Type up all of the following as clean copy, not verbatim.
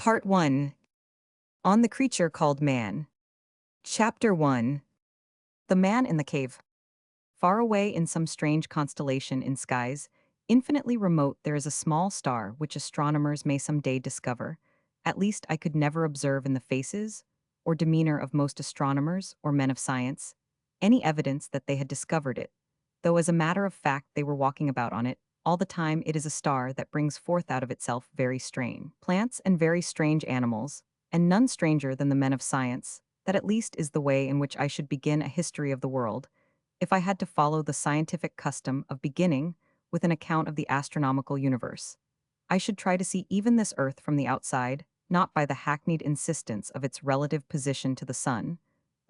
Part 1. On the creature called man. Chapter 1. The man in the cave. Far away in some strange constellation in skies, infinitely remote, there is a small star which astronomers may some day discover. At least I could never observe in the faces or demeanor of most astronomers or men of science any evidence that they had discovered it, though as a matter of fact they were walking about on it. All the time it is a star that brings forth out of itself very strange plants and very strange animals, and none stranger than the men of science. That at least is the way in which I should begin a history of the world, if I had to follow the scientific custom of beginning with an account of the astronomical universe. I should try to see even this earth from the outside, not by the hackneyed insistence of its relative position to the sun,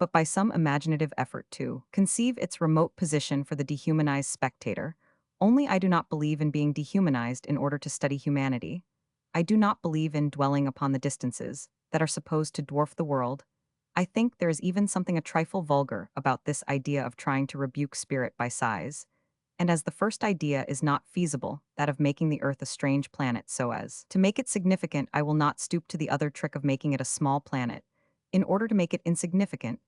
but by some imaginative effort to conceive its remote position for the dehumanized spectator. Only I do not believe in being dehumanized in order to study humanity. I do not believe in dwelling upon the distances that are supposed to dwarf the world. I think there is even something a trifle vulgar about this idea of trying to rebuke spirit by size, and as the first idea is not feasible, that of making the earth a strange planet so as to make it significant, I will not stoop to the other trick of making it a small planet. In order to make it insignificant,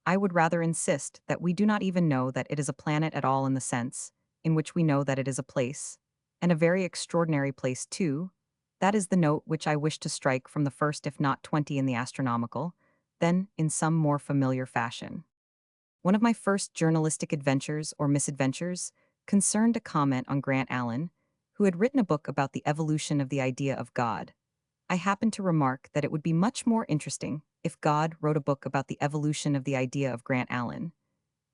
I would rather insist that we do not even know that it is a planet at all in the sense in which we know that it is a place, and a very extraordinary place too. That is the note which I wish to strike from the first if not 20 in the astronomical, then in some more familiar fashion. One of my first journalistic adventures or misadventures concerned a comment on Grant Allen, who had written a book about the evolution of the idea of God. I happened to remark that it would be much more interesting if God wrote a book about the evolution of the idea of Grant Allen,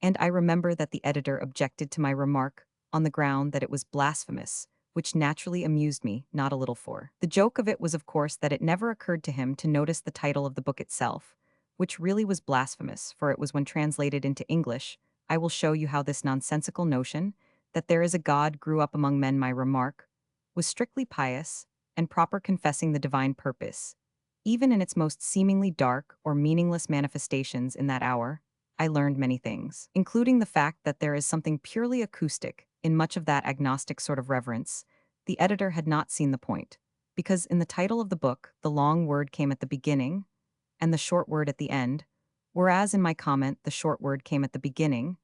and I remember that the editor objected to my remark on the ground that it was blasphemous, which naturally amused me not a little, for the joke of it was of course that it never occurred to him to notice the title of the book itself, which really was blasphemous, for it was when translated into English. I will show you how this nonsensical notion that there is a God grew up among men. My remark was strictly pious and proper, confessing the divine purpose. Even in its most seemingly dark or meaningless manifestations in that hour, I learned many things, including the fact that there is something purely acoustic in much of that agnostic sort of reverence. The editor had not seen the point, because in the title of the book the long word came at the beginning and the short word at the end, whereas in my comment the short word came at the beginning,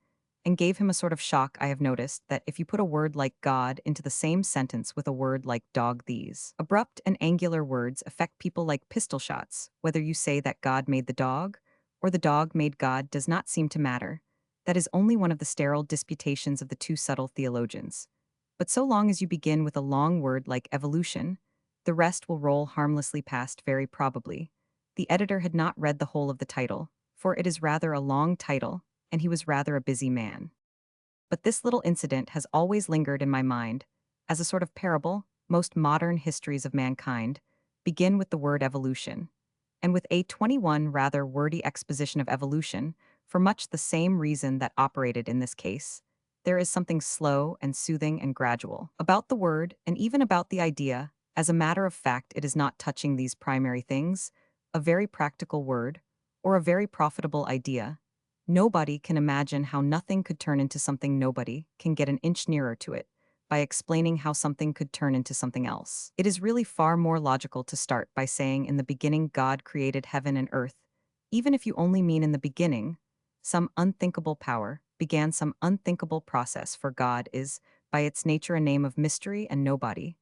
and gave him a sort of shock. I have noticed that if you put a word like God into the same sentence with a word like dog, these abrupt and angular words affect people like pistol shots. Whether you say that God made the dog or the dog made God does not seem to matter. That is only one of the sterile disputations of the two subtle theologians. But so long as you begin with a long word like evolution, the rest will roll harmlessly past very probably. The editor had not read the whole of the title, for it is rather a long title, and he was rather a busy man. But this little incident has always lingered in my mind as a sort of parable. Most modern histories of mankind begin with the word evolution, and with a 21 rather wordy exposition of evolution, for much the same reason that operated in this case. There is something slow and soothing and gradual about the word, and even about the idea. As a matter of fact, it is not touching these primary things, a very practical word, or a very profitable idea. Nobody can imagine how nothing could turn into something. Nobody can get an inch nearer to it by explaining how something could turn into something else. It is really far more logical to start by saying in the beginning God created heaven and earth, even if you only mean in the beginning, some unthinkable power began some unthinkable process, for God is, by its nature, a name of mystery, and nobody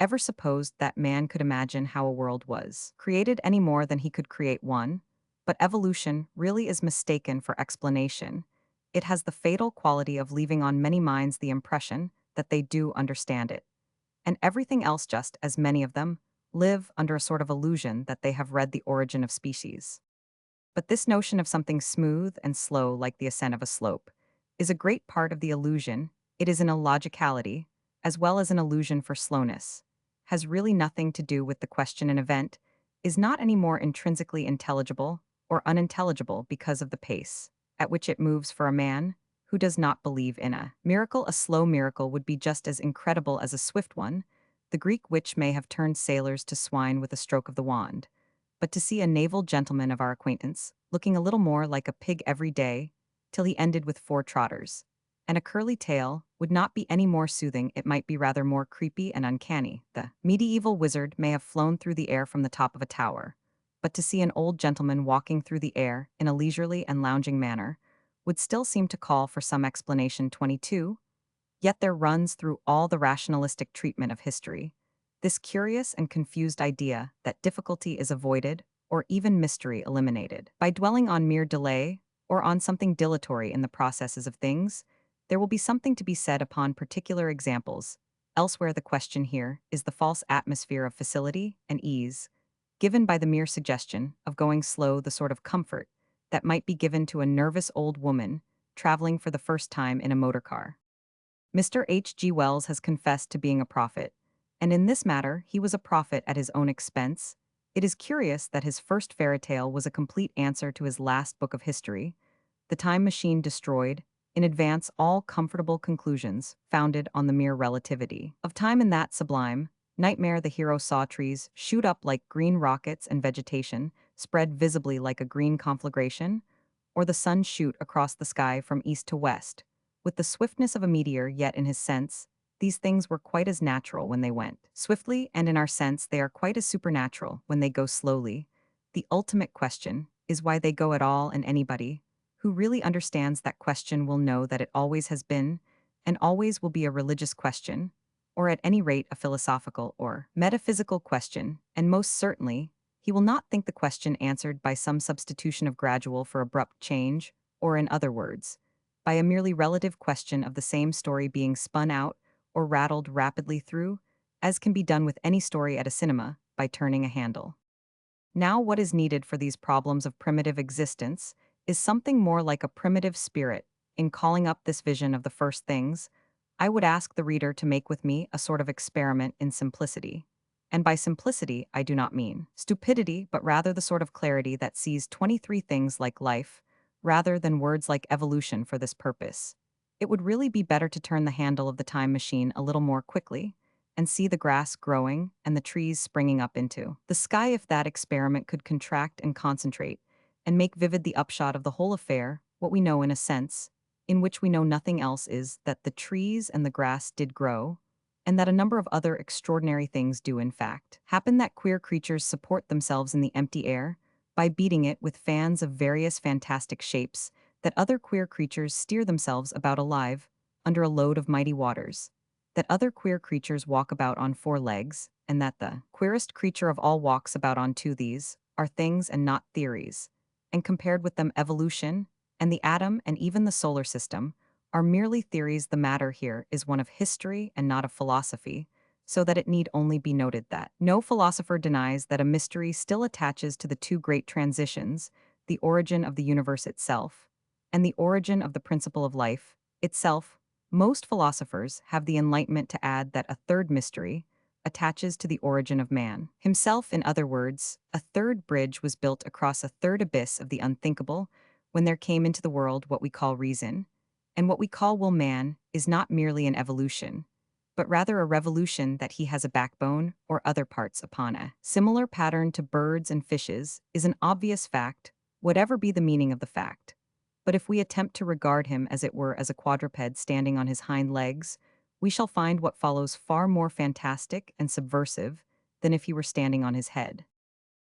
ever supposed that man could imagine how a world was created any more than he could create one. But evolution really is mistaken for explanation. It has the fatal quality of leaving on many minds the impression that they do understand it, and everything else, just as many of them live under a sort of illusion that they have read The Origin of Species. But this notion of something smooth and slow like the ascent of a slope is a great part of the illusion. It is an illogicality, as well as an illusion for slowness, has really nothing to do with the question. An event is not any more intrinsically intelligible or unintelligible because of the pace at which it moves. For a man who does not believe in a miracle, a slow miracle would be just as incredible as a swift one. The Greek witch may have turned sailors to swine with a stroke of the wand, but to see a naval gentleman of our acquaintance looking a little more like a pig every day till he ended with 4 trotters, and a curly tail would not be any more soothing, it might be rather more creepy and uncanny. The medieval wizard may have flown through the air from the top of a tower, but to see an old gentleman walking through the air in a leisurely and lounging manner would still seem to call for some explanation. 22. Yet there runs through all the rationalistic treatment of history this curious and confused idea that difficulty is avoided or even mystery eliminated. By dwelling on mere delay or on something dilatory in the processes of things, there will be something to be said upon particular examples. Elsewhere, the question here is the false atmosphere of facility and ease, given by the mere suggestion of going slow, the sort of comfort that might be given to a nervous old woman traveling for the first time in a motor car. Mr. H. G. Wells has confessed to being a prophet, and in this matter he was a prophet at his own expense. It is curious that his first fairy tale was a complete answer to his last book of history, The Time Machine Destroyed, in advance all comfortable conclusions founded on the mere relativity of time. In that sublime nightmare the hero saw trees shoot up like green rockets and vegetation spread visibly like a green conflagration, or the sun shoot across the sky from east to west with the swiftness of a meteor. Yet in his sense, these things were quite as natural when they went swiftly, and in our sense they are quite as supernatural when they go slowly. The ultimate question is why they go at all, and anybody who really understands that question will know that it always has been and always will be a religious question, or at any rate a philosophical or metaphysical question, and most certainly he will not think the question answered by some substitution of gradual for abrupt change, or in other words, by a merely relative question of the same story being spun out or rattled rapidly through, as can be done with any story at a cinema, by turning a handle. Now, what is needed for these problems of primitive existence is something more like a primitive spirit. In calling up this vision of the first things, I would ask the reader to make with me a sort of experiment in simplicity. And by simplicity, I do not mean stupidity, but rather the sort of clarity that sees 23 things like life, rather than words like evolution for this purpose. It would really be better to turn the handle of the time machine a little more quickly and see the grass growing and the trees springing up into the sky. If that experiment could contract and concentrate and make vivid the upshot of the whole affair, what we know in a sense, in which we know nothing else, is that the trees and the grass did grow, and that a number of other extraordinary things do in fact happen, that queer creatures support themselves in the empty air by beating it with fans of various fantastic shapes, that other queer creatures steer themselves about alive under a load of mighty waters, that other queer creatures walk about on four legs, and that the queerest creature of all walks about on two. These are things and not theories, and compared with them evolution and the atom and even the solar system are merely theories. The matter here is one of history and not of philosophy, so that it need only be noted that no philosopher denies that a mystery still attaches to the two great transitions, the origin of the universe itself and the origin of the principle of life itself. Most philosophers have the enlightenment to add that a third mystery attaches to the origin of man himself. In other words, a third bridge was built across a third abyss of the unthinkable when there came into the world what we call reason, and what we call will. Man is not merely an evolution, but rather a revolution, that he has a backbone or other parts upon a similar pattern to birds and fishes is an obvious fact, whatever be the meaning of the fact. But if we attempt to regard him as it were as a quadruped standing on his hind legs, we shall find what follows far more fantastic and subversive than if he were standing on his head.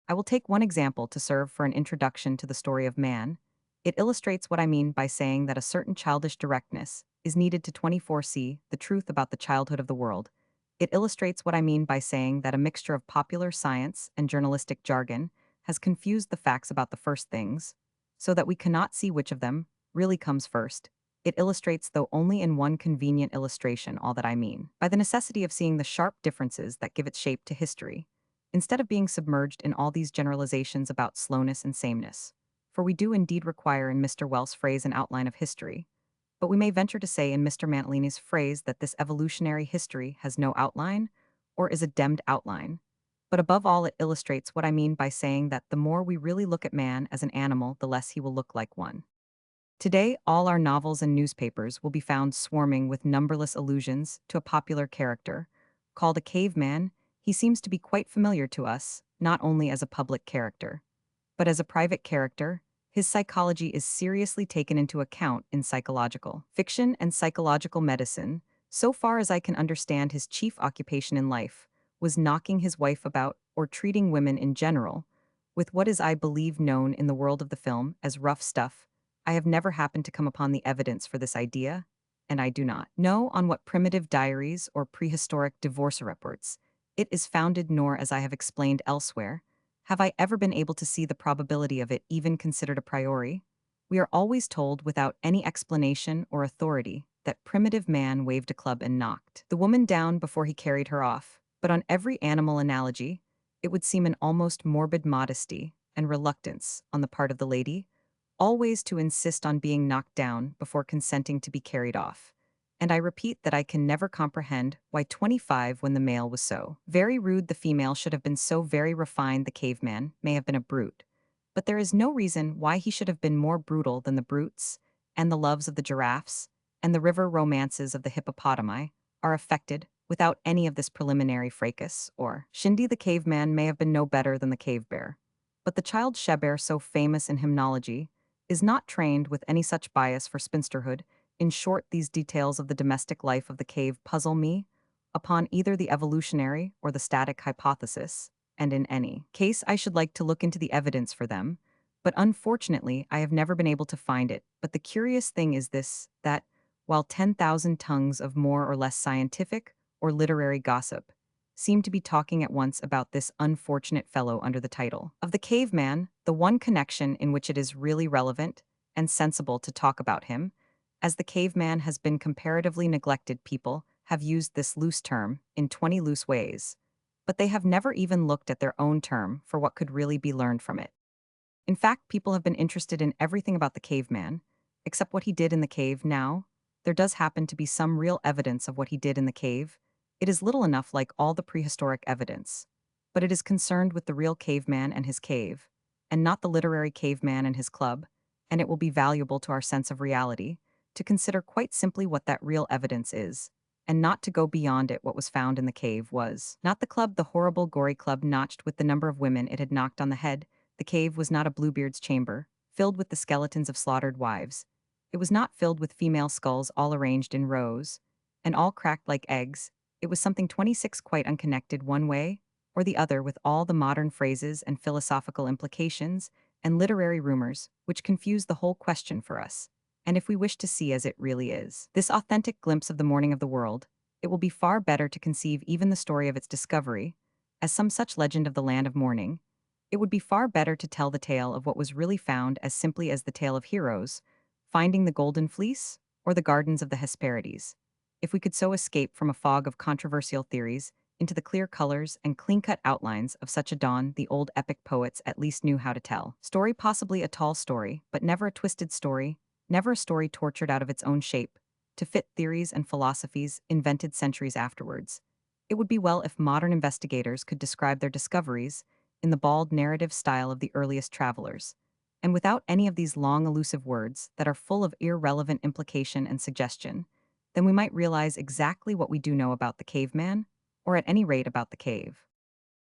I will take one example to serve for an introduction to the story of man. It illustrates what I mean by saying that a certain childish directness is needed to 24c the truth about the childhood of the world. It illustrates what I mean by saying that a mixture of popular science and journalistic jargon has confused the facts about the first things, so that we cannot see which of them really comes first. It illustrates, though only in one convenient illustration, all that I mean by the necessity of seeing the sharp differences that give its shape to history, instead of being submerged in all these generalizations about slowness and sameness. For we do indeed require in Mr. Wells' phrase an outline of history, but we may venture to say in Mr. Mantalini's phrase that this evolutionary history has no outline, or is a demmed outline. But above all, it illustrates what I mean by saying that the more we really look at man as an animal, the less he will look like one. Today, all our novels and newspapers will be found swarming with numberless allusions to a popular character. Called a caveman, he seems to be quite familiar to us, not only as a public character, but as a private character, His psychology is seriously taken into account in psychological fiction and psychological medicine. So far as I can understand, his chief occupation in life was knocking his wife about or treating women in general with what is, I believe, known in the world of the film as rough stuff. I have never happened to come upon the evidence for this idea, and I do not know on what primitive diaries or prehistoric divorce reports it is founded, nor, as I have explained elsewhere, have I ever been able to see the probability of it even considered a priori. We are always told, without any explanation or authority, that primitive man waved a club and knocked the woman down before he carried her off. But on every animal analogy, it would seem an almost morbid modesty and reluctance on the part of the lady, always to insist on being knocked down before consenting to be carried off. And I repeat that I can never comprehend why 25 when the male was so very rude the female should have been so very refined the caveman may have been a brute. But there is no reason why he should have been more brutal than the brutes, and the loves of the giraffes, and the river romances of the hippopotami are affected without any of this preliminary fracas, or Shindy the caveman may have been no better than the cave bear. But the child Sheber, so famous in hymnology, is not trained with any such bias for spinsterhood. In short, these details of the domestic life of the cave puzzle me, upon either the evolutionary or the static hypothesis, and in any case I should like to look into the evidence for them, but unfortunately I have never been able to find it. But the curious thing is this, that, while 10,000 tongues of more or less scientific or literary gossip seem to be talking at once about this unfortunate fellow under the title of the caveman, the one connection in which it is really relevant and sensible to talk about him, as the caveman has been comparatively neglected, people have used this loose term in 20 loose ways, but they have never even looked at their own term for what could really be learned from it. In fact, people have been interested in everything about the caveman, except what he did in the cave. Now, there does happen to be some real evidence of what he did in the cave. It is little enough like all the prehistoric evidence, but it is concerned with the real caveman and his cave, and not the literary caveman and his club, and it will be valuable to our sense of reality to consider quite simply what that real evidence is, and not to go beyond it. What was found in the cave was not the club, the horrible, gory club notched with the number of women it had knocked on the head. The cave was not a Bluebeard's chamber, filled with the skeletons of slaughtered wives. It was not filled with female skulls all arranged in rows, and all cracked like eggs. It was something 26 quite unconnected one way or the other with all the modern phrases and philosophical implications and literary rumors which confuse the whole question for us. And if we wish to see as it really is, this authentic glimpse of the morning of the world, it will be far better to conceive even the story of its discovery as some such legend of the land of morning. It would be far better to tell the tale of what was really found as simply as the tale of heroes, finding the golden fleece, or the gardens of the Hesperides. If we could so escape from a fog of controversial theories into the clear colors and clean-cut outlines of such a dawn, the old epic poets at least knew how to tell. Story, possibly a tall story, but never a twisted story, never a story tortured out of its own shape, to fit theories and philosophies invented centuries afterwards. It would be well if modern investigators could describe their discoveries in the bald narrative style of the earliest travelers, and without any of these long elusive words that are full of irrelevant implication and suggestion. Then we might realize exactly what we do know about the caveman, or at any rate about the cave.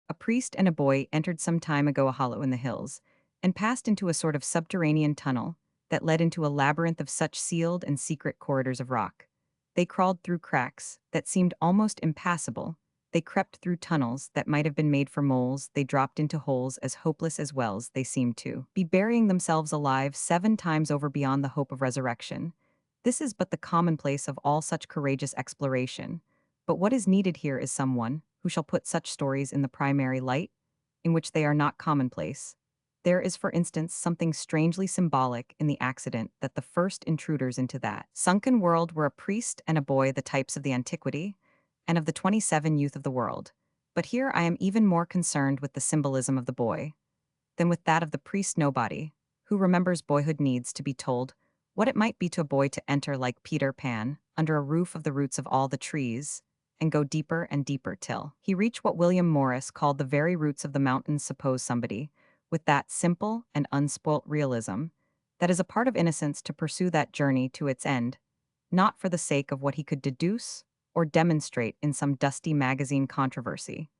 A priest and a boy entered some time ago a hollow in the hills, and passed into a sort of subterranean tunnel that led into a labyrinth of such sealed and secret corridors of rock. They crawled through cracks that seemed almost impassable. They crept through tunnels that might have been made for moles. They dropped into holes as hopeless as wells. They seemed to be burying themselves alive 7 times over beyond the hope of resurrection. This is but the commonplace of all such courageous exploration. But what is needed here is someone who shall put such stories in the primary light, in which they are not commonplace. There is, for instance, something strangely symbolic in the accident that the first intruders into that sunken world were a priest and a boy, the types of the antiquity, and of the 27 youth of the world. But here I am even more concerned with the symbolism of the boy than with that of the priest. Nobody who remembers boyhood needs to be told what it might be to a boy to enter like Peter Pan under a roof of the roots of all the trees and go deeper and deeper till he reach what William Morris called the very roots of the mountains. Suppose somebody, with that simple and unspoilt realism that is a part of innocence, to pursue that journey to its end, not for the sake of what he could deduce or demonstrate in some dusty magazine controversy,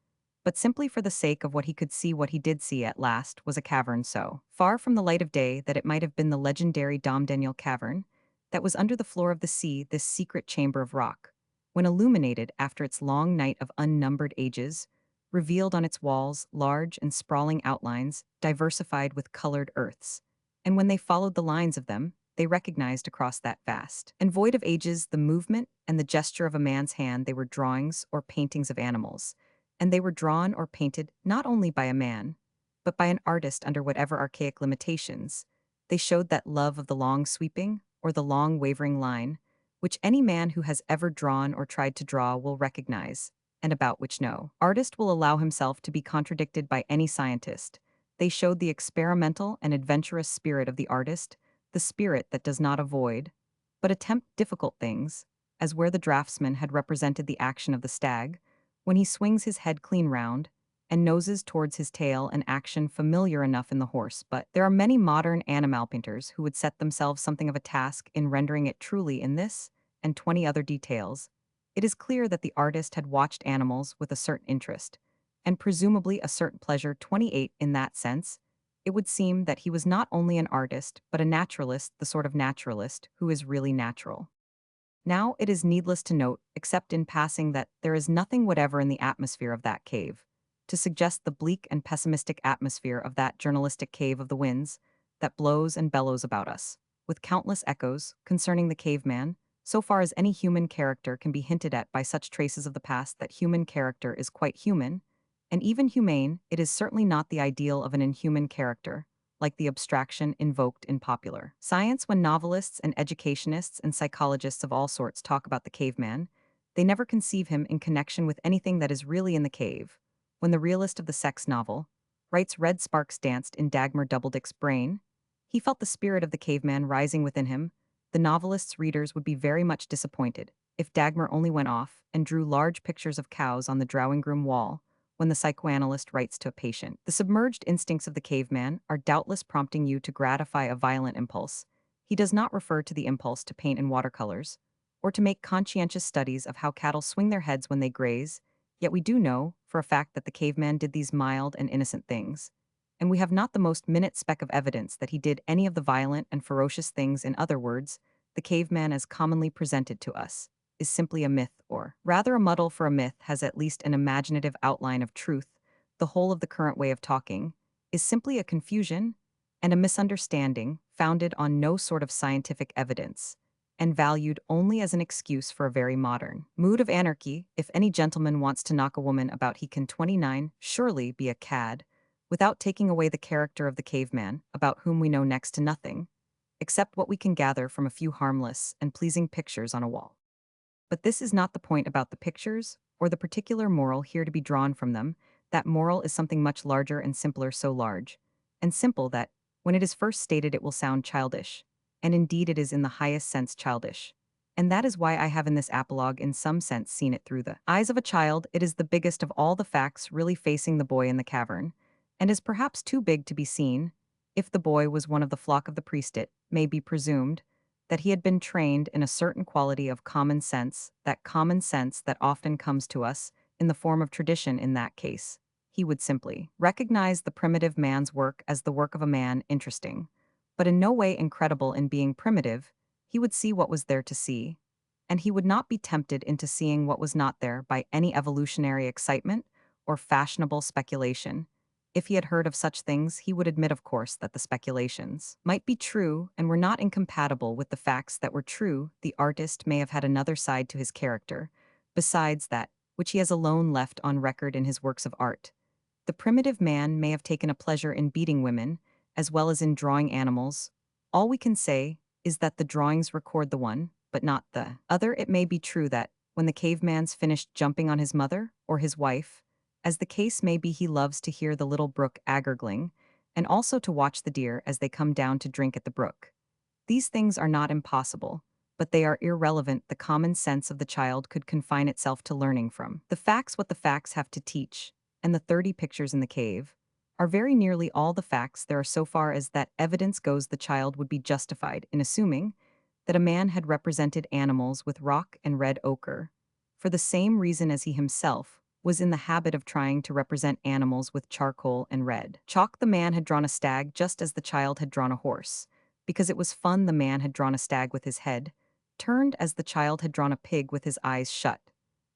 but simply for the sake of what he could see. What he did see at last was a cavern so far from the light of day that it might have been the legendary Dom Daniel cavern that was under the floor of the sea, this secret chamber of rock. When illuminated after its long night of unnumbered ages, revealed on its walls large and sprawling outlines diversified with colored earths, and when they followed the lines of them, they recognized across that vast and void of ages the movement and the gesture of a man's hand. They were drawings or paintings of animals, and they were drawn or painted not only by a man, but by an artist under whatever archaic limitations. They showed that love of the long sweeping or the long wavering line, which any man who has ever drawn or tried to draw will recognize, and about which no artist will allow himself to be contradicted by any scientist. They showed the experimental and adventurous spirit of the artist, the spirit that does not avoid, but attempt difficult things, as where the draftsman had represented the action of the stag, when he swings his head clean round, and noses towards his tail, an action familiar enough in the horse. But there are many modern animal painters who would set themselves something of a task in rendering it truly in this and 20 other details. It is clear that the artist had watched animals with a certain interest, and presumably a certain pleasure. 28 In that sense, it would seem that he was not only an artist, but a naturalist, the sort of naturalist who is really natural. Now it is needless to note, except in passing, that there is nothing whatever in the atmosphere of that cave to suggest the bleak and pessimistic atmosphere of that journalistic cave of the winds that blows and bellows about us, with countless echoes concerning the caveman, so far as any human character can be hinted at by such traces of the past. That human character is quite human, and even humane. It is certainly not the ideal of an inhuman character, like the abstraction invoked in popular science when novelists and educationists and psychologists of all sorts talk about the caveman. They never conceive him in connection with anything that is really in the cave. When the realist of the sex novel writes red sparks danced in Dagmar Doubledick's brain, he felt the spirit of the caveman rising within him. The novelist's readers would be very much disappointed if Dagmar only went off and drew large pictures of cows on the drawing room wall. When the psychoanalyst writes to a patient, the submerged instincts of the caveman are doubtless prompting you to gratify a violent impulse. He does not refer to the impulse to paint in watercolors, or to make conscientious studies of how cattle swing their heads when they graze, yet we do know, for a fact, that the caveman did these mild and innocent things. And we have not the most minute speck of evidence that he did any of the violent and ferocious things. In other words, the caveman as commonly presented to us is simply a myth, or rather a muddle, for a myth has at least an imaginative outline of truth. The whole of the current way of talking is simply a confusion and a misunderstanding founded on no sort of scientific evidence, and valued only as an excuse for a very modern mood of anarchy. If any gentleman wants to knock a woman about, he can 29 surely be a cad, without taking away the character of the caveman, about whom we know next to nothing, except what we can gather from a few harmless and pleasing pictures on a wall. But this is not the point about the pictures, or the particular moral here to be drawn from them. That moral is something much larger and simpler, so large and simple that, when it is first stated, it will sound childish. And indeed it is in the highest sense childish. And that is why I have in this apologue in some sense seen it through the eyes of a child. It is the biggest of all the facts really facing the boy in the cavern, and is perhaps too big to be seen. If the boy was one of the flock of the priest, it may be presumed that he had been trained in a certain quality of common sense, that common sense that often comes to us in the form of tradition. In that case, he would simply recognize the primitive man's work as the work of a man interesting, but in no way incredible in being primitive. He would see what was there to see, and he would not be tempted into seeing what was not there by any evolutionary excitement or fashionable speculation. If he had heard of such things, he would admit, of course, that the speculations might be true and were not incompatible with the facts that were true. The artist may have had another side to his character, besides that which he has alone left on record in his works of art. The primitive man may have taken a pleasure in beating women, as well as in drawing animals. All we can say is that the drawings record the one, but not the other. It may be true that, when the caveman's finished jumping on his mother, or his wife, as the case may be, he loves to hear the little brook gurgling, and also to watch the deer as they come down to drink at the brook. These things are not impossible, but they are irrelevant. The common sense of the child could confine itself to learning from the facts what the facts have to teach, and the 30 pictures in the cave are very nearly all the facts there are. So far as that evidence goes, the child would be justified in assuming that a man had represented animals with rock and red ochre, for the same reason as he himself was in the habit of trying to represent animals with charcoal and red chalk. The man had drawn a stag just as the child had drawn a horse. Because it was fun, the man had drawn a stag with his head turned as the child had drawn a pig with his eyes shut.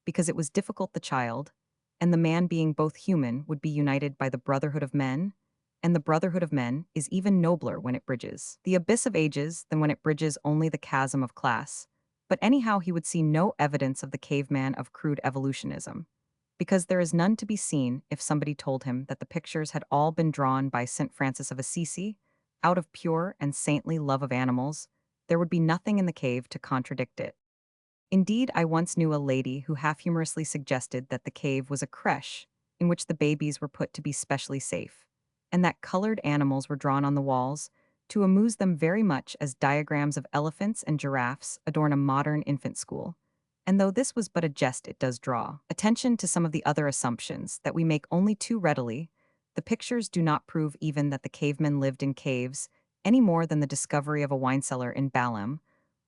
Because it was difficult, the child and the man, being both human, would be united by the brotherhood of men, and the brotherhood of men is even nobler when it bridges the abyss of ages than when it bridges only the chasm of class. But anyhow, he would see no evidence of the caveman of crude evolutionism, because there is none to be seen. If somebody told him that the pictures had all been drawn by St. Francis of Assisi, out of pure and saintly love of animals, there would be nothing in the cave to contradict it. Indeed, I once knew a lady who half humorously suggested that the cave was a creche in which the babies were put to be specially safe, and that colored animals were drawn on the walls to amuse them, very much as diagrams of elephants and giraffes adorn a modern infant school. And though this was but a jest, it does draw attention to some of the other assumptions that we make only too readily. The pictures do not prove even that the cavemen lived in caves, any more than the discovery of a wine cellar in Balaam,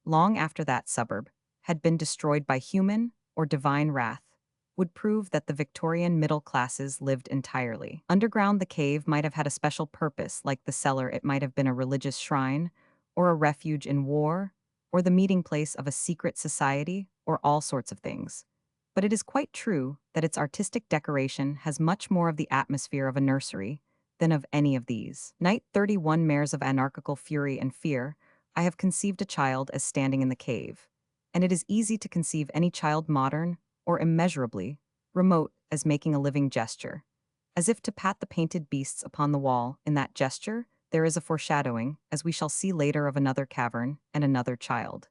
long after that suburb had been destroyed by human or divine wrath, would prove that the Victorian middle classes lived entirely underground. The cave might have had a special purpose, like the cellar. It might have been a religious shrine, or a refuge in war, or the meeting place of a secret society, or all sorts of things. But it is quite true that its artistic decoration has much more of the atmosphere of a nursery than of any of these. Night 31, Mares of Anarchical Fury and Fear. I have conceived a child as standing in the cave, and it is easy to conceive any child modern or immeasurably remote as making a living gesture, as if to pat the painted beasts upon the wall. In that gesture there is a foreshadowing, as we shall see later, of another cavern and another child.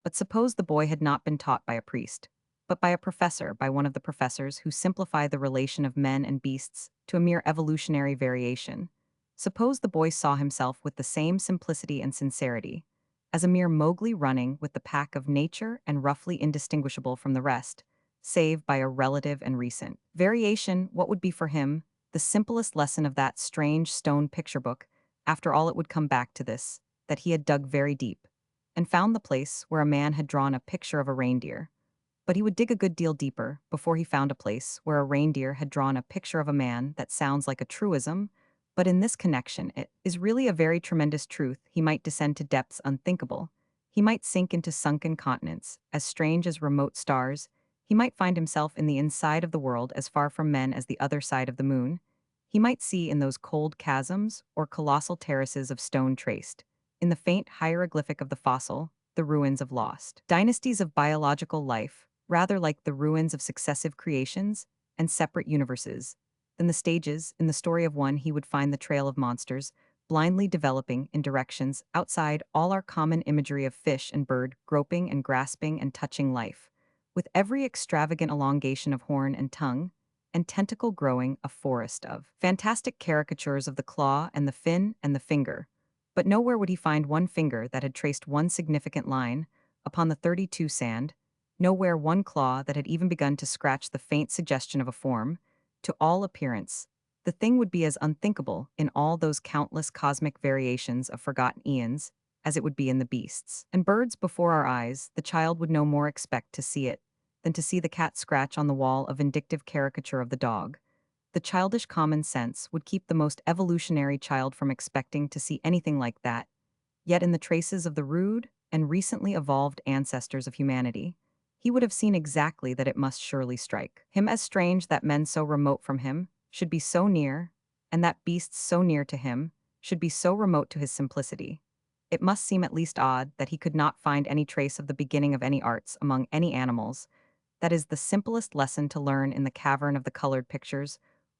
But suppose the boy had not been taught by a priest, but by a professor, by one of the professors who simplify the relation of men and beasts to a mere evolutionary variation. Suppose the boy saw himself with the same simplicity and sincerity, as a mere Mowgli running with the pack of nature and roughly indistinguishable from the rest, save by a relative and recent variation. What would be for him the simplest lesson of that strange stone picture book? After all, it would come back to this, that he had dug very deep and found the place where a man had drawn a picture of a reindeer. But he would dig a good deal deeper before he found a place where a reindeer had drawn a picture of a man. That sounds like a truism, but in this connection it is really a very tremendous truth. He might descend to depths unthinkable. He might sink into sunken continents, as strange as remote stars. He might find himself in the inside of the world, as far from men as the other side of the moon. He might see in those cold chasms or colossal terraces of stone traced, in the faint hieroglyphic of the fossil, the ruins of lost dynasties of biological life, rather like the ruins of successive creations and separate universes than the stages in the story of one. He would find the trail of monsters, blindly developing in directions outside all our common imagery of fish and bird, groping and grasping and touching life, with every extravagant elongation of horn and tongue and tentacle growing a forest of fantastic caricatures of the claw and the fin and the finger. But nowhere would he find one finger that had traced one significant line upon the 32 sand, nowhere one claw that had even begun to scratch the faint suggestion of a form. To all appearance, the thing would be as unthinkable in all those countless cosmic variations of forgotten eons as it would be in the beasts and birds before our eyes. The child would no more expect to see it than to see the cat scratch on the wall a vindictive caricature of the dog. The childish common sense would keep the most evolutionary child from expecting to see anything like that. Yet in the traces of the rude and recently evolved ancestors of humanity, he would have seen exactly that it must surely strike him as strange that men so remote from him should be so near, and that beasts so near to him should be so remote to his simplicity. It must seem at least odd that he could not find any trace of the beginning of any arts among any animals. That is the simplest lesson to learn in the cavern of the colored pictures.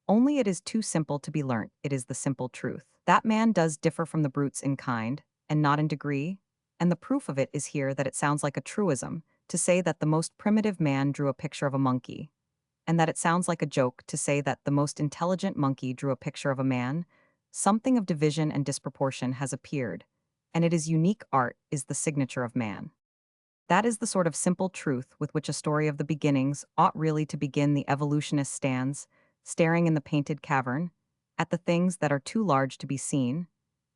Only it is too simple to be learnt. It is the simple truth that man does differ from the brutes in kind, and not in degree, and the proof of it is here that it sounds like a truism to say that the most primitive man drew a picture of a monkey, and that it sounds like a joke to say that the most intelligent monkey drew a picture of a man. Something of division and disproportion has appeared, and it is unique. Art is the signature of man. That is the sort of simple truth with which a story of the beginnings ought really to begin. The evolutionist stands, staring in the painted cavern, at the things that are too large to be seen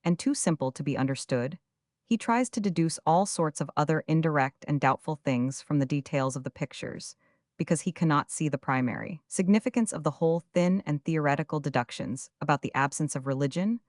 and too simple to be understood. He tries to deduce all sorts of other indirect and doubtful things from the details of the pictures, because he cannot see the primary significance of the whole thin and theoretical deductions about the absence of religion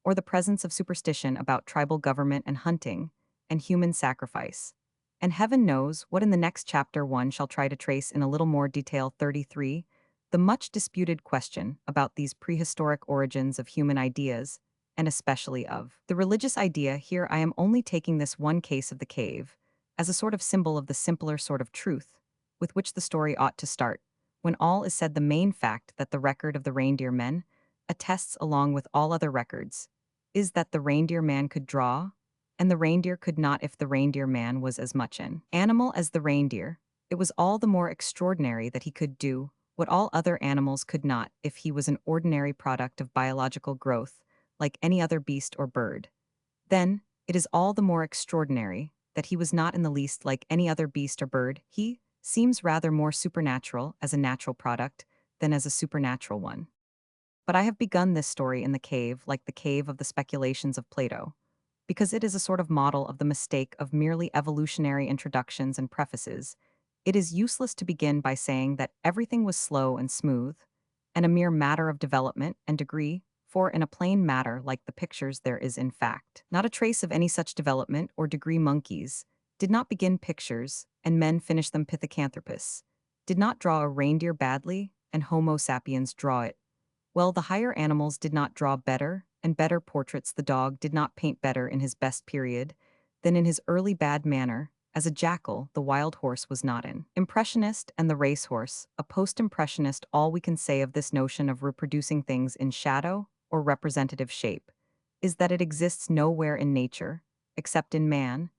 or the presence of superstition about tribal government and hunting and human sacrifice. And heaven knows what in the next chapter one shall try to trace in a little more detail. 33, the much disputed question about these prehistoric origins of human ideas, and especially of the religious idea. Here I am only taking this one case of the cave as a sort of symbol of the simpler sort of truth with which the story ought to start. When all is said, the main fact that the record of the reindeer men attests along with all other records is that the reindeer man could draw, and the reindeer could not. If the reindeer man was as much an animal as the reindeer, it was all the more extraordinary that he could do what all other animals could not if he was an ordinary product of biological growth, like any other beast or bird. Then, it is all the more extraordinary that he was not in the least like any other beast or bird. He seems rather more supernatural as a natural product than as a supernatural one. But I have begun this story in the cave, like the cave of the speculations of Plato, because it is a sort of model of the mistake of merely evolutionary introductions and prefaces. It is useless to begin by saying that everything was slow and smooth, and a mere matter of development and degree, for in a plain matter like the pictures there is in fact not a trace of any such development or degree. Monkeys did not begin pictures, and men finish them. Pithecanthropus did not draw a reindeer badly, and Homo sapiens draw it well. The higher animals did not draw better and better portraits. The dog did not paint better in his best period than in his early bad manner. As a jackal, the wild horse was not an impressionist, and the racehorse a post-impressionist. All we can say of this notion of reproducing things in shadow or representative shape is that it exists nowhere in nature, except in man,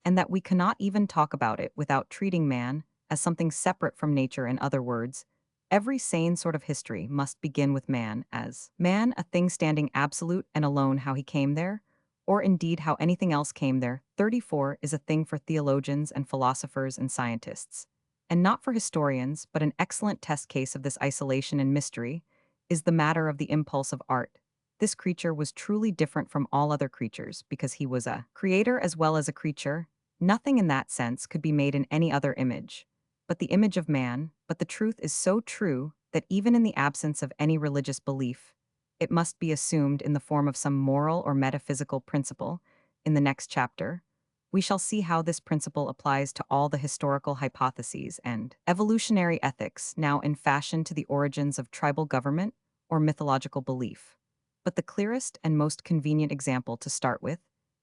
and that we cannot even talk about it without treating man as something separate from nature. In other words, every sane sort of history must begin with man as man, a thing standing absolute and alone. How he came there, or indeed how anything else came there. 34 is a thing for theologians and philosophers and scientists, and not for historians. But an excellent test case of this isolation and mystery is the matter of the impulse of art. This creature was truly different from all other creatures because he was a creator as well as a creature. Nothing in that sense could be made in any other image but the image of man. But the truth is so true that even in the absence of any religious belief, it must be assumed in the form of some moral or metaphysical principle. In the next chapter, we shall see how this principle applies to all the historical hypotheses and evolutionary ethics now in fashion to the origins of tribal government or mythological belief. But the clearest and most convenient example to start with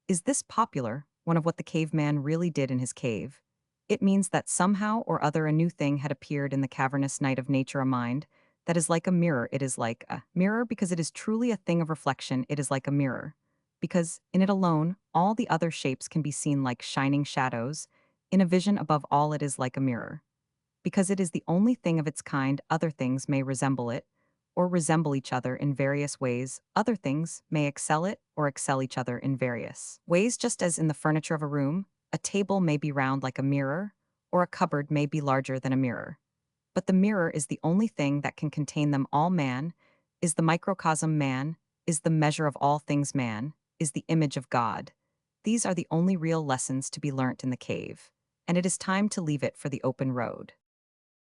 is this popular one of what the caveman really did in his cave. It means that somehow or other a new thing had appeared in the cavernous night of nature, a mind that is like a mirror. It is like a mirror because it is truly a thing of reflection. It is like a mirror because in it alone all the other shapes can be seen like shining shadows. In a vision above all, it is like a mirror because it is the only thing of its kind. Other things may resemble it or resemble each other in various ways. Other things may excel it or excel each other in various ways, just as in the furniture of a room, a table may be round like a mirror, or a cupboard may be larger than a mirror. But the mirror is the only thing that can contain them all. Man is the microcosm. Man is the measure of all things. Man is the image of God. These are the only real lessons to be learnt in the cave, and it is time to leave it for the open road.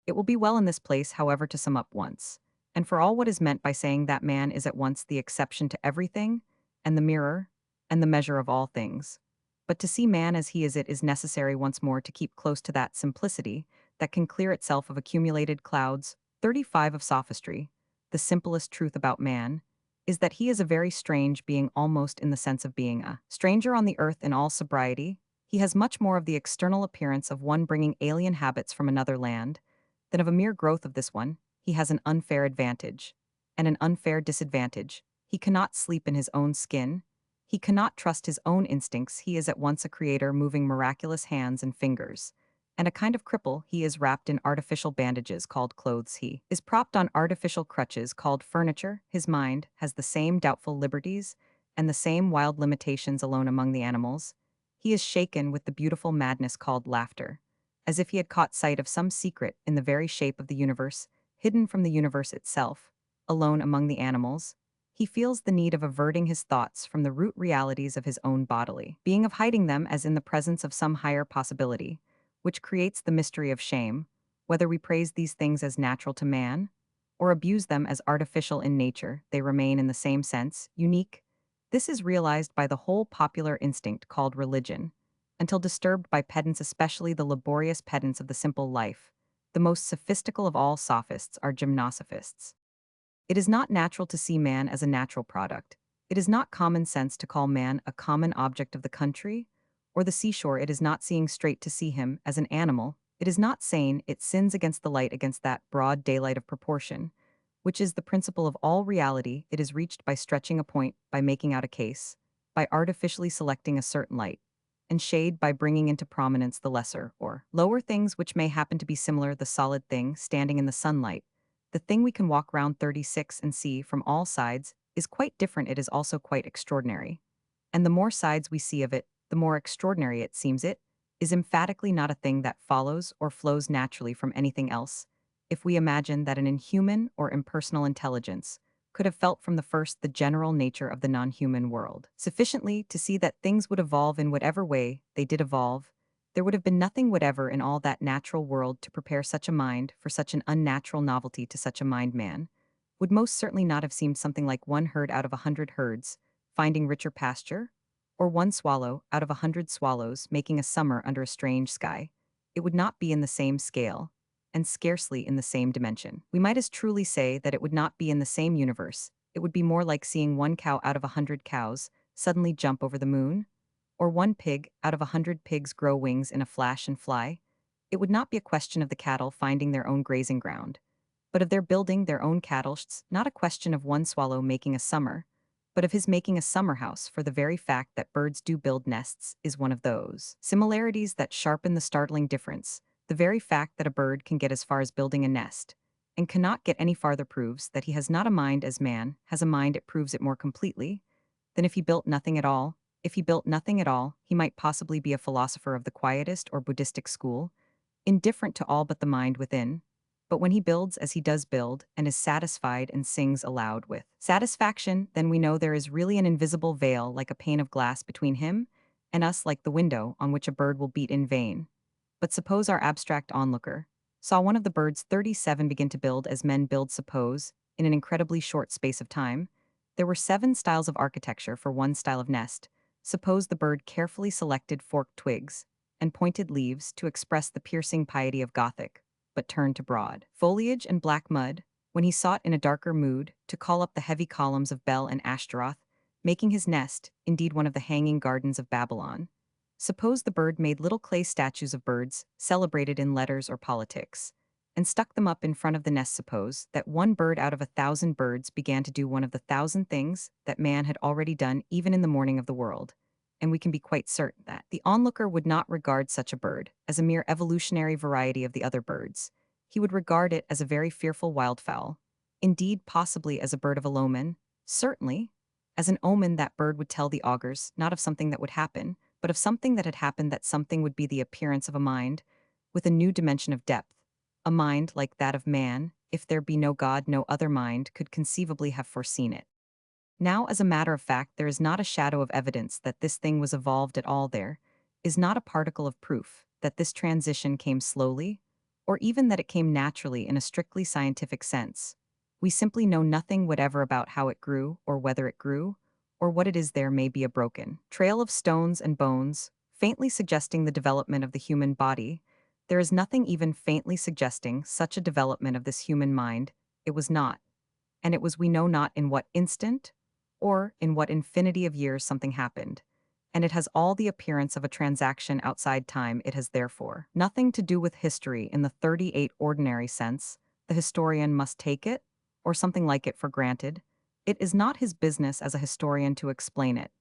It will be well in this place, however, to sum up once and for all what is meant by saying that man is at once the exception to everything, and the mirror, and the measure of all things. But to see man as he is, it is necessary once more to keep close to that simplicity that can clear itself of accumulated clouds. 35 of sophistry. The simplest truth about man is that he is a very strange being, almost in the sense of being a stranger on the earth in all sobriety. He has much more of the external appearance of one bringing alien habits from another land than of a mere growth of this one. He has an unfair advantage and an unfair disadvantage. He cannot sleep in his own skin. He cannot trust his own instincts. He is at once a creator moving miraculous hands and fingers, and a kind of cripple. He is wrapped in artificial bandages called clothes. He is propped on artificial crutches called furniture. His mind has the same doubtful liberties and the same wild limitations alone among the animals. He is shaken with the beautiful madness called laughter, as if he had caught sight of some secret in the very shape of the universe, hidden from the universe itself. Alone among the animals, he feels the need of averting his thoughts from the root realities of his own bodily being, of hiding them as in the presence of some higher possibility, which creates the mystery of shame, Whether we praise these things as natural to man, or abuse them as artificial in nature, they remain in the same sense, unique. This is realized by the whole popular instinct called religion, until disturbed by pedants, especially the laborious pedants of the simple life. The most sophistical of all sophists are gymnosophists. It is not natural to see man as a natural product. It is not common sense to call man a common object of the country or the seashore. It is not seeing straight to see him as an animal. It is not sane. It sins against the light, against that broad daylight of proportion, which is the principle of all reality. It is reached by stretching a point, by making out a case, by artificially selecting a certain light, and shade by bringing into prominence the lesser or lower things which may happen to be similar. The solid thing standing in the sunlight, the thing we can walk round 36 and see from all sides, is quite different. It is also quite extraordinary. And the more sides we see of it, the more extraordinary it seems. It is emphatically not a thing that follows or flows naturally from anything else. If we imagine that an inhuman or impersonal intelligence could have felt from the first the general nature of the non-human world, sufficiently to see that things would evolve in whatever way they did evolve, there would have been nothing whatever in all that natural world to prepare such a mind for such an unnatural novelty. To such a mind, man would most certainly not have seemed something like one herd out of 100 herds finding richer pasture, or one swallow out of 100 swallows making a summer under a strange sky. It would not be in the same scale, and scarcely in the same dimension. We might as truly say that it would not be in the same universe. It would be more like seeing one cow out of 100 cows suddenly jump over the moon, or one pig out of 100 pigs grow wings in a flash and fly. It would not be a question of the cattle finding their own grazing ground, but of their building their own cattle. Not a question of one swallow making a summer, but of his making a summer house, for the very fact that birds do build nests is one of those similarities that sharpen the startling difference. The very fact that a bird can get as far as building a nest, and cannot get any farther, proves that he has not a mind as man has a mind. It proves it more completely than if he built nothing at all. If he built nothing at all, he might possibly be a philosopher of the quietist or Buddhistic school, indifferent to all but the mind within. But when he builds as he does build, and is satisfied and sings aloud with satisfaction, then we know there is really an invisible veil like a pane of glass between him and us, like the window on which a bird will beat in vain. But suppose our abstract onlooker saw one of the birds 37 begin to build as men build. Suppose, in an incredibly short space of time, there were 7 styles of architecture for one style of nest. Suppose the bird carefully selected forked twigs and pointed leaves to express the piercing piety of Gothic, but turned to broad foliage and black mud, when he sought in a darker mood to call up the heavy columns of Bel and Ashtaroth, making his nest, indeed one of the hanging gardens of Babylon. Suppose the bird made little clay statues of birds, celebrated in letters or politics, and stuck them up in front of the nest. Suppose that one bird out of 1,000 birds began to do one of the 1,000 things that man had already done even in the morning of the world, and we can be quite certain that the onlooker would not regard such a bird as a mere evolutionary variety of the other birds. He would regard it as a very fearful wildfowl, indeed possibly as a bird of a omen, certainly as an omen. That bird would tell the augurs not of something that would happen, but of something that had happened. That something would be the appearance of a mind with a new dimension of depth, a mind like that of man. If there be no God, no other mind could conceivably have foreseen it. Now, as a matter of fact, there is not a shadow of evidence that this thing was evolved at all. There is not a particle of proof that this transition came slowly, or even that it came naturally in a strictly scientific sense. We simply know nothing whatever about how it grew, or whether it grew, or what it is. There may be a broken trail of stones and bones, faintly suggesting the development of the human body. There is nothing even faintly suggesting such a development of this human mind. It was not. And it was, we know not in what instant, or in what infinity of years, something happened. And it has all the appearance of a transaction outside time. It has therefore nothing to do with history in the 38 ordinary sense. The historian must take it, or something like it, for granted. It is not his business as a historian to explain it.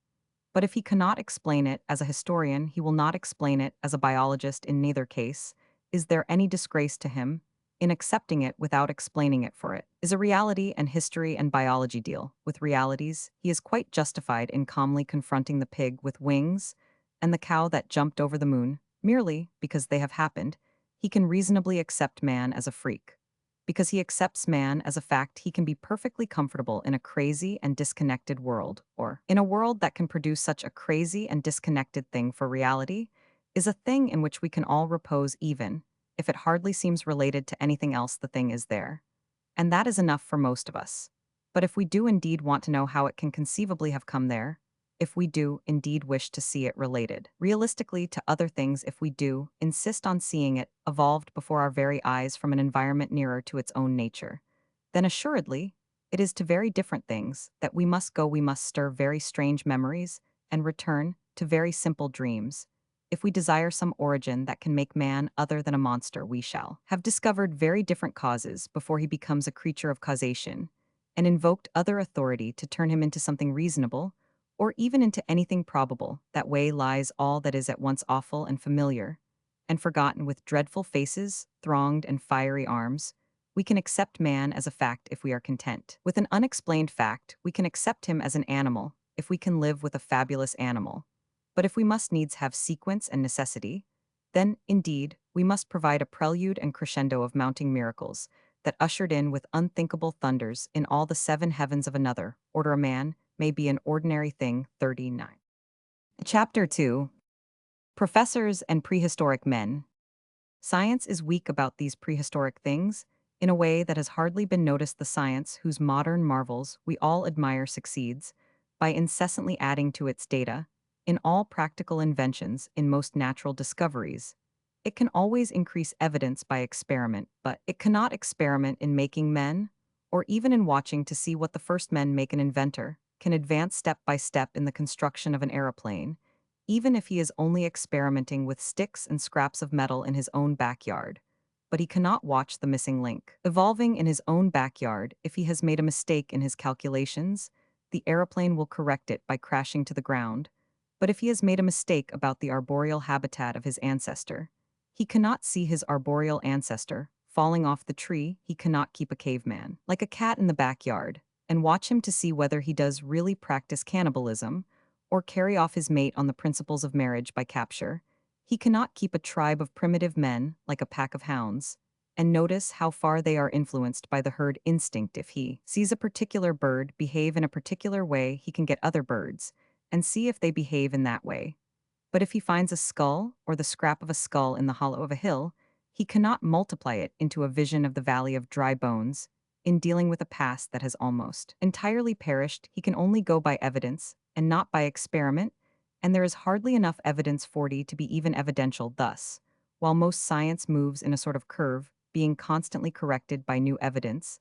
But if he cannot explain it as a historian, he will not explain it as a biologist. In neither case is there any disgrace to him in accepting it without explaining it. For it is a reality, and history and biology deal with realities. He is quite justified in calmly confronting the pig with wings and the cow that jumped over the moon, merely because they have happened. He can reasonably accept man as a freak. Because he accepts man as a fact, he can be perfectly comfortable in a crazy and disconnected world, or in a world that can produce such a crazy and disconnected thing. For reality is a thing in which we can all repose, even if it hardly seems related to anything else the thing is there. And that is enough for most of us. But if we do indeed want to know how it can conceivably have come there, if we do indeed wish to see it related realistically to other things, if we do insist on seeing it evolved before our very eyes from an environment nearer to its own nature, then assuredly, it is to very different things that we must go. We must stir very strange memories and return to very simple dreams. If we desire some origin that can make man other than a monster, we shall have discovered very different causes before he becomes a creature of causation, and invoked other authority to turn him into something reasonable, or even into anything probable. That way lies all that is at once awful and familiar, and forgotten with dreadful faces, thronged and fiery arms. We can accept man as a fact if we are content. With an unexplained fact, we can accept him as an animal, if we can live with a fabulous animal. But if we must needs have sequence and necessity, then, indeed, we must provide a prelude and crescendo of mounting miracles, that ushered in with unthinkable thunders in all the seven heavens of another, order a man, may be an ordinary thing. 39. Chapter 2. Professors and Prehistoric Men. Science is weak about these prehistoric things, in a way that has hardly been noticed. The science whose modern marvels we all admire succeeds, by incessantly adding to its data, in all practical inventions, in most natural discoveries. It can always increase evidence by experiment, but it cannot experiment in making men, or even in watching to see what the first men make. An inventor can advance step by step in the construction of an aeroplane, even if he is only experimenting with sticks and scraps of metal in his own backyard. But he cannot watch the missing link evolving in his own backyard. If he has made a mistake in his calculations, the aeroplane will correct it by crashing to the ground. But if he has made a mistake about the arboreal habitat of his ancestor, he cannot see his arboreal ancestor falling off the tree. He cannot keep a caveman, like a cat in the backyard, and watch him to see whether he does really practice cannibalism, or carry off his mate on the principles of marriage by capture. He cannot keep a tribe of primitive men, like a pack of hounds, and notice how far they are influenced by the herd instinct. If he sees a particular bird behave in a particular way, he can get other birds, and see if they behave in that way. But if he finds a skull, or the scrap of a skull in the hollow of a hill, he cannot multiply it into a vision of the valley of dry bones. In dealing with a past that has almost entirely perished, he can only go by evidence, and not by experiment, and there is hardly enough evidence for it to be even evidential. Thus, while most science moves in a sort of curve, being constantly corrected by new evidence,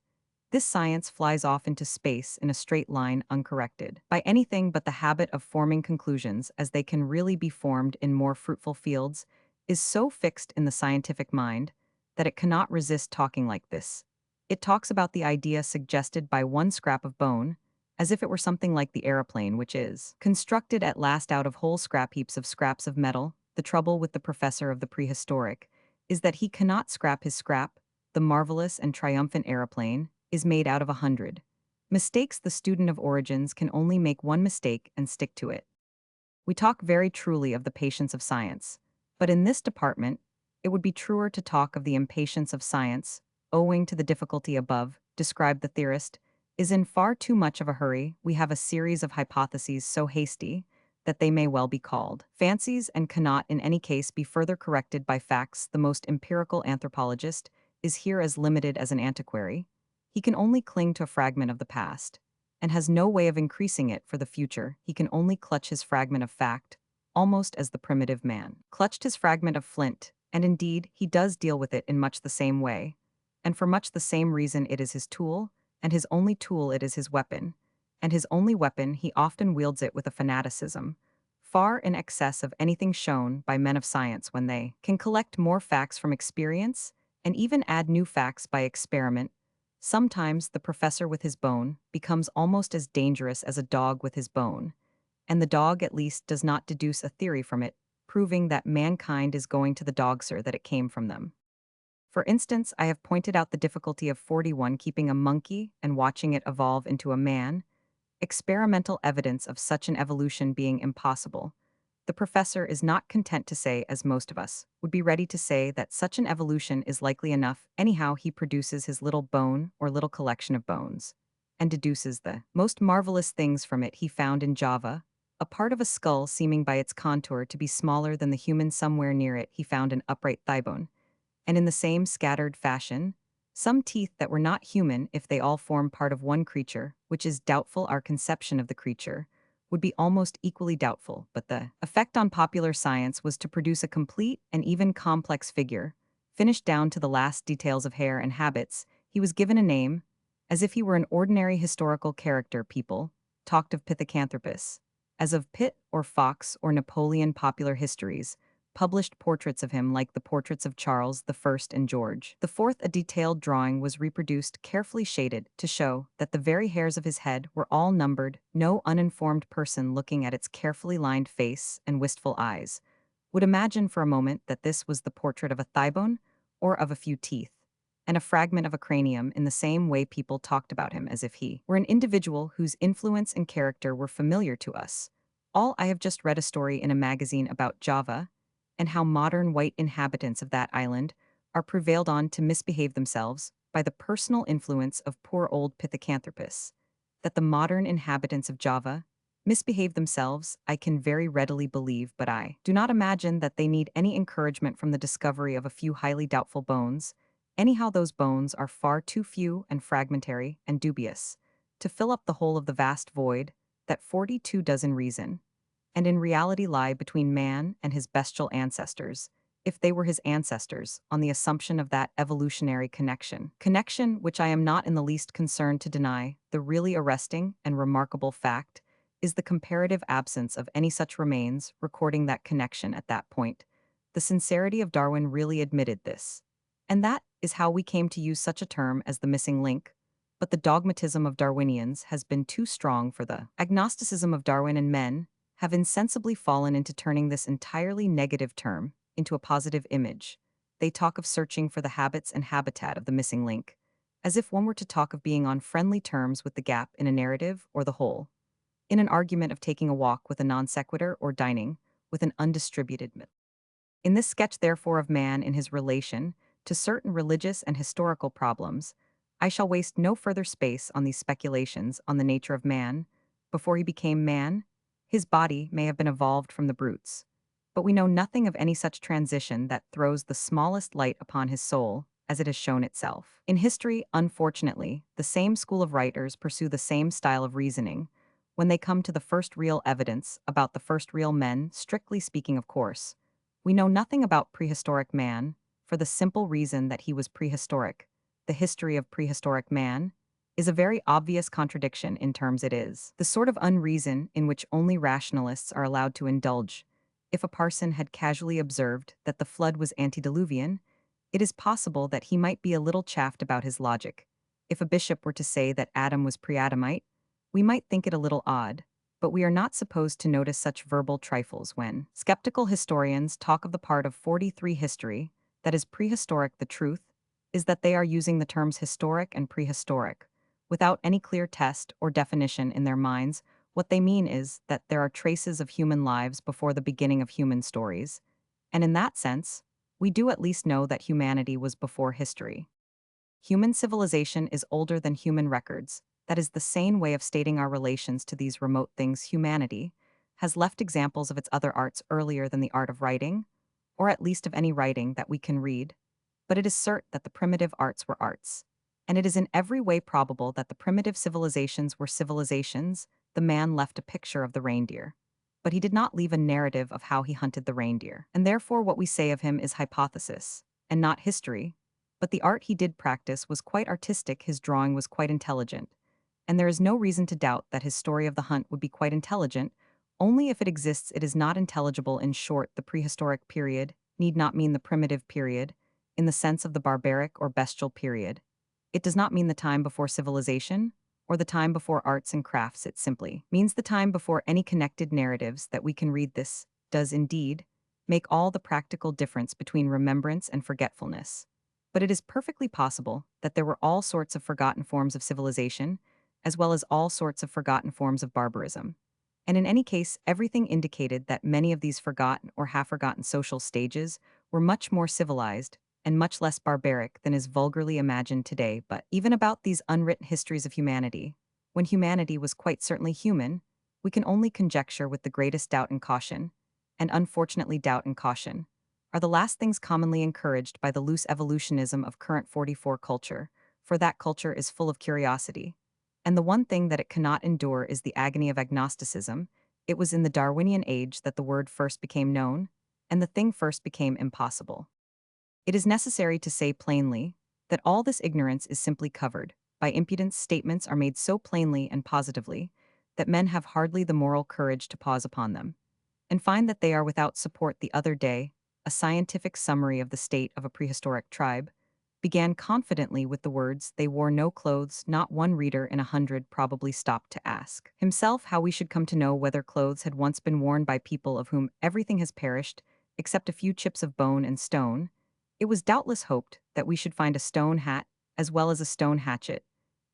this science flies off into space in a straight line, uncorrected by anything but the habit of forming conclusions as they can really be formed in more fruitful fields, is so fixed in the scientific mind that it cannot resist talking like this. It talks about the idea suggested by one scrap of bone, as if it were something like the aeroplane, which is constructed at last out of whole scrap heaps of scraps of metal. The trouble with the professor of the prehistoric is that he cannot scrap his scrap. The marvelous and triumphant aeroplane is made out of 100 mistakes. The student of origins can only make one mistake and stick to it. We talk very truly of the patience of science, but in this department, it would be truer to talk of the impatience of science, owing to the difficulty above described. The theorist is in far too much of a hurry. We have a series of hypotheses so hasty that they may well be called fancies, and cannot in any case be further corrected by facts. The most empirical anthropologist is here as limited as an antiquary. He can only cling to a fragment of the past, and has no way of increasing it for the future. He can only clutch his fragment of fact, almost as the primitive man clutched his fragment of flint, and indeed he does deal with it in much the same way, and for much the same reason. It is his tool, and his only tool. It is his weapon, and his only weapon. He often wields it with a fanaticism far in excess of anything shown by men of science, when they can collect more facts from experience, and even add new facts by experiment. Sometimes the professor with his bone becomes almost as dangerous as a dog with his bone, and the dog at least does not deduce a theory from it, proving that mankind is going to the dogser that it came from them. For instance, I have pointed out the difficulty of 41 keeping a monkey and watching it evolve into a man, experimental evidence of such an evolution being impossible. The professor is not content to say, as most of us would be ready to say, that such an evolution is likely enough. Anyhow, he produces his little bone or little collection of bones, and deduces the most marvelous things from it. He found in Java a part of a skull seeming by its contour to be smaller than the human. Somewhere near it he found an upright thigh bone. and in the same scattered fashion, some teeth that were not human if they all form part of one creature, which is doubtful our conception of the creature, would be almost equally doubtful, but the effect on popular science was to produce a complete and even complex figure, finished down to the last details of hair and habits. He was given a name, as if he were an ordinary historical character. People talked of Pithecanthropus, as of Pitt or Fox or Napoleon. Popular histories published portraits of him like the portraits of Charles I and George IV. A detailed drawing was reproduced, carefully shaded, to show that the very hairs of his head were all numbered. No uninformed person looking at its carefully lined face and wistful eyes would imagine for a moment that this was the portrait of a thighbone or of a few teeth, and a fragment of a cranium. In the same way, people talked about him as if he were an individual whose influence and character were familiar to us. I have just read a story in a magazine about Java, and how modern white inhabitants of that island are prevailed on to misbehave themselves by the personal influence of poor old Pithecanthropus. That the modern inhabitants of Java misbehave themselves, I can very readily believe, but I do not imagine that they need any encouragement from the discovery of a few highly doubtful bones. Anyhow, those bones are far too few and fragmentary and dubious to fill up the whole of the vast void that 42 dozen reason and in reality lie between man and his bestial ancestors, if they were his ancestors, on the assumption of that evolutionary connection. Connection which I am not in the least concerned to deny. The really arresting and remarkable fact is the comparative absence of any such remains recording that connection at that point. The sincerity of Darwin really admitted this. And that is how we came to use such a term as the missing link. But the dogmatism of Darwinians has been too strong for the agnosticism of Darwin, and men have insensibly fallen into turning this entirely negative term into a positive image. They talk of searching for the habits and habitat of the missing link, as if one were to talk of being on friendly terms with the gap in a narrative or the whole, in an argument of taking a walk with a non sequitur or dining with an undistributed myth. In this sketch, therefore, of man in his relation to certain religious and historical problems, I shall waste no further space on these speculations on the nature of man. Before he became man, his body may have been evolved from the brutes, but we know nothing of any such transition that throws the smallest light upon his soul as it has shown itself. In history, unfortunately, the same school of writers pursue the same style of reasoning when they come to the first real evidence about the first real men. Strictly speaking, of course, we know nothing about prehistoric man for the simple reason that he was prehistoric. The history of prehistoric man is a very obvious contradiction in terms. It is the sort of unreason in which only rationalists are allowed to indulge. If a parson had casually observed that the flood was antediluvian, it is possible that he might be a little chaffed about his logic. If a bishop were to say that Adam was pre-Adamite, we might think it a little odd, but we are not supposed to notice such verbal trifles when skeptical historians talk of the part of 43 history that is prehistoric. The truth is that they are using the terms historic and prehistoric without any clear test or definition in their minds. What they mean is that there are traces of human lives before the beginning of human stories, and in that sense, we do at least know that humanity was before history. Human civilization is older than human records. That is the sane way of stating our relations to these remote things. Humanity has left examples of its other arts earlier than the art of writing, or at least of any writing that we can read, but it is certain that the primitive arts were arts, and it is in every way probable that the primitive civilizations were civilizations. The man left a picture of the reindeer, but he did not leave a narrative of how he hunted the reindeer, and therefore what we say of him is hypothesis, and not history. But the art he did practice was quite artistic, his drawing was quite intelligent, and there is no reason to doubt that his story of the hunt would be quite intelligent. Only if it exists it is not intelligible. In short, the prehistoric period need not mean the primitive period, in the sense of the barbaric or bestial period. It does not mean the time before civilization, or the time before arts and crafts. It simply means the time before any connected narratives that we can read. This does indeed make all the practical difference between remembrance and forgetfulness. But it is perfectly possible that there were all sorts of forgotten forms of civilization, as well as all sorts of forgotten forms of barbarism. And in any case, everything indicated that many of these forgotten or half-forgotten social stages were much more civilized and much less barbaric than is vulgarly imagined today. But even about these unwritten histories of humanity, when humanity was quite certainly human, we can only conjecture with the greatest doubt and caution, and unfortunately doubt and caution are the last things commonly encouraged by the loose evolutionism of current 44 culture, for that culture is full of curiosity. And the one thing that it cannot endure is the agony of agnosticism. It was in the Darwinian age that the word first became known, and the thing first became impossible. It is necessary to say plainly that all this ignorance is simply covered by impudence. Statements are made so plainly and positively that men have hardly the moral courage to pause upon them, and find that they are without support. The other day, a scientific summary of the state of a prehistoric tribe began confidently with the words, "They wore no clothes." Not one reader in 100 probably stopped to ask himself how we should come to know whether clothes had once been worn by people of whom everything has perished, except a few chips of bone and stone. It was doubtless hoped that we should find a stone hat as well as a stone hatchet.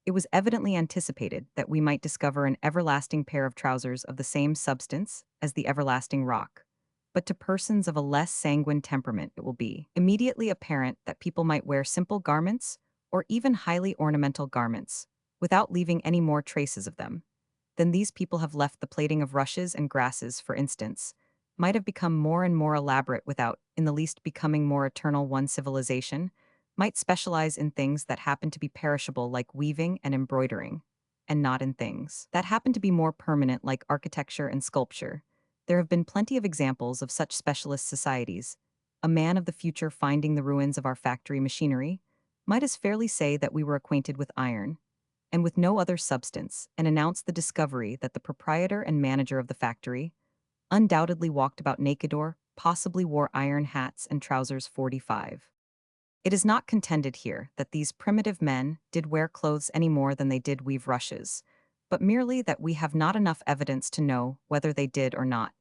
It was evidently anticipated that we might discover an everlasting pair of trousers of the same substance as the everlasting rock. But to persons of a less sanguine temperament, it will be immediately apparent that people might wear simple garments, or even highly ornamental garments, without leaving any more traces of them. Then these people have left the plaiting of rushes and grasses, for instance, might have become more and more elaborate without, in the least, becoming more eternal. One civilization might specialize in things that happen to be perishable, like weaving and embroidering, and not in things that happen to be more permanent, like architecture and sculpture. There have been plenty of examples of such specialist societies. A man of the future finding the ruins of our factory machinery might as fairly say that we were acquainted with iron, and with no other substance, and announce the discovery that the proprietor and manager of the factory undoubtedly walked about naked or possibly wore iron hats and trousers. 45. It is not contended here that these primitive men did wear clothes any more than they did weave rushes, but merely that we have not enough evidence to know whether they did or not.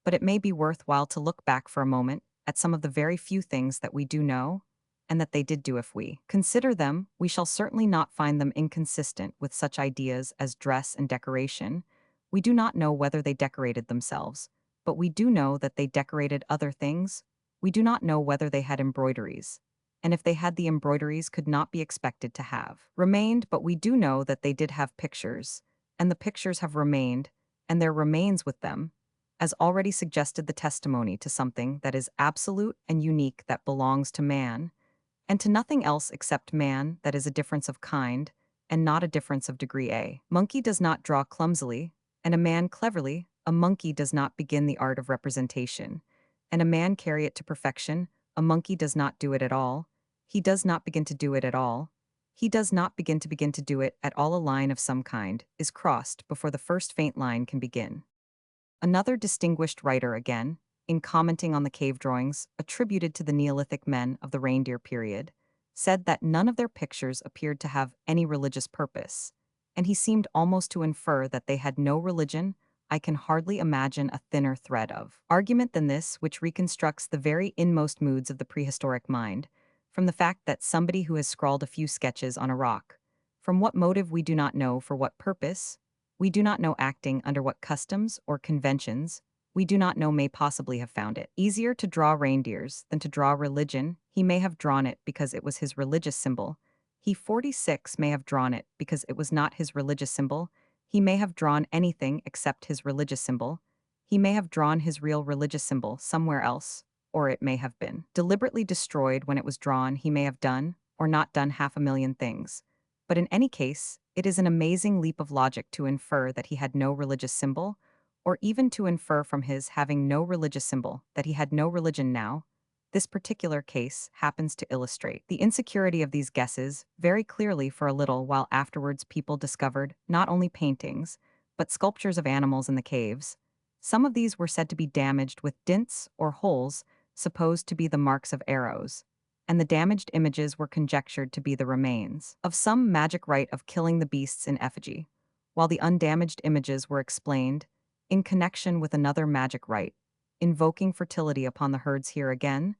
But it may be worthwhile to look back for a moment at some of the very few things that we do know, and that they did do. If we consider them, we shall certainly not find them inconsistent with such ideas as dress and decoration. We do not know whether they decorated themselves, but we do know that they decorated other things. We do not know whether they had embroideries, and if they had, the embroideries could not be expected to have remained, but we do know that they did have pictures, and the pictures have remained, and there remains with them, as already suggested, the testimony to something that is absolute and unique, that belongs to man, and to nothing else except man, that is a difference of kind, and not a difference of degree. A monkey does not draw clumsily, and a man cleverly. A monkey does not begin the art of representation, and a man carry it to perfection. A monkey does not do it at all. He does not begin to do it at all. He does not begin to do it at all. A line of some kind is crossed before the first faint line can begin. Another distinguished writer, again, in commenting on the cave drawings attributed to the Neolithic men of the reindeer period, said that none of their pictures appeared to have any religious purpose, and he seemed almost to infer that they had no religion. I can hardly imagine a thinner thread of argument than this, which reconstructs the very inmost moods of the prehistoric mind, from the fact that somebody who has scrawled a few sketches on a rock, from what motive we do not know, for what purpose, we do not know, acting under what customs or conventions, we do not know, may possibly have found it easier to draw reindeers than to draw religion. He may have drawn it because it was his religious symbol. He 46 may have drawn it because it was not his religious symbol. He may have drawn anything except his religious symbol. He may have drawn his real religious symbol somewhere else, or it may have been deliberately destroyed when it was drawn. He may have done, or not done, 500,000 things. But in any case, it is an amazing leap of logic to infer that he had no religious symbol, or even to infer from his having no religious symbol that he had no religion. Now, this particular case happens to illustrate the insecurity of these guesses very clearly. For a little while afterwards, people discovered not only paintings, but sculptures of animals in the caves. Some of these were said to be damaged with dints or holes supposed to be the marks of arrows, and the damaged images were conjectured to be the remains of some magic rite of killing the beasts in effigy, while the undamaged images were explained in connection with another magic rite, invoking fertility upon the herds. Here again,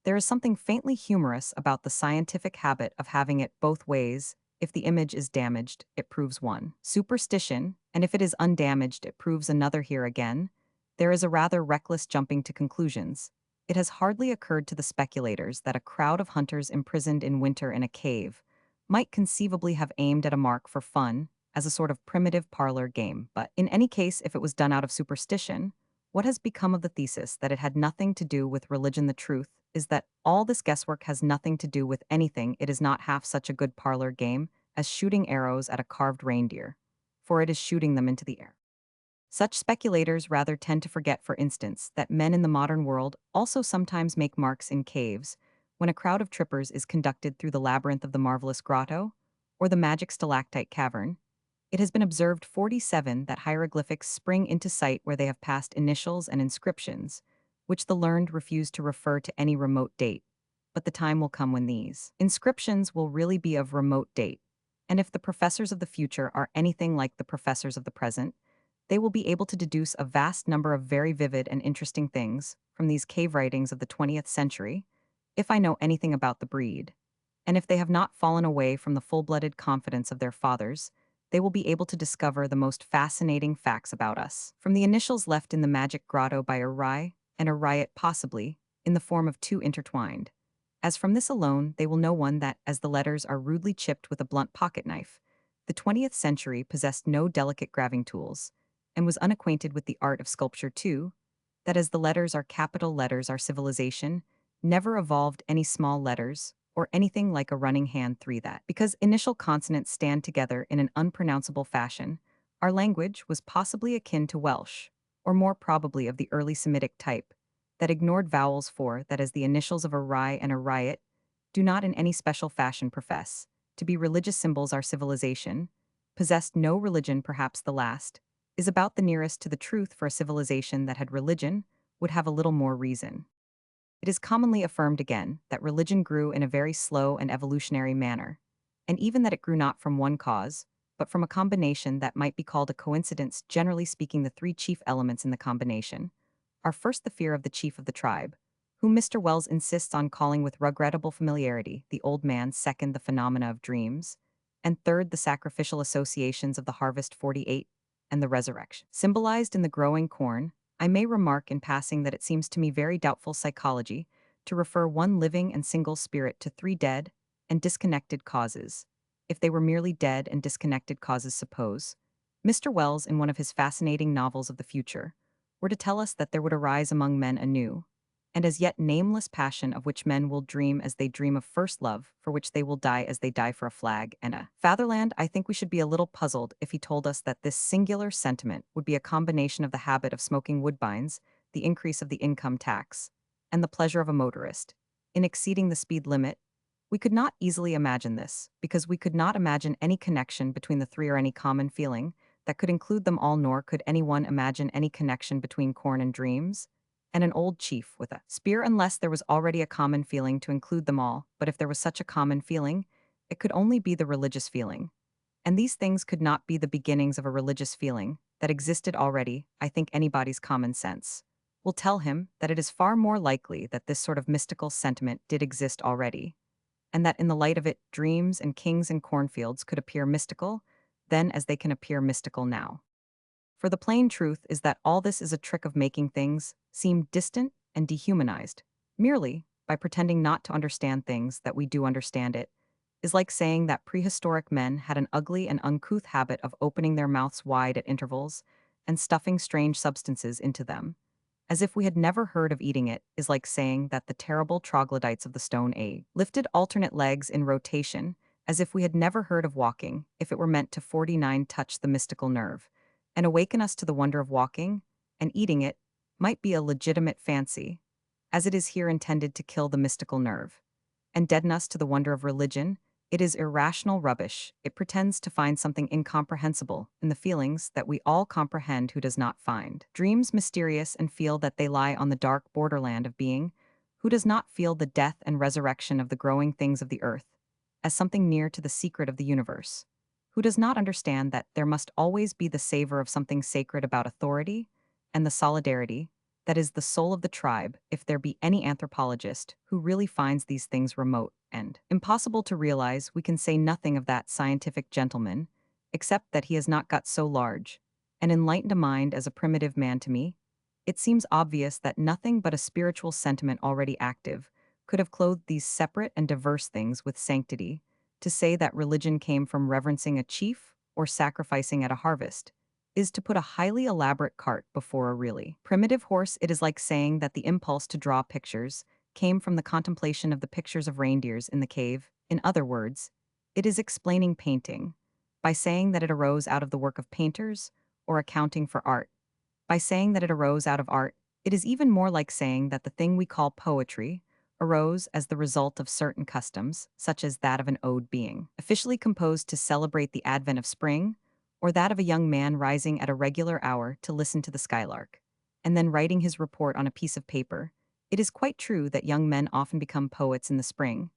there is something faintly humorous about the scientific habit of having it both ways. If the image is damaged, it proves one superstition, and if it is undamaged, it proves another. Here again, there is a rather reckless jumping to conclusions. It has hardly occurred to the speculators that a crowd of hunters imprisoned in winter in a cave might conceivably have aimed at a mark for fun, as a sort of primitive parlor game. But in any case, if it was done out of superstition, what has become of the thesis that it had nothing to do with religion? The truth is that all this guesswork has nothing to do with anything. It is not half such a good parlor game as shooting arrows at a carved reindeer, for it is shooting them into the air. Such speculators rather tend to forget, for instance, that men in the modern world also sometimes make marks in caves when a crowd of trippers is conducted through the labyrinth of the marvelous grotto or the magic stalactite cavern. It has been observed 47 that hieroglyphics spring into sight where they have passed initials and inscriptions, which the learned refuse to refer to any remote date. But the time will come when these inscriptions will really be of remote date. And if the professors of the future are anything like the professors of the present, they will be able to deduce a vast number of very vivid and interesting things from these cave writings of the 20th century, if I know anything about the breed. And if they have not fallen away from the full-blooded confidence of their fathers, they will be able to discover the most fascinating facts about us. From the initials left in the magic grotto by a rye and a riot possibly, in the form of two intertwined. As from this alone, they will know one that, as the letters are rudely chipped with a blunt pocket knife, the 20th century possessed no delicate graving tools, and was unacquainted with the art of sculpture too, that as the letters are capital letters our civilization never evolved any small letters, or anything like a running hand three that, because initial consonants stand together in an unpronounceable fashion, our language was possibly akin to Welsh, or more probably of the early Semitic type, that ignored vowels for that as the initials of a rye and a riot do not in any special fashion profess to be religious symbols our civilization, possessed no religion perhaps the last, is about the nearest to the truth for a civilization that had religion, would have a little more reason. It is commonly affirmed again that religion grew in a very slow and evolutionary manner, and even that it grew not from one cause, but from a combination that might be called a coincidence. Generally speaking, the three chief elements in the combination are first the fear of the chief of the tribe, whom Mr. Wells insists on calling with regrettable familiarity the old man, second the phenomena of dreams, and third the sacrificial associations of the harvest 48 and the resurrection. Symbolized in the growing corn, I may remark in passing that it seems to me very doubtful psychology to refer one living and single spirit to three dead and disconnected causes, if they were merely dead and disconnected causes. Suppose Mr. Wells, in one of his fascinating novels of the future, were to tell us that there would arise among men a new, and as yet nameless passion of which men will dream as they dream of first love, for which they will die as they die for a flag and a fatherland. I think we should be a little puzzled if he told us that this singular sentiment would be a combination of the habit of smoking woodbines, the increase of the income tax, and the pleasure of a motorist in exceeding the speed limit. We could not easily imagine this, because we could not imagine any connection between the three or any common feeling that could include them all, nor could anyone imagine any connection between corn and dreams and an old chief with a spear unless there was already a common feeling to include them all. But if there was such a common feeling, it could only be the religious feeling. And these things could not be the beginnings of a religious feeling that existed already. I think anybody's common sense will tell him that it is far more likely that this sort of mystical sentiment did exist already, and that in the light of it, dreams and kings and cornfields could appear mystical then as they can appear mystical now. For the plain truth is that all this is a trick of making things seem distant and dehumanized, merely by pretending not to understand things that we do understand. It is like saying that prehistoric men had an ugly and uncouth habit of opening their mouths wide at intervals and stuffing strange substances into them, as if we had never heard of eating. It is like saying that the terrible troglodytes of the Stone Age lifted alternate legs in rotation, as if we had never heard of walking, if it were meant to 49 touch the mystical nerve and awaken us to the wonder of walking, and eating it might be a legitimate fancy, as it is here intended to kill the mystical nerve, and deaden us to the wonder of religion. It is irrational rubbish. It pretends to find something incomprehensible in the feelings that we all comprehend. Who does not find dreams mysterious and feel that they lie on the dark borderland of being? Who does not feel the death and resurrection of the growing things of the earth as something near to the secret of the universe? Who does not understand that there must always be the savor of something sacred about authority and the solidarity that is the soul of the tribe? If there be any anthropologist who really finds these things remote and impossible to realize, we can say nothing of that scientific gentleman, except that he has not got so large and enlightened a mind as a primitive man. To me, it seems obvious that nothing but a spiritual sentiment already active could have clothed these separate and diverse things with sanctity. To say that religion came from reverencing a chief or sacrificing at a harvest is to put a highly elaborate cart before a really primitive horse. It is like saying that the impulse to draw pictures came from the contemplation of the pictures of reindeers in the cave. In other words, it is explaining painting by saying that it arose out of the work of painters, or accounting for art by saying that it arose out of art. It is even more like saying that the thing we call poetry arose as the result of certain customs, such as that of an ode being officially composed to celebrate the advent of spring, or that of a young man rising at a regular hour to listen to the skylark, and then writing his report on a piece of paper. It is quite true that young men often become poets in the spring,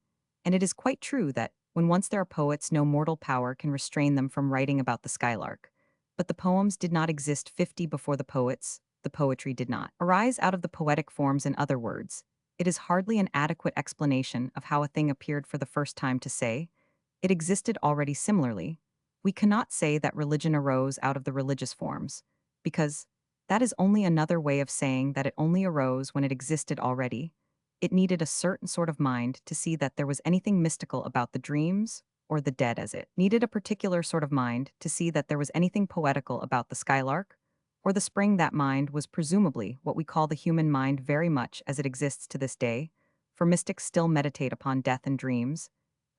and it is quite true that, when once they are poets, no mortal power can restrain them from writing about the skylark. But the poems did not exist 50 before the poets, the poetry did not arise out of the poetic forms. In other words, it is hardly an adequate explanation of how a thing appeared for the first time to say, it existed already. Similarly, we cannot say that religion arose out of the religious forms, because that is only another way of saying that it only arose when it existed already. It needed a certain sort of mind to see that there was anything mystical about the dreams or the dead, as it needed a particular sort of mind to see that there was anything poetical about the skylark or the spring. That mind was presumably what we call the human mind, very much as it exists to this day, for mystics still meditate upon death and dreams,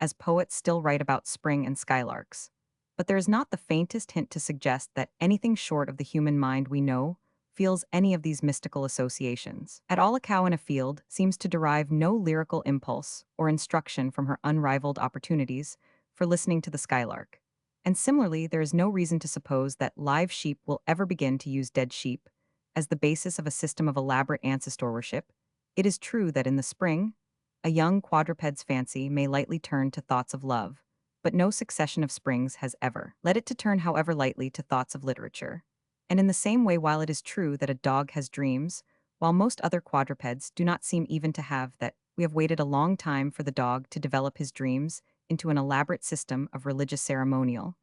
as poets still write about spring and skylarks. But there is not the faintest hint to suggest that anything short of the human mind we know feels any of these mystical associations. At all, a cow in a field seems to derive no lyrical impulse or instruction from her unrivaled opportunities for listening to the skylark. And similarly, there is no reason to suppose that live sheep will ever begin to use dead sheep as the basis of a system of elaborate ancestor worship. It is true that in the spring, a young quadruped's fancy may lightly turn to thoughts of love, but no succession of springs has ever led it to turn, however lightly, to thoughts of literature. And in the same way, while it is true that a dog has dreams, while most other quadrupeds do not seem even to have that, we have waited a long time for the dog to develop his dreams into an elaborate system of religious ceremonial.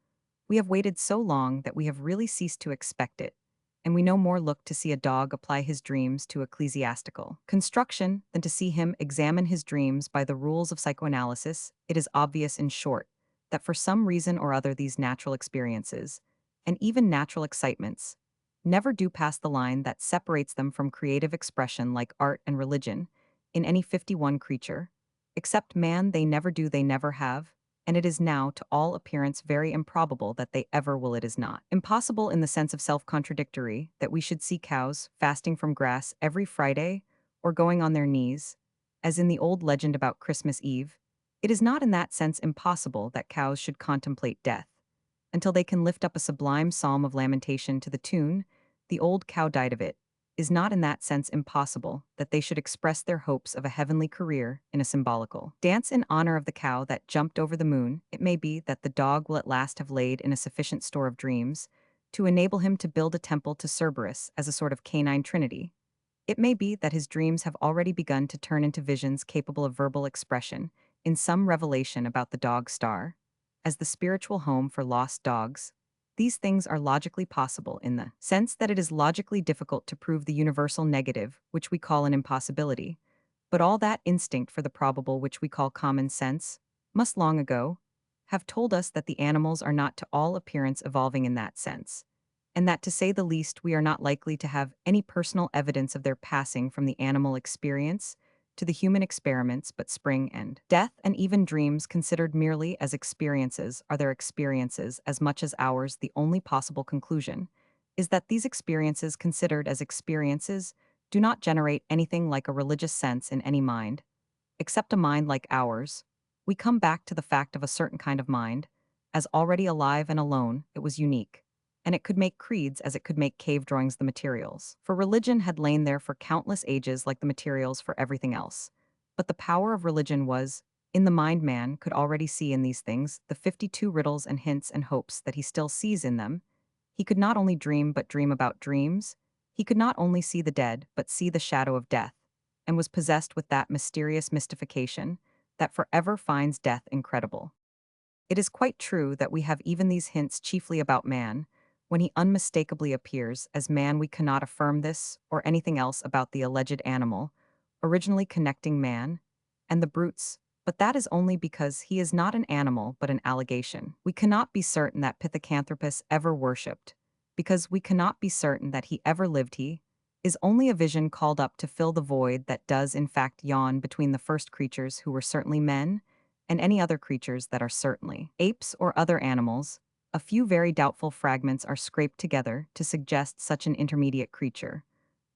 We have waited so long that we have really ceased to expect it, and we no more look to see a dog apply his dreams to ecclesiastical construction than to see him examine his dreams by the rules of psychoanalysis. It is obvious, in short, that for some reason or other these natural experiences, and even natural excitements, never do pass the line that separates them from creative expression like art and religion in any 51 creature. Except man, they never do, they never have, and it is now to all appearance very improbable that they ever will. It is not impossible in the sense of self-contradictory that we should see cows fasting from grass every Friday or going on their knees, as in the old legend about Christmas Eve. It is not in that sense impossible that cows should contemplate death until they can lift up a sublime psalm of lamentation to the tune, "The old cow died of it." Is not in that sense impossible that they should express their hopes of a heavenly career in a symbolical dance in honor of the cow that jumped over the moon. It may be that the dog will at last have laid in a sufficient store of dreams to enable him to build a temple to Cerberus as a sort of canine trinity. It may be that his dreams have already begun to turn into visions capable of verbal expression in some revelation about the dog star as the spiritual home for lost dogs. These things are logically possible in the sense that it is logically difficult to prove the universal negative, which we call an impossibility. But all that instinct for the probable, which we call common sense, must long ago have told us that the animals are not to all appearance evolving in that sense, and that, to say the least, we are not likely to have any personal evidence of their passing from the animal experience to the human experiments. But spring and death and even dreams considered merely as experiences are their experiences as much as ours. The only possible conclusion is that these experiences, considered as experiences, do not generate anything like a religious sense in any mind, except a mind like ours. We come back to the fact of a certain kind of mind, as already alive and alone. It was unique, and it could make creeds as it could make cave drawings the materials. For religion had lain there for countless ages like the materials for everything else. But the power of religion was, in the mind. Man could already see in these things the 52 riddles and hints and hopes that he still sees in them. He could not only dream but dream about dreams. He could not only see the dead but see the shadow of death, and was possessed with that mysterious mystification that forever finds death incredible. It is quite true that we have even these hints chiefly about man. When he unmistakably appears as man, we cannot affirm this or anything else about the alleged animal, originally connecting man and the brutes, but that is only because he is not an animal but an allegation. We cannot be certain that Pithecanthropus ever worshipped, because we cannot be certain that he ever lived. He is only a vision called up to fill the void that does in fact yawn between the first creatures who were certainly men and any other creatures that are certainly apes or other animals. A few very doubtful fragments are scraped together to suggest such an intermediate creature,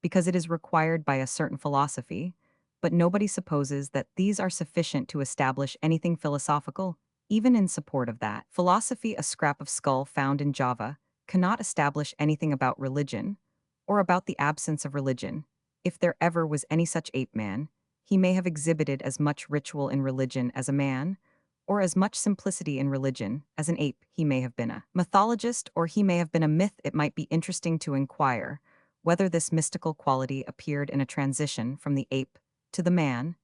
because it is required by a certain philosophy, but nobody supposes that these are sufficient to establish anything philosophical, even in support of that. Philosophy, a scrap of skull found in Java, cannot establish anything about religion, or about the absence of religion. If there ever was any such ape man, he may have exhibited as much ritual in religion as a man, or as much simplicity in religion as an ape. He may have been a mythologist, or he may have been a myth. It might be interesting to inquire whether this mystical quality appeared in a transition from the ape to the man,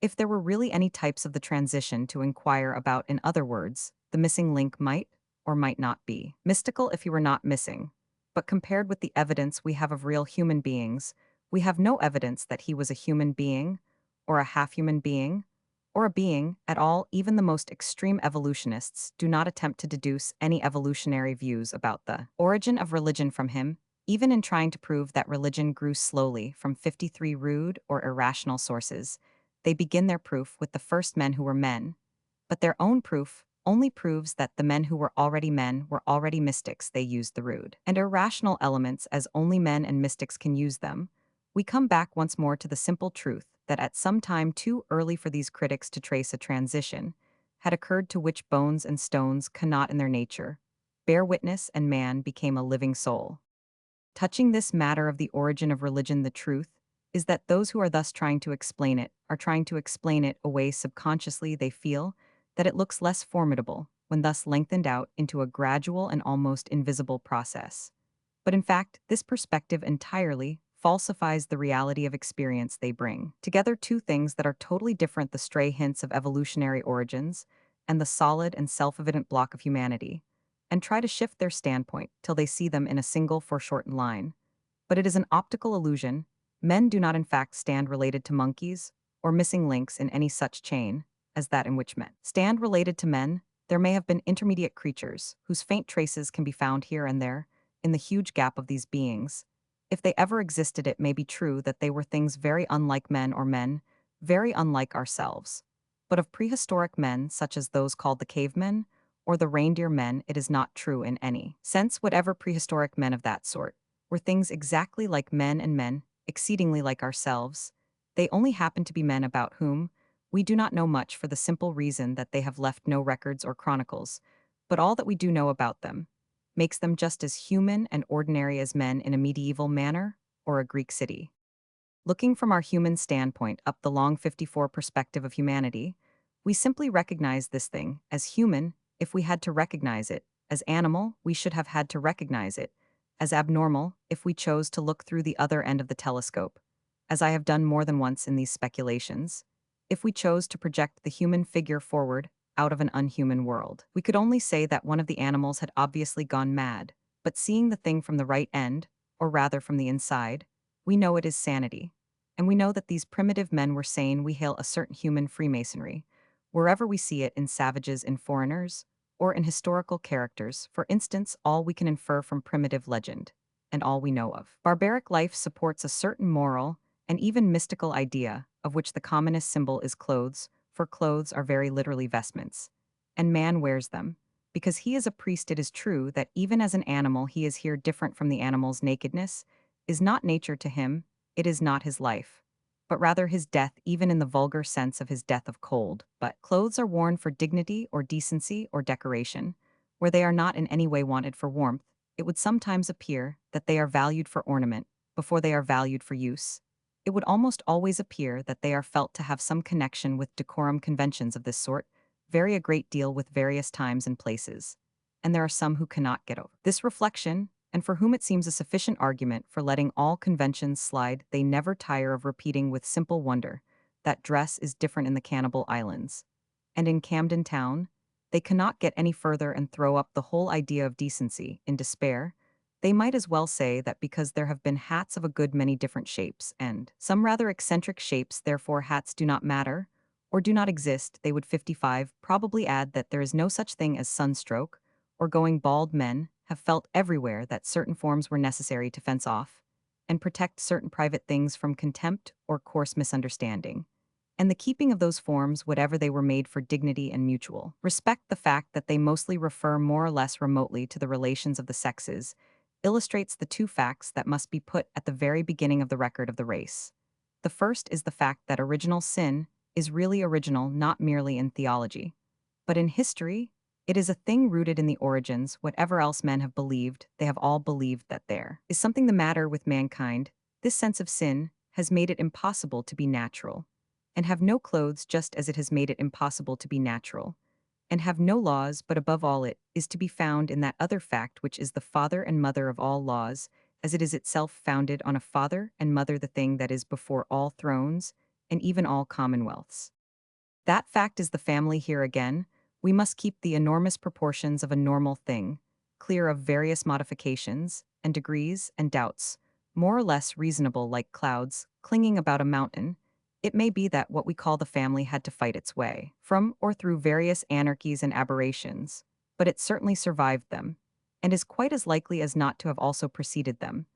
if there were really any types of the transition to inquire about. In other words, the missing link might or might not be mystical if he were not missing. But compared with the evidence we have of real human beings, we have no evidence that he was a human being, or a half-human being, or a being at all. Even the most extreme evolutionists do not attempt to deduce any evolutionary views about the origin of religion from him, even in trying to prove that religion grew slowly from 53 rude or irrational sources. They begin their proof with the first men who were men, but their own proof only proves that the men who were already men were already mystics. They used the rude and irrational elements as only men and mystics can use them. We come back once more to the simple truth that at some time too early for these critics to trace a transition had occurred to which bones and stones cannot in their nature bear witness, and man became a living soul. Touching this matter of the origin of religion, the truth is that those who are thus trying to explain it are trying to explain it away subconsciously. They feel that it looks less formidable when thus lengthened out into a gradual and almost invisible process. But in fact, this perspective entirely falsifies the reality of experience. They bring together two things that are totally different: the stray hints of evolutionary origins and the solid and self-evident block of humanity, and try to shift their standpoint till they see them in a single foreshortened line. But it is an optical illusion. Men do not in fact stand related to monkeys, or missing links in any such chain as that in which men stand related to men. There may have been intermediate creatures whose faint traces can be found here and there in the huge gap of these beings. If they ever existed, it may be true that they were things very unlike men, or men very unlike ourselves. But of prehistoric men, such as those called the cavemen or the reindeer men, it is not true in any sense whatever. Prehistoric men of that sort were things exactly like men, and men exceedingly like ourselves. They only happen to be men about whom we do not know much, for the simple reason that they have left no records or chronicles. But all that we do know about them makes them just as human and ordinary as men in a medieval manor or a Greek city. Looking from our human standpoint up the long 54 perspective of humanity, we simply recognize this thing as human. If we had to recognize it as animal, we should have had to recognize it as abnormal if we chose to look through the other end of the telescope, as I have done more than once in these speculations. If we chose to project the human figure forward out of an unhuman world, we could only say that one of the animals had obviously gone mad. But seeing the thing from the right end, or rather from the inside, we know it is sanity. And we know that these primitive men were sane. We hail a certain human Freemasonry, wherever we see it, in savages, in foreigners, or in historical characters. For instance, all we can infer from primitive legend, and all we know of barbaric life, supports a certain moral and even mystical idea, of which the commonest symbol is clothes, for clothes are very literally vestments, and man wears them. Because he is a priest, it is true that even as an animal he is here different from the animal's. Nakedness is not nature to him, it is not his life, but rather his death, even in the vulgar sense of his death of cold. But clothes are worn for dignity or decency or decoration, where they are not in any way wanted for warmth. It would sometimes appear that they are valued for ornament before they are valued for use. It would almost always appear that they are felt to have some connection with decorum. Conventions of this sort vary a great deal with various times and places, and there are some who cannot get over this reflection, and for whom it seems a sufficient argument for letting all conventions slide. They never tire of repeating with simple wonder that dress is different in the Cannibal Islands, and in Camden Town. They cannot get any further and throw up the whole idea of decency in despair. They might as well say that because there have been hats of a good many different shapes, and some rather eccentric shapes, therefore hats do not matter, or do not exist. They would 55 probably add that there is no such thing as sunstroke, or going bald. Men have felt everywhere that certain forms were necessary to fence off, and protect certain private things from contempt or coarse misunderstanding. And the keeping of those forms, whatever they were made for dignity and mutual respect, the fact that they mostly refer more or less remotely to the relations of the sexes, illustrates the two facts that must be put at the very beginning of the record of the race. The first is the fact that original sin is really original not merely in theology, but in history. It is a thing rooted in the origins. Whatever else men have believed, they have all believed that there is something the matter with mankind. This sense of sin has made it impossible to be natural, and have no clothes, just as it has made it impossible to be natural, and have no laws, but above all it is to be found in that other fact which is the father and mother of all laws, as it is itself founded on a father and mother, the thing that is before all thrones, and even all commonwealths. That fact is the family. Here again, we must keep the enormous proportions of a normal thing, clear of various modifications, and degrees, and doubts, more or less reasonable like clouds, clinging about a mountain. It may be that what we call the family had to fight its way from or through various anarchies and aberrations, but it certainly survived them, and is quite as likely as not to have also preceded them.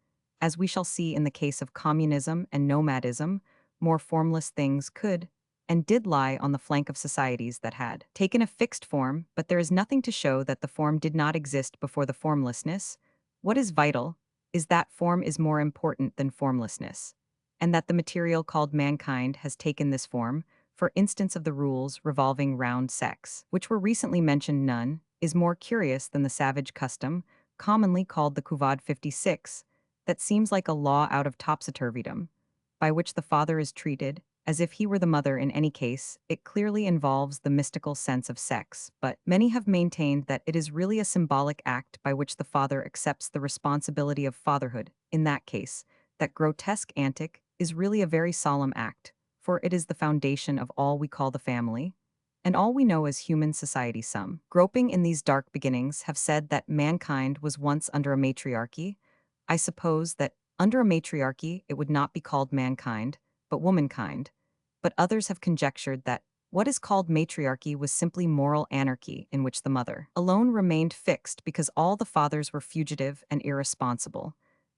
As we shall see in the case of communism and nomadism, more formless things could and did lie on the flank of societies that had taken a fixed form, but there is nothing to show that the form did not exist before the formlessness. What is vital is that form is more important than formlessness, and that the material called mankind has taken this form. For instance, of the rules revolving round sex, which were recently mentioned, none is more curious than the savage custom, commonly called the Kuvad 56, that seems like a law out of topsy-turvydom, by which the father is treated as if he were the mother. In any case, it clearly involves the mystical sense of sex, but many have maintained that it is really a symbolic act by which the father accepts the responsibility of fatherhood. In that case, that grotesque antic is really a very solemn act, for it is the foundation of all we call the family, and all we know as human society. Some, groping in these dark beginnings, have said that mankind was once under a matriarchy. I suppose that under a matriarchy it would not be called mankind, but womankind, but others have conjectured that what is called matriarchy was simply moral anarchy in which the mother alone remained fixed because all the fathers were fugitive and irresponsible.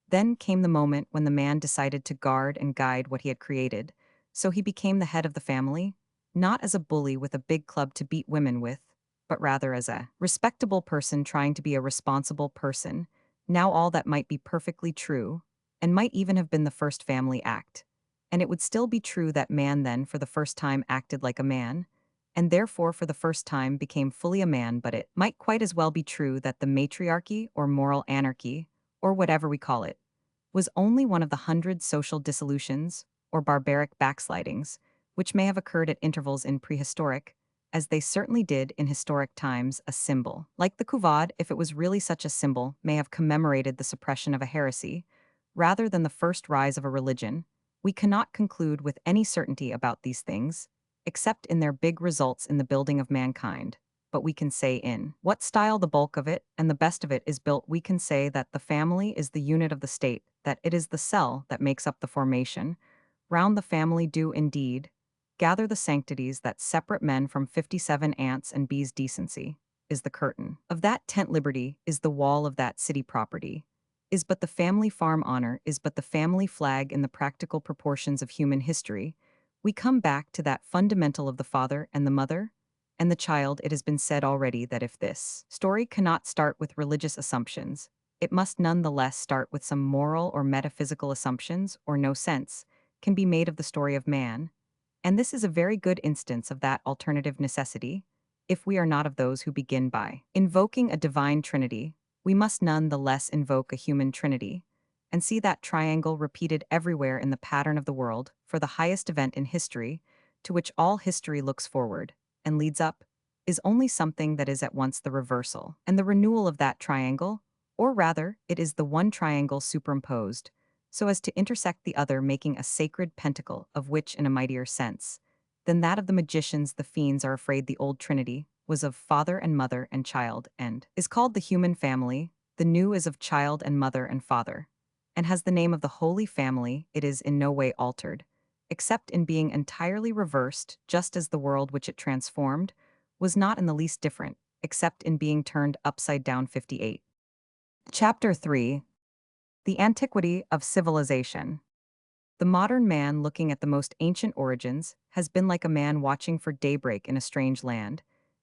Then came the moment when the man decided to guard and guide what he had created, so he became the head of the family, not as a bully with a big club to beat women with, but rather as a respectable person trying to be a responsible person. Now all that might be perfectly true, and might even have been the first family act, and it would still be true that man then for the first time acted like a man, and therefore for the first time became fully a man. But it might quite as well be true that the matriarchy or moral anarchy, or whatever we call it, was only one of the hundred social dissolutions or barbaric backslidings which may have occurred at intervals in prehistoric, as they certainly did in historic times. A symbol like the Kuvad, if it was really such a symbol, may have commemorated the suppression of a heresy rather than the first rise of a religion. We cannot conclude with any certainty about these things, except in their big results in the building of mankind. But we can say in what style the bulk of it and the best of it is built. We can say that the family is the unit of the state, that it is the cell that makes up the formation. Round the family do indeed gather the sanctities that separate men from 57 ants and bees. Decency is the curtain of that tent, liberty is the wall of that city, property is but the family farm, honor is but the family flag. In the practical proportions of human history, we come back to that fundamental of the father and the mother and the child. It has been said already that if this story cannot start with religious assumptions, it must none the less start with some moral or metaphysical assumptions, or no sense can be made of the story of man. And this is a very good instance of that alternative necessity. If we are not of those who begin by invoking a divine trinity, we must none the less invoke a human trinity, and see that triangle repeated everywhere in the pattern of the world. For the highest event in history, to which all history looks forward and leads up, is only something that is at once the reversal and the renewal of that triangle, or rather, it is the one triangle superimposed, so as to intersect the other, making a sacred pentacle, of which, in a mightier sense than that of the magicians, the fiends are afraid, the old trinity was of father and mother and child, and is called the human family. The new is of child and mother and father, and has the name of the Holy Family. It is in no way altered, except in being entirely reversed, just as the world which it transformed was not in the least different, except in being turned upside down. 58. Chapter 3. The antiquity of civilization. The modern man looking at the most ancient origins has been like a man watching for daybreak in a strange land,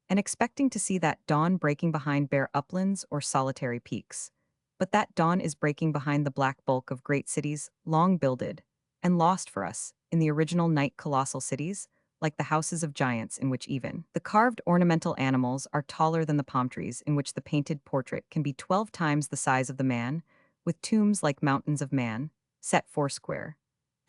and expecting to see that dawn breaking behind bare uplands or solitary peaks. But that dawn is breaking behind the black bulk of great cities long builded and lost for us in the original night colossal cities, like the houses of giants in which even the carved ornamental animals are taller than the palm trees in which the painted portrait can be 12 times the size of the man, with tombs like mountains of man, set foursquare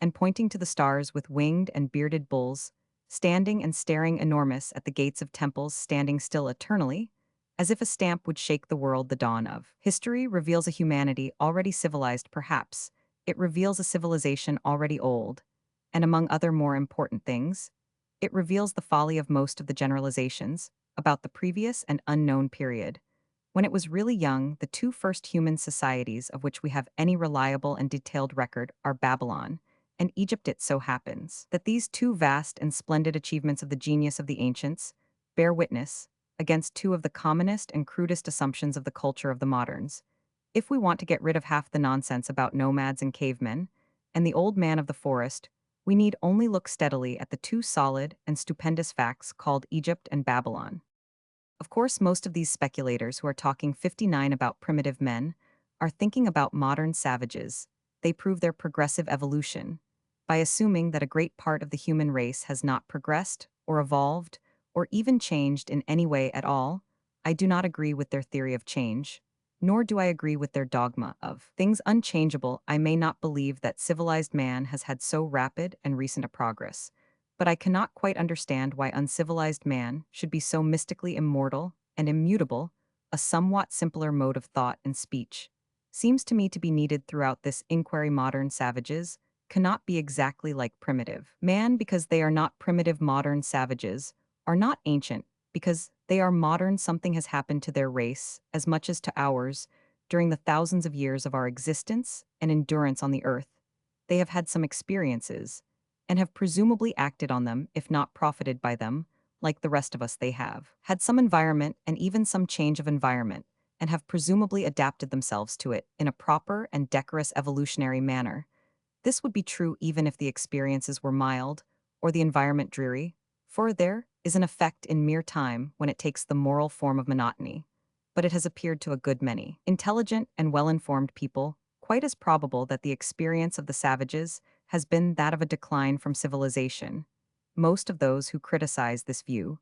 and pointing to the stars with winged and bearded bulls, standing and staring enormous at the gates of temples standing still eternally, as if a stamp would shake the world the dawn of. History reveals a humanity already civilized perhaps, it reveals a civilization already old, and among other more important things, it reveals the folly of most of the generalizations about the previous and unknown period. When it was really young, the two first human societies of which we have any reliable and detailed record are Babylon and Egypt. It so happens that these two vast and splendid achievements of the genius of the ancients bear witness against two of the commonest and crudest assumptions of the culture of the moderns. If we want to get rid of half the nonsense about nomads and cavemen, and the old man of the forest, we need only look steadily at the two solid and stupendous facts called Egypt and Babylon. Of course, most of these speculators who are talking 59 about primitive men are thinking about modern savages. They prove their progressive evolution by assuming that a great part of the human race has not progressed or evolved or even changed in any way at all. I do not agree with their theory of change, nor do I agree with their dogma of things unchangeable. I may not believe that civilized man has had so rapid and recent a progress, but I cannot quite understand why uncivilized man should be so mystically immortal and immutable. A somewhat simpler mode of thought and speech seems to me to be needed throughout this inquiry. Modern savages cannot be exactly like primitive man because they are not primitive. Modern savages are not ancient because they are modern. Something has happened to their race as much as to ours during the thousands of years of our existence and endurance on the earth. They have had some experiences and have presumably acted on them, if not profited by them, like the rest of us. They have had some environment and even some change of environment, and have presumably adapted themselves to it in a proper and decorous evolutionary manner. This would be true even if the experiences were mild or the environment dreary, for there is an effect in mere time when it takes the moral form of monotony. But it has appeared to a good many intelligent and well-informed people quite as probable that the experience of the savages has been that of a decline from civilization. Most of those who criticize this view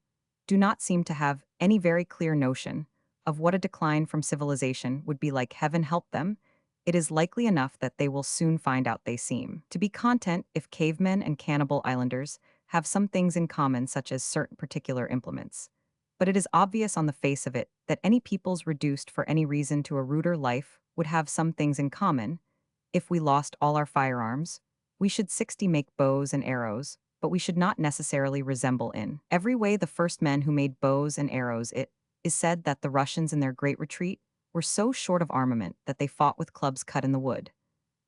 do not seem to have any very clear notion of what a decline from civilization would be like. Heaven help them. It is likely enough that they will soon find out. They seem to be content if cavemen and cannibal islanders have some things in common, such as certain particular implements. But it is obvious on the face of it that any peoples reduced for any reason to a ruder life would have some things in common. If we lost all our firearms, we should 60 make bows and arrows, but we should not necessarily resemble in every way the first men who made bows and arrows. It is said that the Russians in their great retreat were so short of armament that they fought with clubs cut in the wood.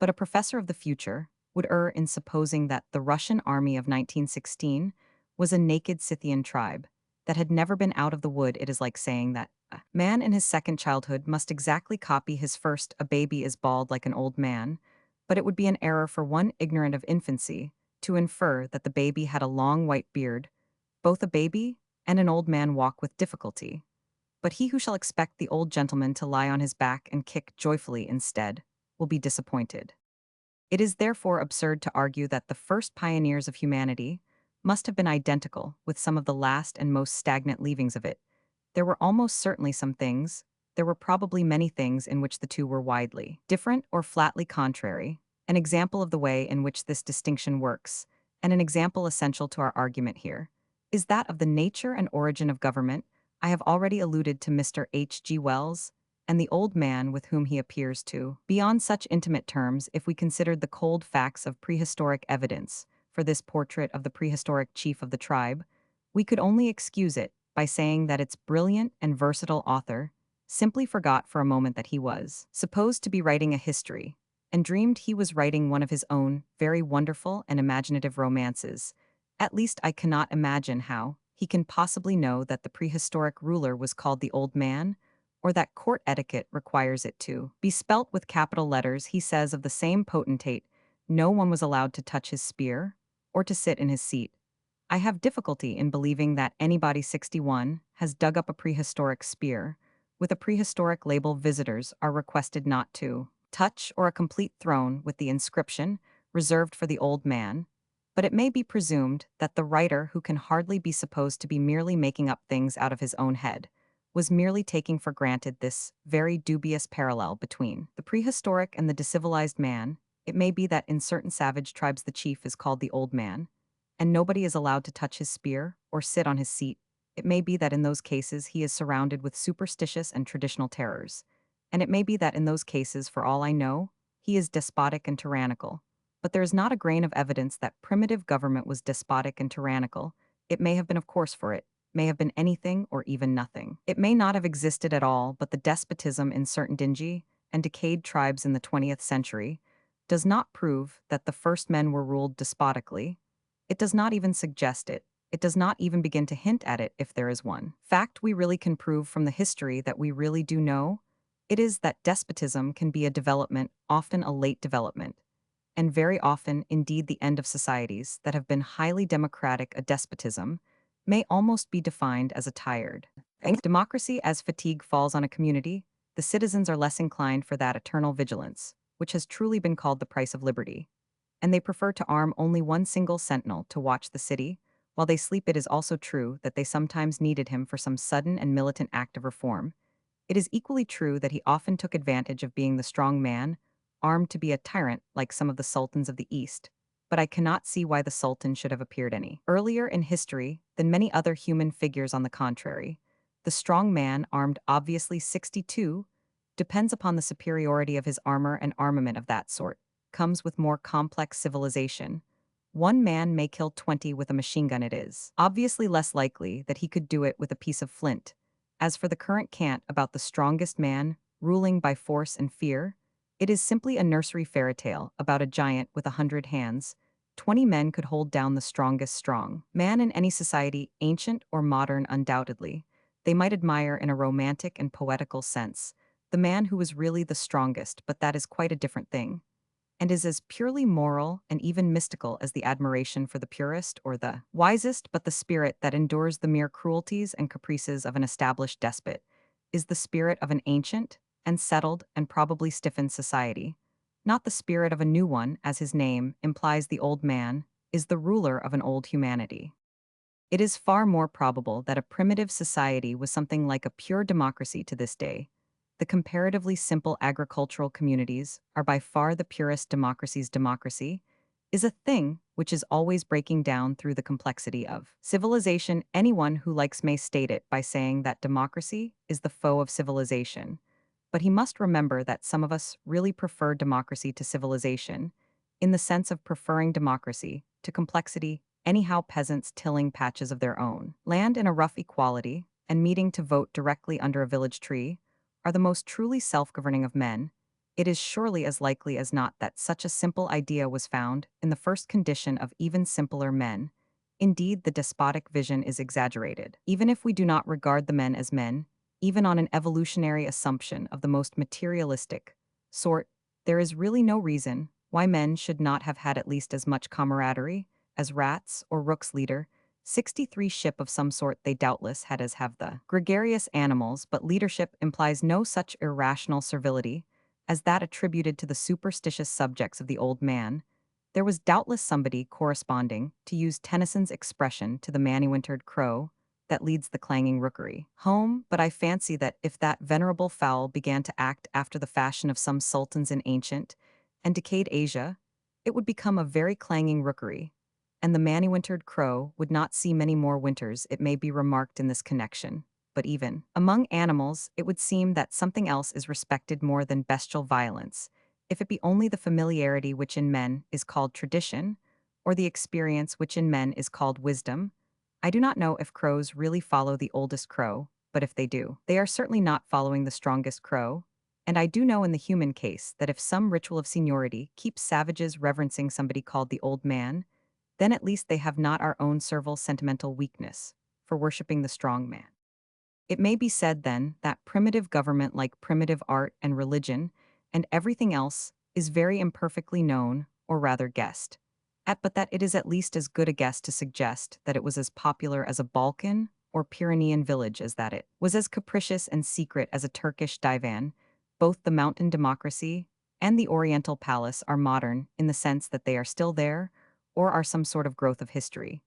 But a professor of the future would err in supposing that the Russian army of 1916 was a naked Scythian tribe that had never been out of the wood. It is like saying that a man in his second childhood must exactly copy his first. A baby is bald like an old man, but it would be an error for one ignorant of infancy to infer that the baby had a long white beard. Both a baby and an old man walk with difficulty. But he who shall expect the old gentleman to lie on his back and kick joyfully instead will be disappointed. It is therefore absurd to argue that the first pioneers of humanity must have been identical with some of the last and most stagnant leavings of it. There were almost certainly some things, there were probably many things in which the two were widely different or flatly contrary. An example of the way in which this distinction works, and an example essential to our argument here, is that of the nature and origin of government. I have already alluded to Mr. H. G. Wells and the old man with whom he appears to be on such intimate terms. If we considered the cold facts of prehistoric evidence for this portrait of the prehistoric chief of the tribe, we could only excuse it by saying that its brilliant and versatile author simply forgot for a moment that he was supposed to be writing a history, and dreamed he was writing one of his own very wonderful and imaginative romances. At least I cannot imagine how he can possibly know that the prehistoric ruler was called the Old Man, or that court etiquette requires it to be spelt with capital letters. He says of the same potentate, no one was allowed to touch his spear or to sit in his seat. I have difficulty in believing that anybody 61 has dug up a prehistoric spear with a prehistoric label visitors are requested not to touch, or a complete throne with the inscription reserved for the old man, but it may be presumed that the writer, who can hardly be supposed to be merely making up things out of his own head, was merely taking for granted this very dubious parallel between the prehistoric and the decivilized man. It may be that in certain savage tribes the chief is called the old man, and nobody is allowed to touch his spear or sit on his seat. It may be that in those cases he is surrounded with superstitious and traditional terrors, and it may be that in those cases, for all I know, he is despotic and tyrannical. But there is not a grain of evidence that primitive government was despotic and tyrannical. It may have been, of course, for it may have been anything or even nothing. It may not have existed at all, but the despotism in certain dingy and decayed tribes in the 20th century does not prove that the first men were ruled despotically. It does not even suggest it. It does not even begin to hint at it if there is one fact we really can prove from the history that we really do know. It is that despotism can be a development, often a late development, and very often indeed the end of societies that have been highly democratic. A despotism may almost be defined as a tired democracy. As fatigue falls on a community, the citizens are less inclined for that eternal vigilance, which has truly been called the price of liberty, and they prefer to arm only one single sentinel to watch the city while they sleep. It is also true that they sometimes needed him for some sudden and militant act of reform. It is equally true that he often took advantage of being the strong man, armed to be a tyrant like some of the sultans of the East. But I cannot see why the sultan should have appeared any earlier in history than many other human figures. On the contrary, the strong man, armed obviously 62, depends upon the superiority of his armor, and armament of that sort comes with more complex civilization. One man may kill 20 with a machine gun. It is obviously less likely that he could do it with a piece of flint. As for the current cant about the strongest man ruling by force and fear, it is simply a nursery fairy tale about a giant with 100 hands. 20 men could hold down the strongest strong man in any society, ancient or modern. Undoubtedly, they might admire in a romantic and poetical sense the man who was really the strongest, but that is quite a different thing, and is as purely moral and even mystical as the admiration for the purest or the wisest. But the spirit that endures the mere cruelties and caprices of an established despot is the spirit of an ancient and settled and probably stiffened society, not the spirit of a new one. As his name implies, the old man is the ruler of an old humanity. It is far more probable that a primitive society was something like a pure democracy to this day. The comparatively simple agricultural communities are by far the purest democracies. Democracy is a thing which is always breaking down through the complexity of civilization. Anyone who likes may state it by saying that democracy is the foe of civilization. But he must remember that some of us really prefer democracy to civilization, in the sense of preferring democracy to complexity. Anyhow, peasants tilling patches of their own land in a rough equality and meeting to vote directly under a village tree are the most truly self-governing of men. It is surely as likely as not that such a simple idea was found in the first condition of even simpler men. Indeed, the despotic vision is exaggerated. Even if we do not regard the men as men, even on an evolutionary assumption of the most materialistic sort, there is really no reason why men should not have had at least as much camaraderie as rats or rooks. Leader 63 ship of some sort they doubtless had as have the gregarious animals, but leadership implies no such irrational servility as that attributed to the superstitious subjects of the old man. There was doubtless somebody corresponding, to use Tennyson's expression, to the many-wintered crow that leads the clanging rookery home. But I fancy that if that venerable fowl began to act after the fashion of some sultans in ancient and decayed Asia, it would become a very clanging rookery, and the many-wintered crow would not see many more winters. It may be remarked in this connection, but even among animals, it would seem that something else is respected more than bestial violence, if it be only the familiarity which in men is called tradition, or the experience which in men is called wisdom. I do not know if crows really follow the oldest crow, but if they do, they are certainly not following the strongest crow. And I do know in the human case that if some ritual of seniority keeps savages reverencing somebody called the old man, then at least they have not our own servile sentimental weakness for worshipping the strong man. It may be said then that primitive government, like primitive art and religion, and everything else, is very imperfectly known, or rather guessed. But that it is at least as good a guess to suggest that it was as popular as a Balkan or Pyrenean village as that it was as capricious and secret as a Turkish divan. Both the mountain democracy and the Oriental palace are modern in the sense that they are still there, or are some sort of growth of history.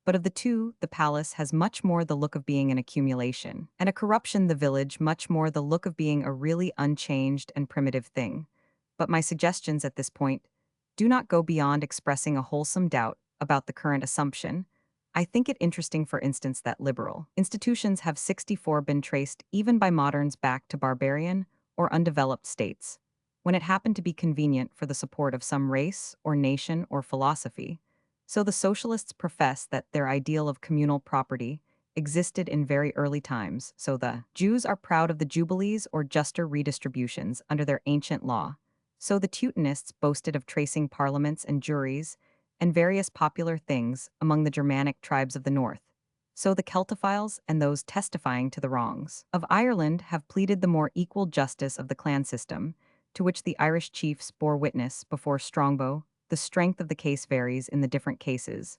But of the two, the palace has much more the look of being an accumulation, and a corruption, the village, much more the look of being a really unchanged and primitive thing. But my suggestions at this point do not go beyond expressing a wholesome doubt about the current assumption. I think it interesting, for instance, that liberal institutions have 64 been traced even by moderns back to barbarian or undeveloped states, when it happened to be convenient for the support of some race or nation or philosophy. So the socialists profess that their ideal of communal property existed in very early times, so the Jews are proud of the jubilees or juster redistributions under their ancient law. So the Teutonists boasted of tracing parliaments and juries and various popular things among the Germanic tribes of the north. So the Celtophiles and those testifying to the wrongs of Ireland have pleaded the more equal justice of the clan system, to which the Irish chiefs bore witness before Strongbow. The strength of the case varies in the different cases,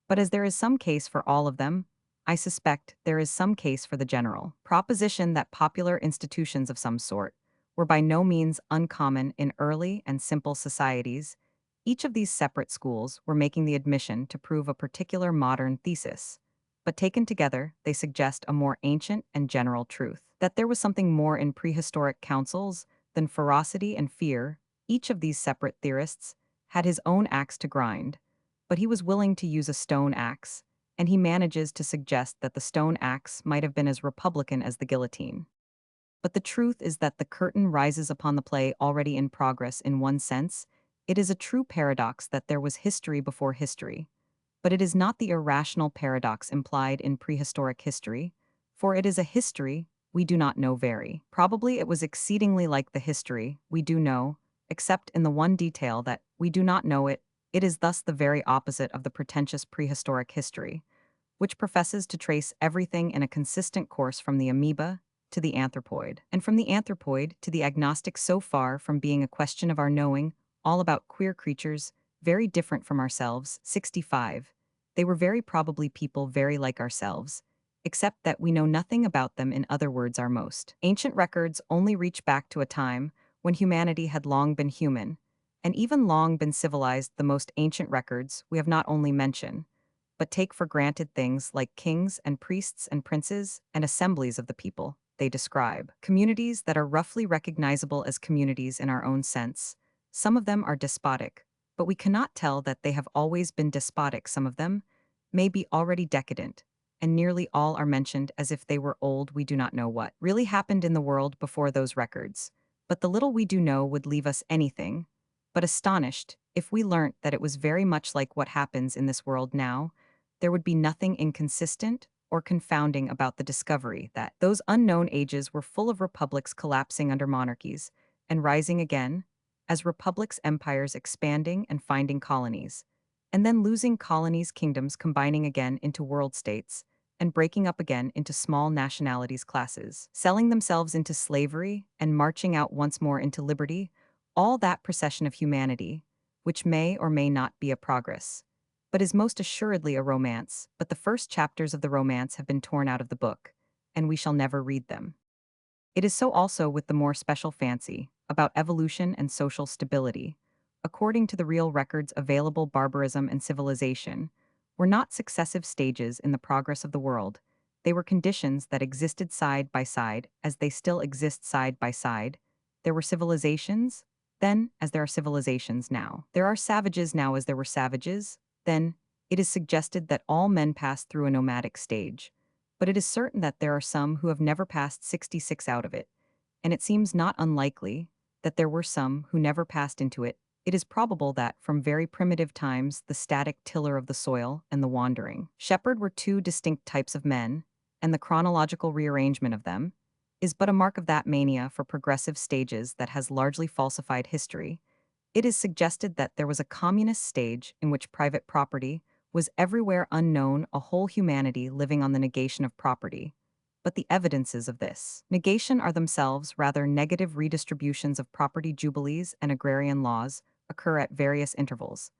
but as there is some case for all of them, I suspect there is some case for the general proposition that popular institutions of some sort were by no means uncommon in early and simple societies. Each of these separate schools were making the admission to prove a particular modern thesis, but taken together, they suggest a more ancient and general truth, that there was something more in prehistoric councils than ferocity and fear. Each of these separate theorists had his own axe to grind, but he was willing to use a stone axe, and he manages to suggest that the stone axe might have been as republican as the guillotine. But the truth is that the curtain rises upon the play already in progress in one sense. It is a true paradox that there was history before history, but it is not the irrational paradox implied in prehistoric history, for it is a history we do not know very. Probably it was exceedingly like the history we do know, except in the one detail that we do not know it. It is thus the very opposite of the pretentious prehistoric history, which professes to trace everything in a consistent course from the amoeba to the anthropoid, and from the anthropoid to the agnostic, so far from being a question of our knowing all about queer creatures, very different from ourselves. 65. They were very probably people very like ourselves, except that we know nothing about them. In other words, our most ancient records only reach back to a time when humanity had long been human, and even long been civilized. The most ancient records we have not only mention, but take for granted things like kings and priests and princes and assemblies of the people. They describe communities that are roughly recognizable as communities in our own sense. Some of them are despotic, but we cannot tell that they have always been despotic. Some of them may be already decadent, and nearly all are mentioned as if they were old. We do not know what really happened in the world before those records, but the little we do know would leave us anything but astonished if we learnt that it was very much like what happens in this world now. There would be nothing inconsistent or confounding about the discovery that those unknown ages were full of republics collapsing under monarchies and rising again, as republics, empires expanding and finding colonies, and then losing colonies, kingdoms combining again into world states, and breaking up again into small nationalities, classes, selling themselves into slavery and marching out once more into liberty. All that procession of humanity, which may or may not be a progress, but is most assuredly a romance. But the first chapters of the romance have been torn out of the book, and we shall never read them. It is so also with the more special fancy about evolution and social stability. According to the real records available, barbarism and civilization were not successive stages in the progress of the world. They were conditions that existed side by side as they still exist side by side. There were civilizations then as there are civilizations now. There are savages now as there were savages then. It is suggested that all men pass through a nomadic stage, but it is certain that there are some who have never passed 66 out of it, and it seems not unlikely that there were some who never passed into it. It is probable that from very primitive times the static tiller of the soil and the wandering shepherd were two distinct types of men, and the chronological rearrangement of them is but a mark of that mania for progressive stages that has largely falsified history. It is suggested that there was a communist stage in which private property was everywhere unknown, a whole humanity living on the negation of property, but the evidences of this negation are themselves rather negative redistributions of property. Jubilees and agrarian laws occur at various intervals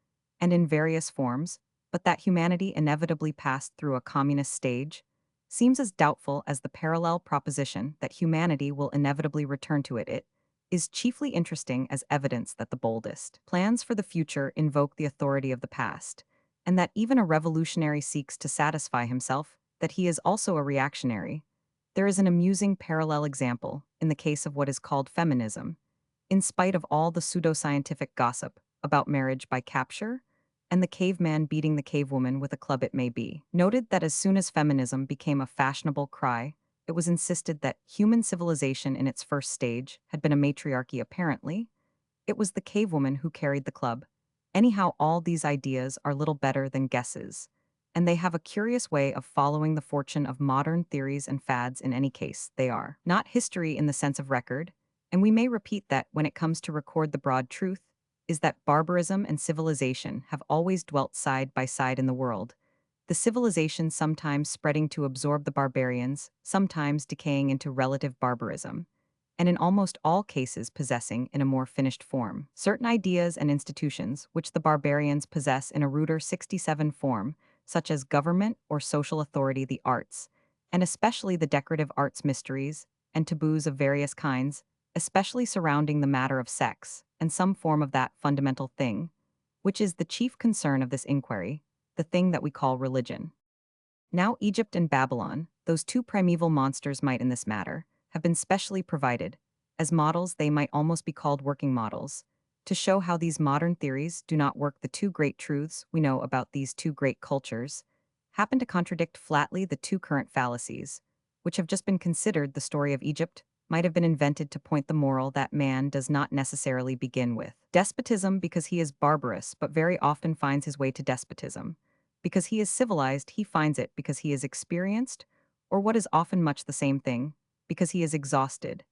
and in various forms, but that humanity inevitably passed through a communist stage seems as doubtful as the parallel proposition that humanity will inevitably return to it. It is chiefly interesting as evidence that the boldest plans for the future invoke the authority of the past, and that even a revolutionary seeks to satisfy himself that he is also a reactionary. There is an amusing parallel example in the case of what is called feminism. In spite of all the pseudoscientific gossip about marriage by capture, and the caveman beating the cavewoman with a club, it may be noted that as soon as feminism became a fashionable cry, it was insisted that human civilization in its first stage had been a matriarchy. Apparently, it was the cavewoman who carried the club. Anyhow, all these ideas are little better than guesses, and they have a curious way of following the fortune of modern theories and fads. In any case, they are not history in the sense of record, and we may repeat that when it comes to record the broad truth is that barbarism and civilization have always dwelt side by side in the world, the civilization sometimes spreading to absorb the barbarians, sometimes decaying into relative barbarism, and in almost all cases possessing in a more finished form certain ideas and institutions which the barbarians possess in a ruder 67 form, such as government or social authority, the arts, and especially the decorative arts, mysteries, and taboos of various kinds, especially surrounding the matter of sex, and some form of that fundamental thing, which is the chief concern of this inquiry, the thing that we call religion. Now Egypt and Babylon, those two primeval monsters might in this matter, have been specially provided. As models, they might almost be called working models, to show how these modern theories do not work. The two great truths we know about these two great cultures happen to contradict flatly the two current fallacies, which have just been considered. The story of Egypt might have been invented to point the moral that man does not necessarily begin with despotism because he is barbarous, but very often finds his way to despotism. Because he is civilized, he finds it because he is experienced, or what is often much the same thing, because he is exhausted.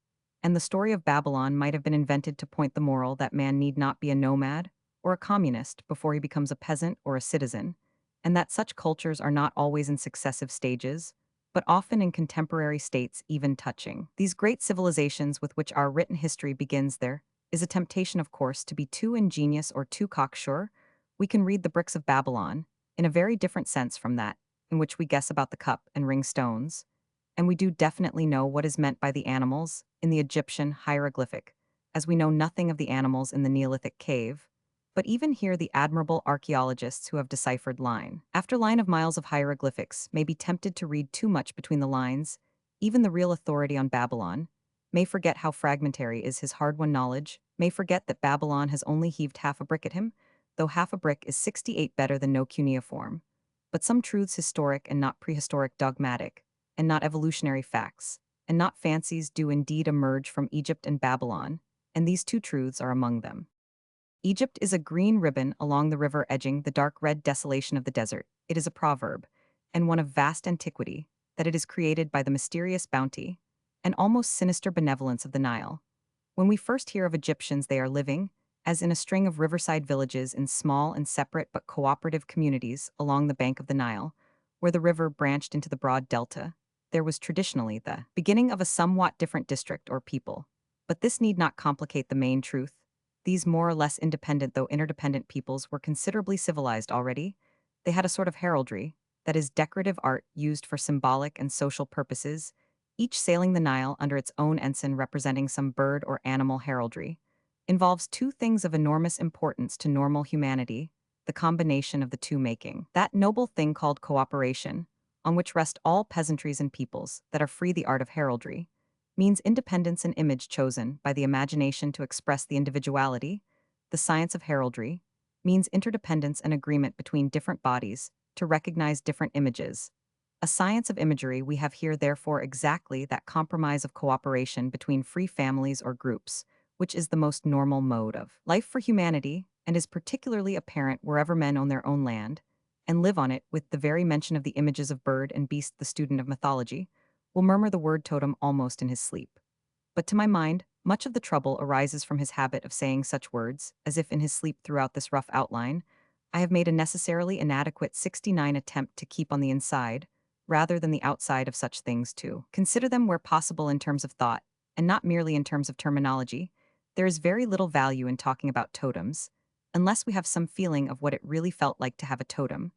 And the story of Babylon might have been invented to point the moral that man need not be a nomad or a communist before he becomes a peasant or a citizen, and that such cultures are not always in successive stages, but often in contemporary states, even touching these great civilizations with which our written history begins. There is a temptation, of course, to be too ingenious or too cocksure. We can read the bricks of Babylon in a very different sense from that in which we guess about the cup and ring stones, and we do definitely know what is meant by the animals in the Egyptian hieroglyphic, as we know nothing of the animals in the Neolithic cave. But even here, the admirable archaeologists who have deciphered line after line of miles of hieroglyphics may be tempted to read too much between the lines. Even the real authority on Babylon may forget how fragmentary is his hard-won knowledge, may forget that Babylon has only heaved half a brick at him, though half a brick is 68 better than no cuneiform. But some truths historic and not prehistoric, dogmatic, and not evolutionary facts, and not fancies, do indeed emerge from Egypt and Babylon, and these two truths are among them. Egypt is a green ribbon along the river edging the dark red desolation of the desert. It is a proverb, and one of vast antiquity, that it is created by the mysterious bounty and almost sinister benevolence of the Nile. When we first hear of Egyptians, they are living, as in a string of riverside villages in small and separate but cooperative communities along the bank of the Nile, where the river branched into the broad delta. There was traditionally the beginning of a somewhat different district or people. But this need not complicate the main truth. These more or less independent though interdependent peoples were considerably civilized already. They had a sort of heraldry, that is, decorative art used for symbolic and social purposes, each sailing the Nile under its own ensign representing some bird or animal. Heraldry involves two things of enormous importance to normal humanity, the combination of the two making that noble thing called cooperation, on which rest all peasantries and peoples that are free. The art of heraldry means independence and image chosen by the imagination to express the individuality. The science of heraldry means interdependence and agreement between different bodies to recognize different images. A science of imagery, we have here therefore exactly that compromise of cooperation between free families or groups, which is the most normal mode of life for humanity, and is particularly apparent wherever men own their own land, and live on it. With the very mention of the images of bird and beast, the student of mythology will murmur the word totem almost in his sleep. But to my mind, much of the trouble arises from his habit of saying such words, as if in his sleep. Throughout this rough outline, I have made a necessarily inadequate 69 attempt to keep on the inside, rather than the outside of such things too. Consider them where possible in terms of thought, and not merely in terms of terminology. There is very little value in talking about totems, unless we have some feeling of what it really felt like to have a totem,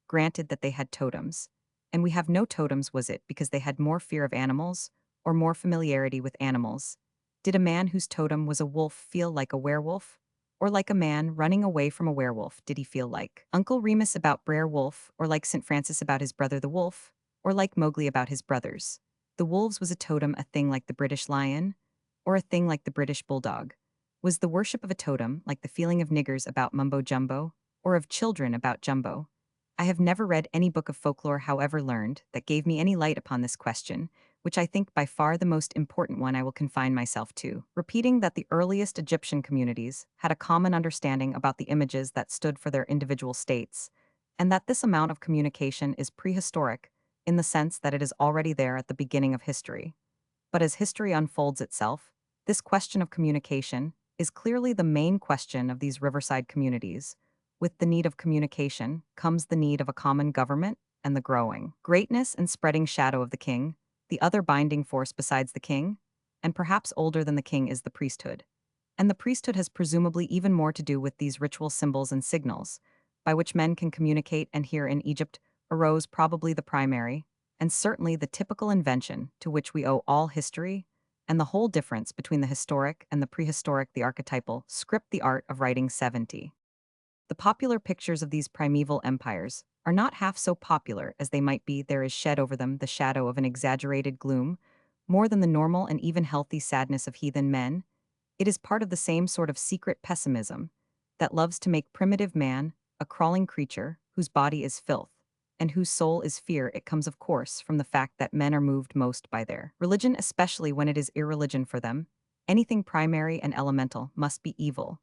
granted that they had totems. And we have no totems, was it because they had more fear of animals, or more familiarity with animals? Did a man whose totem was a wolf feel like a werewolf? Or like a man running away from a werewolf, did he feel like Uncle Remus about Brer Wolf, or like St. Francis about his brother the wolf, or like Mowgli about his brothers? The wolves was a totem a thing like the British lion, or a thing like the British bulldog? Was the worship of a totem like the feeling of niggers about mumbo jumbo, or of children about jumbo? I have never read any book of folklore, however learned, that gave me any light upon this question, which I think by far the most important one I will confine myself to, repeating that the earliest Egyptian communities had a common understanding about the images that stood for their individual states, and that this amount of communication is prehistoric, in the sense that it is already there at the beginning of history. But as history unfolds itself, this question of communication is clearly the main question of these riverside communities. With the need of communication comes the need of a common government and the growing greatness and spreading shadow of the king, the other binding force besides the king, and perhaps older than the king is the priesthood. And the priesthood has presumably even more to do with these ritual symbols and signals, by which men can communicate, and here in Egypt arose probably the primary, and certainly the typical invention to which we owe all history, and the whole difference between the historic and the prehistoric, the archetypal, script, the art of writing 70. The popular pictures of these primeval empires are not half so popular as they might be. There is shed over them the shadow of an exaggerated gloom, more than the normal and even healthy sadness of heathen men. It is part of the same sort of secret pessimism that loves to make primitive man a crawling creature whose body is filth and whose soul is fear. It comes, of course, from the fact that men are moved most by their religion, especially when it is irreligion for them. Anything primary and elemental must be evil.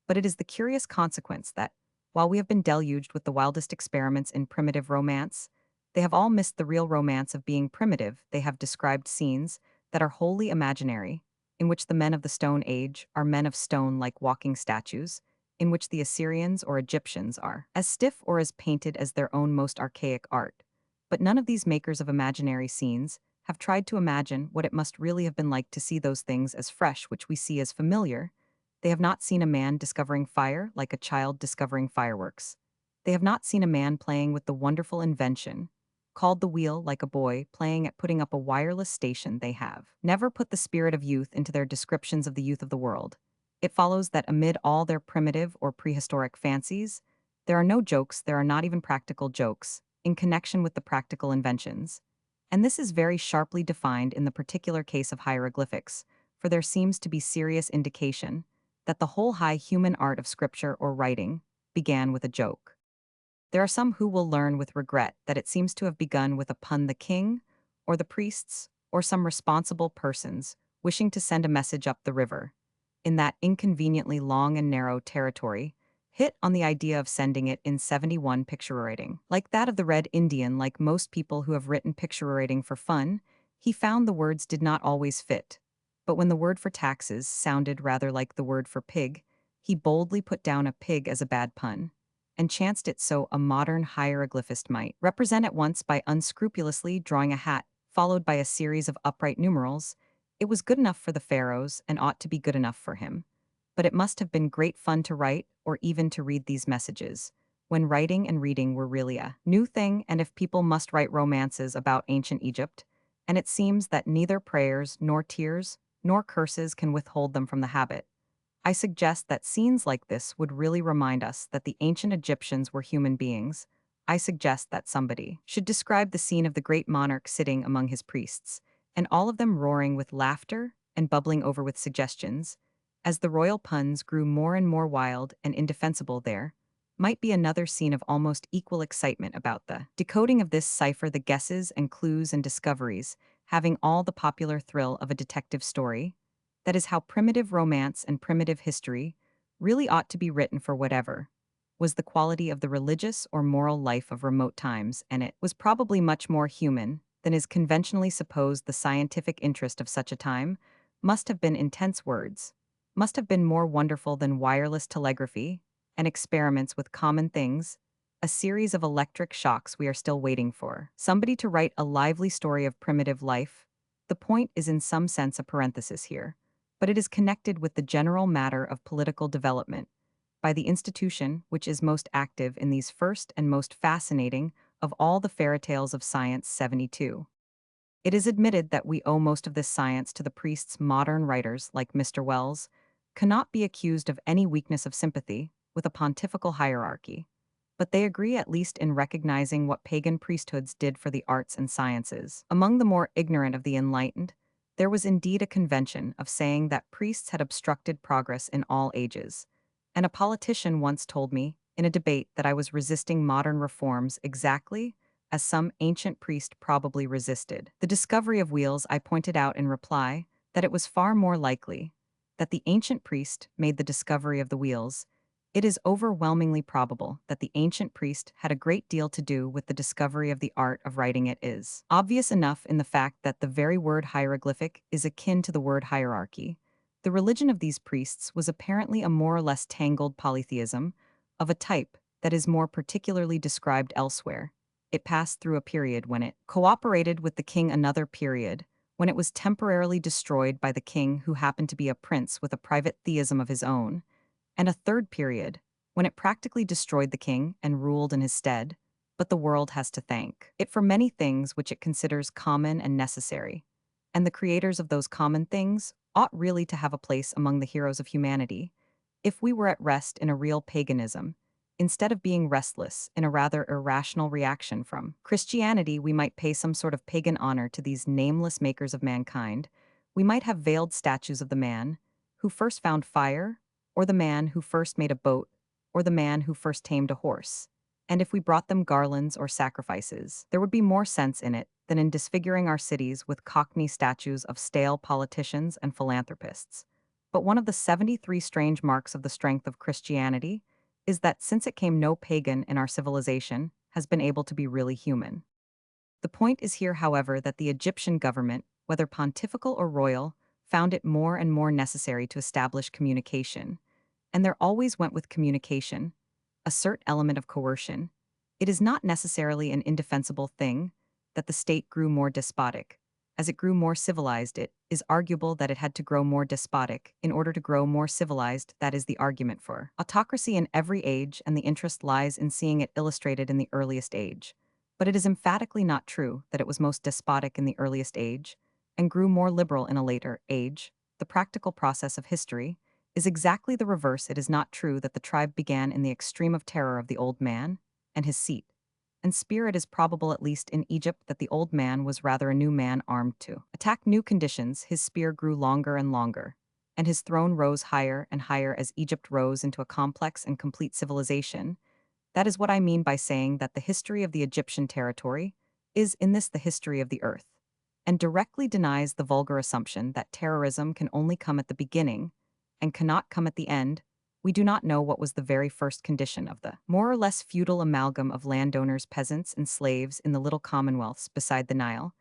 But it is the curious consequence that, while we have been deluged with the wildest experiments in primitive romance, they have all missed the real romance of being primitive. They have described scenes that are wholly imaginary, in which the men of the Stone Age are men of stone like walking statues, in which the Assyrians or Egyptians are as stiff or as painted as their own most archaic art. But none of these makers of imaginary scenes have tried to imagine what it must really have been like to see those things as fresh which we see as familiar. They have not seen a man discovering fire like a child discovering fireworks. They have not seen a man playing with the wonderful invention called the wheel like a boy playing at putting up a wireless station. They have never put the spirit of youth into their descriptions of the youth of the world. It follows that amid all their primitive or prehistoric fancies, there are no jokes, there are not even practical jokes, in connection with the practical inventions. And this is very sharply defined in the particular case of hieroglyphics, for there seems to be serious indication that the whole high human art of scripture or writing began with a joke. There are some who will learn with regret that it seems to have begun with a pun. The king, or the priests, or some responsible persons wishing to send a message up the river, in that inconveniently long and narrow territory, hit on the idea of sending it in 71 picture writing. Like that of the Red Indian, like most people who have written picture writing for fun, he found the words did not always fit. But when the word for taxes sounded rather like the word for pig, he boldly put down a pig as a bad pun, and chanced it so a modern hieroglyphist might represent at once by unscrupulously drawing a hat, followed by a series of upright numerals. It was good enough for the pharaohs and ought to be good enough for him. But it must have been great fun to write, or even to read these messages, when writing and reading were really a new thing. And if people must write romances about ancient Egypt, and it seems that neither prayers nor tears nor curses can withhold them from the habit, I suggest that scenes like this would really remind us that the ancient Egyptians were human beings. I suggest that somebody should describe the scene of the great monarch sitting among his priests, and all of them roaring with laughter and bubbling over with suggestions, as the royal puns grew more and more wild and indefensible. There might be another scene of almost equal excitement about the decoding of this cipher, the guesses and clues and discoveries, having all the popular thrill of a detective story. That is how primitive romance and primitive history really ought to be written, for whatever was the quality of the religious or moral life of remote times, and it was probably much more human than is conventionally supposed. The scientific interest of such a time must have been intense. Words must have been more wonderful than wireless telegraphy and experiments with common things, a series of electric shocks we are still waiting for. Somebody to write a lively story of primitive life. The point is in some sense a parenthesis here, but it is connected with the general matter of political development by the institution which is most active in these first and most fascinating of all the fairy tales of science 72. It is admitted that we owe most of this science to the priests. Modern writers, like Mr. Wells, cannot be accused of any weakness of sympathy with a pontifical hierarchy, but they agree at least in recognizing what pagan priesthoods did for the arts and sciences. Among the more ignorant of the enlightened, there was indeed a convention of saying that priests had obstructed progress in all ages, and a politician once told me, in a debate, that I was resisting modern reforms exactly as some ancient priest probably resisted the discovery of wheels. I pointed out in reply that it was far more likely that the ancient priest made the discovery of the wheels. It is overwhelmingly probable that the ancient priest had a great deal to do with the discovery of the art of writing. It is obvious enough in the fact that the very word hieroglyphic is akin to the word hierarchy. The religion of these priests was apparently a more or less tangled polytheism of a type that is more particularly described elsewhere. It passed through a period when it cooperated with the king, another period when it was temporarily destroyed by the king who happened to be a prince with a private theism of his own, and a third period when it practically destroyed the king and ruled in his stead, but the world has to thank it for many things which it considers common and necessary, and the creators of those common things ought really to have a place among the heroes of humanity. If we were at rest in a real paganism, instead of being restless in a rather irrational reaction from Christianity, we might pay some sort of pagan honor to these nameless makers of mankind. We might have veiled statues of the man who first found fire, or the man who first made a boat, or the man who first tamed a horse. And if we brought them garlands or sacrifices, there would be more sense in it than in disfiguring our cities with cockney statues of stale politicians and philanthropists. But one of the 73 strange marks of the strength of Christianity is that since it came, no pagan in our civilization has been able to be really human. The point is here, however, that the Egyptian government, whether pontifical or royal, found it more and more necessary to establish communication, and there always went with communication a certain element of coercion. It is not necessarily an indefensible thing that the state grew more despotic. As it grew more civilized, it is arguable that it had to grow more despotic in order to grow more civilized. That is the argument for autocracy in every age, and the interest lies in seeing it illustrated in the earliest age. But it is emphatically not true that it was most despotic in the earliest age and grew more liberal in a later age. The practical process of history is exactly the reverse. It is not true that the tribe began in the extreme of terror of the old man and his seat and spear. It is probable, at least in Egypt, that the old man was rather a new man armed to attack new conditions. His spear grew longer and longer, and his throne rose higher and higher as Egypt rose into a complex and complete civilization. That is what I mean by saying that the history of the Egyptian territory is, in this, the history of the earth, and directly denies the vulgar assumption that terrorism can only come at the beginning and cannot come at the end. We do not know what was the very first condition of the more or less feudal amalgam of landowners, peasants, and slaves in the little commonwealths beside the Nile,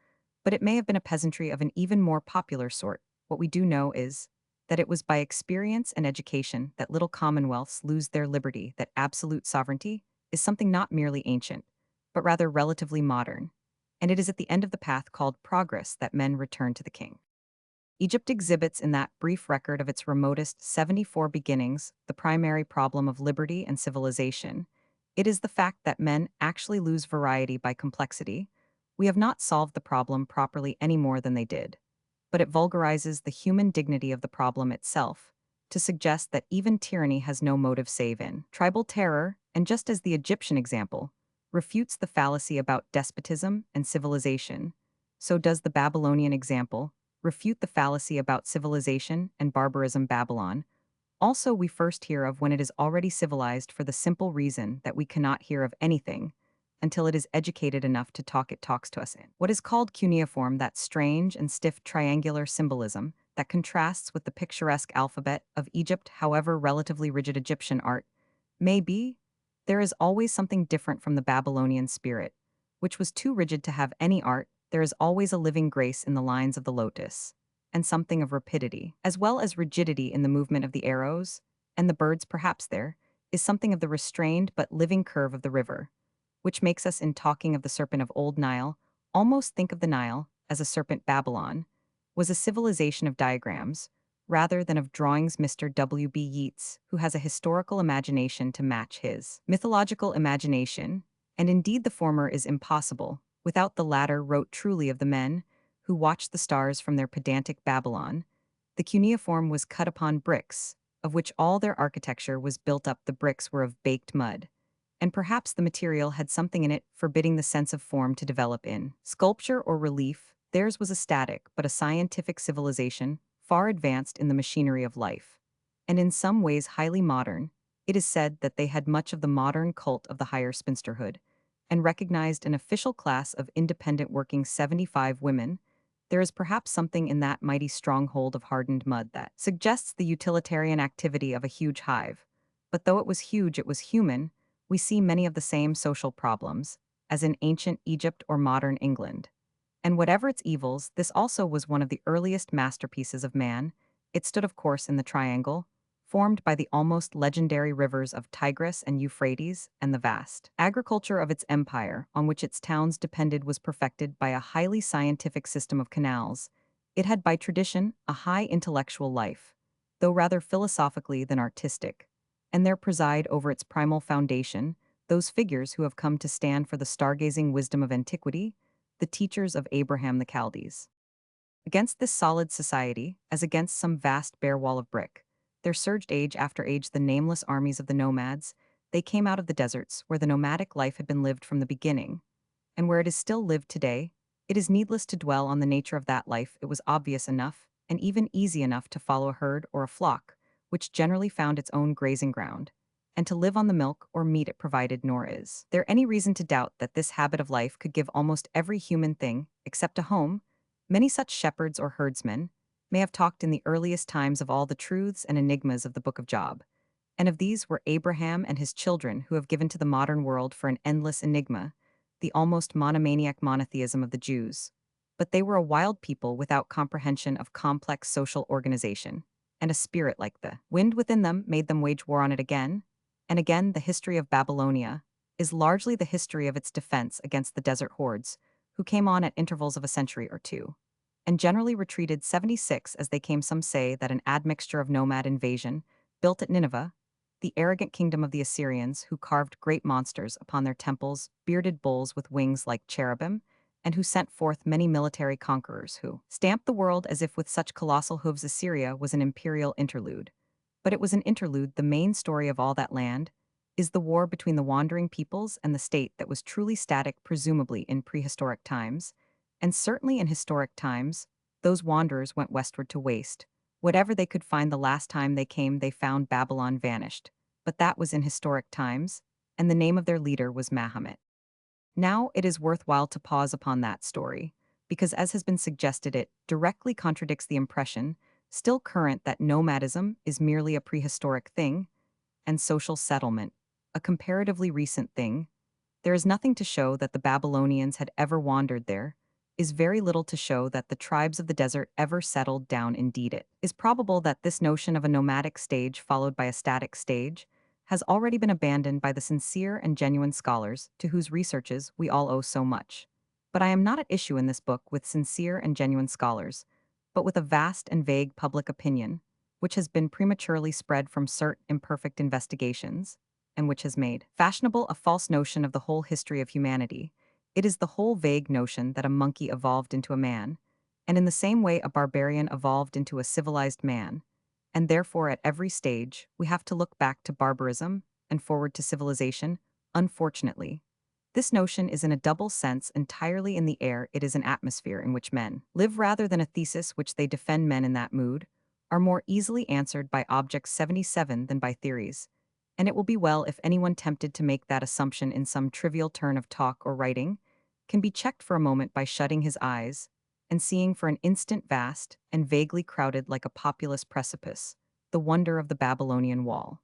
but it may have been a peasantry of an even more popular sort. What we do know is that it was by experience and education that little commonwealths lose their liberty, that absolute sovereignty is something not merely ancient, but rather relatively modern, and it is at the end of the path called progress that men return to the king. Egypt exhibits in that brief record of its remotest 74 beginnings the primary problem of liberty and civilization. It is the fact that men actually lose variety by complexity. We have not solved the problem properly any more than they did, but it vulgarizes the human dignity of the problem itself to suggest that even tyranny has no motive save in tribal terror, and just as the Egyptian example refutes the fallacy about despotism and civilization, so does the Babylonian example refute the fallacy about civilization and barbarism. Babylon also we first hear of when it is already civilized, for the simple reason that we cannot hear of anything until it is educated enough to talk. It talks to us in what is called cuneiform, that strange and stiff triangular symbolism that contrasts with the picturesque alphabet of Egypt. However relatively rigid Egyptian art may be, there is always something different from the Babylonian spirit, which was too rigid to have any art. There is always a living grace in the lines of the lotus, and something of rapidity, as well as rigidity in the movement of the arrows and the birds. Perhaps there is something of the restrained but living curve of the river, which makes us, in talking of the serpent of Old Nile, almost think of the Nile as a serpent. Babylon was a civilization of diagrams, rather than of drawings. Mr. W. B. Yeats, who has a historical imagination to match his mythological imagination, and indeed the former is impossible, without the latter, wrote truly of the men who watched the stars from their pedantic Babylon. The cuneiform was cut upon bricks, of which all their architecture was built up. The bricks were of baked mud, and perhaps the material had something in it forbidding the sense of form to develop in sculpture or relief. Theirs was a static but a scientific civilization, far advanced in the machinery of life, and in some ways highly modern. It is said that they had much of the modern cult of the higher spinsterhood, and recognized an official class of independent working 75 women. There is perhaps something in that mighty stronghold of hardened mud that suggests the utilitarian activity of a huge hive. But though it was huge, it was human. We see many of the same social problems as in ancient Egypt or modern England. And whatever its evils, this also was one of the earliest masterpieces of man. It stood, of course, in the triangle, formed by the almost legendary rivers of Tigris and Euphrates, and the vast agriculture of its empire, on which its towns depended, was perfected by a highly scientific system of canals. It had by tradition a high intellectual life, though rather philosophically than artistic, and there preside over its primal foundation those figures who have come to stand for the stargazing wisdom of antiquity, the teachers of Abraham the Chaldees. Against this solid society, as against some vast bare wall of brick, there surged age after age the nameless armies of the nomads. They came out of the deserts where the nomadic life had been lived from the beginning, and where it is still lived today. It is needless to dwell on the nature of that life. It was obvious enough, and even easy enough, to follow a herd or a flock, which generally found its own grazing ground, and to live on the milk or meat it provided. Nor is there any reason to doubt that this habit of life could give almost every human thing, except a home. Many such shepherds or herdsmen may have talked in the earliest times of all the truths and enigmas of the Book of Job, and of these were Abraham and his children, who have given to the modern world for an endless enigma the almost monomaniac monotheism of the Jews. But they were a wild people without comprehension of complex social organization, and a spirit like the wind within them made them wage war on it again and again. The history of Babylonia is largely the history of its defense against the desert hordes, who came on at intervals of a century or two, and generally retreated 76 as they came. Some say that an admixture of nomad invasion built at Nineveh, the arrogant kingdom of the Assyrians, who carved great monsters upon their temples, bearded bulls with wings like cherubim, and who sent forth many military conquerors who stamped the world as if with such colossal hooves. Assyria was an imperial interlude. But it was an interlude. The main story of all that land is the war between the wandering peoples and the state that was truly static, presumably in prehistoric times, and certainly in historic times. Those wanderers went westward to waste whatever they could find. The last time they came, they found Babylon vanished, but that was in historic times, and the name of their leader was Mahomet. Now it is worthwhile to pause upon that story, because, as has been suggested, it directly contradicts the impression, still current, that nomadism is merely a prehistoric thing, and social settlement a comparatively recent thing. There is nothing to show that the Babylonians had ever wandered there, is very little to show that the tribes of the desert ever settled down. Indeed, it is probable that this notion of a nomadic stage followed by a static stage has already been abandoned by the sincere and genuine scholars to whose researches we all owe so much. But I am not at issue in this book with sincere and genuine scholars, but with a vast and vague public opinion, which has been prematurely spread from certain imperfect investigations, and which has made fashionable a false notion of the whole history of humanity. It is the whole vague notion that a monkey evolved into a man, and in the same way a barbarian evolved into a civilized man, and therefore at every stage we have to look back to barbarism and forward to civilization. Unfortunately, this notion is in a double sense entirely in the air. It is an atmosphere in which men live rather than a thesis which they defend. Men in that mood are more easily answered by objects 77 than by theories, and it will be well if anyone tempted to make that assumption in some trivial turn of talk or writing can be checked for a moment by shutting his eyes and seeing for an instant, vast and vaguely crowded like a populous precipice, the wonder of the Babylonian wall.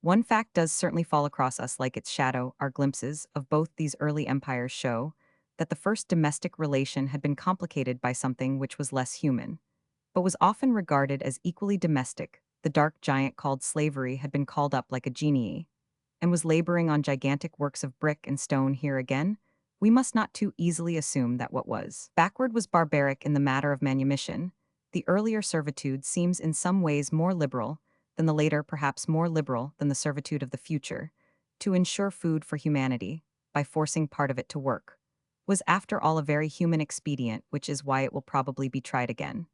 One fact does certainly fall across us like its shadow. Our glimpses of both these early empires show that the first domestic relation had been complicated by something which was less human, but was often regarded as equally domestic, the dark giant called slavery had been called up like a genie, and was laboring on gigantic works of brick and stone here again, we must not too easily assume that what was backward was barbaric in the matter of manumission. The earlier servitude seems in some ways more liberal than the later, perhaps more liberal than the servitude of the future, to ensure food for humanity, by forcing part of it to work, was after all a very human expedient, which is why it will probably be tried again.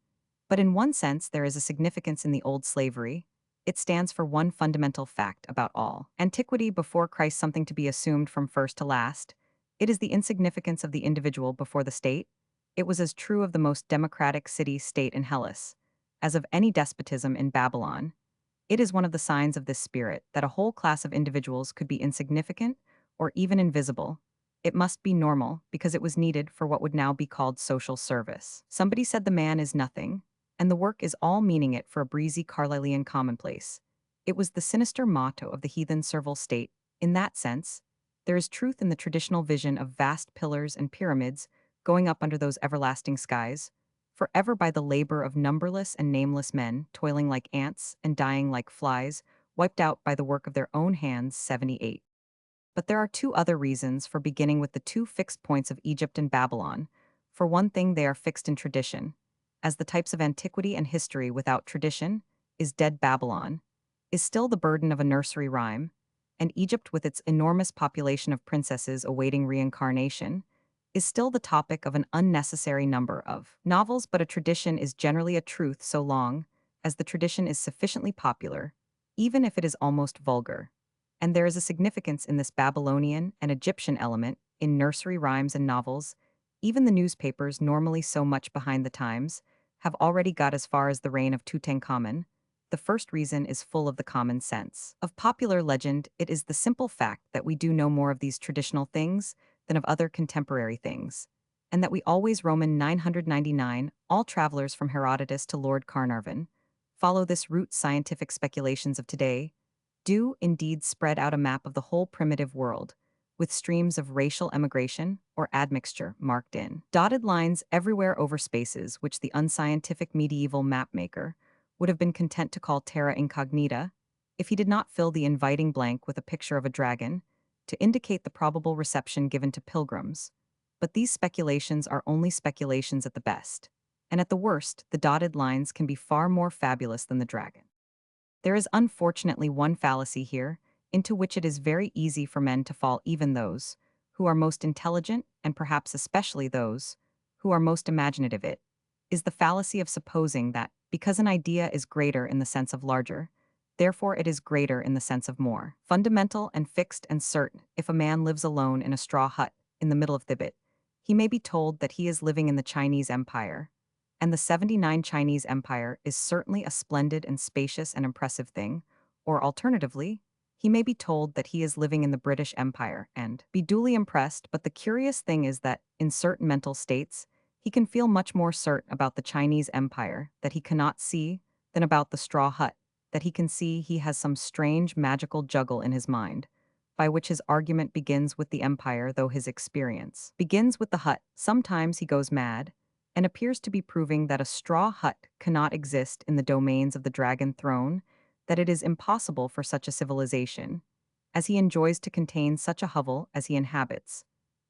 But in one sense, there is a significance in the old slavery. It stands for one fundamental fact about all antiquity before Christ, something to be assumed from first to last. It is the insignificance of the individual before the state. It was as true of the most democratic city-state in Hellas as of any despotism in Babylon. It is one of the signs of this spirit that a whole class of individuals could be insignificant or even invisible. It must be normal because it was needed for what would now be called social service. Somebody said the man is nothing, and the work is all, meaning it for a breezy Carlylean commonplace. It was the sinister motto of the heathen servile state. In that sense, there is truth in the traditional vision of vast pillars and pyramids going up under those everlasting skies, forever by the labor of numberless and nameless men, toiling like ants and dying like flies, wiped out by the work of their own hands. 78. But there are two other reasons for beginning with the two fixed points of Egypt and Babylon. For one thing, they are fixed in tradition, as the types of antiquity and history without tradition is dead. Babylon is still the burden of a nursery rhyme, and Egypt, with its enormous population of princesses awaiting reincarnation, is still the topic of an unnecessary number of novels. But a tradition is generally a truth so long as the tradition is sufficiently popular, even if it is almost vulgar. And there is a significance in this Babylonian and Egyptian element in nursery rhymes and novels. Even the newspapers, normally so much behind the times, have already got as far as the reign of Tutankhamun. The first reason is full of the common sense of popular legend. It is the simple fact that we do know more of these traditional things than of other contemporary things, and that we always Roman 999, all travelers from Herodotus to Lord Carnarvon, follow this route. Scientific speculations of today do indeed spread out a map of the whole primitive world, with streams of racial emigration or admixture marked in dotted lines everywhere over spaces which the unscientific medieval mapmaker would have been content to call terra incognita, if he did not fill the inviting blank with a picture of a dragon, to indicate the probable reception given to pilgrims. But these speculations are only speculations at the best, and at the worst, the dotted lines can be far more fabulous than the dragon. There is unfortunately one fallacy here, into which it is very easy for men to fall, even those who are most intelligent, and perhaps especially those who are most imaginative. It is the fallacy of supposing that, because an idea is greater in the sense of larger, therefore it is greater in the sense of more fundamental and fixed and certain. If a man lives alone in a straw hut in the middle of Thibet, he may be told that he is living in the Chinese Empire, and the 79 Chinese Empire is certainly a splendid and spacious and impressive thing, or alternatively, he may be told that he is living in the British Empire and be duly impressed. But the curious thing is that, in certain mental states, he can feel much more certain about the Chinese Empire that he cannot see than about the straw hut that he can see. He has some strange magical juggle in his mind, by which his argument begins with the empire, though his experience begins with the hut. Sometimes he goes mad, and appears to be proving that a straw hut cannot exist in the domains of the dragon throne, that it is impossible for such a civilization, as he enjoys, to contain such a hovel as he inhabits.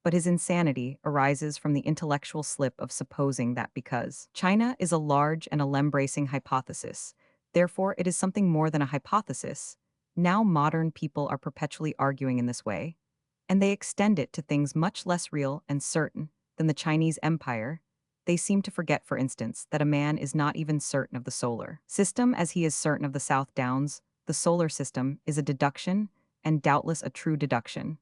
But his insanity arises from the intellectual slip of supposing that because China is a large and lembracing hypothesis, therefore it is something more than a hypothesis. Now modern people are perpetually arguing in this way, and they extend it to things much less real and certain than the Chinese Empire. They seem to forget, for instance, that a man is not even certain of the solar system as he is certain of the South Downs. The solar system is a deduction, and doubtless a true deduction.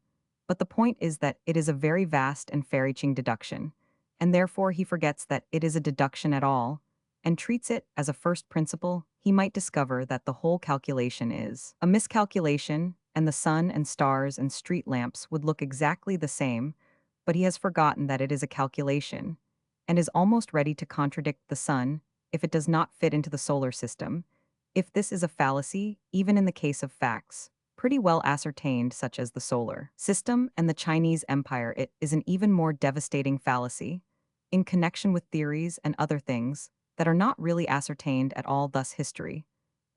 But the point is that it is a very vast and far-reaching deduction, and therefore he forgets that it is a deduction at all, and treats it as a first principle. He might discover that the whole calculation is a miscalculation, and the sun and stars and street lamps would look exactly the same, but he has forgotten that it is a calculation, and is almost ready to contradict the sun if it does not fit into the solar system. If this is a fallacy, even in the case of facts pretty well ascertained, such as the solar system and the Chinese Empire, it is an even more devastating fallacy in connection with theories and other things that are not really ascertained at all. Thus history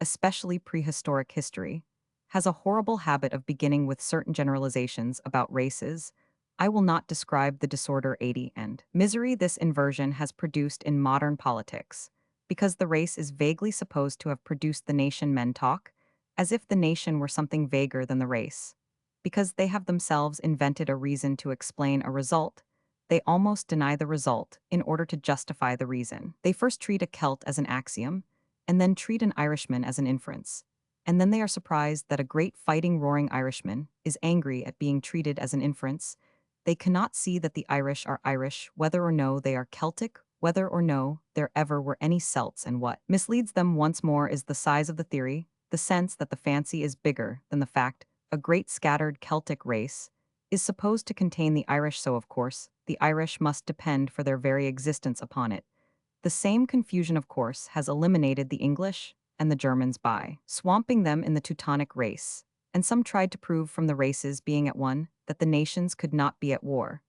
especially prehistoric history, has a horrible habit of beginning with certain generalizations about races. I will not describe the disorder 80 and misery this inversion has produced in modern politics, because the race is vaguely supposed to have produced the nation men talk, as if the nation were something vaguer than the race. Because they have themselves invented a reason to explain a result, they almost deny the result in order to justify the reason. They first treat a Celt as an axiom, and then treat an Irishman as an inference. And then they are surprised that a great fighting roaring Irishman is angry at being treated as an inference. They cannot see that the Irish are Irish, whether or no they are Celtic, whether or no there ever were any Celts, and what misleads them once more is the size of the theory, the sense that the fancy is bigger than the fact. A great scattered Celtic race is supposed to contain the Irish, so of course, the Irish must depend for their very existence upon it. The same confusion, of course, has eliminated the English and the Germans by swamping them in the Teutonic race, and some tried to prove from the races being at one that the nations could not be at war.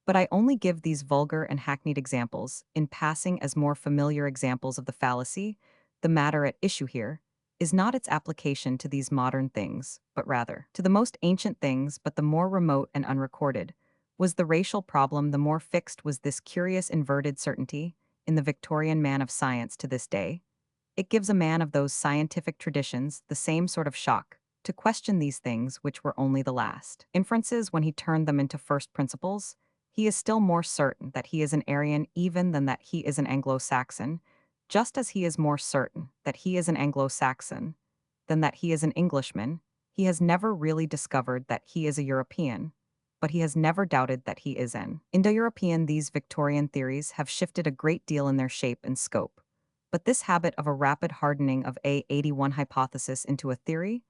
But I only give these vulgar and hackneyed examples in passing as more familiar examples of the fallacy. The matter at issue here is not its application to these modern things, but rather to the most ancient things, but the more remote and unrecorded. Was the racial problem the more fixed? Was this curious inverted certainty in the Victorian man of science to this day? It gives a man of those scientific traditions the same sort of shock to question these things which were only the last inferences when he turned them into first principles. He is still more certain that he is an Aryan even than that he is an Anglo-Saxon, just as he is more certain that he is an Anglo-Saxon than that he is an Englishman. He has never really discovered that he is a European, but he has never doubted that he is an Indo-European. These Victorian theories have shifted a great deal in their shape and scope. But this habit of a rapid hardening of A81 hypothesis into a theory,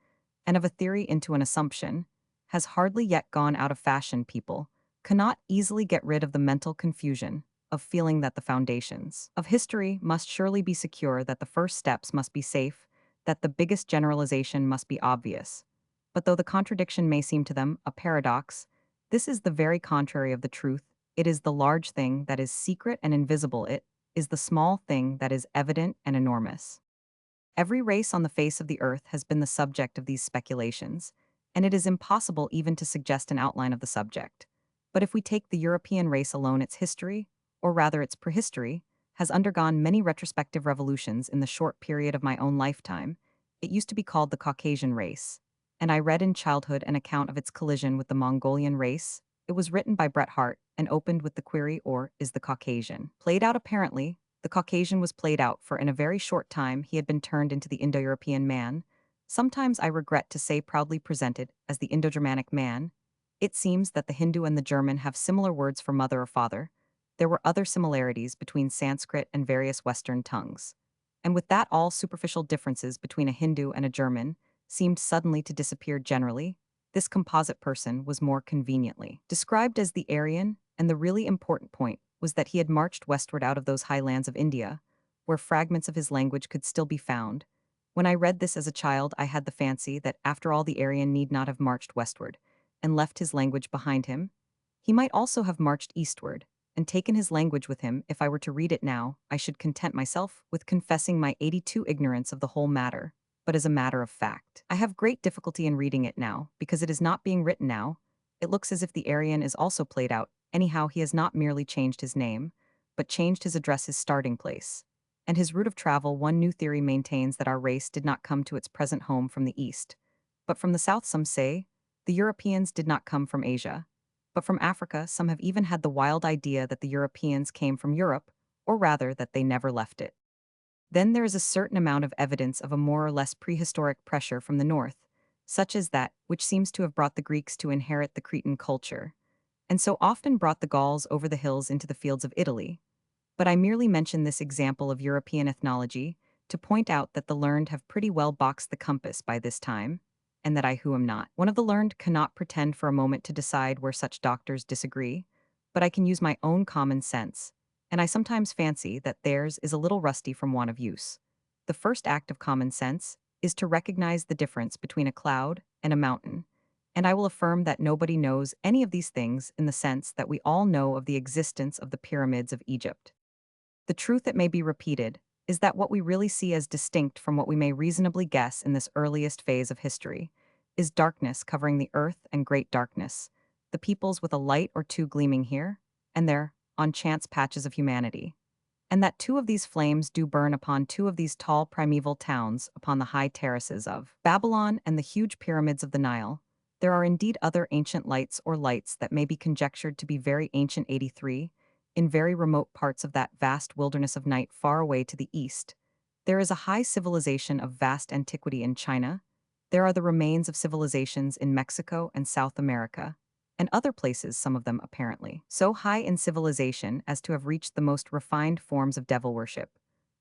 and of a theory into an assumption, has hardly yet gone out of fashion. People cannot easily get rid of the mental confusion of feeling that the foundations of history must surely be secure, that the first steps must be safe, that the biggest generalization must be obvious. But though the contradiction may seem to them a paradox, this is the very contrary of the truth. It is the large thing that is secret and invisible. It is the small thing that is evident and enormous. Every race on the face of the earth has been the subject of these speculations, and it is impossible even to suggest an outline of the subject. But if we take the European race alone, its history, or rather its prehistory, has undergone many retrospective revolutions in the short period of my own lifetime. It used to be called the Caucasian race, and I read in childhood an account of its collision with the Mongolian race. It was written by Bret Harte and opened with the query, or is the Caucasian played out? Apparently, the Caucasian was played out, for in a very short time he had been turned into the Indo-European man, sometimes I regret to say proudly presented as the Indo-Germanic man. It seems that the Hindu and the German have similar words for mother or father. There were other similarities between Sanskrit and various Western tongues. And with that, all superficial differences between a Hindu and a German seemed suddenly to disappear generally. This composite person was more conveniently described as the Aryan, and the really important point was that he had marched westward out of those high lands of India, where fragments of his language could still be found. When I read this as a child, I had the fancy that after all the Aryan need not have marched westward and left his language behind him. He might also have marched eastward and taken his language with him. If I were to read it now, I should content myself with confessing my 82 ignorance of the whole matter. But as a matter of fact, I have great difficulty in reading it now, because it is not being written now. It looks as if the Aryan is also played out. Anyhow, he has not merely changed his name, but changed his address, his starting place, and his route of travel. One new theory maintains that our race did not come to its present home from the east, but from the south. Some say the Europeans did not come from Asia, but from Africa. Some have even had the wild idea that the Europeans came from Europe, or rather that they never left it. Then there is a certain amount of evidence of a more or less prehistoric pressure from the north, such as that which seems to have brought the Greeks to inherit the Cretan culture, and so often brought the Gauls over the hills into the fields of Italy. But I merely mention this example of European ethnology to point out that the learned have pretty well boxed the compass by this time, and that I, who am not one of the learned, cannot pretend for a moment to decide where such doctors disagree, but I can use my own common sense, and I sometimes fancy that theirs is a little rusty from want of use. The first act of common sense is to recognize the difference between a cloud and a mountain, and I will affirm that nobody knows any of these things in the sense that we all know of the existence of the pyramids of Egypt. The truth, it may be repeated, is that what we really see as distinct from what we may reasonably guess in this earliest phase of history is darkness covering the earth and great darkness, the peoples with a light or two gleaming here and there on chance patches of humanity, and that two of these flames do burn upon two of these tall primeval towns upon the high terraces of Babylon and the huge pyramids of the Nile. There are indeed other ancient lights or lights that may be conjectured to be very ancient 83, in very remote parts of that vast wilderness of night far away to the east. There is a high civilization of vast antiquity in China. There are the remains of civilizations in Mexico and South America, and other places, some of them apparently so high in civilization as to have reached the most refined forms of devil worship.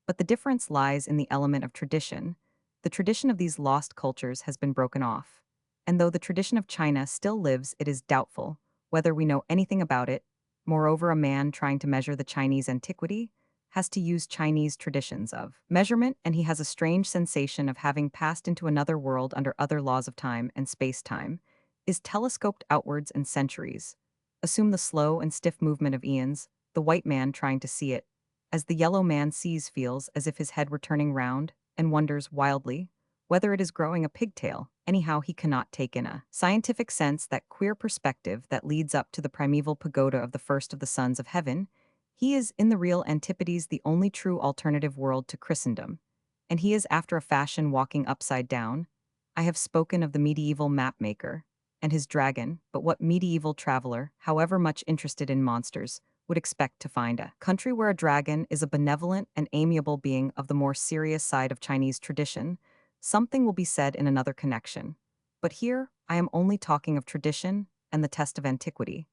But the difference lies in the element of tradition. The tradition of these lost cultures has been broken off. And though the tradition of China still lives, it is doubtful whether we know anything about it. Moreover, a man trying to measure the Chinese antiquity has to use Chinese traditions of measurement, and he has a strange sensation of having passed into another world under other laws of time and space-time, is telescoped outwards and centuries. Assume the slow and stiff movement of eons, the white man trying to see it, as the yellow man sees feels as if his head were turning round, and wonders wildly whether it is growing a pigtail. Anyhow, he cannot take in a scientific sense that queer perspective that leads up to the primeval pagoda of the first of the sons of heaven. He is, in the real antipodes, the only true alternative world to Christendom, and he is after a fashion walking upside down. I have spoken of the medieval mapmaker and his dragon, but what medieval traveler, however much interested in monsters, would expect to find a country where a dragon is a benevolent and amiable being of the more serious side of Chinese tradition? Something will be said in another connection. But here, I am only talking of tradition and the test of antiquity,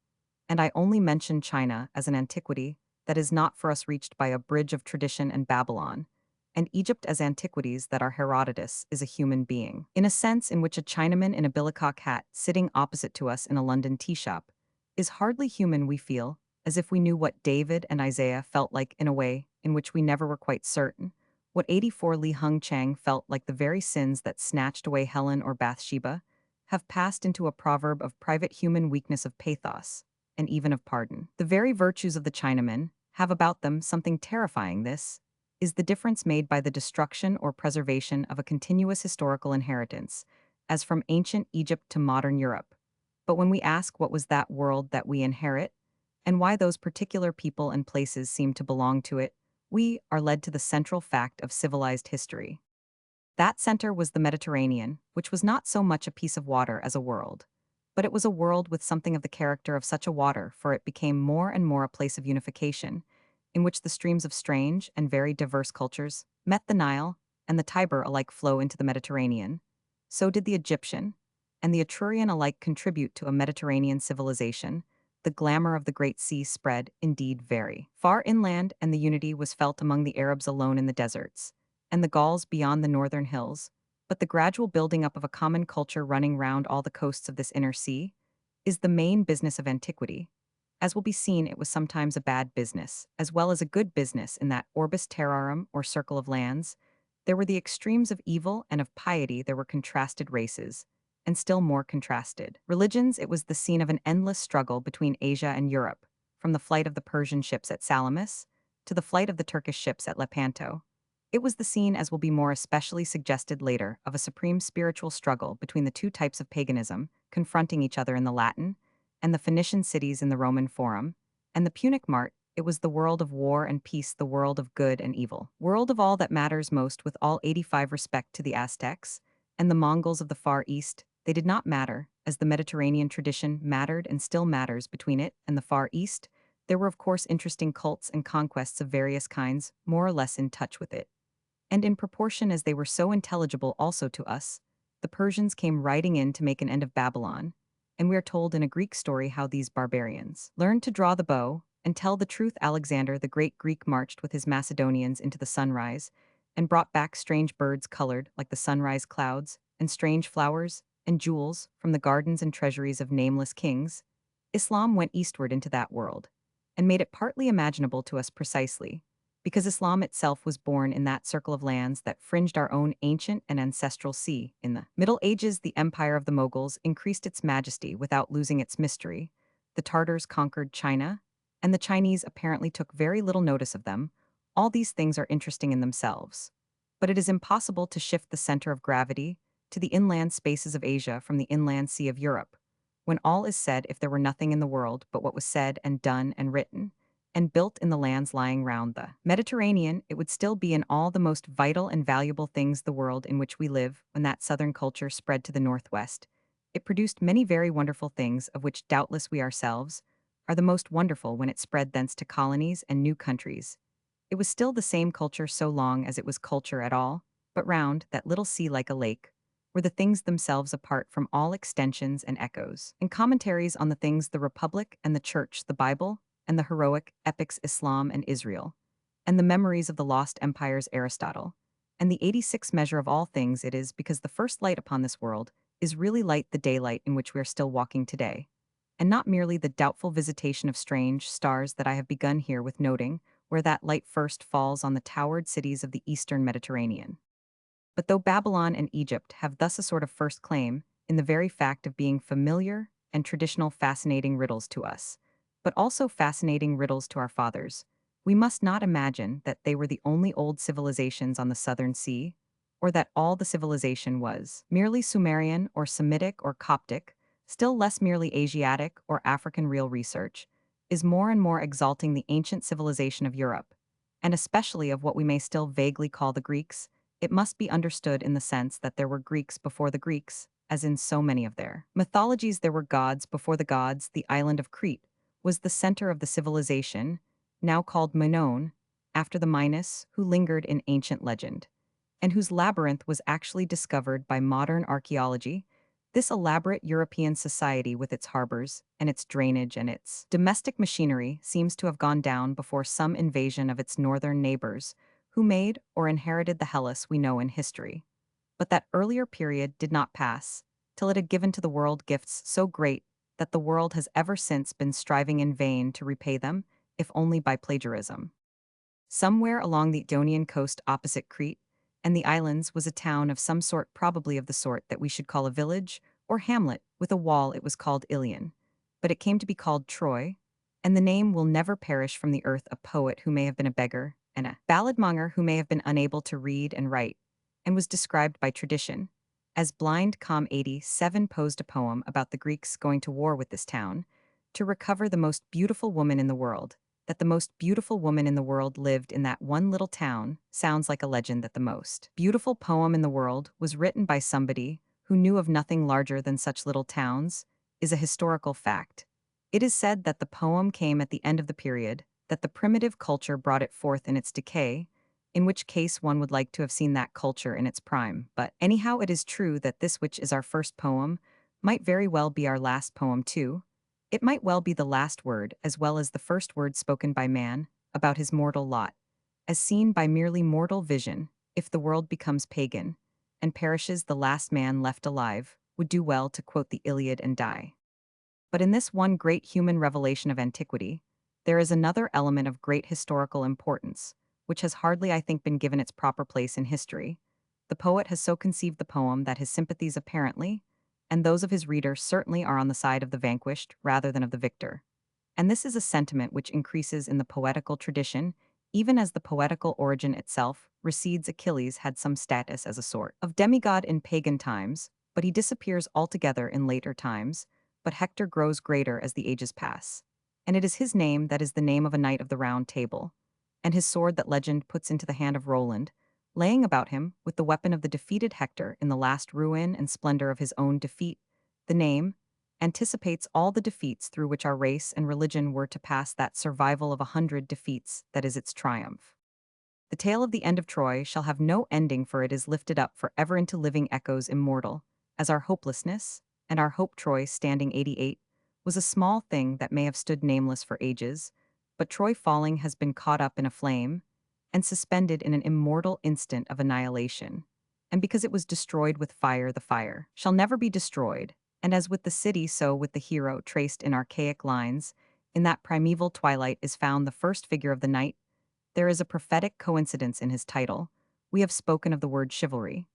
and I only mention China as an antiquity that is not for us reached by a bridge of tradition and Babylon, and Egypt as antiquities that are Herodotus is a human being, in a sense in which a Chinaman in a billycock hat sitting opposite to us in a London tea shop is hardly human. We feel as if we knew what David and Isaiah felt like in a way in which we never were quite certain. What 84 Li Hung Chang felt like the very sins that snatched away Helen or Bathsheba have passed into a proverb of private human weakness of pathos, and even of pardon. The very virtues of the Chinaman have about them something terrifying. This is the difference made by the destruction or preservation of a continuous historical inheritance, as from ancient Egypt to modern Europe. But when we ask what was that world that we inherit, and why those particular people and places seem to belong to it, we are led to the central fact of civilized history. That center was the Mediterranean, which was not so much a piece of water as a world. But it was a world with something of the character of such a water, for it became more and more a place of unification, in which the streams of strange and very diverse cultures met the Nile and the Tiber alike flow into the Mediterranean. So did the Egyptian and the Etrurian alike contribute to a Mediterranean civilization. The glamour of the Great Sea spread, indeed, very far inland, and the unity was felt among the Arabs alone in the deserts, and the Gauls beyond the northern hills. But the gradual building up of a common culture running round all the coasts of this inner sea is the main business of antiquity. As will be seen, it was sometimes a bad business, as well as a good business, in that orbis terrarum, or circle of lands. There were the extremes of evil and of piety, there were contrasted races, and still more contrasted religions. It was the scene of an endless struggle between Asia and Europe, from the flight of the Persian ships at Salamis to the flight of the Turkish ships at Lepanto. It was the scene, as will be more especially suggested later, of a supreme spiritual struggle between the two types of paganism confronting each other in the Latin and the Phoenician cities in the Roman Forum, and the Punic Mart. It was the world of war and peace, the world of good and evil, world of all that matters most, with all 85 respect to the Aztecs and the Mongols of the Far East. They did not matter, as the Mediterranean tradition mattered and still matters between it and the Far East. There were of course interesting cults and conquests of various kinds, more or less in touch with it, and in proportion as they were so intelligible also to us. The Persians came riding in to make an end of Babylon, and we are told in a Greek story how these barbarians learned to draw the bow and tell the truth. Alexander the Great Greek marched with his Macedonians into the sunrise and brought back strange birds colored like the sunrise clouds, and strange flowers and jewels from the gardens and treasuries of nameless kings. Islam went eastward into that world and made it partly imaginable to us, precisely because Islam itself was born in that circle of lands that fringed our own ancient and ancestral sea. In the Middle Ages, the empire of the Moguls increased its majesty without losing its mystery. The Tartars conquered China, and the Chinese apparently took very little notice of them, All these things are interesting in themselves. But it is impossible to shift the center of gravity to the inland spaces of Asia from the inland sea of Europe. When all is said, if there were nothing in the world but what was said and done and written, and built in the lands lying round the Mediterranean, it would still be in all the most vital and valuable things the world in which we live when that southern culture spread to the northwest. It produced many very wonderful things, of which doubtless we ourselves are the most wonderful when it spread thence to colonies and new countries. It was still the same culture so long as it was culture at all, but round that little sea like a lake were the things themselves apart from all extensions and echoes. In commentaries on the things the Republic and the Church, the Bible, and the heroic epics Islam and Israel, and the memories of the lost empires Aristotle, and the 86th measure of all things, it is because the first light upon this world is really light, the daylight in which we are still walking today, and not merely the doubtful visitation of strange stars that I have begun here with noting, where that light first falls on the towered cities of the eastern Mediterranean. But though Babylon and Egypt have thus a sort of first claim in the very fact of being familiar and traditional fascinating riddles to us, but also fascinating riddles to our fathers, we must not imagine that they were the only old civilizations on the southern sea, or that all the civilization was merely Sumerian or Semitic or Coptic, still less merely Asiatic or African. Real research is more and more exalting the ancient civilization of Europe, and especially of what we may still vaguely call the Greeks. It must be understood in the sense that there were Greeks before the Greeks, as in so many of their mythologies there were gods before the gods. The island of Crete was the center of the civilization, now called Minoan, after the Minos who lingered in ancient legend, and whose labyrinth was actually discovered by modern archaeology. This elaborate European society with its harbors and its drainage and its domestic machinery seems to have gone down before some invasion of its northern neighbors, who made or inherited the Hellas we know in history. But that earlier period did not pass, till it had given to the world gifts so great that the world has ever since been striving in vain to repay them, if only by plagiarism. Somewhere along the Ionian coast opposite Crete and the islands was a town of some sort, probably of the sort that we should call a village or hamlet with a wall. It was called Ilion, but it came to be called Troy, and the name will never perish from the earth. A poet who may have been a beggar and a balladmonger who may have been unable to read and write, and was described by tradition as blind. 87 posed a poem about the Greeks going to war with this town to recover the most beautiful woman in the world. That the most beautiful woman in the world lived in that one little town sounds like a legend. That the most beautiful poem in the world was written by somebody who knew of nothing larger than such little towns is a historical fact. It is said that the poem came at the end of the period, that the primitive culture brought it forth in its decay, in which case one would like to have seen that culture in its prime. But anyhow, it is true that this which is our first poem might very well be our last poem too. It might well be the last word as well as the first word spoken by man about his mortal lot, as seen by merely mortal vision. If the world becomes pagan and perishes, the last man left alive would do well to quote the Iliad and die. But in this one great human revelation of antiquity, there is another element of great historical importance, which has hardly, I think, been given its proper place in history. The poet has so conceived the poem that his sympathies apparently, and those of his reader certainly, are on the side of the vanquished rather than of the victor. And this is a sentiment which increases in the poetical tradition, even as the poetical origin itself recedes. Achilles had some status as a sort of demigod in pagan times, but he disappears altogether in later times. But Hector grows greater as the ages pass, and it is his name that is the name of a knight of the Round Table, and his sword that legend puts into the hand of Roland, laying about him with the weapon of the defeated Hector in the last ruin and splendor of his own defeat. The name anticipates all the defeats through which our race and religion were to pass, that survival of 100 defeats that is its triumph. The tale of the end of Troy shall have no ending, for it is lifted up forever into living echoes immortal, as our hopelessness, and our hope. Troy, standing 88, was a small thing that may have stood nameless for ages, but Troy falling has been caught up in a flame, and suspended in an immortal instant of annihilation. And because it was destroyed with fire, the fire shall never be destroyed, and as with the city, so with the hero traced in archaic lines. In that primeval twilight is found the first figure of the knight. There is a prophetic coincidence in his title. We have spoken of the word chivalry,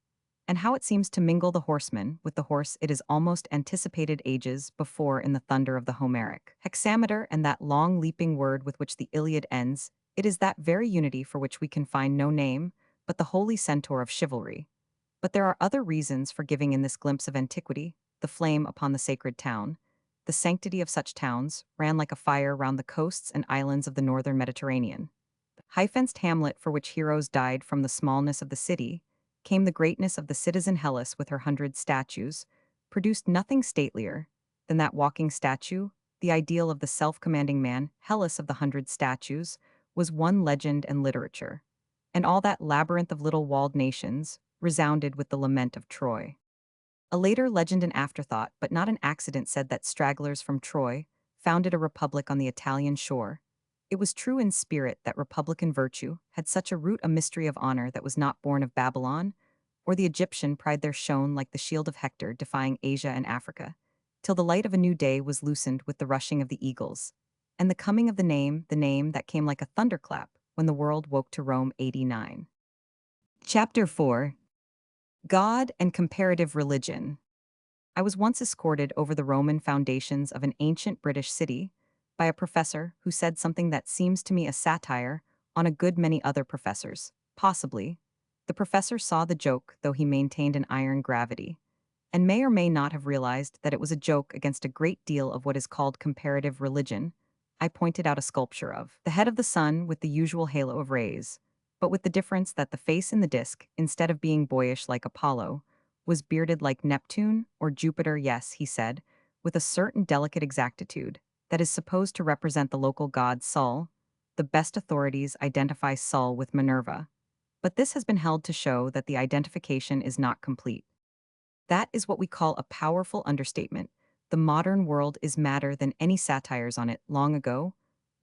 and how it seems to mingle the horseman with the horse. It is almost anticipated ages before in the thunder of the Homeric hexameter, and that long leaping word with which the Iliad ends It is that very unity for which we can find no name, but the holy centaur of chivalry. But there are other reasons for giving in this glimpse of antiquity, the flame upon the sacred town. The sanctity of such towns ran like a fire round the coasts and islands of the northern Mediterranean. High-fenced hamlet for which heroes died from the smallness of the city, came the greatness of the citizen Hellas with her 100 statues, produced nothing statelier than that walking statue, the ideal of the self-commanding man, Hellas of the 100 statues, was one legend and literature. And all that labyrinth of little walled nations resounded with the lament of Troy. A later legend and afterthought, but not an accident, said that stragglers from Troy founded a republic on the Italian shore. It was true in spirit that republican virtue had such a root, a mystery of honor that was not born of Babylon, or the Egyptian pride there shone like the shield of Hector defying Asia and Africa, till the light of a new day was loosened with the rushing of the eagles, and the coming of the name that came like a thunderclap when the world woke to Rome 89. Chapter 4. God and Comparative Religion. I was once escorted over the Roman foundations of an ancient British city by a professor who said something that seems to me a satire on a good many other professors. Possibly, the professor saw the joke, though he maintained an iron gravity, and may or may not have realized that it was a joke against a great deal of what is called comparative religion. I pointed out a sculpture of the head of the sun with the usual halo of rays, but with the difference that the face in the disk, instead of being boyish like Apollo, was bearded like Neptune or Jupiter. Yes, he said, with a certain delicate exactitude, that is supposed to represent the local god Sol. The best authorities identify Sol with Minerva, but this has been held to show that the identification is not complete. That is what we call a powerful understatement. The modern world is madder than any satires on it. Long ago,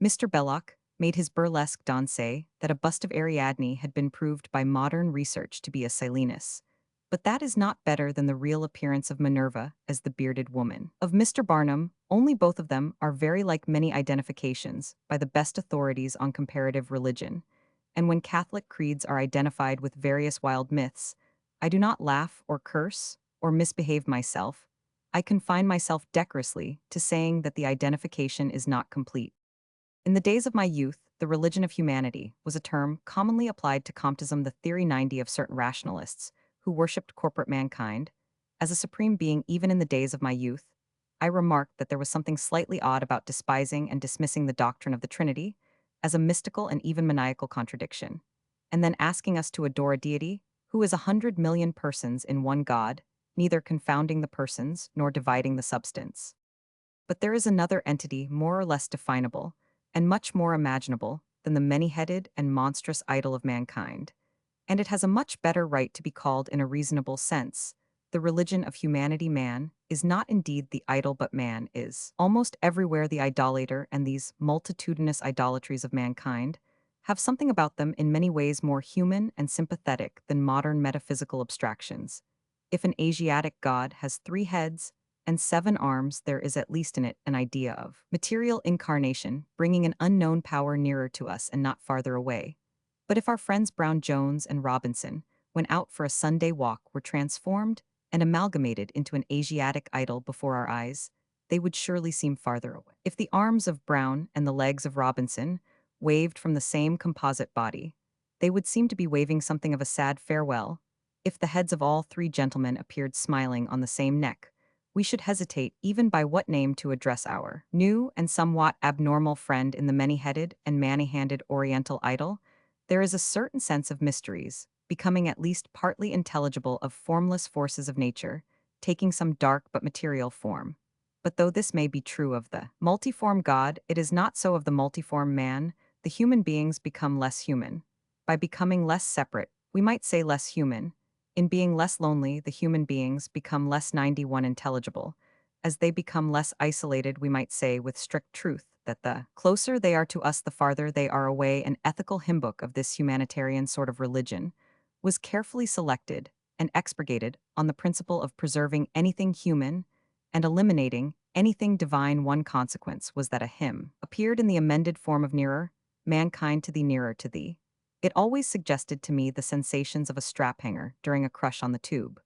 Mr. Belloc made his burlesque Don say that a bust of Ariadne had been proved by modern research to be a Silenus. But that is not better than the real appearance of Minerva as the bearded woman. Of Mr. Barnum, only both of them are very like many identifications by the best authorities on comparative religion. And when Catholic creeds are identified with various wild myths, I do not laugh or curse or misbehave myself. I confine myself decorously to saying that the identification is not complete. In the days of my youth, the religion of humanity was a term commonly applied to Comtism, the theory 90 of certain rationalists who worshipped corporate mankind as a supreme being. Even in the days of my youth, I remarked that there was something slightly odd about despising and dismissing the doctrine of the Trinity as a mystical and even maniacal contradiction, and then asking us to adore a deity who is 100 million persons in one God, neither confounding the persons nor dividing the substance. But there is another entity more or less definable, and much more imaginable than the many-headed and monstrous idol of mankind, and it has a much better right to be called in a reasonable sense. The religion of humanity. Man is not indeed the idol, but man is almost everywhere the idolater, and these multitudinous idolatries of mankind have something about them in many ways more human and sympathetic than modern metaphysical abstractions. If an Asiatic god has 3 heads and 7 arms, there is at least in it an idea of material incarnation, bringing an unknown power nearer to us and not farther away. But if our friends Brown Jones and Robinson, when out for a Sunday walk, were transformed and amalgamated into an Asiatic idol before our eyes, they would surely seem farther away. If the arms of Brown and the legs of Robinson waved from the same composite body, they would seem to be waving something of a sad farewell. If the heads of all 3 gentlemen appeared smiling on the same neck, we should hesitate even by what name to address our new and somewhat abnormal friend in the many-headed and many-handed Oriental idol. There is a certain sense of mysteries, becoming at least partly intelligible, of formless forces of nature, taking some dark but material form. But though this may be true of the multiform God, it is not so of the multiform man. The human beings become less human. By becoming less separate, we might say less human. In being less lonely, the human beings become less 91 intelligible. As they become less isolated, we might say with strict truth that the closer they are to us, the farther they are away. An ethical hymn book of this humanitarian sort of religion was carefully selected and expurgated on the principle of preserving anything human and eliminating anything divine. One consequence was that a hymn appeared in the amended form of Nearer, mankind to thee, nearer to thee. It always suggested to me the sensations of a strap hanger during a crush on the tube.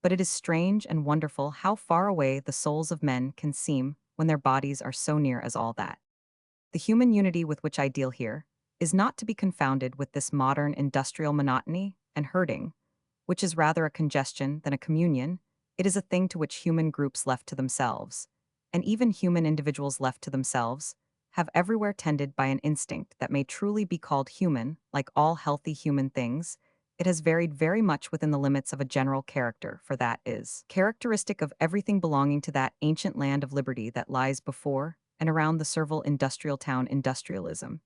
But it is strange and wonderful how far away the souls of men can seem when their bodies are so near as all that. The human unity with which I deal here is not to be confounded with this modern industrial monotony and herding, which is rather a congestion than a communion. It is a thing to which human groups left to themselves, and even human individuals left to themselves, have everywhere tended by an instinct that may truly be called human. Like all healthy human things, it has varied very much within the limits of a general character, for that is characteristic of everything belonging to that ancient land of liberty that lies before and around the servile industrial town. Industrialism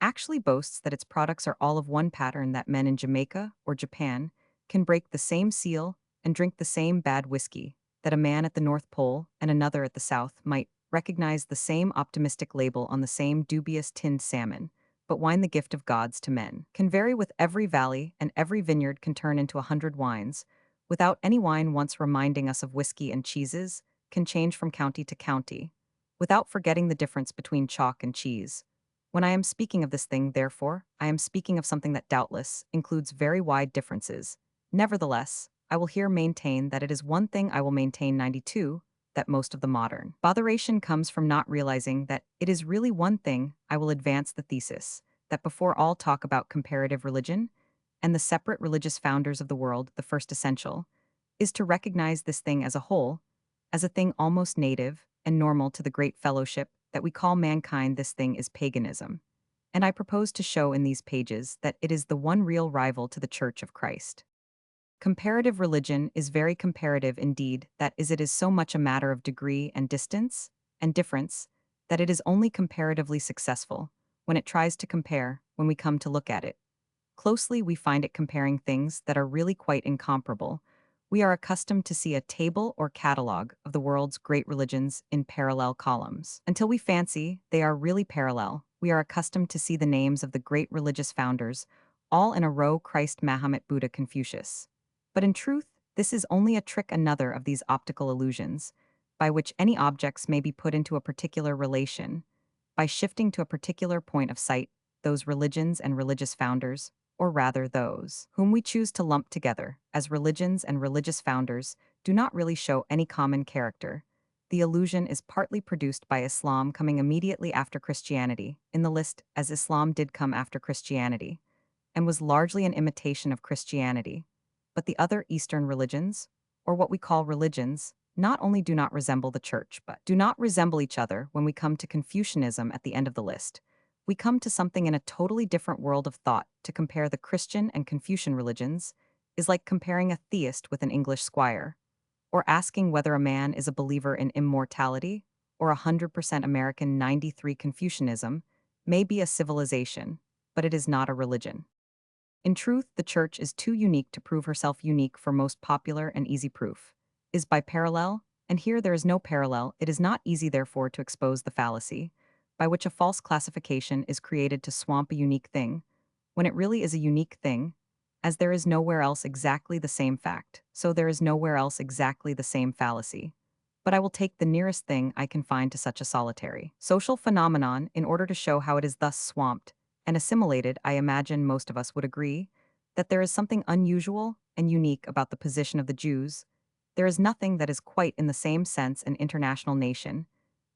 actually boasts that its products are all of one pattern, that men in Jamaica or Japan can break the same seal and drink the same bad whiskey, that a man at the North Pole and another at the South might recognize the same optimistic label on the same dubious tinned salmon, but wine, the gift of gods to men, can vary with every valley, and every vineyard can turn into 100 wines, without any wine once reminding us of whiskey, and cheeses can change from county to county, without forgetting the difference between chalk and cheese. When I am speaking of this thing, therefore, I am speaking of something that doubtless includes very wide differences. Nevertheless, I will here maintain that it is one thing. I will maintain 92, that most of the modern botheration comes from not realizing that it is really one thing. I will advance the thesis that before all talk about comparative religion and the separate religious founders of the world, the first essential is to recognize this thing as a whole, as a thing almost native and normal to the great fellowship that we call mankind. This thing is paganism, and I propose to show in these pages that it is the one real rival to the Church of Christ. Comparative religion is very comparative indeed, that is, it is so much a matter of degree and distance and difference that it is only comparatively successful when it tries to compare. When we come to look at it closely, we find it comparing things that are really quite incomparable. We are accustomed to see a table or catalogue of the world's great religions in parallel columns. Until we fancy they are really parallel, we are accustomed to see the names of the great religious founders all in a row: Christ, Mahomet, Buddha, Confucius. But in truth, this is only a trick, another of these optical illusions, by which any objects may be put into a particular relation, by shifting to a particular point of sight those religions and religious founders, or rather those whom we choose to lump together as religions and religious founders, do not really show any common character. The illusion is partly produced by Islam coming immediately after Christianity in the list, as Islam did come after Christianity, and was largely an imitation of Christianity. But the other Eastern religions, or what we call religions, not only do not resemble the Church, but do not resemble each other. When we come to Confucianism at the end of the list, we come to something in a totally different world of thought. To compare the Christian and Confucian religions is like comparing a theist with an English squire, or asking whether a man is a believer in immortality or 100% American. 93 Confucianism may be a civilization, but it is not a religion. In truth, the Church is too unique to prove herself unique. For most popular and easy proof is by parallel, and here there is no parallel. It is not easy, therefore, to expose the fallacy by which a false classification is created to swamp a unique thing, when it really is a unique thing. As there is nowhere else exactly the same fact, so there is nowhere else exactly the same fallacy. But I will take the nearest thing I can find to such a solitary social phenomenon in order to show how it is thus swamped and assimilated. I imagine most of us would agree that there is something unusual and unique about the position of the Jews. There is nothing that is quite in the same sense an international nation,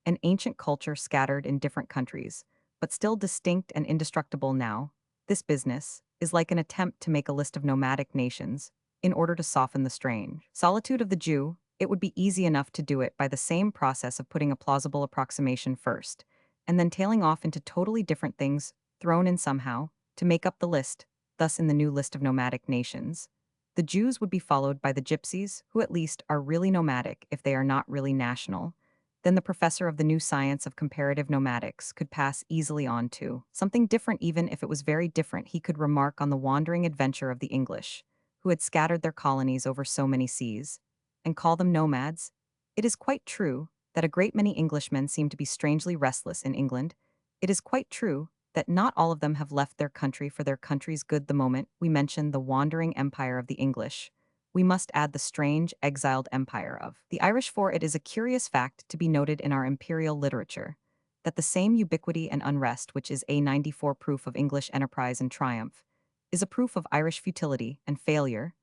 an ancient culture scattered in different countries, but still distinct and indestructible. Now, this business is like an attempt to make a list of nomadic nations in order to soften the strange solitude of the Jew. It would be easy enough to do it by the same process of putting a plausible approximation first, and then tailing off into totally different things thrown in somehow to make up the list. Thus, in the new list of nomadic nations, the Jews would be followed by the Gypsies, who at least are really nomadic if they are not really national. Then the professor of the new science of comparative nomadics could pass easily on to something different. Even if it was very different, he could remark on the wandering adventure of the English, who had scattered their colonies over so many seas, and call them nomads. It is quite true that a great many Englishmen seem to be strangely restless in England. It is quite true that not all of them have left their country for their country's good. The moment we mention the wandering empire of the English, we must add the strange, exiled empire of the Irish, for it is a curious fact to be noted in our imperial literature that the same ubiquity and unrest which is a 94 proof of English enterprise and triumph is a proof of Irish futility and failure.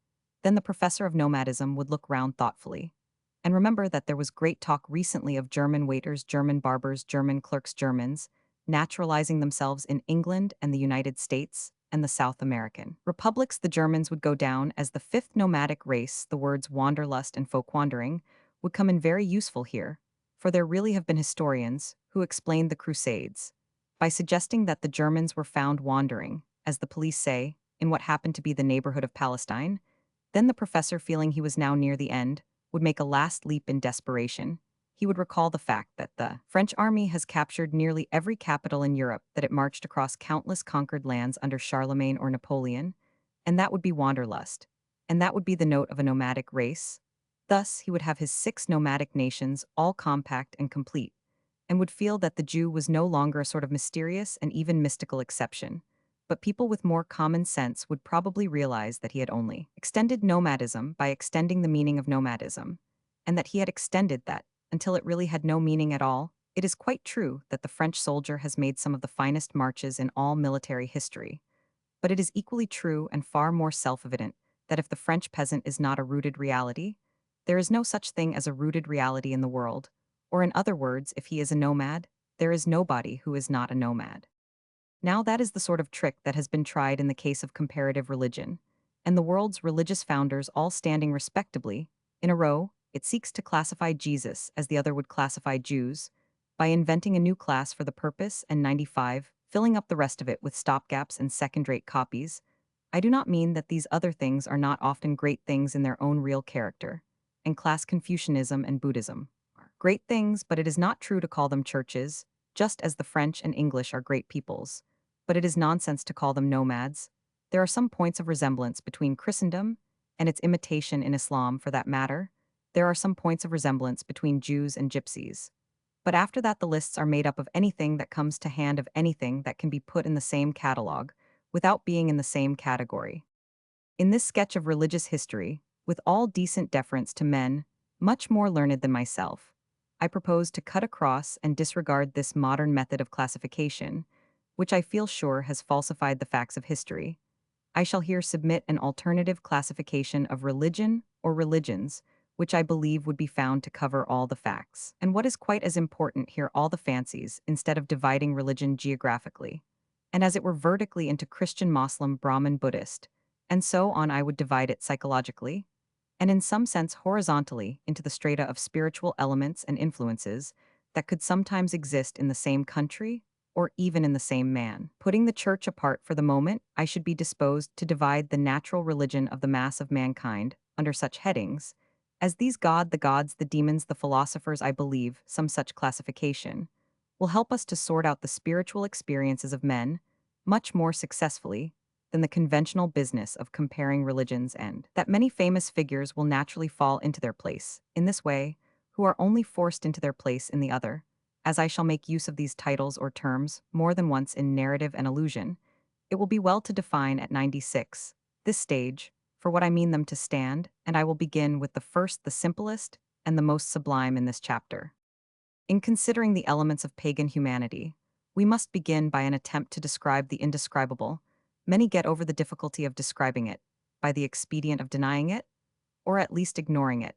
Then the professor of nomadism would look round thoughtfully and remember that there was great talk recently of German waiters, German barbers, German clerks, Germans. naturalizing themselves in England and the United States and the South American republics. The Germans would go down as the fifth nomadic race. The words wanderlust and folk wandering would come in very useful here, for there really have been historians who explained the Crusades by suggesting that the Germans were found wandering, as the police say, in what happened to be the neighborhood of Palestine. Then the professor, feeling he was now near the end, would make a last leap in desperation. He would recall the fact that the French army has captured nearly every capital in Europe, that it marched across countless conquered lands under Charlemagne or Napoleon, and that would be wanderlust, and that would be the note of a nomadic race. Thus, he would have his six nomadic nations all compact and complete, and would feel that the Jew was no longer a sort of mysterious and even mystical exception. But people with more common sense would probably realize that he had only extended nomadism by extending the meaning of nomadism, and that he had extended that until it really had no meaning at all. It is quite true that the French soldier has made some of the finest marches in all military history, but it is equally true and far more self-evident that if the French peasant is not a rooted reality, there is no such thing as a rooted reality in the world, or in other words, if he is a nomad, there is nobody who is not a nomad. Now that is the sort of trick that has been tried in the case of comparative religion, and the world's religious founders all standing respectably, in a row, it seeks to classify Jesus as the other would classify Jews, by inventing a new class for the purpose and 95, filling up the rest of it with stopgaps and second-rate copies. I do not mean that these other things are not often great things in their own real character, and class Confucianism and Buddhism are great things, but it is not true to call them churches, just as the French and English are great peoples. But it is nonsense to call them nomads. There are some points of resemblance between Christendom and its imitation in Islam, for that matter. There are some points of resemblance between Jews and gypsies. But after that, the lists are made up of anything that comes to hand, of anything that can be put in the same catalogue, without being in the same category. In this sketch of religious history, with all decent deference to men, much more learned than myself, I propose to cut across and disregard this modern method of classification, which I feel sure has falsified the facts of history. I shall here submit an alternative classification of religion or religions, which I believe would be found to cover all the facts. And what is quite as important here, all the fancies, instead of dividing religion geographically, and as it were vertically into Christian, Muslim, Brahmin, Buddhist, and so on. I would divide it psychologically, and in some sense horizontally, into the strata of spiritual elements and influences that could sometimes exist in the same country or even in the same man. Putting the church apart for the moment, I should be disposed to divide the natural religion of the mass of mankind under such headings as these: God, the gods, the demons, the philosophers. I believe some such classification will help us to sort out the spiritual experiences of men much more successfully than the conventional business of comparing religions, and that many famous figures will naturally fall into their place in this way, who are only forced into their place in the other. As I shall make use of these titles or terms more than once in narrative and allusion, it will be well to define at 96 this stage for what I mean them to stand, and I will begin with the first, the simplest, and the most sublime in this chapter. In considering the elements of pagan humanity, we must begin by an attempt to describe the indescribable. Many get over the difficulty of describing it by the expedient of denying it, or at least ignoring it.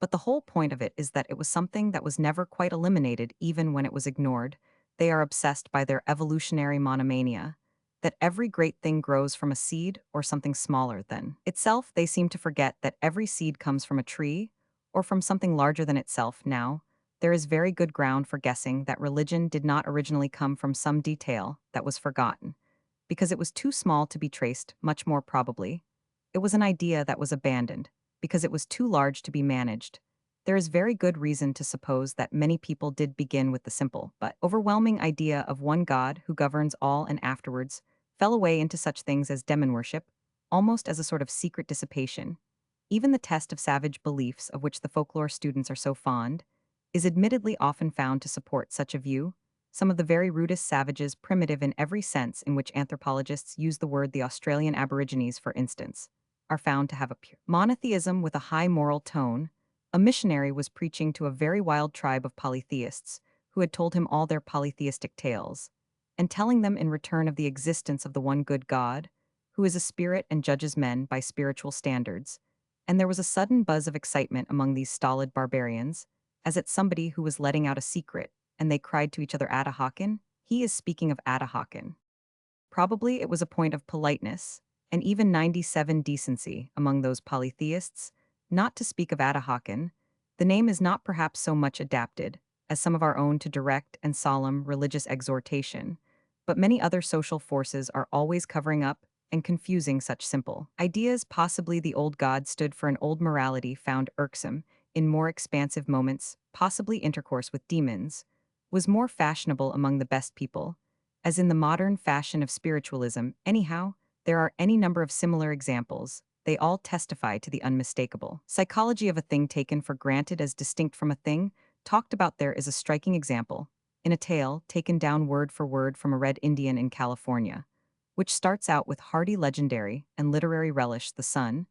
But the whole point of it is that it was something that was never quite eliminated even when it was ignored. They are obsessed by their evolutionary monomania, that every great thing grows from a seed or something smaller than itself. They seem to forget that every seed comes from a tree or from something larger than itself. Now, there is very good ground for guessing that religion did not originally come from some detail that was forgotten, because it was too small to be traced. Much more probably, it was an idea that was abandoned, because it was too large to be managed. There is very good reason to suppose that many people did begin with the simple but overwhelming idea of one God who governs all, and afterwards fell away into such things as demon worship, almost as a sort of secret dissipation. Even the test of savage beliefs, of which the folklore students are so fond, is admittedly often found to support such a view. Some of the very rudest savages, primitive in every sense in which anthropologists use the word, the Australian Aborigines, for instance, are found to have a pure monotheism with a high moral tone. A missionary was preaching to a very wild tribe of polytheists who had told him all their polytheistic tales, and telling them in return of the existence of the one good God, who is a spirit and judges men by spiritual standards. And there was a sudden buzz of excitement among these stolid barbarians, as at somebody who was letting out a secret, and they cried to each other, Ada Hawken, he is speaking of Adahaken. Probably it was a point of politeness, and even 97 decency among those polytheists, not to speak of Adahaken. The name is not perhaps so much adapted as some of our own to direct and solemn religious exhortation, but many other social forces are always covering up and confusing such simple ideas. Possibly the old god stood for an old morality found irksome in more expansive moments, possibly intercourse with demons, was more fashionable among the best people, as in the modern fashion of spiritualism. Anyhow, there are any number of similar examples. They all testify to the unmistakable psychology of a thing taken for granted as distinct from a thing talked about. There is a striking example in a tale taken down word for word from a Red Indian in California, which starts out with hearty legendary and literary relish. The sun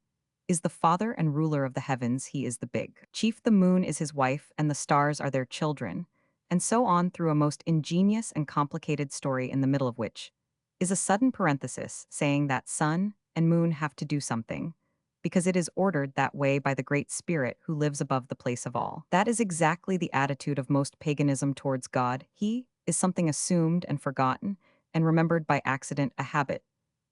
is the father and ruler of the heavens, he is the big chief, the moon is his wife, and the stars are their children, and so on through a most ingenious and complicated story in the middle of which is a sudden parenthesis saying that sun and moon have to do something, because it is ordered that way by the great spirit who lives above the place of all. That is exactly the attitude of most paganism towards God. He is something assumed and forgotten and remembered by accident, a habit,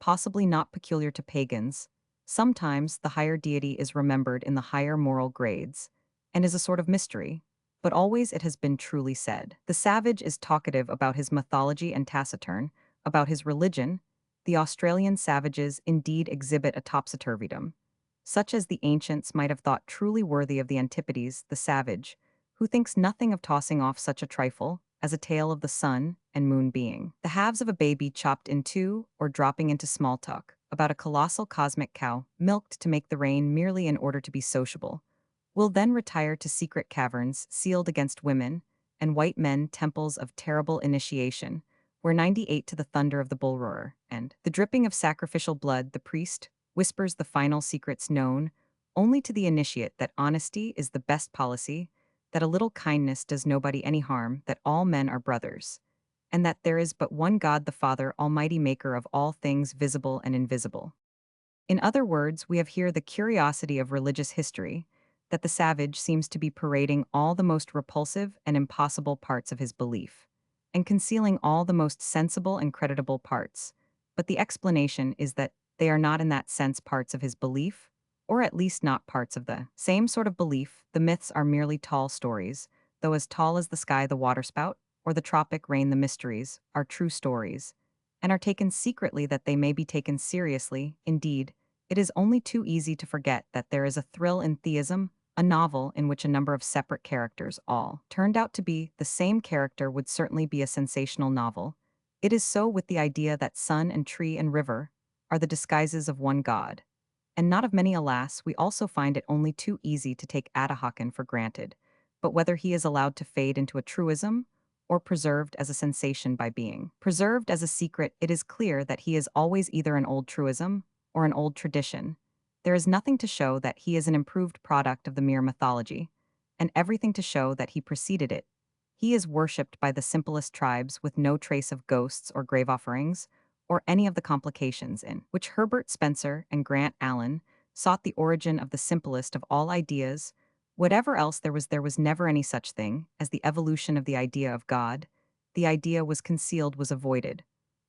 possibly not peculiar to pagans. Sometimes the higher deity is remembered in the higher moral grades and is a sort of mystery, but always it has been truly said. The savage is talkative about his mythology and taciturn about his religion. The Australian savages indeed exhibit a topsy-turvydom, such as the ancients might have thought truly worthy of the Antipodes. The savage, who thinks nothing of tossing off such a trifle as a tale of the sun and moon being the halves of a baby chopped in two or dropping into small talk about a colossal cosmic cow milked to make the rain merely in order to be sociable, will then retire to secret caverns sealed against women and white men, temples of terrible initiation, where 98 to the thunder of the bull roarer and the dripping of sacrificial blood the priest whispers the final secrets known only to the initiate, that honesty is the best policy, that a little kindness does nobody any harm, that all men are brothers, and that there is but one God the Father, almighty maker of all things visible and invisible. In other words, we have here the curiosity of religious history, that the savage seems to be parading all the most repulsive and impossible parts of his belief, and concealing all the most sensible and creditable parts. But the explanation is that they are not in that sense parts of his belief, or at least not parts of the same sort of belief. The myths are merely tall stories, though as tall as the sky the waterspout, or the tropic rain the mysteries, are true stories, and are taken secretly that they may be taken seriously. Indeed, it is only too easy to forget that there is a thrill in theism, a novel in which a number of separate characters all turned out to be the same character would certainly be a sensational novel. It is so with the idea that sun and tree and river are the disguises of one god, and not of many. Alas, we also find it only too easy to take Adahaken for granted, but whether he is allowed to fade into a truism or preserved as a sensation by being preserved as a secret, it is clear that he is always either an old truism or an old tradition. There is nothing to show that he is an improved product of the mere mythology, and everything to show that he preceded it. He is worshipped by the simplest tribes with no trace of ghosts or grave offerings, or any of the complications in which Herbert Spencer and Grant Allen sought the origin of the simplest of all ideas. Whatever else there was never any such thing as the evolution of the idea of God. The idea was concealed, was avoided,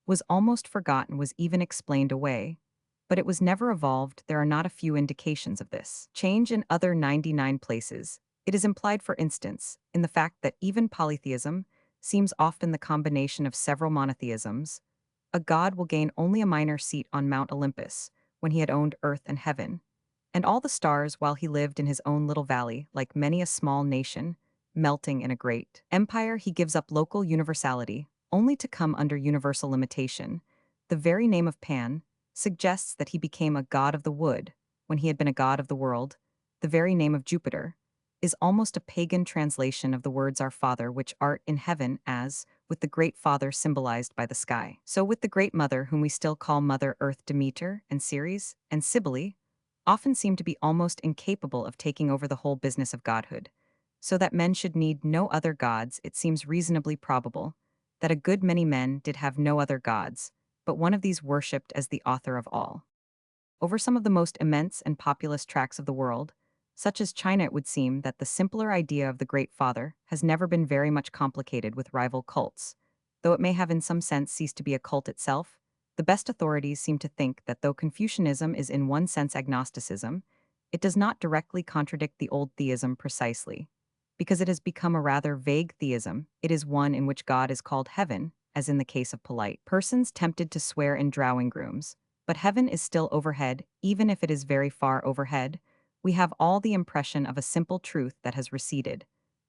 was almost forgotten, was even explained away, but it was never evolved. There are not a few indications of this change in other 99 places. It is implied, for instance, in the fact that even polytheism seems often the combination of several monotheisms. A god will gain only a minor seat on Mount Olympus when he had owned earth and heaven, and all the stars while he lived in his own little valley, like many a small nation, melting in a great empire. He gives up local universality, only to come under universal limitation. The very name of Pan suggests that he became a god of the wood when he had been a god of the world. The very name of Jupiter is almost a pagan translation of the words Our Father, which art in heaven, as, with the great Father symbolized by the sky, so with the great Mother, whom we still call Mother Earth. Demeter and Ceres and Cybele often seem to be almost incapable of taking over the whole business of godhood, so that men should need no other gods. It seems reasonably probable that a good many men did have no other gods, but one of these worshipped as the author of all. Over some of the most immense and populous tracts of the world, such as China, it would seem that the simpler idea of the Great Father has never been very much complicated with rival cults. Though it may have in some sense ceased to be a cult itself, the best authorities seem to think that though Confucianism is in one sense agnosticism, it does not directly contradict the old theism precisely. Because it has become a rather vague theism, it is one in which God is called heaven, as in the case of polite persons tempted to swear in drawing rooms. But heaven is still overhead, even if it is very far overhead. We have all the impression of a simple truth that has receded,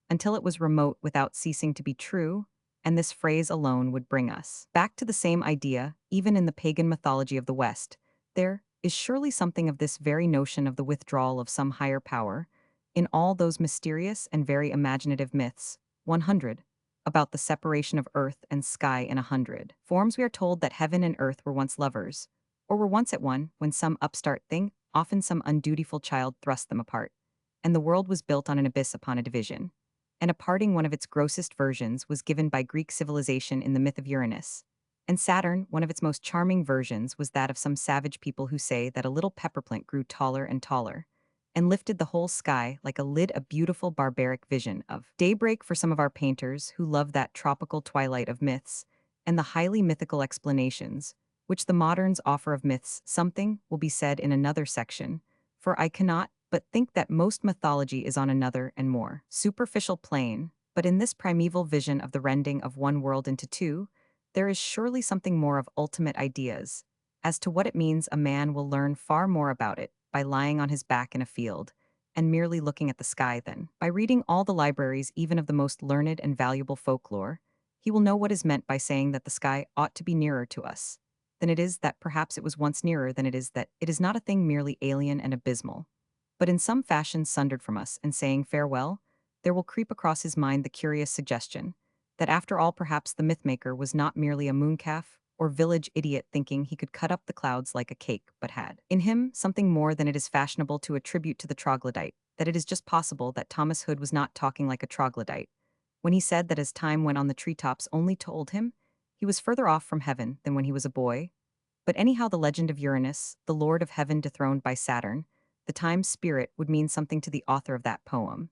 until it was remote without ceasing to be true, and this phrase alone would bring us back to the same idea, even in the pagan mythology of the West. There is surely something of this very notion of the withdrawal of some higher power in all those mysterious and very imaginative myths. 100. About the separation of earth and sky in 100. Forms we are told that heaven and earth were once lovers, or were once at one when some upstart thing, often some undutiful child, thrust them apart, and the world was built on an abyss upon a division. And a parting, one of its grossest versions, was given by Greek civilization in the myth of Uranus. And Saturn, one of its most charming versions, was that of some savage people who say that a little pepperplant grew taller and taller, and lifted the whole sky like a lid, a beautiful barbaric vision of daybreak for some of our painters who love that tropical twilight of myths, and the highly mythical explanations, which the moderns offer of myths. Something will be said in another section, for I cannot but think that most mythology is on another and more superficial plane, but in this primeval vision of the rending of one world into two, there is surely something more of ultimate ideas. As to what it means, a man will learn far more about it by lying on his back in a field and merely looking at the sky than by reading all the libraries, even of the most learned and valuable folklore. He will know what is meant by saying that the sky ought to be nearer to us than it is, that perhaps it was once nearer than it is, that it is not a thing merely alien and abysmal, but in some fashion sundered from us, and saying farewell, there will creep across his mind the curious suggestion that after all perhaps the mythmaker was not merely a mooncalf or village idiot thinking he could cut up the clouds like a cake, but had in him something more than it is fashionable to attribute to the troglodyte, that it is just possible that Thomas Hood was not talking like a troglodyte when he said that as time went on the treetops only told him he was further off from heaven than when he was a boy. But anyhow, the legend of Uranus, the lord of heaven dethroned by Saturn, the time spirit, would mean something to the author of that poem.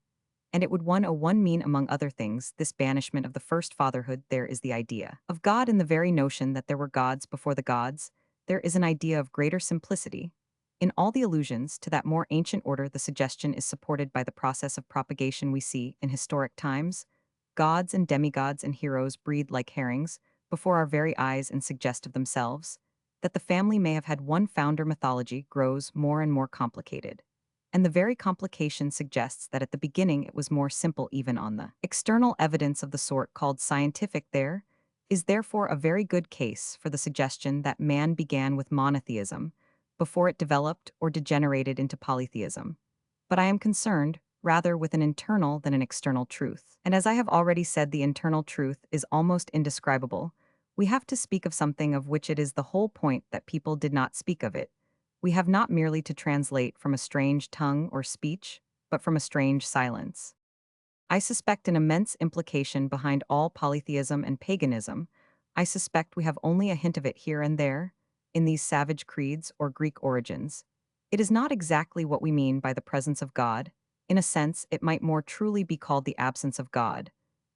And it would one mean, among other things, this banishment of the first fatherhood. There is the idea of God in the very notion that there were gods before the gods. There is an idea of greater simplicity. In all the allusions to that more ancient order, the suggestion is supported by the process of propagation we see in historic times. Gods and demigods and heroes breed like herrings before our very eyes and suggest of themselves that the family may have had one founder. Mythology grows more and more complicated, and the very complication suggests that at the beginning it was more simple. Even on the external evidence of the sort called scientific, there is therefore a very good case for the suggestion that man began with monotheism before it developed or degenerated into polytheism. But I am concerned rather with an internal than an external truth. And as I have already said, the internal truth is almost indescribable. We have to speak of something of which it is the whole point that people did not speak of it. We have not merely to translate from a strange tongue or speech, but from a strange silence. I suspect an immense implication behind all polytheism and paganism. I suspect we have only a hint of it here and there, in these savage creeds or Greek origins. It is not exactly what we mean by the presence of God. In a sense, it might more truly be called the absence of God.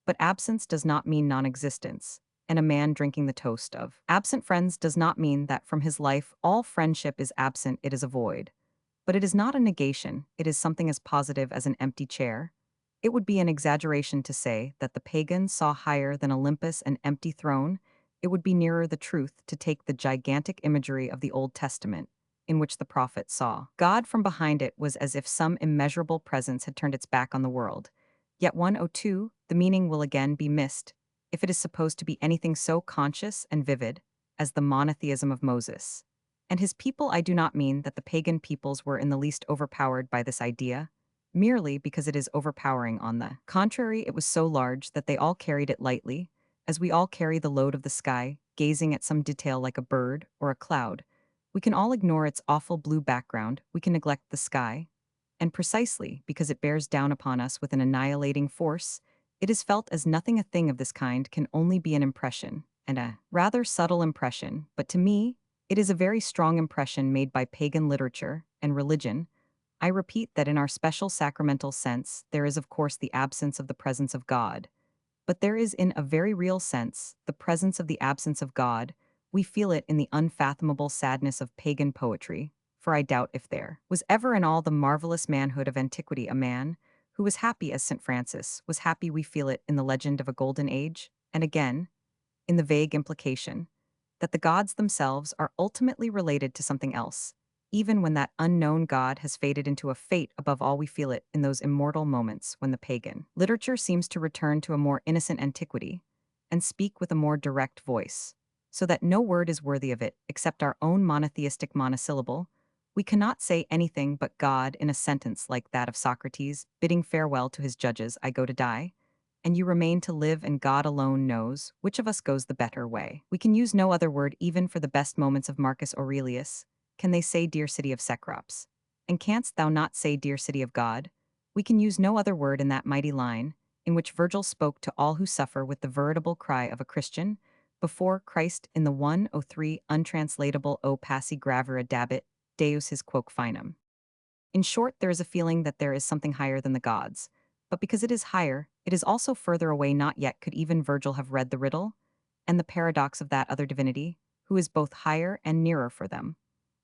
But absence does not mean non-existence, and a man drinking the toast of absent friends does not mean that from his life all friendship is absent, it is a void. But it is not a negation, it is something as positive as an empty chair. It would be an exaggeration to say that the pagan saw higher than Olympus an empty throne. It would be nearer the truth to take the gigantic imagery of the Old Testament, in which the prophet saw God from behind it was as if some immeasurable presence had turned its back on the world. Yet 102, the meaning will again be missed if it is supposed to be anything so conscious and vivid as the monotheism of Moses and his people. I do not mean that the pagan peoples were in the least overpowered by this idea, merely because it is overpowering. On the contrary, it was so large that they all carried it lightly, as we all carry the load of the sky, gazing at some detail like a bird or a cloud. We can all ignore its awful blue background, we can neglect the sky, and precisely because it bears down upon us with an annihilating force, it is felt as nothing. A thing of this kind can only be an impression, and a rather subtle impression, but to me, it is a very strong impression made by pagan literature and religion. I repeat that in our special sacramental sense, there is of course the absence of the presence of God. But there is, in a very real sense, the presence of the absence of God. We feel it in the unfathomable sadness of pagan poetry, for I doubt if there was ever in all the marvelous manhood of antiquity a man who was happy as St. Francis was happy. We feel it in the legend of a golden age, and again, in the vague implication that the gods themselves are ultimately related to something else, even when that unknown god has faded into a fate. Above all, we feel it in those immortal moments when the pagan literature seems to return to a more innocent antiquity and speak with a more direct voice, so that no word is worthy of it except our own monotheistic monosyllable. We cannot say anything but God in a sentence like that of Socrates bidding farewell to his judges, I go to die, and you remain to live, and God alone knows which of us goes the better way. We can use no other word even for the best moments of Marcus Aurelius. Can they say, dear city of Cecrops? And canst thou not say, dear city of God? We can use no other word in that mighty line, in which Virgil spoke to all who suffer with the veritable cry of a Christian, before Christ in the 103 untranslatable O passi gravera dabit, Deus his quoque finum. In short, there is a feeling that there is something higher than the gods. But because it is higher, it is also further away. Not yet could even Virgil have read the riddle, and the paradox of that other divinity, who is both higher and nearer for them.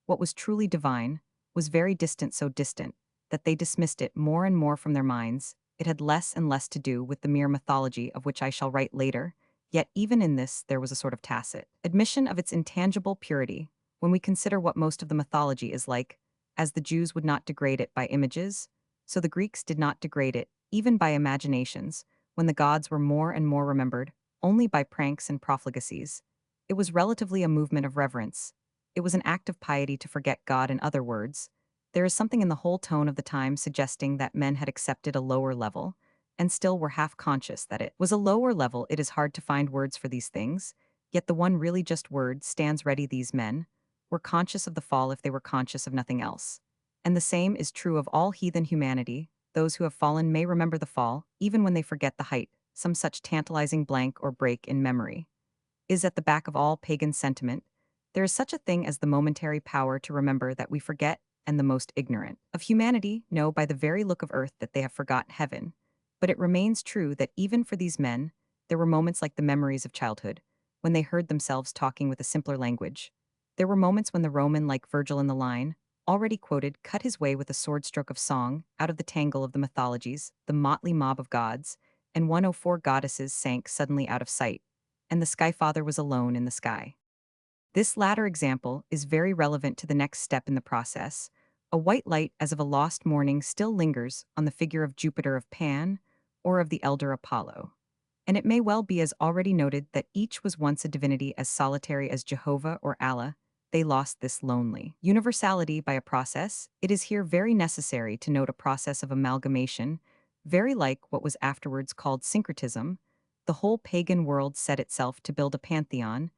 What was truly divine was very distant, so distant that they dismissed it more and more from their minds. It had less and less to do with the mere mythology of which I shall write later, yet even in this there was a sort of tacit admission of its intangible purity, when we consider what most of the mythology is like. As the Jews would not degrade it by images, so the Greeks did not degrade it, even by imaginations, when the gods were more and more remembered, only by pranks and profligacies. It was relatively a movement of reverence. It was an act of piety to forget God. In other words, there is something in the whole tone of the time suggesting that men had accepted a lower level, and still were half conscious that it was a lower level. It is hard to find words for these things, yet the one really just word stands ready. These men were conscious of the fall if they were conscious of nothing else. And the same is true of all heathen humanity. Those who have fallen may remember the fall, even when they forget the height. Some such tantalizing blank or break in memory is at the back of all pagan sentiment. There is such a thing as the momentary power to remember that we forget, and the most ignorant of humanity know by the very look of earth that they have forgotten heaven. But it remains true that even for these men, there were moments like the memories of childhood, when they heard themselves talking with a simpler language. There were moments when the Roman, like Virgil in the line already quoted, cut his way with a sword stroke of song out of the tangle of the mythologies, the motley mob of gods, and 104 goddesses sank suddenly out of sight, and the Sky Father was alone in the sky. This latter example is very relevant to the next step in the process. A white light as of a lost morning still lingers on the figure of Jupiter, of Pan, or of the elder Apollo. And it may well be, as already noted, that each was once a divinity as solitary as Jehovah or Allah. They lost this lonely universality by a process. It is here very necessary to note a process of amalgamation, very like what was afterwards called syncretism. The whole pagan world set itself to build a pantheon.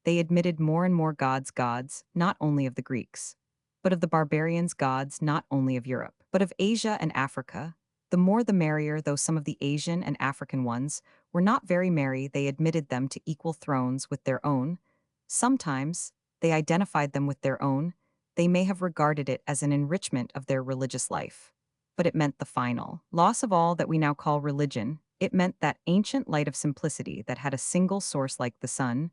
They admitted more and more gods, not only of the Greeks, but of the barbarians, gods not only of Europe, but of Asia and Africa. The more the merrier, though some of the Asian and African ones were not very merry. They admitted them to equal thrones with their own. Sometimes they identified them with their own. They may have regarded it as an enrichment of their religious life. But it meant the final loss of all that we now call religion. It meant that ancient light of simplicity that had a single source like the sun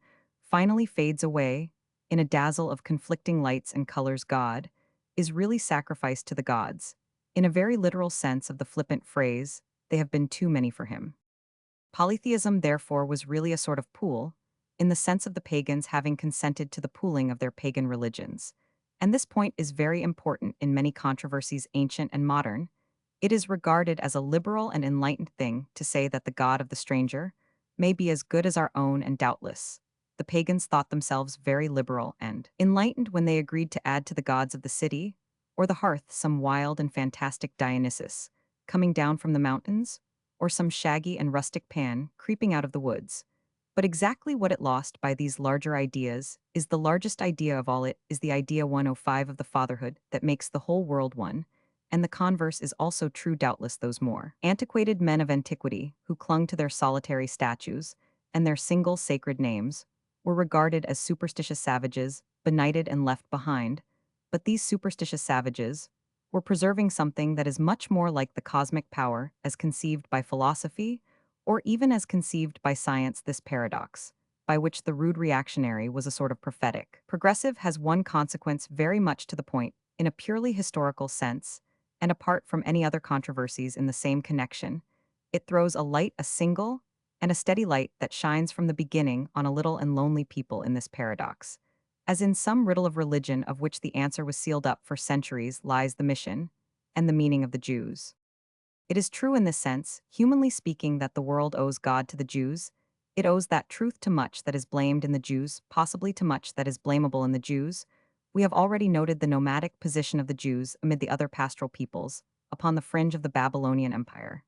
finally fades away in a dazzle of conflicting lights and colors. God is really sacrificed to the gods. In a very literal sense of the flippant phrase, they have been too many for him. Polytheism, therefore, was really a sort of pool, in the sense of the pagans having consented to the pooling of their pagan religions. And this point is very important in many controversies, ancient and modern. It is regarded as a liberal and enlightened thing to say that the god of the stranger may be as good as our own, and doubtless the pagans thought themselves very liberal and enlightened when they agreed to add to the gods of the city or the hearth some wild and fantastic Dionysus coming down from the mountains, or some shaggy and rustic Pan creeping out of the woods. But exactly what it lost by these larger ideas is the largest idea of all. It is the idea 105 of the fatherhood that makes the whole world one, and the converse is also true. Doubtless those more antiquated men of antiquity who clung to their solitary statues and their single sacred names were regarded as superstitious savages, benighted and left behind. But these superstitious savages were preserving something that is much more like the cosmic power as conceived by philosophy, or even as conceived by science this paradox, by which the rude reactionary was a sort of prophetic. Progressive has one consequence very much to the point, in a purely historical sense, and apart from any other controversies in the same connection, it throws a light, a single, and a steady light that shines from the beginning on a little and lonely people in this paradox. As in some riddle of religion of which the answer was sealed up for centuries lies the mission and the meaning of the Jews. It is true in this sense, humanly speaking, that the world owes God to the Jews. It owes that truth to much that is blamed in the Jews, possibly to much that is blamable in the Jews. We have already noted the nomadic position of the Jews amid the other pastoral peoples, upon the fringe of the Babylonian Empire.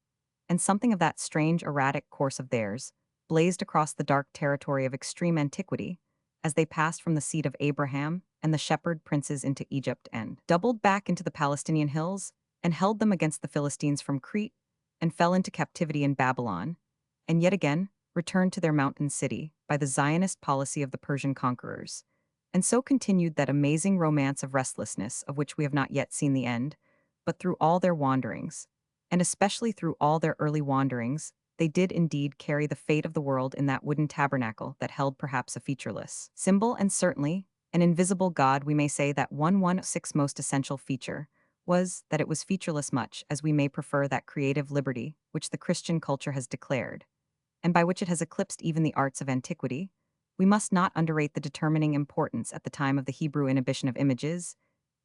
And something of that strange, erratic course of theirs blazed across the dark territory of extreme antiquity, as they passed from the seat of Abraham and the shepherd princes into Egypt and doubled back into the Palestinian hills, and held them against the Philistines from Crete, and fell into captivity in Babylon, and yet again returned to their mountain city by the Zionist policy of the Persian conquerors, and so continued that amazing romance of restlessness of which we have not yet seen the end, but through all their wanderings, and especially through all their early wanderings, they did indeed carry the fate of the world in that wooden tabernacle that held perhaps a featureless symbol and certainly an invisible God. We may say that six most essential feature was that it was featureless, much as we may prefer that creative liberty which the Christian culture has declared, and by which it has eclipsed even the arts of antiquity. We must not underrate the determining importance at the time of the Hebrew inhibition of images.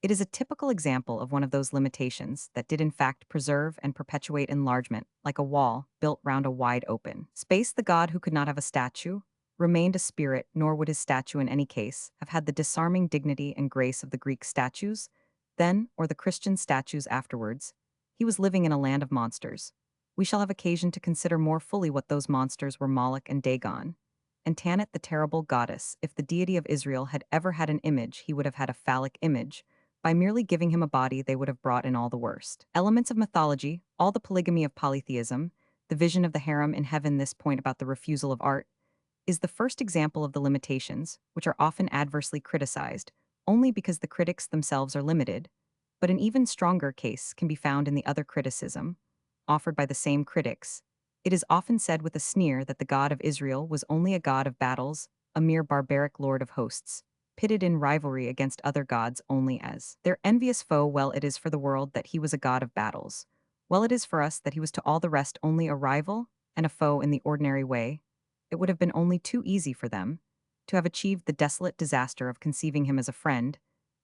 It is a typical example of one of those limitations that did in fact preserve and perpetuate enlargement, like a wall built round a wide open space. The God who could not have a statue remained a spirit, nor would his statue in any case have had the disarming dignity and grace of the Greek statues, then, or the Christian statues afterwards. He was living in a land of monsters. We shall have occasion to consider more fully what those monsters were. Moloch and Dagon, and Tanit the terrible goddess. If the deity of Israel had ever had an image, he would have had a phallic image. By merely giving him a body, they would have brought in all the worst elements of mythology, all the polygamy of polytheism, the vision of the harem in heaven. This point about the refusal of art is the first example of the limitations, which are often adversely criticized, only because the critics themselves are limited, but an even stronger case can be found in the other criticism, offered by the same critics. It is often said with a sneer that the God of Israel was only a god of battles, a mere barbaric lord of hosts, pitted in rivalry against other gods only as their envious foe. Well, it is for the world that he was a god of battles. Well, it is for us that he was to all the rest only a rival and a foe in the ordinary way. It would have been only too easy for them to have achieved the desolate disaster of conceiving him as a friend.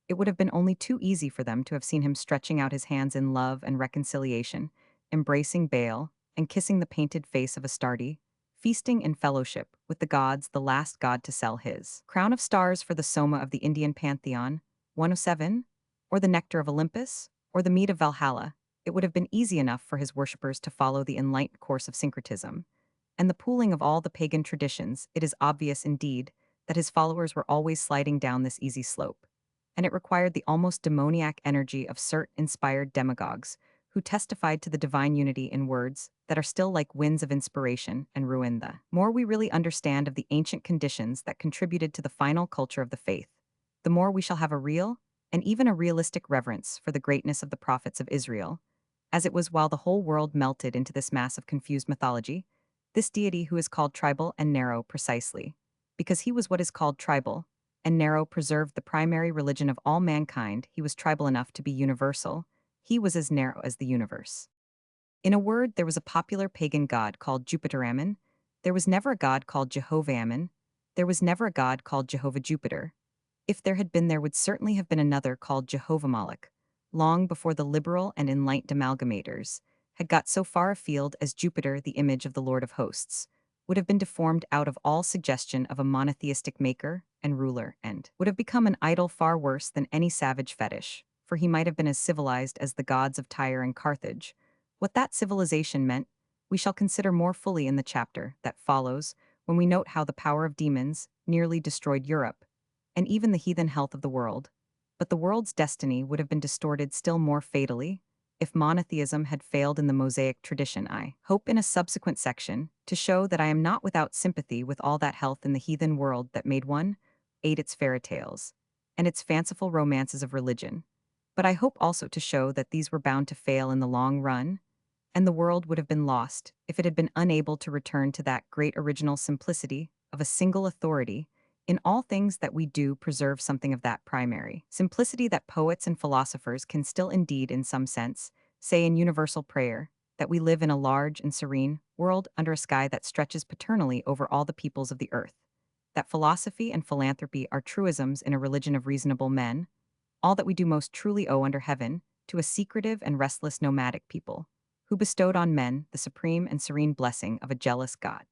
It would have been only too easy for them to have seen him stretching out his hands in love and reconciliation, embracing Baal, and kissing the painted face of Astarte, feasting in fellowship with the gods, the last god to sell his crown of stars for the soma of the Indian pantheon, 107, or the nectar of Olympus, or the mead of Valhalla. It would have been easy enough for his worshippers to follow the enlightened course of syncretism and the pooling of all the pagan traditions. It is obvious indeed that his followers were always sliding down this easy slope, and it required the almost demoniac energy of inspired demagogues who testified to the divine unity in words that are still like winds of inspiration and ruin. The more we really understand of the ancient conditions that contributed to the final culture of the faith, the more we shall have a real, and even a realistic reverence for the greatness of the prophets of Israel, as it was while the whole world melted into this mass of confused mythology, this deity who is called tribal and narrow precisely, because he was what is called tribal, and narrow preserved the primary religion of all mankind. He was tribal enough to be universal. He was as narrow as the universe. In a word, there was a popular pagan god called Jupiter Ammon. There was never a god called Jehovah Ammon. There was never a god called Jehovah Jupiter. If there had been, there would certainly have been another called Jehovah Moloch, long before the liberal and enlightened amalgamators had got so far afield as Jupiter, the image of the Lord of hosts, would have been deformed out of all suggestion of a monotheistic maker and ruler, and would have become an idol far worse than any savage fetish, for he might have been as civilized as the gods of Tyre and Carthage. What that civilization meant, we shall consider more fully in the chapter that follows, when we note how the power of demons nearly destroyed Europe, and even the heathen health of the world. But the world's destiny would have been distorted still more fatally if monotheism had failed in the Mosaic tradition. I hope in a subsequent section to show that I am not without sympathy with all that health in the heathen world that made one, ate its fairy tales, and its fanciful romances of religion. But I hope also to show that these were bound to fail in the long run, and the world would have been lost if it had been unable to return to that great original simplicity of a single authority. In all things that we do, preserve something of that primary simplicity that poets and philosophers can still indeed, in some sense, say in universal prayer, that we live in a large and serene world under a sky that stretches paternally over all the peoples of the earth, that philosophy and philanthropy are truisms in a religion of reasonable men, all that we do most truly owe under heaven to a secretive and restless nomadic people, who bestowed on men the supreme and serene blessing of a jealous God.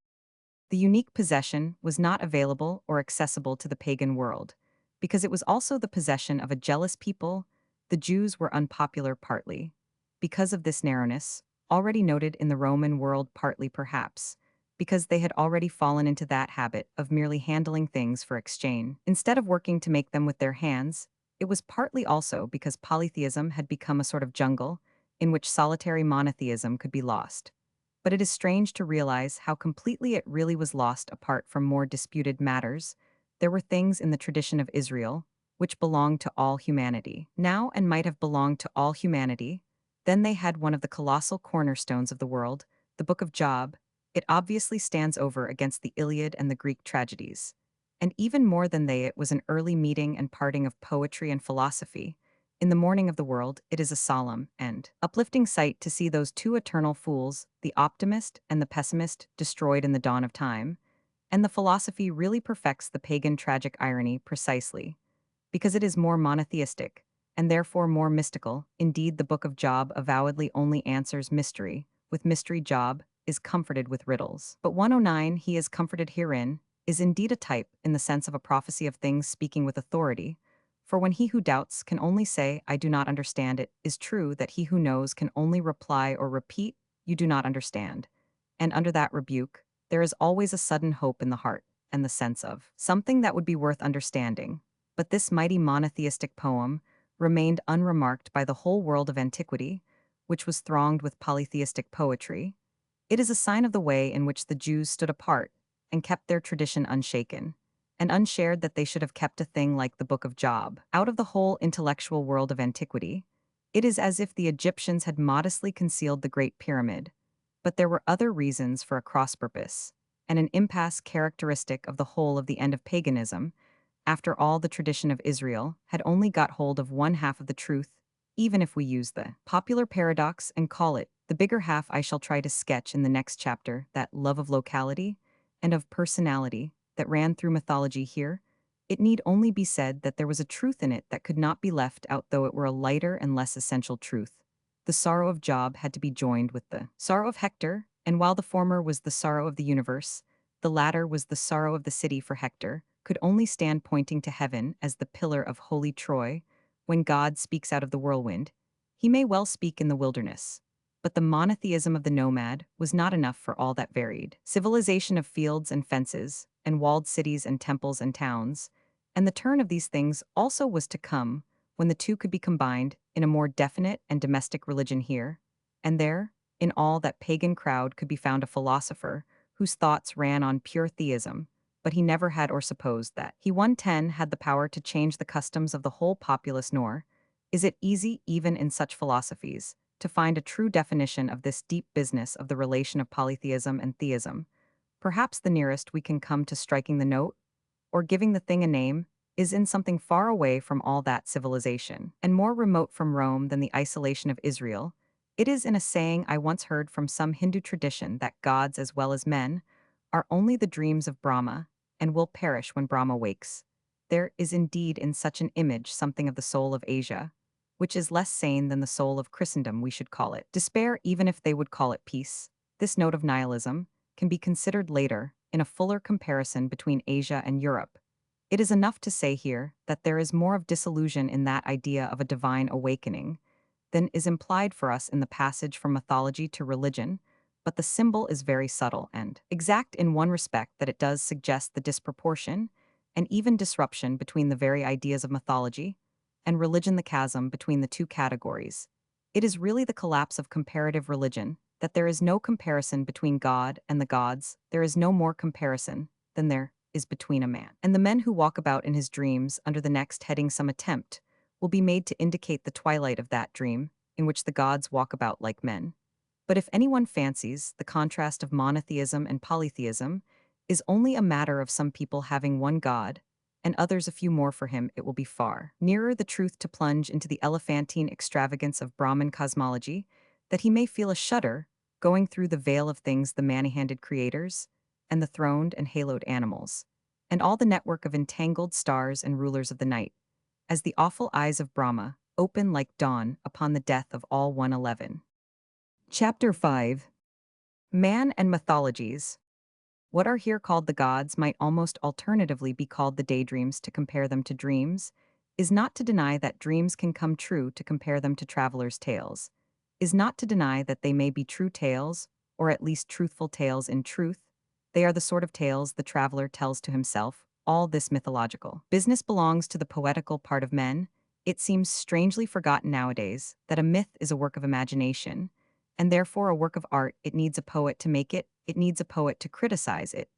The unique possession was not available or accessible to the pagan world, because it was also the possession of a jealous people. The Jews were unpopular partly because of this narrowness, already noted in the Roman world, partly perhaps because they had already fallen into that habit of merely handling things for exchange, instead of working to make them with their hands. It was partly also because polytheism had become a sort of jungle in which solitary monotheism could be lost. But it is strange to realize how completely it really was lost apart from more disputed matters. There were things in the tradition of Israel which belonged to all humanity, now and might have belonged to all humanity. Then they had one of the colossal cornerstones of the world, the Book of Job. It obviously stands over against the Iliad and the Greek tragedies. And even more than they, it was an early meeting and parting of poetry and philosophy. In the morning of the world, it is a solemn and uplifting sight to see those two eternal fools, the optimist and the pessimist, destroyed in the dawn of time. And the philosophy really perfects the pagan tragic irony precisely because it is more monotheistic and therefore more mystical. Indeed, the Book of Job avowedly only answers mystery. With mystery, Job is comforted with riddles. But 109, he is comforted herein, is indeed a type in the sense of a prophecy of things speaking with authority. For when he who doubts can only say, I do not understand, it is true that he who knows can only reply or repeat, you do not understand. And under that rebuke, there is always a sudden hope in the heart, and the sense of something that would be worth understanding. But this mighty monotheistic poem remained unremarked by the whole world of antiquity, which was thronged with polytheistic poetry. It is a sign of the way in which the Jews stood apart and kept their tradition unshaken and unshared, that they should have kept a thing like the Book of Job out of the whole intellectual world of antiquity. It is as if the Egyptians had modestly concealed the Great Pyramid, but there were other reasons for a cross purpose, and an impasse characteristic of the whole of the end of paganism. After all, the tradition of Israel had only got hold of one half of the truth. Even if we use the popular paradox and call it the bigger half, I shall try to sketch in the next chapter that love of locality and of personality that ran through mythology here. It need only be said that there was a truth in it that could not be left out, though it were a lighter and less essential truth. The sorrow of Job had to be joined with the sorrow of Hector, and while the former was the sorrow of the universe, the latter was the sorrow of the city, for Hector could only stand pointing to heaven as the pillar of holy Troy. When God speaks out of the whirlwind, he may well speak in the wilderness. But the monotheism of the nomad was not enough for all that varied civilization of fields and fences, and walled cities and temples and towns, and the turn of these things also was to come, when the two could be combined in a more definite and domestic religion. Here and there, in all that pagan crowd, could be found a philosopher whose thoughts ran on pure theism, but he never had or supposed that he 110 had the power to change the customs of the whole populace. Nor is it easy, even in such philosophies, to find a true definition of this deep business of the relation of polytheism and theism. Perhaps the nearest we can come to striking the note, or giving the thing a name, is in something far away from all that civilization, and more remote from Rome than the isolation of Israel. It is in a saying I once heard from some Hindu tradition that gods as well as men are only the dreams of Brahma, and will perish when Brahma wakes. There is indeed in such an image something of the soul of Asia, which is less sane than the soul of Christendom. We should call it despair, even if they would call it peace. This note of nihilism can be considered later in a fuller comparison between Asia and Europe. It is enough to say here that there is more of disillusion in that idea of a divine awakening than is implied for us in the passage from mythology to religion, but the symbol is very subtle and exact in one respect, that it does suggest the disproportion and even disruption between the very ideas of mythology and religion, the chasm between the two categories. It is really the collapse of comparative religion, that there is no comparison between God and the gods. There is no more comparison than there is between a man and the men who walk about in his dreams. Under the next heading, some attempt will be made to indicate the twilight of that dream in which the gods walk about like men. But if anyone fancies the contrast of monotheism and polytheism is only a matter of some people having one god, and others a few more for him, it will be far nearer the truth to plunge into the elephantine extravagance of Brahman cosmology, that he may feel a shudder going through the veil of things the many-handed creators, and the throned and haloed animals, and all the network of entangled stars and rulers of the night, as the awful eyes of Brahma open like dawn upon the death of all 111. Chapter 5. Man and Mythologies. What are here called the gods might almost alternatively be called the daydreams to compare them to dreams, is not to deny that dreams can come true to compare them to travelers' tales, is not to deny that they may be true tales, or at least truthful tales in truth. They are the sort of tales the traveler tells to himself. All this mythological business belongs to the poetical part of men. It seems strangely forgotten nowadays that a myth is a work of imagination, and therefore a work of art. It needs a poet to make it, it needs a poet to criticize it.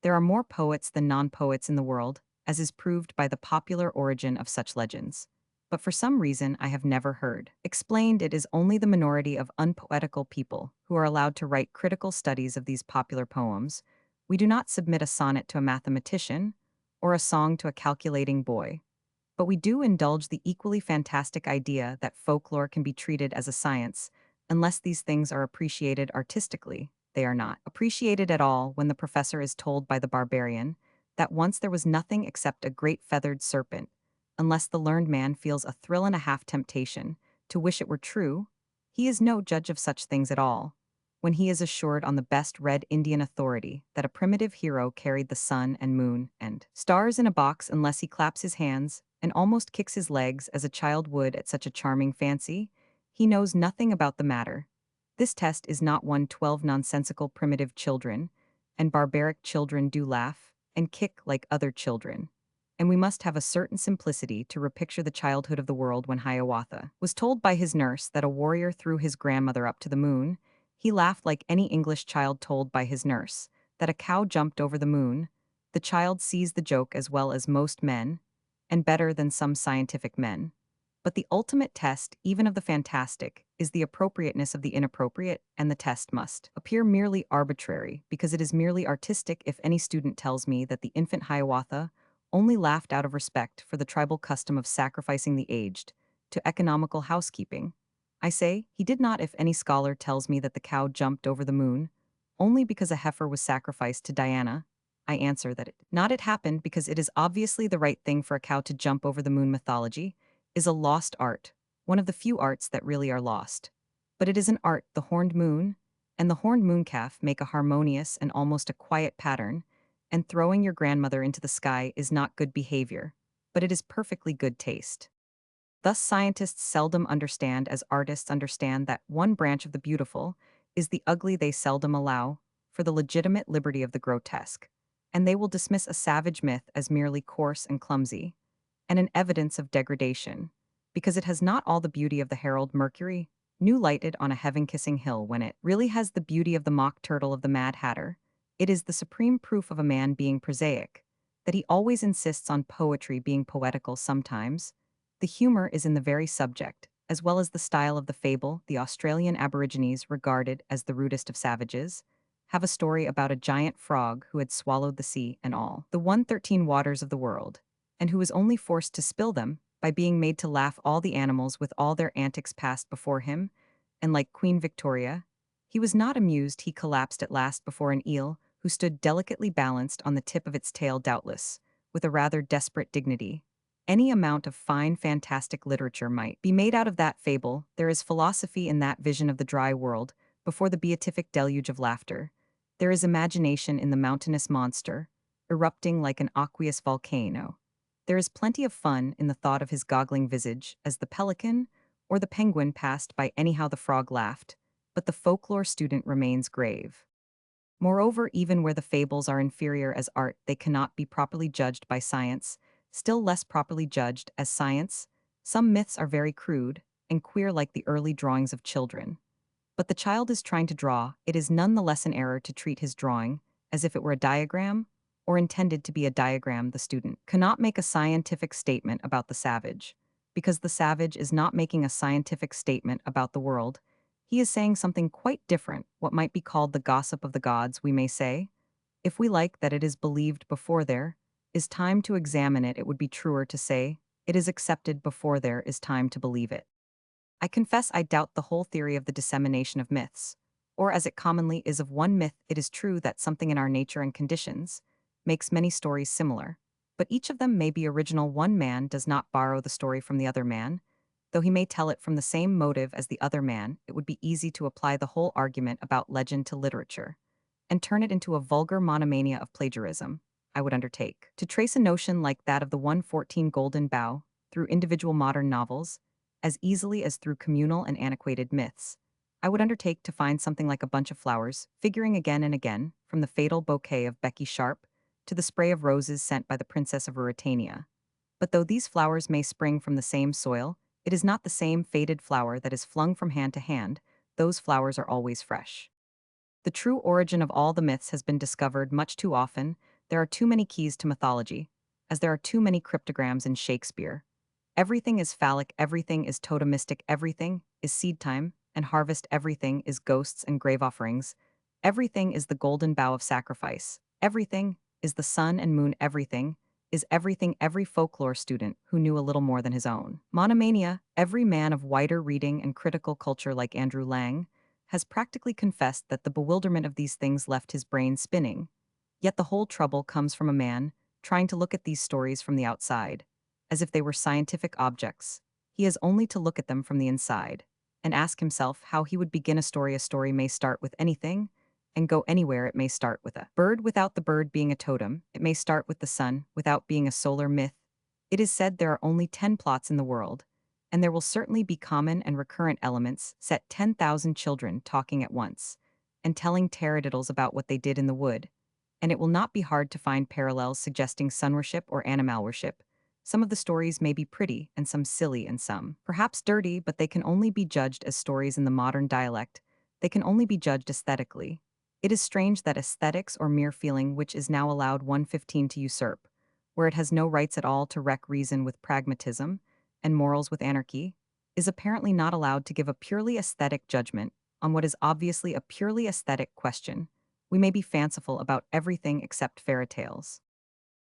There are more poets than non-poets in the world, as is proved by the popular origin of such legends. But for some reason I have never heard explained, it is only the minority of unpoetical people who are allowed to write critical studies of these popular poems. We do not submit a sonnet to a mathematician, or a song to a calculating boy. But we do indulge the equally fantastic idea that folklore can be treated as a science. Unless these things are appreciated artistically, they are not appreciated at all when the professor is told by the barbarian that once there was nothing except a great feathered serpent. Unless the learned man feels a thrill and a half temptation to wish it were true, he is no judge of such things at all. When he is assured on the best Red Indian authority that a primitive hero carried the sun and moon and stars in a box, unless he claps his hands and almost kicks his legs as a child would at such a charming fancy, he knows nothing about the matter. This test is not one 12 nonsensical primitive children, and barbaric children do laugh and kick like other children. And we must have a certain simplicity to repicture the childhood of the world. When Hiawatha was told by his nurse that a warrior threw his grandmother up to the moon, he laughed like any English child told by his nurse that a cow jumped over the moon. The child sees the joke as well as most men, and better than some scientific men. But the ultimate test, even of the fantastic, is the appropriateness of the inappropriate, and the test must appear merely arbitrary, because it is merely artistic. If any student tells me that the infant Hiawatha only laughed out of respect for the tribal custom of sacrificing the aged to economical housekeeping, I say he did not. If any scholar tells me that the cow jumped over the moon only because a heifer was sacrificed to Diana, I answer that it happened because it is obviously the right thing for a cow to jump over the moon. Mythology is a lost art, one of the few arts that really are lost. But it is an art. The horned moon and the horned mooncalf make a harmonious and almost a quiet pattern, and throwing your grandmother into the sky is not good behavior, but it is perfectly good taste. Thus scientists seldom understand as artists understand that one branch of the beautiful is the ugly. They seldom allow for the legitimate liberty of the grotesque, and they will dismiss a savage myth as merely coarse and clumsy, and an evidence of degradation, because it has not all the beauty of the herald Mercury, new lighted on a heaven-kissing hill, when it really has the beauty of the mock turtle of the Mad Hatter. It is the supreme proof of a man being prosaic, that he always insists on poetry being poetical sometimes. The humor is in the very subject, as well as the style of the fable. The Australian Aborigines, regarded as the rudest of savages, have a story about a giant frog who had swallowed the sea and all the 113 waters of the world, and who was only forced to spill them by being made to laugh. All the animals with all their antics passed before him, and like Queen Victoria, he was not amused. He collapsed at last before an eel, who stood delicately balanced on the tip of its tail, doubtless, with a rather desperate dignity. Any amount of fine, fantastic literature might be made out of that fable. There is philosophy in that vision of the dry world before the beatific deluge of laughter. There is imagination in the mountainous monster, erupting like an aqueous volcano. There is plenty of fun in the thought of his goggling visage as the pelican or the penguin passed by. Anyhow, the frog laughed, but the folklore student remains grave. Moreover, even where the fables are inferior as art, they cannot be properly judged by science, still less properly judged as science. Some myths are very crude and queer, like the early drawings of children. But the child is trying to draw. It is none the less an error to treat his drawing as if it were a diagram, or intended to be a diagram. The student cannot make a scientific statement about the savage, because the savage is not making a scientific statement about the world, He is saying something quite different, what might be called the gossip of the gods, we may say. If we like that it is believed before there is time to examine it, it would be truer to say, it is accepted before there is time to believe it. I confess I doubt the whole theory of the dissemination of myths, or as it commonly is of one myth, it is true that something in our nature and conditions makes many stories similar, but each of them may be original. One man does not borrow the story from the other man, though he may tell it from the same motive as the other man. It would be easy to apply the whole argument about legend to literature and turn it into a vulgar monomania of plagiarism. I would undertake to trace a notion like that of the 114 Golden Bough through individual modern novels as easily as through communal and antiquated myths. I would undertake to find something like a bunch of flowers, figuring again and again, from the fatal bouquet of Becky Sharp to the spray of roses sent by the Princess of Ruritania. But though these flowers may spring from the same soil, it is not the same faded flower that is flung from hand to hand. Those flowers are always fresh. The true origin of all the myths has been discovered much too often. There are too many keys to mythology, as there are too many cryptograms in Shakespeare. Everything is phallic, everything is totemistic, everything is seed time and harvest, everything is ghosts and grave offerings, everything is the golden bough of sacrifice, everything is the sun and moon, everything is everything. Every folklore student who knew a little more than his own monomania, every man of wider reading and critical culture like Andrew Lang, has practically confessed that the bewilderment of these things left his brain spinning. Yet the whole trouble comes from a man trying to look at these stories from the outside, as if they were scientific objects. He has only to look at them from the inside and ask himself how he would begin a story. A story may start with anything and go anywhere. It may start with a bird without the bird being a totem. It may start with the sun without being a solar myth. It is said there are only 10 plots in the world, and there will certainly be common and recurrent elements. Set 10,000 children talking at once and telling taradiddles about what they did in the wood, and it will not be hard to find parallels suggesting sun worship or animal worship. Some of the stories may be pretty and some silly and some perhaps dirty, but they can only be judged as stories in the modern dialect. They can only be judged aesthetically. It is strange that aesthetics or mere feeling which is now allowed 115 to usurp, where it has no rights at all to wreck reason with pragmatism and morals with anarchy, is apparently not allowed to give a purely aesthetic judgment on what is obviously a purely aesthetic question. We may be fanciful about everything except fairy tales.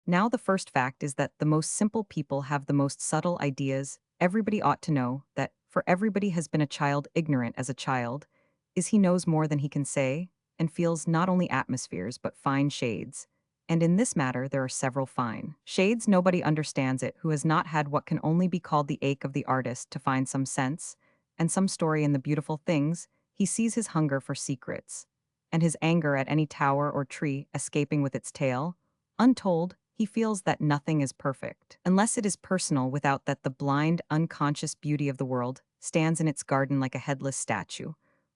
Now, the first fact is that the most simple people have the most subtle ideas. Everybody ought to know that, for everybody has been a child ignorant as a child, is he knows more than he can say, and feels not only atmospheres but fine shades. And in this matter, there are several fine shades. Nobody understands it who has not had what can only be called the ache of the artist to find some sense and some story in the beautiful things. He sees his hunger for secrets and his anger at any tower or tree escaping with its tail. Untold, he feels that nothing is perfect, unless it is personal, without that the blind, unconscious beauty of the world stands in its garden like a headless statue.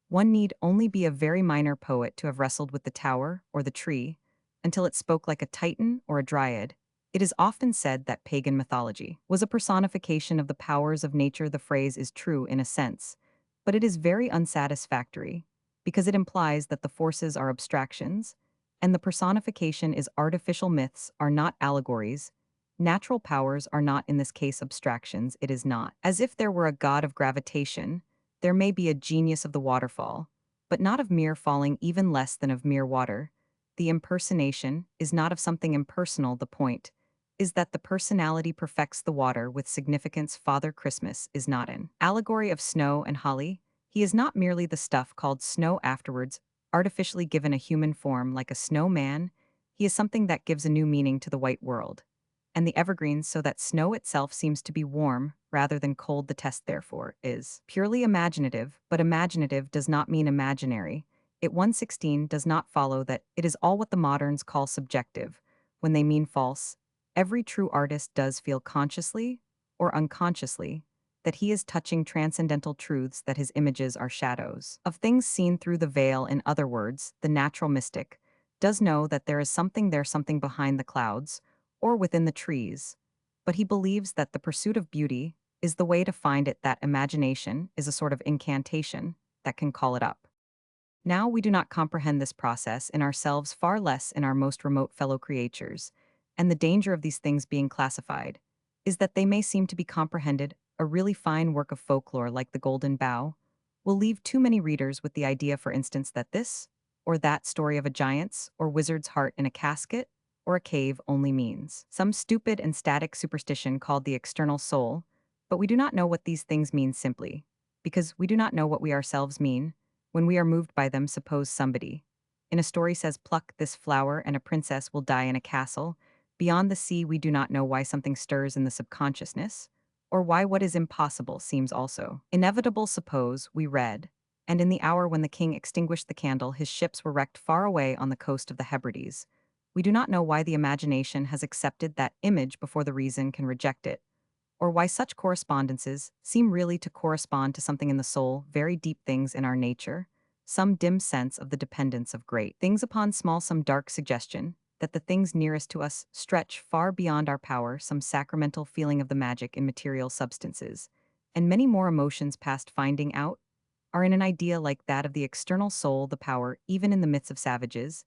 One need only be a very minor poet to have wrestled with the tower or the tree until it spoke like a Titan or a Dryad. It is often said that pagan mythology was a personification of the powers of nature. The phrase is true in a sense, but it is very unsatisfactory because it implies that the forces are abstractions and the personification is artificial. Myths are not allegories. Natural powers are not in this case abstractions. It is not as if there were a god of gravitation. There may be a genius of the waterfall, but not of mere falling, even less than of mere water. The impersonation is not of something impersonal. The point is that the personality perfects the water with significance. Father Christmas is not an allegory of snow and holly. He is not merely the stuff called snow afterwards artificially given a human form like a snowman. He is something that gives a new meaning to the white world and the evergreens, so that snow itself seems to be warm rather than cold. The test, therefore, is purely imaginative, but imaginative does not mean imaginary. It 116 does not follow that it is all what the moderns call subjective when they mean false. Every true artist does feel consciously or unconsciously that he is touching transcendental truths, that his images are shadows of things seen through the veil. In other words, the natural mystic does know that there is something there, something behind the clouds or within the trees, but he believes that the pursuit of beauty is the way to find it, that imagination is a sort of incantation that can call it up. Now we do not comprehend this process in ourselves, far less in our most remote fellow creatures, and the danger of these things being classified is that they may seem to be comprehended. A really fine work of folklore like the Golden Bough will leave too many readers with the idea, for instance, that this or that story of a giant's or wizard's heart in a casket or a cave only means some stupid and static superstition called the external soul, but we do not know what these things mean simply, because we do not know what we ourselves mean when we are moved by them. Suppose somebody in a story says, "Pluck this flower and a princess will die in a castle." Beyond the sea, we do not know why something stirs in the subconsciousness, or why what is impossible seems also inevitable. Suppose we read, "And in the hour when the king extinguished the candle, his ships were wrecked far away on the coast of the Hebrides." We do not know why the imagination has accepted that image before the reason can reject it, or why such correspondences seem really to correspond to something in the soul, very deep things in our nature, some dim sense of the dependence of great things upon small, some dark suggestion that the things nearest to us stretch far beyond our power, some sacramental feeling of the magic in material substances, and many more emotions past finding out are in an idea like that of the external soul. The power, even in the myths of savages,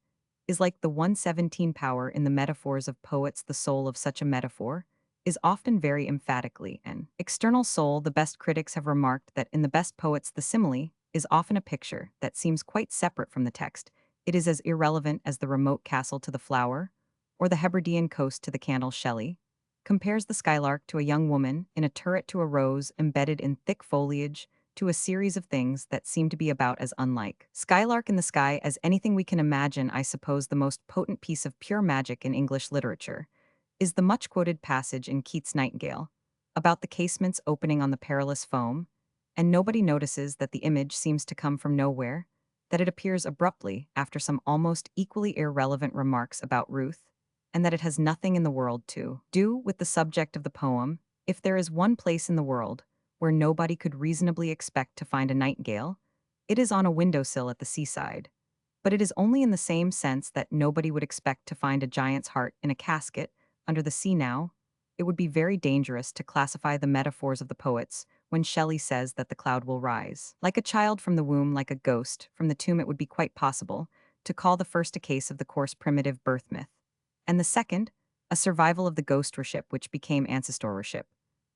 is like the 117 power in the metaphors of poets. The soul of such a metaphor is often very emphatically an external soul. The best critics have remarked that in the best poets the simile is often a picture that seems quite separate from the text. It is as irrelevant as the remote castle to the flower, or the Hebridean coast to the candle. Shelley compares the skylark to a young woman, in a turret to a rose embedded in thick foliage, to a series of things that seem to be about as unlike skylark in the sky as anything we can imagine. I suppose the most potent piece of pure magic in English literature is the much-quoted passage in Keats' Nightingale about the casements opening on the perilous foam, and nobody notices that the image seems to come from nowhere, that it appears abruptly after some almost equally irrelevant remarks about Ruth, and that it has nothing in the world to do with the subject of the poem. If there is one place in the world where nobody could reasonably expect to find a nightingale, it is on a windowsill at the seaside. But it is only in the same sense that nobody would expect to find a giant's heart in a casket under the sea. Now, it would be very dangerous to classify the metaphors of the poets when Shelley says that the cloud will rise like a child from the womb, like a ghost from the tomb. It would be quite possible to call the first a case of the coarse primitive birth myth, and the second a survival of the ghost worship which became ancestor worship.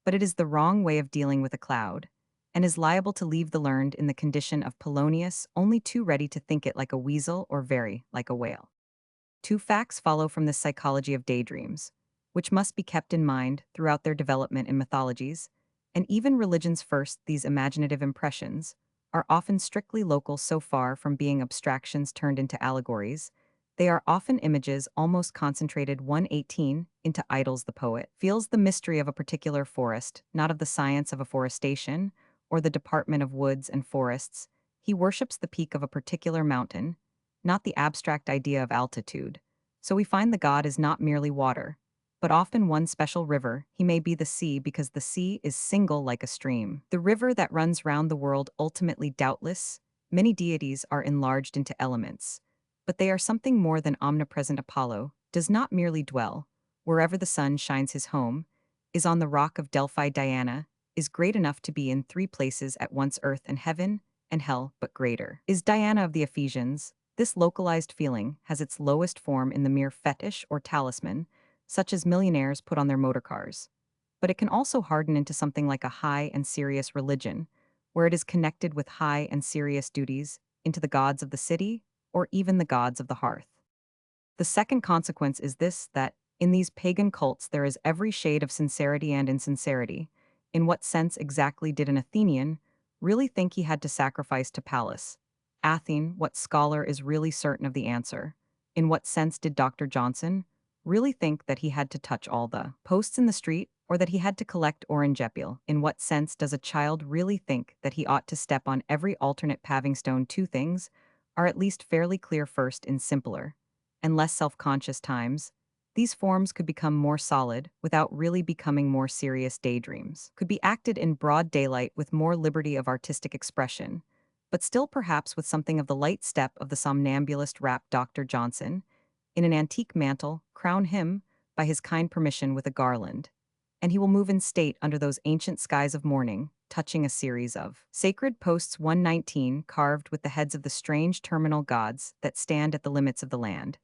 But it is the wrong way of dealing with a cloud, and is liable to leave the learned in the condition of Polonius, only too ready to think it like a weasel or very like a whale. Two facts follow from this psychology of daydreams, which must be kept in mind throughout their development in mythologies, and even religions. First, these imaginative impressions are often strictly local. So far from being abstractions turned into allegories, they are often images almost concentrated. 118 into idols. The poet feels the mystery of a particular forest, not of the science of afforestation or the department of woods and forests. He worships the peak of a particular mountain, not the abstract idea of altitude. So we find the god is not merely water, but often one special river. He may be the sea because the sea is single like a stream, the river that runs round the world. Ultimately, doubtless, many deities are enlarged into elements, but they are something more than omnipresent. Apollo does not merely dwell wherever the sun shines. His home is on the rock of Delphi. Diana is great enough to be in three places at once, earth and heaven and hell, but greater is Diana of the Ephesians. This localized feeling has its lowest form in the mere fetish or talisman, such as millionaires put on their motor cars. But it can also harden into something like a high and serious religion, where it is connected with high and serious duties, into the gods of the city, or even the gods of the hearth. The second consequence is this, that in these pagan cults there is every shade of sincerity and insincerity. In what sense exactly did an Athenian really think he had to sacrifice to Pallas? Athene, what scholar is really certain of the answer? In what sense did Dr. Johnson really think that he had to touch all the posts in the street, or that he had to collect orange peel? In what sense does a child really think that he ought to step on every alternate paving stone? Two things are at least fairly clear. First, in simpler and less self-conscious times, these forms could become more solid without really becoming more serious. Daydreams could be acted in broad daylight with more liberty of artistic expression, but still perhaps with something of the light step of the somnambulist. Wrap Dr. Johnson in an antique mantle, crown him, by his kind permission, with a garland, and he will move in state under those ancient skies of morning, touching a series of sacred posts. 119 carved with the heads of the strange terminal gods that stand at the limits of the land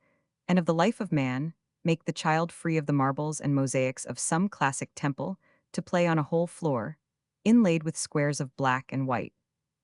and of the life of man, make the child free of the marbles and mosaics of some classic temple to play on a whole floor, inlaid with squares of black and white,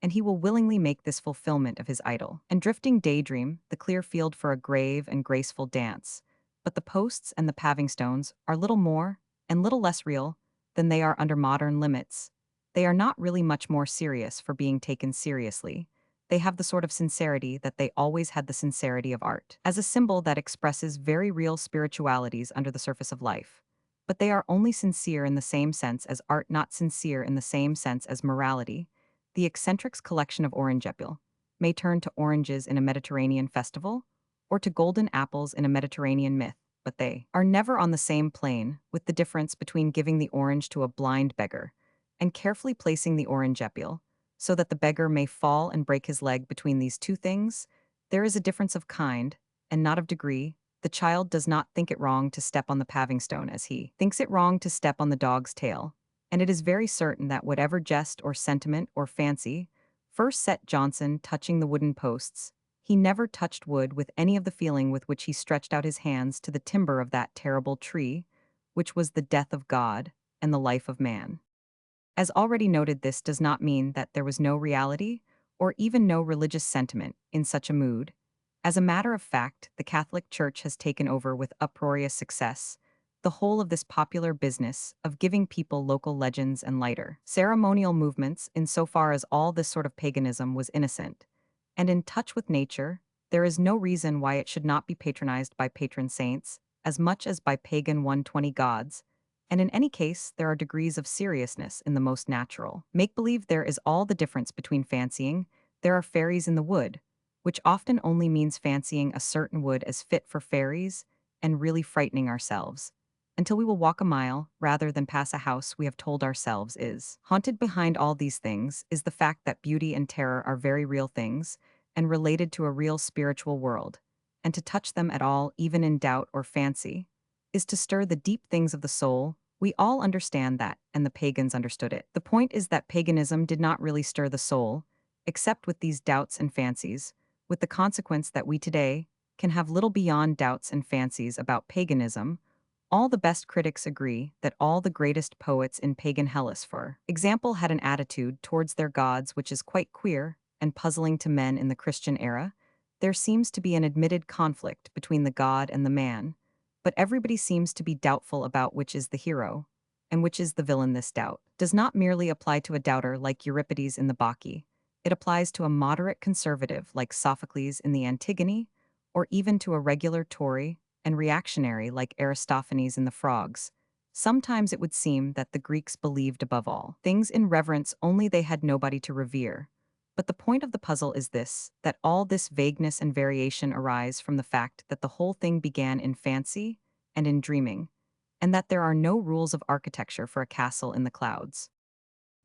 and he will willingly make this fulfillment of his idol. And drifting daydream, the clear field for a grave and graceful dance. But the posts and the paving stones are little more and little less real than they are under modern limits. They are not really much more serious for being taken seriously. They have the sort of sincerity that they always had the sincerity of art, as a symbol that expresses very real spiritualities under the surface of life. But they are only sincere in the same sense as art, not sincere in the same sense as morality. The eccentric's collection of orange apple may turn to oranges in a Mediterranean festival, or to golden apples in a Mediterranean myth, but they are never on the same plane, with the difference between giving the orange to a blind beggar and carefully placing the orange apple so that the beggar may fall and break his leg. Between these two things, there is a difference of kind, and not of degree. The child does not think it wrong to step on the paving stone as he thinks it wrong to step on the dog's tail, and it is very certain that whatever jest or sentiment or fancy first set Johnson touching the wooden posts, he never touched wood with any of the feeling with which he stretched out his hands to the timber of that terrible tree, which was the death of God and the life of man. As already noted, this does not mean that there was no reality or even no religious sentiment in such a mood. As a matter of fact, the Catholic Church has taken over with uproarious success the whole of this popular business of giving people local legends and lighter ceremonial movements insofar as all this sort of paganism was innocent and in touch with nature. There is no reason why it should not be patronized by patron saints as much as by pagan 120 gods, and in any case, there are degrees of seriousness in the most natural make-believe. There is all the difference between fancying there are fairies in the wood, which often only means fancying a certain wood as fit for fairies, and really frightening ourselves until we will walk a mile rather than pass a house we have told ourselves is haunted. Behind all these things is the fact that beauty and terror are very real things and related to a real spiritual world, and to touch them at all, even in doubt or fancy, is to stir the deep things of the soul. We all understand that, and the pagans understood it. The point is that paganism did not really stir the soul, except with these doubts and fancies, with the consequence that we today can have little beyond doubts and fancies about paganism. All the best critics agree that all the greatest poets in pagan Hellas, for example, had an attitude towards their gods which is quite queer and puzzling to men in the Christian era. There seems to be an admitted conflict between the god and the man, but everybody seems to be doubtful about which is the hero and which is the villain. This doubt does not merely apply to a doubter like Euripides in the Bacchae. It applies to a moderate conservative like Sophocles in the Antigone, or even to a regular Tory and reactionary like Aristophanes in the Frogs. Sometimes it would seem that the Greeks believed above all things in reverence, only they had nobody to revere. But the point of the puzzle is this, that all this vagueness and variation arise from the fact that the whole thing began in fancy and in dreaming, and that there are no rules of architecture for a castle in the clouds.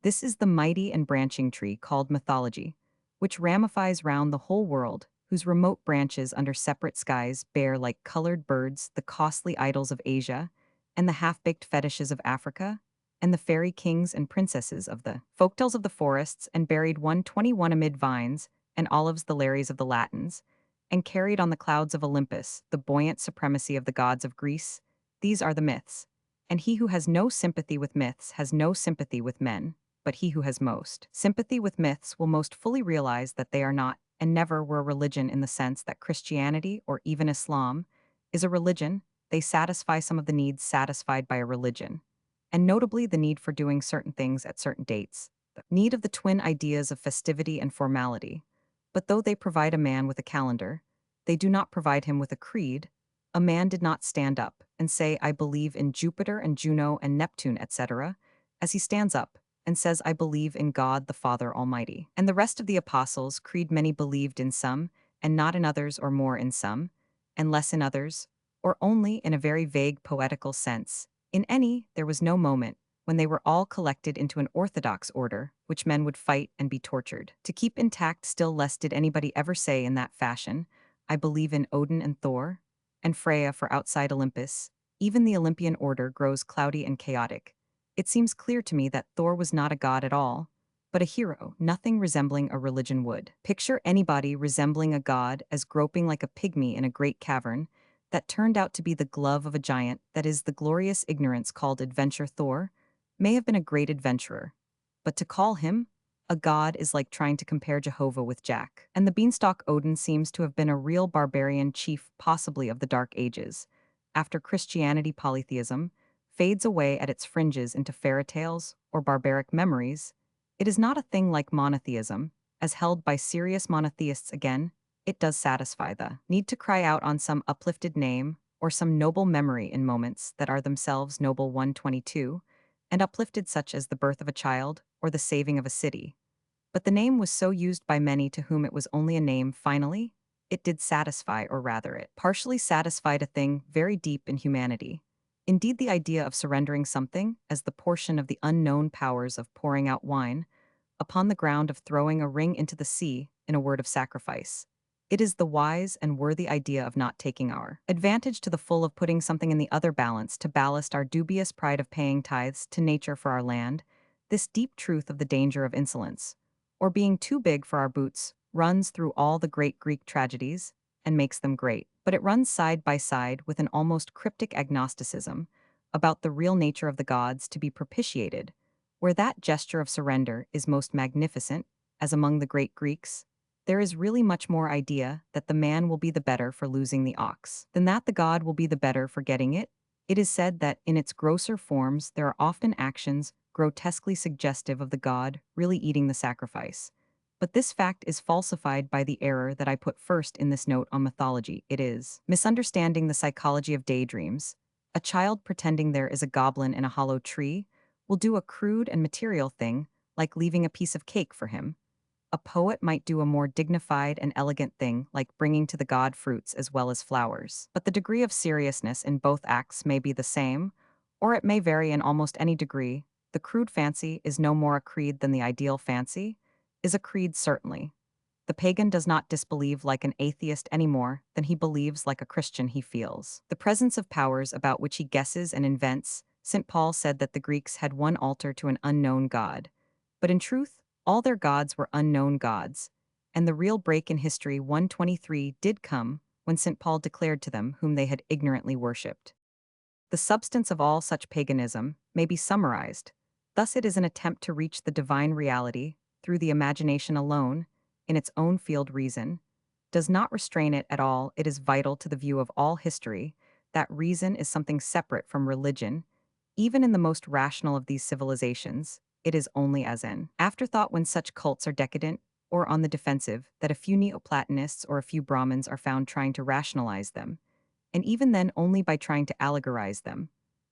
This is the mighty and branching tree called mythology, which ramifies round the whole world, whose remote branches under separate skies bear like colored birds the costly idols of Asia, and the half-baked fetishes of Africa, and the fairy kings and princesses of the folktales of the forests, and buried 121 amid vines and olives the Lares of the Latins, and carried on the clouds of Olympus the buoyant supremacy of the gods of Greece. These are the myths. And he who has no sympathy with myths has no sympathy with men, but he who has most sympathy with myths will most fully realize that they are not and never were a religion in the sense that Christianity or even Islam is a religion. They satisfy some of the needs satisfied by a religion, and notably the need for doing certain things at certain dates, the need of the twin ideas of festivity and formality. But though they provide a man with a calendar, they do not provide him with a creed. A man did not stand up and say, I believe in Jupiter and Juno and Neptune, etc., as he stands up and says, I believe in God the Father Almighty. And the rest of the apostles' creed, many believed in some, and not in others, or more in some, and less in others, or only in a very vague poetical sense. In any, there was no moment when they were all collected into an orthodox order, which men would fight and be tortured to keep intact. Still less did anybody ever say in that fashion, I believe in Odin and Thor, and Freya, for outside Olympus, even the Olympian order grows cloudy and chaotic. It seems clear to me that Thor was not a god at all, but a hero. Nothing resembling a religion would picture anybody resembling a god as groping like a pygmy in a great cavern that turned out to be the glove of a giant. That is, the glorious ignorance called adventure. Thor may have been a great adventurer, but to call him A god is like trying to compare Jehovah with Jack. And the beanstalk Odin seems to have been a real barbarian chief, possibly of the Dark Ages. After Christianity, polytheism fades away at its fringes into fairy tales or barbaric memories, it is not a thing like monotheism, as held by serious monotheists again. It does satisfy the need to cry out on some uplifted name or some noble memory in moments that are themselves noble 122, and uplifted such as the birth of a child or the saving of a city. But the name was so used by many to whom it was only a name finally, it did satisfy, or rather, it partially satisfied a thing very deep in humanity. Indeed, the idea of surrendering something as the portion of the unknown powers of pouring out wine, upon the ground of throwing a ring into the sea, in a word of sacrifice. It is the wise and worthy idea of not taking our advantage to the full, of putting something in the other balance to ballast our dubious pride of paying tithes to nature for our land, this deep truth of the danger of insolence, or being too big for our boots, runs through all the great Greek tragedies and makes them great. But it runs side by side with an almost cryptic agnosticism about the real nature of the gods to be propitiated, where that gesture of surrender is most magnificent, as among the great Greeks. There is really much more idea that the man will be the better for losing the ox than that the god will be the better for getting it. It is said that in its grosser forms there are often actions grotesquely suggestive of the god really eating the sacrifice. But this fact is falsified by the error that I put first in this note on mythology. It is misunderstanding the psychology of daydreams. A child pretending there is a goblin in a hollow tree will do a crude and material thing, like leaving a piece of cake for him. A poet might do a more dignified and elegant thing, like bringing to the god fruits as well as flowers. But the degree of seriousness in both acts may be the same, or it may vary in almost any degree. The crude fancy is no more a creed than the ideal fancy is a creed, certainly. The pagan does not disbelieve like an atheist any more than he believes like a Christian he feels. The presence of powers about which he guesses and invents. St. Paul said that the Greeks had one altar to an unknown god. But in truth, all their gods were unknown gods, and the real break in history 123 did come when St. Paul declared to them whom they had ignorantly worshipped. The substance of all such paganism may be summarized. Thus it is an attempt to reach the divine reality through the imagination alone, in its own field reason, does not restrain it at all. It is vital to the view of all history that reason is something separate from religion. Even in the most rational of these civilizations, it is only as an afterthought when such cults are decadent or on the defensive that a few Neoplatonists or a few Brahmins are found trying to rationalize them, and even then only by trying to allegorize them.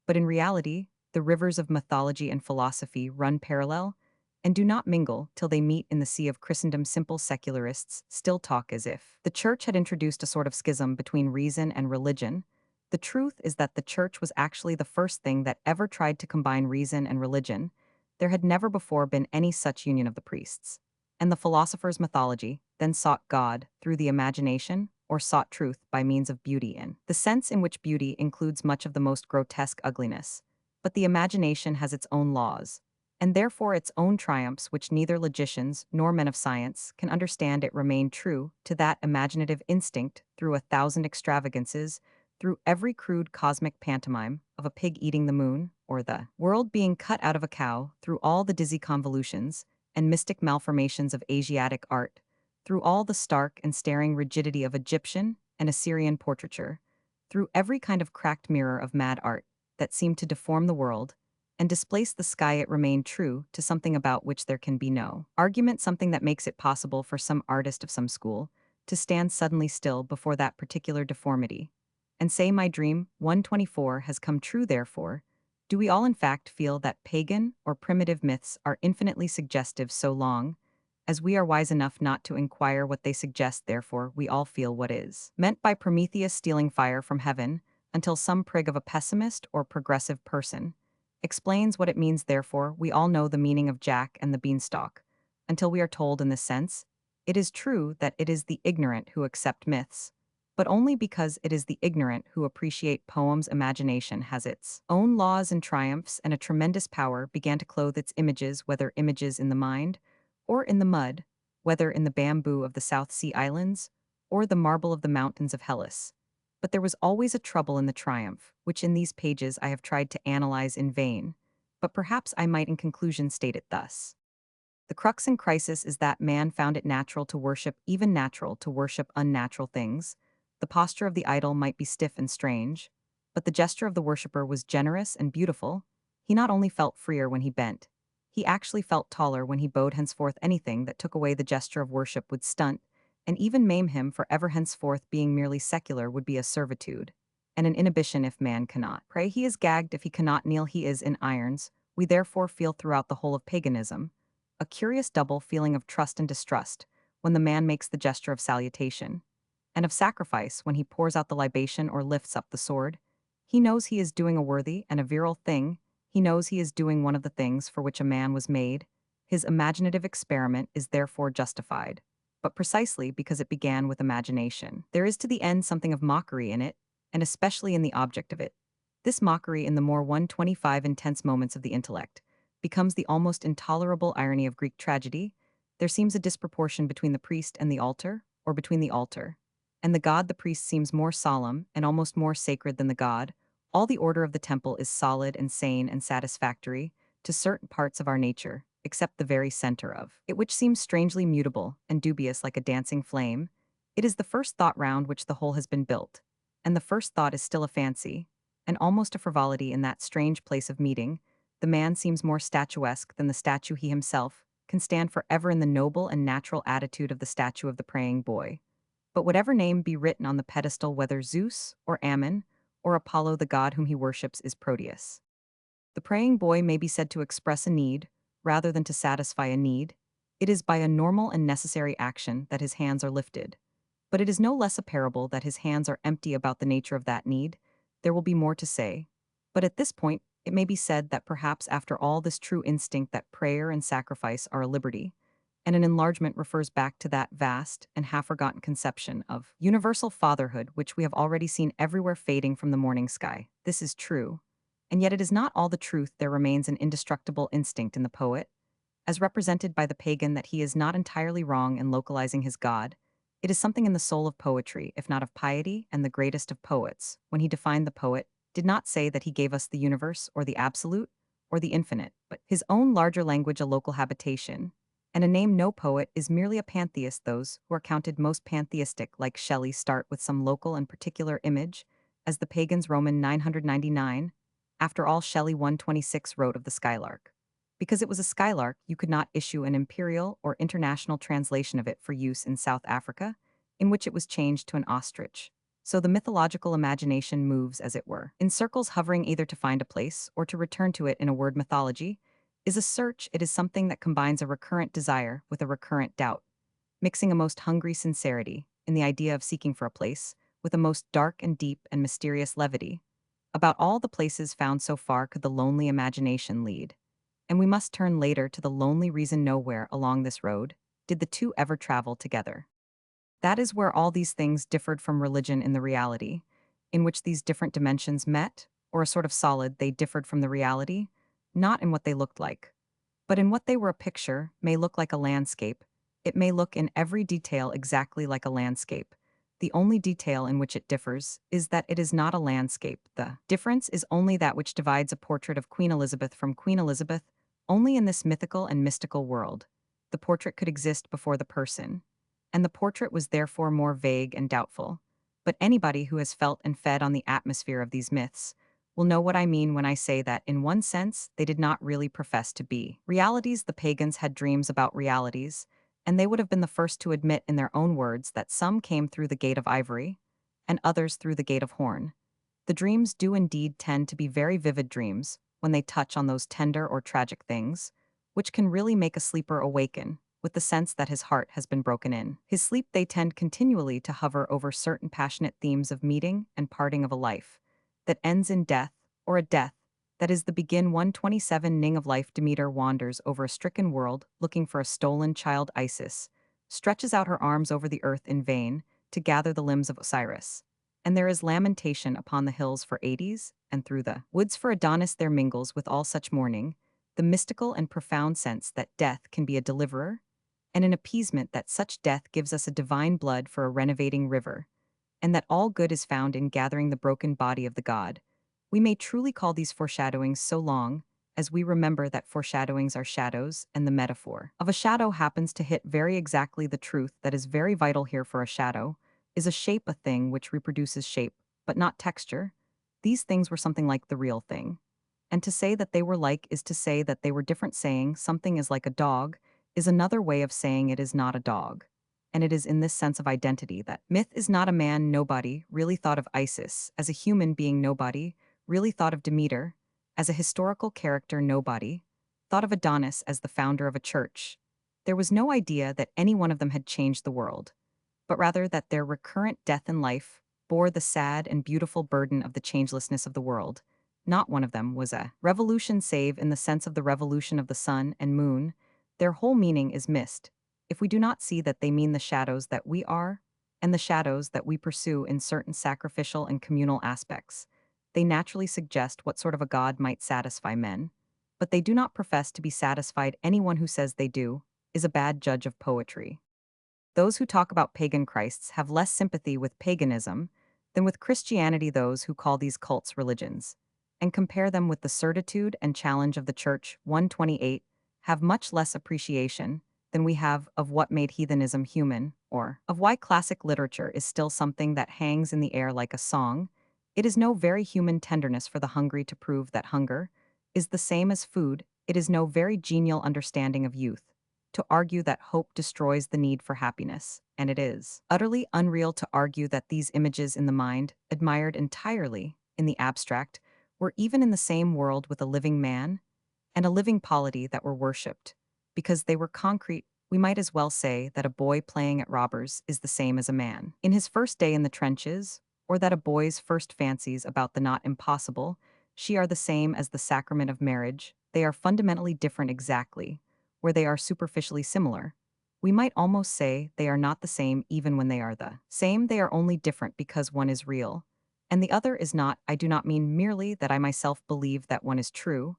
But in reality, the rivers of mythology and philosophy run parallel and do not mingle till they meet in the sea of Christendom. Simple secularists still talk as if the Church had introduced a sort of schism between reason and religion. The truth is that the Church was actually the first thing that ever tried to combine reason and religion. There had never before been any such union of the priests. And the philosophers' mythology then sought God through the imagination, or sought truth by means of beauty, in the sense in which beauty includes much of the most grotesque ugliness. But the imagination has its own laws, and therefore its own triumphs, which neither logicians nor men of science can understand. It remained true to that imaginative instinct through 1,000 extravagances, through every crude cosmic pantomime of a pig eating the moon, or the world being cut out of a cow, through all the dizzy convolutions and mystic malformations of Asiatic art, through all the stark and staring rigidity of Egyptian and Assyrian portraiture, through every kind of cracked mirror of mad art that seemed to deform the world and displace the sky. It remained true to something about which there can be no argument, something that makes it possible for some artist of some school to stand suddenly still before that particular deformity and say, "My dream, 124, has come true." Therefore, do we all in fact feel that pagan or primitive myths are infinitely suggestive so long as we are wise enough not to inquire what they suggest? Therefore, we all feel what is meant by Prometheus stealing fire from heaven, until some prig of a pessimist or progressive person explains what it means. Therefore, we all know the meaning of Jack and the beanstalk, until we are told in this sense. It is true that it is the ignorant who accept myths, but only because it is the ignorant who appreciate poems. Imagination has its own laws and triumphs, and a tremendous power began to clothe its images, whether images in the mind or in the mud, whether in the bamboo of the South Sea Islands or the marble of the mountains of Hellas. But there was always a trouble in the triumph, which in these pages I have tried to analyze in vain, but perhaps I might in conclusion state it thus. The crux and crisis is that man found it natural to worship, even natural to worship unnatural things. The posture of the idol might be stiff and strange, but the gesture of the worshipper was generous and beautiful. He not only felt freer when he bent, he actually felt taller when he bowed. Henceforth anything that took away the gesture of worship would stunt, and even maim him. Forever henceforth being merely secular would be a servitude, and an inhibition if man cannot pray. He is gagged; if he cannot kneel he is in irons. We therefore feel throughout the whole of paganism a curious double feeling of trust and distrust when the man makes the gesture of salutation, and of sacrifice when he pours out the libation or lifts up the sword. He knows he is doing a worthy and a virile thing. He knows he is doing one of the things for which a man was made. His imaginative experiment is therefore justified, but precisely because it began with imagination. There is to the end something of mockery in it, and especially in the object of it. This mockery in the more 125 intense moments of the intellect becomes the almost intolerable irony of Greek tragedy. There seems a disproportion between the priest and the altar, or between the altar and the god. The priest seems more solemn and almost more sacred than the god. All the order of the temple is solid and sane and satisfactory to certain parts of our nature, except the very center of it, which seems strangely mutable and dubious like a dancing flame. It is the first thought round which the whole has been built, and the first thought is still a fancy, and almost a frivolity in that strange place of meeting. The man seems more statuesque than the statue. He himself can stand forever in the noble and natural attitude of the statue of the praying boy. But whatever name be written on the pedestal, whether Zeus or Ammon or Apollo, the god whom he worships is Proteus. The praying boy may be said to express a need, rather than to satisfy a need. It is by a normal and necessary action that his hands are lifted. But it is no less a parable that his hands are empty about the nature of that need. There will be more to say. But at this point, it may be said that perhaps after all this true instinct that prayer and sacrifice are a liberty, and an enlargement refers back to that vast and half-forgotten conception of universal fatherhood which we have already seen everywhere fading from the morning sky. This is true. And yet it is not all the truth. There remains an indestructible instinct in the poet, as represented by the pagan, that he is not entirely wrong in localizing his god. It is something in the soul of poetry, if not of piety, and the greatest of poets, when he defined the poet, did not say that he gave us the universe or the absolute or the infinite, but his own larger language, a local habitation. And a name no poet is merely a pantheist. Those who are counted most pantheistic, like Shelley, start with some local and particular image, as the pagans. Roman 999. After all, Shelley 126 wrote of the skylark. Because it was a skylark, you could not issue an imperial or international translation of it for use in South Africa, in which it was changed to an ostrich. So the mythological imagination moves, as it were, in circles, hovering either to find a place or to return to it. In a word, mythology is a search. It is something that combines a recurrent desire with a recurrent doubt, mixing a most hungry sincerity in the idea of seeking for a place with a most dark and deep and mysterious levity. About all the places found so far could the lonely imagination lead, and we must turn later to the lonely reason. Nowhere along this road did the two ever travel together. That is where all these things differed from religion, in the reality in which these different dimensions met, or a sort of solid. They differed from the reality, not in what they looked like, but in what they were. A picture may look like a landscape. It may look in every detail exactly like a landscape. The only detail in which it differs is that it is not a landscape. The difference is only that which divides a portrait of Queen Elizabeth from Queen Elizabeth. Only in this mythical and mystical world the portrait could exist before the person, and the portrait was therefore more vague and doubtful. But anybody who has felt and fed on the atmosphere of these myths will know what I mean when I say that, in one sense, they did not really profess to be realities. The pagans had dreams about realities, and they would have been the first to admit in their own words that some came through the gate of ivory, and others through the gate of horn. The dreams do indeed tend to be very vivid dreams when they touch on those tender or tragic things, which can really make a sleeper awaken with the sense that his heart has been broken in his sleep. They tend continually to hover over certain passionate themes of meeting and parting, of a life that ends in death, or a death that is the begin. 127 Ning of life. Demeter wanders over a stricken world looking for a stolen child. Isis stretches out her arms over the earth in vain to gather the limbs of Osiris. And there is lamentation upon the hills for Hades, and through the woods for Adonis. There mingles with all such mourning the mystical and profound sense that death can be a deliverer, and an appeasement that such death gives us a divine blood for a renovating river, and that all good is found in gathering the broken body of the god. We may truly call these foreshadowings so long as we remember that foreshadowings are shadows and the metaphor of a shadow happens to hit very exactly the truth that is very vital here for a shadow, is a shape a thing which reproduces shape, but not texture. These things were something like the real thing. And to say that they were like is to say that they were different. Saying something is like a dog is another way of saying it is not a dog. And it is in this sense of identity that myth is not a man nobody really thought of Isis as a human being nobody really thought of Demeter as a historical character nobody thought of Adonis as the founder of a church. There was no idea that any one of them had changed the world, but rather that their recurrent death in life bore the sad and beautiful burden of the changelessness of the world. Not one of them was a revolution save in the sense of the revolution of the sun and moon. Their whole meaning is missed if we do not see that they mean the shadows that we are and the shadows that we pursue in certain sacrificial and communal aspects. They naturally suggest what sort of a God might satisfy men, but they do not profess to be satisfied. Anyone who says they do is a bad judge of poetry. Those who talk about pagan Christs have less sympathy with paganism than with Christianity. Those who call these cults religions and compare them with the certitude and challenge of the Church 128 have much less appreciation than we have of what made heathenism human, or of why classic literature is still something that hangs in the air like a song. It is no very human tenderness for the hungry to prove that hunger is the same as food. It is no very genial understanding of youth to argue that hope destroys the need for happiness, and it is utterly unreal to argue that these images in the mind, admired entirely in the abstract, were even in the same world with a living man and a living polity that were worshipped. Because they were concrete, we might as well say that a boy playing at robbers is the same as a man in his first day in the trenches, or that a boy's first fancies about the not impossible, she are the same as the sacrament of marriage. They are fundamentally different exactly, where they are superficially similar. We might almost say they are not the same even when they are the same. They are only different because one is real, and the other is not. I do not mean merely that I myself believe that one is true,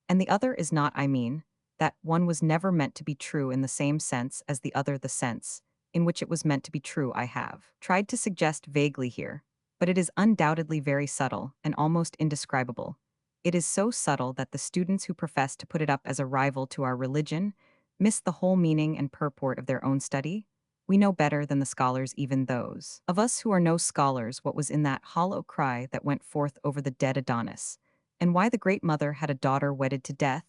and the other is not. I mean that one was never meant to be true in the same sense as the other. The sense in which it was meant to be true I have tried to suggest vaguely here, but it is undoubtedly very subtle and almost indescribable. It is so subtle that the students who profess to put it up as a rival to our religion miss the whole meaning and purport of their own study. We know better than the scholars, even those of us who are no scholars, what was in that hollow cry that went forth over the dead Adonis, and why the great mother had a daughter wedded to death.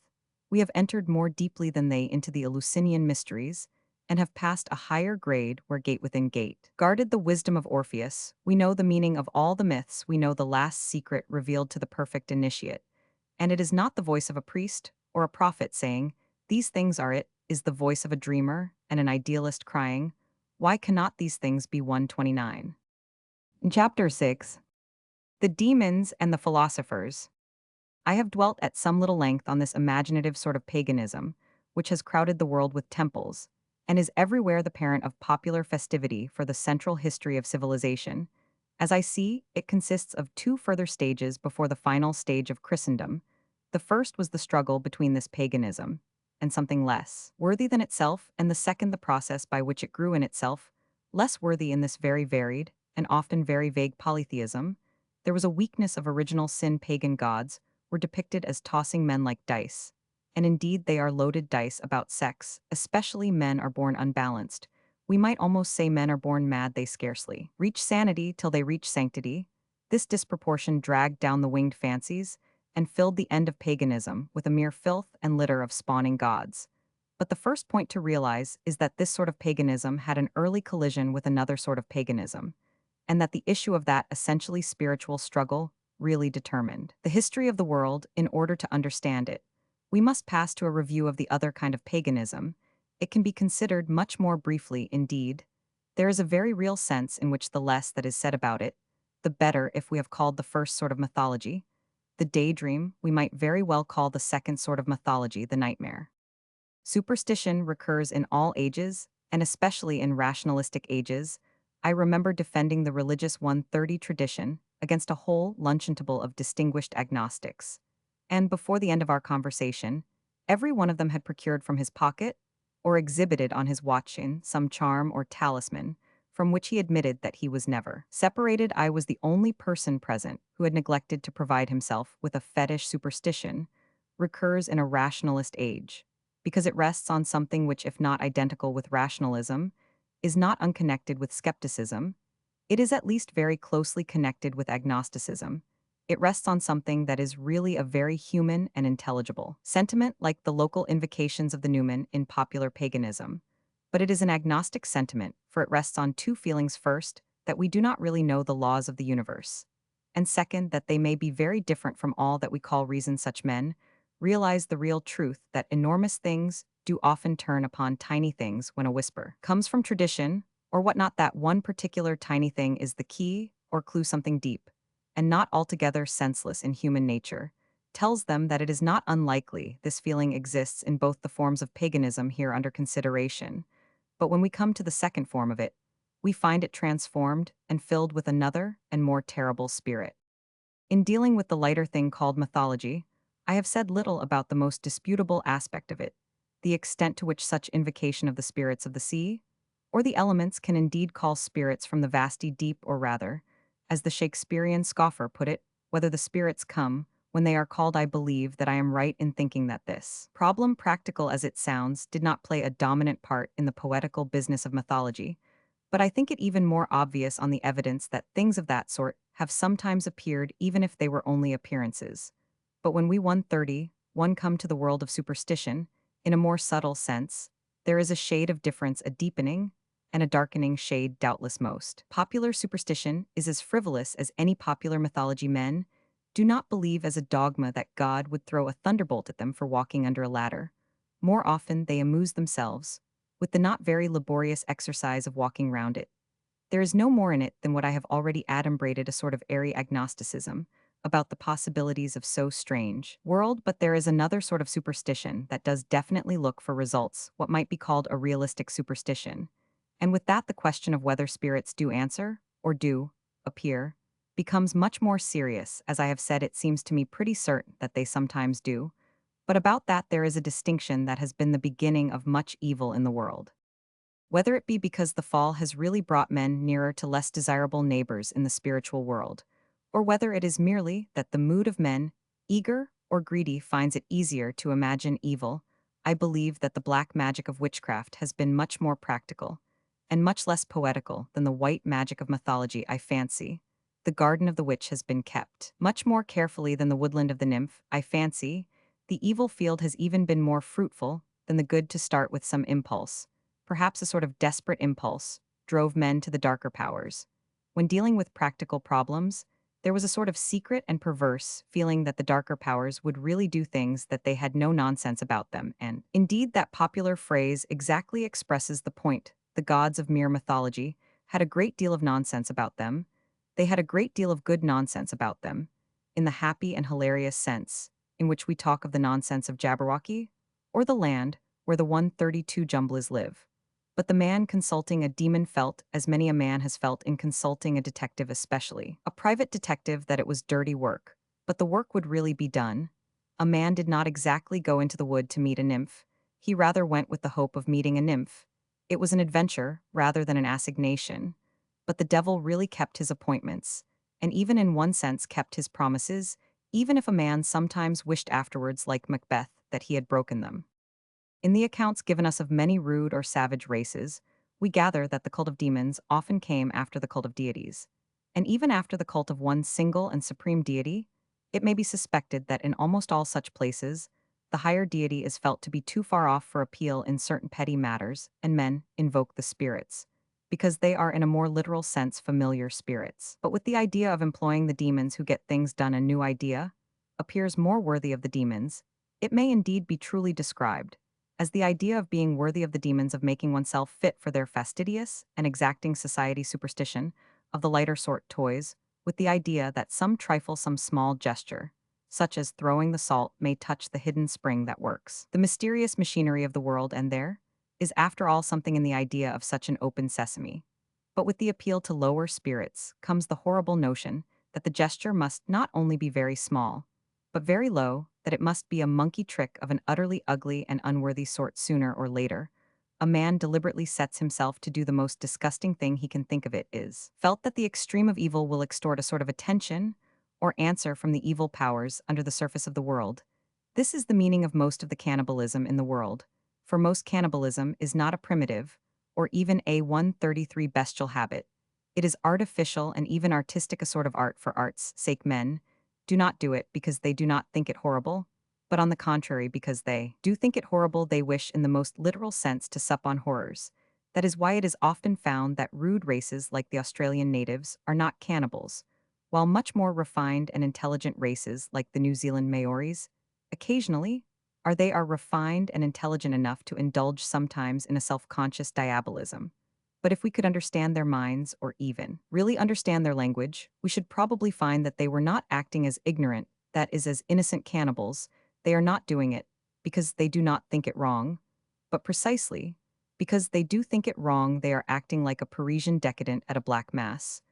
We have entered more deeply than they into the Eleusinian mysteries, and have passed a higher grade where gate within gate guarded the wisdom of Orpheus. We know the meaning of all the myths. We know the last secret revealed to the perfect initiate. And it is not the voice of a priest or a prophet saying, "These things are it," is the voice of a dreamer and an idealist crying, "Why cannot these things be?" 129. In Chapter 6, The Demons and the Philosophers, I have dwelt at some little length on this imaginative sort of paganism, which has crowded the world with temples, and is everywhere the parent of popular festivity for the central history of civilization. As I see, it consists of two further stages before the final stage of Christendom. The first was the struggle between this paganism and something less worthy than itself, and the second the process by which it grew in itself, less worthy in this very varied and often very vague polytheism. There was a weakness of original sin. Pagan gods were depicted as tossing men like dice. And indeed they are loaded dice about sex, especially men are born unbalanced. We might almost say men are born mad. They scarcely reach sanity till they reach sanctity. This disproportion dragged down the winged fancies and filled the end of paganism with a mere filth and litter of spawning gods. But the first point to realize is that this sort of paganism had an early collision with another sort of paganism, and that the issue of that essentially spiritual struggle really determined the history of the world. In order to understand it, we must pass to a review of the other kind of paganism. It can be considered much more briefly indeed. There is a very real sense in which the less that is said about it, the better. If we have called the first sort of mythology the daydream, we might very well call the second sort of mythology the nightmare. Superstition recurs in all ages, and especially in rationalistic ages. I remember defending the religious 130 tradition against a whole luncheon table of distinguished agnostics. And before the end of our conversation, every one of them had procured from his pocket, or exhibited on his watch-chain, some charm or talisman, from which he admitted that he was never separated. I was the only person present who had neglected to provide himself with a fetish superstition, recurs in a rationalist age, because it rests on something which, if not identical with rationalism, is not unconnected with skepticism. It is at least very closely connected with agnosticism. It rests on something that is really a very human and intelligible sentiment, like the local invocations of the Numen in popular paganism. But it is an agnostic sentiment, for it rests on two feelings: first, that we do not really know the laws of the universe, and second, that they may be very different from all that we call reason. Such men realize the real truth that enormous things do often turn upon tiny things when a whisper comes from tradition, or whatnot, that one particular tiny thing is the key or clue, something deep and not altogether senseless in human nature, tells them that it is not unlikely this feeling exists in both the forms of paganism here under consideration. But when we come to the second form of it, we find it transformed and filled with another and more terrible spirit. In dealing with the lighter thing called mythology, I have said little about the most disputable aspect of it, the extent to which such invocation of the spirits of the sea, or the elements, can indeed call spirits from the vasty deep, or rather, as the Shakespearean scoffer put it, whether the spirits come when they are called. I believe that I am right in thinking that this problem, practical as it sounds, did not play a dominant part in the poetical business of mythology, but I think it even more obvious on the evidence that things of that sort have sometimes appeared even if they were only appearances. But when we 131 come to the world of superstition, in a more subtle sense, there is a shade of difference, a deepening and a darkening shade doubtless. Most popular superstition is as frivolous as any popular mythology. Men do not believe as a dogma that God would throw a thunderbolt at them for walking under a ladder. More often they amuse themselves with the not very laborious exercise of walking round it. There is no more in it than what I have already adumbrated, a sort of airy agnosticism about the possibilities of so strange world. But there is another sort of superstition that does definitely look for results, what might be called a realistic superstition. And with that, the question of whether spirits do answer, or do appear, becomes much more serious. As I have said, it seems to me pretty certain that they sometimes do, but about that there is a distinction that has been the beginning of much evil in the world. Whether it be because the fall has really brought men nearer to less desirable neighbors in the spiritual world, or whether it is merely that the mood of men, eager or greedy, finds it easier to imagine evil, I believe that the black magic of witchcraft has been much more practical, and much less poetical than the white magic of mythology. I fancy the garden of the witch has been kept much more carefully than the woodland of the nymph. I fancy the evil field has even been more fruitful than the good. To start with, some impulse, perhaps a sort of desperate impulse, drove men to the darker powers. When dealing with practical problems, there was a sort of secret and perverse feeling that the darker powers would really do things that they had no nonsense about them, and indeed that popular phrase exactly expresses the point. The gods of mere mythology had a great deal of nonsense about them. They had a great deal of good nonsense about them, in the happy and hilarious sense in which we talk of the nonsense of Jabberwocky, or the land where the 132 Jumblies live. But the man consulting a demon felt as many a man has felt in consulting a detective, especially a private detective, that it was dirty work, but the work would really be done. A man did not exactly go into the wood to meet a nymph, he rather went with the hope of meeting a nymph. It was an adventure rather than an assignation. But the devil really kept his appointments, and even in one sense kept his promises, even if a man sometimes wished afterwards, like Macbeth, that he had broken them. In the accounts given us of many rude or savage races, we gather that the cult of demons often came after the cult of deities. And even after the cult of one single and supreme deity, it may be suspected that in almost all such places, the higher deity is felt to be too far off for appeal in certain petty matters, and men invoke the spirits, because they are in a more literal sense familiar spirits. But with the idea of employing the demons who get things done, a new idea appears more worthy of the demons. It may indeed be truly described as the idea of being worthy of the demons, of making oneself fit for their fastidious and exacting society. Superstition of the lighter sort toys with the idea that some trifle, some small gesture, such as throwing the salt, may touch the hidden spring that works the mysterious machinery of the world, and there is after all something in the idea of such an open sesame. But with the appeal to lower spirits comes the horrible notion that the gesture must not only be very small, but very low, that it must be a monkey trick of an utterly ugly and unworthy sort. Sooner or later, a man deliberately sets himself to do the most disgusting thing he can think of. It is felt that the extreme of evil will extort a sort of attention or answer from the evil powers under the surface of the world, This is the meaning of most of the cannibalism in the world. For most, cannibalism is not a primitive, or even a 133 bestial habit. It is artificial and even artistic, a sort of art for art's sake. Men do not do it because they do not think it horrible, but on the contrary, because they do think it horrible, they wish in the most literal sense to sup on horrors. That is why it is often found that rude races like the Australian natives are not cannibals, while much more refined and intelligent races like the New Zealand Maoris, occasionally, are refined and intelligent enough to indulge sometimes in a self-conscious diabolism. But if we could understand their minds, or even really understand their language, we should probably find that they were not acting as ignorant, that is, as innocent cannibals. They are not doing it because they do not think it wrong, but precisely because they do think it wrong, they are acting like a Parisian decadent at a black mass.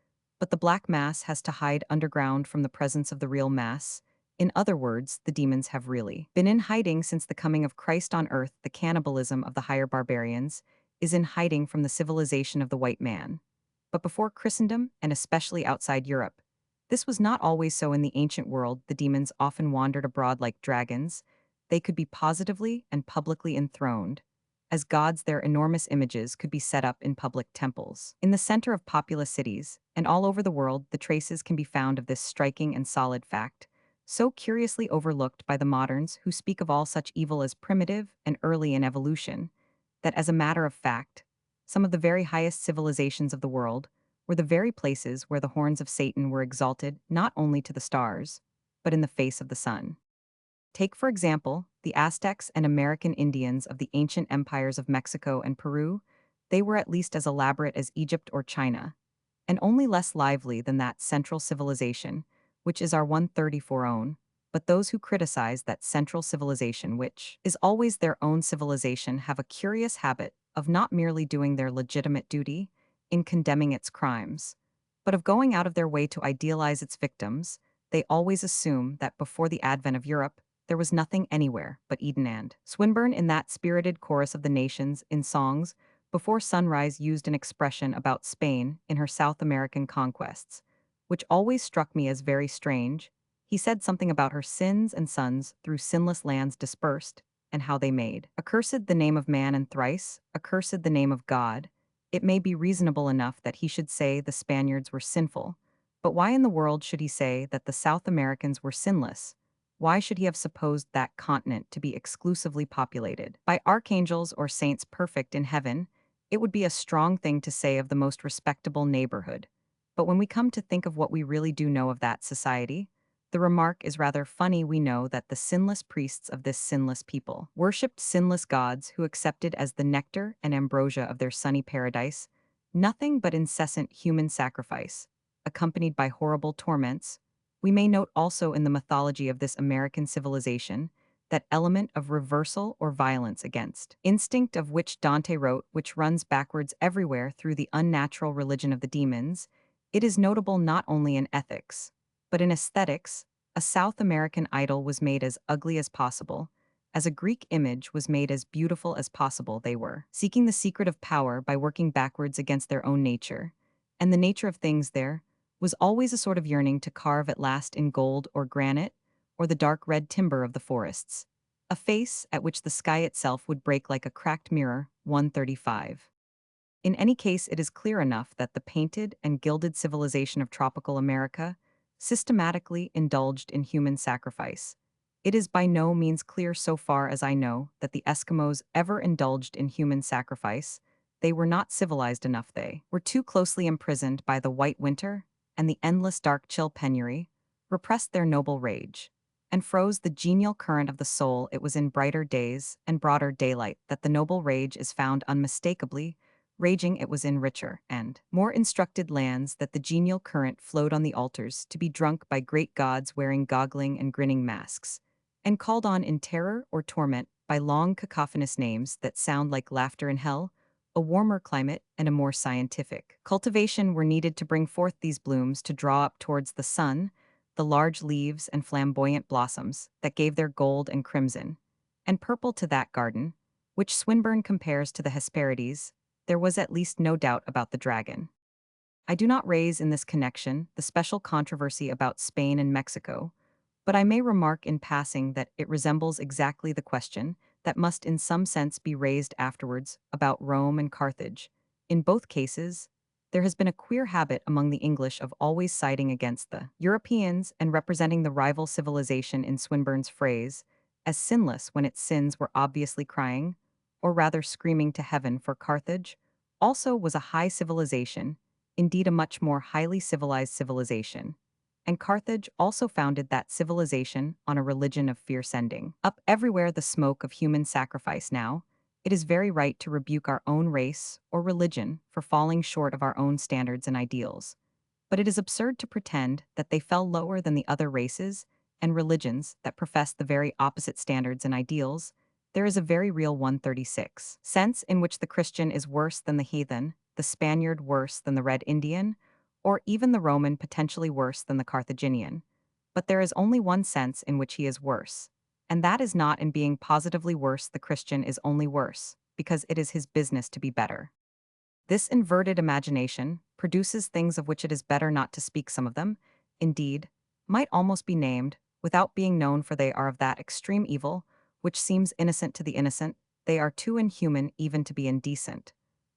But the black mass has to hide underground from the presence of the real mass. In other words, the demons have really been in hiding since the coming of Christ on earth. The cannibalism of the higher barbarians is in hiding from the civilization of the white man. But before Christendom, and especially outside Europe, this was not always so. In the ancient world, the demons often wandered abroad like dragons. They could be positively and publicly enthroned. As gods, their enormous images could be set up in public temples. In the center of populous cities, and all over the world, the traces can be found of this striking and solid fact, so curiously overlooked by the moderns who speak of all such evil as primitive and early in evolution, that as a matter of fact, some of the very highest civilizations of the world were the very places where the horns of Satan were exalted not only to the stars, but in the face of the sun. Take, for example, the Aztecs and American Indians of the ancient empires of Mexico and Peru. They were at least as elaborate as Egypt or China, and only less lively than that central civilization, which is our 134 own. But those who criticize that central civilization, which is always their own civilization, have a curious habit of not merely doing their legitimate duty in condemning its crimes, but of going out of their way to idealize its victims. They always assume that before the advent of Europe, there was nothing anywhere but Eden. And Swinburne, in that spirited chorus of the nations in songs before sunrise, used an expression about Spain in her South American conquests, which always struck me as very strange. He said something about her sins and sons through sinless lands dispersed, and how they made accursed the name of man and thrice accursed the name of God. It may be reasonable enough that he should say the Spaniards were sinful, but why in the world should he say that the South Americans were sinless? Why should he have supposed that continent to be exclusively populated by archangels or saints perfect in heaven? It would be a strong thing to say of the most respectable neighborhood. But when we come to think of what we really do know of that society, the remark is rather funny. We know that the sinless priests of this sinless people worshipped sinless gods who accepted as the nectar and ambrosia of their sunny paradise nothing but incessant human sacrifice, accompanied by horrible torments. We may note also in the mythology of this American civilization that element of reversal or violence against instinct of which Dante wrote, which runs backwards everywhere through the unnatural religion of the demons. It is notable not only in ethics, but in aesthetics. A South American idol was made as ugly as possible, as a Greek image was made as beautiful as possible. They were seeking the secret of power by working backwards against their own nature, and the nature of things there was always a sort of yearning to carve at last in gold or granite, or the dark red timber of the forests, a face at which the sky itself would break like a cracked mirror. 135. In any case, it is clear enough that the painted and gilded civilization of tropical America systematically indulged in human sacrifice. It is by no means clear, so far as I know, that the Eskimos ever indulged in human sacrifice. They were not civilized enough. They were too closely imprisoned by the white winter, and the endless dark chill penury repressed their noble rage and froze the genial current of the soul. It was in brighter days and broader daylight that the noble rage is found unmistakably raging. It was in richer and more instructed lands that the genial current flowed on the altars to be drunk by great gods wearing goggling and grinning masks, and called on in terror or torment by long cacophonous names that sound like laughter in hell. A warmer climate and a more scientific cultivation were needed to bring forth these blooms, to draw up towards the sun the large leaves and flamboyant blossoms that gave their gold and crimson and purple to that garden, which Swinburne compares to the Hesperides. There was at least no doubt about the dragon. I do not raise in this connection the special controversy about Spain and Mexico, But I may remark in passing that it resembles exactly the question that must in some sense be raised afterwards about Rome and Carthage. In both cases, there has been a queer habit among the English of always siding against the Europeans and representing the rival civilization in Swinburne's phrase as sinless when its sins were obviously crying, or rather screaming to heaven, for Carthage also was a high civilization, indeed a much more highly civilized civilization. And Carthage also founded that civilization on a religion of fear, sending up everywhere the smoke of human sacrifice. Now, it is very right to rebuke our own race or religion for falling short of our own standards and ideals. But it is absurd to pretend that they fell lower than the other races and religions that profess the very opposite standards and ideals. There is a very real 136 sense in which the Christian is worse than the heathen, the Spaniard worse than the Red Indian, or even the Roman potentially worse than the Carthaginian. But there is only one sense in which he is worse, and that is not in being positively worse. The Christian is only worse, because it is his business to be better. This inverted imagination produces things of which it is better not to speak. Some of them, indeed, might almost be named, without being known, for they are of that extreme evil which seems innocent to the innocent. They are too inhuman even to be indecent.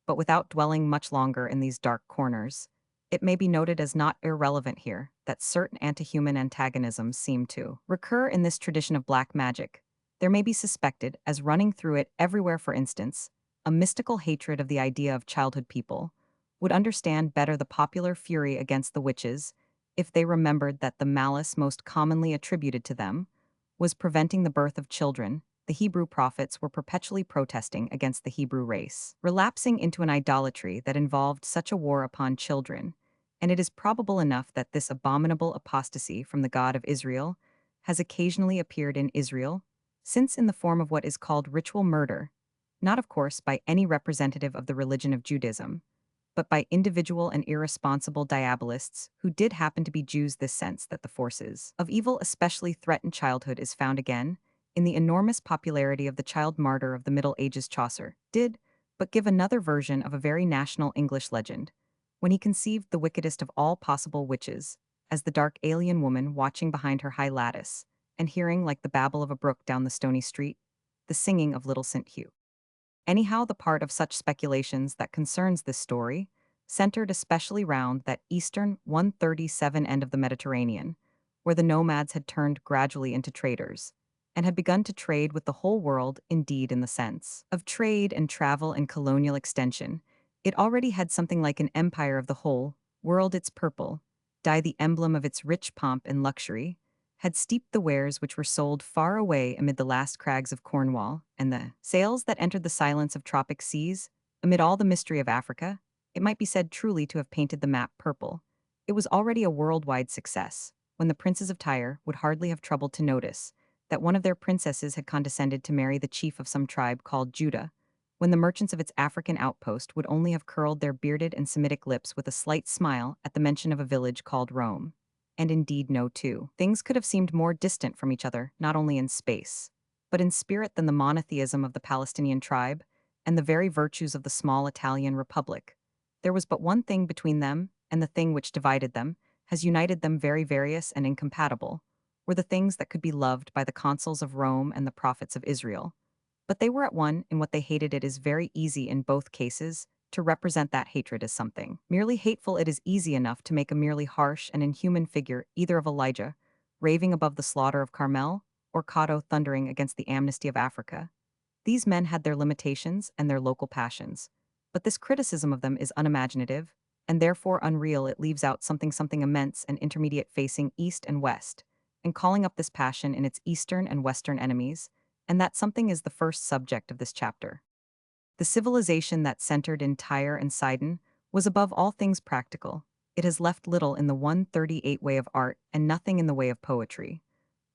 But without dwelling much longer in these dark corners, it may be noted as not irrelevant here that certain anti-human antagonisms seem to recur in this tradition of black magic. There may be suspected as running through it everywhere. For instance, a mystical hatred of the idea of childhood. People would understand better the popular fury against the witches if they remembered that the malice most commonly attributed to them was preventing the birth of children. The Hebrew prophets were perpetually protesting against the Hebrew race relapsing into an idolatry that involved such a war upon children, and it is probable enough that this abominable apostasy from the God of Israel has occasionally appeared in Israel, since in the form of what is called ritual murder, not of course by any representative of the religion of Judaism, but by individual and irresponsible diabolists who did happen to be Jews. This sense that the forces of evil especially threaten childhood is found again in the enormous popularity of the child martyr of the Middle Ages. Chaucer did but give another version of a very national English legend, when he conceived the wickedest of all possible witches as the dark alien woman watching behind her high lattice, and hearing, like the babble of a brook down the stony street, the singing of little St. Hugh. Anyhow, the part of such speculations that concerns this story centered especially round that eastern 137 end of the Mediterranean, where the nomads had turned gradually into traders, and had begun to trade with the whole world. Indeed, in the sense of trade and travel and colonial extension, it already had something like an empire of the whole world. Its purple dye, the emblem of its rich pomp and luxury, had steeped the wares which were sold far away amid the last crags of Cornwall, and the sails that entered the silence of tropic seas, amid all the mystery of Africa. It might be said truly to have painted the map purple. It was already a worldwide success, when the princes of Tyre would hardly have troubled to notice that one of their princesses had condescended to marry the chief of some tribe called Judah, when the merchants of its African outpost would only have curled their bearded and Semitic lips with a slight smile at the mention of a village called Rome. And indeed, no two things could have seemed more distant from each other, not only in space, but in spirit, than the monotheism of the Palestinian tribe and the very virtues of the small Italian republic. There was but one thing between them, and the thing which divided them has united them. Very various and incompatible were the things that could be loved by the consuls of Rome and the prophets of Israel, but they were at one in what they hated. It is very easy in both cases to represent that hatred as something merely hateful. It is easy enough to make a merely harsh and inhuman figure either of Elijah, raving above the slaughter of Carmel, or Cato thundering against the amnesty of Africa. These men had their limitations and their local passions, but this criticism of them is unimaginative, and therefore unreal. It leaves out something immense and intermediate facing east and west, and calling up this passion in its eastern and western enemies, and that something is the first subject of this chapter. The civilization that centered in Tyre and Sidon was above all things practical. It has left little in the 138 way of art and nothing in the way of poetry.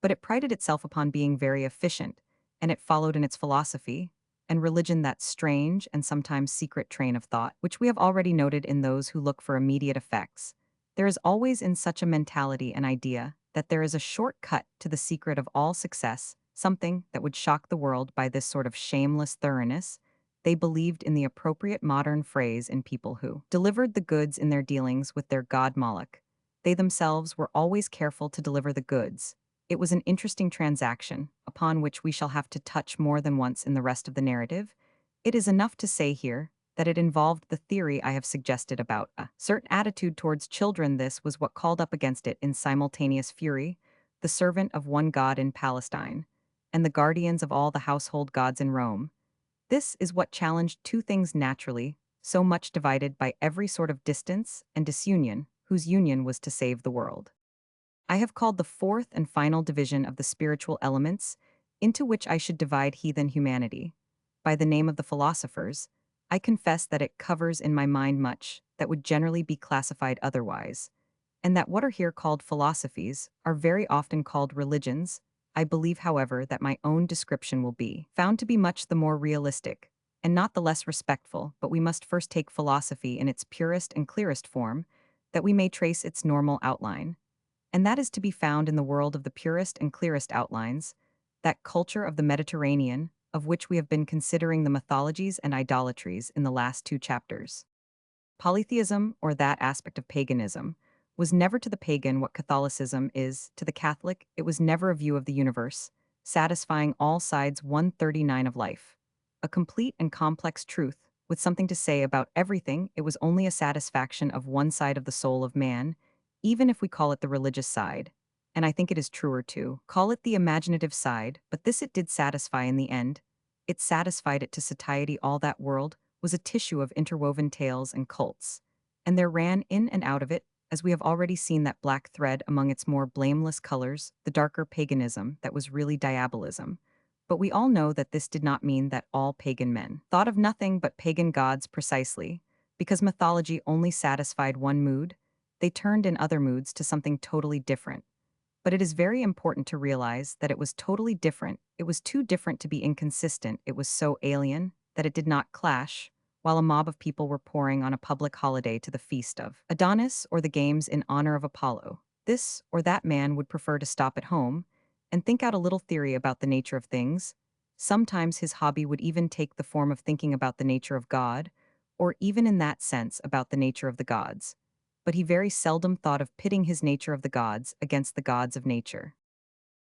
But it prided itself upon being very efficient, and it followed in its philosophy and religion that strange and sometimes secret train of thought, which we have already noted in those who look for immediate effects. There is always in such a mentality an idea that there is a short cut to the secret of all success, something that would shock the world by this sort of shameless thoroughness. They believed in the appropriate modern phrase in people who delivered the goods in their dealings with their god Moloch. They themselves were always careful to deliver the goods, It was an interesting transaction, upon which we shall have to touch more than once in the rest of the narrative. It is enough to say here that it involved the theory I have suggested about a certain attitude towards children. This was what called up against it in simultaneous fury the servant of one god in Palestine, and the guardians of all the household gods in Rome. This is what challenged two things naturally, so much divided by every sort of distance and disunion, whose union was to save the world. I have called the fourth and final division of the spiritual elements, into which I should divide heathen humanity, by the name of the philosophers. I confess that it covers in my mind much that would generally be classified otherwise, and that what are here called philosophies are very often called religions. I believe, however, that my own description will be found to be much the more realistic, and not the less respectful, but we must first take philosophy in its purest and clearest form, that we may trace its normal outline. And that is to be found in the world of the purest and clearest outlines, that culture of the Mediterranean, of which we have been considering the mythologies and idolatries in the last two chapters. Polytheism, or that aspect of paganism, was never to the pagan what Catholicism is to the Catholic. It was never a view of the universe, satisfying all sides 139 of life. A complete and complex truth, with something to say about everything. It was only a satisfaction of one side of the soul of man, even if we call it the religious side. And I think it is truer to call it the imaginative side, but this it did satisfy in the end. It satisfied it to satiety. All that world was a tissue of interwoven tales and cults, and there ran in and out of it, as we have already seen, that black thread among its more blameless colors, the darker paganism that was really diabolism. But we all know that this did not mean that all pagan men thought of nothing but pagan gods precisely, because mythology only satisfied one mood. They turned in other moods to something totally different. But it is very important to realize that it was totally different. It was too different to be inconsistent. It was so alien that it did not clash, while a mob of people were pouring on a public holiday to the feast of Adonis or the games in honor of Apollo. This or that man would prefer to stop at home and think out a little theory about the nature of things. Sometimes his hobby would even take the form of thinking about the nature of God, or even in that sense about the nature of the gods. But he very seldom thought of pitting his nature of the gods against the gods of nature.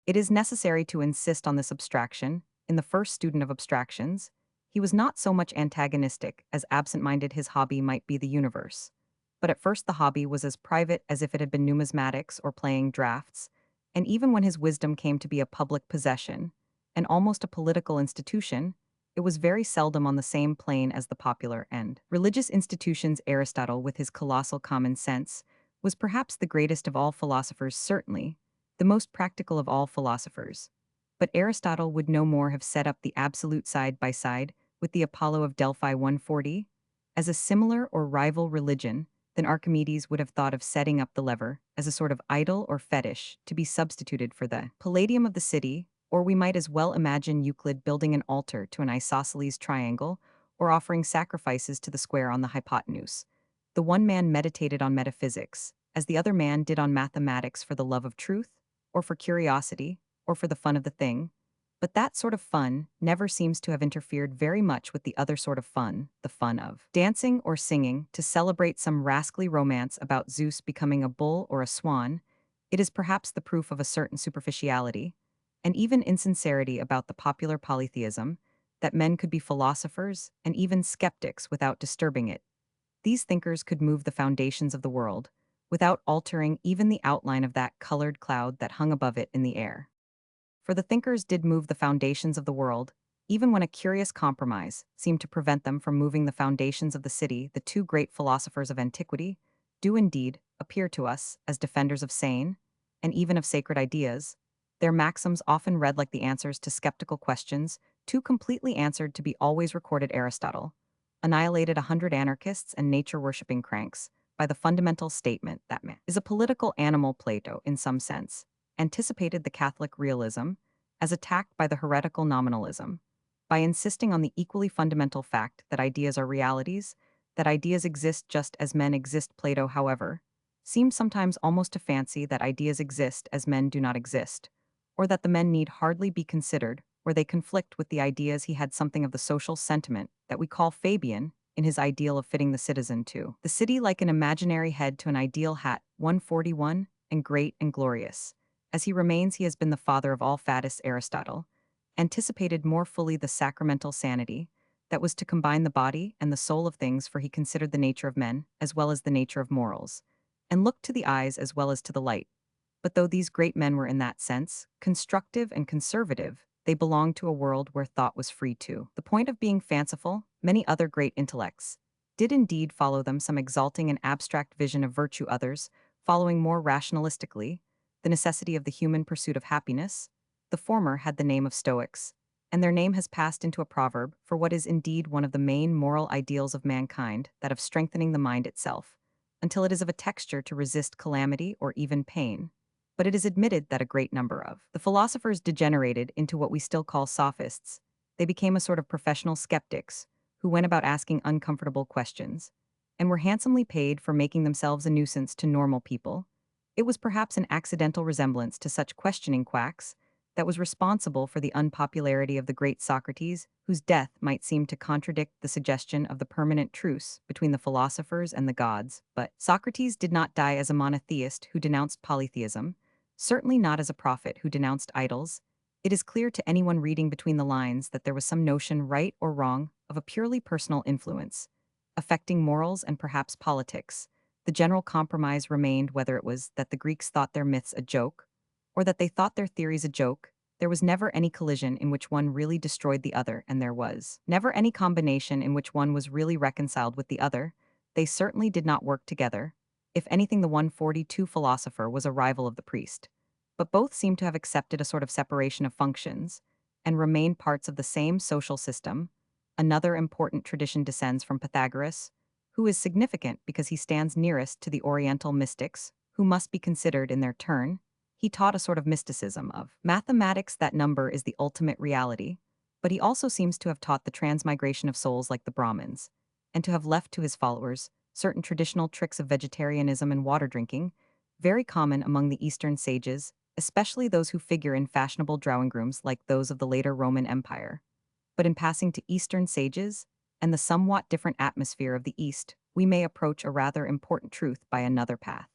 It is necessary to insist on this abstraction. In the first student of abstractions, he was not so much antagonistic as absent-minded. His hobby might be the universe. But at first the hobby was as private as if it had been numismatics or playing drafts, and even when his wisdom came to be a public possession, and almost a political institution, it was very seldom on the same plane as the popular and religious institutions. Aristotle, with his colossal common sense, was perhaps the greatest of all philosophers, certainly, the most practical of all philosophers. But Aristotle would no more have set up the absolute side by side with the Apollo of Delphi 140 as a similar or rival religion than Archimedes would have thought of setting up the lever as a sort of idol or fetish to be substituted for the palladium of the city. Or we might as well imagine Euclid building an altar to an isosceles triangle, or offering sacrifices to the square on the hypotenuse. The one man meditated on metaphysics, as the other man did on mathematics, for the love of truth, or for curiosity, or for the fun of the thing. But that sort of fun never seems to have interfered very much with the other sort of fun, the fun of dancing or singing to celebrate some rascally romance about Zeus becoming a bull or a swan. It is perhaps the proof of a certain superficiality, and even insincerity about the popular polytheism, that men could be philosophers and even skeptics without disturbing it. These thinkers could move the foundations of the world, without altering even the outline of that colored cloud that hung above it in the air. For the thinkers did move the foundations of the world, even when a curious compromise seemed to prevent them from moving the foundations of the city. The two great philosophers of antiquity do indeed appear to us as defenders of sane, and even of sacred ideas. Their maxims often read like the answers to skeptical questions, too completely answered to be always recorded. Aristotle annihilated 100 anarchists and nature-worshipping cranks by the fundamental statement that man is a political animal. Plato, in some sense, anticipated the Catholic realism as attacked by the heretical nominalism, by insisting on the equally fundamental fact that ideas are realities, that ideas exist just as men exist. Plato, however, seems sometimes almost to fancy that ideas exist as men do not exist, or that the men need hardly be considered, where they conflict with the ideas. He had something of the social sentiment that we call Fabian in his ideal of fitting the citizen to the city like an imaginary head to an ideal hat. 141, and great and glorious. As he has been the father of all faddists. Aristotle anticipated more fully the sacramental sanity that was to combine the body and the soul of things, for he considered the nature of men as well as the nature of morals, and looked to the eyes as well as to the light. But though these great men were in that sense constructive and conservative, they belonged to a world where thought was free too. The point of being fanciful, many other great intellects did indeed follow them, some exalting an abstract vision of virtue, others following more rationalistically the necessity of the human pursuit of happiness. The former had the name of Stoics, and their name has passed into a proverb for what is indeed one of the main moral ideals of mankind, that of strengthening the mind itself, until it is of a texture to resist calamity or even pain. But it is admitted that a great number of the philosophers degenerated into what we still call sophists. They became a sort of professional skeptics who went about asking uncomfortable questions, and were handsomely paid for making themselves a nuisance to normal people. It was perhaps an accidental resemblance to such questioning quacks that was responsible for the unpopularity of the great Socrates, whose death might seem to contradict the suggestion of the permanent truce between the philosophers and the gods. But Socrates did not die as a monotheist who denounced polytheism, certainly not as a prophet who denounced idols. It is clear to anyone reading between the lines that there was some notion, right or wrong, of a purely personal influence, affecting morals and perhaps politics. The general compromise remained whether it was that the Greeks thought their myths a joke, or that they thought their theories a joke. There was never any collision in which one really destroyed the other, and there was never any combination in which one was really reconciled with the other. They certainly did not work together. If anything, the 142 philosopher was a rival of the priest. But both seem to have accepted a sort of separation of functions, and remain parts of the same social system. Another important tradition descends from Pythagoras, who is significant because he stands nearest to the Oriental mystics, who must be considered in their turn. He taught a sort of mysticism of mathematics, that number is the ultimate reality, but he also seems to have taught the transmigration of souls like the Brahmins, and to have left to his followers certain traditional tricks of vegetarianism and water drinking, very common among the Eastern sages, especially those who figure in fashionable drawing rooms like those of the later Roman Empire. But in passing to Eastern sages, and the somewhat different atmosphere of the East, we may approach a rather important truth by another path.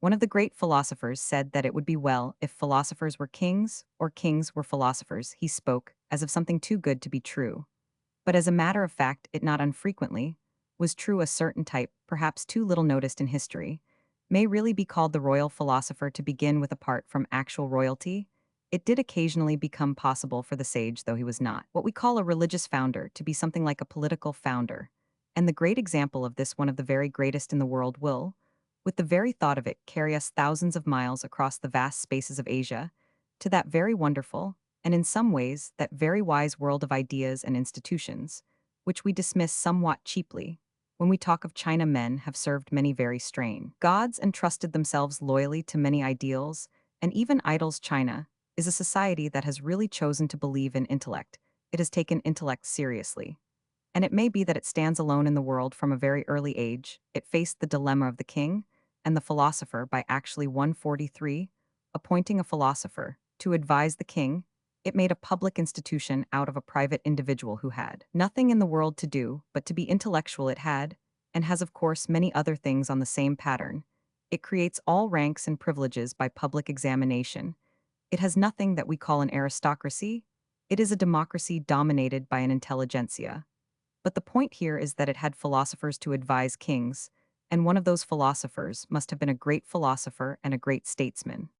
One of the great philosophers said that it would be well if philosophers were kings, or kings were philosophers. He spoke as of something too good to be true. But as a matter of fact, it not unfrequently was true. A certain type, perhaps too little noticed in history, may really be called the royal philosopher. To begin with, apart from actual royalty, it did occasionally become possible for the sage, though he was not what we call a religious founder, to be something like a political founder. And the great example of this, one of the very greatest in the world, will, with the very thought of it, carry us thousands of miles across the vast spaces of Asia, to that very wonderful, and in some ways, that very wise world of ideas and institutions, which we dismiss somewhat cheaply. When we talk of China, men have served many very strange gods and trusted themselves loyally to many ideals, and even idols. China is a society that has really chosen to believe in intellect. It has taken intellect seriously. And it may be that it stands alone in the world from a very early age. It faced the dilemma of the king and the philosopher by actually 143, appointing a philosopher to advise the king. It made a public institution out of a private individual who had nothing in the world to do but to be intellectual. It had, and has of course many other things on the same pattern. It creates all ranks and privileges by public examination. It has nothing that we call an aristocracy. It is a democracy dominated by an intelligentsia. But the point here is that it had philosophers to advise kings, and one of those philosophers must have been a great philosopher and a great statesman.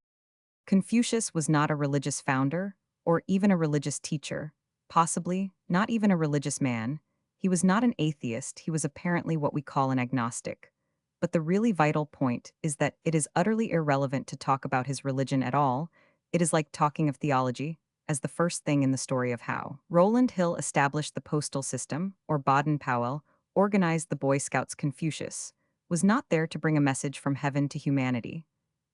Confucius was not a religious founder, or even a religious teacher, possibly not even a religious man. He was not an atheist, he was apparently what we call an agnostic. But the really vital point is that it is utterly irrelevant to talk about his religion at all. It is like talking of theology as the first thing in the story of how Rowland Hill established the postal system, or Baden-Powell organized the Boy Scouts. Confucius was not there to bring a message from heaven to humanity,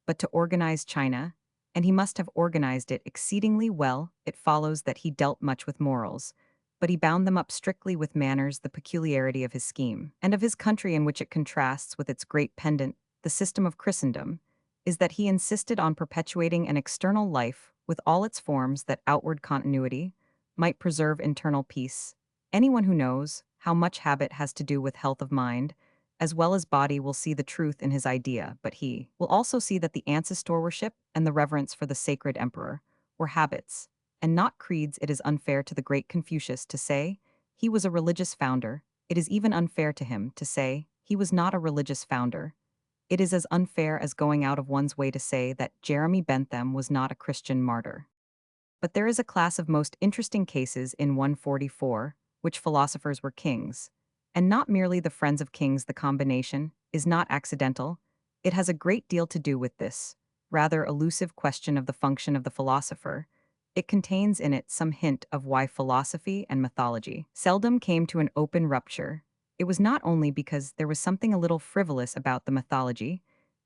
but to organize China, and he must have organized it exceedingly well. It follows that he dealt much with morals, but he bound them up strictly with manners. The peculiarity of his scheme, and of his country in which it contrasts with its great pendant, the system of Christendom, is that he insisted on perpetuating an external life with all its forms, that outward continuity might preserve internal peace. Anyone who knows how much habit has to do with health of mind as well as body will see the truth in his idea, but he will also see that the ancestor worship and the reverence for the sacred emperor were habits, and not creeds. It is unfair to the great Confucius to say he was a religious founder. It is even unfair to him to say he was not a religious founder. It is as unfair as going out of one's way to say that Jeremy Bentham was not a Christian martyr. But there is a class of most interesting cases in 144, which philosophers were kings. And not merely the friends of kings. The combination is not accidental. It has a great deal to do with this rather elusive question of the function of the philosopher. It contains in it some hint of why philosophy and mythology seldom came to an open rupture. It was not only because there was something a little frivolous about the mythology,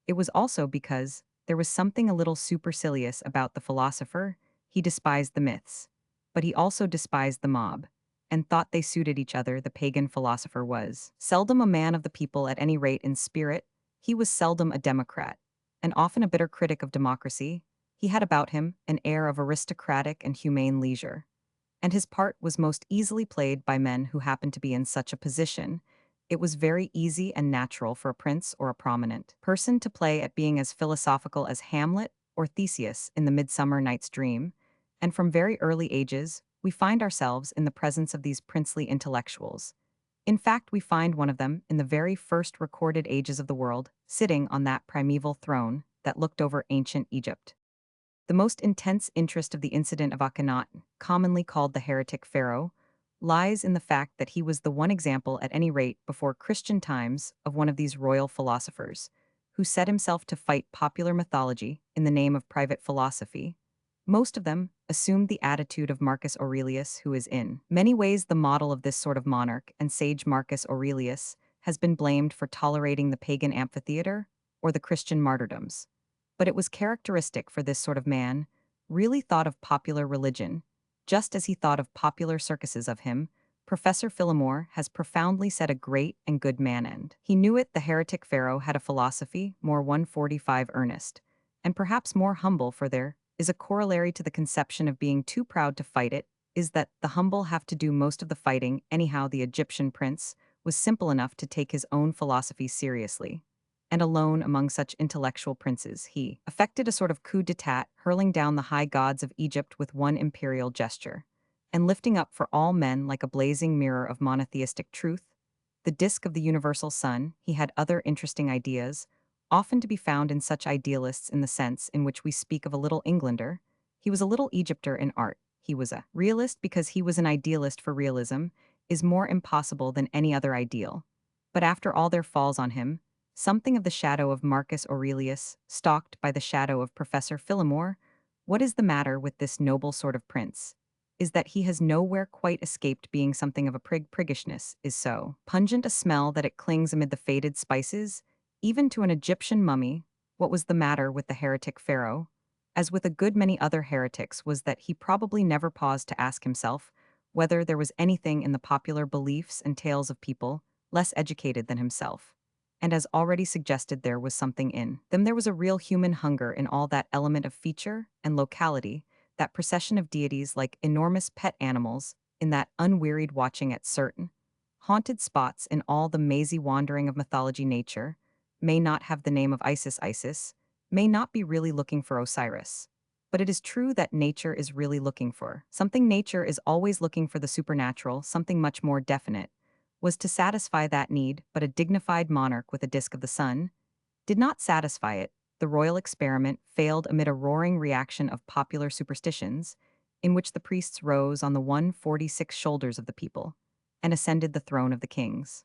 it was also because there was something a little supercilious about the philosopher. He despised the myths, but he also despised the mob, and thought they suited each other. The pagan philosopher was seldom a man of the people, at any rate in spirit. He was seldom a democrat, and often a bitter critic of democracy. He had about him an air of aristocratic and humane leisure, and his part was most easily played by men who happened to be in such a position. It was very easy and natural for a prince or a prominent person to play at being as philosophical as Hamlet or Theseus in the Midsummer Night's Dream, and from very early ages, we find ourselves in the presence of these princely intellectuals. In fact, we find one of them in the very first recorded ages of the world, sitting on that primeval throne that looked over ancient Egypt. The most intense interest of the incident of Akhenaten, commonly called the heretic pharaoh, lies in the fact that he was the one example, at any rate before Christian times, of one of these royal philosophers, who set himself to fight popular mythology in the name of private philosophy. Most of them assumed the attitude of Marcus Aurelius, who is in many ways the model of this sort of monarch, and sage Marcus Aurelius has been blamed for tolerating the pagan amphitheater or the Christian martyrdoms. But it was characteristic for this sort of man, really thought of popular religion, just as he thought of popular circuses of him. Professor Phillimore has profoundly said a great and good man, and he knew it. The heretic pharaoh had a philosophy more 145 earnest, and perhaps more humble, for there is a corollary to the conception of being too proud to fight it, is that the humble have to do most of the fighting. Anyhow, the Egyptian prince was simple enough to take his own philosophy seriously, and alone among such intellectual princes he effected a sort of coup d'etat, hurling down the high gods of Egypt with one imperial gesture, and lifting up for all men, like a blazing mirror of monotheistic truth, the disk of the universal sun. He had other interesting ideas, often to be found in such idealists in the sense in which we speak of a little Englander. He was a little Egypter in art. He was a realist because he was an idealist, for realism is more impossible than any other ideal. But after all, there falls on him something of the shadow of Marcus Aurelius, stalked by the shadow of Professor Phillimore. What is the matter with this noble sort of prince? Is that he has nowhere quite escaped being something of a priggishness, is so pungent a smell that it clings amid the faded spices, even to an Egyptian mummy. What was the matter with the heretic pharaoh, as with a good many other heretics, was that he probably never paused to ask himself whether there was anything in the popular beliefs and tales of people less educated than himself. And as already suggested, there was something in them. There was a real human hunger in all that element of feature and locality, that procession of deities like enormous pet animals, in that unwearied watching at certain haunted spots, in all the mazy wandering of mythology. Nature may not have the name of Isis, may not be really looking for Osiris. But it is true that nature is really looking for something. Nature is always looking for the supernatural, something much more definite, was to satisfy that need. But a dignified monarch with a disk of the sun did not satisfy it. The royal experiment failed amid a roaring reaction of popular superstitions, in which the priests rose on the 146 shoulders of the people and ascended the throne of the kings.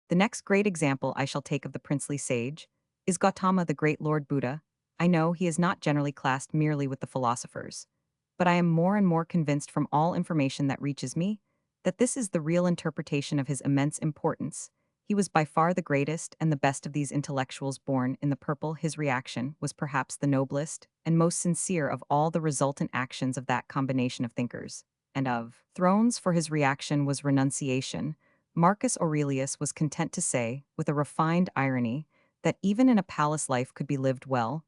The next great example I shall take of the princely sage is Gautama, the great Lord Buddha. I know he is not generally classed merely with the philosophers, but I am more and more convinced from all information that reaches me that this is the real interpretation of his immense importance. He was by far the greatest and the best of these intellectuals born in the purple. His reaction was perhaps the noblest and most sincere of all the resultant actions of that combination of thinkers and of thrones, for his reaction was renunciation. Marcus Aurelius was content to say, with a refined irony, that even in a palace life could be lived well.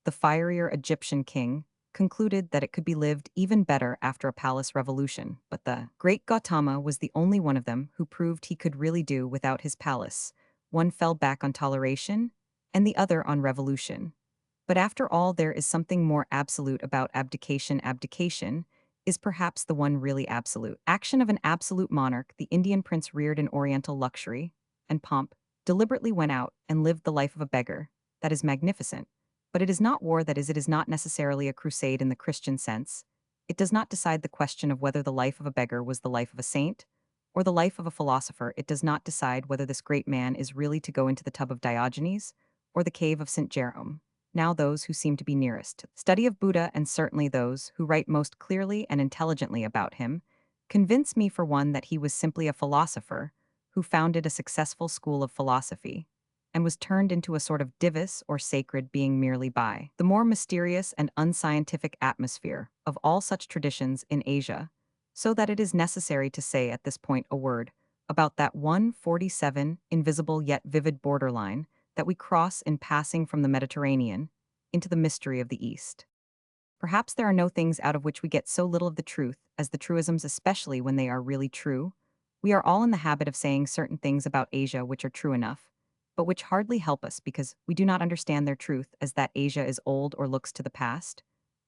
The fierier Egyptian king concluded that it could be lived even better after a palace revolution, but the great Gautama was the only one of them who proved he could really do without his palace. one fell back on toleration, and the other on revolution. But after all, there is something more absolute about abdication. Abdication is perhaps the one really absolute. Action of an absolute monarch, the Indian prince reared in oriental luxury and pomp, deliberately went out and lived the life of a beggar. That is magnificent. But it is not war, that is, it is not necessarily a crusade in the Christian sense. It does not decide the question of whether the life of a beggar was the life of a saint or the life of a philosopher. It does not decide whether this great man is really to go into the tub of Diogenes or the cave of St. Jerome. Now those who seem to be nearest study of Buddha, and certainly those who write most clearly and intelligently about him, convince me for one that he was simply a philosopher who founded a successful school of philosophy and was turned into a sort of divus or sacred being merely by the more mysterious and unscientific atmosphere of all such traditions in Asia, so that it is necessary to say at this point a word about that 147 invisible yet vivid borderline that we cross in passing from the Mediterranean into the mystery of the East. Perhaps there are no things out of which we get so little of the truth as the truisms, especially when they are really true. We are all in the habit of saying certain things about Asia which are true enough, but which hardly help us because we do not understand their truth, as that Asia is old or looks to the past,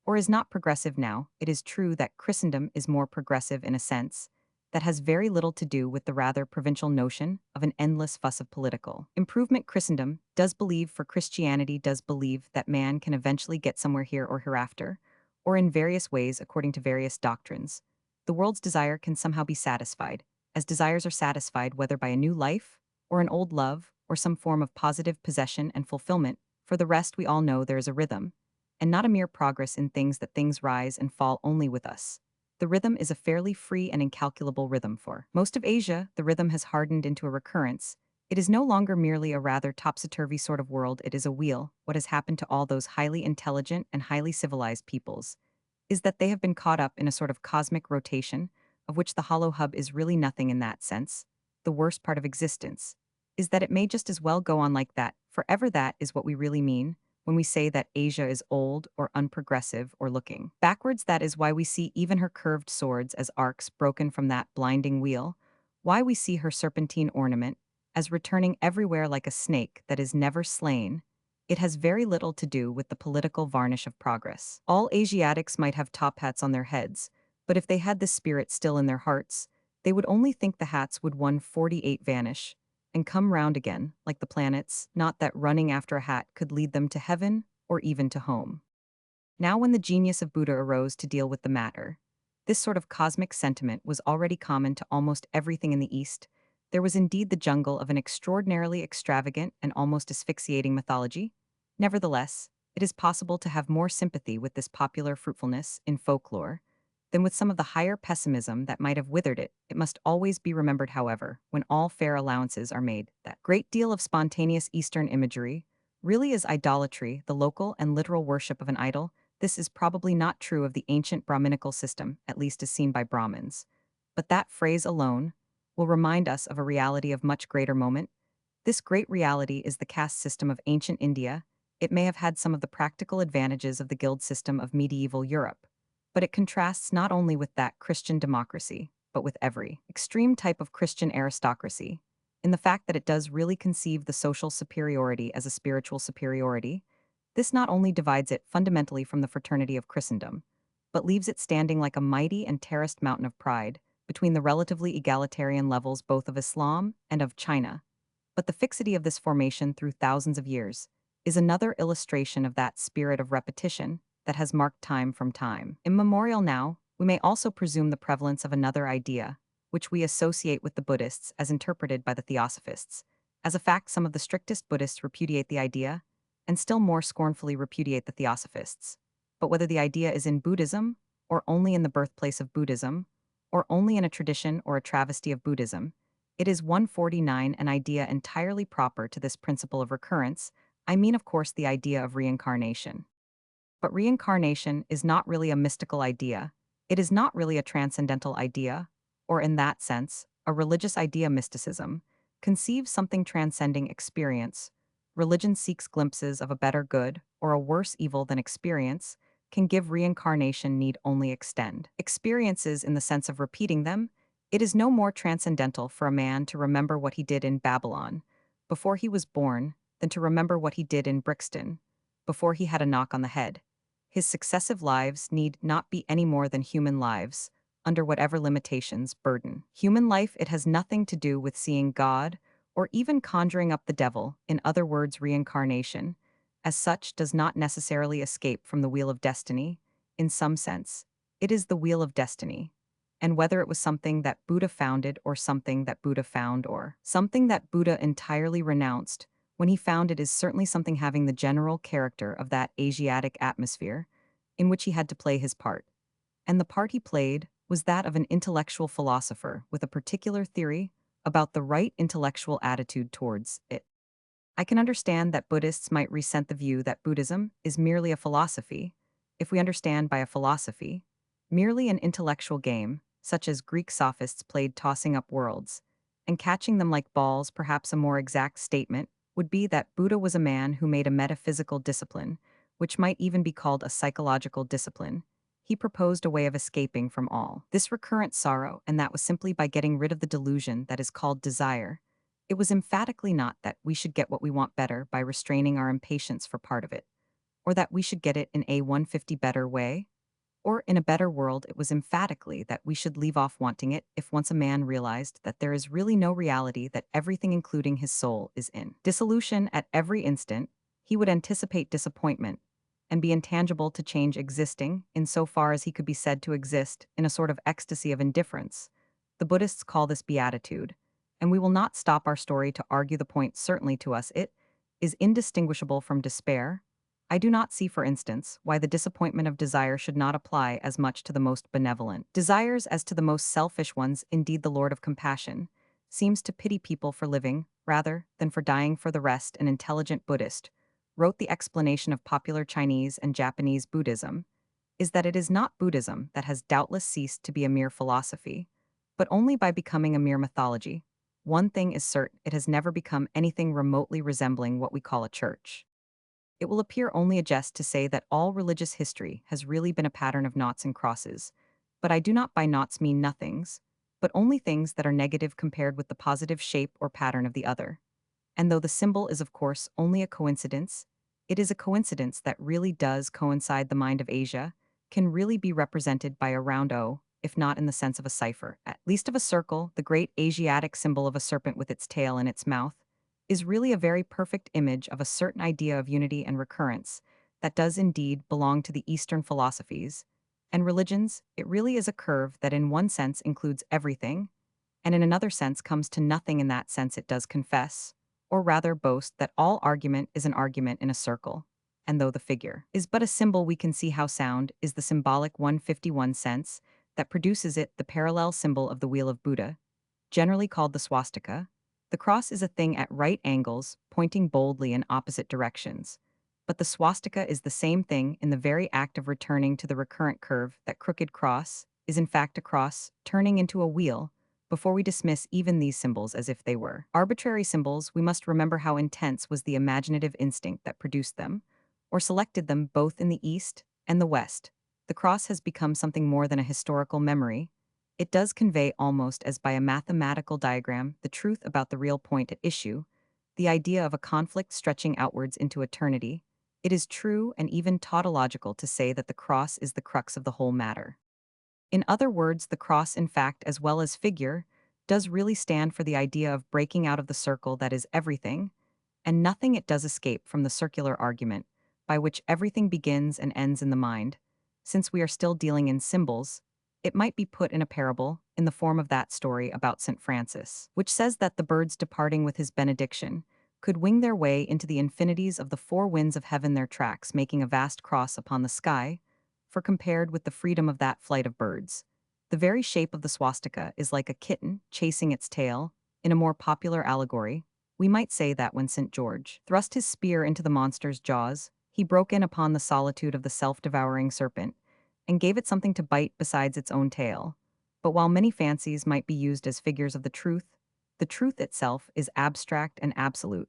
or is not progressive now. It is true that Christendom is more progressive in a sense that has very little to do with the rather provincial notion of an endless fuss of political improvement. Christendom does believe, for Christianity does believe, that man can eventually get somewhere here or hereafter, or in various ways according to various doctrines. The world's desire can somehow be satisfied, as desires are satisfied whether by a new life, or an old love, or some form of positive possession and fulfillment. For the rest, we all know there is a rhythm, and not a mere progress in things, that things rise and fall only with us. The rhythm is a fairly free and incalculable rhythm. For most of Asia, the rhythm has hardened into a recurrence. It is no longer merely a rather topsy-turvy sort of world, it is a wheel. What has happened to all those highly intelligent and highly civilized peoples is that they have been caught up in a sort of cosmic rotation, of which the hollow hub is really nothing in that sense. The worst part of existence is that it may just as well go on like that forever. That is what we really mean when we say that Asia is old or unprogressive or looking backwards. That is why we see even her curved swords as arcs broken from that blinding wheel, why we see her serpentine ornament as returning everywhere like a snake that is never slain. It has very little to do with the political varnish of progress. All Asiatics might have top hats on their heads, but if they had the spirit still in their hearts, they would only think the hats would 148 vanish and come round again, like the planets, not that running after a hat could lead them to heaven or even to home. Now, when the genius of Buddha arose to deal with the matter, this sort of cosmic sentiment was already common to almost everything in the East. There was indeed the jungle of an extraordinarily extravagant and almost asphyxiating mythology. Nevertheless, it is possible to have more sympathy with this popular fruitfulness in folklore than with some of the higher pessimism that might have withered it. It must always be remembered, however, when all fair allowances are made, that great deal of spontaneous Eastern imagery really is idolatry, the local and literal worship of an idol. This is probably not true of the ancient Brahminical system, at least as seen by Brahmins. But that phrase alone will remind us of a reality of much greater moment. This great reality is the caste system of ancient India. It may have had some of the practical advantages of the guild system of medieval Europe, but it contrasts not only with that Christian democracy, but with every extreme type of Christian aristocracy, in the fact that it does really conceive the social superiority as a spiritual superiority. This not only divides it fundamentally from the fraternity of Christendom, but leaves it standing like a mighty and terraced mountain of pride between the relatively egalitarian levels both of Islam and of China. But the fixity of this formation through thousands of years is another illustration of that spirit of repetition that has marked time from time immemorial. Now, we may also presume the prevalence of another idea, which we associate with the Buddhists as interpreted by the Theosophists. As a fact, some of the strictest Buddhists repudiate the idea, and still more scornfully repudiate the Theosophists. But whether the idea is in Buddhism, or only in the birthplace of Buddhism, or only in a tradition or a travesty of Buddhism, it is 149 an idea entirely proper to this principle of recurrence. I mean, of course, the idea of reincarnation. But reincarnation is not really a mystical idea. It is not really a transcendental idea, or in that sense, a religious idea. Mysticism conceives something transcending experience. Religion seeks glimpses of a better good or a worse evil than experience can give. Reincarnation need only extend experiences in the sense of repeating them. It is no more transcendental for a man to remember what he did in Babylon, before he was born than to remember what he did in Brixton, before he had a knock on the head. His successive lives need not be any more than human lives, under whatever limitations burden. Human life, it has nothing to do with seeing God or even conjuring up the devil, in other words, reincarnation, as such does not necessarily escape from the wheel of destiny, in some sense. It is the wheel of destiny. And whether it was something that Buddha founded or something that Buddha found or something that Buddha entirely renounced, when he found it is certainly something having the general character of that Asiatic atmosphere in which he had to play his part. And the part he played was that of an intellectual philosopher with a particular theory about the right intellectual attitude towards it. I can understand that Buddhists might resent the view that Buddhism is merely a philosophy, if we understand by a philosophy merely an intellectual game, such as Greek sophists played tossing up worlds, and catching them like balls. Perhaps a more exact statement would be that Buddha was a man who made a metaphysical discipline, which might even be called a psychological discipline. He proposed a way of escaping from all this recurrent sorrow, and that was simply by getting rid of the delusion that is called desire. It was emphatically not that we should get what we want better by restraining our impatience for part of it, or that we should get it in a 150 better way, or in a better world. It was emphatically that we should leave off wanting it if once a man realized that there is really no reality, that everything including his soul is in dissolution at every instant, he would anticipate disappointment and be intangible to change existing in so far as he could be said to exist in a sort of ecstasy of indifference. The Buddhists call this beatitude, and we will not stop our story to argue the point. Certainly to us it is indistinguishable from despair. I do not see, for instance, why the disappointment of desire should not apply as much to the most benevolent desires as to the most selfish ones. Indeed, the Lord of Compassion seems to pity people for living rather than for dying for the rest. An intelligent Buddhist wrote the explanation of popular Chinese and Japanese Buddhism is that it is not Buddhism that has doubtless ceased to be a mere philosophy, but only by becoming a mere mythology. One thing is certain, it has never become anything remotely resembling what we call a church. It will appear only a jest to say that all religious history has really been a pattern of noughts and crosses, but I do not by noughts mean nothings, but only things that are negative compared with the positive shape or pattern of the other. And though the symbol is of course only a coincidence, it is a coincidence that really does coincide. The mind of Asia can really be represented by a round O, if not in the sense of a cipher, at least of a circle. The great Asiatic symbol of a serpent with its tail in its mouth is really a very perfect image of a certain idea of unity and recurrence that does indeed belong to the Eastern philosophies and religions. It really is a curve that in one sense includes everything, and in another sense comes to nothing. In that sense it does confess, or rather boast, that all argument is an argument in a circle, and though the figure is but a symbol, we can see how sound is the symbolic 151 sense that produces it. The parallel symbol of the wheel of Buddha, generally called the swastika, the cross, is a thing at right angles, pointing boldly in opposite directions. But the swastika is the same thing in the very act of returning to the recurrent curve. That crooked cross is in fact a cross turning into a wheel. Before we dismiss even these symbols as if they were arbitrary symbols, we must remember how intense was the imaginative instinct that produced them, or selected them, both in the East and the West. The cross has become something more than a historical memory. It does convey, almost as by a mathematical diagram, the truth about the real point at issue, the idea of a conflict stretching outwards into eternity. It is true and even tautological to say that the cross is the crux of the whole matter. In other words, the cross, in fact, as well as figure, does really stand for the idea of breaking out of the circle that is everything, and nothing. It does escape from the circular argument, by which everything begins and ends in the mind. Since we are still dealing in symbols, it might be put in a parable, in the form of that story about St. Francis, which says that the birds departing with his benediction could wing their way into the infinities of the four winds of heaven, their tracks making a vast cross upon the sky. For compared with the freedom of that flight of birds, the very shape of the swastika is like a kitten chasing its tail. In a more popular allegory, we might say that when St. George thrust his spear into the monster's jaws, he broke in upon the solitude of the self-devouring serpent and gave it something to bite besides its own tail. But while many fancies might be used as figures of the truth itself is abstract and absolute.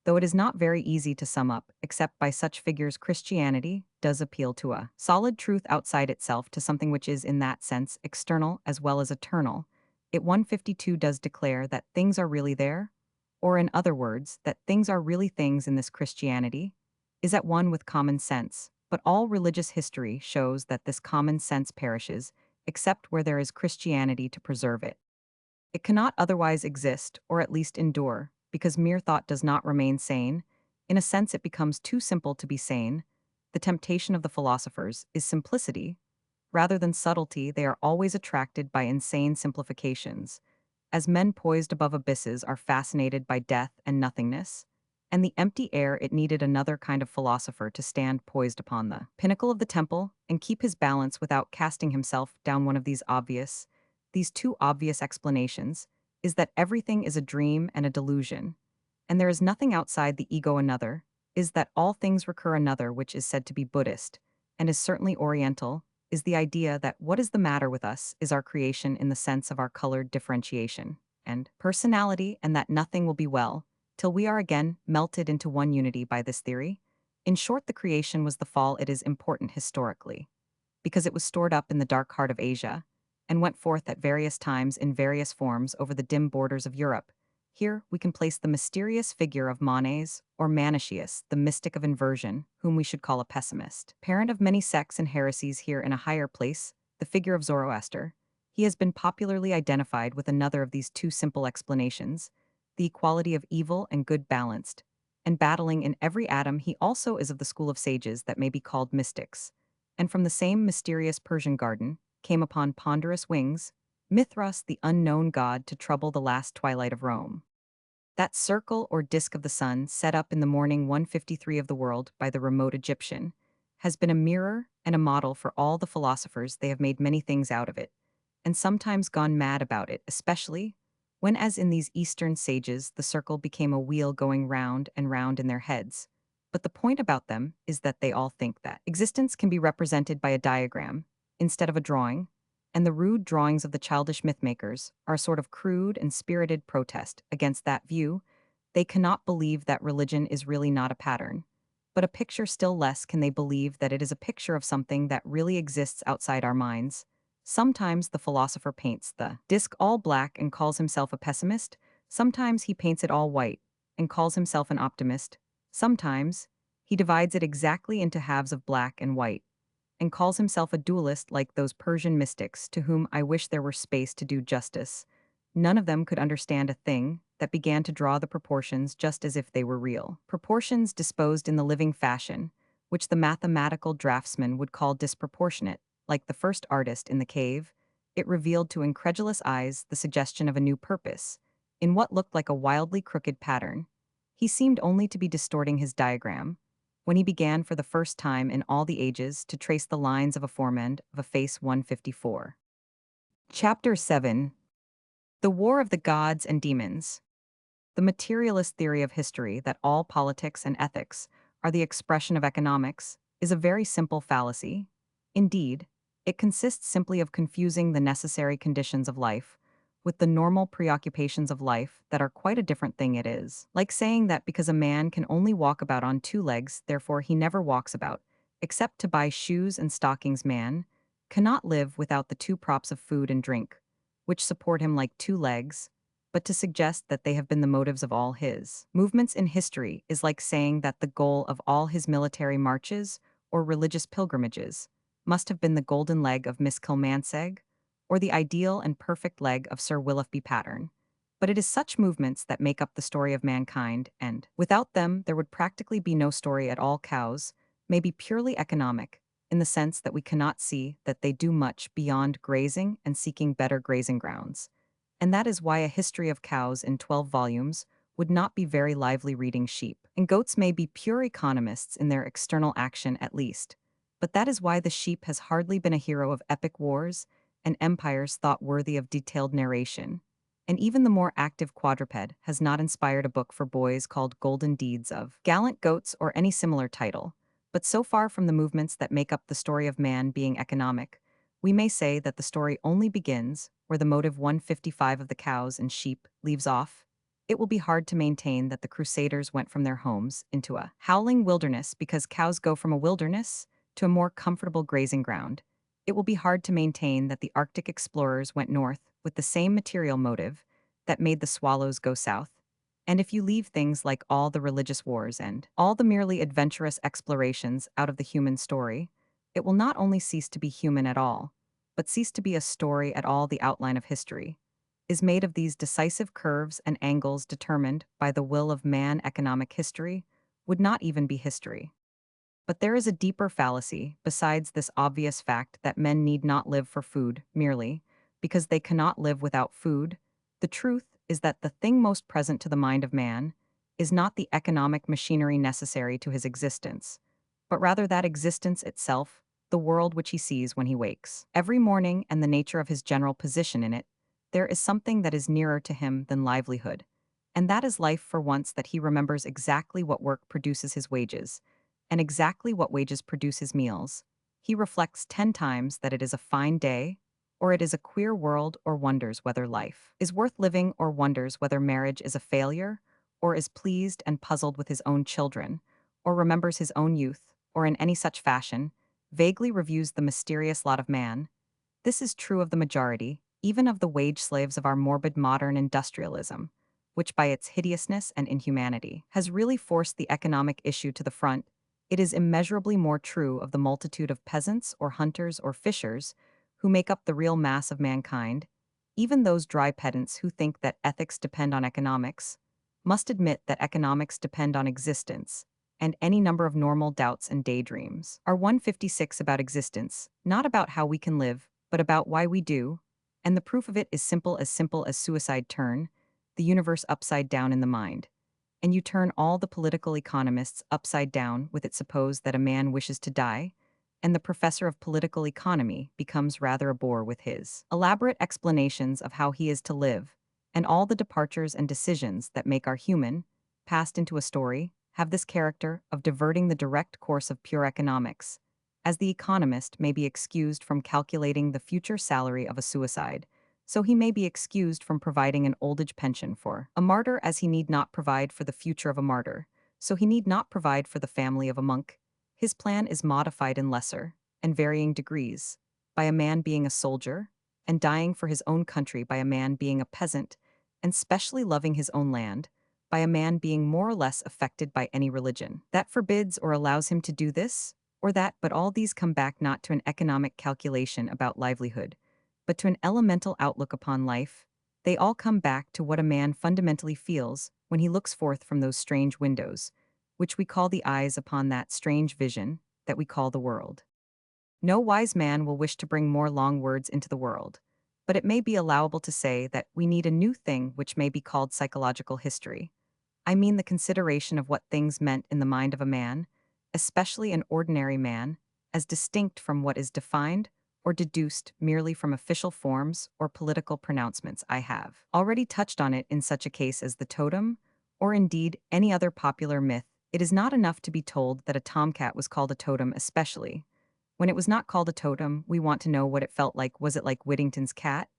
Though it is not very easy to sum up, except by such figures, Christianity does appeal to a solid truth outside itself, to something which is in that sense external as well as eternal. It 152 does declare that things are really there, or in other words, that things are really things in this Christianity, is at one with common sense, but all religious history shows that this common sense perishes, except where there is Christianity to preserve it. It cannot otherwise exist, or at least endure, because mere thought does not remain sane. In a sense, it becomes too simple to be sane. The temptation of the philosophers is simplicity. Rather than subtlety, they are always attracted by insane simplifications, as men poised above abysses are fascinated by death and nothingness, and the empty air it needed another kind of philosopher to stand poised upon the pinnacle of the temple and keep his balance without casting himself down one of these two obvious explanations, is that everything is a dream and a delusion, and there is nothing outside the ego another, is that all things recur another, which is said to be Buddhist, and is certainly Oriental, is the idea that what is the matter with us is our creation in the sense of our colored differentiation and personality, and that nothing will be well till we are again melted into one unity by this theory. In short, the creation was the fall. It is important historically, because it was stored up in the dark heart of Asia and went forth at various times in various forms over the dim borders of Europe. Here we can place the mysterious figure of Manes, or Manichaeus, the mystic of inversion, whom we should call a pessimist. Parent of many sects and heresies, here in a higher place, the figure of Zoroaster. He has been popularly identified with another of these two simple explanations, the equality of evil and good balanced, and battling in every atom. He also is of the school of sages that may be called mystics, and from the same mysterious Persian garden came upon ponderous wings Mithras, the unknown god, to trouble the last twilight of Rome. That circle or disk of the sun, set up in the morning 153 of the world by the remote Egyptian, has been a mirror and a model for all the philosophers. They have made many things out of it, and sometimes gone mad about it, especially when, as in these Eastern sages, the circle became a wheel going round and round in their heads. But the point about them is that they all think that existence can be represented by a diagram instead of a drawing, and the rude drawings of the childish mythmakers are a sort of crude and spirited protest against that view. They cannot believe that religion is really not a pattern, but a picture. Still less can they believe that it is a picture of something that really exists outside our minds. Sometimes the philosopher paints the disc all black and calls himself a pessimist. Sometimes he paints it all white and calls himself an optimist. Sometimes he divides it exactly into halves of black and white and calls himself a dualist, like those Persian mystics to whom I wish there were space to do justice. None of them could understand a thing that began to draw the proportions just as if they were real. Proportions disposed in the living fashion, which the mathematical draftsman would call disproportionate. Like the first artist in the cave, it revealed to incredulous eyes the suggestion of a new purpose. In what looked like a wildly crooked pattern, he seemed only to be distorting his diagram, when he began for the first time in all the ages to trace the lines of a foremend of a face 154. Chapter 7. The War of the Gods and Demons. The materialist theory of history that all politics and ethics are the expression of economics is a very simple fallacy. Indeed, it consists simply of confusing the necessary conditions of life with the normal preoccupations of life that are quite a different thing. It is like saying that because a man can only walk about on two legs, therefore he never walks about, except to buy shoes and stockings. Man cannot live without the two props of food and drink, which support him like two legs, but to suggest that they have been the motives of all his movements in history is like saying that the goal of all his military marches or religious pilgrimages must have been the golden leg of Miss Kilmansegg, or the ideal and perfect leg of Sir Willoughby Pattern. But it is such movements that make up the story of mankind, and without them there would practically be no story at all. Cows may be purely economic, in the sense that we cannot see that they do much beyond grazing and seeking better grazing grounds. And that is why a history of cows in 12 volumes would not be very lively reading. Sheep and goats may be pure economists in their external action at least, but that is why the sheep has hardly been a hero of epic wars and empires thought worthy of detailed narration, and even the more active quadruped has not inspired a book for boys called Golden Deeds of Gallant Goats or any similar title. But so far from the movements that make up the story of man being economic, we may say that the story only begins where the motive 155 of the cows and sheep leaves off. It will be hard to maintain that the Crusaders went from their homes into a howling wilderness because cows go from a wilderness to a more comfortable grazing ground. It will be hard to maintain that the Arctic explorers went north with the same material motive that made the swallows go south. And if you leave things like all the religious wars and all the merely adventurous explorations out of the human story, it will not only cease to be human at all, but cease to be a story at all. The outline of history is made of these decisive curves and angles determined by the will of man. Economic history would not even be history. But there is a deeper fallacy besides this obvious fact that men need not live for food merely because they cannot live without food. The truth is that the thing most present to the mind of man is not the economic machinery necessary to his existence, but rather that existence itself, the world which he sees when he wakes. Every morning and the nature of his general position in it, there is something that is nearer to him than livelihood, and that is life. For once that he remembers exactly what work produces his wages, and exactly what wages produce his meals, he reflects 10 times that it is a fine day, or it is a queer world, or wonders whether life is worth living, or wonders whether marriage is a failure, or is pleased and puzzled with his own children, or remembers his own youth, or in any such fashion, vaguely reviews the mysterious lot of man. This is true of the majority, even of the wage slaves of our morbid modern industrialism, which by its hideousness and inhumanity has really forced the economic issue to the front. It is immeasurably more true of the multitude of peasants or hunters or fishers who make up the real mass of mankind. Even those dry pedants who think that ethics depend on economics must admit that economics depend on existence, and any number of normal doubts and daydreams are 156 about existence, not about how we can live, but about why we do, and the proof of it is simple as suicide. Turn the universe upside down in the mind, and you turn all the political economists upside down with it. Suppose that a man wishes to die, and the professor of political economy becomes rather a bore with his elaborate explanations of how he is to live, and all the departures and decisions that make our human, passed into a story, have this character of diverting the direct course of pure economics, as the economist may be excused from calculating the future salary of a suicide, so he may be excused from providing an old age pension for a martyr, as he need not provide for the future of a martyr, so he need not provide for the family of a monk. His plan is modified in lesser and varying degrees by a man being a soldier, and dying for his own country by a man being a peasant, and specially loving his own land by a man being more or less affected by any religion that forbids or allows him to do this or that. But all these come back not to an economic calculation about livelihood, but to an elemental outlook upon life. They all come back to what a man fundamentally feels when he looks forth from those strange windows, which we call the eyes, upon that strange vision that we call the world. No wise man will wish to bring more long words into the world, but it may be allowable to say that we need a new thing which may be called psychological history. I mean the consideration of what things meant in the mind of a man, especially an ordinary man, as distinct from what is defined or deduced merely from official forms or political pronouncements. I have already touched on it in such a case as the totem, or indeed any other popular myth. It is not enough to be told that a tomcat was called a totem, especially when it was not called a totem. We want to know what it felt like. Was it like Whittington's cat?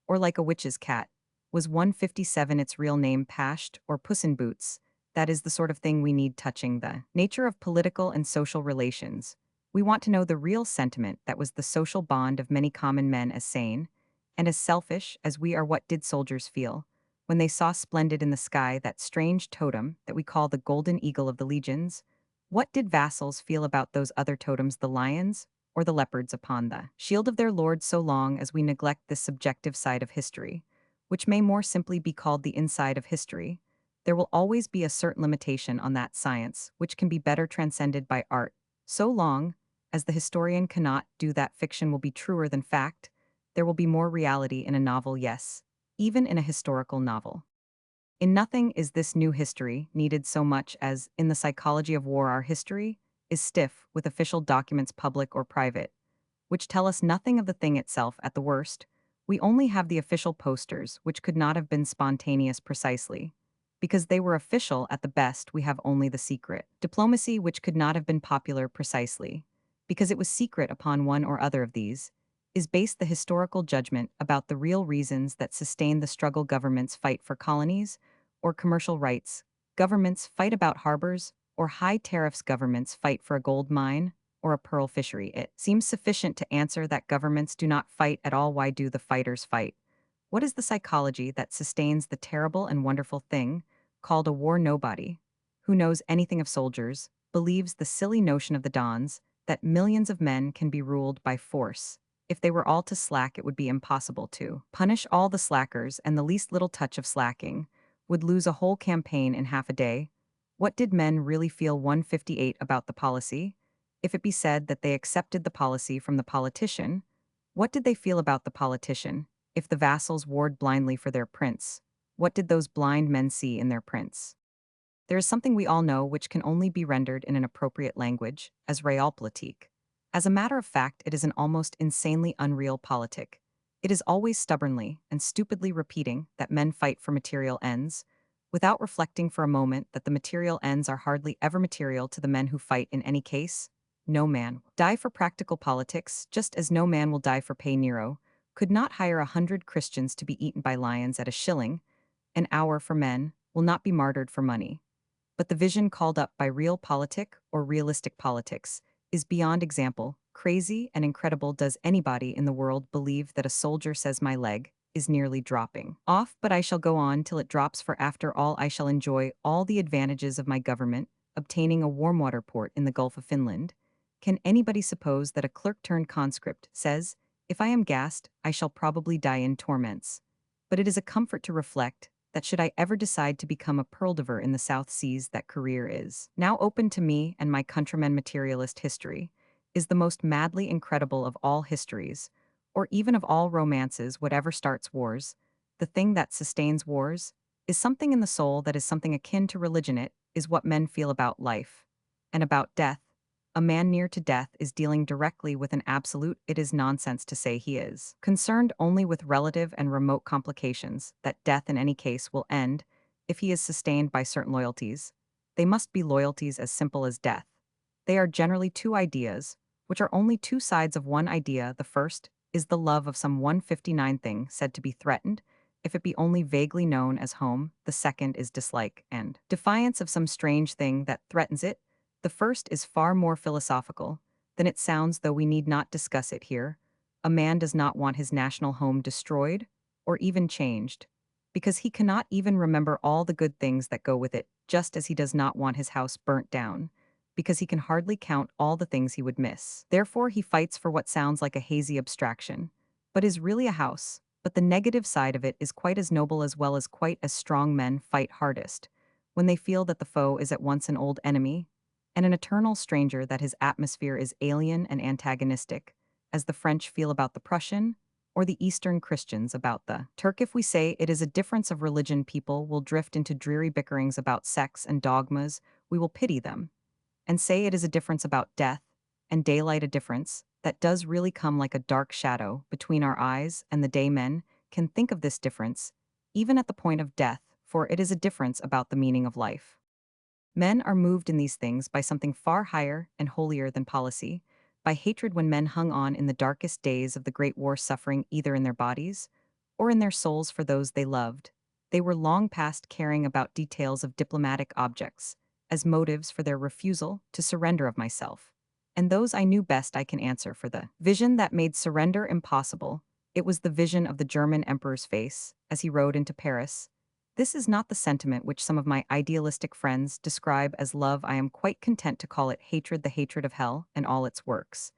Or like a witch's cat? Was 157 its real name Pasht or Puss in Boots? That is the sort of thing we need. Touching the nature of political and social relations, we want to know the real sentiment that was the social bond of many common men, as sane and as selfish as we are. What did soldiers feel when they saw splendid in the sky that strange totem that we call the golden eagle of the legions? What did vassals feel about those other totems, the lions or the leopards upon the shield of their lords? So long as we neglect this subjective side of history, which may more simply be called the inside of history, there will always be a certain limitation on that science which can be better transcended by art. So long as the historian cannot do that, fiction will be truer than fact. There will be more reality in a novel, yes, even in a historical novel. In nothing is this new history needed so much as in the psychology of war. Our history is stiff with official documents, public or private, which tell us nothing of the thing itself. At the worst, we only have the official posters, which could not have been spontaneous precisely because they were official. At the best, we have only the secret diplomacy, which could not have been popular precisely because it was secret. Upon one or other of these is based the historical judgment about the real reasons that sustain the struggle. Governments fight for colonies or commercial rights. Governments fight about harbors or high tariffs. Governments fight for a gold mine or a pearl fishery. It seems sufficient to answer that governments do not fight at all. Why do the fighters fight? What is the psychology that sustains the terrible and wonderful thing called a war nobody, who knows anything of soldiers, believes the silly notion of the dons that millions of men can be ruled by force. If they were all to slack, it would be impossible to punish all the slackers, and the least little touch of slacking would lose a whole campaign in half a day. What did men really feel? 158 about the policy? If it be said that they accepted the policy from the politician, what did they feel about the politician? If the vassals warred blindly for their prince, what did those blind men see in their prince? There is something we all know which can only be rendered in an appropriate language as realpolitik. As a matter of fact, it is an almost insanely unreal politic. It is always stubbornly and stupidly repeating that men fight for material ends, without reflecting for a moment that the material ends are hardly ever material to the men who fight in any case. No man will die for practical politics, just as no man will die for pay. Nero could not hire 100 Christians to be eaten by lions at a shilling an hour for men, will not be martyred for money. But the vision called up by realpolitik or realistic politics is beyond example, crazy and incredible. Does anybody in the world believe that a soldier says my leg is nearly dropping off, but I shall go on till it drops, for after all I shall enjoy all the advantages of my government, obtaining a warm water port in the Gulf of Finland? Can anybody suppose that a clerk turned conscript says, if I am gassed, I shall probably die in torments? But it is a comfort to reflect that should I ever decide to become a pearl diver in the South Seas, that career is now open to me and my countrymen. Materialist history is the most madly incredible of all histories, or even of all romances. Whatever starts wars, the thing that sustains wars, is something in the soul that is something akin to religion. It is what men feel about life and about death. A man near to death is dealing directly with an absolute. It is nonsense to say he is concerned only with relative and remote complications, that death in any case will end if he is sustained by certain loyalties. They must be loyalties as simple as death. They are generally two ideas, which are only two sides of one idea. The first is the love of some 159 thing said to be threatened, if it be only vaguely known as home. The second is dislike and defiance of some strange thing that threatens it. The first is far more philosophical than it sounds, though we need not discuss it here. A man does not want his national home destroyed or even changed, because he cannot even remember all the good things that go with it, just as he does not want his house burnt down, because he can hardly count all the things he would miss. Therefore, he fights for what sounds like a hazy abstraction, but is really a house. But the negative side of it is quite as noble, as well as quite as strong. Men fight hardest when they feel that the foe is at once an old enemy and an eternal stranger, that his atmosphere is alien and antagonistic, as the French feel about the Prussian, or the Eastern Christians about the Turk. If we say it is a difference of religion, people will drift into dreary bickerings about sects and dogmas. We will pity them, and say it is a difference about death and daylight, a difference that does really come like a dark shadow between our eyes and the day. Men can think of this difference, even at the point of death, for it is a difference about the meaning of life. Men are moved in these things by something far higher and holier than policy, by hatred. When men hung on in the darkest days of the Great War, suffering either in their bodies or in their souls for those they loved, they were long past caring about details of diplomatic objects as motives for their refusal to surrender of myself. And those I knew best I can answer for the vision that made surrender impossible. It was the vision of the German emperor's face as he rode into Paris. This is not the sentiment which some of my idealistic friends describe as love. I am quite content to call it hatred, the hatred of hell and all its works,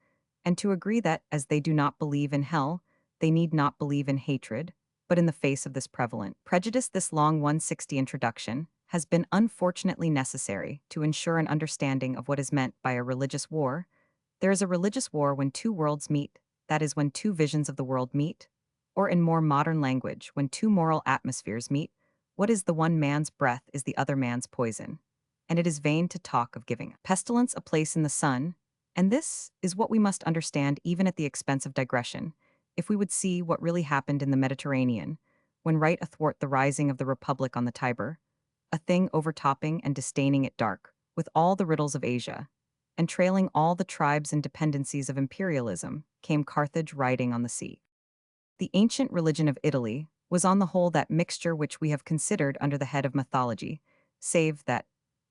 and to agree that, as they do not believe in hell, they need not believe in hatred. But in the face of this prevalent prejudice, this long 160 introduction has been unfortunately necessary to ensure an understanding of what is meant by a religious war. There is a religious war when two worlds meet, that is, when two visions of the world meet, or in more modern language, when two moral atmospheres meet. What is the one man's breath is the other man's poison, and it is vain to talk of giving pestilence a place in the sun. And this is what we must understand, even at the expense of digression, if we would see what really happened in the Mediterranean, when right athwart the rising of the Republic on the Tiber, a thing overtopping and disdaining it dark, with all the riddles of Asia, and trailing all the tribes and dependencies of imperialism, came Carthage riding on the sea. The ancient religion of Italy was on the whole that mixture which we have considered under the head of mythology, save that,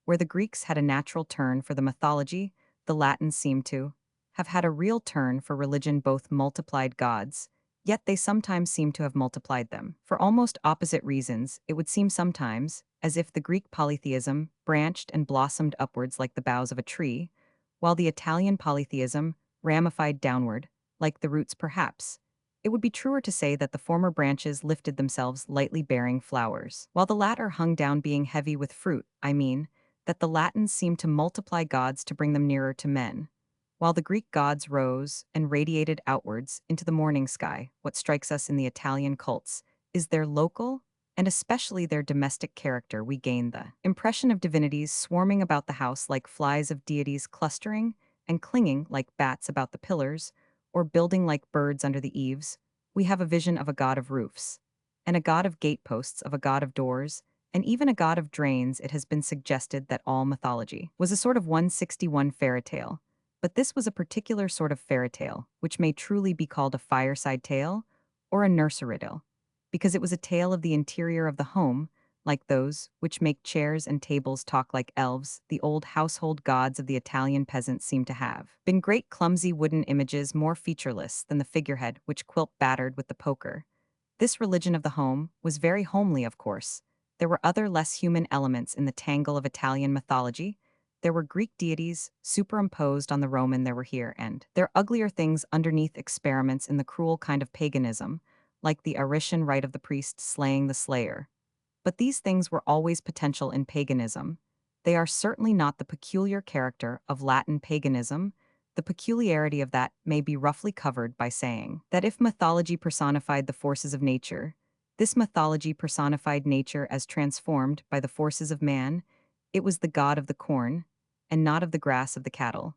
where the Greeks had a natural turn for the mythology, the Latins seem to have had a real turn for religion. Both multiplied gods, yet they sometimes seem to have multiplied them. For almost opposite reasons, it would seem sometimes, as if the Greek polytheism branched and blossomed upwards like the boughs of a tree, while the Italian polytheism ramified downward, like the roots perhaps. It would be truer to say that the former branches lifted themselves lightly bearing flowers, while the latter hung down being heavy with fruit, I mean, that the Latins seemed to multiply gods to bring them nearer to men, while the Greek gods rose and radiated outwards into the morning sky. What strikes us in the Italian cults is their local, and especially their domestic character. We gain the impression of divinities swarming about the house like flies, of deities clustering and clinging like bats about the pillars, or building like birds under the eaves. We have a vision of a god of roofs, and a god of gateposts, of a god of doors, and even a god of drains. It has been suggested that all mythology was a sort of 161 fairy tale, but this was a particular sort of fairy tale, which may truly be called a fireside tale or a nursery tale, because it was a tale of the interior of the home, like those which make chairs and tables talk like elves. The old household gods of the Italian peasants seem to have been great clumsy wooden images, more featureless than the figurehead which Quilp battered with the poker. This religion of the home was very homely, of course. There were other less human elements in the tangle of Italian mythology. There were Greek deities superimposed on the Roman. There were here and there uglier things underneath, experiments in the cruel kind of paganism, like the Arician rite of the priest slaying the slayer. But these things were always potential in paganism. They are certainly not the peculiar character of Latin paganism. The peculiarity of that may be roughly covered by saying that if mythology personified the forces of nature, this mythology personified nature as transformed by the forces of man. It was the god of the corn, and not of the grass of the cattle,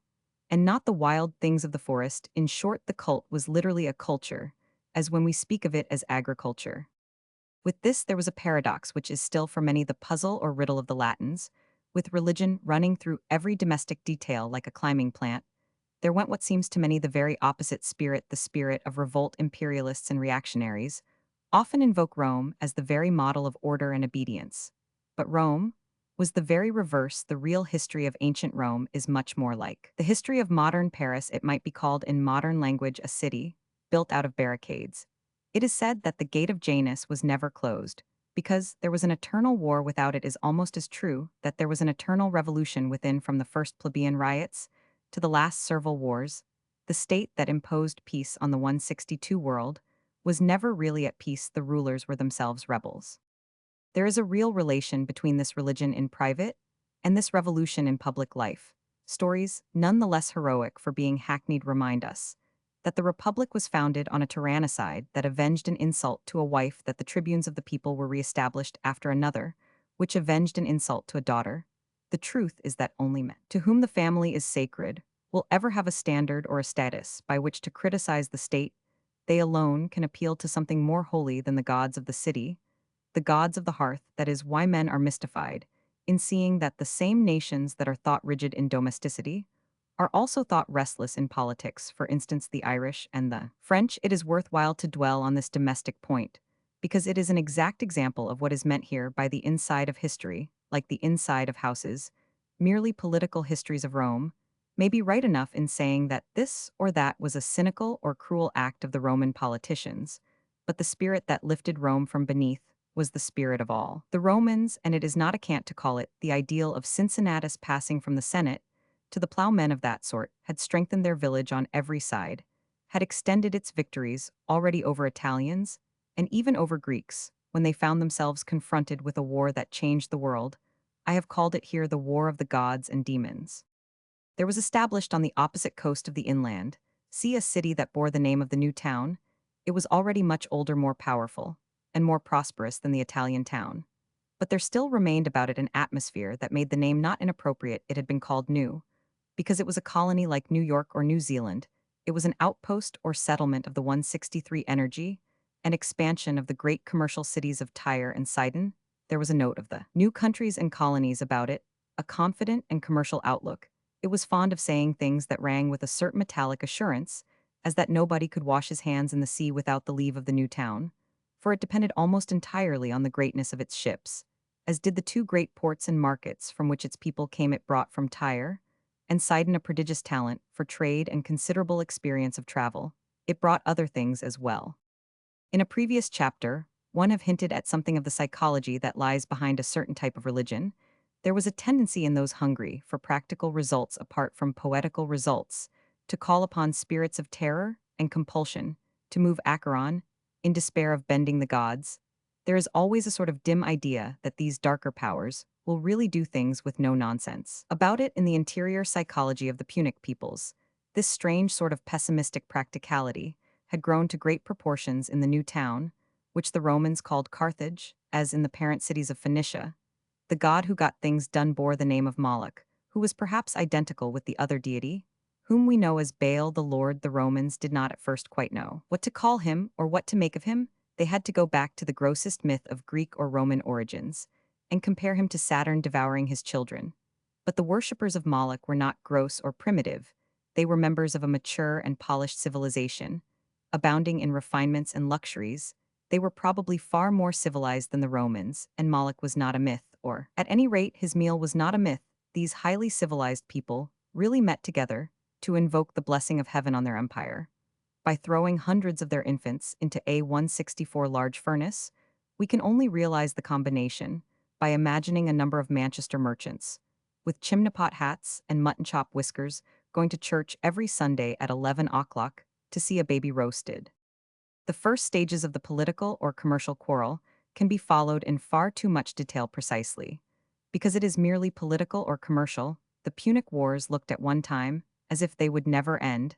and not the wild things of the forest. In short, the cult was literally a culture, as when we speak of it as agriculture. With this, there was a paradox which is still for many the puzzle or riddle of the Latins. With religion running through every domestic detail like a climbing plant, there went what seems to many the very opposite spirit, the spirit of revolt. Imperialists and reactionaries often invoke Rome as the very model of order and obedience. But Rome was the very reverse. The real history of ancient Rome is much more like the history of modern Paris. It might be called in modern language a city built out of barricades. It is said that the gate of Janus was never closed, because there was an eternal war without. It is almost as true that there was an eternal revolution within. From the first plebeian riots to the last servile wars, the state that imposed peace on the 162 world was never really at peace. The rulers were themselves rebels. There is a real relation between this religion in private and this revolution in public life. Stories, none the less heroic for being hackneyed, remind us that the Republic was founded on a tyrannicide that avenged an insult to a wife, that the tribunes of the people were reestablished after another, which avenged an insult to a daughter. The truth is that only men, to whom the family is sacred, will ever have a standard or a status by which to criticize the state. They alone can appeal to something more holy than the gods of the city, the gods of the hearth. That is why men are mystified in seeing that the same nations that are thought rigid in domesticity are also thought restless in politics, for instance, the Irish and the French. It is worthwhile to dwell on this domestic point, because it is an exact example of what is meant here by the inside of history, like the inside of houses. Merely political histories of Rome may be right enough in saying that this or that was a cynical or cruel act of the Roman politicians, but the spirit that lifted Rome from beneath was the spirit of all the Romans, and it is not a cant to call it the ideal of Cincinnatus passing from the Senate to the plowmen of that sort, had strengthened their village on every side, had extended its victories already over Italians and even over Greeks when they found themselves confronted with a war that changed the world. I have called it here the War of the Gods and Demons. There was established on the opposite coast of the inland, see a city that bore the name of the new town. It was already much older, more powerful, and more prosperous than the Italian town. But there still remained about it an atmosphere that made the name not inappropriate. It had been called New because it was a colony like New York or New Zealand. It was an outpost or settlement of the 163 energy, an expansion of the great commercial cities of Tyre and Sidon. There was a note of the new countries and colonies about it, a confident and commercial outlook. It was fond of saying things that rang with a certain metallic assurance, as that nobody could wash his hands in the sea without the leave of the new town, for it depended almost entirely on the greatness of its ships, as did the two great ports and markets from which its people came. It brought from Tyre and Sidon a prodigious talent for trade and considerable experience of travel. It brought other things as well. In a previous chapter, one have hinted at something of the psychology that lies behind a certain type of religion. There was a tendency in those hungry for practical results apart from poetical results to call upon spirits of terror and compulsion to move Acheron in despair of bending the gods. There is always a sort of dim idea that these darker powers will really do things with no nonsense. About it in the interior psychology of the Punic peoples, this strange sort of pessimistic practicality had grown to great proportions in the new town, which the Romans called Carthage, as in the parent cities of Phoenicia. The god who got things done bore the name of Moloch, who was perhaps identical with the other deity, whom we know as Baal the Lord. The Romans did not at first quite know what to call him or what to make of him. They had to go back to the grossest myth of Greek or Roman origins and compare him to Saturn devouring his children. But the worshippers of Moloch were not gross or primitive. They were members of a mature and polished civilization, abounding in refinements and luxuries. They were probably far more civilized than the Romans, and Moloch was not a myth, or, at any rate, his meal was not a myth. These highly civilized people really met together to invoke the blessing of heaven on their empire. By throwing hundreds of their infants into a 164 large furnace, we can only realize the combination by imagining a number of Manchester merchants, with chimney-pot hats and mutton chop whiskers, going to church every Sunday at 11 o'clock to see a baby roasted. The first stages of the political or commercial quarrel can be followed in far too much detail precisely. Because it is merely political or commercial, the Punic Wars looked at one time as if they would never end,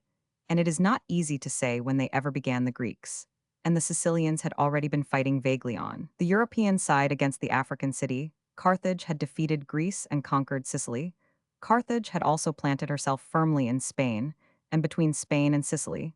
and it is not easy to say when they ever began. The Greeks and the Sicilians had already been fighting vaguely on the European side against the African city. Carthage had defeated Greece and conquered Sicily. Carthage had also planted herself firmly in Spain, and between Spain and Sicily,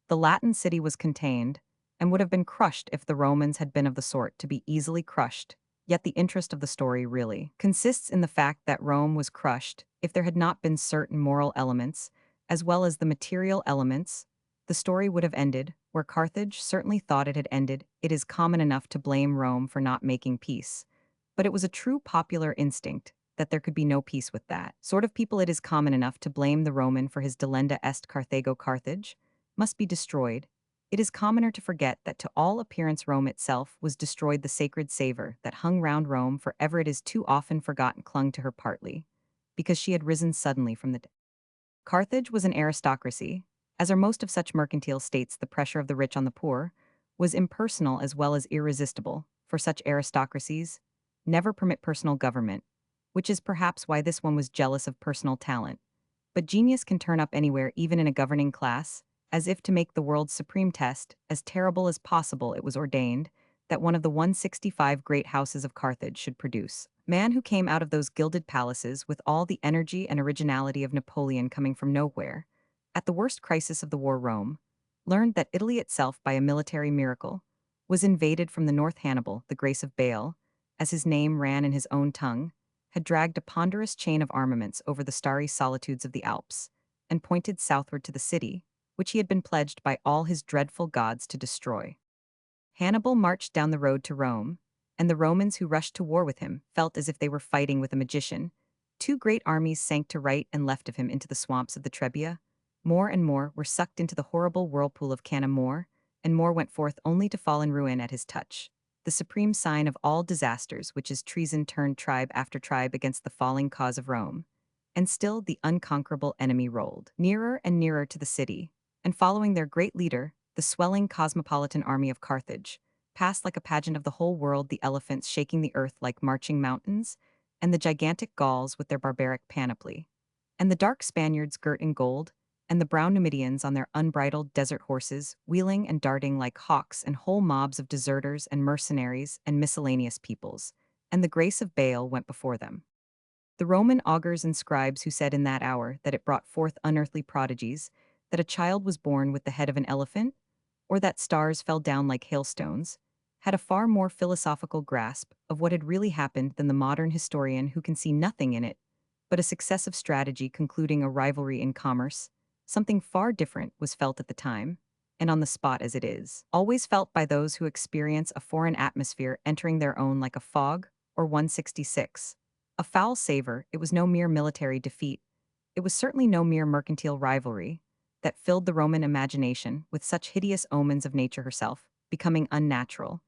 the Latin city was contained and would have been crushed if the Romans had been of the sort to be easily crushed. Yet the interest of the story really consists in the fact that Rome was crushed if there had not been certain moral elements, as well as the material elements. The story would have ended where Carthage certainly thought it had ended. It is common enough to blame Rome for not making peace, but it was a true popular instinct that there could be no peace with that sort of people. It is common enough to blame the Roman for his delenda est Carthago. Carthage must be destroyed. It is commoner to forget that to all appearance Rome itself was destroyed. The sacred savor that hung round Rome forever, it is too often forgotten, clung to her partly because she had risen suddenly from the dead. Carthage was an aristocracy. As are most of such mercantile states, the pressure of the rich on the poor was impersonal as well as irresistible, for such aristocracies never permit personal government, which is perhaps why this one was jealous of personal talent. But genius can turn up anywhere, even in a governing class. As if to make the world's supreme test as terrible as possible, it was ordained that one of the 165 great houses of Carthage should produce man who came out of those gilded palaces with all the energy and originality of Napoleon coming from nowhere. At the worst crisis of the war, Rome learned that Italy itself, by a military miracle, was invaded from the north. Hannibal, the grace of Baal, as his name ran in his own tongue, had dragged a ponderous chain of armaments over the starry solitudes of the Alps and pointed southward to the city, which he had been pledged by all his dreadful gods to destroy. Hannibal marched down the road to Rome, and the Romans who rushed to war with him felt as if they were fighting with a magician. Two great armies sank to right and left of him into the swamps of the Trebia. More and more were sucked into the horrible whirlpool of Canna. More and more went forth only to fall in ruin at his touch. The supreme sign of all disasters, which is treason turned tribe after tribe against the falling cause of Rome. And still the unconquerable enemy rolled nearer and nearer to the city, and following their great leader, the swelling cosmopolitan army of Carthage, passed like a pageant of the whole world, the elephants shaking the earth like marching mountains, and the gigantic Gauls with their barbaric panoply, and the dark Spaniards girt in gold, and the brown Numidians on their unbridled desert horses, wheeling and darting like hawks, and whole mobs of deserters and mercenaries and miscellaneous peoples, and the grace of Baal went before them. The Roman augurs and scribes who said in that hour that it brought forth unearthly prodigies, that a child was born with the head of an elephant, or that stars fell down like hailstones, had a far more philosophical grasp of what had really happened than the modern historian, who can see nothing in it but a successive strategy concluding a rivalry in commerce. Something far different was felt at the time, and on the spot as it is always felt by those who experience a foreign atmosphere entering their own like a fog or 166. A foul savor. It was no mere military defeat. It was certainly no mere mercantile rivalry that filled the Roman imagination with such hideous omens of nature herself becoming unnatural.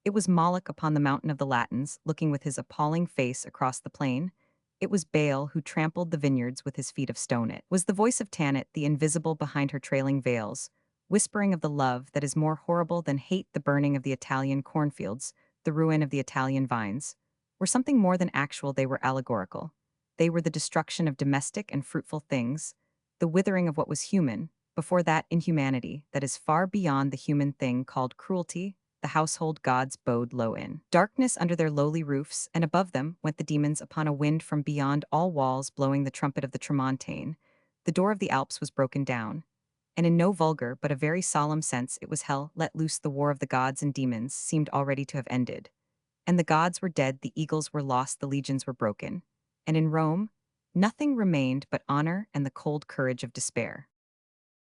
It was Moloch upon the mountain of the Latins, looking with his appalling face across the plain. It was Baal who trampled the vineyards with his feet of stone. It was the voice of Tanit, the invisible behind her trailing veils, whispering of the love that is more horrible than hate, the burning of the Italian cornfields, the ruin of the Italian vines. Were something more than actual, they were allegorical. They were the destruction of domestic and fruitful things, the withering of what was human, before that inhumanity that is far beyond the human thing called cruelty. The household gods bowed low in darkness under their lowly roofs, and above them went the demons upon a wind from beyond all walls, blowing the trumpet of the Tramontane. The door of the Alps was broken down, and in no vulgar but a very solemn sense it was hell let loose. The war of the gods and demons seemed already to have ended. And the gods were dead, the eagles were lost, the legions were broken. And in Rome, nothing remained but honor and the cold courage of despair.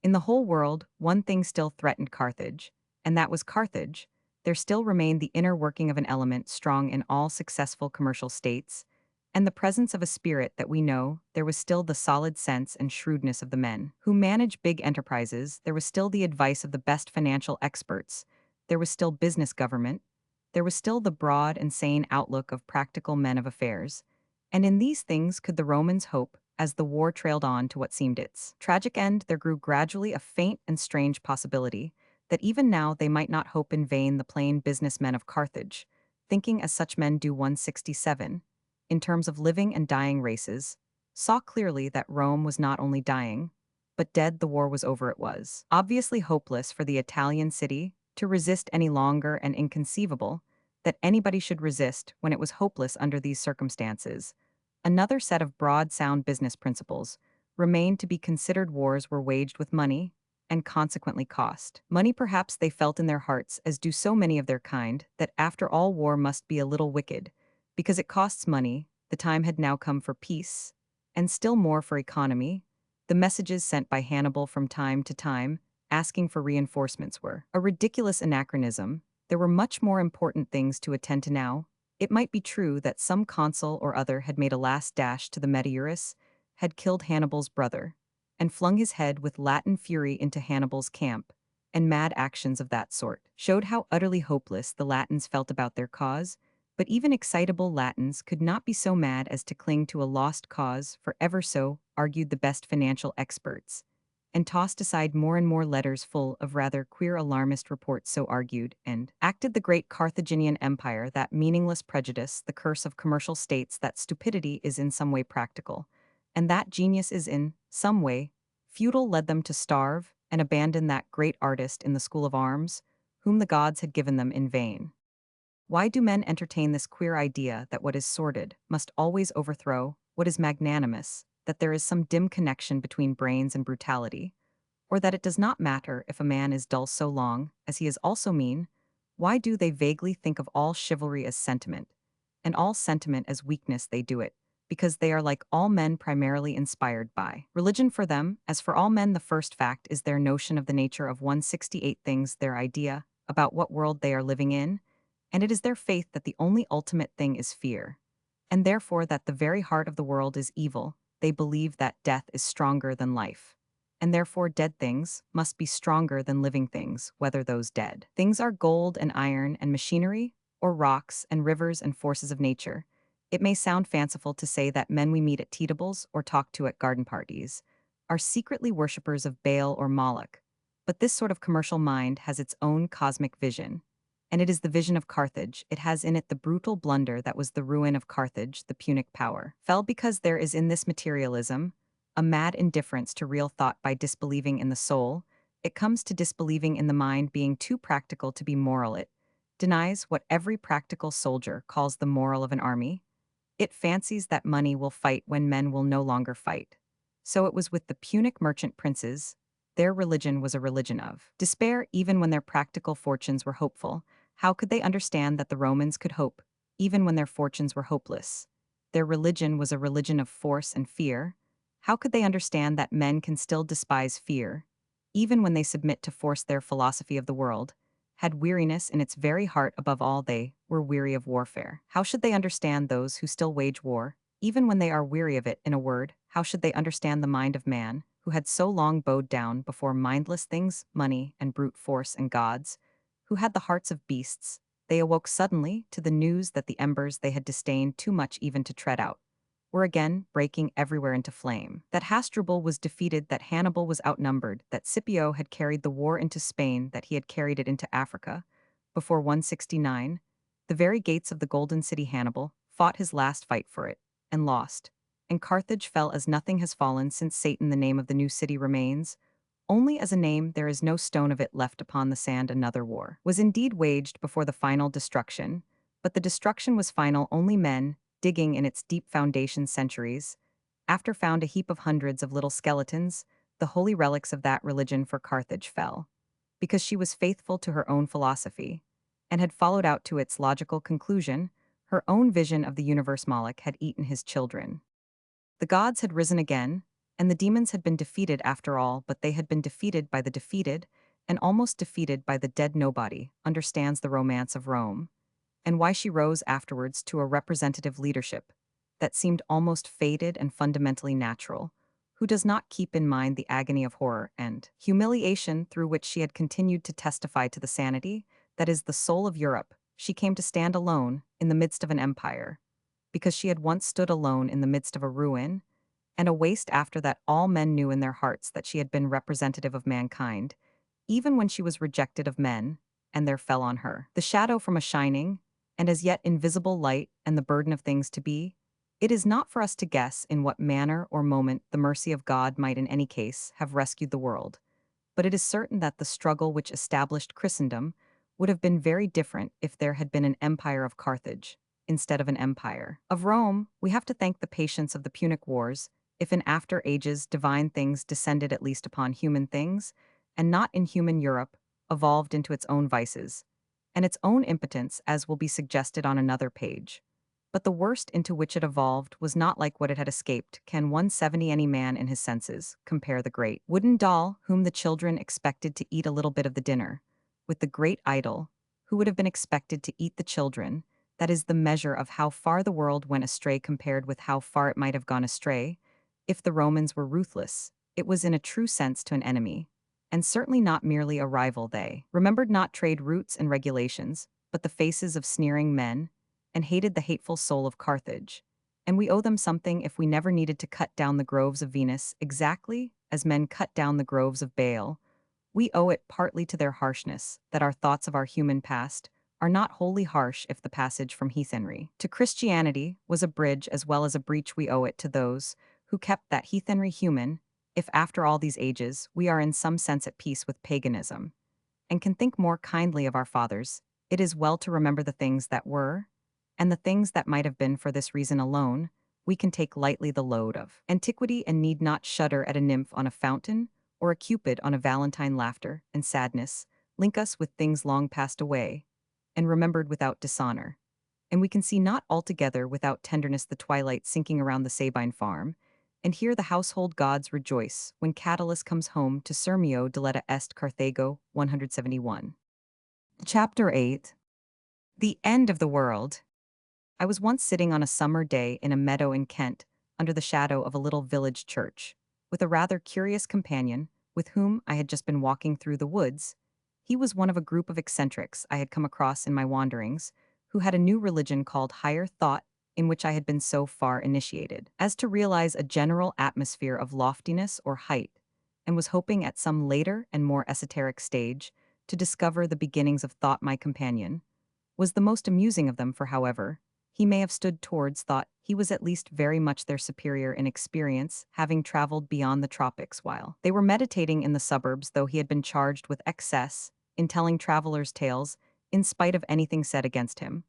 In the whole world, one thing still threatened Carthage, and that was Carthage. There still remained the inner working of an element strong in all successful commercial states, and the presence of a spirit that we know. There was still the solid sense and shrewdness of the men who manage big enterprises. There was still the advice of the best financial experts. There was still business government. There was still the broad and sane outlook of practical men of affairs. And in these things could the Romans hope. As the war trailed on to what seemed its tragic end, there grew gradually a faint and strange possibility that even now they might not hope in vain. The plain businessmen of Carthage, thinking as such men do, 167, in terms of living and dying races, saw clearly that Rome was not only dying, but dead. The war was over. It was obviously hopeless for the Italian city to resist any longer, and inconceivable that anybody should resist when it was hopeless under these circumstances. Another set of broad sound business principles remained to be considered. Wars were waged with money, and consequently cost. Money perhaps they felt in their hearts, as do so many of their kind, that after all war must be a little wicked, because it costs money. The time had now come for peace, and still more for economy. The messages sent by Hannibal from time to time, asking for reinforcements, were a ridiculous anachronism. There were much more important things to attend to now. It might be true that some consul or other had made a last dash to the Metaurus, had killed Hannibal's brother, and flung his head with Latin fury into Hannibal's camp, and mad actions of that sort showed how utterly hopeless the Latins felt about their cause. But even excitable Latins could not be so mad as to cling to a lost cause for ever. So argued the best financial experts, and tossed aside more and more letters full of rather queer alarmist reports. So argued and acted the great Carthaginian Empire that meaningless prejudice, the curse of commercial states, that stupidity is in some way practical, and that genius is in some way feudal, led them to starve and abandon that great artist in the school of arms, whom the gods had given them in vain. Why do men entertain this queer idea that what is sordid must always overthrow what is magnanimous, that there is some dim connection between brains and brutality, or that it does not matter if a man is dull so long as he is also mean? Why do they vaguely think of all chivalry as sentiment, and all sentiment as weakness? They do it because they are, like all men, primarily inspired by religion. For them, as for all men, the first fact is their notion of the nature of 168 things, their idea about what world they are living in, and it is their faith that the only ultimate thing is fear, and therefore that the very heart of the world is evil. They believe that death is stronger than life, and therefore dead things must be stronger than living things, whether those dead things are gold and iron and machinery, or rocks and rivers and forces of nature. It may sound fanciful to say that men we meet at tea tables or talk to at garden parties are secretly worshippers of Baal or Moloch, but this sort of commercial mind has its own cosmic vision, and it is the vision of Carthage. It has in it the brutal blunder that was the ruin of Carthage. The Punic power fell because there is in this materialism a mad indifference to real thought. By disbelieving in the soul, it comes to disbelieving in the mind being too practical to be moral. It denies what every practical soldier calls the moral of an army. It fancies that money will fight when men will no longer fight. So it was with the Punic merchant princes. Their religion was a religion of despair, even when their practical fortunes were hopeful. How could they understand that the Romans could hope, even when their fortunes were hopeless? Their religion was a religion of force and fear. How could they understand that men can still despise fear, even when they submit to force? Their philosophy of the world had weariness in its very heart. Above all, they were weary of warfare. How should they understand those who still wage war, even when they are weary of it? In a word, how should they understand the mind of man, who had so long bowed down before mindless things, money and brute force and gods, who had the hearts of beasts, they awoke suddenly to the news that the embers they had disdained too much even to tread out were again breaking everywhere into flame. That Hasdrubal was defeated, that Hannibal was outnumbered, that Scipio had carried the war into Spain, that he had carried it into Africa. Before 169, the very gates of the Golden City Hannibal fought his last fight for it, and lost. And Carthage fell as nothing has fallen since Satan the name of the new city remains. Only as a name there is no stone of it left upon the sand. Another war was indeed waged before the final destruction, but the destruction was final only men, digging in its deep foundation centuries, after found a heap of hundreds of little skeletons, the holy relics of that religion for Carthage fell, because she was faithful to her own philosophy, and had followed out to its logical conclusion. Her own vision of the universe. Moloch had eaten his children. The gods had risen again, and the demons had been defeated after all, but they had been defeated by the defeated, and almost defeated by the dead. Nobody understands the romance of Rome, and why she rose afterwards to a representative leadership that seemed almost faded and fundamentally natural, who does not keep in mind the agony of horror and humiliation through which she had continued to testify to the sanity that is the soul of Europe. She came to stand alone in the midst of an empire, because she had once stood alone in the midst of a ruin and a waste. After that, all men knew in their hearts that she had been representative of mankind, even when she was rejected of men, and there fell on her the shadow from a shining and as yet invisible light and the burden of things to be. It is not for us to guess in what manner or moment the mercy of God might in any case have rescued the world, but it is certain that the struggle which established Christendom would have been very different if there had been an empire of Carthage instead of an empire of Rome. We have to thank the patience of the Punic Wars, if in after ages divine things descended at least upon human things, and not in human Europe, evolved into its own vices, and its own impotence, as will be suggested on another page. But the worst into which it evolved was not like what it had escaped. Can 170 any man in his senses compare the great wooden doll whom the children expected to eat a little bit of the dinner, with the great idol, who would have been expected to eat the children? That is the measure of how far the world went astray compared with how far it might have gone astray. If the Romans were ruthless, it was in a true sense to an enemy, and certainly not merely a rival. They remembered not trade routes and regulations, but the faces of sneering men, and hated the hateful soul of Carthage. And we owe them something if we never needed to cut down the groves of Venus exactly as men cut down the groves of Baal. We owe it partly to their harshness that our thoughts of our human past are not wholly harsh. If the passage from heathenry to Christianity was a bridge as well as a breach, we owe it to those who kept that heathenry human. If after all these ages we are in some sense at peace with paganism, and can think more kindly of our fathers, it is well to remember the things that were, and the things that might have been. For this reason alone, we can take lightly the load of antiquity, and need not shudder at a nymph on a fountain, or a cupid on a valentine. Laughter and sadness link us with things long passed away, and remembered without dishonor. And we can see not altogether without tenderness the twilight sinking around the Sabine farm, and hear the household gods rejoice when Catullus comes home to Sirmio deleta est Carthago. 171. Chapter 8. The End of the World. I was once sitting on a summer day in a meadow in Kent, under the shadow of a little village church, with a rather curious companion, with whom I had just been walking through the woods. He was one of a group of eccentrics I had come across in my wanderings, who had a new religion called higher thought, in which I had been so far initiated as to realize a general atmosphere of loftiness or height, and was hoping at some later and more esoteric stage to discover the beginnings of thought. My companion was the most amusing of them, for however he may have stood towards thought, he was at least very much their superior in experience, having traveled beyond the tropics while they were meditating in the suburbs. Though he had been charged with excess in telling travelers' tales, in spite of anything said against him,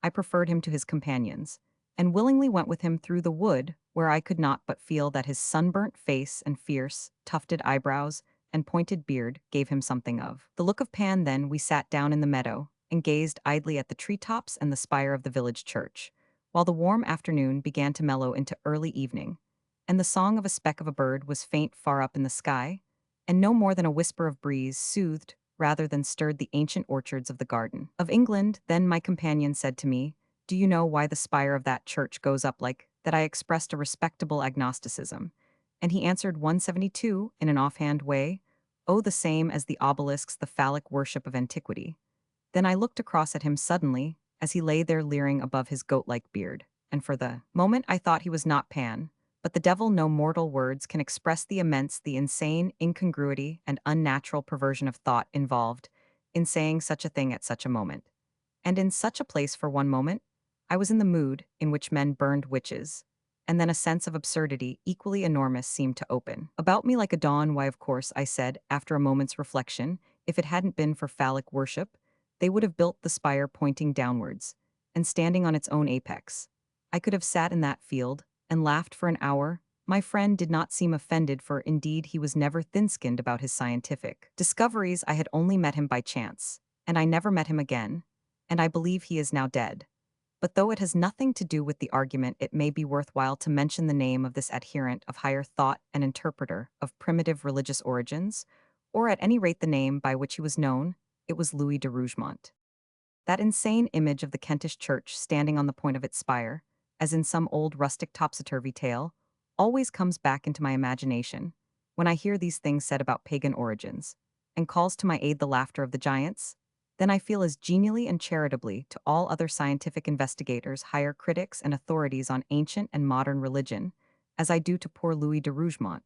I preferred him to his companions, and willingly went with him through the wood, where I could not but feel that his sunburnt face and fierce, tufted eyebrows and pointed beard gave him something of the look of Pan. Then we sat down in the meadow, and gazed idly at the treetops and the spire of the village church, while the warm afternoon began to mellow into early evening, and the song of a speck of a bird was faint far up in the sky, and no more than a whisper of breeze soothed rather than stirred the ancient orchards of the garden of England. Then my companion said to me, "Do you know why the spire of that church goes up like that?" I expressed a respectable agnosticism, and he answered 172 in an offhand way, "Oh, the same as the obelisks, the phallic worship of antiquity. Then I looked across at him suddenly, as he lay there leering above his goat-like beard, and for the moment I thought he was not Pan, but the devil. No mortal words can express the immense, the insane incongruity and unnatural perversion of thought involved in saying such a thing at such a moment. And in such a place for one moment, I was in the mood in which men burned witches, and then a sense of absurdity equally enormous seemed to open about me like a dawn. Why, of course, I said, after a moment's reflection, if it hadn't been for phallic worship, they would have built the spire pointing downwards, and standing on its own apex. I could have sat in that field, and laughed for an hour. My friend did not seem offended, for indeed he was never thin-skinned about his scientific discoveries. I had only met him by chance, and I never met him again, and I believe he is now dead. But though it has nothing to do with the argument, it may be worthwhile to mention the name of this adherent of higher thought and interpreter of primitive religious origins, or at any rate the name by which he was known. It was Louis de Rougemont. That insane image of the Kentish church standing on the point of its spire, as in some old rustic topsy-turvy tale, always comes back into my imagination when I hear these things said about pagan origins, and calls to my aid the laughter of the giants. Then I feel as genially and charitably to all other scientific investigators, higher critics, and authorities on ancient and modern religion, as I do to poor Louis de Rougemont.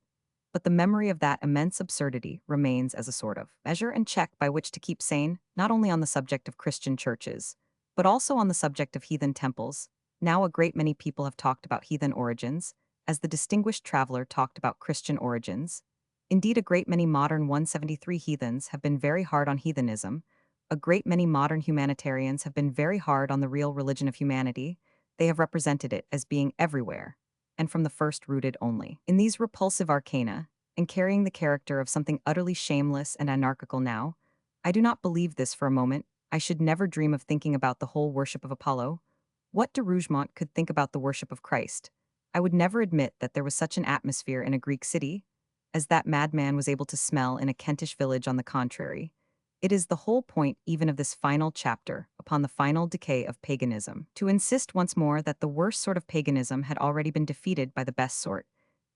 But the memory of that immense absurdity remains as a sort of measure and check by which to keep sane, not only on the subject of Christian churches, but also on the subject of heathen temples. Now a great many people have talked about heathen origins, as the distinguished traveler talked about Christian origins. Indeed, a great many modern 173 heathens have been very hard on heathenism. A great many modern humanitarians have been very hard on the real religion of humanity. They have represented it as being everywhere, and from the first rooted only in these repulsive arcana, and carrying the character of something utterly shameless and anarchical. Now, I do not believe this for a moment. I should never dream of thinking about the whole worship of Apollo. What de Rougemont could think about the worship of Christ? I would never admit that there was such an atmosphere in a Greek city as that madman was able to smell in a Kentish village. On the contrary, it is the whole point even of this final chapter upon the final decay of paganism, to insist once more that the worst sort of paganism had already been defeated by the best sort.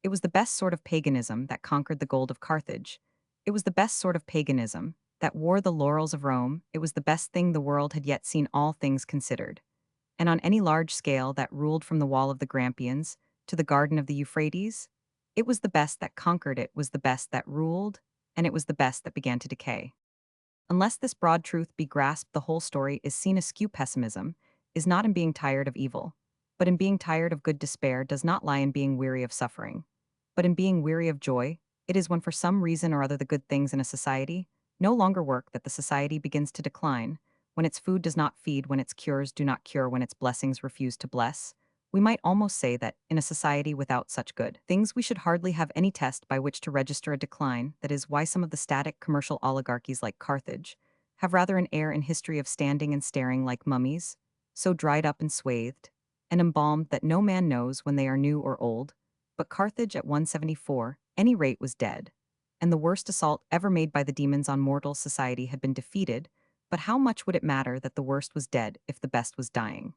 It was the best sort of paganism that conquered the gold of Carthage. It was the best sort of paganism that wore the laurels of Rome. It was the best thing the world had yet seen, all things considered. And on any large scale that ruled from the wall of the Grampians to the garden of the Euphrates, it was the best that conquered, it was the best that ruled, and it was the best that began to decay. Unless this broad truth be grasped, the whole story is seen askew. Pessimism is not in being tired of evil, but in being tired of good. Despair does not lie in being weary of suffering, but in being weary of joy. It is when for some reason or other the good things in a society no longer work that the society begins to decline, when its food does not feed, when its cures do not cure, when its blessings refuse to bless. We might almost say that, in a society without such good things, we should hardly have any test by which to register a decline. That is why some of the static commercial oligarchies like Carthage have rather an air in history of standing and staring like mummies, so dried up and swathed, and embalmed that no man knows when they are new or old. But Carthage at 174, any rate, was dead, and the worst assault ever made by the demons on mortal society had been defeated. But how much would it matter that the worst was dead if the best was dying?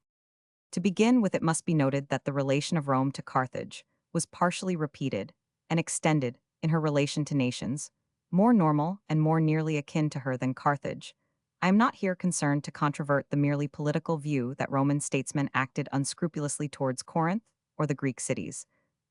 To begin with, it must be noted that the relation of Rome to Carthage was partially repeated and extended in her relation to nations, more normal and more nearly akin to her than Carthage. I am not here concerned to controvert the merely political view that Roman statesmen acted unscrupulously towards Corinth or the Greek cities,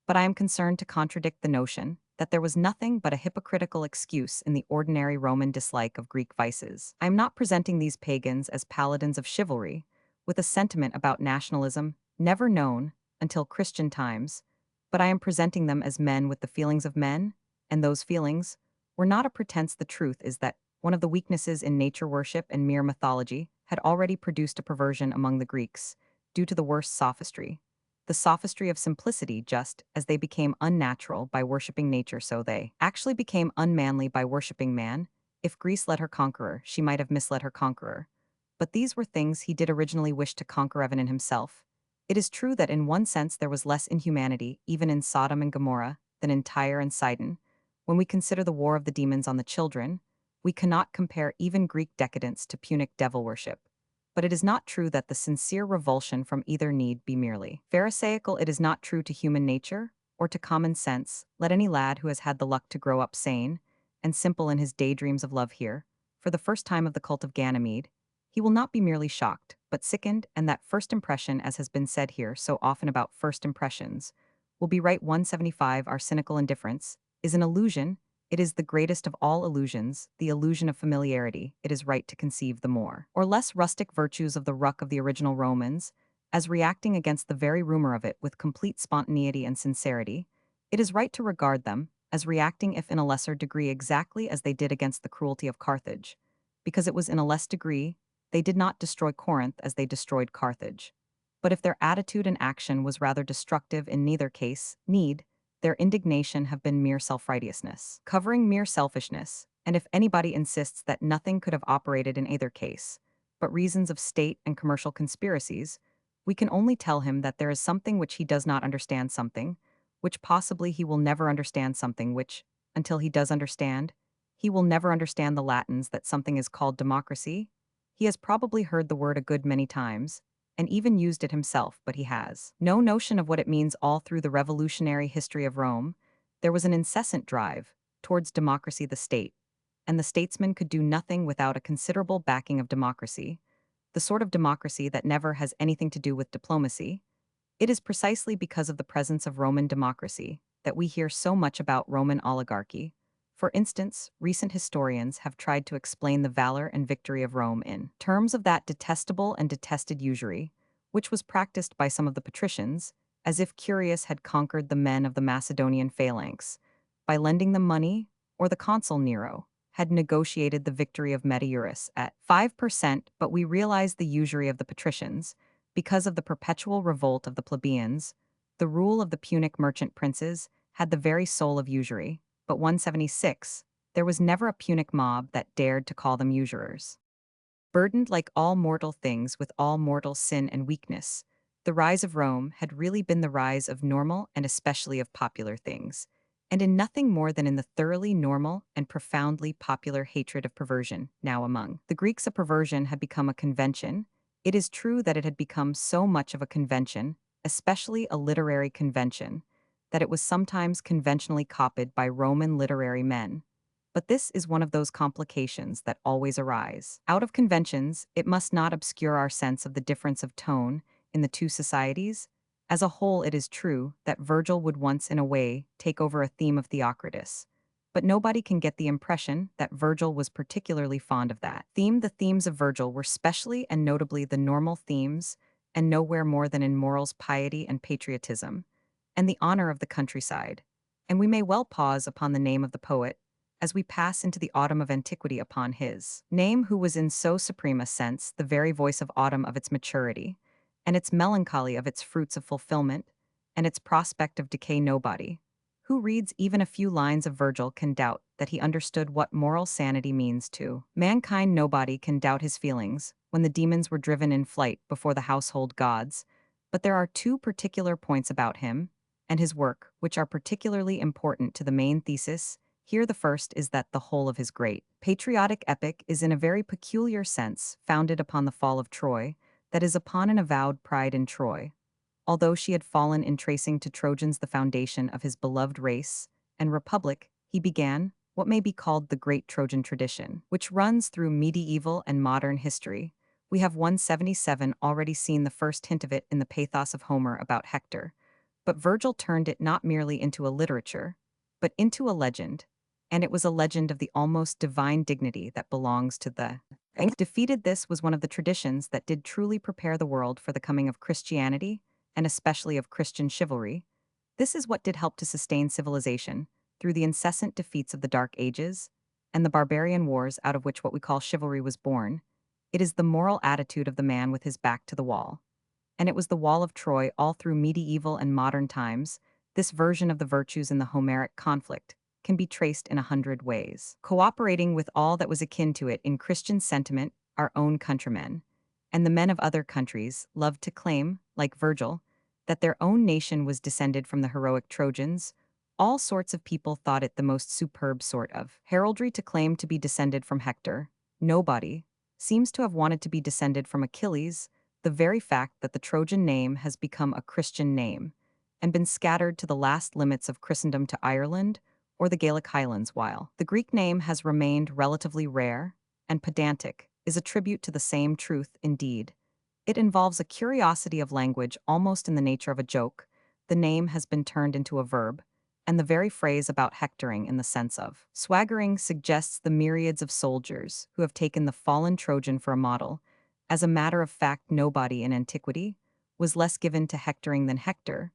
but I am concerned to contradict the notion that there was nothing but a hypocritical excuse in the ordinary Roman dislike of Greek vices. I am not presenting these pagans as paladins of chivalry, with a sentiment about nationalism never known until Christian times, but I am presenting them as men with the feelings of men, and those feelings were not a pretense. The truth is that one of the weaknesses in nature worship and mere mythology had already produced a perversion among the Greeks, due to the worst sophistry. The sophistry of simplicity. Just as they became unnatural by worshipping nature, so they actually became unmanly by worshipping man. If Greece led her conqueror, she might have misled her conqueror. But these were things he did originally wish to conquer, even in himself. It is true that in one sense there was less inhumanity even in Sodom and Gomorrah than in Tyre and Sidon. When we consider the war of the demons on the children, we cannot compare even Greek decadence to Punic devil worship. But it is not true that the sincere revulsion from either need be merely pharisaical. It is not true to human nature or to common sense. Let any lad who has had the luck to grow up sane and simple in his daydreams of love hear, for the first time, of the cult of Ganymede. He will not be merely shocked, but sickened, and that first impression, as has been said here so often about first impressions, will be right. 175. Our cynical indifference is an illusion. It is the greatest of all illusions, the illusion of familiarity. It is right to conceive the more or less rustic virtues of the ruck of the original Romans, as reacting against the very rumor of it with complete spontaneity and sincerity. It is right to regard them as reacting, if in a lesser degree, exactly as they did against the cruelty of Carthage, because it was in a less degree they did not destroy Corinth as they destroyed Carthage. But if their attitude and action was rather destructive in neither case, need, their indignation have been mere self-righteousness, covering mere selfishness, and if anybody insists that nothing could have operated in either case, but reasons of state and commercial conspiracies, we can only tell him that there is something which he does not understand, something which possibly he will never understand, something which, until he does understand, he will never understand the Latins, that something is called democracy. He has probably heard the word a good many times, and even used it himself, but he has no notion of what it means. All through the revolutionary history of Rome, there was an incessant drive towards democracy, the state, and the statesman could do nothing without a considerable backing of democracy, the sort of democracy that never has anything to do with diplomacy. It is precisely because of the presence of Roman democracy that we hear so much about Roman oligarchy. For instance, recent historians have tried to explain the valor and victory of Rome in terms of that detestable and detested usury, which was practiced by some of the patricians, as if Curius had conquered the men of the Macedonian phalanx by lending them money, or the consul Nero had negotiated the victory of Metaurus at 5%, but we realize the usury of the patricians because of the perpetual revolt of the plebeians. The rule of the Punic merchant princes had the very soul of usury, but 176, there was never a Punic mob that dared to call them usurers. Burdened like all mortal things with all mortal sin and weakness, the rise of Rome had really been the rise of normal and especially of popular things, and in nothing more than in the thoroughly normal and profoundly popular hatred of perversion. Now among the Greeks, a perversion had become a convention. It is true that it had become so much of a convention, especially a literary convention, that it was sometimes conventionally copied by Roman literary men. But this is one of those complications that always arise. Out of conventions, it must not obscure our sense of the difference of tone in the two societies. As a whole, it is true that Virgil would once in a way take over a theme of Theocritus, but nobody can get the impression that Virgil was particularly fond of that theme. The themes of Virgil were specially and notably the normal themes, and nowhere more than in morals, piety, and patriotism, and the honor of the countryside. And we may well pause upon the name of the poet, as we pass into the autumn of antiquity, upon his name, who was in so supreme a sense the very voice of autumn, of its maturity, and its melancholy of its fruits of fulfillment, and its prospect of decay. Nobody who reads even a few lines of Virgil can doubt that he understood what moral sanity means to mankind. Nobody can doubt his feelings when the demons were driven in flight before the household gods, but there are two particular points about him and his work which are particularly important to the main thesis. Here the first is that the whole of his great patriotic epic is in a very peculiar sense founded upon the fall of Troy, that is, upon an avowed pride in Troy. Although she had fallen in tracing to Trojans the foundation of his beloved race and republic, he began what may be called the great Trojan tradition, which runs through medieval and modern history. We have 177 already seen the first hint of it in the pathos of Homer about Hector, but Virgil turned it not merely into a literature, but into a legend, and it was a legend of the almost divine dignity that belongs to the defeated. This was one of the traditions that did truly prepare the world for the coming of Christianity, and especially of Christian chivalry. This is what did help to sustain civilization through the incessant defeats of the Dark Ages and the barbarian wars out of which what we call chivalry was born. It is the moral attitude of the man with his back to the wall. And it was the wall of Troy all through medieval and modern times. This version of the virtues in the Homeric conflict can be traced in 100 ways, cooperating with all that was akin to it in Christian sentiment. Our own countrymen and the men of other countries loved to claim, like Virgil, that their own nation was descended from the heroic Trojans. All sorts of people thought it the most superb sort of heraldry to claim to be descended from Hector. Nobody seems to have wanted to be descended from Achilles. The very fact that the Trojan name has become a Christian name and been scattered to the last limits of Christendom to Ireland or the Gaelic Highlands, while the Greek name has remained relatively rare and pedantic, is a tribute to the same truth indeed. It involves a curiosity of language almost in the nature of a joke. The name has been turned into a verb, and the very phrase about hectoring in the sense of swaggering suggests the myriads of soldiers who have taken the fallen Trojan for a model. As a matter of fact, nobody in antiquity was less given to hectoring than Hector,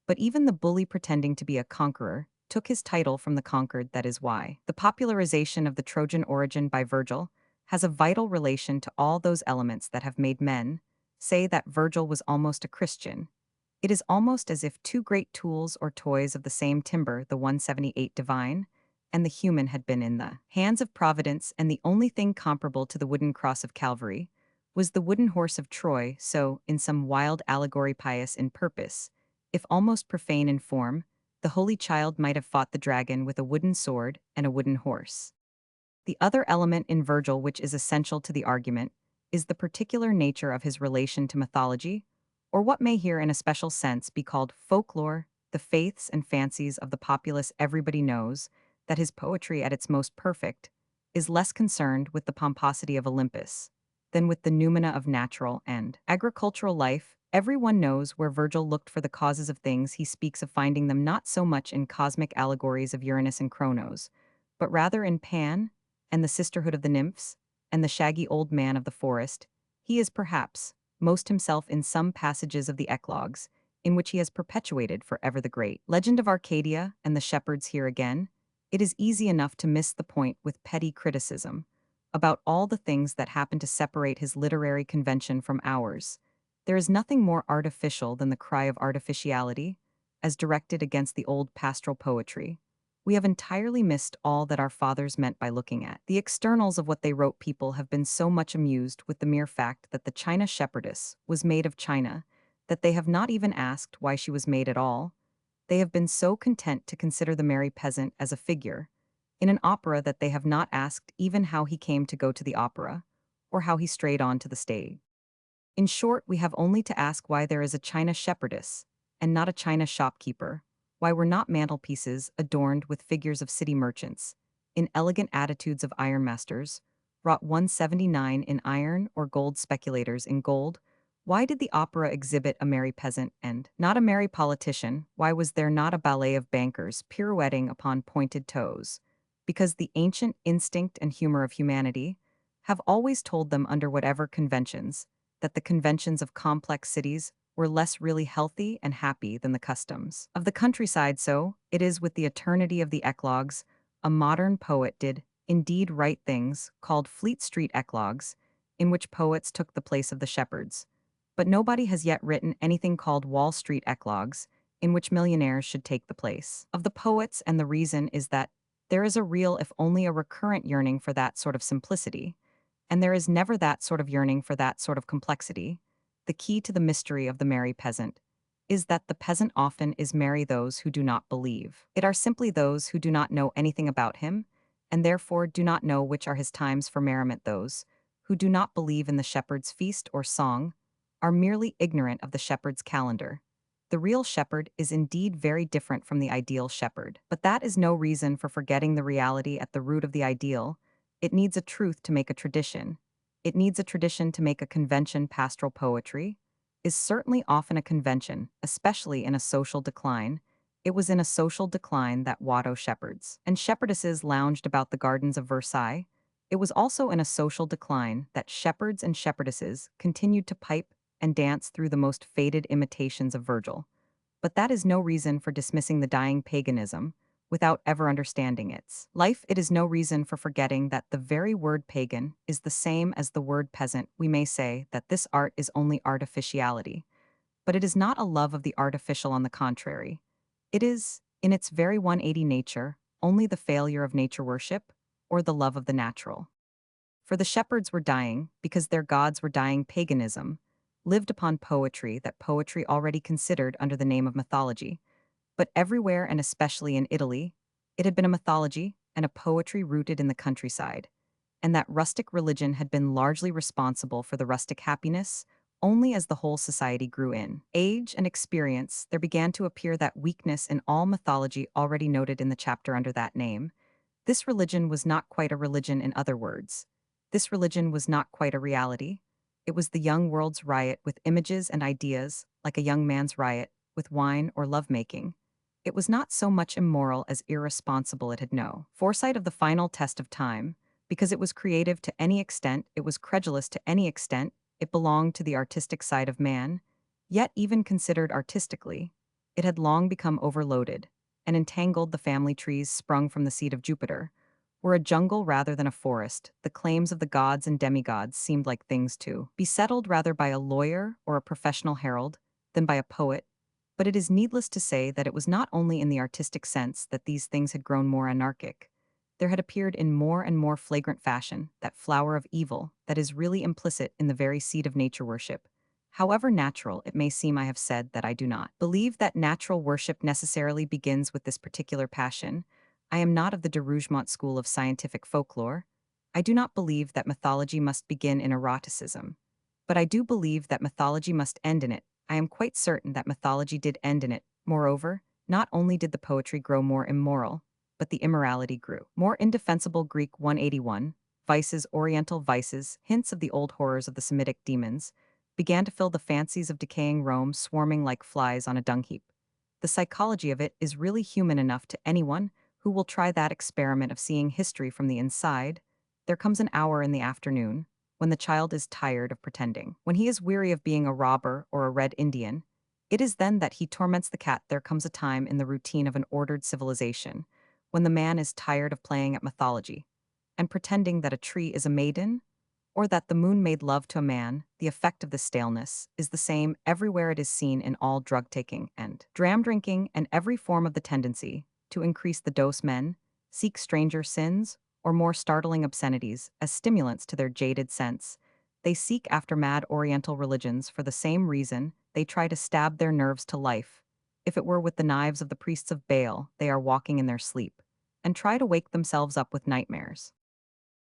but even the bully pretending to be a conqueror took his title from the conquered. That is why the popularization of the Trojan origin by Virgil has a vital relation to all those elements that have made men say that Virgil was almost a Christian. It is almost as if two great tools or toys of the same timber, the 178 divine and the human, had been in the hands of Providence, and the only thing comparable to the wooden cross of Calvary was the wooden horse of Troy. So, in some wild allegory pious in purpose, if almost profane in form, the Holy Child might have fought the dragon with a wooden sword and a wooden horse. The other element in Virgil which is essential to the argument is the particular nature of his relation to mythology, or what may here in a special sense be called folklore, the faiths and fancies of the populace. Everybody knows that his poetry at its most perfect is less concerned with the pomposity of Olympus than with the noumena of natural and agricultural life. Everyone knows where Virgil looked for the causes of things. He speaks of finding them not so much in cosmic allegories of Uranus and Cronos, but rather in Pan and the sisterhood of the nymphs and the shaggy old man of the forest. He is perhaps most himself in some passages of the eclogues, in which he has perpetuated forever the great legend of Arcadia and the shepherds. Here again, it is easy enough to miss the point with petty criticism about all the things that happen to separate his literary convention from ours. There is nothing more artificial than the cry of artificiality, as directed against the old pastoral poetry. We have entirely missed all that our fathers meant by looking at the externals of what they wrote. People have been so much amused with the mere fact that the China shepherdess was made of China that they have not even asked why she was made at all. They have been so content to consider the merry peasant as a figure in an opera that they have not asked even how he came to go to the opera, or how he strayed on to the stage. In short, we have only to ask why there is a China shepherdess, and not a China shopkeeper, why were not mantelpieces adorned with figures of city merchants, in elegant attitudes of ironmasters, wrought 179 in iron, or gold speculators in gold. Why did the opera exhibit a merry peasant and not a merry politician? Why was there not a ballet of bankers pirouetting upon pointed toes? Because the ancient instinct and humor of humanity have always told them, under whatever conventions, that the conventions of complex cities were less really healthy and happy than the customs of the countryside. So it is with the eternity of the eclogues. A modern poet did indeed write things called Fleet Street eclogues, in which poets took the place of the shepherds. But nobody has yet written anything called Wall Street eclogues, in which millionaires should take the place of the poets, and the reason is that there is a real, if only a recurrent, yearning for that sort of simplicity, and there is never that sort of yearning for that sort of complexity. The key to the mystery of the merry peasant is that the peasant often is merry those who do not believe. It are simply those who do not know anything about him, and therefore do not know which are his times for merriment. Those who do not believe in the shepherd's feast or song are merely ignorant of the shepherd's calendar. The real shepherd is indeed very different from the ideal shepherd, but that is no reason for forgetting the reality at the root of the ideal. It needs a truth to make a tradition. It needs a tradition to make a convention. Pastoral poetry is certainly often a convention, especially in a social decline. It was in a social decline that Watteau shepherds and shepherdesses lounged about the gardens of Versailles. It was also in a social decline that shepherds and shepherdesses continued to pipe and dance through the most faded imitations of Virgil. But that is no reason for dismissing the dying paganism without ever understanding its life. It is no reason for forgetting that the very word pagan is the same as the word peasant. We may say that this art is only artificiality, but it is not a love of the artificial. On the contrary, it is, in its very 180 nature, only the failure of nature worship, or the love of the natural. For the shepherds were dying because their gods were dying. Paganism lived upon poetry, that poetry already considered under the name of mythology. But everywhere, and especially in Italy, it had been a mythology and a poetry rooted in the countryside, and that rustic religion had been largely responsible for the rustic happiness. Only as the whole society grew in age and experience, there began to appear that weakness in all mythology already noted in the chapter under that name. This religion was not quite a religion. In other words, This religion was not quite a reality. It was the young world's riot with images and ideas, like a young man's riot with wine or lovemaking. It was not so much immoral as irresponsible, it had no foresight of the final test of time, because it was creative to any extent, it was credulous to any extent, it belonged to the artistic side of man, yet even considered artistically, it had long become overloaded, and entangled the family trees sprung from the seed of Jupiter, were a jungle rather than a forest. The claims of the gods and demigods seemed like things to be settled rather by a lawyer or a professional herald than by a poet. But it is needless to say that it was not only in the artistic sense that these things had grown more anarchic. There had appeared in more and more flagrant fashion that flower of evil that is really implicit in the very seed of nature worship. However natural it may seem, I have said that I do not believe that natural worship necessarily begins with this particular passion. I am not of the de Rougemont school of scientific folklore. I do not believe that mythology must begin in eroticism. But I do believe that mythology must end in it. I am quite certain that mythology did end in it. Moreover, not only did the poetry grow more immoral, but the immorality grew more indefensible. Greek 181, vices, oriental vices, hints of the old horrors of the Semitic demons, began to fill the fancies of decaying Rome, swarming like flies on a dung heap. The psychology of it is really human enough to anyone who will try that experiment of seeing history from the inside. There comes an hour in the afternoon when the child is tired of pretending, when he is weary of being a robber or a red Indian. It is then that he torments the cat. There comes a time in the routine of an ordered civilization when the man is tired of playing at mythology and pretending that a tree is a maiden or that the moon made love to a man. The effect of this staleness is the same everywhere. It is seen in all drug taking and dram drinking and every form of the tendency to increase the dose. Men seek stranger sins or more startling obscenities as stimulants to their jaded sense. They seek after mad oriental religions for the same reason they try to stab their nerves to life. If it were with the knives of the priests of Baal, they are walking in their sleep and try to wake themselves up with nightmares.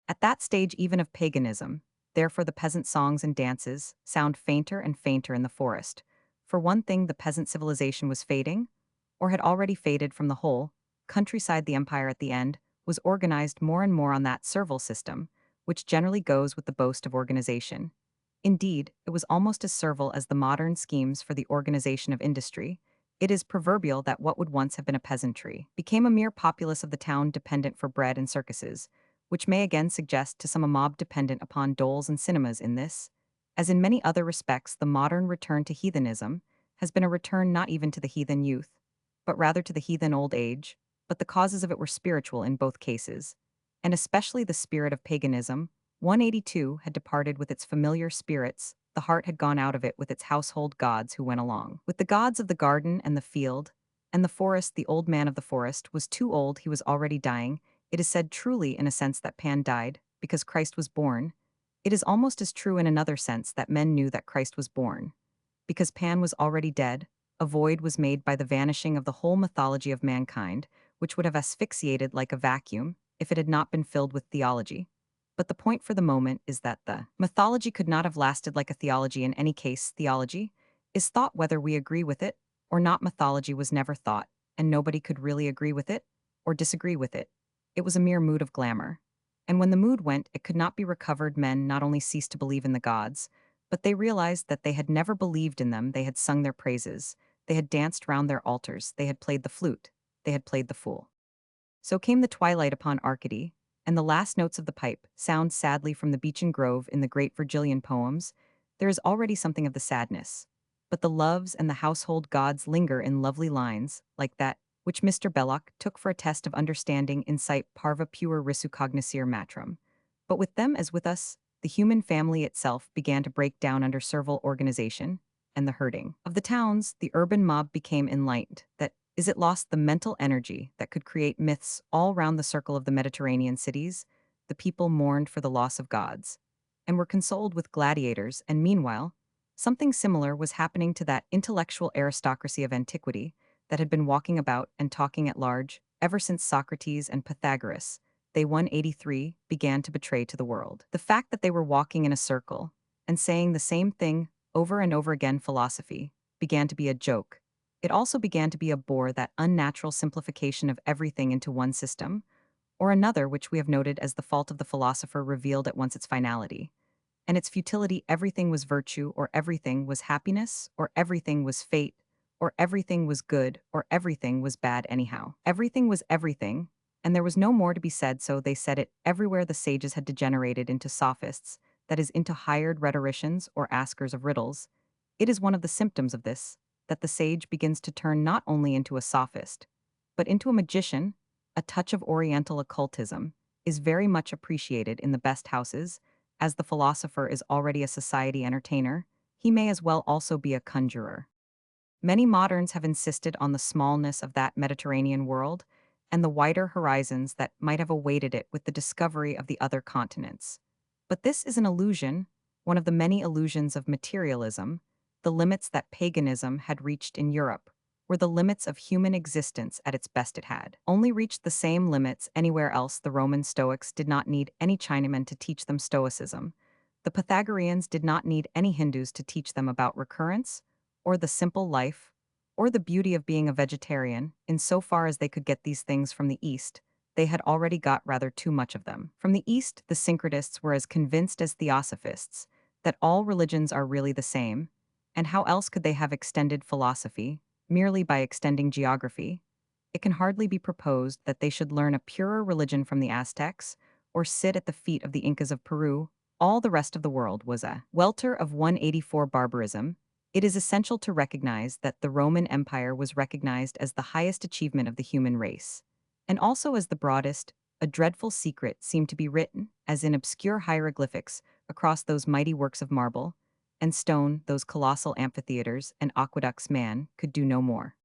At that stage even of paganism, therefore the peasant songs and dances sound fainter and fainter in the forest. For one thing, the peasant civilization was fading, or had already faded from the whole countryside. The empire at the end was organized more and more on that servile system, which generally goes with the boast of organization. Indeed, it was almost as servile as the modern schemes for the organization of industry. It is proverbial that what would once have been a peasantry became a mere populace of the town dependent for bread and circuses, which may again suggest to some a mob dependent upon doles and cinemas. In this, as in many other respects, the modern return to heathenism has been a return not even to the heathen youth, but rather to the heathen old age, but the causes of it were spiritual in both cases, and especially the spirit of paganism. 182 had departed with its familiar spirits, the heart had gone out of it with its household gods who went along with the gods of the garden and the field, and the forest. The old man of the forest was too old, he was already dying. It is said truly in a sense that Pan died because Christ was born. It is almost as true in another sense that men knew that Christ was born because Pan was already dead. A void was made by the vanishing of the whole mythology of mankind, which would have asphyxiated like a vacuum if it had not been filled with theology. But the point for the moment is that the mythology could not have lasted like a theology. In any case, theology is thought whether we agree with it or not. Mythology was never thought, and nobody could really agree with it or disagree with it. It was a mere mood of glamour. And when the mood went, it could not be recovered. Men not only ceased to believe in the gods, but they realized that they had never believed in them. They had sung their praises, they had danced round their altars, they had played the flute, they had played the fool. So came the twilight upon Arcady, and the last notes of the pipe sound sadly from the beechen grove. In the great Virgilian poems, there is already something of the sadness, but the loves and the household gods linger in lovely lines, like that which Mr. Belloc took for a test of understanding insight parva pure risu cognoscere matrum. But with them, as with us, the human family itself began to break down under servile organization, and the herding of the towns, the urban mob became enlightened, that is it lost the mental energy that could create myths all round the circle of the Mediterranean cities. The people mourned for the loss of gods, and were consoled with gladiators, and meanwhile, something similar was happening to that intellectual aristocracy of antiquity that had been walking about and talking at large ever since Socrates and Pythagoras. They 183 began to betray to the world the fact that they were walking in a circle and saying the same thing over and over again. Philosophy began to be a joke. It also began to be a bore, that unnatural simplification of everything into one system, or another which we have noted as the fault of the philosopher revealed at once its finality, and its futility everything was virtue, or everything was happiness, or everything was fate, or everything was good, or everything was bad anyhow. Everything was everything, and there was no more to be said, so they said it everywhere the sages had degenerated into sophists, that is, into hired rhetoricians or askers of riddles. It is one of the symptoms of this, that the sage begins to turn not only into a sophist, but into a magician. A touch of oriental occultism is very much appreciated in the best houses. As the philosopher is already a society entertainer, he may as well also be a conjurer. Many moderns have insisted on the smallness of that Mediterranean world and the wider horizons that might have awaited it with the discovery of the other continents. But this is an illusion, one of the many illusions of materialism. The limits that paganism had reached in Europe were the limits of human existence at its best. It had only reached the same limits anywhere else. The Roman Stoics did not need any Chinamen to teach them Stoicism. The Pythagoreans did not need any Hindus to teach them about recurrence, or the simple life, or the beauty of being a vegetarian. In so far as they could get these things from the East, they had already got rather too much of them. From the East, the syncretists were as convinced as theosophists that all religions are really the same, and how else could they have extended philosophy, merely by extending geography? It can hardly be proposed that they should learn a purer religion from the Aztecs, or sit at the feet of the Incas of Peru. All the rest of the world was a welter of 184 barbarism. It is essential to recognize that the Roman Empire was recognized as the highest achievement of the human race, and also as the broadest. A dreadful secret seemed to be written, as in obscure hieroglyphics, across those mighty works of marble and stone, those colossal amphitheaters and aqueducts. Man could do no more.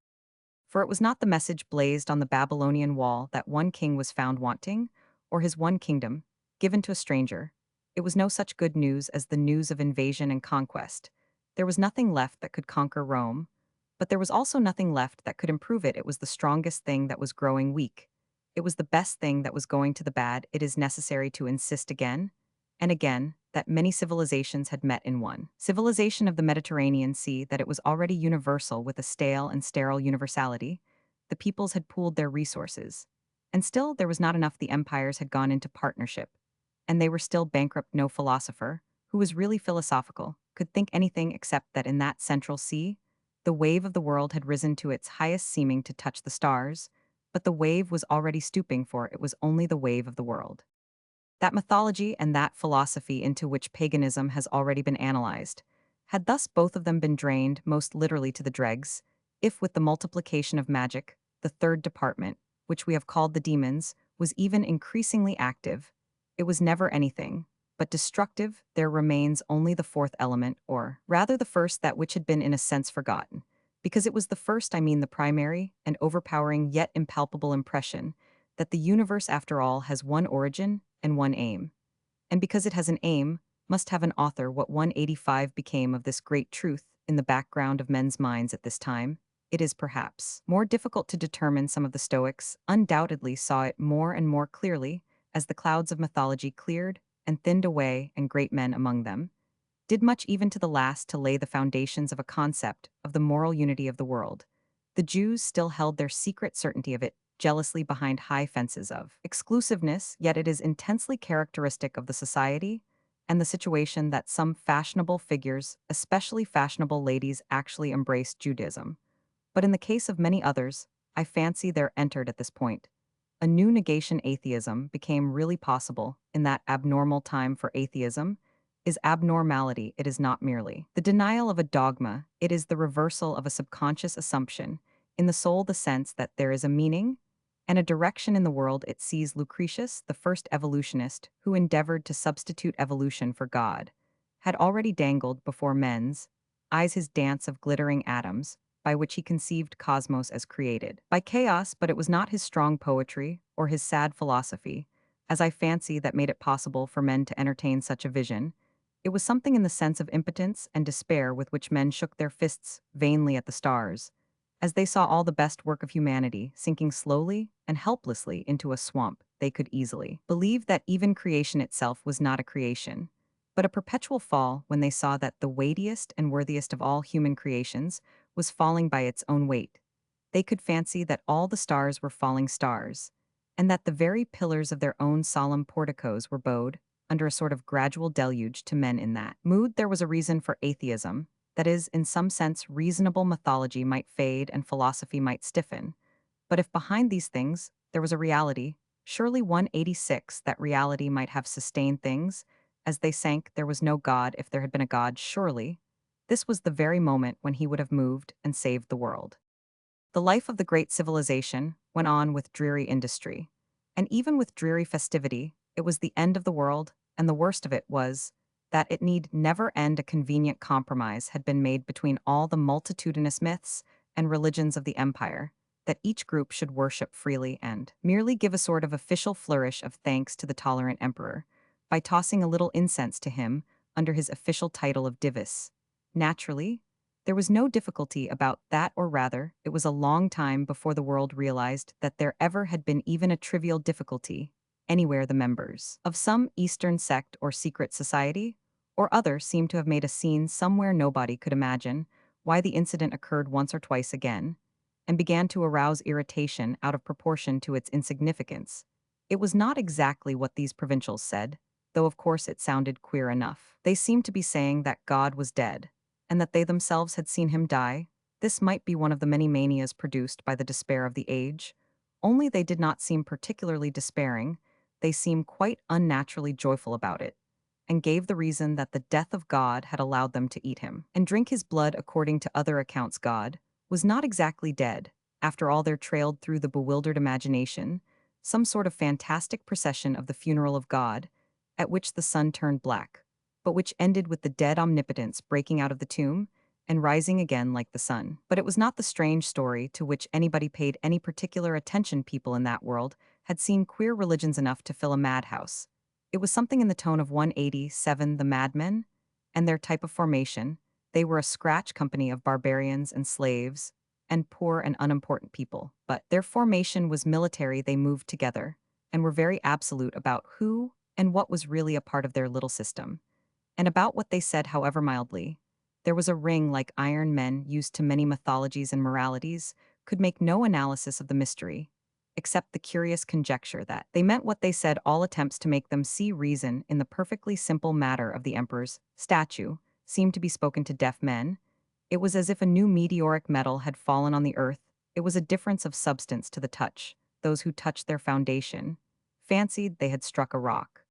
For it was not the message blazed on the Babylonian wall that one king was found wanting, or his one kingdom, given to a stranger. It was no such good news as the news of invasion and conquest. There was nothing left that could conquer Rome, but there was also nothing left that could improve it. It was the strongest thing that was growing weak. It was the best thing that was going to the bad. It is necessary to insist again and again that many civilizations had met in one civilization of the Mediterranean Sea, that it was already universal with a stale and sterile universality. The peoples had pooled their resources. And still there was not enough. The empires had gone into partnership, and they were still bankrupt. No philosopher, who was really philosophical, could think anything except that in that central sea, the wave of the world had risen to its highest, seeming to touch the stars, but the wave was already stooping, for it was only the wave of the world. That mythology and that philosophy into which paganism has already been analyzed had thus both of them been drained most literally to the dregs, if with the multiplication of magic, the third department, which we have called the demons, was even increasingly active. It was never anything but destructive. There remains only the fourth element, or rather the first, that which had been in a sense forgotten. Because it was the first, I mean the primary and overpowering yet impalpable impression that the universe after all has one origin and one aim. And because it has an aim, must have an author. What 185 became of this great truth in the background of men's minds at this time, it is perhaps more difficult to determine. Some of the Stoics undoubtedly saw it more and more clearly as the clouds of mythology cleared and thinned away, and great men among them did much even to the last to lay the foundations of a concept of the moral unity of the world. The Jews still held their secret certainty of it jealously behind high fences of exclusiveness, yet it is intensely characteristic of the society and the situation that some fashionable figures, especially fashionable ladies, actually embraced Judaism. But in the case of many others, I fancy there entered at this point a new negation. Atheism became really possible in that abnormal time, for atheism is abnormality. It is not merely the denial of a dogma, it is the reversal of a subconscious assumption in the soul, the sense that there is a meaning and a direction in the world. It sees Lucretius, the first evolutionist who endeavored to substitute evolution for God, had already dangled before men's eyes his dance of glittering atoms, by which he conceived cosmos as created by chaos. But it was not his strong poetry or his sad philosophy, as I fancy, that made it possible for men to entertain such a vision. It was something in the sense of impotence and despair with which men shook their fists vainly at the stars, as they saw all the best work of humanity sinking slowly and helplessly into a swamp. They could easily believe that even creation itself was not a creation, but a perpetual fall. When they saw that the weightiest and worthiest of all human creations was falling by its own weight, they could fancy that all the stars were falling stars, and that the very pillars of their own solemn porticos were bowed, under a sort of gradual deluge to men in that mood. There was a reason for atheism, that is, in some sense, reasonable mythology might fade and philosophy might stiffen. But if behind these things there was a reality, surely 186 that reality might have sustained things. As they sank, there was no God if there had been a God, surely. This was the very moment when he would have moved and saved the world. The life of the great civilization went on with dreary industry. And even with dreary festivity, it was the end of the world, and the worst of it was that it need never end. A convenient compromise had been made between all the multitudinous myths and religions of the empire, that each group should worship freely and merely give a sort of official flourish of thanks to the tolerant emperor, by tossing a little incense to him under his official title of divis. Naturally, there was no difficulty about that, or rather, it was a long time before the world realized that there ever had been even a trivial difficulty anywhere. The members of some Eastern sect or secret society or other seemed to have made a scene somewhere. Nobody could imagine why the incident occurred once or twice again, and began to arouse irritation out of proportion to its insignificance. It was not exactly what these provincials said, though of course it sounded queer enough. They seemed to be saying that God was dead, and that they themselves had seen him die. This might be one of the many manias produced by the despair of the age, only they did not seem particularly despairing, they seemed quite unnaturally joyful about it, and gave the reason that the death of God had allowed them to eat him and drink his blood. According to other accounts, God was not exactly dead. After all, there trailed through the bewildered imagination some sort of fantastic procession of the funeral of God, at which the sun turned black, but which ended with the dead omnipotence breaking out of the tomb and rising again like the sun. But it was not the strange story to which anybody paid any particular attention. People in that world had seen queer religions enough to fill a madhouse. It was something in the tone of 187, the madmen, and their type of formation. They were a scratch company of barbarians and slaves, and poor and unimportant people. But their formation was military. They moved together, and were very absolute about who and what was really a part of their little system, and about what they said, however mildly. There was a ring like iron. Men, used to many mythologies and moralities, could make no analysis of the mystery, except the curious conjecture that they meant what they said. All attempts to make them see reason in the perfectly simple matter of the emperor's statue seemed to be spoken to deaf men. It was as if a new meteoric metal had fallen on the earth. It was a difference of substance to the touch. Those who touched their foundation fancied they had struck a rock.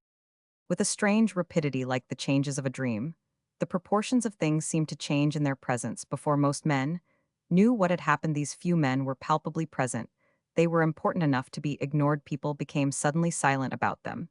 With a strange rapidity like the changes of a dream, the proportions of things seemed to change in their presence before most men knew what had happened. These few men were palpably present. They were important enough to be ignored. People became suddenly silent about them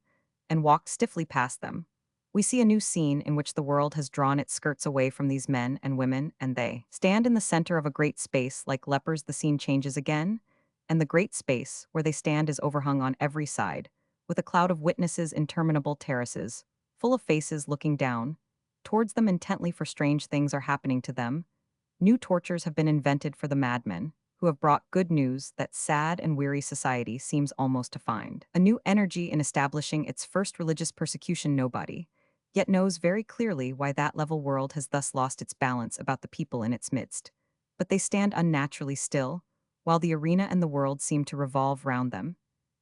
and walked stiffly past them. We see a new scene in which the world has drawn its skirts away from these men and women, and they stand in the center of a great space like lepers. The scene changes again, and the great space where they stand is overhung on every side with a cloud of witnesses. Interminable terraces, full of faces looking down towards them intently, for strange things are happening to them. New tortures have been invented for the madmen, who have brought good news that sad and weary society seems almost to find a new energy in establishing its first religious persecution. Nobody yet knows very clearly why that level world has thus lost its balance about the people in its midst. But they stand unnaturally still, while the arena and the world seem to revolve round them,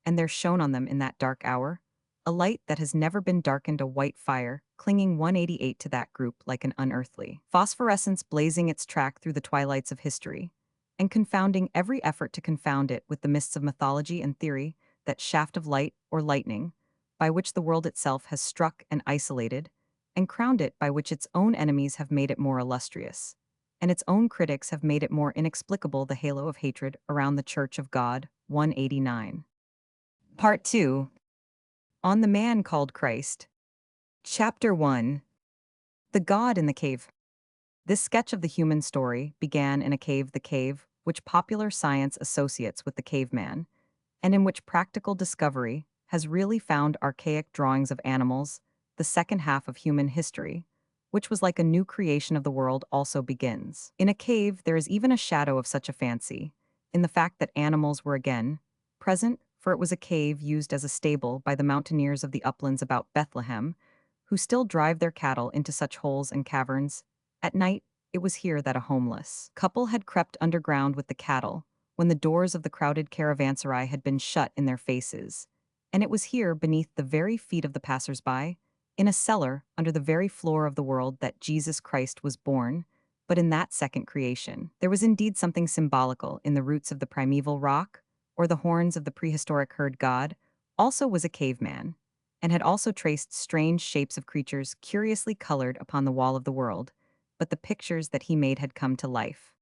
and there shone on them in that dark hour a light that has never been darkened, a white fire, clinging 188 to that group like an unearthly phosphorescence, blazing its track through the twilights of history, and confounding every effort to confound it with the mists of mythology and theory, that shaft of light or lightning, by which the world itself has struck and isolated, and crowned it, by which its own enemies have made it more illustrious, and its own critics have made it more inexplicable. The halo of hatred around the Church of God. 189. Part 2. On the Man Called Christ. Chapter 1. The God in the Cave. This sketch of the human story began in a cave, the cave which popular science associates with the caveman, and in which practical discovery has really found archaic drawings of animals. The second half of human history, which was like a new creation of the world, also begins. In a cave, there is even a shadow of such a fancy, in the fact that animals were again present, for it was a cave used as a stable by the mountaineers of the uplands about Bethlehem, who still drive their cattle into such holes and caverns. At night, it was here that a homeless couple had crept underground with the cattle, when the doors of the crowded caravanserai had been shut in their faces. And it was here, beneath the very feet of the passers-by, in a cellar under the very floor of the world, that Jesus Christ was born. But in that second creation, there was indeed something symbolical in the roots of the primeval rock, or the horns of the prehistoric herd god. Also was a caveman, and had also traced strange shapes of creatures curiously colored upon the wall of the world, but the pictures that he made had come to life.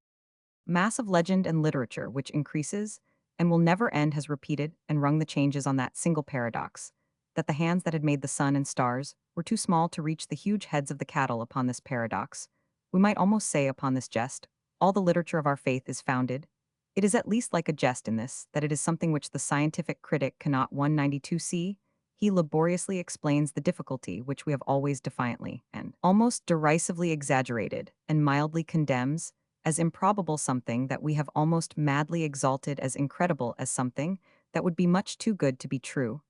Mass of legend and literature which increases and will never end has repeated and rung the changes on that single paradox, that the hands that had made the sun and stars were too small to reach the huge heads of the cattle. Upon this paradox, we might almost say upon this jest, all the literature of our faith is founded. It is at least like a jest in this, that it is something which the scientific critic cannot 192 see. He laboriously explains the difficulty which we have always defiantly and almost derisively exaggerated, and mildly condemns as improbable something that we have almost madly exalted as incredible as something that would be much too good to be true,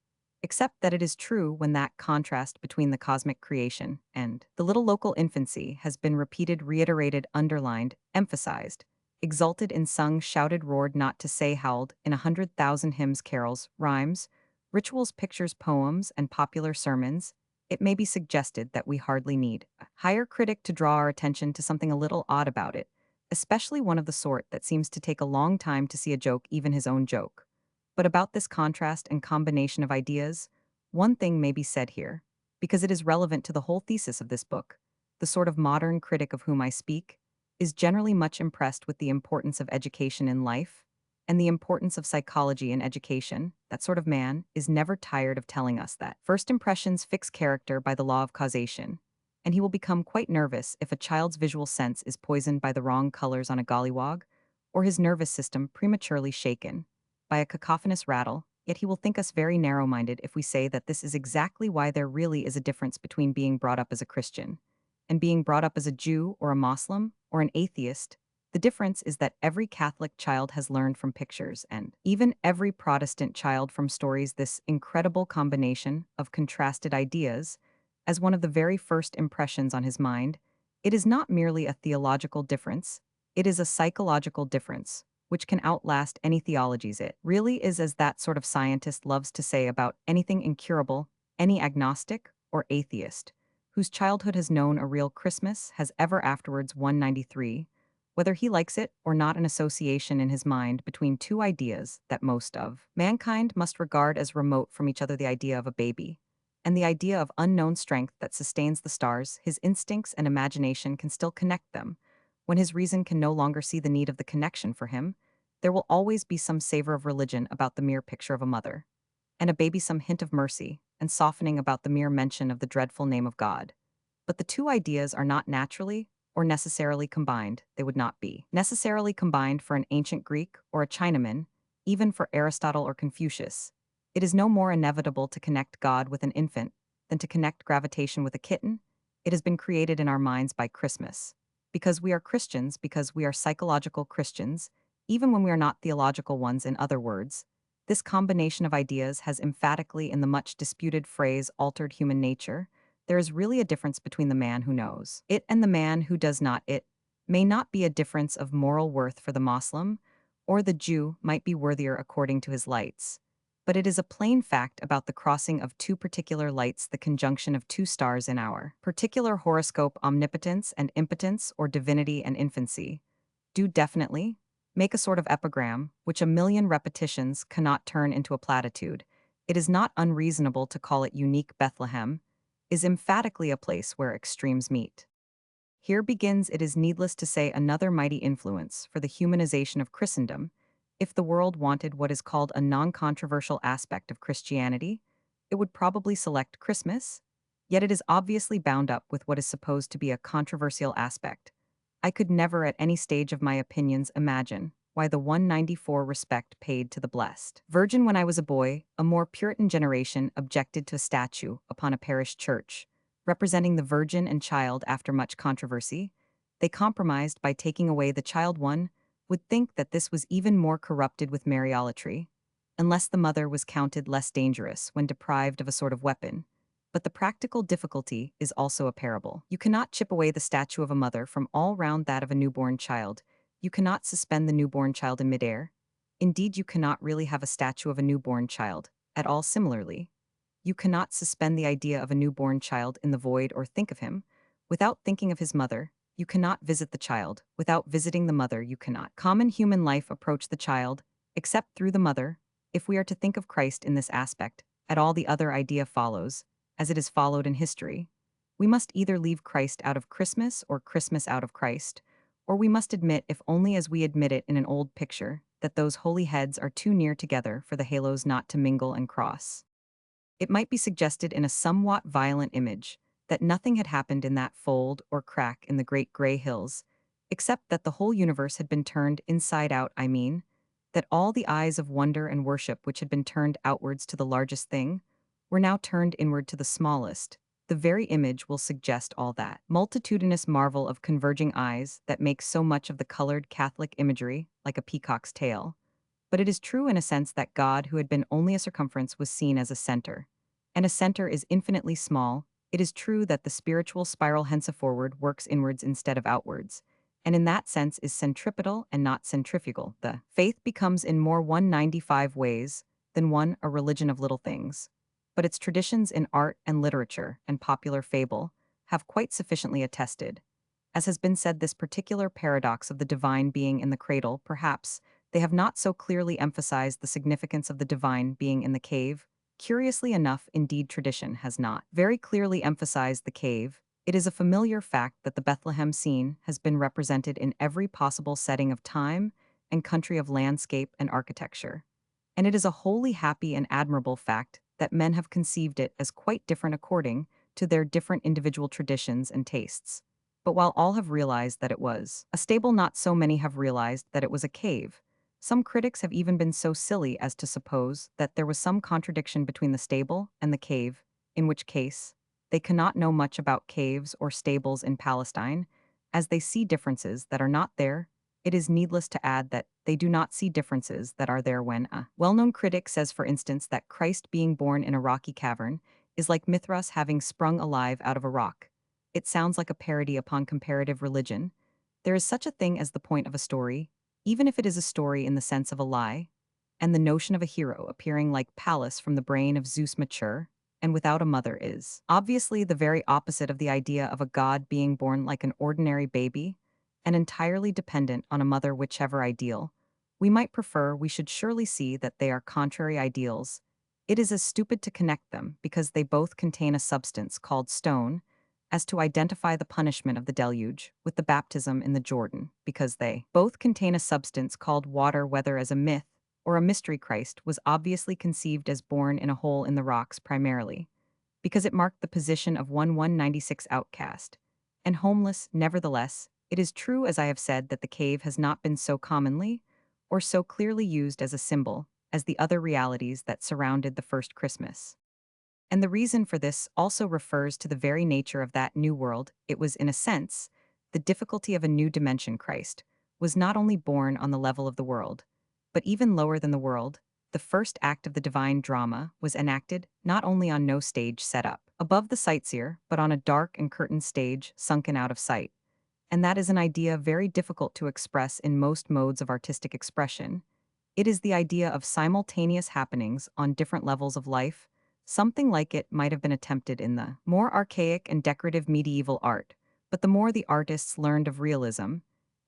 except that it is true when that contrast between the cosmic creation and the little local infancy has been repeated, reiterated, underlined, emphasized, exalted in sung, shouted, roared, not to say howled, in 100,000 hymns, carols, rhymes, rituals, pictures, poems, and popular sermons. It may be suggested that we hardly need a higher critic to draw our attention to something a little odd about it, especially one of the sort that seems to take a long time to see a joke, even his own joke. But about this contrast and combination of ideas, one thing may be said here, because it is relevant to the whole thesis of this book. The sort of modern critic of whom I speak is generally much impressed with the importance of education in life and the importance of psychology in education. That sort of man is never tired of telling us that first impressions fix character by the law of causation, and he will become quite nervous if a child's visual sense is poisoned by the wrong colors on a gollywog, or his nervous system prematurely shaken by a cacophonous rattle. Yet he will think us very narrow-minded if we say that this is exactly why there really is a difference between being brought up as a Christian and being brought up as a Jew or a Moslem or an atheist. The difference is that every Catholic child has learned from pictures, and even every Protestant child from stories, this incredible combination of contrasted ideas as one of the very first impressions on his mind. It is not merely a theological difference, it is a psychological difference, which can outlast any theologies. It really is, as that sort of scientist loves to say about anything incurable, any agnostic or atheist whose childhood has known a real Christmas has ever afterwards 193, whether he likes it or not, an association in his mind between two ideas that most of mankind must regard as remote from each other: the idea of a baby and the idea of unknown strength that sustains the stars. His instincts and imagination can still connect them. When his reason can no longer see the need of the connection, for him, there will always be some savor of religion about the mere picture of a mother, and a baby some hint of mercy and softening about the mere mention of the dreadful name of God. But the two ideas are not naturally or necessarily combined. They would not be necessarily combined for an ancient Greek or a Chinaman, even for Aristotle or Confucius. It is no more inevitable to connect God with an infant than to connect gravitation with a kitten. It has been created in our minds by Christmas. Because we are Christians, because we are psychological Christians, even when we are not theological ones. In other words, this combination of ideas has emphatically, in the much disputed phrase, altered human nature. There is really a difference between the man who knows it and the man who does not. It may not be a difference of moral worth, for the Moslem or the Jew might be worthier according to his lights, but it is a plain fact about the crossing of two particular lights, the conjunction of two stars in our particular horoscope. Omnipotence and impotence, or divinity and infancy, do definitely make a sort of epigram which a million repetitions cannot turn into a platitude. It is not unreasonable to call it unique. Bethlehem is emphatically a place where extremes meet. Here begins, it is needless to say, another mighty influence for the humanization of Christendom. If the world wanted what is called a non-controversial aspect of Christianity, it would probably select Christmas, yet it is obviously bound up with what is supposed to be a controversial aspect. I could never at any stage of my opinions imagine why the 194 respect paid to the Blessed Virgin when I was a boy. A more Puritan generation objected to a statue upon a parish church representing the Virgin and Child. After much controversy, they compromised by taking away the child. One would think that this was even more corrupted with Mariolatry, unless the mother was counted less dangerous when deprived of a sort of weapon. But the practical difficulty is also a parable. You cannot chip away the statue of a mother from all round that of a newborn child. You cannot suspend the newborn child in midair. Indeed, you cannot really have a statue of a newborn child at all. Similarly, you cannot suspend the idea of a newborn child in the void or think of him without thinking of his mother. You cannot visit the child without visiting the mother. You cannot common human life approach the child except through the mother. If we are to think of Christ in this aspect, at all the other idea follows, as it is followed in history. We must either leave Christ out of Christmas or Christmas out of Christ, or we must admit, if only as we admit it in an old picture, that those holy heads are too near together for the halos not to mingle and cross. It might be suggested in a somewhat violent image that nothing had happened in that fold or crack in the great gray hills, except that the whole universe had been turned inside out. I mean, that all the eyes of wonder and worship which had been turned outwards to the largest thing were now turned inward to the smallest. The very image will suggest all that multitudinous marvel of converging eyes that makes so much of the colored Catholic imagery, like a peacock's tail. But it is true in a sense that God, who had been only a circumference, was seen as a center. And a center is infinitely small. It is true that the spiritual spiral henceforward works inwards instead of outwards, and in that sense is centripetal and not centrifugal. The faith becomes in more 195 ways than one a religion of little things. But its traditions in art and literature and popular fable have quite sufficiently attested. As has been said, this particular paradox of the divine being in the cradle, perhaps, they have not so clearly emphasized the significance of the divine being in the cave. Curiously enough, indeed, tradition has not very clearly emphasized the cave. It is a familiar fact that the Bethlehem scene has been represented in every possible setting of time and country of landscape and architecture. And it is a wholly happy and admirable fact that men have conceived it as quite different according to their different individual traditions and tastes. But while all have realized that it was a stable, not so many have realized that it was a cave. Some critics have even been so silly as to suppose that there was some contradiction between the stable and the cave, in which case, they cannot know much about caves or stables in Palestine, as they see differences that are not there. It is needless to add that they do not see differences that are there when a well-known critic says, for instance, that Christ being born in a rocky cavern is like Mithras having sprung alive out of a rock. It sounds like a parody upon comparative religion. There is such a thing as the point of a story, even if it is a story in the sense of a lie, and the notion of a hero appearing like Pallas from the brain of Zeus mature and without a mother is obviously the very opposite of the idea of a god being born like an ordinary baby and entirely dependent on a mother. Whichever ideal we might prefer, we should surely see that they are contrary ideals. It is as stupid to connect them, because they both contain a substance called stone, as to identify the punishment of the deluge with the baptism in the Jordan, because they both contain a substance called water. Whether as a myth or a mystery, Christ was obviously conceived as born in a hole in the rocks primarily, because it marked the position of one 196 outcast and homeless. Nevertheless, it is true, as I have said, that the cave has not been so commonly or so clearly used as a symbol as the other realities that surrounded the first Christmas. And the reason for this also refers to the very nature of that new world. It was, in a sense, the difficulty of a new dimension. Christ was not only born on the level of the world, but even lower than the world. The first act of the divine drama was enacted not only on no stage set up above the sightseer, but on a dark and curtained stage sunken out of sight. And that is an idea very difficult to express in most modes of artistic expression. It is the idea of simultaneous happenings on different levels of life. Something like it might have been attempted in the more archaic and decorative medieval art, but the more the artists learned of realism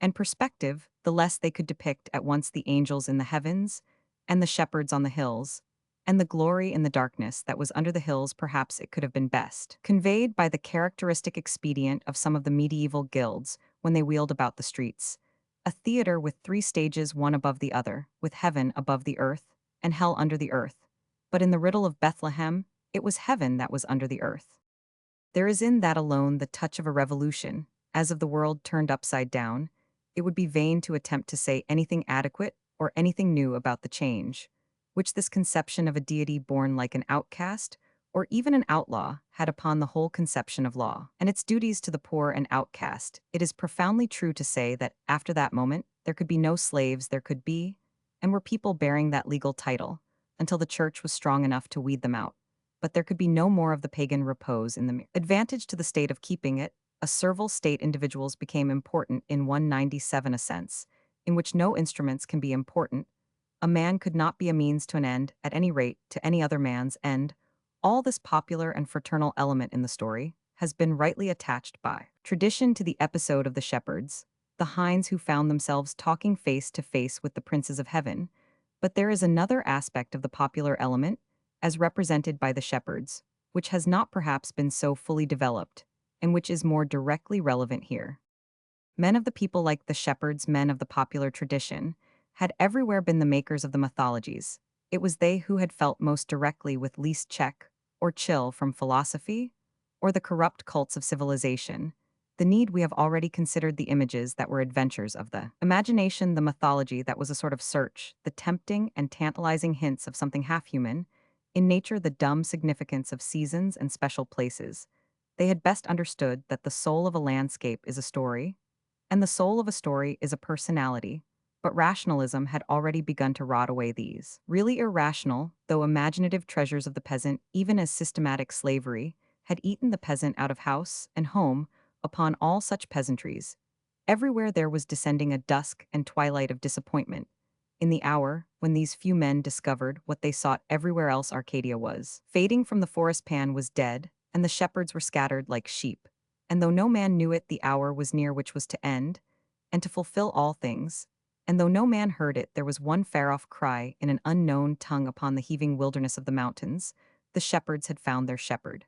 and perspective, the less they could depict at once the angels in the heavens and the shepherds on the hills, and the glory in the darkness that was under the hills. Perhaps it could have been best conveyed by the characteristic expedient of some of the medieval guilds when they wheeled about the streets. A theater with three stages, one above the other, with heaven above the earth and hell under the earth. But in the riddle of Bethlehem, it was heaven that was under the earth. There is in that alone the touch of a revolution, as of the world turned upside down. It would be vain to attempt to say anything adequate or anything new about the change, which this conception of a deity born like an outcast, or even an outlaw, had upon the whole conception of law and its duties to the poor and outcast. It is profoundly true to say that after that moment there could be no slaves. There could be, and were people bearing that legal title, until the church was strong enough to weed them out. But there could be no more of the pagan repose in the advantage to the state of keeping it. A servile state, individuals became important in 197, a sense in which no instruments can be important. A a man could not be a means to an end, at any rate, to any other man's end, all this popular and fraternal element in the story has been rightly attached by tradition to the episode of the shepherds, the hinds who found themselves talking face to face with the princes of heaven. But there is another aspect of the popular element, as represented by the shepherds, which has not perhaps been so fully developed, and which is more directly relevant here. Men of the people, like the shepherds, men of the popular tradition, had everywhere been the makers of the mythologies. It was they who had felt most directly with least check or chill from philosophy or the corrupt cults of civilization. The need we have already considered the images that were adventures of the imagination, the mythology that was a sort of search, the tempting and tantalizing hints of something half-human, in nature the dumb significance of seasons and special places. They had best understood that the soul of a landscape is a story, and the soul of a story is a personality, but rationalism had already begun to rot away these really irrational, though imaginative treasures of the peasant, even as systematic slavery had eaten the peasant out of house and home. Upon all such peasantries, everywhere there was descending a dusk and twilight of disappointment, in the hour when these few men discovered what they sought everywhere else. Arcadia was fading from the forest, Pan was dead, and the shepherds were scattered like sheep. And though no man knew it, the hour was near which was to end, and to fulfill all things. And though no man heard it, there was one far-off cry in an unknown tongue upon the heaving wilderness of the mountains. The shepherds had found their shepherd.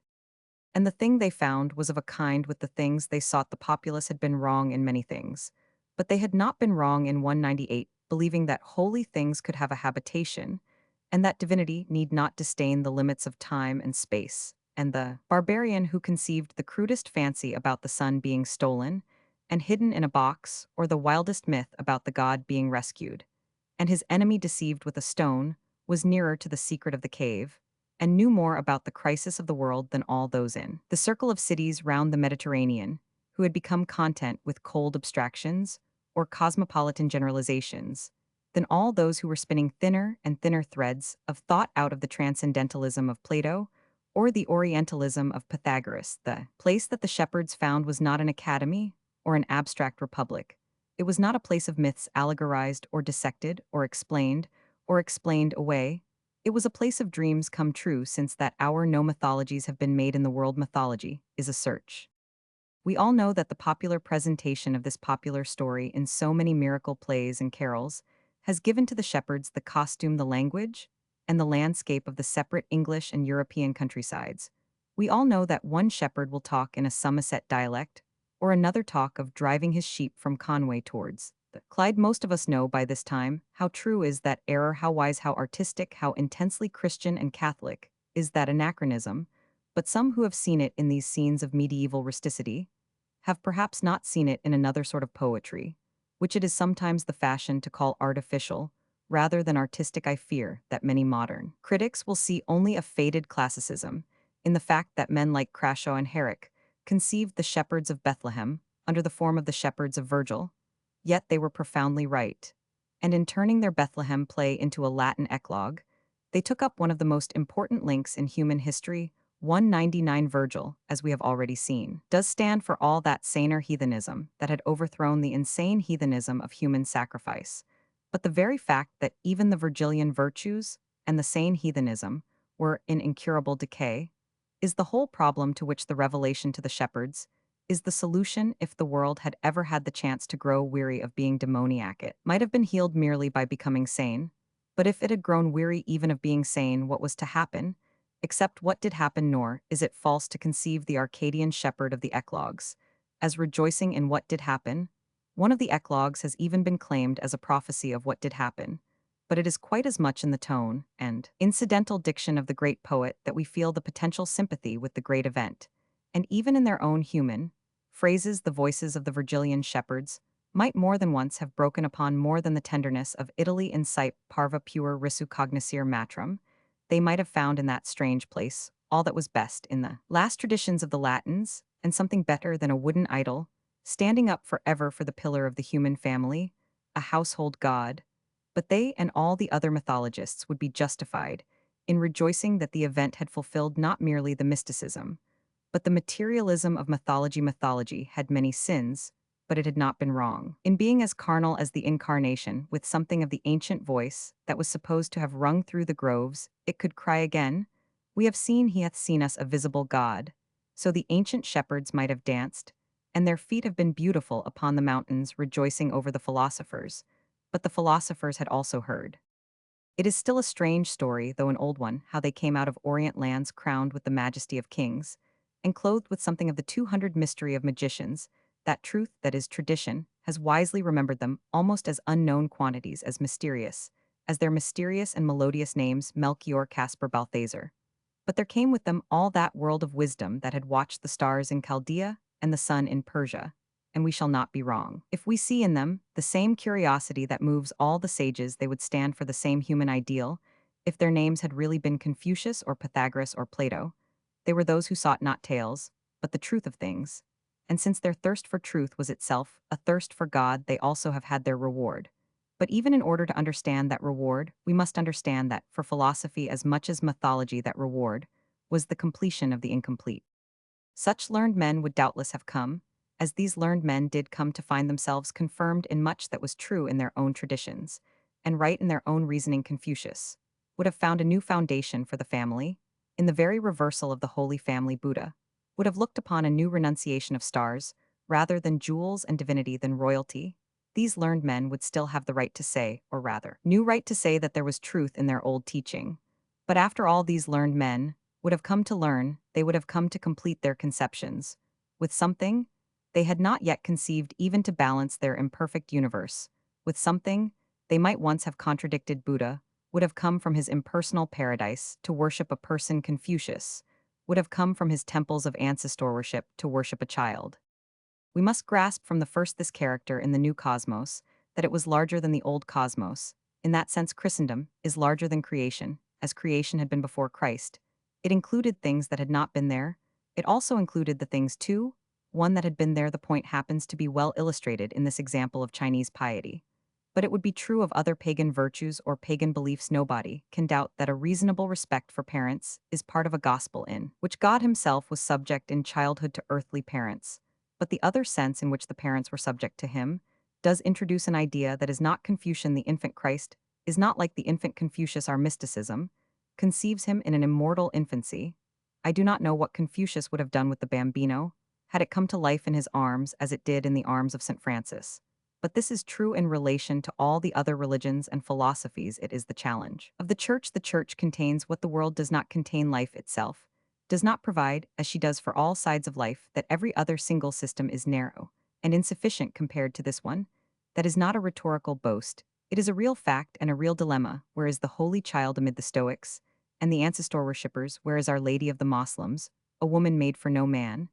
And the thing they found was of a kind with the things they sought. The populace had been wrong in many things, but they had not been wrong in 198, believing that holy things could have a habitation, and that divinity need not disdain the limits of time and space. And the barbarian who conceived the crudest fancy about the sun being stolen and hidden in a box, or the wildest myth about the god being rescued, and his enemy deceived with a stone, was nearer to the secret of the cave, and knew more about the crisis of the world than all those in the circle of cities round the Mediterranean, who had become content with cold abstractions or cosmopolitan generalizations, than all those who were spinning thinner and thinner threads of thought out of the transcendentalism of Plato or the Orientalism of Pythagoras. The place that the shepherds found was not an academy or an abstract republic. It was not a place of myths allegorized or dissected or explained away. It was a place of dreams come true. Since that hour no mythologies have been made in the world. Mythology is a search. We all know that the popular presentation of this popular story in so many miracle plays and carols has given to the shepherds the costume, the language, and the landscape of the separate English and European countrysides. We all know that one shepherd will talk in a Somerset dialect, or another talk of driving his sheep from Conway towards the Clyde. Most of us know by this time how true is that error, how wise, how artistic, how intensely Christian and Catholic is that anachronism, but some who have seen it in these scenes of medieval rusticity have perhaps not seen it in another sort of poetry, which it is sometimes the fashion to call artificial, rather than artistic. I fear that many modern critics will see only a faded classicism in the fact that men like Crashaw and Herrick conceived the shepherds of Bethlehem under the form of the shepherds of Virgil, yet they were profoundly right. And in turning their Bethlehem play into a Latin eclogue, they took up one of the most important links in human history. 199 Virgil, as we have already seen, does stand for all that saner heathenism that had overthrown the insane heathenism of human sacrifice. But the very fact that even the Virgilian virtues and the sane heathenism were in incurable decay is the whole problem to which the revelation to the shepherds is the solution. If the world had ever had the chance to grow weary of being demoniac, it might have been healed merely by becoming sane. But if it had grown weary even of being sane, what was to happen? Except what did happen, nor is it false to conceive the Arcadian shepherd of the eclogues as rejoicing in what did happen. One of the eclogues has even been claimed as a prophecy of what did happen, but it is quite as much in the tone and incidental diction of the great poet that we feel the potential sympathy with the great event, and even in their own human phrases the voices of the Virgilian shepherds might more than once have broken upon more than the tenderness of Italy incite parva pure risu cognoscere matrum. They might have found in that strange place all that was best in the last traditions of the Latins, and something better than a wooden idol, standing up forever for the pillar of the human family, a household god. But they and all the other mythologists would be justified in rejoicing that the event had fulfilled not merely the mysticism, but the materialism of mythology. Mythology had many sins, but it had not been wrong. In being as carnal as the incarnation, with something of the ancient voice that was supposed to have rung through the groves, it could cry again, "We have seen he hath seen us a visible God." So the ancient shepherds might have danced, and their feet have been beautiful upon the mountains, rejoicing over the philosophers. But the philosophers had also heard. It is still a strange story, though an old one, how they came out of Orient lands crowned with the majesty of kings, and clothed with something of the 200 mystery of magicians. That truth, that is tradition, has wisely remembered them almost as unknown quantities as their mysterious and melodious names Melchior, Caspar, Balthazar. But there came with them all that world of wisdom that had watched the stars in Chaldea and the sun in Persia, and we shall not be wrong. If we see in them the same curiosity that moves all the sages, they would stand for the same human ideal. If their names had really been Confucius or Pythagoras or Plato, they were those who sought not tales, but the truth of things. And since their thirst for truth was itself a thirst for God, they also have had their reward. But even in order to understand that reward, we must understand that, for philosophy as much as mythology, that reward was the completion of the incomplete. Such learned men would doubtless have come, as these learned men did come to find themselves confirmed in much that was true in their own traditions, and right in their own reasoning. Confucius would have found a new foundation for the family, in the very reversal of the Holy Family. Buddha would have looked upon a new renunciation of stars, rather than jewels, and divinity than royalty. These learned men would still have the right to say, or rather, new right to say, that there was truth in their old teaching. But after all these learned men would have come to learn, they would have come to complete their conceptions with something they had not yet conceived, even to balance their imperfect universe with something they might once have contradicted. Buddha would have come from his impersonal paradise to worship a person. Confucius would have come from his temples of ancestor worship to worship a child. We must grasp from the first this character in the new cosmos, that it was larger than the old cosmos. In that sense, Christendom is larger than creation, as creation had been before Christ. It included things that had not been there. It also included the things too, one that had been there. The point happens to be well illustrated in this example of Chinese piety. But it would be true of other pagan virtues or pagan beliefs. Nobody can doubt that a reasonable respect for parents is part of a gospel in which God himself was subject in childhood to earthly parents. But the other sense in which the parents were subject to him does introduce an idea that is not Confucian. The infant Christ is not like the infant Confucius. Our mysticism conceives him in an immortal infancy. I do not know what Confucius would have done with the bambino, had it come to life in his arms as it did in the arms of St. Francis. But this is true in relation to all the other religions and philosophies. It is the challenge of the church. The church contains what the world does not contain. Life itself does not provide, as she does for all sides of life, that every other single system is narrow and insufficient compared to this one. That is not a rhetorical boast. It is a real fact and a real dilemma. Where is the Holy Child amid the Stoics and the ancestor worshippers? Where is Our Lady of the Moslems, a woman made for no man?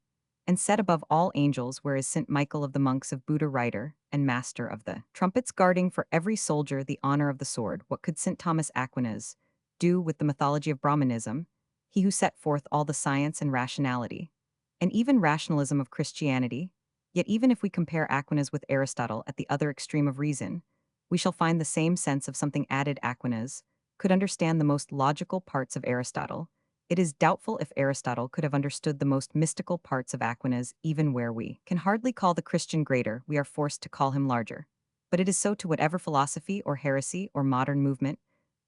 And set above all angels, where is St. Michael of the monks of Buddha, writer and master of the trumpets, guarding for every soldier the honor of the sword? What could St. Thomas Aquinas do with the mythology of Brahmanism, he who set forth all the science and rationality, and even rationalism of Christianity? Yet even if we compare Aquinas with Aristotle at the other extreme of reason, we shall find the same sense of something added. Aquinas could understand the most logical parts of Aristotle. It is doubtful if Aristotle could have understood the most mystical parts of Aquinas. Even where we can hardly call the Christian greater, we are forced to call him larger. But it is so to whatever philosophy or heresy or modern movement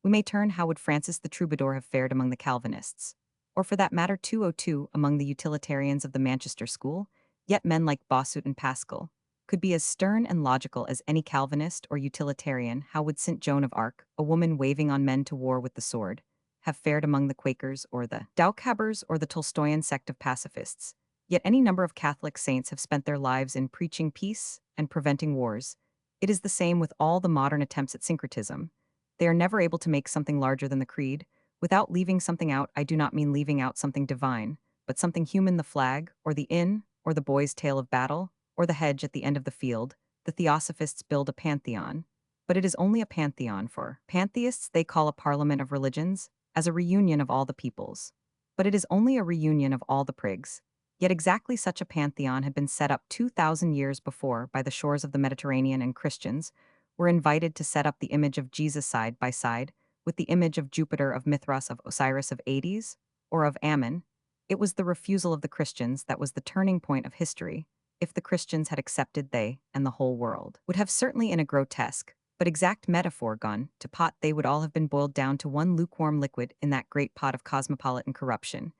we may turn. How would Francis the Troubadour have fared among the Calvinists? Or for that matter 202 among the utilitarians of the Manchester school? Yet men like Bossuet and Pascal could be as stern and logical as any Calvinist or utilitarian. How would St. Joan of Arc, a woman waving on men to war with the sword, have fared among the Quakers or the Doukhobors or the Tolstoyan sect of pacifists? Yet any number of Catholic saints have spent their lives in preaching peace and preventing wars. It is the same with all the modern attempts at syncretism. They are never able to make something larger than the creed, without leaving something out. I do not mean leaving out something divine, but something human. The flag, or the inn, or the boy's tale of battle, or the hedge at the end of the field. The theosophists build a pantheon, but it is only a pantheon. For pantheists they call a parliament of religions, as a reunion of all the peoples. But it is only a reunion of all the prigs. Yet exactly such a pantheon had been set up 2,000 years before by the shores of the Mediterranean, and Christians were invited to set up the image of Jesus side by side with the image of Jupiter, of Mithras, of Osiris, of Hades, or of Ammon. It was the refusal of the Christians that was the turning point of history. if the Christians had accepted they and the whole world, would have certainly in a grotesque, but exact metaphor gone to pot they would all have been boiled down to one lukewarm liquid in that great pot of cosmopolitan corruption,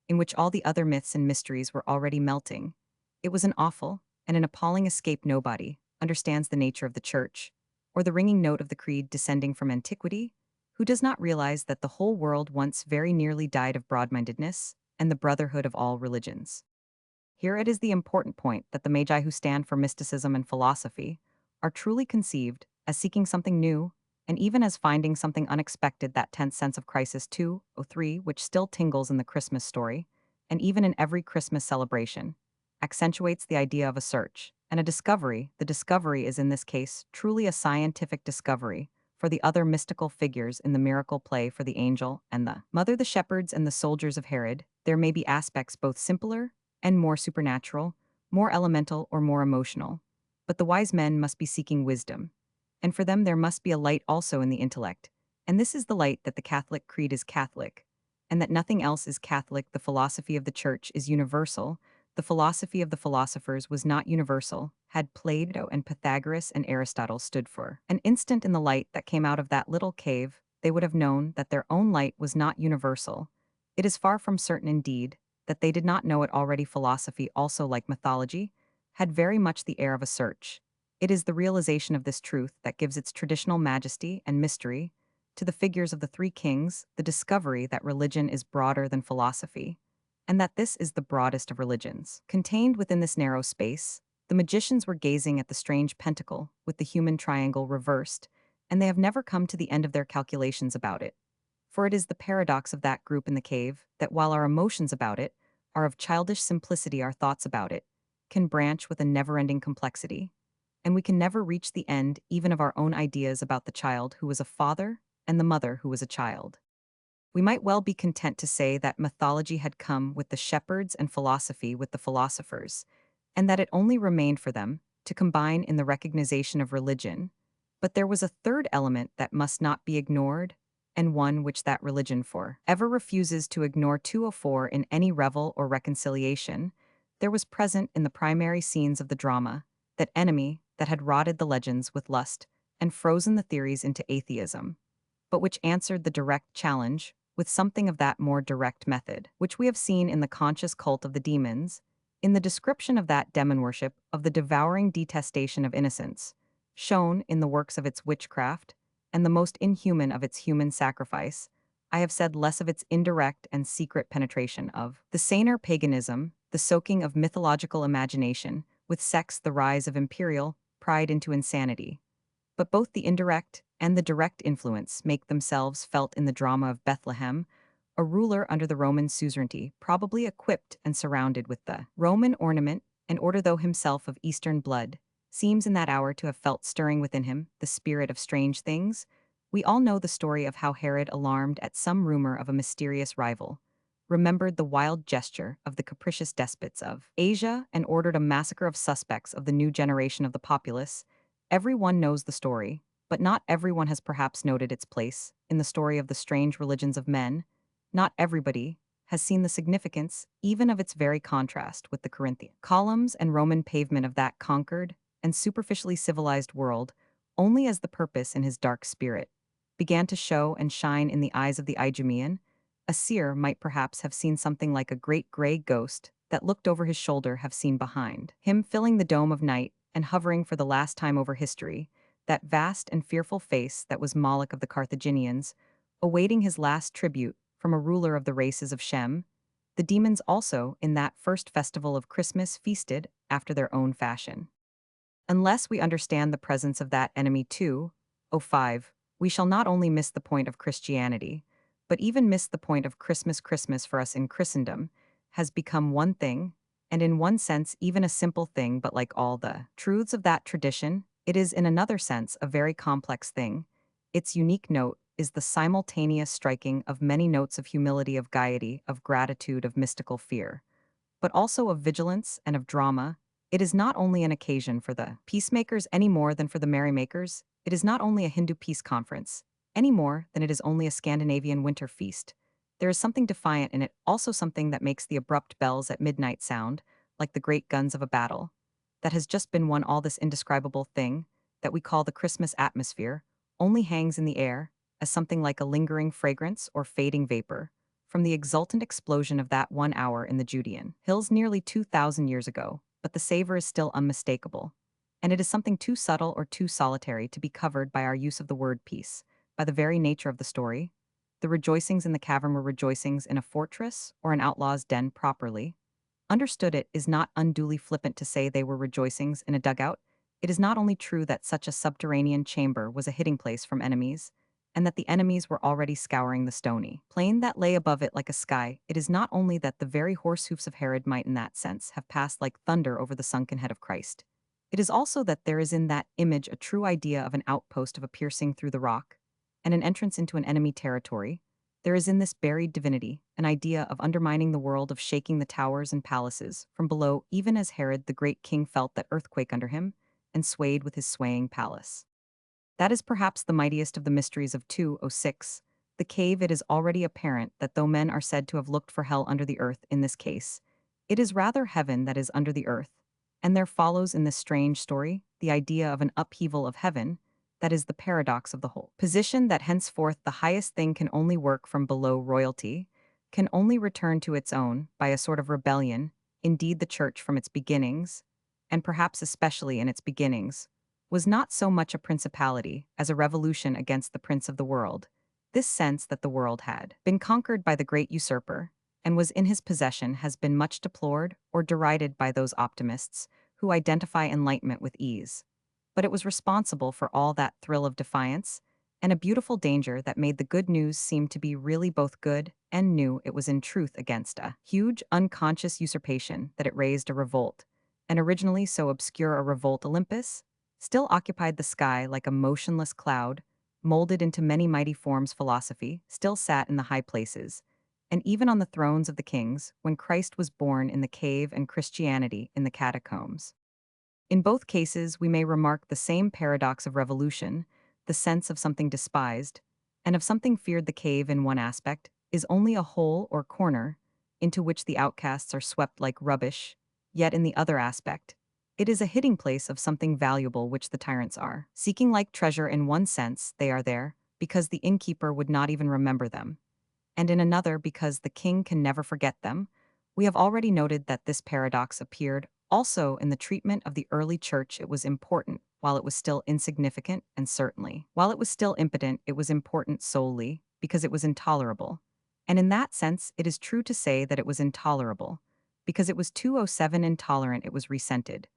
in which all the other myths and mysteries were already melting. It was an awful and an appalling escape. Nobody understands the nature of the church, or the ringing note of the creed descending from antiquity, who does not realize that the whole world once very nearly died of broad-mindedness and the brotherhood of all religions. Here it is the important point that the magi who stand for mysticism and philosophy are truly conceived as seeking something new, and even as finding something unexpected. That tense sense of crisis 203, which still tingles in the Christmas story, and even in every Christmas celebration, accentuates the idea of a search and a discovery. The discovery is in this case truly a scientific discovery for the other mystical figures in the miracle play. For the angel and the mother, the shepherds and the soldiers of Herod, there may be aspects both simpler and more supernatural, more elemental or more emotional. But the wise men must be seeking wisdom, and for them there must be a light also in the intellect, and this is the light that the Catholic creed is Catholic, and that nothing else is Catholic. The philosophy of the Church is universal. The philosophy of the philosophers was not universal, had Plato and Pythagoras and Aristotle stood for an instant in the light that came out of that little cave, they would have known that their own light was not universal. It is far from certain, indeed, that they did not know it already. Philosophy, also like mythology, had very much the air of a search. It is the realization of this truth that gives its traditional majesty and mystery to the figures of the three kings, the discovery that religion is broader than philosophy, and that this is the broadest of religions. Contained within this narrow space, the magicians were gazing at the strange pentacle with the human triangle reversed, and they have never come to the end of their calculations about it. For it is the paradox of that group in the cave that while our emotions about it are of childish simplicity, our thoughts about it can branch with a never-ending complexity, and we can never reach the end even of our own ideas about the child who was a father and the mother who was a child. We might well be content to say that mythology had come with the shepherds and philosophy with the philosophers, and that it only remained for them to combine in the recognition of religion. But there was a third element that must not be ignored, and one which that religion for ever refuses to ignore. 204 In any revel or reconciliation, there was present in the primary scenes of the drama that enemy that had rotted the legends with lust and frozen the theories into atheism, but which answered the direct challenge with something of that more direct method, which we have seen in the conscious cult of the demons, in the description of that demon worship of the devouring detestation of innocence, shown in the works of its witchcraft, and the most inhuman of its human sacrifice. I have said less of its indirect and secret penetration of the saner paganism, the soaking of mythological imagination, with sex the rise of imperial pride into insanity. But both the indirect and the direct influence make themselves felt in the drama of Bethlehem, a ruler under the Roman suzerainty, probably equipped and surrounded with the Roman ornament, and order though himself of Eastern blood, seems in that hour to have felt stirring within him the spirit of strange things. We all know the story of how Herod, alarmed at some rumor of a mysterious rival, remembered the wild gesture of the capricious despots of Asia and ordered a massacre of suspects of the new generation of the populace. Everyone knows the story, but not everyone has perhaps noted its place in the story of the strange religions of men. Not everybody has seen the significance even of its very contrast with the Corinthian columns and Roman pavement of that conquered and superficially civilized world, only as the purpose in his dark spirit began to show and shine in the eyes of the Idumean. A seer might perhaps have seen something like a great gray ghost that looked over his shoulder, have seen behind him filling the dome of night and hovering for the last time over history, that vast and fearful face that was Moloch of the Carthaginians, awaiting his last tribute from a ruler of the races of Shem. The demons also, in that first festival of Christmas, feasted after their own fashion. Unless we understand the presence of that enemy too, 05, we shall not only miss the point of Christianity, but even miss the point of Christmas. Christmas for us in Christendom has become one thing, and in one sense even a simple thing, but like all the truths of that tradition, it is in another sense a very complex thing. Its unique note is the simultaneous striking of many notes of humility, of gaiety, of gratitude, of mystical fear, but also of vigilance and of drama. It is not only an occasion for the peacemakers any more than for the merrymakers. It is not only a Hindu peace conference any more than it is only a Scandinavian winter feast. There is something defiant in it, also something that makes the abrupt bells at midnight sound like the great guns of a battle. that has just been won all this indescribable thing that we call the Christmas atmosphere only hangs in the air as something like a lingering fragrance or fading vapor from the exultant explosion of that 1 hour in the Judean hills nearly 2,000 years ago, but the savor is still unmistakable. And it is something too subtle or too solitary to be covered by our use of the word peace, by the very nature of the story. The rejoicings in the cavern were rejoicings in a fortress or an outlaw's den properly. Understood, it is not unduly flippant to say they were rejoicings in a dugout. It is not only true that such a subterranean chamber was a hiding place from enemies, and that the enemies were already scouring the stony plain that lay above it like a sky. It is not only that the very horse hoofs of Herod might in that sense have passed like thunder over the sunken head of Christ. It is also that there is in that image a true idea of an outpost of a piercing through the rock, and an entrance into an enemy territory. There is in this buried divinity an idea of undermining the world, of shaking the towers and palaces from below, even as Herod the great king felt that earthquake under him and swayed with his swaying palace. That is perhaps the mightiest of the mysteries of 206. The cave. It is already apparent that though men are said to have looked for hell under the earth in this case, it is rather heaven that is under the earth, and there follows in this strange story the idea of an upheaval of heaven. That is the paradox of the whole position, that henceforth the highest thing can only work from below royalty, can only return to its own by a sort of rebellion. Indeed, the church from its beginnings, and perhaps especially in its beginnings, was not so much a principality as a revolution against the prince of the world, this sense that the world had been conquered by the great usurper, and was in his possession, has been much deplored or derided by those optimists who identify enlightenment with ease. But it was responsible for all that thrill of defiance and a beautiful danger that made the good news seem to be really both good and new. It was in truth against a huge unconscious usurpation that it raised a revolt, and originally so obscure a revolt Olympus still occupied the sky like a motionless cloud, molded into many mighty forms. Philosophy still sat in the high places, and even on the thrones of the kings, when Christ was born in the cave and Christianity in the catacombs. In both cases, we may remark the same paradox of revolution, the sense of something despised, and of something feared. The cave, in one aspect, is only a hole or corner into which the outcasts are swept like rubbish, yet in the other aspect, it is a hiding place of something valuable which the tyrants are seeking like treasure. In one sense, they are there because the innkeeper would not even remember them, and in another because the king can never forget them. We have already noted that this paradox appeared also in the treatment of the early church. It was important while it was still insignificant, and certainly, while it was still impotent, it was important solely because it was intolerable. And in that sense, it is true to say that it was intolerable because it was 207 intolerant. It was resented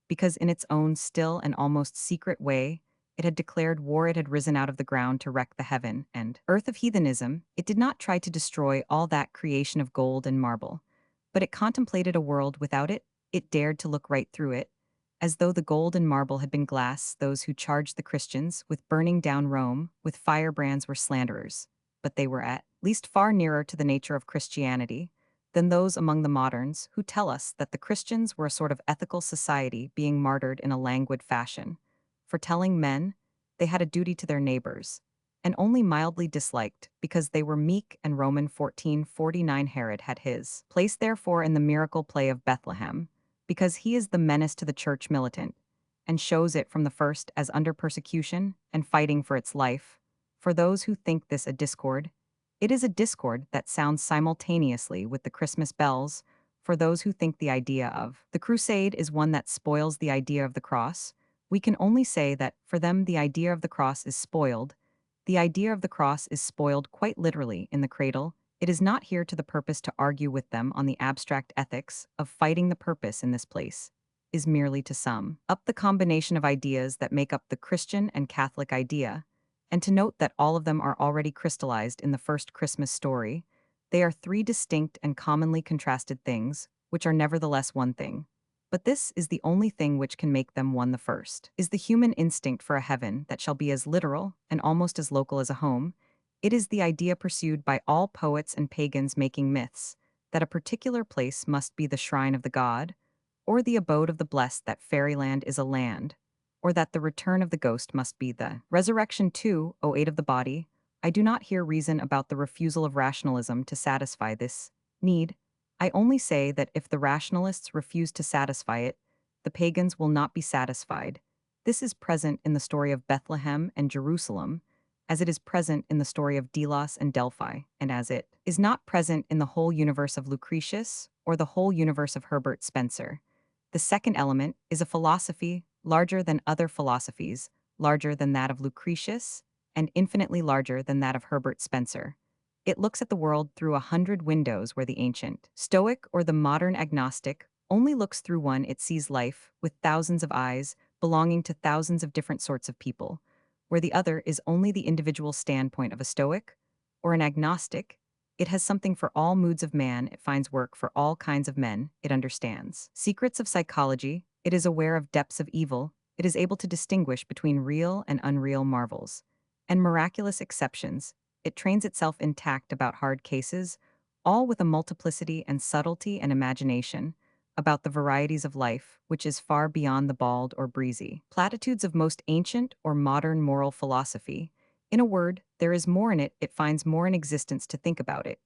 because in its own still and almost secret way, it had declared war. It had risen out of the ground to wreck the heaven and earth of heathenism. It did not try to destroy all that creation of gold and marble, but it contemplated a world without it. It dared to look right through it, as though the gold and marble had been glass. Those who charged the Christians with burning down Rome with firebrands were slanderers, but they were at least far nearer to the nature of Christianity than those among the moderns who tell us that the Christians were a sort of ethical society being martyred in a languid fashion, for telling men they had a duty to their neighbors, and only mildly disliked because they were meek. And Roman 1449. Herod had his place therefore in the miracle play of Bethlehem, because he is the menace to the church militant, and shows it from the first as under persecution and fighting for its life. For those who think this a discord, it is a discord that sounds simultaneously with the Christmas bells. For those who think the idea of the crusade is one that spoils the idea of the cross, we can only say that for them the idea of the cross is spoiled. The idea of the cross is spoiled quite literally in the cradle. It is not here to the purpose to argue with them on the abstract ethics of fighting. The purpose in this place is merely to sum up the combination of ideas that make up the Christian and Catholic idea, and to note that all of them are already crystallized in the first Christmas story. They are three distinct and commonly contrasted things, which are nevertheless one thing. But this is the only thing which can make them one. The first is the human instinct for a heaven that shall be as literal and almost as local as a home. It is the idea pursued by all poets and pagans making myths, that a particular place must be the shrine of the god, or the abode of the blessed, that fairyland is a land, or that the return of the ghost must be the resurrection 208 of the body. I do not here reason about the refusal of rationalism to satisfy this need. I only say that if the rationalists refuse to satisfy it, the pagans will not be satisfied. This is present in the story of Bethlehem and Jerusalem, as it is present in the story of Delos and Delphi, and as it is not present in the whole universe of Lucretius or the whole universe of Herbert Spencer. The second element is a philosophy larger than other philosophies, larger than that of Lucretius, and infinitely larger than that of Herbert Spencer. It looks at the world through 100 windows where the ancient Stoic or the modern agnostic only looks through one. It sees life with thousands of eyes belonging to thousands of different sorts of people, where the other is only the individual standpoint of a Stoic or an agnostic. It has something for all moods of man, it finds work for all kinds of men, it understands secrets of psychology, it is aware of depths of evil, it is able to distinguish between real and unreal marvels and miraculous exceptions. It trains itself intact about hard cases, all with a multiplicity and subtlety and imagination, about the varieties of life, which is far beyond the bald or breezy platitudes of most ancient or modern moral philosophy. In a word, there is more in it, it finds more in existence to think about it,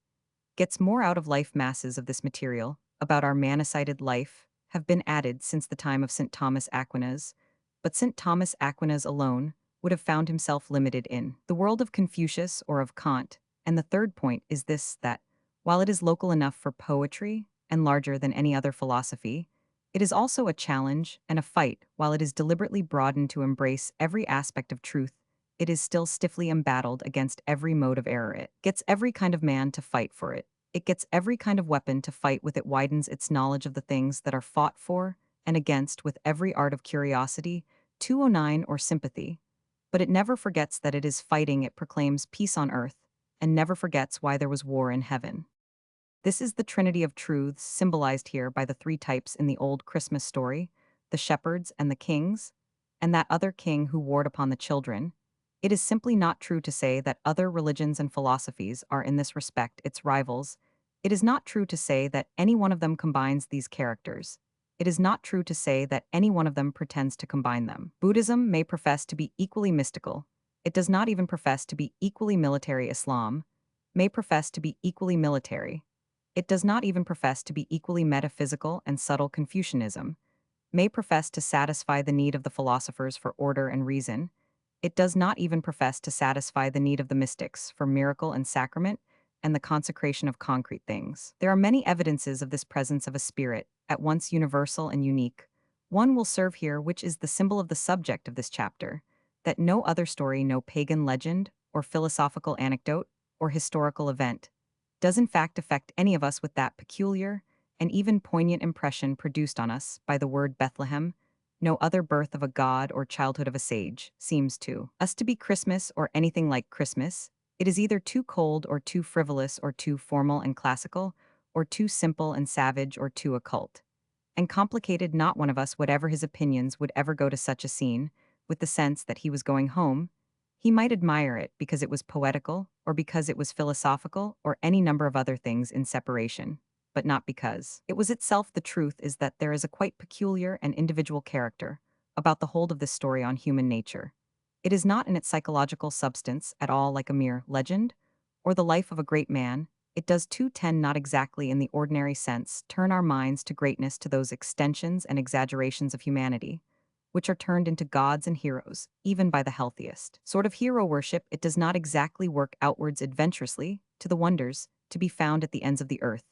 gets more out of life. Masses of this material, about our manicided life, have been added since the time of St. Thomas Aquinas, but St. Thomas Aquinas alone would have found himself limited in the world of Confucius or of Kant. And the third point is this, that, while it is local enough for poetry and larger than any other philosophy, it is also a challenge and a fight. While it is deliberately broadened to embrace every aspect of truth, it is still stiffly embattled against every mode of error. It gets every kind of man to fight for it. It gets every kind of weapon to fight with. It widens its knowledge of the things that are fought for and against with every art of curiosity, 209 or sympathy. But it never forgets that it is fighting. It proclaims peace on earth and never forgets why there was war in heaven. This is the trinity of truths symbolized here by the three types in the old Christmas story, the shepherds and the kings, and that other king who warred upon the children. It is simply not true to say that other religions and philosophies are in this respect its rivals. It is not true to say that any one of them combines these characters. It is not true to say that any one of them pretends to combine them. Buddhism may profess to be equally mystical. It does not even profess to be equally military. Islam may profess to be equally military. It does not even profess to be equally metaphysical and subtle. Confucianism may profess to satisfy the need of the philosophers for order and reason. It does not even profess to satisfy the need of the mystics for miracle and sacrament and the consecration of concrete things. There are many evidences of this presence of a spirit, at once universal and unique. One will serve here, which is the symbol of the subject of this chapter, that no other story, no pagan legend, or philosophical anecdote, or historical event, does in fact affect any of us with that peculiar and even poignant impression produced on us by the word Bethlehem. No other birth of a god or childhood of a sage seems to us to be Christmas or anything like Christmas. It is either too cold or too frivolous or too formal and classical, or too simple and savage or too occult and complicated. Not one of us, whatever his opinions, would ever go to such a scene with the sense that he was going home. He might admire it because it was poetical, or because it was philosophical, or any number of other things in separation, but not because it was itself. The truth is that there is a quite peculiar and individual character about the hold of this story on human nature. It is not in its psychological substance at all like a mere legend, or the life of a great man. It does too tend, not exactly in the ordinary sense, turn our minds to greatness, to those extensions and exaggerations of humanity, which are turned into gods and heroes, even by the healthiest sort of hero worship. It does not exactly work outwards adventurously to the wonders to be found at the ends of the earth.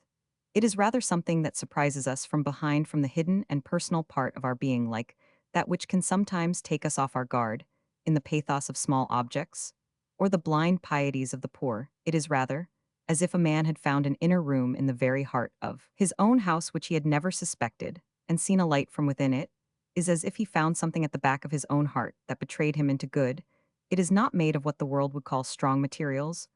It is rather something that surprises us from behind, from the hidden and personal part of our being, like that which can sometimes take us off our guard, in the pathos of small objects, or the blind pieties of the poor. It is rather as if a man had found an inner room in the very heart of his own house which he had never suspected, and seen a light from within it. Is as if he found something at the back of his own heart that betrayed him into good. It is not made of what the world would call strong materials,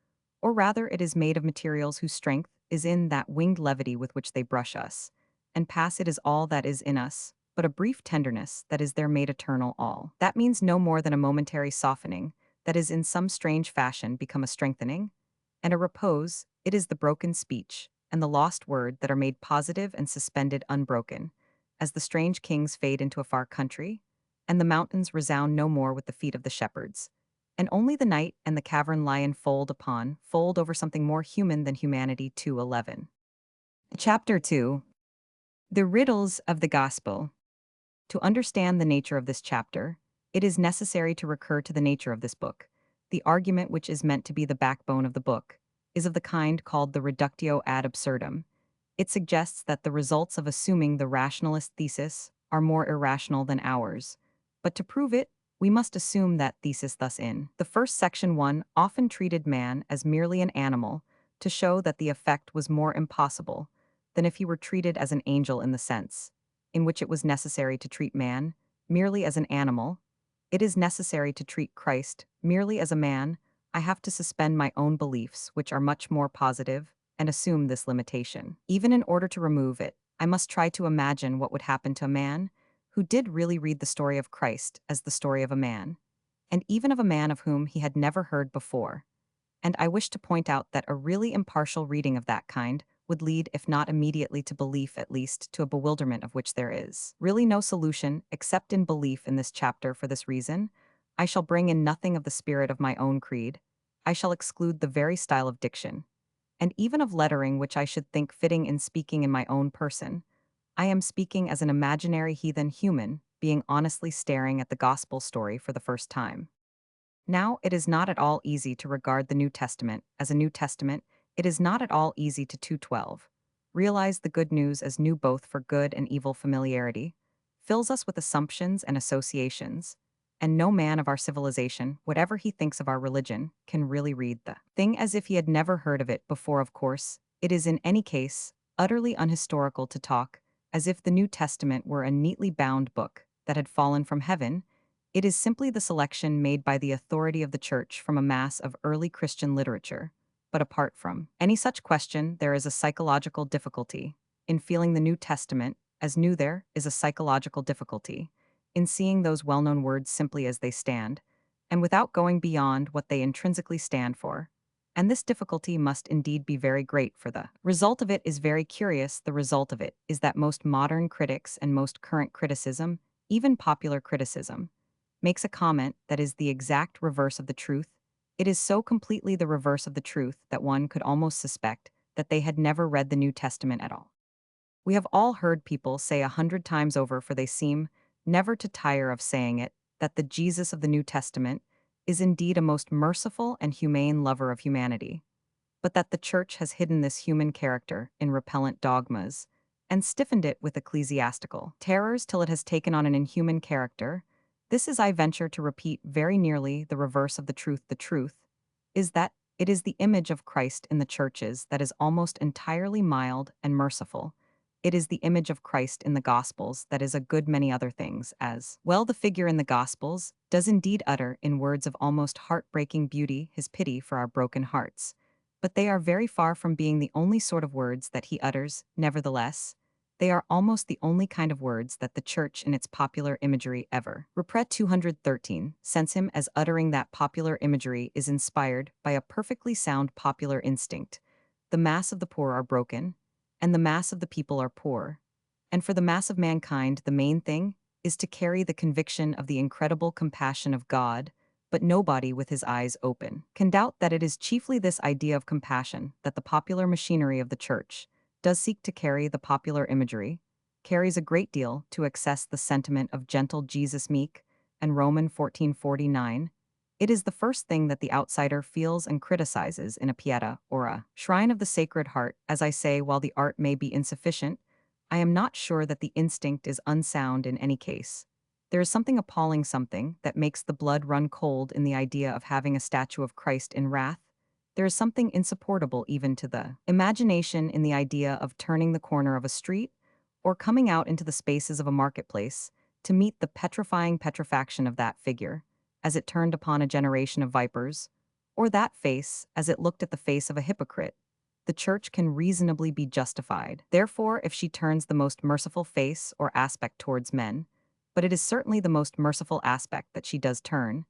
or rather it is made of materials whose strength is in that winged levity with which they brush us, and pass. It is all that is in us, but a brief tenderness that is there made eternal. All that means no more than a momentary softening, that is in some strange fashion become a strengthening, and a repose. It is the broken speech and the lost word that are made positive and suspended unbroken, as the strange kings fade into a far country, and the mountains resound no more with the feet of the shepherds, and only the night and the cavern lie fold upon fold over something more human than humanity. 2:11. Chapter 2. The riddles of the gospel. To understand the nature of this chapter, it is necessary to recur to the nature of this book. The argument, which is meant to be the backbone of the book, is of the kind called the reductio ad absurdum. It suggests that the results of assuming the rationalist thesis are more irrational than ours. But to prove it, we must assume that thesis thus in. The first section 1 often treated man as merely an animal to show that the effect was more impossible than if he were treated as an angel in the sense in which it was necessary to treat man merely as an animal. It is necessary to treat Christ merely as a man. I have to suspend my own beliefs, which are much more positive, and assume this limitation. Even in order to remove it, I must try to imagine what would happen to a man who did really read the story of Christ as the story of a man, and even of a man of whom he had never heard before. And I wish to point out that a really impartial reading of that kind would lead, if not immediately to belief, at least to a bewilderment of which there is really no solution except in belief in this chapter. For this reason, I shall bring in nothing of the spirit of my own creed. I shall exclude the very style of diction, and even of lettering which I should think fitting in speaking in my own person. I am speaking as an imaginary heathen human, being honestly staring at the gospel story for the first time. Now, it is not at all easy to regard the New Testament as a New Testament. It is not at all easy to 2:12. Realize the good news as new both for good and evil familiarity, fills us with assumptions and associations, and no man of our civilization, whatever he thinks of our religion, can really read the thing as if he had never heard of it before. Of course, it is in any case utterly unhistorical to talk as if the New Testament were a neatly bound book that had fallen from heaven. It is simply the selection made by the authority of the Church from a mass of early Christian literature. But apart from any such question, there is a psychological difficulty in feeling the New Testament as new. There is a psychological difficulty in seeing those well-known words simply as they stand, and without going beyond what they intrinsically stand for. And this difficulty must indeed be very great, for the result of it is very curious. The result of it is that most modern critics and most current criticism, even popular criticism, makes a comment that is the exact reverse of the truth. It is so completely the reverse of the truth that one could almost suspect that they had never read the New Testament at all. We have all heard people say 100 times over, for they seem never to tire of saying it, that the Jesus of the New Testament is indeed a most merciful and humane lover of humanity, but that the Church has hidden this human character in repellent dogmas and stiffened it with ecclesiastical terrors till it has taken on an inhuman character. This is, I venture to repeat, very nearly the reverse of the truth. The truth is that it is the image of Christ in the churches that is almost entirely mild and merciful. It is the image of Christ in the Gospels that is a good many other things as well. The figure in the Gospels does indeed utter, in words of almost heartbreaking beauty, his pity for our broken hearts. But they are very far from being the only sort of words that he utters. Nevertheless, they are almost the only kind of words that the Church in its popular imagery ever. Repret 213 sends him as uttering that popular imagery is inspired by a perfectly sound popular instinct. The mass of the poor are broken, and the mass of the people are poor. And for the mass of mankind, the main thing is to carry the conviction of the incredible compassion of God, but nobody with his eyes open can doubt that it is chiefly this idea of compassion that the popular machinery of the Church does seek to carry. The popular imagery carries a great deal to access the sentiment of gentle Jesus meek and Roman 1449. It is the first thing that the outsider feels and criticizes in a pieta or a shrine of the Sacred Heart. As I say, while the art may be insufficient, I am not sure that the instinct is unsound in any case. There is something appalling, something that makes the blood run cold in the idea of having a statue of Christ in wrath. There is something insupportable even to the imagination in the idea of turning the corner of a street or coming out into the spaces of a marketplace to meet the petrifying petrifaction of that figure as it turned upon a generation of vipers, or that face as it looked at the face of a hypocrite. The Church can reasonably be justified, therefore, if she turns the most merciful face or aspect towards men, but it is certainly the most merciful aspect that she does turn,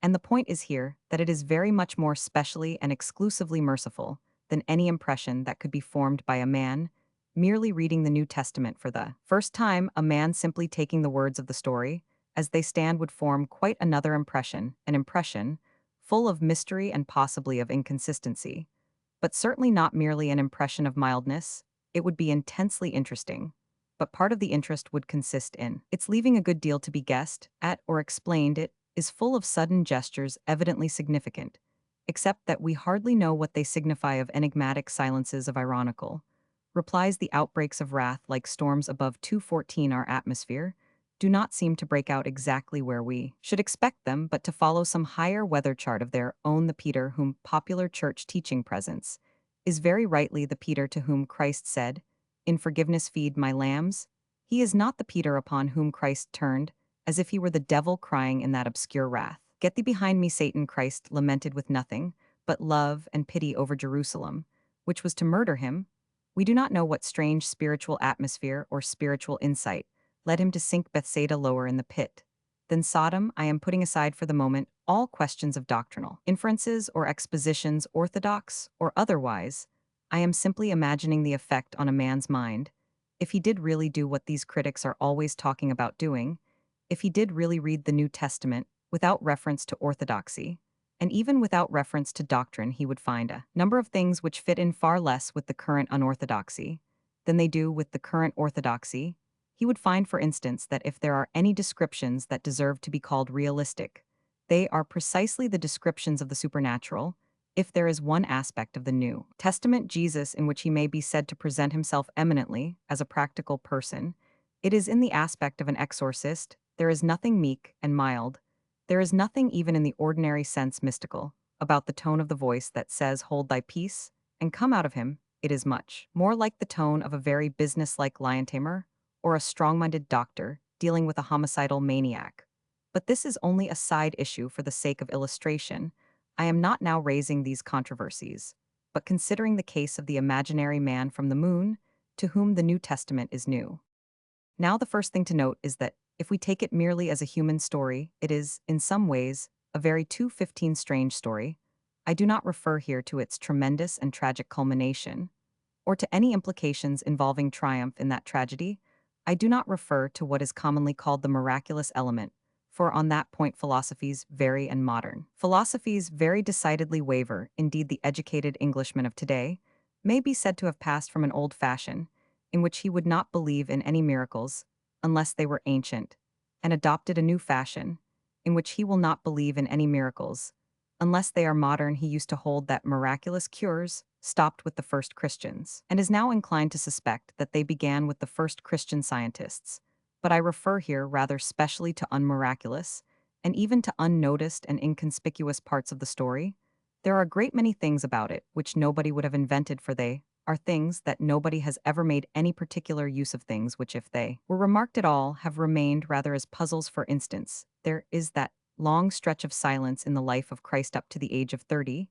and the point is here that it is very much more specially and exclusively merciful than any impression that could be formed by a man merely reading the New Testament for the first time. A man simply taking the words of the story as they stand would form quite another impression, an impression full of mystery and possibly of inconsistency, but certainly not merely an impression of mildness. It would be intensely interesting, but part of the interest would consist in its leaving a good deal to be guessed at or explained. It is full of sudden gestures evidently significant, except that we hardly know what they signify, of enigmatic silences of ironical replies. The outbreaks of wrath like storms above 214 our atmosphere do not seem to break out exactly where we should expect them, but to follow some higher weather chart of their own. The Peter whom popular church teaching presents is very rightly the Peter to whom Christ said, "In forgiveness feed my lambs." He is not the Peter upon whom Christ turned, as if he were the devil crying in that obscure wrath, "Get thee behind me, Satan." Christ lamented with nothing but love and pity over Jerusalem, which was to murder him. We do not know what strange spiritual atmosphere or spiritual insight led him to sink Bethsaida lower in the pit than Sodom. I am putting aside for the moment all questions of doctrinal inferences or expositions, orthodox or otherwise. I am simply imagining the effect on a man's mind if he did really do what these critics are always talking about doing, if he did really read the New Testament without reference to orthodoxy, and even without reference to doctrine. He would find a number of things which fit in far less with the current unorthodoxy than they do with the current orthodoxy. He would find, for instance, that if there are any descriptions that deserve to be called realistic, they are precisely the descriptions of the supernatural. If there is one aspect of the New Testament Jesus in which he may be said to present himself eminently as a practical person, it is in the aspect of an exorcist. There is nothing meek and mild, there is nothing even in the ordinary sense mystical, about the tone of the voice that says, "Hold thy peace, and come out of him." It is much more like the tone of a very business-like lion tamer, or a strong-minded doctor dealing with a homicidal maniac. But this is only a side issue for the sake of illustration. I am not now raising these controversies, but considering the case of the imaginary man from the moon, to whom the New Testament is new. Now, the first thing to note is that if we take it merely as a human story, it is, in some ways, a very 215 strange story. I do not refer here to its tremendous and tragic culmination, or to any implications involving triumph in that tragedy. I do not refer to what is commonly called the miraculous element, for on that point philosophies vary and modern philosophies very decidedly waver. Indeed, the educated Englishman of today may be said to have passed from an old fashion, in which he would not believe in any miracles unless they were ancient, and adopted a new fashion, in which he will not believe in any miracles unless they are modern. He used to hold that miraculous cures stopped with the first Christians, and is now inclined to suspect that they began with the first Christian scientists. But I refer here rather specially to unmiraculous, and even to unnoticed and inconspicuous parts of the story. There are a great many things about it which nobody would have invented, for they are things that nobody has ever made any particular use of, things which, if they were remarked at all, have remained rather as puzzles. For instance, there is that long stretch of silence in the life of Christ up to the age of 30.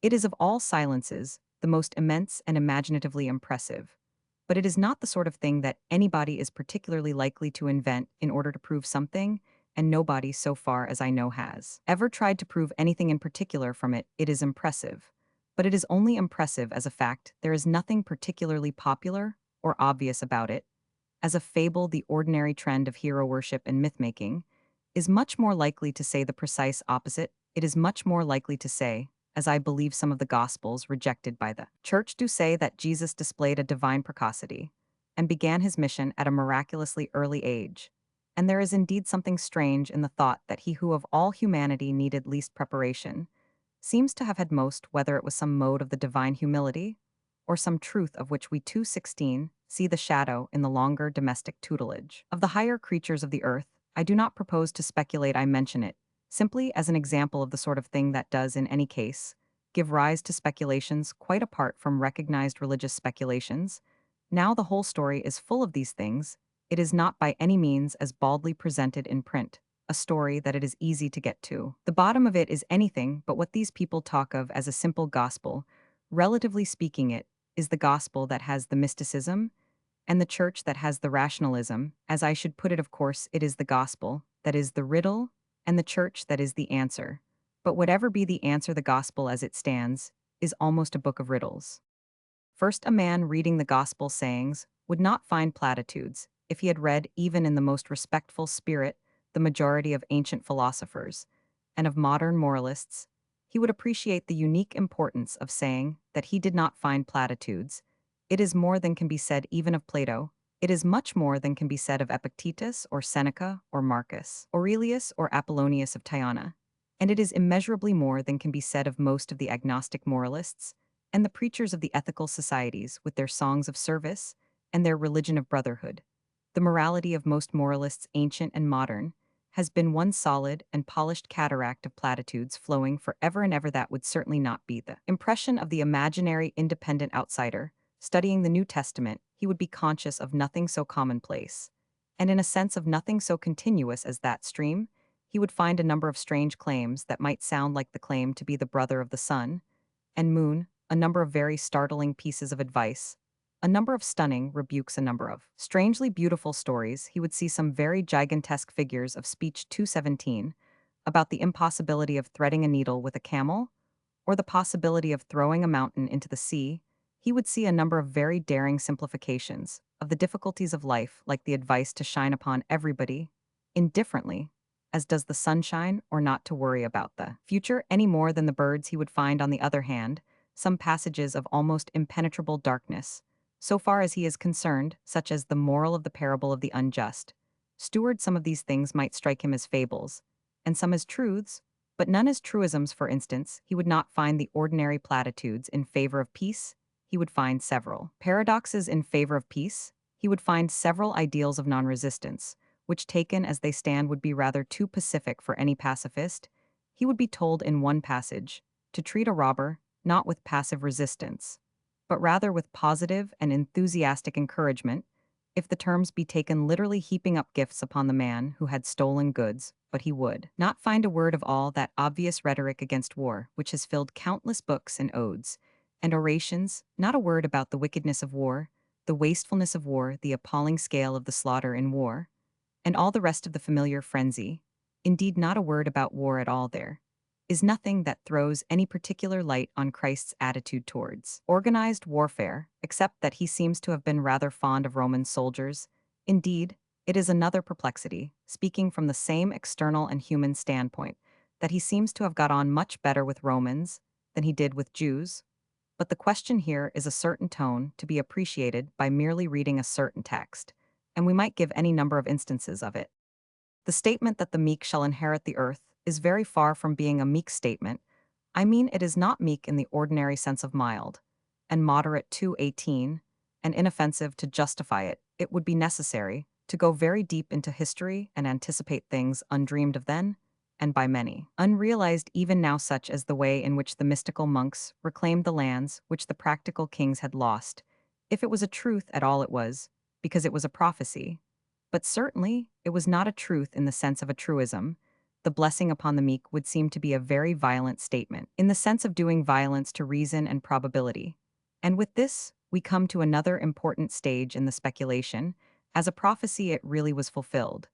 It is of all silences the most immense and imaginatively impressive. But it is not the sort of thing that anybody is particularly likely to invent in order to prove something, and nobody, so far as I know, has ever tried to prove anything in particular from it. It is impressive, but it is only impressive as a fact. There is nothing particularly popular or obvious about it. As a fable, the ordinary trend of hero worship and myth-making is much more likely to say the precise opposite. It is much more likely to say, as I believe some of the Gospels rejected by the Church do say, that Jesus displayed a divine precocity and began his mission at a miraculously early age. And there is indeed something strange in the thought that he who of all humanity needed least preparation seems to have had most, whether it was some mode of the divine humility, or some truth of which we 2:16 see the shadow in the longer domestic tutelage of the higher creatures of the earth. I do not propose to speculate. I mention it simply as an example of the sort of thing that does, in any case, give rise to speculations quite apart from recognized religious speculations. Now the whole story is full of these things. It is not by any means as baldly presented in print, a story that it is easy to get to the bottom of. It is anything but what these people talk of as a simple gospel. Relatively speaking, it is the gospel that has the mysticism, and the church that has the rationalism. As I should put it, of course, it is the gospel that is the riddle, and the church that is the answer. But whatever be the answer, the gospel as it stands is almost a book of riddles. First, a man reading the gospel sayings would not find platitudes if he had read, even in the most respectful spirit, the majority of ancient philosophers and of modern moralists. He would appreciate the unique importance of saying that he did not find platitudes. It is more than can be said even of Plato, It is much more than can be said of Epictetus or Seneca or Marcus Aurelius or Apollonius of Tyana, and it is immeasurably more than can be said of most of the agnostic moralists and the preachers of the ethical societies with their songs of service and their religion of brotherhood. The morality of most moralists, ancient and modern, has been one solid and polished cataract of platitudes flowing forever and ever. That would certainly not be the impression of the imaginary independent outsider. Studying the New Testament, he would be conscious of nothing so commonplace, and in a sense of nothing so continuous as that stream. He would find a number of strange claims that might sound like the claim to be the brother of the sun and moon, a number of very startling pieces of advice, a number of stunning rebukes, a number of strangely beautiful stories. He would see some very gigantesque figures of speech 217 about the impossibility of threading a needle with a camel or the possibility of throwing a mountain into the sea. He would see a number of very daring simplifications of the difficulties of life, like the advice to shine upon everybody indifferently, as does the sunshine, or not to worry about the future any more than the birds. He would find, on the other hand, some passages of almost impenetrable darkness, so far as he is concerned, such as the moral of the parable of the unjust steward. Some of these things might strike him as fables, and some as truths, but none as truisms. For instance, he would not find the ordinary platitudes in favor of peace. He would find several paradoxes in favor of peace. He would find several ideals of non-resistance, which taken as they stand would be rather too pacific for any pacifist. He would be told in one passage to treat a robber not with passive resistance, but rather with positive and enthusiastic encouragement, if the terms be taken literally, heaping up gifts upon the man who had stolen goods. But he would not find a word of all that obvious rhetoric against war, which has filled countless books and odes and orations, not a word about the wickedness of war, the wastefulness of war, the appalling scale of the slaughter in war, and all the rest of the familiar frenzy. Indeed, not a word about war at all. There is nothing that throws any particular light on Christ's attitude towards organized warfare, except that he seems to have been rather fond of Roman soldiers. Indeed, it is another perplexity, speaking from the same external and human standpoint, that he seems to have got on much better with Romans than he did with Jews. But the question here is a certain tone to be appreciated by merely reading a certain text, and we might give any number of instances of it. The statement that the meek shall inherit the earth is very far from being a meek statement. I mean, it is not meek in the ordinary sense of mild and moderate 218 and inoffensive. To justify it, it would be necessary to go very deep into history and anticipate things undreamed of then and by many, unrealized even now, such as the way in which the mystical monks reclaimed the lands which the practical kings had lost. If it was a truth at all, it was because it was a prophecy. But certainly, it was not a truth in the sense of a truism. The blessing upon the meek would seem to be a very violent statement, in the sense of doing violence to reason and probability. And with this, we come to another important stage in the speculation. As a prophecy, it really was fulfilled.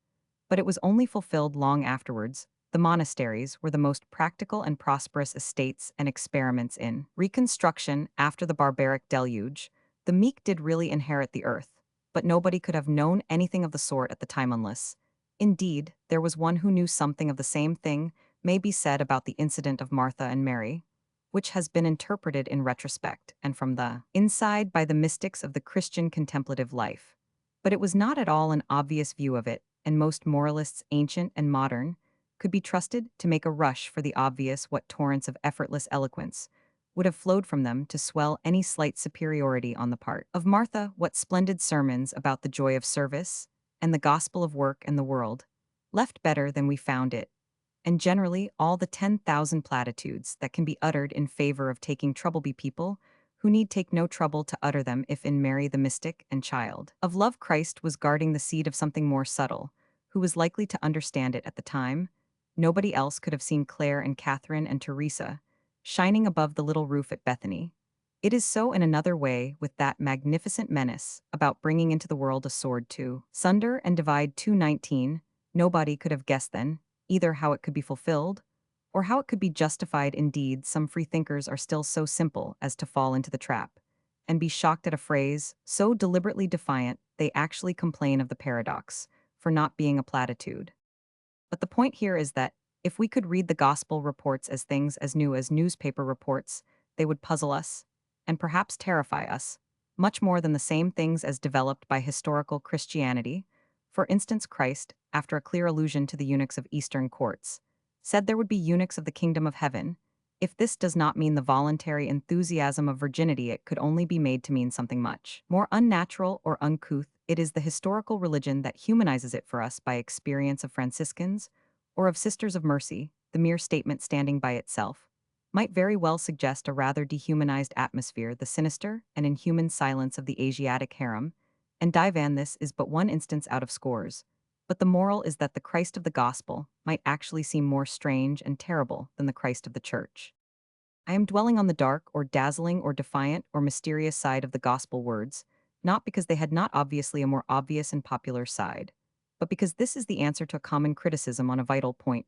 But it was only fulfilled long afterwards. The monasteries were the most practical and prosperous estates and experiments in reconstruction after the barbaric deluge. The meek did really inherit the earth, but nobody could have known anything of the sort at the time unless, indeed, there was one who knew something of the same thing. May be said about the incident of Martha and Mary, which has been interpreted in retrospect and from the inside by the mystics of the Christian contemplative life. But it was not at all an obvious view of it, and most moralists, ancient and modern, could be trusted to make a rush for the obvious. What torrents of effortless eloquence would have flowed from them to swell any slight superiority on the part of Martha, what splendid sermons about the joy of service and the gospel of work and the world, left better than we found it, and generally all the 10,000 platitudes that can be uttered in favor of taking trouble. Be people who need take no trouble to utter them. If in Mary the mystic and child of love Christ was guarding the seed of something more subtle, who was likely to understand it at the time, nobody else could have seen Claire and Catherine and Teresa shining above the little roof at Bethany. It is so in another way with that magnificent menace about bringing into the world a sword to sunder and divide 219. Nobody could have guessed then either how it could be fulfilled or how it could be justified. Indeed, some freethinkers are still so simple as to fall into the trap and be shocked at a phrase so deliberately defiant they actually complain of the paradox for not being a platitude. But the point here is that if we could read the gospel reports as things as new as newspaper reports, they would puzzle us and perhaps terrify us. much more than the same things as developed by historical Christianity. For instance, Christ, after a clear allusion to the eunuchs of Eastern courts, said there would be eunuchs of the kingdom of heaven. If this does not mean the voluntary enthusiasm of virginity, it could only be made to mean something much more unnatural or uncouth. It is the historical religion that humanizes it for us by experience of Franciscans or of Sisters of Mercy. The mere statement standing by itself might very well suggest a rather dehumanized atmosphere, the sinister and inhuman silence of the Asiatic harem, and Divan this is but one instance out of scores. But the moral is that the Christ of the Gospel might actually seem more strange and terrible than the Christ of the Church. I am dwelling on the dark or dazzling or defiant or mysterious side of the Gospel words, not because they had not obviously a more obvious and popular side, but because this is the answer to a common criticism on a vital point.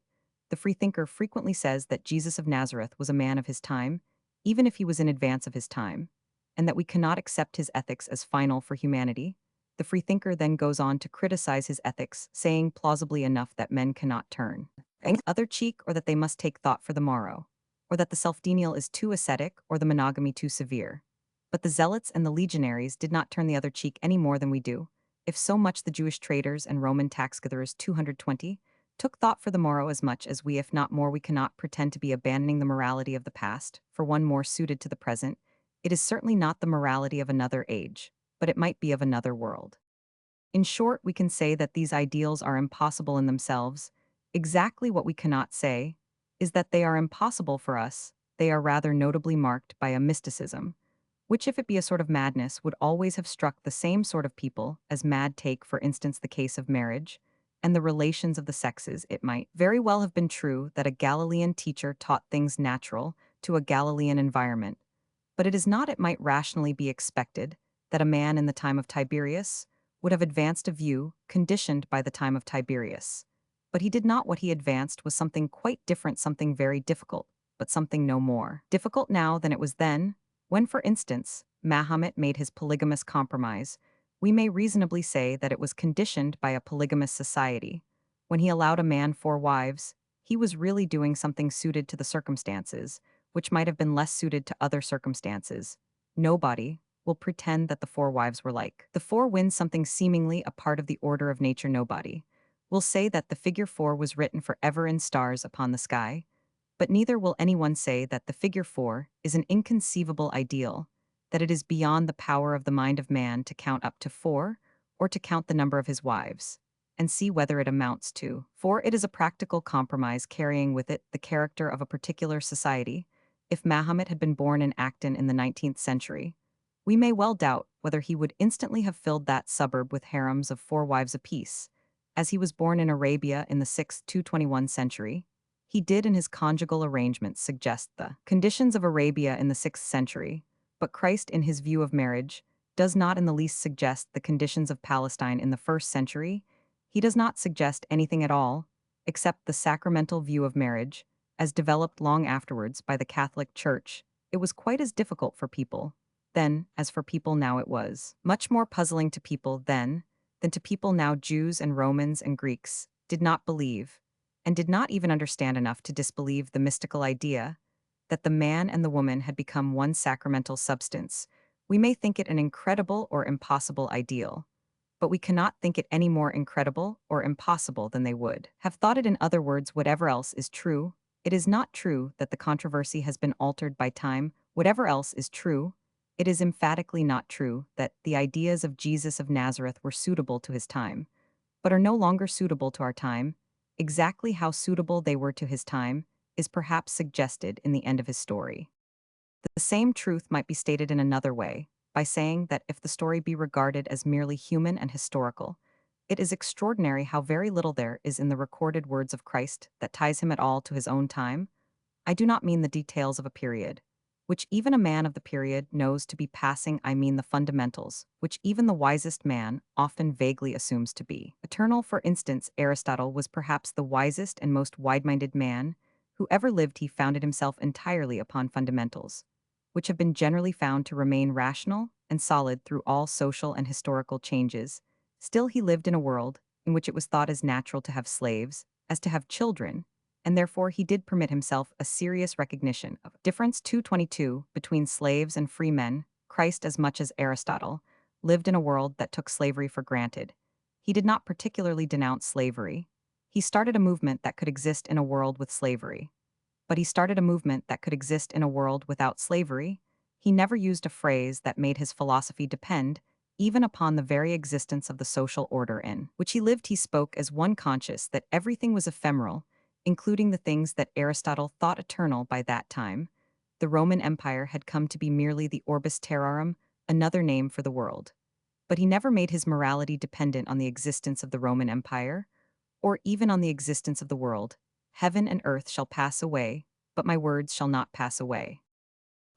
The freethinker frequently says that Jesus of Nazareth was a man of his time, even if he was in advance of his time, and that we cannot accept his ethics as final for humanity. The freethinker then goes on to criticize his ethics, saying plausibly enough that men cannot turn the other cheek, or that they must take thought for the morrow, or that the self-denial is too ascetic or the monogamy too severe. But the zealots and the legionaries did not turn the other cheek any more than we do. If so much the Jewish traders and Roman tax-gatherers 220 took thought for the morrow as much as we, if not more, we cannot pretend to be abandoning the morality of the past for one more suited to the present. It is certainly not the morality of another age, but it might be of another world. In short, we can say that these ideals are impossible in themselves. Exactly what we cannot say is that they are impossible for us. They are rather notably marked by a mysticism, which, if it be a sort of madness, would always have struck the same sort of people as mad. Take, for instance, the case of marriage and the relations of the sexes. It might very well have been true that a Galilean teacher taught things natural to a Galilean environment, but it is not, it might rationally be expected, that a man in the time of Tiberius would have advanced a view conditioned by the time of Tiberius. But he did not. What he advanced was something quite different, something very difficult, but something no more difficult now than it was then. When, for instance, Mahomet made his polygamous compromise, we may reasonably say that it was conditioned by a polygamous society. When he allowed a man 4 wives, he was really doing something suited to the circumstances, which might have been less suited to other circumstances. Nobody will pretend that the 4 wives were like the 4 winds, something seemingly a part of the order of nature. Nobody will say that the figure 4 was written forever in stars upon the sky, but neither will anyone say that the figure 4 is an inconceivable ideal, that it is beyond the power of the mind of man to count up to 4, or to count the number of his wives, and see whether it amounts to 4. It is a practical compromise carrying with it the character of a particular society. If Mahomet had been born in Acton in the 19th century, we may well doubt whether he would instantly have filled that suburb with harems of 4 wives apiece. As he was born in Arabia in the 6th 221 century, he did in his conjugal arrangements suggest the conditions of Arabia in the 6th century, but Christ, in his view of marriage, does not in the least suggest the conditions of Palestine in the 1st century. He does not suggest anything at all, except the sacramental view of marriage, as developed long afterwards by the Catholic Church. It was quite as difficult for people then as for people now. It was much more puzzling to people then than to people now. Jews and Romans and Greeks did not believe, and did not even understand enough to disbelieve, the mystical idea that the man and the woman had become one sacramental substance. We may think it an incredible or impossible ideal, but we cannot think it any more incredible or impossible than they would have thought it. In other words, whatever else is true, it is not true that the controversy has been altered by time. Whatever else is true, it is emphatically not true that the ideas of Jesus of Nazareth were suitable to his time, but are no longer suitable to our time. Exactly how suitable they were to his time is perhaps suggested in the end of his story. The same truth might be stated in another way, by saying that if the story be regarded as merely human and historical, it is extraordinary how very little there is in the recorded words of Christ that ties him at all to his own time. I do not mean the details of a period, which even a man of the period knows to be passing. I mean the fundamentals, which even the wisest man often vaguely assumes to be eternal. For instance, Aristotle was perhaps the wisest and most wide-minded man who ever lived. He founded himself entirely upon fundamentals, which have been generally found to remain rational and solid through all social and historical changes. Still, he lived in a world in which it was thought as natural to have slaves as to have children, and therefore he did permit himself a serious recognition of difference 222 between slaves and free men. Christ, as much as Aristotle, lived in a world that took slavery for granted. He did not particularly denounce slavery. He started a movement that could exist in a world with slavery. But he started a movement that could exist in a world without slavery. He never used a phrase that made his philosophy depend even upon the very existence of the social order in which he lived. He spoke as one conscious that everything was ephemeral, including the things that Aristotle thought eternal by that time. The Roman Empire had come to be merely the orbis terrarum, another name for the world. But he never made his morality dependent on the existence of the Roman Empire, or even on the existence of the world. Heaven and earth shall pass away, but my words shall not pass away.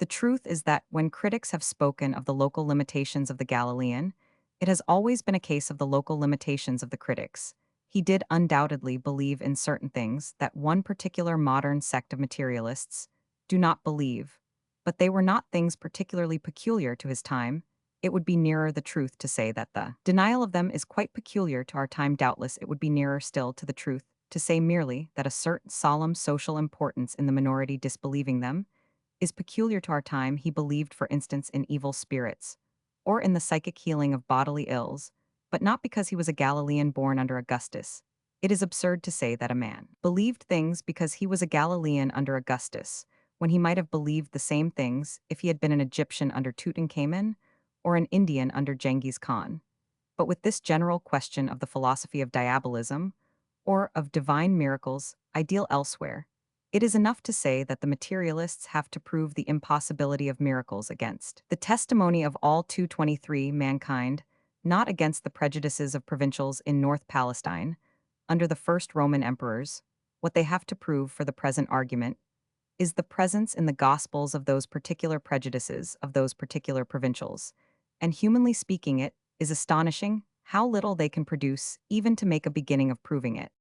The truth is that when critics have spoken of the local limitations of the Galilean, it has always been a case of the local limitations of the critics. He did undoubtedly believe in certain things that one particular modern sect of materialists do not believe, but they were not things particularly peculiar to his time. It would be nearer the truth to say that the denial of them is quite peculiar to our time. Doubtless, it would be nearer still to the truth to say merely that a certain solemn social importance in the minority disbelieving them is peculiar to our time. He believed, for instance, in evil spirits, or in the psychic healing of bodily ills, but not because he was a Galilean born under Augustus. It is absurd to say that a man believed things because he was a Galilean under Augustus, when he might have believed the same things if he had been an Egyptian under Tutankhamun or an Indian under Genghis Khan. But with this general question of the philosophy of diabolism, or of divine miracles, I deal elsewhere. It is enough to say that the materialists have to prove the impossibility of miracles against the testimony of all 223 mankind, not against the prejudices of provincials in North Palestine, under the first Roman emperors. What they have to prove for the present argument is the presence in the Gospels of those particular prejudices of those particular provincials, and humanly speaking, it is astonishing how little they can produce even to make a beginning of proving it.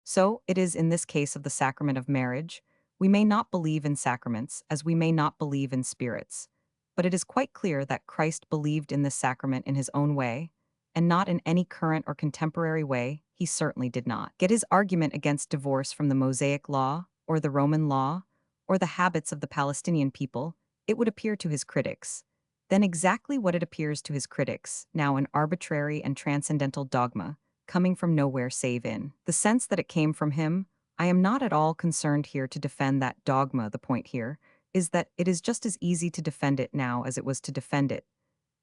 So it is in this case of the sacrament of marriage. We may not believe in sacraments as we may not believe in spirits, but it is quite clear that Christ believed in this sacrament in his own way, and not in any current or contemporary way. He certainly did not get his argument against divorce from the Mosaic law, or the Roman law, or the habits of the Palestinian people. It would appear to his critics then exactly what it appears to his critics, now an arbitrary and transcendental dogma, coming from nowhere save in the sense that it came from him. I am not at all concerned here to defend that dogma. The point here is that it is just as easy to defend it now as it was to defend it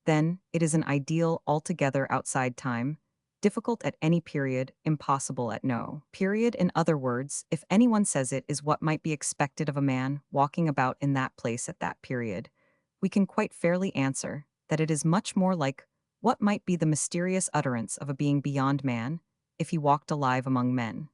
then. It is an ideal altogether outside time, difficult at any period, impossible at no period. In other words, if anyone says it is what might be expected of a man walking about in that place at that period, we can quite fairly answer that it is much more like what might be the mysterious utterance of a being beyond man if he walked alive among men.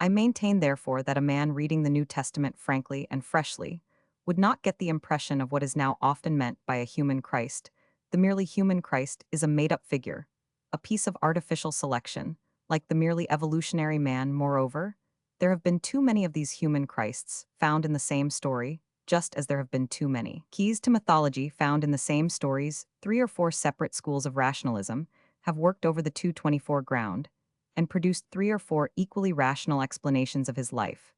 I maintain, therefore, that a man reading the New Testament frankly and freshly would not get the impression of what is now often meant by a human Christ. The merely human Christ is a made-up figure, a piece of artificial selection, like the merely evolutionary man. Moreover, there have been too many of these human Christs found in the same story, just as there have been too many keys to mythology found in the same stories. 3 or 4 separate schools of rationalism have worked over the 224 ground and produced 3 or 4 equally rational explanations of his life.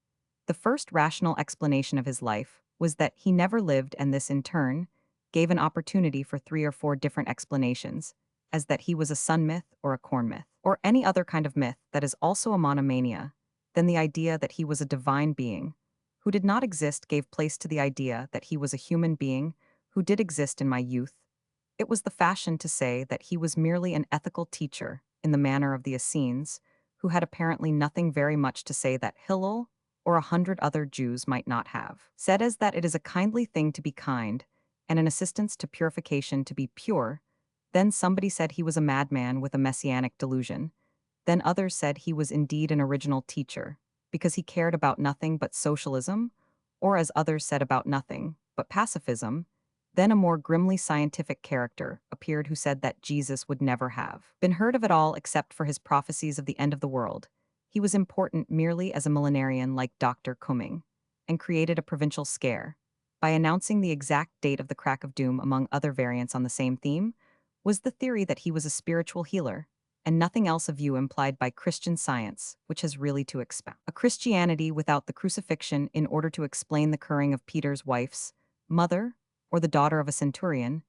The first rational explanation of his life was that he never lived, and this in turn gave an opportunity for 3 or 4 different explanations, as that he was a sun myth or a corn myth, or any other kind of myth that is also a monomania. Then the idea that he was a divine being who did not exist gave place to the idea that he was a human being who did exist in my youth. It was the fashion to say that he was merely an ethical teacher in the manner of the Essenes, who had apparently nothing very much to say that Hillel or 100 other Jews might not have said, as that it is a kindly thing to be kind and an assistance to purification to be pure. Then somebody said he was a madman with a messianic delusion. Then others said he was indeed an original teacher, because he cared about nothing but socialism, or as others said, about nothing but pacifism. Then a more grimly scientific character appeared who said that Jesus would never have been heard of at all except for his prophecies of the end of the world. He was important merely as a millenarian like Dr. Cumming, and created a provincial scare by announcing the exact date of the crack of doom. Among other variants on the same theme was the theory that he was a spiritual healer, and nothing else, a view implied by Christian Science, which has really to expound a Christianity without the crucifixion in order to explain the curing of Peter's wife's mother, or the daughter of a centurion.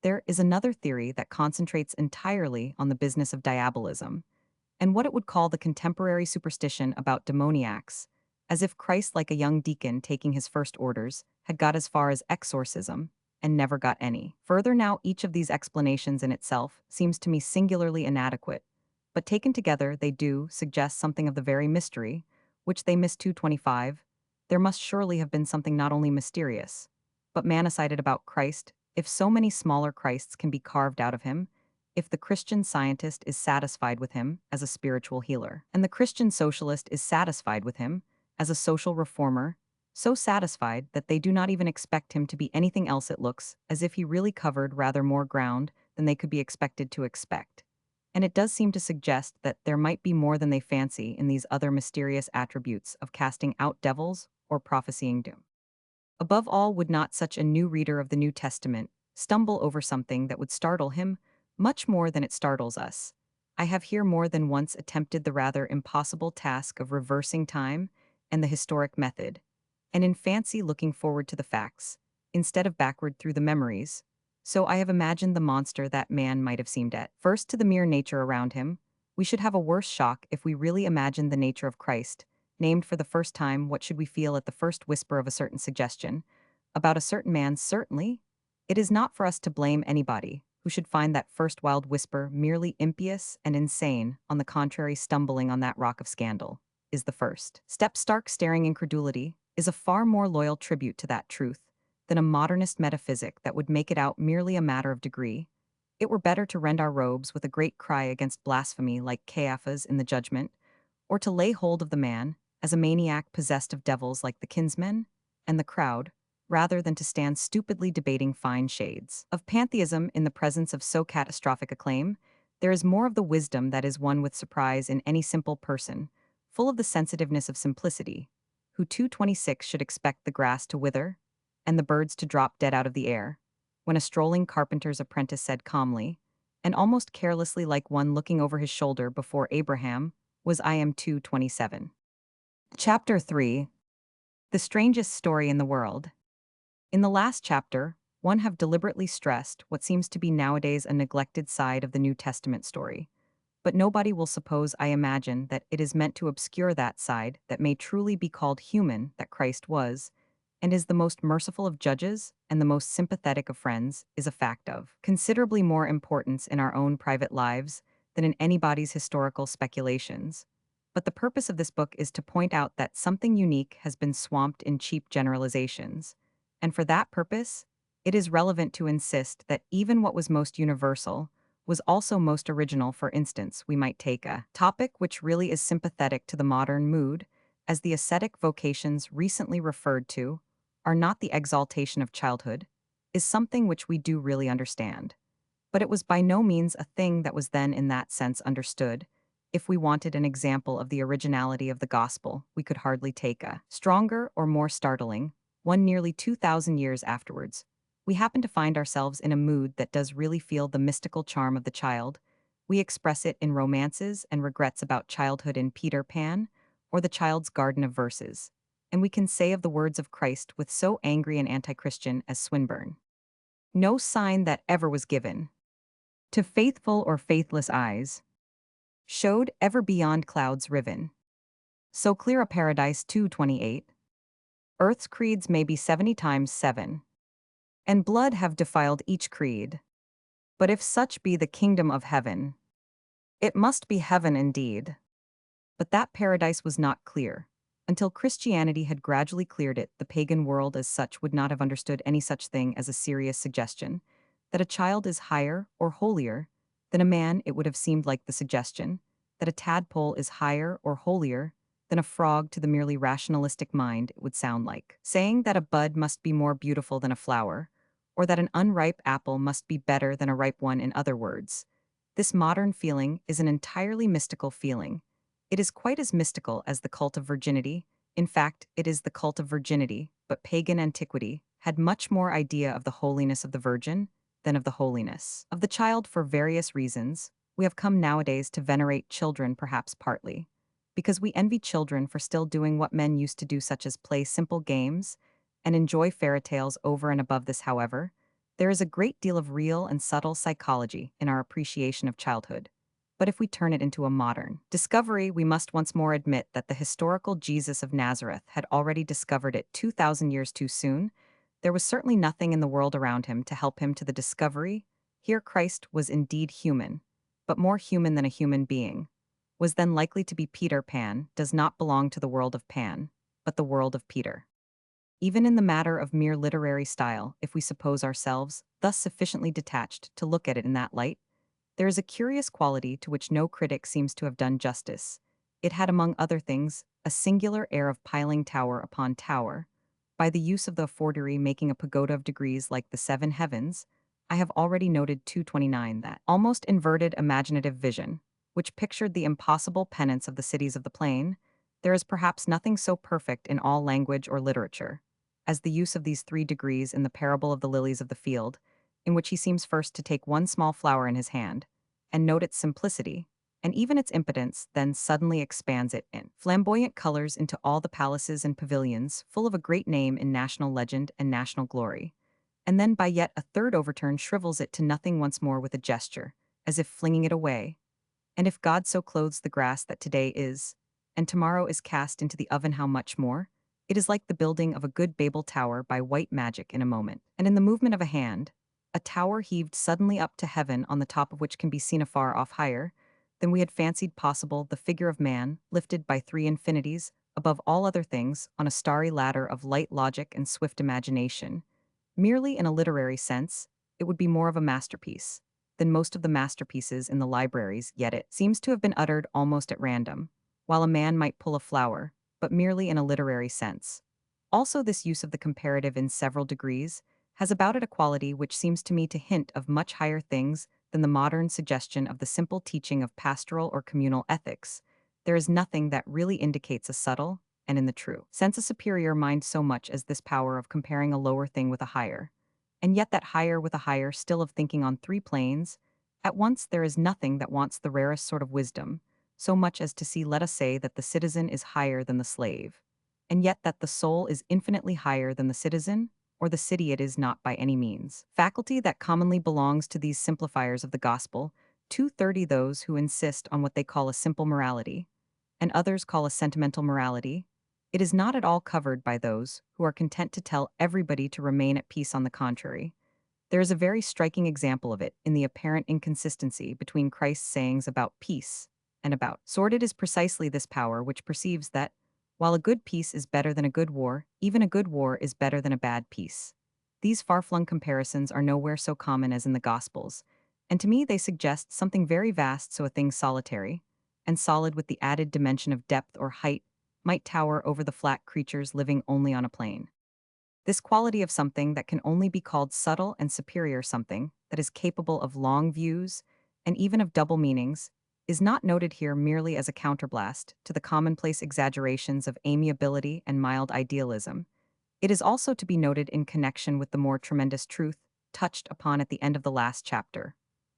There is another theory that concentrates entirely on the business of diabolism, and what it would call the contemporary superstition about demoniacs, as if Christ, like a young deacon taking his first orders, had got as far as exorcism and never got any. Further, now each of these explanations in itself seems to me singularly inadequate, but taken together they do suggest something of the very mystery, which they miss 225. There must surely have been something not only mysterious, but man-decided about Christ, if so many smaller Christs can be carved out of him, if the Christian scientist is satisfied with him as a spiritual healer, and the Christian socialist is satisfied with him as a social reformer, so satisfied that they do not even expect him to be anything else. It looks as if he really covered rather more ground than they could be expected to expect. And it does seem to suggest that there might be more than they fancy in these other mysterious attributes of casting out devils or prophesying doom. Above all, would not such a new reader of the New Testament stumble over something that would startle him much more than it startles us? I have here more than once attempted the rather impossible task of reversing time and the historic method, and in fancy looking forward to the facts, instead of backward through the memories. So I have imagined the monster that man might have seemed at first to the mere nature around him. We should have a worse shock if we really imagined the nature of Christ, named for the first time. What should we feel at the first whisper of a certain suggestion? About a certain man, certainly. It is not for us to blame anybody who should find that first wild whisper merely impious and insane. On the contrary, stumbling on that rock of scandal is the first step. Stark staring incredulity is a far more loyal tribute to that truth than a modernist metaphysic that would make it out merely a matter of degree. It were better to rend our robes with a great cry against blasphemy like Caiaphas in the judgment, or to lay hold of the man as a maniac possessed of devils like the kinsmen and the crowd, rather than to stand stupidly debating fine shades of pantheism in the presence of so catastrophic a claim. There is more of the wisdom that is won with surprise in any simple person, full of the sensitiveness of simplicity, who 226 should expect the grass to wither and the birds to drop dead out of the air, when a strolling carpenter's apprentice said calmly, and almost carelessly like one looking over his shoulder before Abraham, was I am 227. Chapter 3. The strangest story in the world. In the last chapter, one have deliberately stressed what seems to be nowadays a neglected side of the New Testament story. But nobody will suppose I imagine that it is meant to obscure that side that may truly be called human that Christ was, and is the most merciful of judges and the most sympathetic of friends, is a fact of considerably more importance in our own private lives than in anybody's historical speculations. But the purpose of this book is to point out that something unique has been swamped in cheap generalizations, and for that purpose, it is relevant to insist that even what was most universal was also most original. For instance, we might take a topic which really is sympathetic to the modern mood, as the ascetic vocations recently referred to are not the exaltation of childhood, is something which we do really understand. But it was by no means a thing that was then in that sense understood. If we wanted an example of the originality of the gospel, we could hardly take a stronger or more startling one nearly 2,000 years afterwards. We happen to find ourselves in a mood that does really feel the mystical charm of the child. We express it in romances and regrets about childhood in Peter Pan, or the child's garden of verses. And we can say of the words of Christ with so angry an anti-Christian as Swinburne, no sign that ever was given to faithful or faithless eyes showed ever beyond clouds riven. So clear a paradise 228. Earth's creeds may be 70 times 7, and blood have defiled each creed. But if such be the kingdom of heaven, it must be heaven indeed. But that paradise was not clear. Until Christianity had gradually cleared it, the pagan world as such would not have understood any such thing as a serious suggestion that a child is higher or holier than a man. It would have seemed like the suggestion that a tadpole is higher or holier than a frog. To the merely rationalistic mind, it would sound like saying that a bud must be more beautiful than a flower, or that an unripe apple must be better than a ripe one. In other words, this modern feeling is an entirely mystical feeling. It is quite as mystical as the cult of virginity. In fact, it is the cult of virginity, but pagan antiquity had much more idea of the holiness of the virgin than of the holiness of the child. For various reasons, we have come nowadays to venerate children, perhaps partly because we envy children for still doing what men used to do, such as play simple games and enjoy fairy tales. Over and above this, however, There is a great deal of real and subtle psychology in our appreciation of childhood. But if we turn it into a modern discovery, we must once more admit that the historical Jesus of Nazareth had already discovered it 2,000 years too soon. There was certainly nothing in the world around him to help him to the discovery. Here Christ was indeed human, but more human than a human being. Was then likely to be Peter Pan, does not belong to the world of Pan, but the world of Peter. Even in the matter of mere literary style, if we suppose ourselves thus sufficiently detached to look at it in that light, there is a curious quality to which no critic seems to have done justice. It had, among other things, a singular air of piling tower upon tower. By the use of the forgery making a pagoda of degrees like the seven heavens, I have already noted 229 that almost inverted imaginative vision, which pictured the impossible penance of the cities of the plain, there is perhaps nothing so perfect in all language or literature as the use of these three degrees in the parable of the lilies of the field, in which he seems first to take one small flower in his hand, and note its simplicity, and even its impotence, then suddenly expands it in flamboyant colors into all the palaces and pavilions, full of a great name in national legend and national glory, and then by yet a third overturn shrivels it to nothing once more with a gesture, as if flinging it away. And if God so clothes the grass that today is, and tomorrow is cast into the oven, how much more? It is like the building of a good Babel tower by white magic in a moment, and in the movement of a hand, a tower heaved suddenly up to heaven, on the top of which can be seen afar off higher than we had fancied possible the figure of man, lifted by three infinities, above all other things, on a starry ladder of light logic and swift imagination. Merely in a literary sense, it would be more of a masterpiece than most of the masterpieces in the libraries, yet it seems to have been uttered almost at random, while a man might pull a flower, but merely in a literary sense. Also, this use of the comparative in several degrees has about it a quality which seems to me to hint of much higher things than the modern suggestion of the simple teaching of pastoral or communal ethics. There is nothing that really indicates a subtle, and in the true sense a superior mind so much as this power of comparing a lower thing with a higher, and yet that higher with a higher still of thinking on three planes. At once there is nothing that wants the rarest sort of wisdom, so much as to see, let us say, that the citizen is higher than the slave, and yet that the soul is infinitely higher than the citizen, or the city it is not by any means. Faculty that commonly belongs to these simplifiers of the gospel, 230 those who insist on what they call a simple morality, and others call a sentimental morality, it is not at all covered by those who are content to tell everybody to remain at peace. On the contrary, there is a very striking example of it in the apparent inconsistency between Christ's sayings about peace and about sword. It is precisely this power which perceives that, while a good peace is better than a good war, even a good war is better than a bad peace. These far-flung comparisons are nowhere so common as in the Gospels, and to me they suggest something very vast. So a thing solitary, and solid with the added dimension of depth or height, might tower over the flat creatures living only on a plain. This quality of something that can only be called subtle and superior, something that is capable of long views and even of double meanings, is not noted here merely as a counterblast to the commonplace exaggerations of amiability and mild idealism. It is also to be noted in connection with the more tremendous truth touched upon at the end of the last chapter.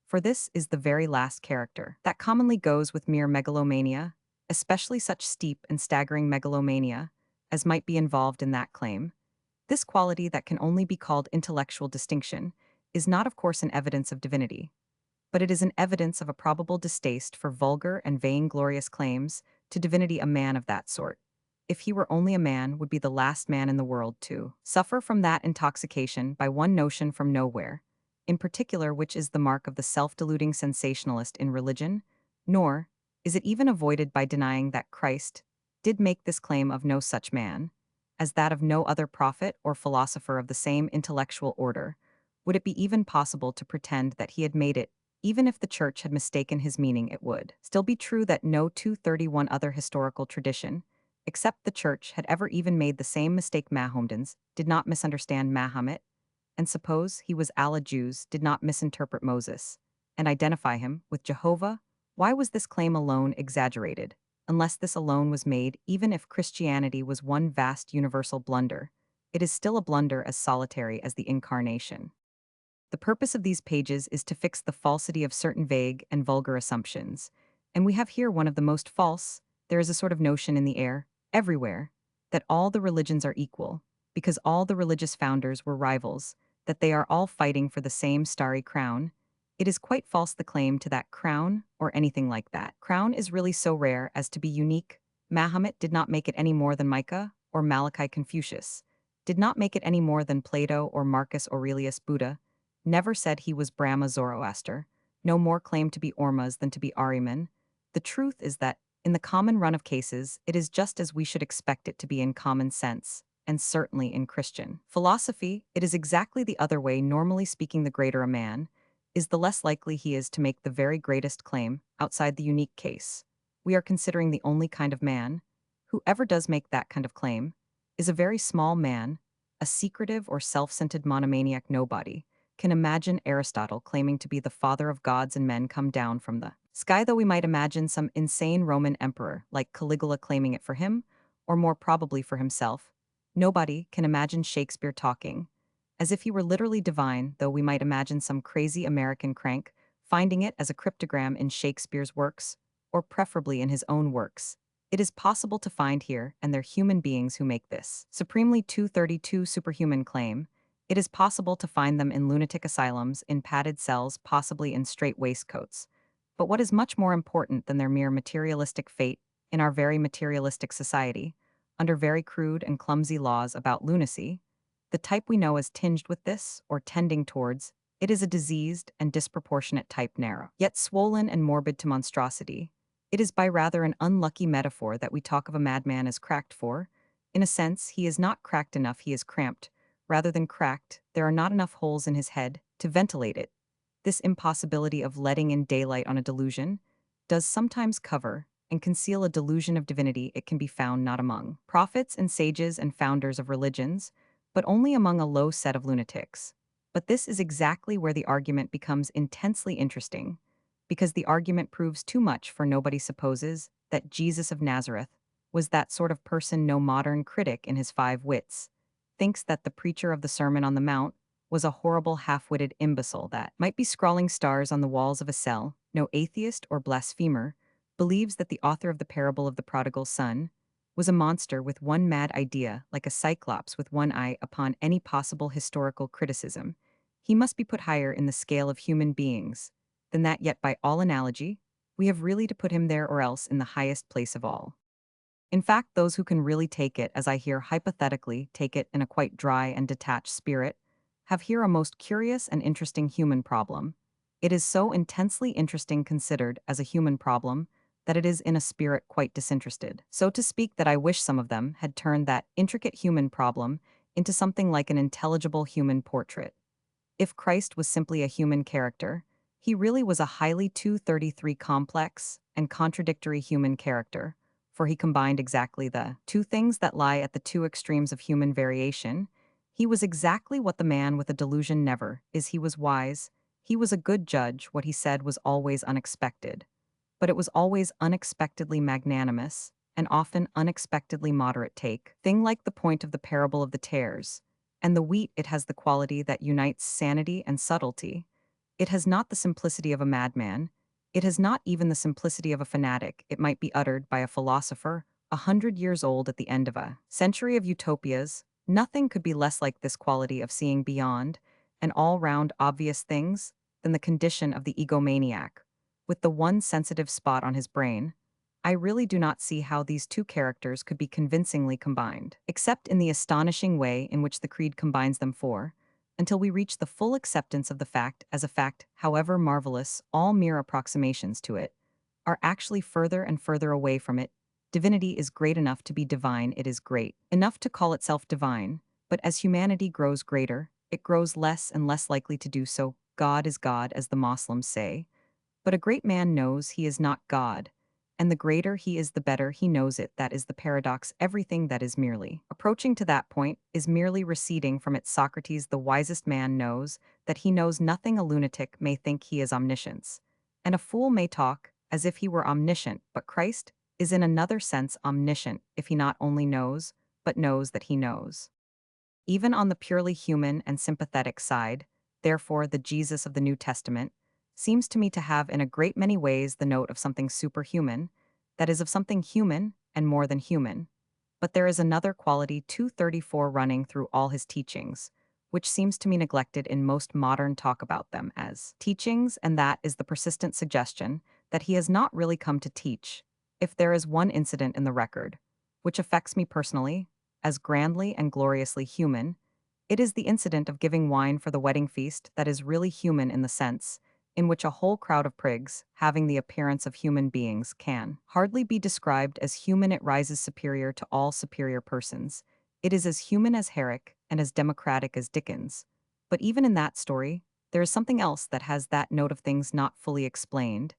For this is the very last character that commonly goes with mere megalomania, especially such steep and staggering megalomania as might be involved in that claim. This quality that can only be called intellectual distinction is not, of course, an evidence of divinity, but it is an evidence of a probable distaste for vulgar and vainglorious claims to divinity. A man of that sort, if he were only a man, would be the last man in the world to suffer from that intoxication by one notion from nowhere, in particular, which is the mark of the self-deluding sensationalist in religion. Nor is it even avoided by denying that Christ did make this claim of no such man, as that of no other prophet or philosopher of the same intellectual order. Would it be even possible to pretend that he had made it? Even if the Church had mistaken his meaning, it would still be true that no 231 other historical tradition, except the Church, had ever even made the same mistake. Mahometans did not misunderstand Mahomet, and suppose he was Allah. Jews did not misinterpret Moses and identify him with Jehovah. Why was this claim alone exaggerated? Unless this alone was made, even if Christianity was one vast universal blunder, it is still a blunder as solitary as the incarnation. The purpose of these pages is to fix the falsity of certain vague and vulgar assumptions, and we have here one of the most false. There is a sort of notion in the air, everywhere, that all the religions are equal, because all the religious founders were rivals. that they are all fighting for the same starry crown, it is quite false the claim to that crown or anything like that. Crown is really so rare as to be unique. Mahomet did not make it any more than Micah or Malachi Confucius, did not make it any more than Plato or Marcus Aurelius Buddha, never said he was Brahma Zoroaster, no more claimed to be Ormuz than to be Ahriman. The truth is that, in the common run of cases, it is just as we should expect it to be in common sense, and certainly in Christian philosophy, it is exactly the other way. Normally speaking, the greater a man is, the less likely he is to make the very greatest claim outside the unique case. We are considering the only kind of man, whoever does make that kind of claim, is a very small man, a secretive or self-centered monomaniac nobody. Can imagine Aristotle claiming to be the father of gods and men come down from the sky, though we might imagine some insane Roman emperor like Caligula claiming it for him, or more probably for himself. Nobody can imagine Shakespeare talking as if he were literally divine, though we might imagine some crazy American crank finding it as a cryptogram in Shakespeare's works, or preferably in his own works. It is possible to find here, and they're human beings who make this supremely 232 superhuman claim. It is possible to find them in lunatic asylums, in padded cells, possibly in straight waistcoats. But what is much more important than their mere materialistic fate in our very materialistic society, under very crude and clumsy laws about lunacy, the type we know as tinged with this, or tending towards, it is a diseased and disproportionate type, narrow, yet swollen and morbid to monstrosity. It is by rather an unlucky metaphor that we talk of a madman as cracked, for, in a sense, he is not cracked enough, he is cramped. Rather than cracked, there are not enough holes in his head to ventilate it. This impossibility of letting in daylight on a delusion does sometimes cover and conceal a delusion of divinity. It can be found not among prophets and sages and founders of religions, but only among a low set of lunatics. But this is exactly where the argument becomes intensely interesting, because the argument proves too much, for nobody supposes that Jesus of Nazareth was that sort of person. No modern critic in his 5 wits thinks that the preacher of the Sermon on the Mount was a horrible half-witted imbecile that might be scrawling stars on the walls of a cell. No atheist or blasphemer believes that the author of the parable of the prodigal son was a monster with one mad idea, like a cyclops with one eye, upon any possible historical criticism. He must be put higher in the scale of human beings than that, yet by all analogy, we have really to put him there, or else in the highest place of all. In fact, those who can really take it, as I hear hypothetically take it in a quite dry and detached spirit, have here a most curious and interesting human problem. It is so intensely interesting considered as a human problem that it is in a spirit quite disinterested, so to speak, that I wish some of them had turned that intricate human problem into something like an intelligible human portrait. If Christ was simply a human character, he really was a highly 233 complex and contradictory human character, for he combined exactly the two things that lie at the two extremes of human variation. He was exactly what the man with a delusion never is. He was wise, he was a good judge, what he said was always unexpected. But it was always unexpectedly magnanimous, and often unexpectedly moderate. Take thing like the point of the parable of the tares. And the wheat, it has the quality that unites sanity and subtlety. It has not the simplicity of a madman. It has not even the simplicity of a fanatic. It might be uttered by a philosopher 100 years old at the end of a century of utopias. Nothing could be less like this quality of seeing beyond and all-round obvious things than the condition of the egomaniac, with the one sensitive spot on his brain. I really do not see how these two characters could be convincingly combined, except in the astonishing way in which the creed combines them, for, until we reach the full acceptance of the fact as a fact, however marvelous, all mere approximations to it are actually further and further away from it. Divinity is great enough to be divine, it is great enough to call itself divine, but as humanity grows greater, it grows less and less likely to do so. God is God, as the Moslems say, but a great man knows he is not God, and the greater he is, the better he knows it. That is the paradox. Everything that is merely approaching to that point is merely receding from it. Socrates, the wisest man, knows that he knows nothing. A lunatic may think he is omniscience, and a fool may talk as if he were omniscient, but Christ is in another sense omniscient, if he not only knows, but knows that he knows. Even on the purely human and sympathetic side, therefore, the Jesus of the New Testament seems to me to have in a great many ways the note of something superhuman, that is, of something human and more than human. But there is another quality 234 running through all his teachings, which seems to me neglected in most modern talk about them as teachings, and that is the persistent suggestion that he has not really come to teach. If there is one incident in the record, which affects me personally, as grandly and gloriously human, it is the incident of giving wine for the wedding feast that is really human in the sense in which a whole crowd of prigs, having the appearance of human beings, can hardly be described as human. It rises superior to all superior persons. It is as human as Herrick and as democratic as Dickens. But even in that story, there is something else that has that note of things not fully explained,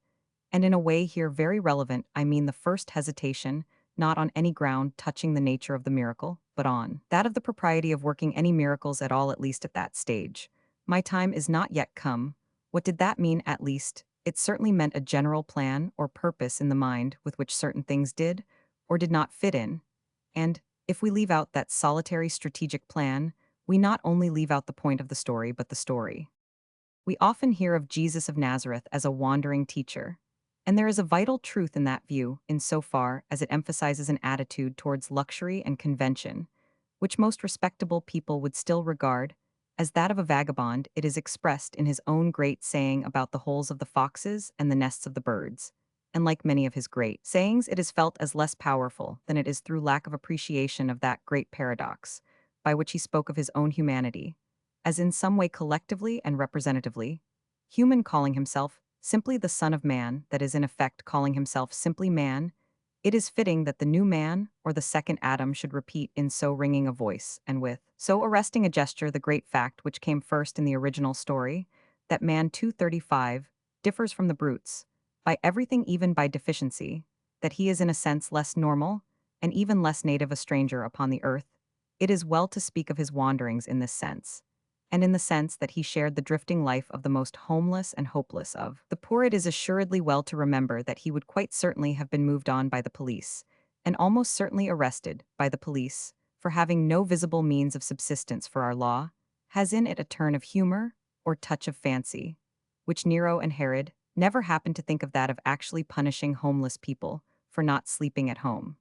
and in a way here very relevant. I mean the first hesitation, not on any ground touching the nature of the miracle, but on that of the propriety of working any miracles at all, at least at that stage. My time is not yet come. What did that mean, at least? It certainly meant a general plan or purpose in the mind with which certain things did or did not fit in. And, if we leave out that solitary strategic plan, we not only leave out the point of the story, but the story. We often hear of Jesus of Nazareth as a wandering teacher, and there is a vital truth in that view insofar as it emphasizes an attitude towards luxury and convention, which most respectable people would still regard as that of a vagabond. It is expressed in his own great saying about the holes of the foxes and the nests of the birds, and like many of his great sayings, it is felt as less powerful than it is through lack of appreciation of that great paradox, by which he spoke of his own humanity, as in some way collectively and representatively, human calling himself simply the Son of Man, that is in effect calling himself simply man. It is fitting that the new man, or the second Adam, should repeat in so ringing a voice, and with so arresting a gesture, the great fact which came first in the original story, that man 235 differs from the brutes, by everything, even by deficiency, that he is in a sense less normal, and even less native, a stranger upon the earth. It is well to speak of his wanderings in this sense, and in the sense that he shared the drifting life of the most homeless and hopeless of the poor. It is assuredly well to remember that he would quite certainly have been moved on by the police, and almost certainly arrested by the police, for having no visible means of subsistence. For our law has in it a turn of humor or touch of fancy, which Nero and Herod never happened to think of, that of actually punishing homeless people for not sleeping at home.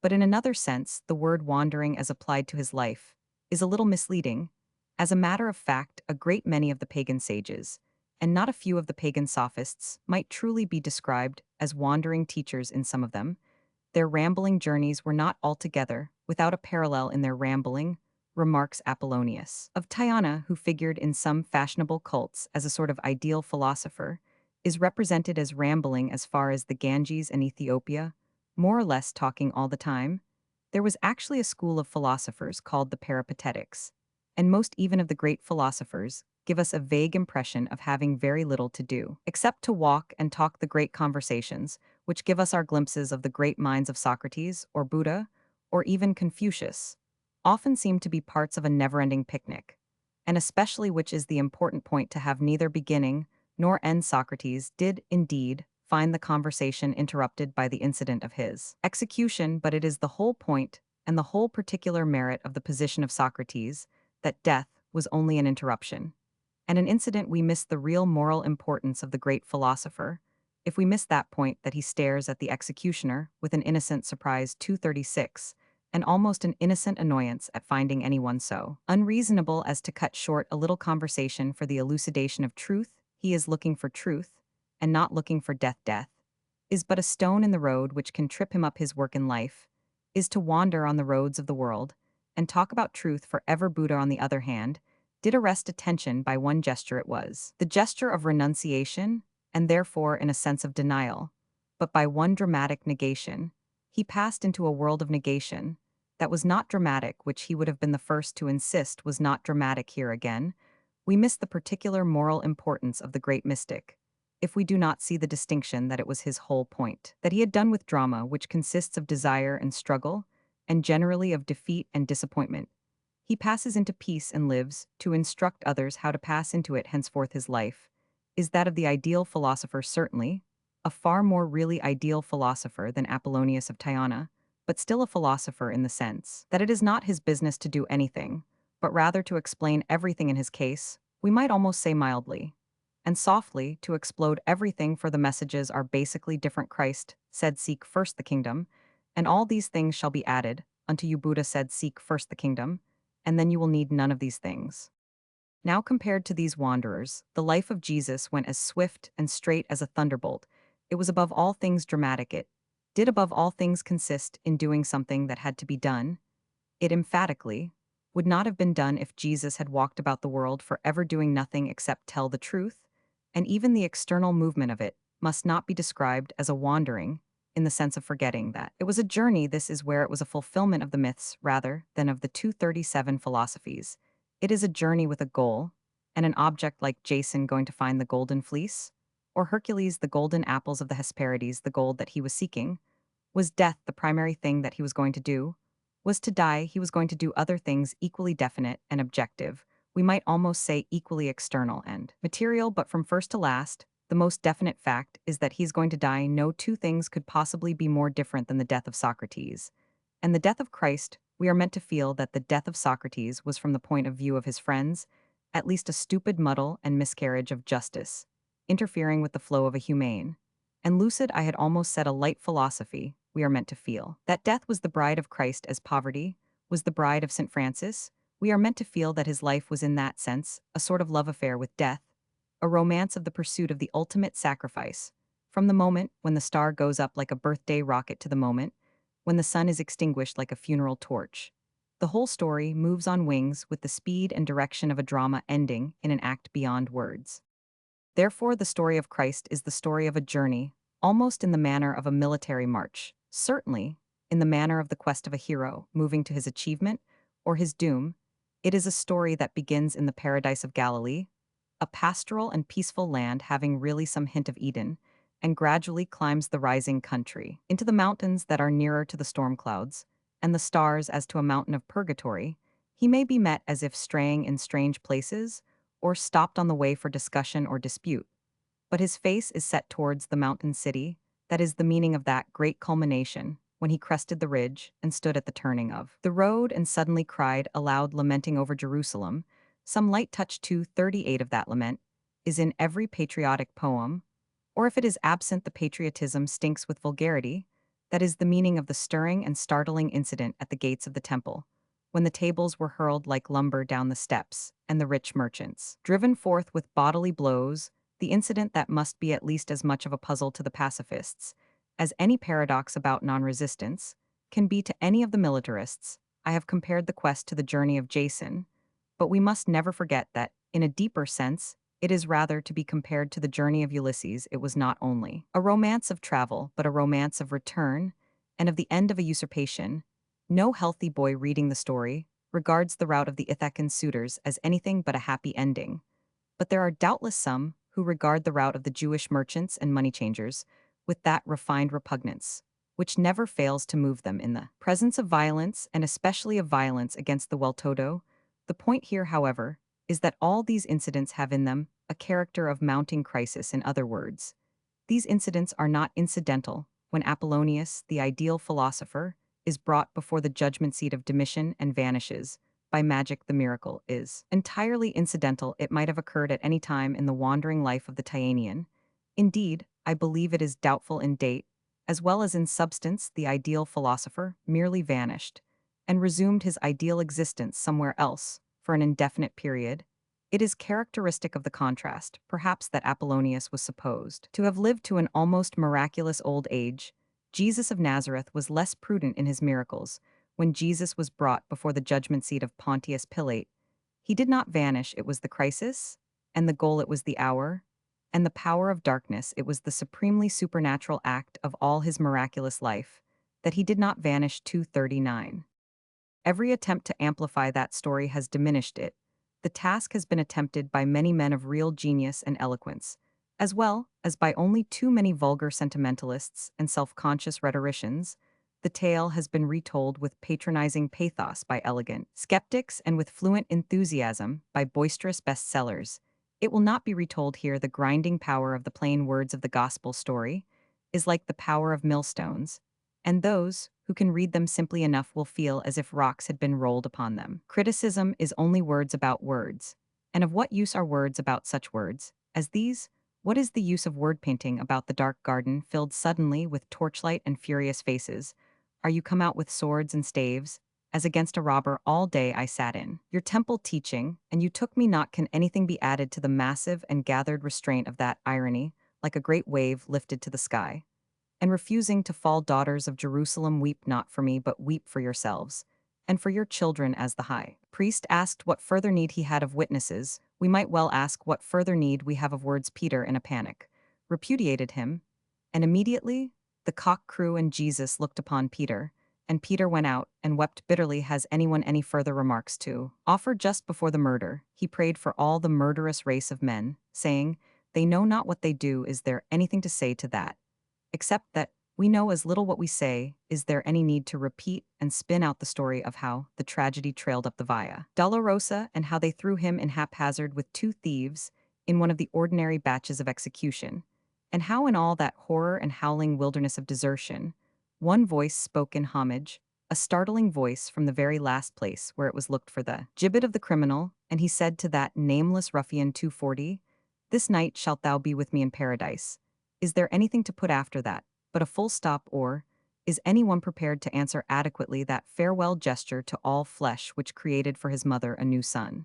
But in another sense, the word wandering as applied to his life is a little misleading. As a matter of fact, a great many of the pagan sages, and not a few of the pagan sophists, might truly be described as wandering teachers. In some of them, their rambling journeys were not altogether without a parallel in their rambling, remarks Apollonius of Tyana, who figured in some fashionable cults as a sort of ideal philosopher, is represented as rambling as far as the Ganges and Ethiopia, more or less talking all the time. There was actually a school of philosophers called the peripatetics, and most even of the great philosophers give us a vague impression of having very little to do, except to walk and talk. The great conversations, which give us our glimpses of the great minds of Socrates or Buddha or even Confucius, often seem to be parts of a never-ending picnic, and especially, which is the important point, to have neither beginning nor end. Socrates did, indeed, find the conversation interrupted by the incident of his execution, but it is the whole point and the whole particular merit of the position of Socrates that death was only an interruption, and an incident. We miss the real moral importance of the great philosopher if we miss that point, that he stares at the executioner with an innocent surprise 236, and almost an innocent annoyance at finding anyone so unreasonable as to cut short a little conversation for the elucidation of truth. He is looking for truth, and not looking for death. Death is but a stone in the road which can trip him up. His work in life is to wander on the roads of the world and talk about truth forever. Buddha, on the other hand, did arrest attention by one gesture. It was the gesture of renunciation, and therefore in a sense of denial, but by one dramatic negation. He passed into a world of negation that was not dramatic, which he would have been the first to insist was not dramatic. Here again, we miss the particular moral importance of the great mystic, if we do not see the distinction that it was his whole point, that he had done with drama, which consists of desire and struggle, and generally of defeat and disappointment. He passes into peace and lives to instruct others how to pass into it. Henceforth his life is that of the ideal philosopher, certainly, a far more really ideal philosopher than Apollonius of Tyana, but still a philosopher in the sense that it is not his business to do anything, but rather to explain everything. In his case, we might almost say mildly and softly, to explode everything, for the messages are basically different. Christ said, "Seek first the kingdom, and all these things shall be added unto you." Buddha said, "Seek first the kingdom, and then you will need none of these things." Now compared to these wanderers, the life of Jesus went as swift and straight as a thunderbolt. It was above all things dramatic. It did above all things consist in doing something that had to be done. It emphatically would not have been done if Jesus had walked about the world forever doing nothing except tell the truth, and even the external movement of it must not be described as a wandering, in the sense of forgetting that it was a journey. This is where it was a fulfillment of the myths rather than of the 237 philosophies. It is a journey with a goal, and an object like Jason going to find the golden fleece, or Hercules the golden apples of the Hesperides, the gold that he was seeking. Was death the primary thing that he was going to do? Was to die, he was going to do other things equally definite and objective, we might almost say equally external and material, but from first to last, the most definite fact is that he's going to die. No two things could possibly be more different than the death of Socrates. And the death of Christ, we are meant to feel that the death of Socrates was from the point of view of his friends, at least a stupid muddle and miscarriage of justice, interfering with the flow of a humane and lucid, I had almost said a light philosophy, we are meant to feel. That death was the bride of Christ as poverty was the bride of St. Francis. We are meant to feel that his life was in that sense a sort of love affair with death, a romance of the pursuit of the ultimate sacrifice. From the moment when the star goes up like a birthday rocket to the moment when the sun is extinguished like a funeral torch. The whole story moves on wings with the speed and direction of a drama ending in an act beyond words. Therefore, the story of Christ is the story of a journey, almost in the manner of a military march, certainly in the manner of the quest of a hero moving to his achievement or his doom. It is a story that begins in the paradise of Galilee, a pastoral and peaceful land having really some hint of Eden, and gradually climbs the rising country into the mountains that are nearer to the storm clouds, and the stars as to a mountain of purgatory. He may be met as if straying in strange places, or stopped on the way for discussion or dispute. But his face is set towards the mountain city, that is the meaning of that great culmination, when he crested the ridge and stood at the turning of the road and suddenly cried aloud, lamenting over Jerusalem. Some light touch 238 of that lament is in every patriotic poem, or if it is absent, the patriotism stinks with vulgarity. That is the meaning of the stirring and startling incident at the gates of the temple, when the tables were hurled like lumber down the steps, and the rich merchants, driven forth with bodily blows, the incident that must be at least as much of a puzzle to the pacifists as any paradox about non-resistance can be to any of the militarists. I have compared the quest to the journey of Jason, but we must never forget that, in a deeper sense, it is rather to be compared to the journey of Ulysses. It was not only a romance of travel, but a romance of return and of the end of a usurpation. No healthy boy reading the story regards the rout of the Ithacan suitors as anything but a happy ending. But there are doubtless some who regard the rout of the Jewish merchants and money changers with that refined repugnance, which never fails to move them in the presence of violence, and especially of violence against the well-to-do. The point here, however, is that all these incidents have in them a character of mounting crisis. In other words, these incidents are not incidental. When Apollonius, the ideal philosopher, is brought before the judgment seat of Domitian and vanishes, by magic the miracle is entirely incidental. It might have occurred at any time in the wandering life of the Tyanean. Indeed, I believe it is doubtful in date, as well as in substance. The ideal philosopher merely vanished, and resumed his ideal existence somewhere else, for an indefinite period. It is characteristic of the contrast, perhaps, that Apollonius was supposed to have lived to an almost miraculous old age. Jesus of Nazareth was less prudent in his miracles. When Jesus was brought before the judgment seat of Pontius Pilate, he did not vanish. It was the crisis, and the goal, it was the hour, and the power of darkness, it was the supremely supernatural act of all his miraculous life, that he did not vanish. 239. Every attempt to amplify that story has diminished it. The task has been attempted by many men of real genius and eloquence, as well as by only too many vulgar sentimentalists and self-conscious rhetoricians. The tale has been retold with patronizing pathos by elegant skeptics and with fluent enthusiasm by boisterous bestsellers. It will not be retold here. The grinding power of the plain words of the gospel story is like the power of millstones, and those who can read them simply enough will feel as if rocks had been rolled upon them. Criticism is only words about words. And of what use are words about such words as these? What is the use of word painting about the dark garden filled suddenly with torchlight and furious faces? Are you come out with swords and staves, as against a robber all day I sat in your temple teaching, and you took me not can anything be added to the massive and gathered restraint of that irony, like a great wave lifted to the sky. And refusing to fall, daughters of Jerusalem, weep not for me, but weep for yourselves, and for your children. As the high priest asked what further need he had of witnesses, we might well ask what further need we have of words. Peter, in a panic, repudiated him, and immediately the cock crew and Jesus looked upon Peter, and Peter went out and wept bitterly. Has anyone any further remarks to offer? Just before the murder, he prayed for all the murderous race of men, saying, "They know not what they do." Is there anything to say to that? Except that we know as little what we say. Is there any need to repeat and spin out the story of how the tragedy trailed up the Via Dolorosa, and how they threw him in haphazard with two thieves in one of the ordinary batches of execution, and how in all that horror and howling wilderness of desertion, one voice spoke in homage, a startling voice from the very last place where it was looked for the gibbet of the criminal, and he said to that nameless ruffian 240, "This night shalt thou be with me in paradise." Is there anything to put after that, but a full stop? Or is anyone prepared to answer adequately that farewell gesture to all flesh which created for his mother a new son?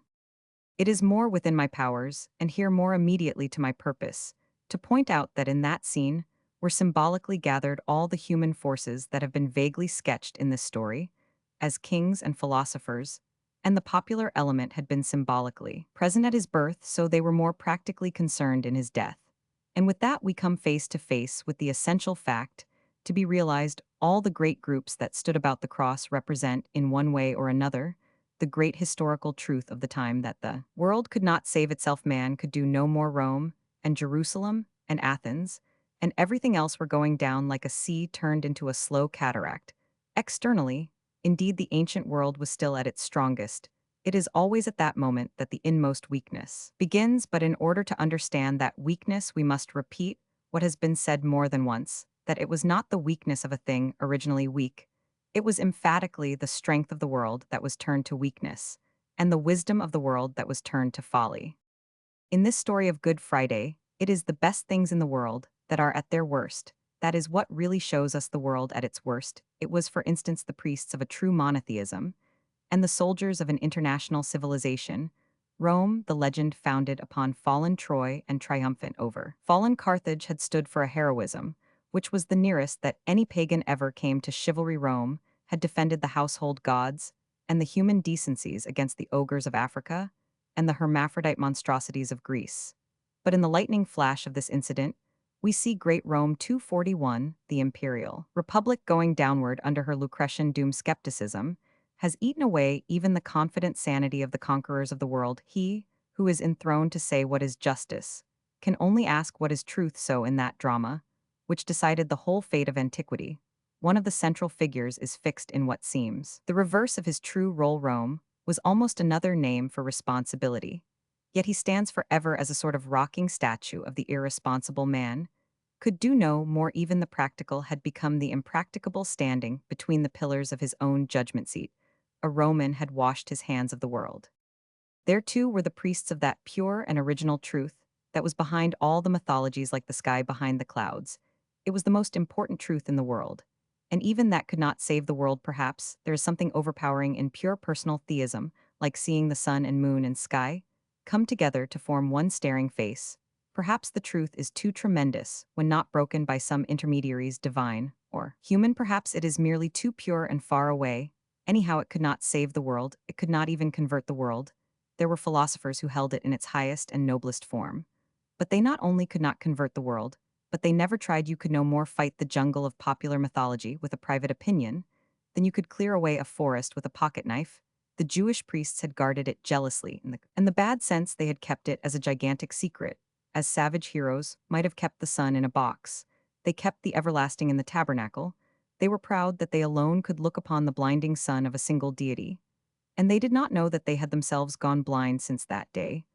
It is more within my powers, and here more immediately to my purpose, to point out that in that scene were symbolically gathered all the human forces that have been vaguely sketched in this story, as kings and philosophers, and the popular element had been symbolically present at his birth, so they were more practically concerned in his death. And with that we come face to face with the essential fact, to be realized: all the great groups that stood about the cross represent, in one way or another, the great historical truth of the time, that the world could not save itself. Man could do no more. Rome, and Jerusalem, and Athens, and everything else were going down like a sea turned into a slow cataract. Externally, indeed, the ancient world was still at its strongest. It is always at that moment that the inmost weakness begins, but in order to understand that weakness, we must repeat what has been said more than once, that it was not the weakness of a thing originally weak. It was emphatically the strength of the world that was turned to weakness, and the wisdom of the world that was turned to folly. In this story of Good Friday, it is the best things in the world that are at their worst. That is what really shows us the world at its worst. It was, for instance, the priests of a true monotheism, and the soldiers of an international civilization. Rome, the legend founded upon fallen Troy and triumphant over fallen Carthage, had stood for a heroism, which was the nearest that any pagan ever came to chivalry. Rome had defended the household gods and the human decencies against the ogres of Africa and the hermaphrodite monstrosities of Greece. But in the lightning flash of this incident, we see great Rome 241, the imperial republic, going downward under her Lucretian doom. Skepticism has eaten away even the confident sanity of the conquerors of the world. He, who is enthroned to say what is justice, can only ask what is truth. So in that drama, which decided the whole fate of antiquity, one of the central figures is fixed in what seems the reverse of his true role. Rome was almost another name for responsibility, yet he stands forever as a sort of rocking statue of the irresponsible man, could do no more. Even the practical had become the impracticable, standing between the pillars of his own judgment seat. A Roman had washed his hands of the world. There too were the priests of that pure and original truth that was behind all the mythologies, like the sky behind the clouds. It was the most important truth in the world. And even that could not save the world. Perhaps there is something overpowering in pure personal theism, like seeing the sun and moon and sky come together to form one staring face. Perhaps the truth is too tremendous when not broken by some intermediaries, divine or human. Perhaps it is merely too pure and far away. Anyhow, it could not save the world, it could not even convert the world. There were philosophers who held it in its highest and noblest form. But they not only could not convert the world, but they never tried. You could no more fight the jungle of popular mythology with a private opinion than you could clear away a forest with a pocket knife. The Jewish priests had guarded it jealously, in the bad sense they had kept it as a gigantic secret, as savage heroes might have kept the sun in a box. They kept the everlasting in the tabernacle. They were proud that they alone could look upon the blinding sun of a single deity, and they did not know that they had themselves gone blind since that day.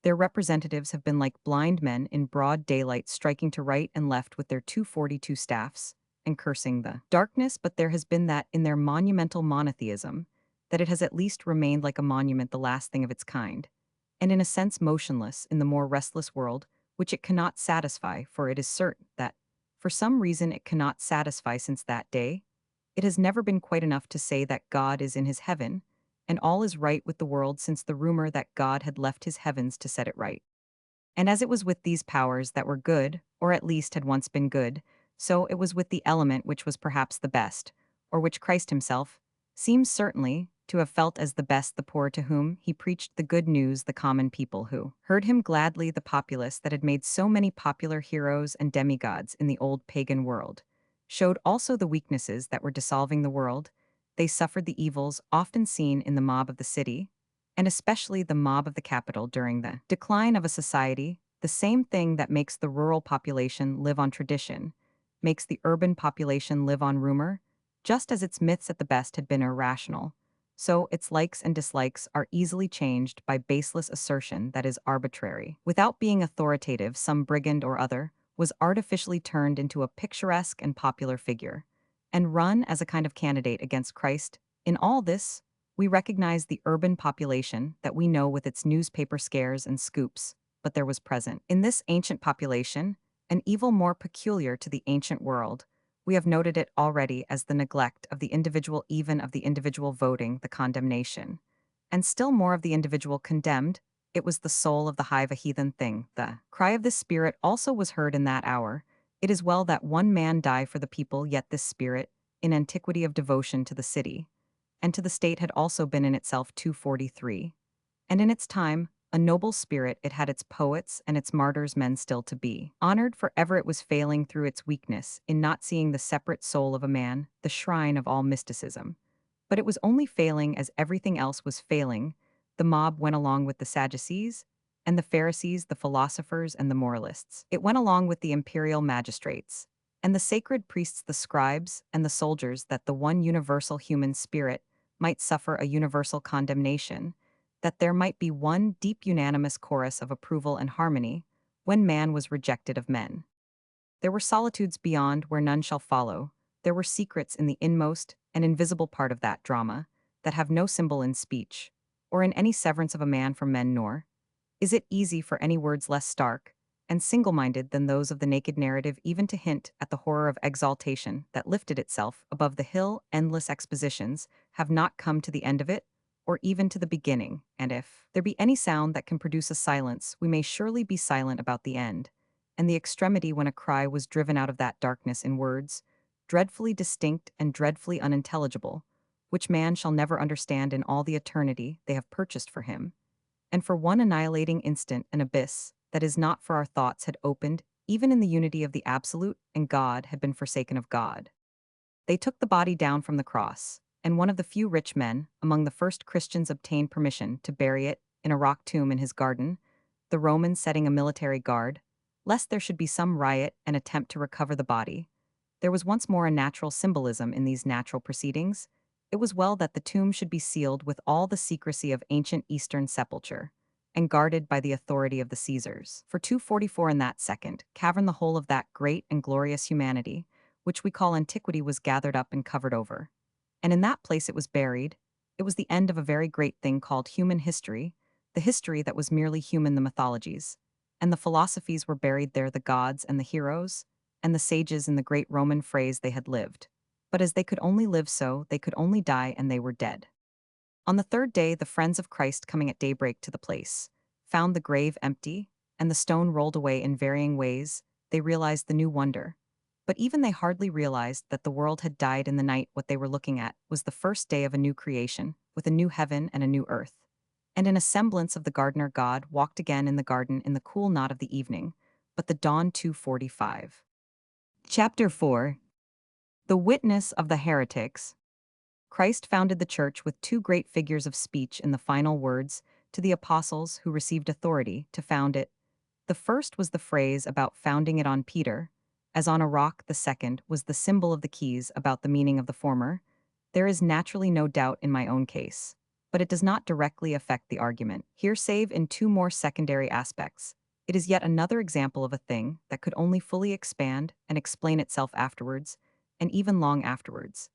Their representatives have been like blind men in broad daylight, striking to right and left with their 242 staffs and cursing the darkness. But there has been that in their monumental monotheism, that it has at least remained like a monument, the last thing of its kind, and in a sense motionless in the more restless world, which it cannot satisfy. For it is certain that, for some reason, it cannot satisfy, since that day it has never been quite enough to say that God is in his heaven, and all is right with the world since the rumor that God had left his heavens to set it right. And as it was with these powers that were good, or at least had once been good, so it was with the element which was perhaps the best, or which Christ himself seems certainly to have felt as the best the poor to whom he preached the good news the common people who heard him gladly the populace that had made so many popular heroes and demigods in the old pagan world, showed also the weaknesses that were dissolving the world, they suffered the evils often seen in the mob of the city, and especially the mob of the capital during the decline of a society, the same thing that makes the rural population live on tradition, makes the urban population live on rumor, just as its myths at the best had been irrational. So its likes and dislikes are easily changed by baseless assertion that is arbitrary. Without being authoritative, some brigand or other was artificially turned into a picturesque and popular figure, and run as a kind of candidate against Christ. In all this, we recognize the urban population that we know with its newspaper scares and scoops, but there was present in this ancient population an evil more peculiar to the ancient world. We have noted it already as the neglect of the individual, even of the individual voting, the condemnation. And still more of the individual condemned, it was the soul of the hive, a heathen thing. The cry of this spirit also was heard in that hour. It is well that one man die for the people, yet this spirit, in antiquity of devotion to the city, and to the state had also been in itself 243. And in its time, a noble spirit it had its poets and its martyrs men still to be. Honored forever it was failing through its weakness in not seeing the separate soul of a man, the shrine of all mysticism. But it was only failing as everything else was failing. The mob went along with the Sadducees, and the Pharisees, the philosophers, and the moralists. It went along with the imperial magistrates, and the sacred priests, the scribes, and the soldiers, that the one universal human spirit might suffer a universal condemnation, that there might be one deep unanimous chorus of approval and harmony, when man was rejected of men. There were solitudes beyond where none shall follow, there were secrets in the inmost and invisible part of that drama, that have no symbol in speech, or in any severance of a man from men, nor is it easy for any words less stark and single-minded than those of the naked narrative even to hint at the horror of exaltation that lifted itself above the hill. Endless expositions have not come to the end of it, or even to the beginning, and if there be any sound that can produce a silence, we may surely be silent about the end, and the extremity when a cry was driven out of that darkness in words, dreadfully distinct and dreadfully unintelligible, which man shall never understand in all the eternity they have purchased for him, and for one annihilating instant an abyss that is not for our thoughts had opened, even in the unity of the Absolute, and God had been forsaken of God. They took the body down from the cross, and one of the few rich men among the first Christians obtained permission to bury it in a rock tomb in his garden, the Romans setting a military guard, lest there should be some riot and attempt to recover the body. There was once more a natural symbolism in these natural proceedings. It was well that the tomb should be sealed with all the secrecy of ancient Eastern sepulture, and guarded by the authority of the Caesars. For 244 in that second cavern the whole of that great and glorious humanity, which we call antiquity, was gathered up and covered over. And in that place it was buried. It was the end of a very great thing called human history, the history that was merely human, the mythologies. And the philosophies were buried there, the gods and the heroes, and the sages in the great Roman phrase they had lived. But as they could only live so, they could only die, and they were dead. On the third day, the friends of Christ, coming at daybreak to the place, found the grave empty, and the stone rolled away in varying ways. They realized the new wonder. But even they hardly realized that the world had died in the night. What they were looking at was the first day of a new creation, with a new heaven and a new earth. And in a semblance of the gardener, God walked again in the garden in the cool knot of the evening, but the dawn 2:45. Chapter 4. The witness of the heretics. Christ founded the church with two great figures of speech in the final words to the apostles who received authority to found it. The first was the phrase about founding it on Peter, as on a rock. The second was the symbol of the keys about the meaning of the former. There is naturally no doubt in my own case, but it does not directly affect the argument here, save in two more secondary aspects. It is yet another example of a thing that could only fully expand and explain itself afterwards, and even long afterwards.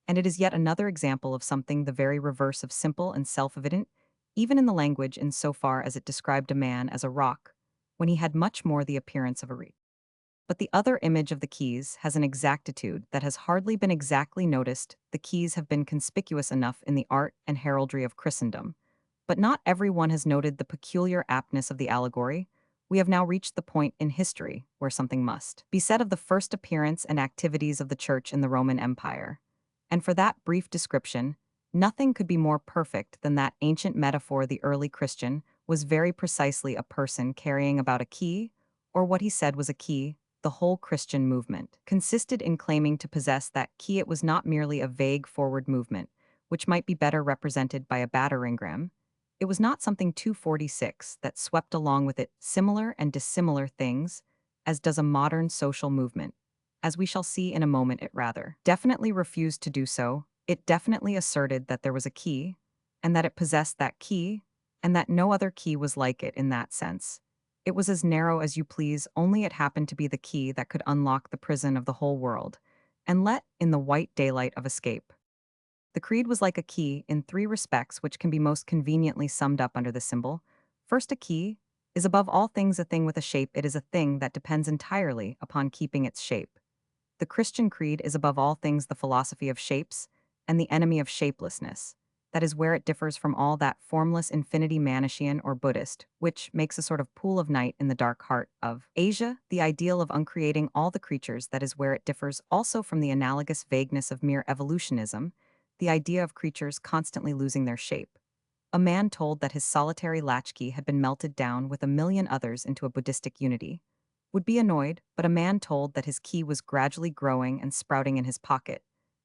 And it is yet another example of something the very reverse of simple and self-evident, even in the language, in so far as it described a man as a rock, when he had much more the appearance of a reed. But the other image of the keys has an exactitude that has hardly been exactly noticed. The keys have been conspicuous enough in the art and heraldry of Christendom. But not everyone has noted the peculiar aptness of the allegory. We have now reached the point in history where something must be said of the first appearance and activities of the Church in the Roman Empire. And for that brief description, nothing could be more perfect than that ancient metaphor. The early Christian was very precisely a person carrying about a key, or what he said was a key. The whole Christian movement consisted in claiming to possess that key. It was not merely a vague forward movement, which might be better represented by a battering ram. It was not something 246 that swept along with it similar and dissimilar things, as does a modern social movement. As we shall see in a moment, it rather definitely refused to do so. It definitely asserted that there was a key, and that it possessed that key, and that no other key was like it in that sense. It was as narrow as you please, only it happened to be the key that could unlock the prison of the whole world, and let in the white daylight of escape. The creed was like a key in three respects, which can be most conveniently summed up under the symbol. First, a key is above all things a thing with a shape. It is a thing that depends entirely upon keeping its shape. The Christian creed is above all things the philosophy of shapes and the enemy of shapelessness. That is where it differs from all that formless infinity Manichean or Buddhist, which makes a sort of pool of night in the dark heart of Asia, the ideal of uncreating all the creatures. That is where it differs also from the analogous vagueness of mere evolutionism, the idea of creatures constantly losing their shape. A man told that his solitary latchkey had been melted down with a million others into a Buddhistic unity would be annoyed, but a man told that his key was gradually growing and sprouting in his pocket,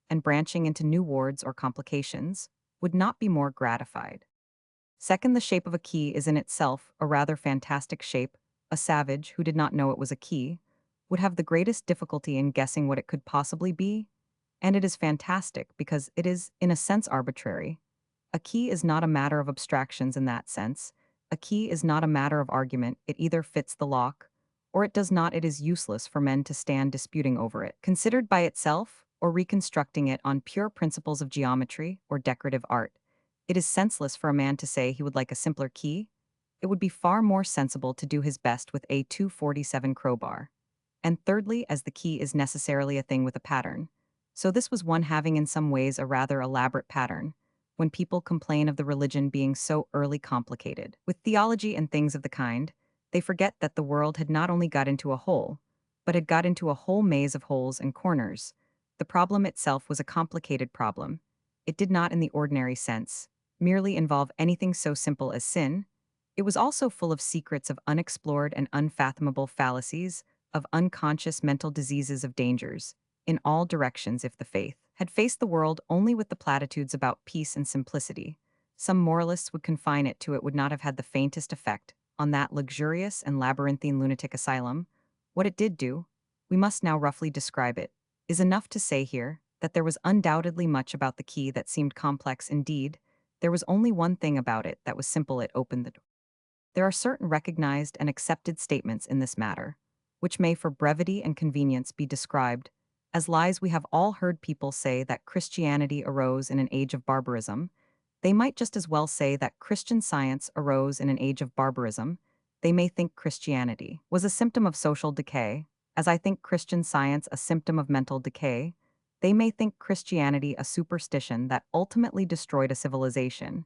and branching into new wards or complications, would not be more gratified. Second, the shape of a key is in itself a rather fantastic shape. A savage who did not know it was a key would have the greatest difficulty in guessing what it could possibly be, and it is fantastic because it is, in a sense, arbitrary. A key is not a matter of abstractions in that sense. A key is not a matter of argument. It either fits the lock, or it does not. It is useless for men to stand disputing over it, considered by itself, or reconstructing it on pure principles of geometry or decorative art. It is senseless for a man to say he would like a simpler key. It would be far more sensible to do his best with a 247 crowbar. And thirdly, as the key is necessarily a thing with a pattern. So this was one having in some ways a rather elaborate pattern. When people complain of the religion being so early complicated, with theology and things of the kind, they forget that the world had not only got into a hole, but had got into a whole maze of holes and corners. The problem itself was a complicated problem. It did not, in the ordinary sense, merely involve anything so simple as sin. It was also full of secrets of unexplored and unfathomable fallacies, of unconscious mental diseases, of dangers, in all directions. If the faith had faced the world only with the platitudes about peace and simplicity, some moralists would confine it to it would not have had the faintest effect on that luxurious and labyrinthine lunatic asylum. What it did do, we must now roughly describe it, is enough to say here that there was undoubtedly much about the key that seemed complex. Indeed, there was only one thing about it that was simple: it opened the door. There are certain recognized and accepted statements in this matter, which may for brevity and convenience be described as lies. We have all heard people say that Christianity arose in an age of barbarism. They might just as well say that Christian science arose in an age of barbarism. They may think Christianity was a symptom of social decay, as I think Christian science a symptom of mental decay. They may think Christianity a superstition that ultimately destroyed a civilization,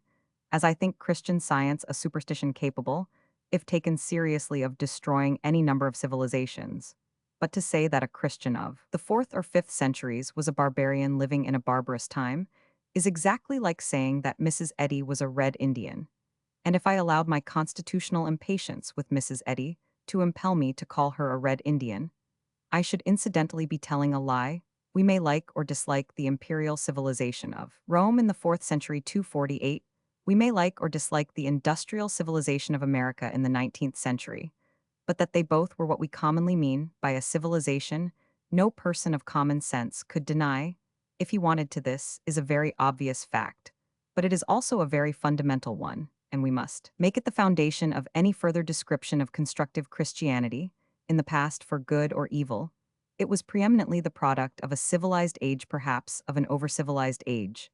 as I think Christian science a superstition capable, if taken seriously, of destroying any number of civilizations. But to say that a Christian of the 4th or 5th centuries was a barbarian living in a barbarous time is exactly like saying that Mrs. Eddy was a Red Indian. And if I allowed my constitutional impatience with Mrs. Eddy to impel me to call her a Red Indian, I should incidentally be telling a lie. We may like or dislike the imperial civilization of Rome in the 4th century 248. We may like or dislike the industrial civilization of America in the 19th century. But that they both were what we commonly mean by a civilization, no person of common sense could deny. If he wanted to, this is a very obvious fact. But it is also a very fundamental one, and we must make it the foundation of any further description of constructive Christianity, in the past for good or evil. It was preeminently the product of a civilized age, perhaps of an over-civilized age.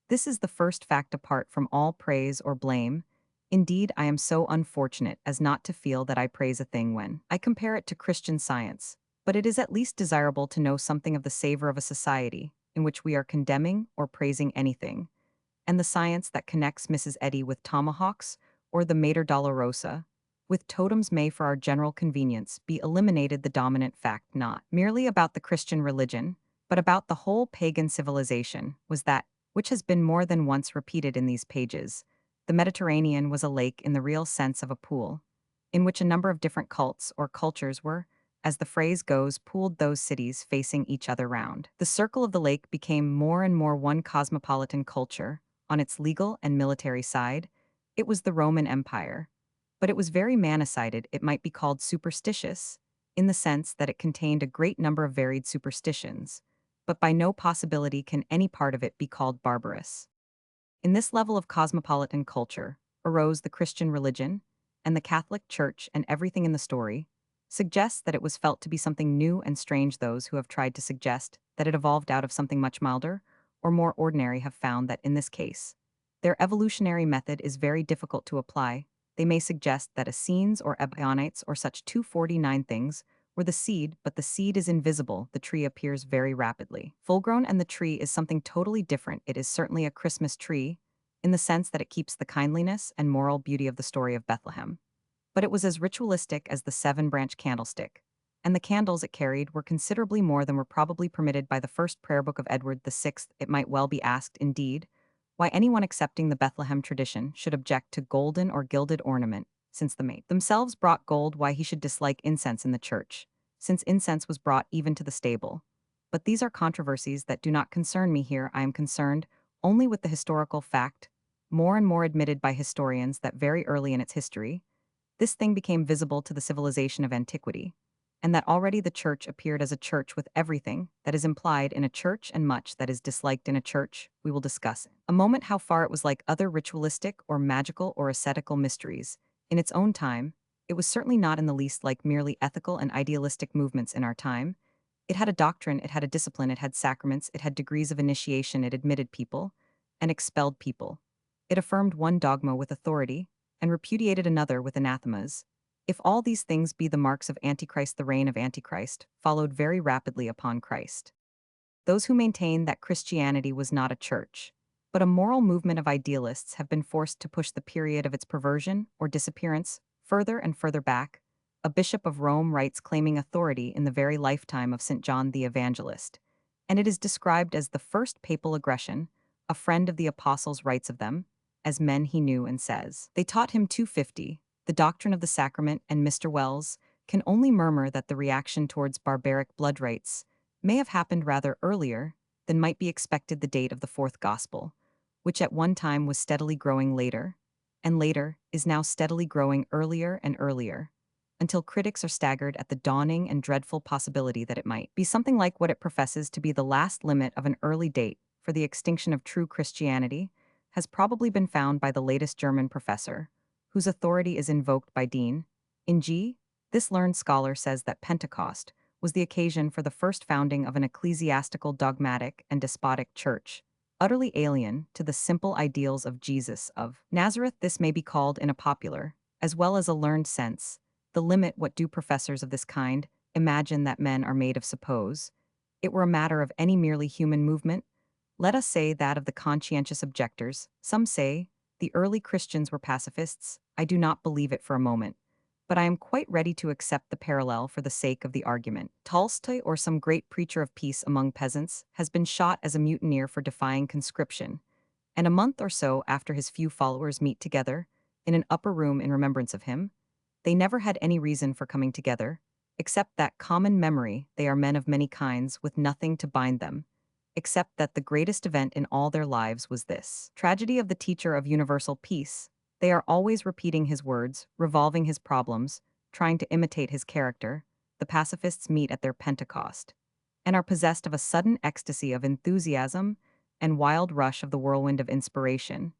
This is the first fact apart from all praise or blame. Indeed, I am so unfortunate as not to feel that I praise a thing when I compare it to Christian science. but it is at least desirable to know something of the savor of a society in which we are condemning or praising anything, and the science that connects Mrs. Eddy with tomahawks or the Mater Dolorosa with totems may for our general convenience be eliminated the dominant fact not merely about the Christian religion, but about the whole pagan civilization was that, which has been more than once repeated in these pages, the Mediterranean was a lake in the real sense of a pool, in which a number of different cults or cultures were, as the phrase goes, pooled those cities facing each other round. The circle of the lake became more and more one cosmopolitan culture. On its legal and military side, it was the Roman Empire. But it was very manicided, it might be called superstitious, in the sense that it contained a great number of varied superstitions, but by no possibility can any part of it be called barbarous. In this level of cosmopolitan culture arose the Christian religion, and the Catholic Church and everything in the story suggests that it was felt to be something new and strange. Those who have tried to suggest that it evolved out of something much milder or more ordinary have found that in this case, their evolutionary method is very difficult to apply. They may suggest that Essenes or Ebionites or such 249 things were the seed, but the seed is invisible, the tree appears very rapidly. Full-grown and the tree is something totally different. It is certainly a Christmas tree, in the sense that it keeps the kindliness and moral beauty of the story of Bethlehem. But it was as ritualistic as the seven-branch candlestick, and the candles it carried were considerably more than were probably permitted by the first prayer book of Edward VI. It might well be asked, indeed, why anyone accepting the Bethlehem tradition should object to golden or gilded ornament, since the mate themselves brought gold, why he should dislike incense in the church, since incense was brought even to the stable. But these are controversies that do not concern me here. I am concerned only with the historical fact, more and more admitted by historians, that very early in its history, this thing became visible to the civilization of antiquity, and that already the church appeared as a church with everything that is implied in a church and much that is disliked in a church. We will discuss in a moment how far it was like other ritualistic or magical or ascetical mysteries. In its own time, it was certainly not in the least like merely ethical and idealistic movements in our time. It had a doctrine, it had a discipline, it had sacraments, it had degrees of initiation, it admitted people and expelled people. It affirmed one dogma with authority and repudiated another with anathemas. If all these things be the marks of Antichrist, the reign of Antichrist followed very rapidly upon Christ. Those who maintain that Christianity was not a church, but a moral movement of idealists have been forced to push the period of its perversion or disappearance further and further back. A bishop of Rome writes claiming authority in the very lifetime of St. John the Evangelist, and it is described as the first papal aggression. A friend of the apostles writes of them, as men he knew, and says, "They taught him 250, the doctrine of the sacrament," and Mr. Wells can only murmur that the reaction towards barbaric blood rites may have happened rather earlier than might be expected. The date of the fourth gospel, which at one time was steadily growing later, and later is now steadily growing earlier and earlier, until critics are staggered at the dawning and dreadful possibility that it might be something like what it professes to be the last limit of an early date for the extinction of true Christianity, has probably been found by the latest German professor, whose authority is invoked by Dean. In G. This learned scholar says that Pentecost was the occasion for the first founding of an ecclesiastical, dogmatic, and despotic church, utterly alien to the simple ideals of Jesus of Nazareth. This may be called, in a popular, as well as a learned sense, the limit. What do professors of this kind imagine that men are made of? Suppose it were a matter of any merely human movement, let us say that of the conscientious objectors. Some say the early Christians were pacifists. I do not believe it for a moment, but I am quite ready to accept the parallel for the sake of the argument. Tolstoy, or some great preacher of peace among peasants, has been shot as a mutineer for defying conscription, and a month or so after his few followers meet together in an upper room in remembrance of him. They never had any reason for coming together, except that common memory. They are men of many kinds with nothing to bind them, except that the greatest event in all their lives was this tragedy of the teacher of universal peace. They are always repeating his words, revolving his problems, trying to imitate his character. The pacifists meet at their Pentecost, and are possessed of a sudden ecstasy of enthusiasm and wild rush of the whirlwind of inspiration,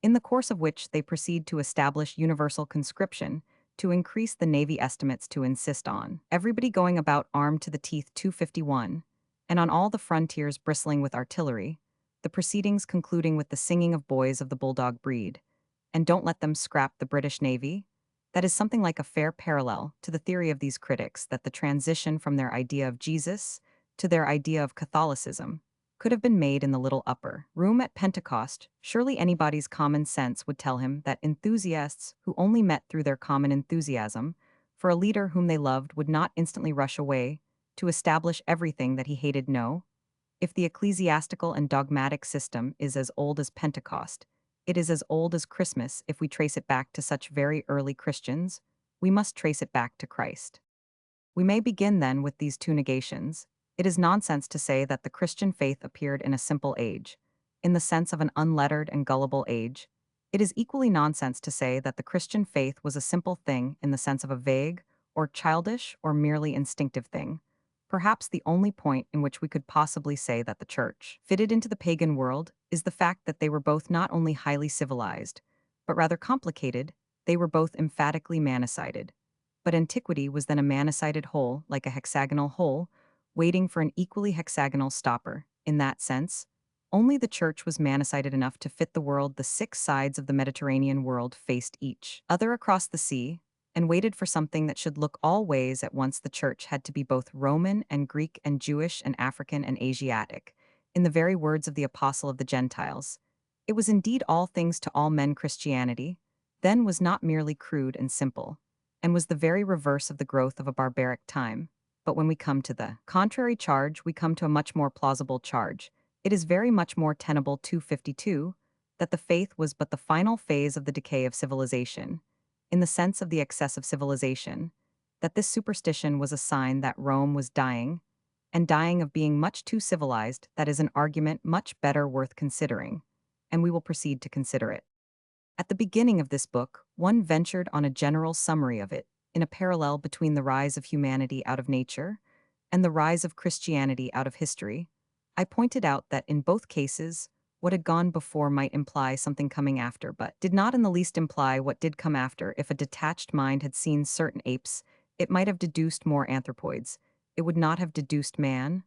in the course of which they proceed to establish universal conscription, to increase the navy estimates, to insist on everybody going about armed to the teeth. 251, and on all the frontiers bristling with artillery, the proceedings concluding with the singing of boys of the bulldog breed. And don't let them scrap the British Navy. That is something like a fair parallel to the theory of these critics that the transition from their idea of Jesus to their idea of Catholicism could have been made in the little upper room at Pentecost. Surely anybody's common sense would tell him that enthusiasts who only met through their common enthusiasm for a leader whom they loved would not instantly rush away to establish everything that he hated. No, if the ecclesiastical and dogmatic system is as old as Pentecost, it is as old as Christmas. If we trace it back to such very early Christians, we must trace it back to Christ. We may begin then with these two negations. It is nonsense to say that the Christian faith appeared in a simple age, in the sense of an unlettered and gullible age. It is equally nonsense to say that the Christian faith was a simple thing in the sense of a vague, or childish, or merely instinctive thing. Perhaps the only point in which we could possibly say that the Church fitted into the pagan world is the fact that they were both not only highly civilized, but rather complicated. They were both emphatically manicided. But antiquity was then a manicided whole, like a hexagonal whole, waiting for an equally hexagonal stopper. In that sense, only the Church was manicided enough to fit the world the six sides of the Mediterranean world faced each other across the sea, and waited for something that should look all ways at once. The Church had to be both Roman and Greek and Jewish and African and Asiatic. In the very words of the Apostle of the Gentiles, it was indeed all things to all men. Christianity then was not merely crude and simple, and was the very reverse of the growth of a barbaric time. But when we come to the contrary charge, we come to a much more plausible charge. It is very much more tenable. 252, that the faith was but the final phase of the decay of civilization, in the sense of the excess of civilization, that this superstition was a sign that Rome was dying, and dying of being much too civilized. That is an argument much better worth considering, and we will proceed to consider it. At the beginning of this book, one ventured on a general summary of it, in a parallel between the rise of humanity out of nature and the rise of Christianity out of history. I pointed out that in both cases, what had gone before might imply something coming after, but did not in the least imply what did come after. If a detached mind had seen certain apes, it might have deduced more anthropoids. It would not have deduced man,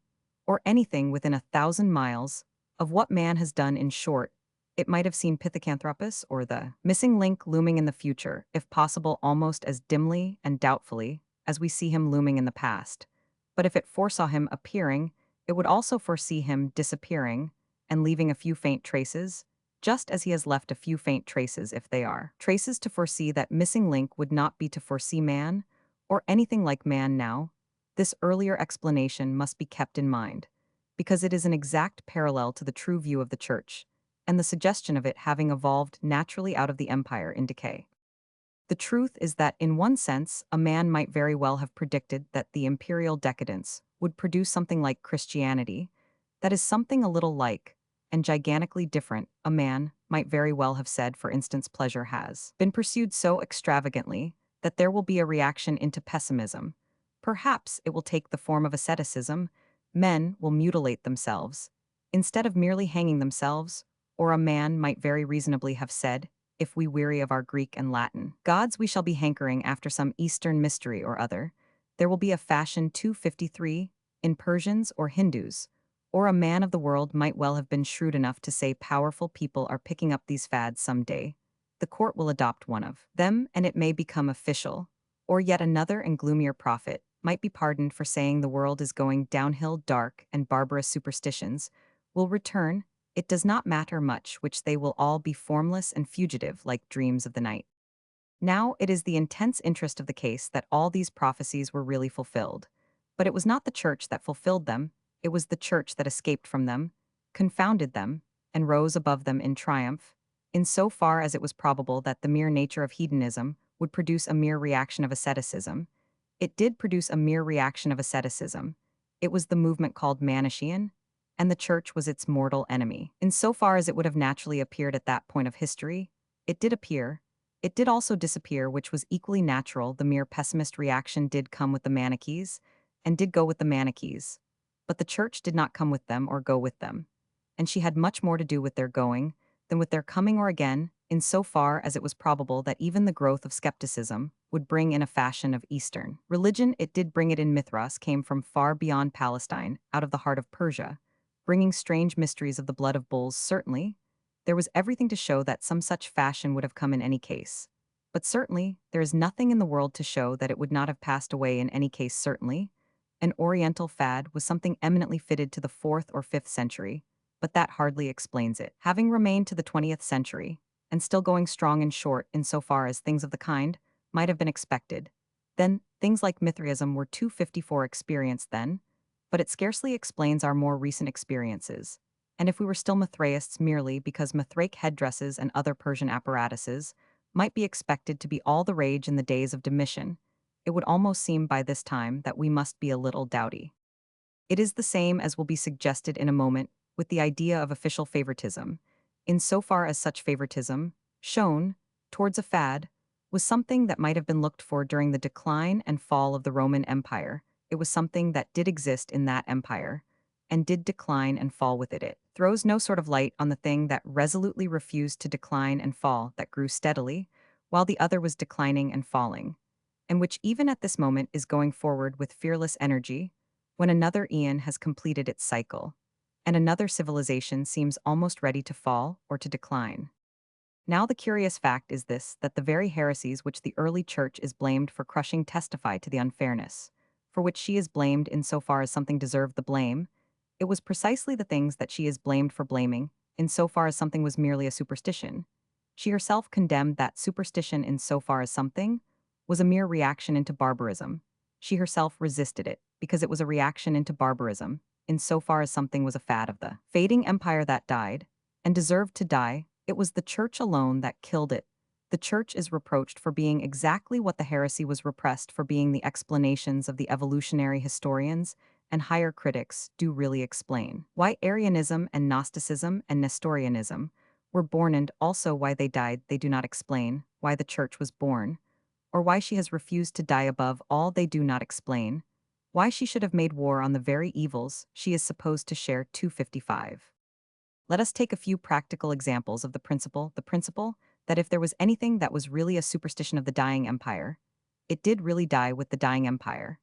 or anything within 1,000 miles of what man has done. In short, it might have seen Pithecanthropus or the missing link looming in the future, if possible almost as dimly and doubtfully as we see him looming in the past. But if it foresaw him appearing, it would also foresee him disappearing and leaving a few faint traces, just as he has left a few faint traces. If they are traces to foresee, that missing link would not be to foresee man, or anything like man now. This earlier explanation must be kept in mind, because it is an exact parallel to the true view of the Church, and the suggestion of it having evolved naturally out of the empire in decay. The truth is that, in one sense, a man might very well have predicted that the imperial decadence would produce something like Christianity, that is something a little like, and gigantically different. A man might very well have said, for instance, pleasure has been pursued so extravagantly that there will be a reaction into pessimism. Perhaps it will take the form of asceticism. Men will mutilate themselves, instead of merely hanging themselves. Or a man might very reasonably have said, if we weary of our Greek and Latin gods, we shall be hankering after some Eastern mystery or other. There will be a fashion. 253 in Persians or Hindus. Or a man of the world might well have been shrewd enough to say, powerful people are picking up these fads some day. The court will adopt one of them, and it may become official. Or yet another and gloomier prophet might be pardoned for saying the world is going downhill. Dark and barbarous superstitions will return. It does not matter much which, they will all be formless and fugitive like dreams of the night. Now it is the intense interest of the case that all these prophecies were really fulfilled. But it was not the Church that fulfilled them, it was the Church that escaped from them, confounded them, and rose above them in triumph, in so far as it was probable that the mere nature of hedonism would produce a mere reaction of asceticism. It did produce a mere reaction of asceticism. It was the movement called Manichaean, and the Church was its mortal enemy. In so far as it would have naturally appeared at that point of history, it did appear. It did also disappear, which was equally natural. The mere pessimist reaction did come with the Manichees, and did go with the Manichees. But the Church did not come with them or go with them, and she had much more to do with their going than with their coming. Or again, in so far as it was probable that even the growth of skepticism would bring in a fashion of Eastern religion, it did bring it in. Mithras came from far beyond Palestine, out of the heart of Persia, bringing strange mysteries of the blood of bulls. Certainly, there was everything to show that some such fashion would have come in any case. but certainly there is nothing in the world to show that it would not have passed away in any case certainly. An Oriental fad was something eminently fitted to the 4th or 5th century, but that hardly explains it. Having remained to the 20th century, and still going strong and short insofar as things of the kind might have been expected, then things like Mithraism were 254 experienced then, but it scarcely explains our more recent experiences. And if we were still Mithraists merely because Mithraic headdresses and other Persian apparatuses might be expected to be all the rage in the days of Domitian, it would almost seem by this time that we must be a little dowdy. It is the same as will be suggested in a moment with the idea of official favoritism, insofar as such favoritism, shown towards a fad, was something that might have been looked for during the decline and fall of the Roman Empire. It was something that did exist in that empire, and did decline and fall with it. It throws no sort of light on the thing that resolutely refused to decline and fall, that grew steadily, while the other was declining and falling, and which even at this moment is going forward with fearless energy, when another eon has completed its cycle, and another civilization seems almost ready to fall or to decline. Now the curious fact is this, that the very heresies which the early church is blamed for crushing testify to the unfairness, for which she is blamed insofar as something deserved the blame. It was precisely the things that she is blamed for blaming, insofar as something was merely a superstition. She herself condemned that superstition insofar as something was a mere reaction into barbarism. She herself resisted it, because it was a reaction into barbarism, insofar as something was a fad of the fading empire that died, and deserved to die. It was the church alone that killed it. The church is reproached for being exactly what the heresy was repressed for being. The explanations of the evolutionary historians and higher critics do really explain why Arianism and Gnosticism and Nestorianism were born, and also why they died. They do not explain why the church was born, or why she has refused to die. Above all, they do not explain why she should have made war on the very evils she is supposed to share. 255. Let us take a few practical examples of the principle that if there was anything that was really a superstition of the dying empire, it did really die with the dying empire,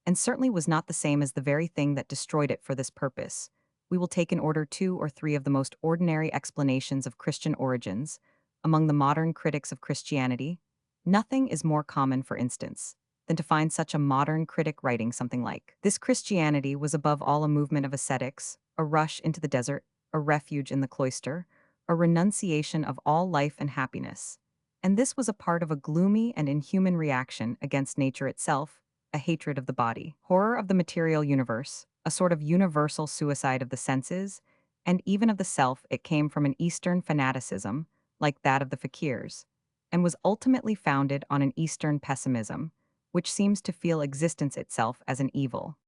and certainly was not the same as the very thing that destroyed it. For this purpose, we will take in order 2 or 3 of the most ordinary explanations of Christian origins among the modern critics of Christianity. Nothing is more common, for instance, than to find such a modern critic writing something like, "This Christianity was above all a movement of ascetics, a rush into the desert, a refuge in the cloister, a renunciation of all life and happiness. And this was a part of a gloomy and inhuman reaction against nature itself, a hatred of the body, horror of the material universe, a sort of universal suicide of the senses, and even of the self. It came from an Eastern fanaticism, like that of the fakirs, and was ultimately founded on an Eastern pessimism, which seems to feel existence itself as an evil."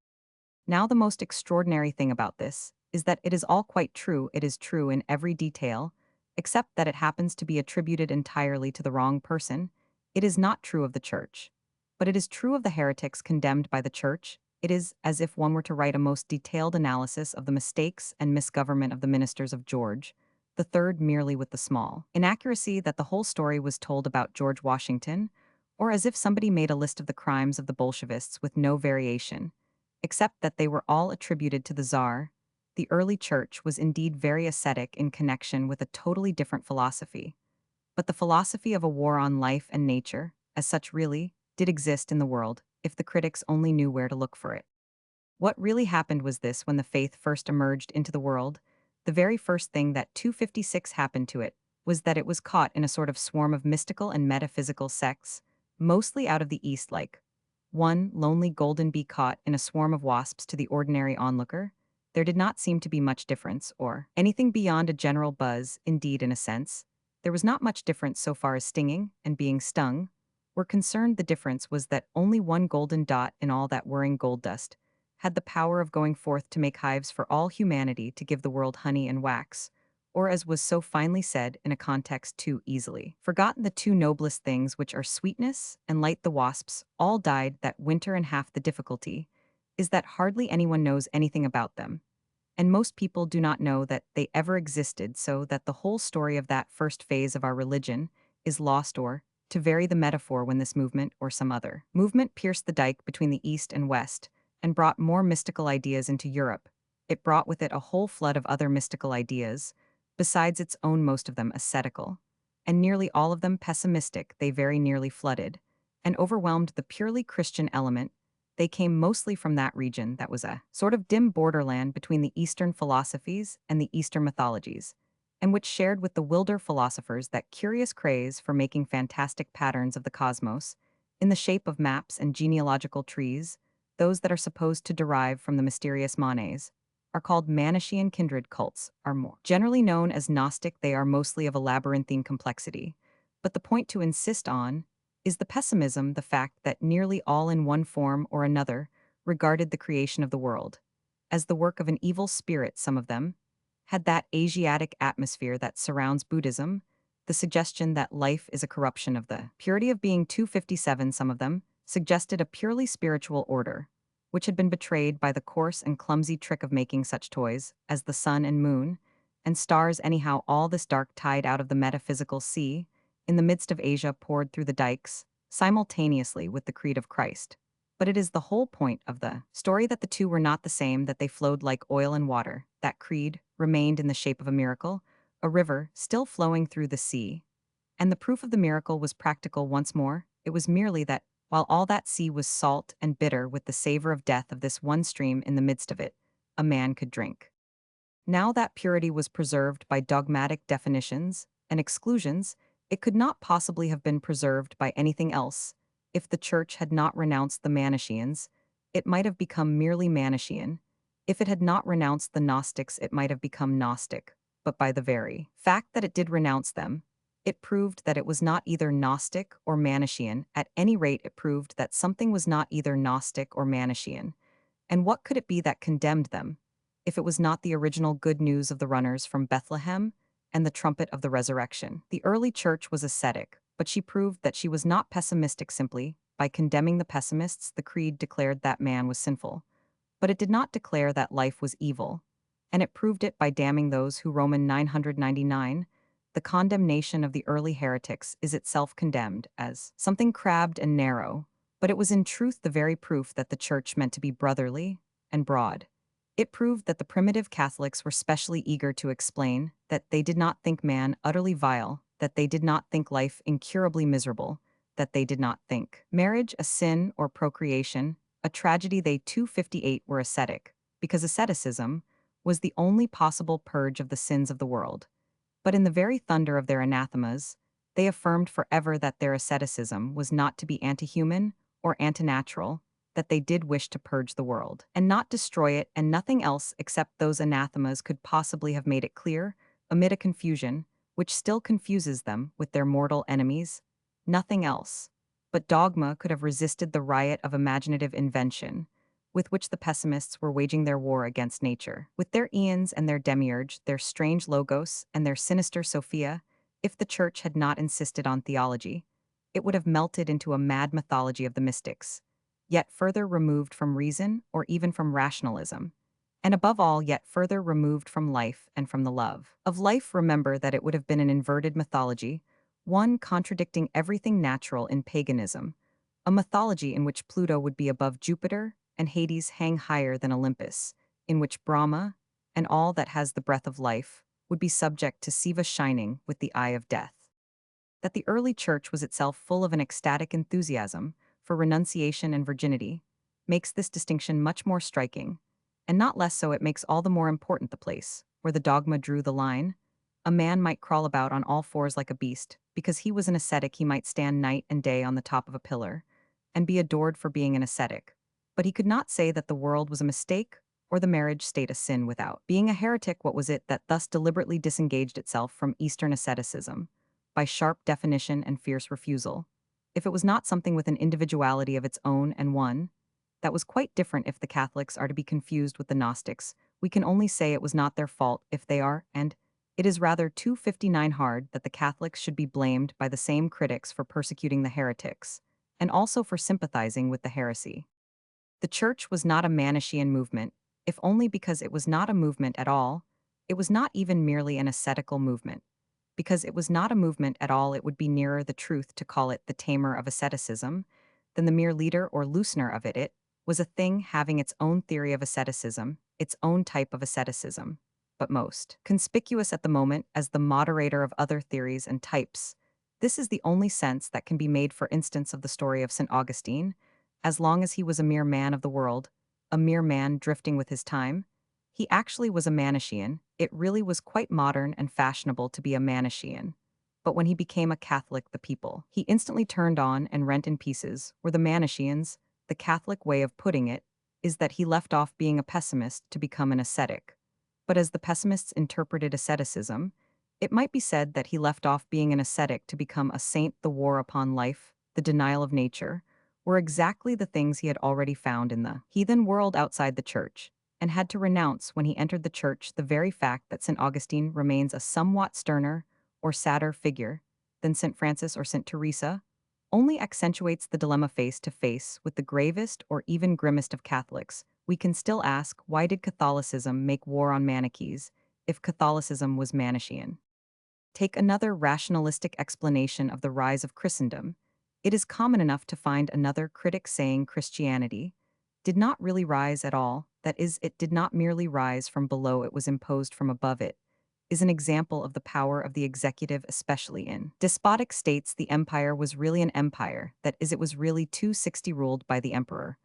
Now the most extraordinary thing about this is that it is all quite true. It is true in every detail, except that it happens to be attributed entirely to the wrong person. It is not true of the church, but it is true of the heretics condemned by the church. It is as if one were to write a most detailed analysis of the mistakes and misgovernment of the ministers of George the Third, merely with the small inaccuracy that the whole story was told about George Washington, or as if somebody made a list of the crimes of the Bolshevists with no variation, except that they were all attributed to the Tsar. The early church was indeed very ascetic in connection with a totally different philosophy, but the philosophy of a war on life and nature, as such, really did exist in the world, if the critics only knew where to look for it. What really happened was this: when the faith first emerged into the world, the very first thing that 256 happened to it was that it was caught in a sort of swarm of mystical and metaphysical sects, mostly out of the East, like one lonely golden bee caught in a swarm of wasps. To the ordinary onlooker, there did not seem to be much difference, or anything beyond a general buzz. Indeed, in a sense, there was not much difference so far as stinging and being stung were concerned. The difference was that only one golden dot in all that whirring gold dust had the power of going forth to make hives for all humanity, to give the world honey and wax, or, as was so finely said in a context too easily forgotten, the 2 noblest things, which are sweetness and light. The wasps all died that winter, and half the difficulty is that hardly anyone knows anything about them, and most people do not know that they ever existed, so that the whole story of that first phase of our religion is lost. Or, to vary the metaphor, when this movement or some other movement pierced the dike between the East and West and brought more mystical ideas into Europe, it brought with it a whole flood of other mystical ideas, besides its own, most of them ascetical. and nearly all of them pessimistic. They very nearly flooded and overwhelmed the purely Christian element. They came mostly from that region that was a sort of dim borderland between the Eastern philosophies and the Eastern mythologies, and which shared with the wilder philosophers that curious craze for making fantastic patterns of the cosmos in the shape of maps and genealogical trees. Those that are supposed to derive from the mysterious manes are called Manichean kindred cults, are more generally known as Gnostic. They are mostly of a labyrinthine complexity. But the point to insist on is the pessimism, the fact that nearly all in one form or another regarded the creation of the world as the work of an evil spirit. Some of them had that Asiatic atmosphere that surrounds Buddhism, the suggestion that life is a corruption of the purity of being. 257, some of them suggested a purely spiritual order, which had been betrayed by the coarse and clumsy trick of making such toys as the sun and moon and stars. Anyhow, all this dark tide out of the metaphysical sea, in the midst of Asia, poured through the dikes, simultaneously with the creed of Christ. But it is the whole point of the story that the two were not the same, that they flowed like oil and water. That creed remained in the shape of a miracle, a river still flowing through the sea. And the proof of the miracle was practical once more. It was merely that, while all that sea was salt and bitter with the savor of death, of this one stream in the midst of it, a man could drink. Now that purity was preserved by dogmatic definitions and exclusions, it could not possibly have been preserved by anything else. If the Church had not renounced the Manicheans, it might have become merely Manichean. If it had not renounced the Gnostics, it might have become Gnostic. But by the very fact that it did renounce them, it proved that it was not either Gnostic or Manichean. At any rate, it proved that something was not either Gnostic or Manichean. And what could it be that condemned them, if it was not the original good news of the runners from Bethlehem and the trumpet of the resurrection? The early church was ascetic, but she proved that she was not pessimistic simply by condemning the pessimists. The creed declared that man was sinful, but it did not declare that life was evil, and it proved it by damning those who. Roman 999. The condemnation of the early heretics is itself condemned as something crabbed and narrow, but it was in truth the very proof that the church meant to be brotherly and broad. It proved that the primitive Catholics were specially eager to explain that they did not think man utterly vile, that they did not think life incurably miserable, that they did not think marriage a sin or procreation a tragedy. They 258 were ascetic, because asceticism was the only possible purge of the sins of the world. But in the very thunder of their anathemas, they affirmed forever that their asceticism was not to be anti-human or anti-natural, that they did wish to purge the world, and not destroy it, and nothing else except those anathemas could possibly have made it clear, amid a confusion, which still confuses them with their mortal enemies. Nothing else. But dogma could have resisted the riot of imaginative invention, with which the pessimists were waging their war against nature. With their Ians and their demiurge, their strange logos, and their sinister Sophia, if the church had not insisted on theology, it would have melted into a mad mythology of the mystics, yet further removed from reason or even from rationalism, and above all, yet further removed from life and from the love of life. Remember that it would have been an inverted mythology, one contradicting everything natural in paganism, a mythology in which Pluto would be above Jupiter and Hades hang higher than Olympus, in which Brahma and all that has the breath of life would be subject to Siva shining with the eye of death. That the early church was itself full of an ecstatic enthusiasm for renunciation and virginity makes this distinction much more striking, and not less so it makes all the more important the place where the dogma drew the line. A man might crawl about on all fours like a beast. Because he was an ascetic, he might stand night and day on the top of a pillar and be adored for being an ascetic. But he could not say that the world was a mistake or the marriage state a sin. Without being a heretic, what was it that thus deliberately disengaged itself from Eastern asceticism by sharp definition and fierce refusal? If it was not something with an individuality of its own, and one that was quite different. If the Catholics are to be confused with the Gnostics, we can only say it was not their fault if they are, and it is rather 259 hard that the Catholics should be blamed by the same critics for persecuting the heretics, and also for sympathizing with the heresy. The Church was not a Manichean movement, if only because it was not a movement at all. It was not even merely an ascetical movement. Because it was not a movement at all, it would be nearer the truth to call it the tamer of asceticism than the mere leader or loosener of it. It was a thing having its own theory of asceticism, its own type of asceticism. but most conspicuous at the moment as the moderator of other theories and types. This is the only sense that can be made, for instance, of the story of St. Augustine. As long as he was a mere man of the world, a mere man drifting with his time, he actually was a Manichean. It really was quite modern and fashionable to be a Manichean. But when he became a Catholic, the people he instantly turned on and rent in pieces were the Manicheans. The Catholic way of putting it is that he left off being a pessimist to become an ascetic. But as the pessimists interpreted asceticism, it might be said that he left off being an ascetic to become a saint. The war upon life, the denial of nature, were exactly the things he had already found in the heathen world outside the church, and had to renounce when he entered the church. The very fact that St. Augustine remains a somewhat sterner or sadder figure than St. Francis or St. Teresa only accentuates the dilemma face to face with the gravest or even grimmest of Catholics. We can still ask, why did Catholicism make war on Manichees if Catholicism was Manichean? Take another rationalistic explanation of the rise of Christendom. It is common enough to find another critic saying Christianity did not really rise at all, that is, it did not merely rise from below, it was imposed from above. It is an example of the power of the executive, especially in despotic states. The empire was really an empire, that is, it was really 260 ruled by the emperor.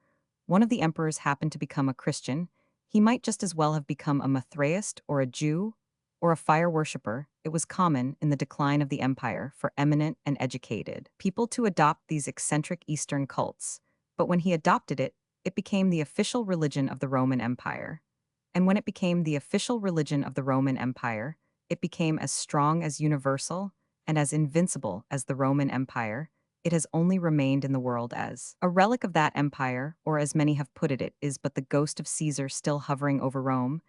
One of the emperors happened to become a Christian. He might just as well have become a Mithraist or a Jew or a fire worshipper. It was common in the decline of the empire for eminent and educated people to adopt these eccentric Eastern cults. But when he adopted it, it became the official religion of the Roman Empire. And when it became the official religion of the Roman Empire, it became as strong, as universal, and as invincible as the Roman Empire. It has only remained in the world as a relic of that empire, or as many have put it, it is but the ghost of Caesar still hovering over Rome.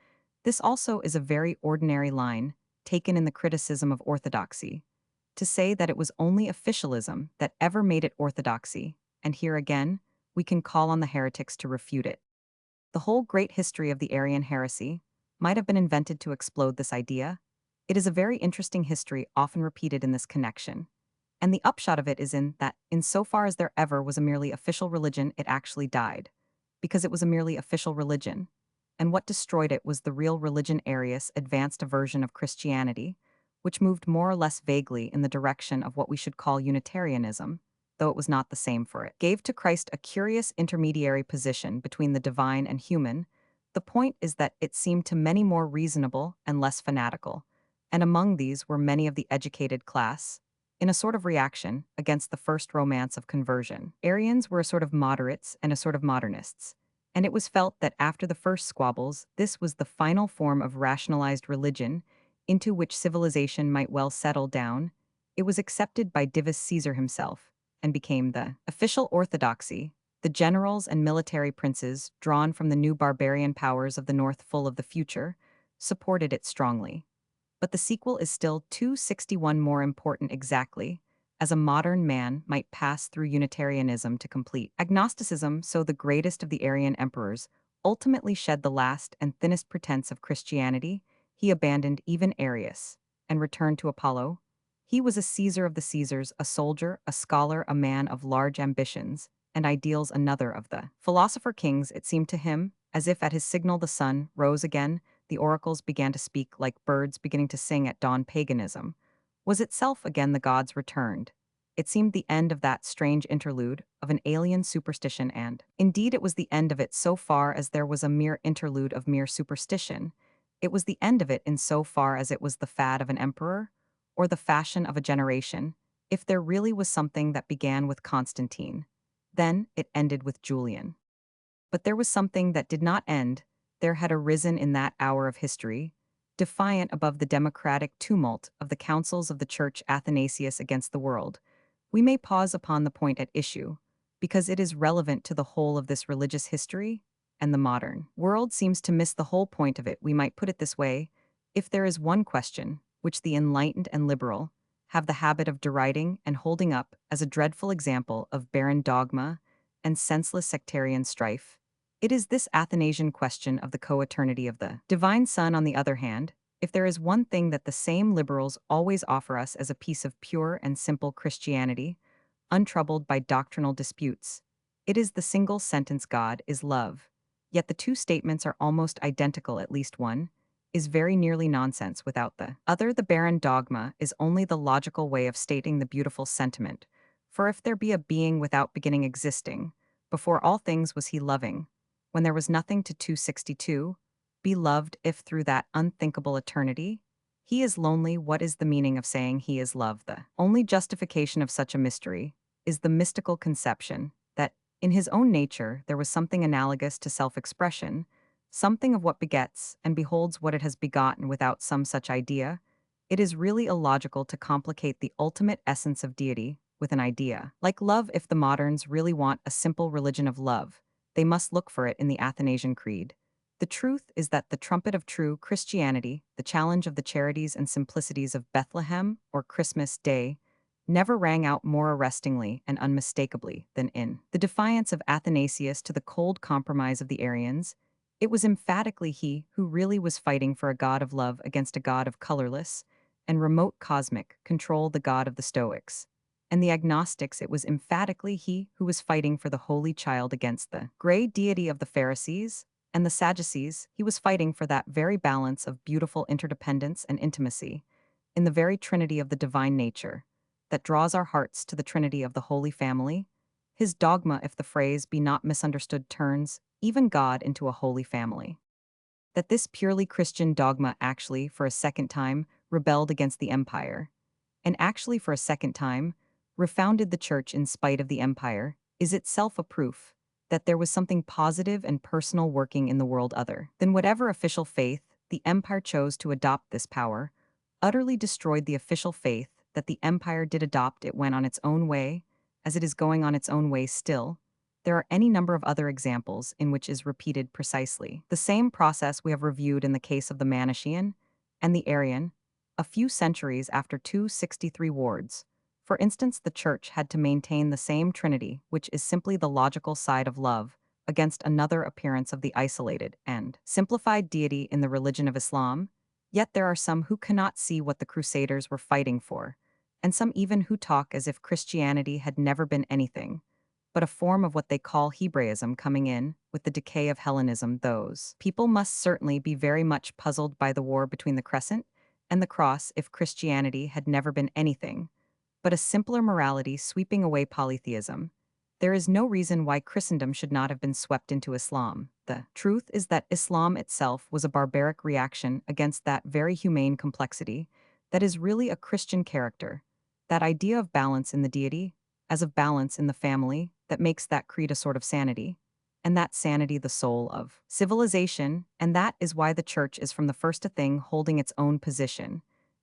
This also is a very ordinary line, taken in the criticism of orthodoxy, to say that it was only officialism that ever made it orthodoxy, and here again, we can call on the heretics to refute it. The whole great history of the Arian heresy might have been invented to explode this idea. It is a very interesting history, often repeated in this connection. And the upshot of it is in that, insofar as there ever was a merely official religion, it actually died, because it was a merely official religion. And what destroyed it was the real religion. Arius advanced a version of Christianity, which moved more or less vaguely in the direction of what we should call Unitarianism, though it was not the same, for it gave to Christ a curious intermediary position between the divine and human. The point is that it seemed to many more reasonable and less fanatical, and among these were many of the educated class, in a sort of reaction against the first romance of conversion. Arians were a sort of moderates and a sort of modernists, and it was felt that after the first squabbles, this was the final form of rationalized religion into which civilization might well settle down. It was accepted by Divus Caesar himself and became the official orthodoxy. The generals and military princes, drawn from the new barbarian powers of the north full of the future, supported it strongly. But the sequel is still 261 more important, exactly as a modern man might pass through Unitarianism to complete agnosticism. So the greatest of the Arian emperors ultimately shed the last and thinnest pretense of Christianity. He abandoned even Arius and returned to Apollo. He was a Caesar of the Caesars, a soldier, a scholar, a man of large ambitions and ideals, another of the philosopher kings. It seemed to him as if at his signal the sun rose again, the oracles began to speak like birds beginning to sing at dawn. Paganism was itself again, the gods returned. It seemed the end of that strange interlude of an alien superstition, and indeed it was the end of it so far as there was a mere interlude of mere superstition. It was the end of it in so far as it was the fad of an emperor, or the fashion of a generation. If there really was something that began with Constantine, then it ended with Julian. But there was something that did not end. There had arisen in that hour of history, defiant above the democratic tumult of the councils of the Church, Athanasius against the world. We may pause upon the point at issue, because it is relevant to the whole of this religious history, and the modern world seems to miss the whole point of it. We might put it this way: if there is one question which the enlightened and liberal have the habit of deriding and holding up as a dreadful example of barren dogma and senseless sectarian strife, it is this Athanasian question of the co-eternity of the divine Son. On the other hand, if there is one thing that the same liberals always offer us as a piece of pure and simple Christianity, untroubled by doctrinal disputes, it is the single sentence: God is love. Yet the two statements are almost identical, at least one is very nearly nonsense without the other. The barren dogma is only the logical way of stating the beautiful sentiment. For if there be a being without beginning existing, before all things was he loving, when there was nothing to 262, be loved if through that unthinkable eternity, he is lonely. What is the meaning of saying he is love? The only justification of such a mystery is the mystical conception that, in his own nature, there was something analogous to self-expression, something of what begets and beholds what it has begotten without some such idea. It is really illogical to complicate the ultimate essence of deity with an idea. Like love, if the moderns really want a simple religion of love, they must look for it in the Athanasian Creed. The truth is that the trumpet of true Christianity, the challenge of the charities and simplicities of Bethlehem or Christmas Day, never rang out more arrestingly and unmistakably than in the defiance of Athanasius to the cold compromise of the Arians. It was emphatically he who really was fighting for a god of love against a god of colorless and remote cosmic control, the god of the Stoics. And the agnostics, it was emphatically he who was fighting for the holy child against the gray deity of the Pharisees, and the Sadducees. He was fighting for that very balance of beautiful interdependence and intimacy in the very trinity of the divine nature that draws our hearts to the trinity of the Holy Family. His dogma, if the phrase be not misunderstood, turns even God into a holy family. That this purely Christian dogma actually, for a second time, rebelled against the empire, and actually, for a second time, refounded the church in spite of the empire, is itself a proof that there was something positive and personal working in the world other than whatever official faith the empire chose to adopt. This power utterly destroyed the official faith that the empire did adopt. It went on its own way, as it is going on its own way still. There are any number of other examples in which is repeated precisely the same process we have reviewed in the case of the Manichaean and the Arian, a few centuries after 263 wards. For instance, the Church had to maintain the same Trinity, which is simply the logical side of love, against another appearance of the isolated and simplified deity in the religion of Islam. Yet there are some who cannot see what the Crusaders were fighting for, and some even who talk as if Christianity had never been anything but a form of what they call Hebraism coming in with the decay of Hellenism. Those people must certainly be very much puzzled by the war between the crescent and the cross if Christianity had never been anything but a simpler morality sweeping away polytheism. There is no reason why Christendom should not have been swept into Islam. The truth is that Islam itself was a barbaric reaction against that very humane complexity that is really a Christian character, that idea of balance in the deity, as of balance in the family, that makes that creed a sort of sanity, and that sanity the soul of civilization, and that is why the Church is from the first a thing holding its own position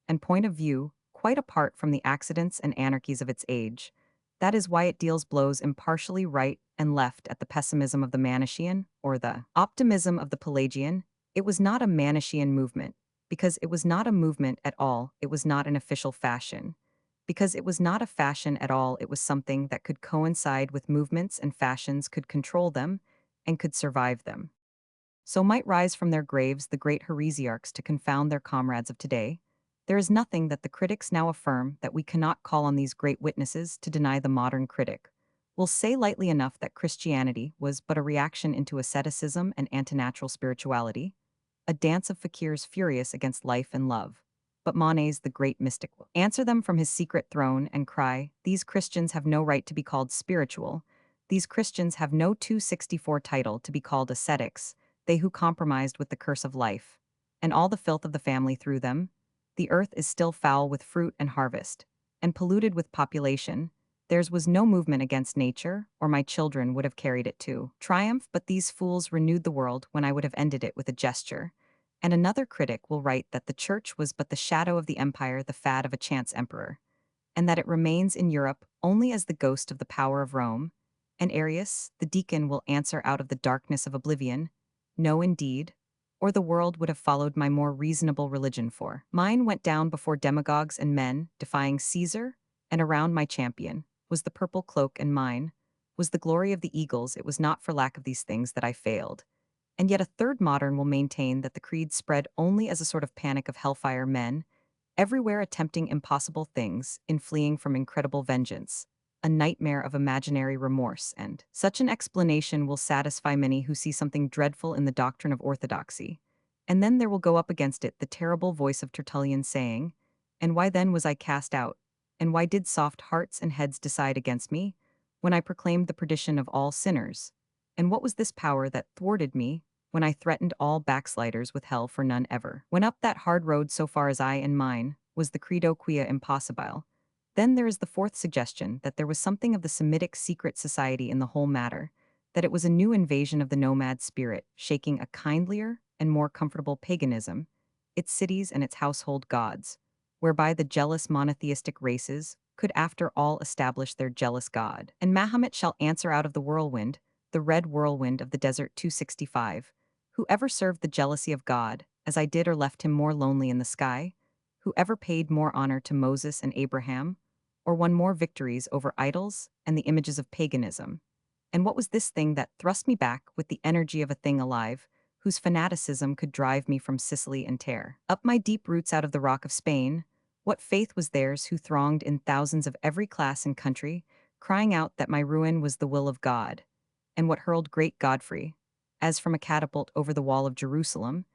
and point of view, quite apart from the accidents and anarchies of its age. That is why it deals blows impartially right and left at the pessimism of the Manichaean or the optimism of the Pelagian. It was not a Manichaean movement, because it was not a movement at all. It was not an official fashion, because it was not a fashion at all. It was something that could coincide with movements, and fashions could control them and could survive them. So might rise from their graves the great heresiarchs to confound their comrades of today. There is nothing that the critics now affirm that we cannot call on these great witnesses to deny. The modern critic will say lightly enough that Christianity was but a reaction into asceticism and antinatural spirituality, a dance of fakirs furious against life and love. But Monet's the great mystic will answer them from his secret throne and cry, these Christians have no right to be called spiritual. These Christians have no 264 title to be called ascetics, they who compromised with the curse of life, and all the filth of the family through them. The earth is still foul with fruit and harvest, and polluted with population. Theirs was no movement against nature, or my children would have carried it to triumph, but these fools renewed the world when I would have ended it with a gesture. And another critic will write that the Church was but the shadow of the empire, the fad of a chance emperor, and that it remains in Europe only as the ghost of the power of Rome. And Arius, the deacon, will answer out of the darkness of oblivion, no, indeed, or the world would have followed my more reasonable religion, for mine went down before demagogues and men, defying Caesar, and around my champion was the purple cloak, and mine was the glory of the eagles. It was not for lack of these things that I failed. And yet a third modern will maintain that the creed spread only as a sort of panic of hellfire men, everywhere attempting impossible things in fleeing from incredible vengeance, a nightmare of imaginary remorse, and such an explanation will satisfy many who see something dreadful in the doctrine of orthodoxy, And then there will go up against it the terrible voice of Tertullian saying, "And why then was I cast out? And why did soft hearts and heads decide against me, when I proclaimed the perdition of all sinners? And what was this power that thwarted me, when I threatened all backsliders with hell for none ever? Went up that hard road so far as I and mine, was the credo quia impossibile." Then there is the fourth suggestion that there was something of the Semitic secret society in the whole matter, that it was a new invasion of the nomad spirit, shaking a kindlier and more comfortable paganism, its cities and its household gods, whereby the jealous monotheistic races could after all establish their jealous god. And Mahomet shall answer out of the whirlwind, the red whirlwind of the desert 265, whoever served the jealousy of God, as I did or left him more lonely in the sky, whoever paid more honor to Moses and Abraham, or won more victories over idols and the images of paganism. And what was this thing that thrust me back with the energy of a thing alive, whose fanaticism could drive me from Sicily and tear up my deep roots out of the rock of Spain? What faith was theirs who thronged in thousands of every class and country, crying out that my ruin was the will of God? And what hurled great Godfrey, as from a catapult over the wall of Jerusalem?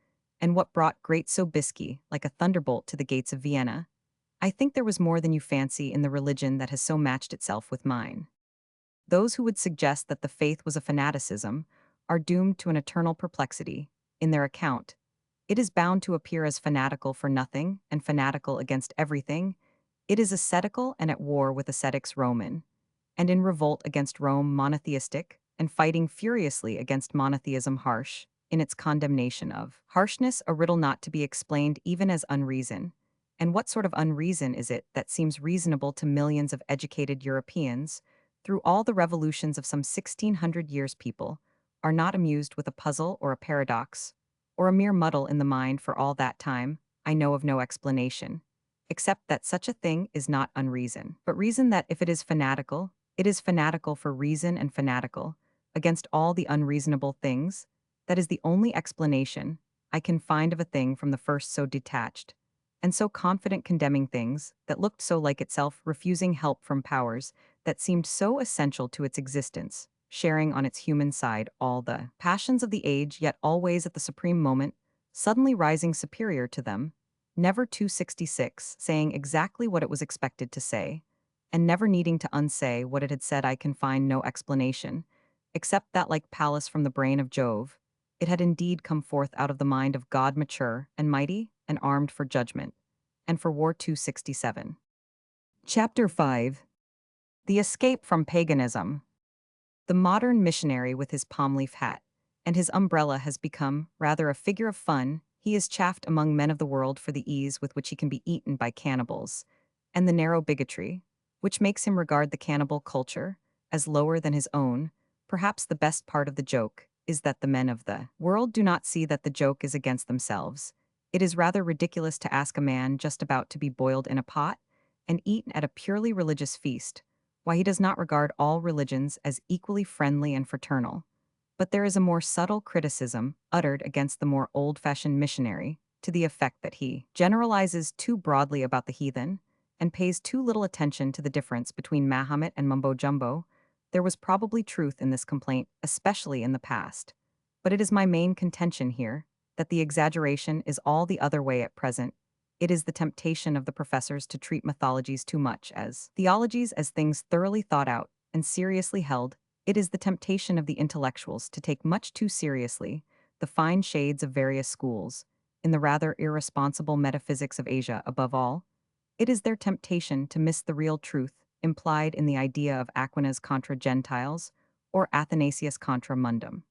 And what brought great Sobieski, like a thunderbolt, to the gates of Vienna? I think there was more than you fancy in the religion that has so matched itself with mine. Those who would suggest that the faith was a fanaticism are doomed to an eternal perplexity. In their account, it is bound to appear as fanatical for nothing and fanatical against everything. It is ascetical and at war with ascetics Roman, and in revolt against Rome monotheistic, and fighting furiously against monotheism harsh, in its condemnation of harshness, a riddle not to be explained even as unreason. And what sort of unreason is it that seems reasonable to millions of educated Europeans? Through all the revolutions of some 1600 years, people are not amused with a puzzle or a paradox, or a mere muddle in the mind for all that time. I know of no explanation, except that such a thing is not unreason, but reason, that if it is fanatical for reason and fanatical against all the unreasonable things. That is the only explanation I can find of a thing from the first so detached, and so confident, condemning things that looked so like itself, refusing help from powers that seemed so essential to its existence, sharing on its human side all the passions of the age, yet always at the supreme moment, suddenly rising superior to them, never 266, saying exactly what it was expected to say, and never needing to unsay what it had said. I can find no explanation, except that, like Pallas from the brain of Jove, it had indeed come forth out of the mind of God, mature and mighty and armed for judgment, and for war. 267. Chapter 5. The escape from paganism. The modern missionary with his palm leaf hat and his umbrella has become rather a figure of fun. He is chaffed among men of the world for the ease with which he can be eaten by cannibals, and the narrow bigotry, which makes him regard the cannibal culture as lower than his own. Perhaps the best part of the joke is that the men of the world do not see that the joke is against themselves. It is rather ridiculous to ask a man just about to be boiled in a pot and eaten at a purely religious feast why he does not regard all religions as equally friendly and fraternal. But there is a more subtle criticism uttered against the more old-fashioned missionary, to the effect that he generalizes too broadly about the heathen and pays too little attention to the difference between Mahomet and mumbo-jumbo. There was probably truth in this complaint, especially in the past. But it is my main contention here that the exaggeration is all the other way at present. It is the temptation of the professors to treat mythologies too much as theologies, as things thoroughly thought out and seriously held. It is the temptation of the intellectuals to take much too seriously the fine shades of various schools in the rather irresponsible metaphysics of Asia. Above all, it is their temptation to miss the real truth implied in the idea of Aquinas contra Gentiles or Athanasius contra mundum.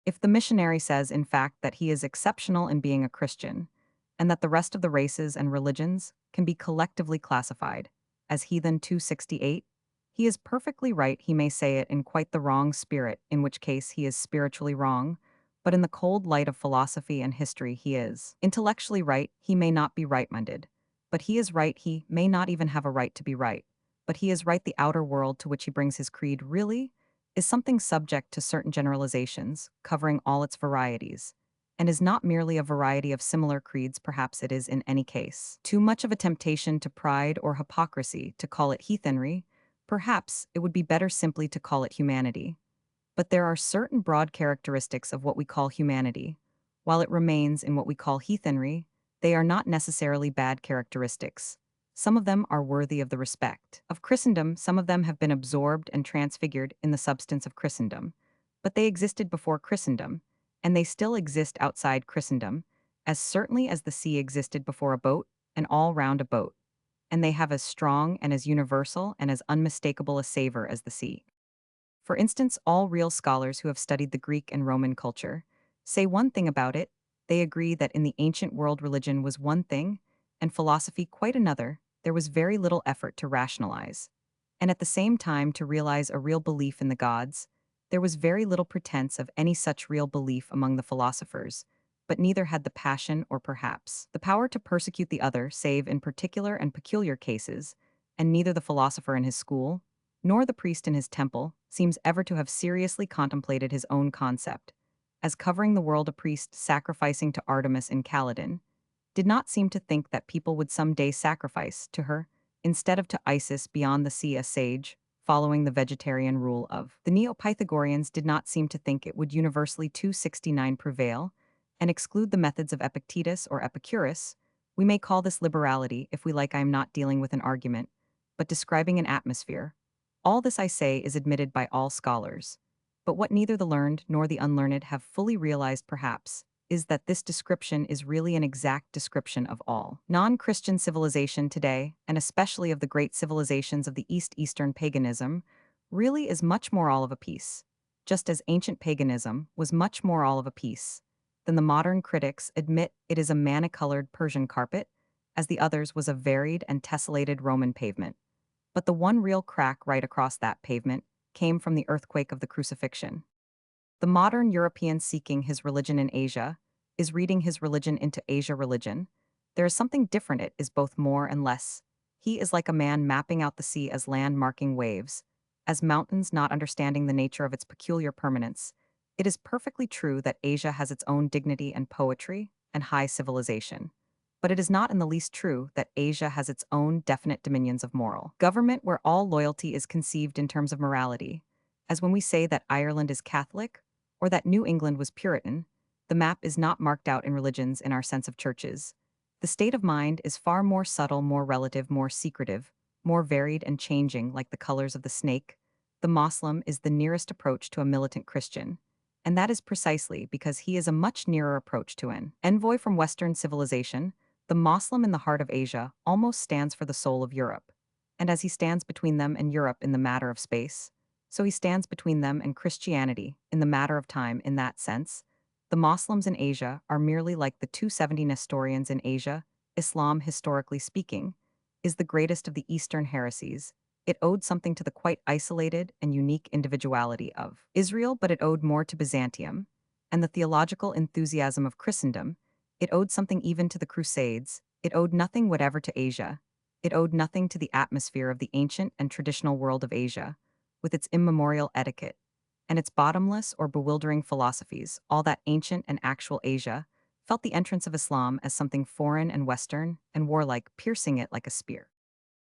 If the missionary says, in fact, that he is exceptional in being a Christian, and that the rest of the races and religions can be collectively classified as heathen 268, he is perfectly right. He may say it in quite the wrong spirit, in which case he is spiritually wrong, but in the cold light of philosophy and history he is intellectually right. He may not be right-minded, but he is right. He may not even have a right to be right, but he is right. The outer world to which he brings his creed really is something subject to certain generalizations, covering all its varieties, and is not merely a variety of similar creeds. Perhaps it is, in any case, too much of a temptation to pride or hypocrisy to call it heathenry. Perhaps it would be better simply to call it humanity. But there are certain broad characteristics of what we call humanity, While it remains in what we call heathenry, they are not necessarily bad characteristics. Some of them are worthy of the respect of Christendom, some of them have been absorbed and transfigured in the substance of Christendom. But they existed before Christendom, and they still exist outside Christendom, as certainly as the sea existed before a boat and all round a boat, and they have as strong and as universal and as unmistakable a savor as the sea. For instance, all real scholars who have studied the Greek and Roman culture say one thing about it. They agree that in the ancient world religion was one thing, and philosophy quite another. There was very little effort to rationalize. And at the same time, to realize a real belief in the gods, there was very little pretense of any such real belief among the philosophers, but neither had the passion or perhaps the power to persecute the other save in particular and peculiar cases, and neither the philosopher in his school, nor the priest in his temple, seems ever to have seriously contemplated his own concept. As covering the world, a priest sacrificing to Artemis in Calydon did not seem to think that people would some day sacrifice to her, instead of to Isis beyond the sea, a sage, following the vegetarian rule of. The Neo-Pythagoreans did not seem to think it would universally 269 prevail, and exclude the methods of Epictetus or Epicurus. We may call this liberality, if we like. I am not dealing with an argument, but describing an atmosphere. All this, I say, is admitted by all scholars. But what neither the learned nor the unlearned have fully realized, perhaps, is that this description is really an exact description of all non-Christian civilization today, and especially of the great civilizations of the Eastern paganism, really is much more all of a piece, just as ancient paganism was much more all of a piece than the modern critics admit it is a mani-colored Persian carpet, as the others was a varied and tessellated Roman pavement. But the one real crack right across that pavement came from the earthquake of the crucifixion. The modern European seeking his religion in Asia is reading his religion into Asia religion. There is something different. It is both more and less. He is like a man mapping out the sea as land marking waves, as mountains not understanding the nature of its peculiar permanence. It is perfectly true that Asia has its own dignity and poetry and high civilization. But it is not in the least true that Asia has its own definite dominions of moral government where all loyalty is conceived in terms of morality. As when we say that Ireland is Catholic, or that New England was Puritan, the map is not marked out in religions in our sense of churches. The state of mind is far more subtle, more relative, more secretive, more varied and changing, like the colors of the snake. The Moslem is the nearest approach to a militant Christian, and that is precisely because he is a much nearer approach to an envoy from Western civilization. The Moslem in the heart of Asia almost stands for the soul of Europe, and as he stands between them and Europe in the matter of space, so he stands between them and Christianity in the matter of time. In that sense, the Moslems in Asia are merely like the 270 Nestorians in Asia. Islam, historically speaking, is the greatest of the Eastern heresies. It owed something to the quite isolated and unique individuality of Israel, but it owed more to Byzantium and the theological enthusiasm of Christendom. It owed something even to the Crusades. It owed nothing whatever to Asia. It owed nothing to the atmosphere of the ancient and traditional world of Asia, with its immemorial etiquette and its bottomless or bewildering philosophies. All that ancient and actual Asia felt the entrance of Islam as something foreign and Western and warlike, piercing it like a spear.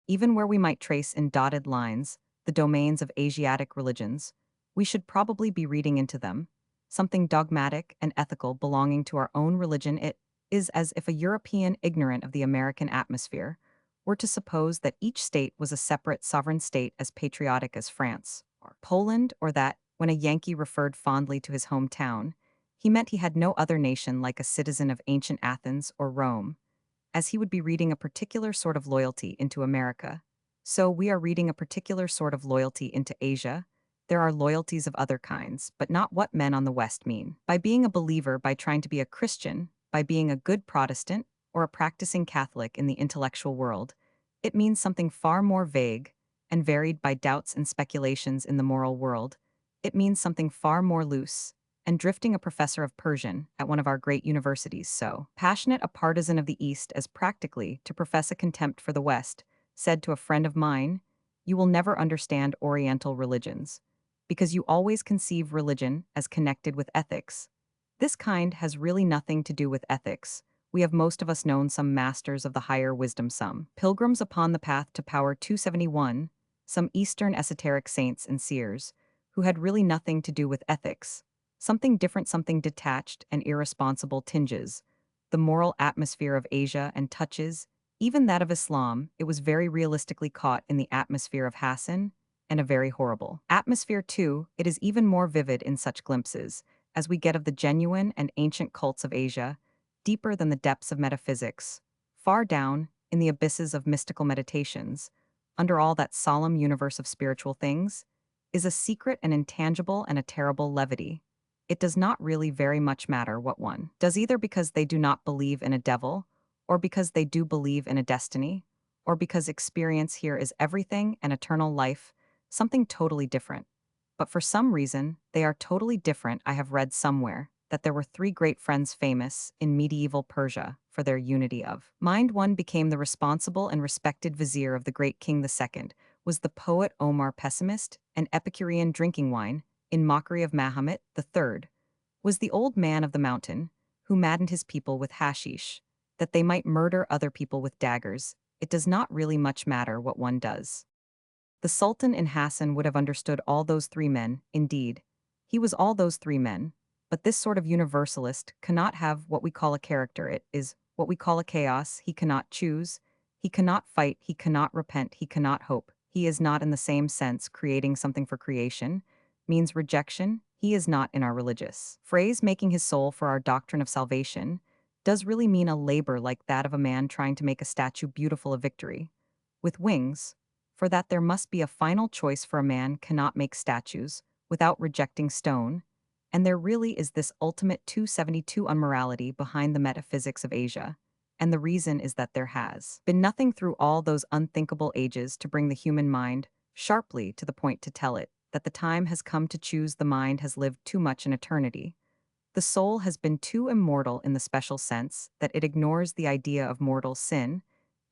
Even where we might trace in dotted lines the domains of Asiatic religions, we should probably be reading into them something dogmatic and ethical belonging to our own religion. It is as if a European ignorant of the American atmosphere were to suppose that each state was a separate sovereign state as patriotic as France or Poland, or that, when a Yankee referred fondly to his hometown, he meant he had no other nation like a citizen of ancient Athens or Rome, as he would be reading a particular sort of loyalty into America. So we are reading a particular sort of loyalty into Asia. There are loyalties of other kinds, but not what men on the West mean by being a believer, by trying to be a Christian, by being a good Protestant, or a practicing Catholic in the intellectual world. It means something far more vague and varied by doubts and speculations in the moral world. It means something far more loose and drifting, a professor of Persian at one of our great universities, so passionate a partisan of the East as practically to profess a contempt for the West, said to a friend of mine, "You will never understand Oriental religions, because you always conceive religion as connected with ethics. This kind has really nothing to do with ethics. We have most of us known some masters of the higher wisdom, some pilgrims upon the path to power 271, some Eastern esoteric saints and seers, who had really nothing to do with ethics. something different, something detached and irresponsible tinges. The moral atmosphere of Asia and touches, even that of Islam, it was very realistically caught in the atmosphere of Hassan, and a very horrible atmosphere too. It is even more vivid in such glimpses, as we get of the genuine and ancient cults of Asia, deeper than the depths of metaphysics, far down in the abysses of mystical meditations, under all that solemn universe of spiritual things, is a secret and intangible and a terrible levity. It does not really very much matter what one does, either because they do not believe in a devil, or because they do believe in a destiny, or because experience here is everything and eternal life, something totally different. But for some reason, they are totally different. I have read somewhere that there were three great friends famous in medieval Persia for their unity of mind. One became the responsible and respected vizier of the great king. The second was the poet Omar, pessimist and Epicurean, drinking wine in mockery of Mahomet. The third was the old man of the mountain, who maddened his people with hashish, that they might murder other people with daggers. It does not really much matter what one does. The Sultan in Hassan would have understood all those three men, indeed. He was all those three men, but this sort of universalist cannot have what we call a character. It is what we call a chaos. He cannot choose, he cannot fight, he cannot repent, he cannot hope. He is not in the same sense creating something for creation, means rejection. He is not in our religious phrase making his soul for our doctrine of salvation, does really mean a labor like that of a man trying to make a statue beautiful of victory, with wings, for that there must be a final choice, for a man cannot make statues without rejecting stone, and there really is this ultimate 272 unmorality behind the metaphysics of Asia, and the reason is that there has been nothing through all those unthinkable ages to bring the human mind sharply to the point to tell it that the time has come to choose. The mind has lived too much in eternity. The soul has been too immortal in the special sense that it ignores the idea of mortal sin.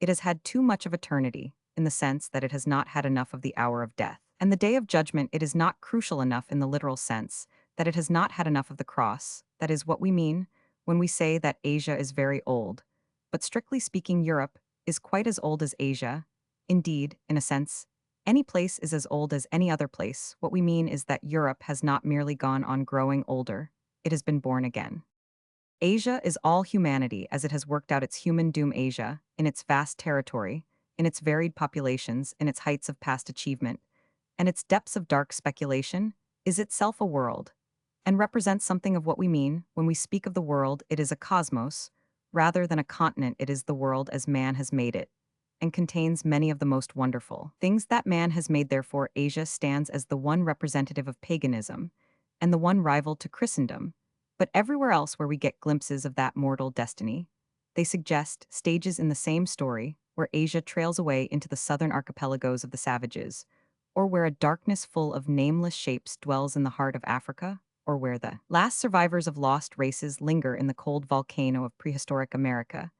It has had too much of eternity in the sense that it has not had enough of the hour of death. And the day of judgment, it is not crucial enough in the literal sense that it has not had enough of the cross. That is what we mean when we say that Asia is very old. But strictly speaking, Europe is quite as old as Asia. Indeed, in a sense, any place is as old as any other place. What we mean is that Europe has not merely gone on growing older, it has been born again. Asia is all humanity as it has worked out its human doom. Asia, in its vast territory, in its varied populations, in its heights of past achievement, and its depths of dark speculation, is itself a world, and represents something of what we mean when we speak of the world. It is a cosmos, rather than a continent. It is the world as man has made it, and contains many of the most wonderful things that man has made. Therefore, Asia stands as the one representative of paganism, and the one rival to Christendom. But everywhere else where we get glimpses of that mortal destiny, they suggest stages in the same story, where Asia trails away into the southern archipelagos of the savages, or where a darkness full of nameless shapes dwells in the heart of Africa, or where the last survivors of lost races linger in the cold volcano of prehistoric America.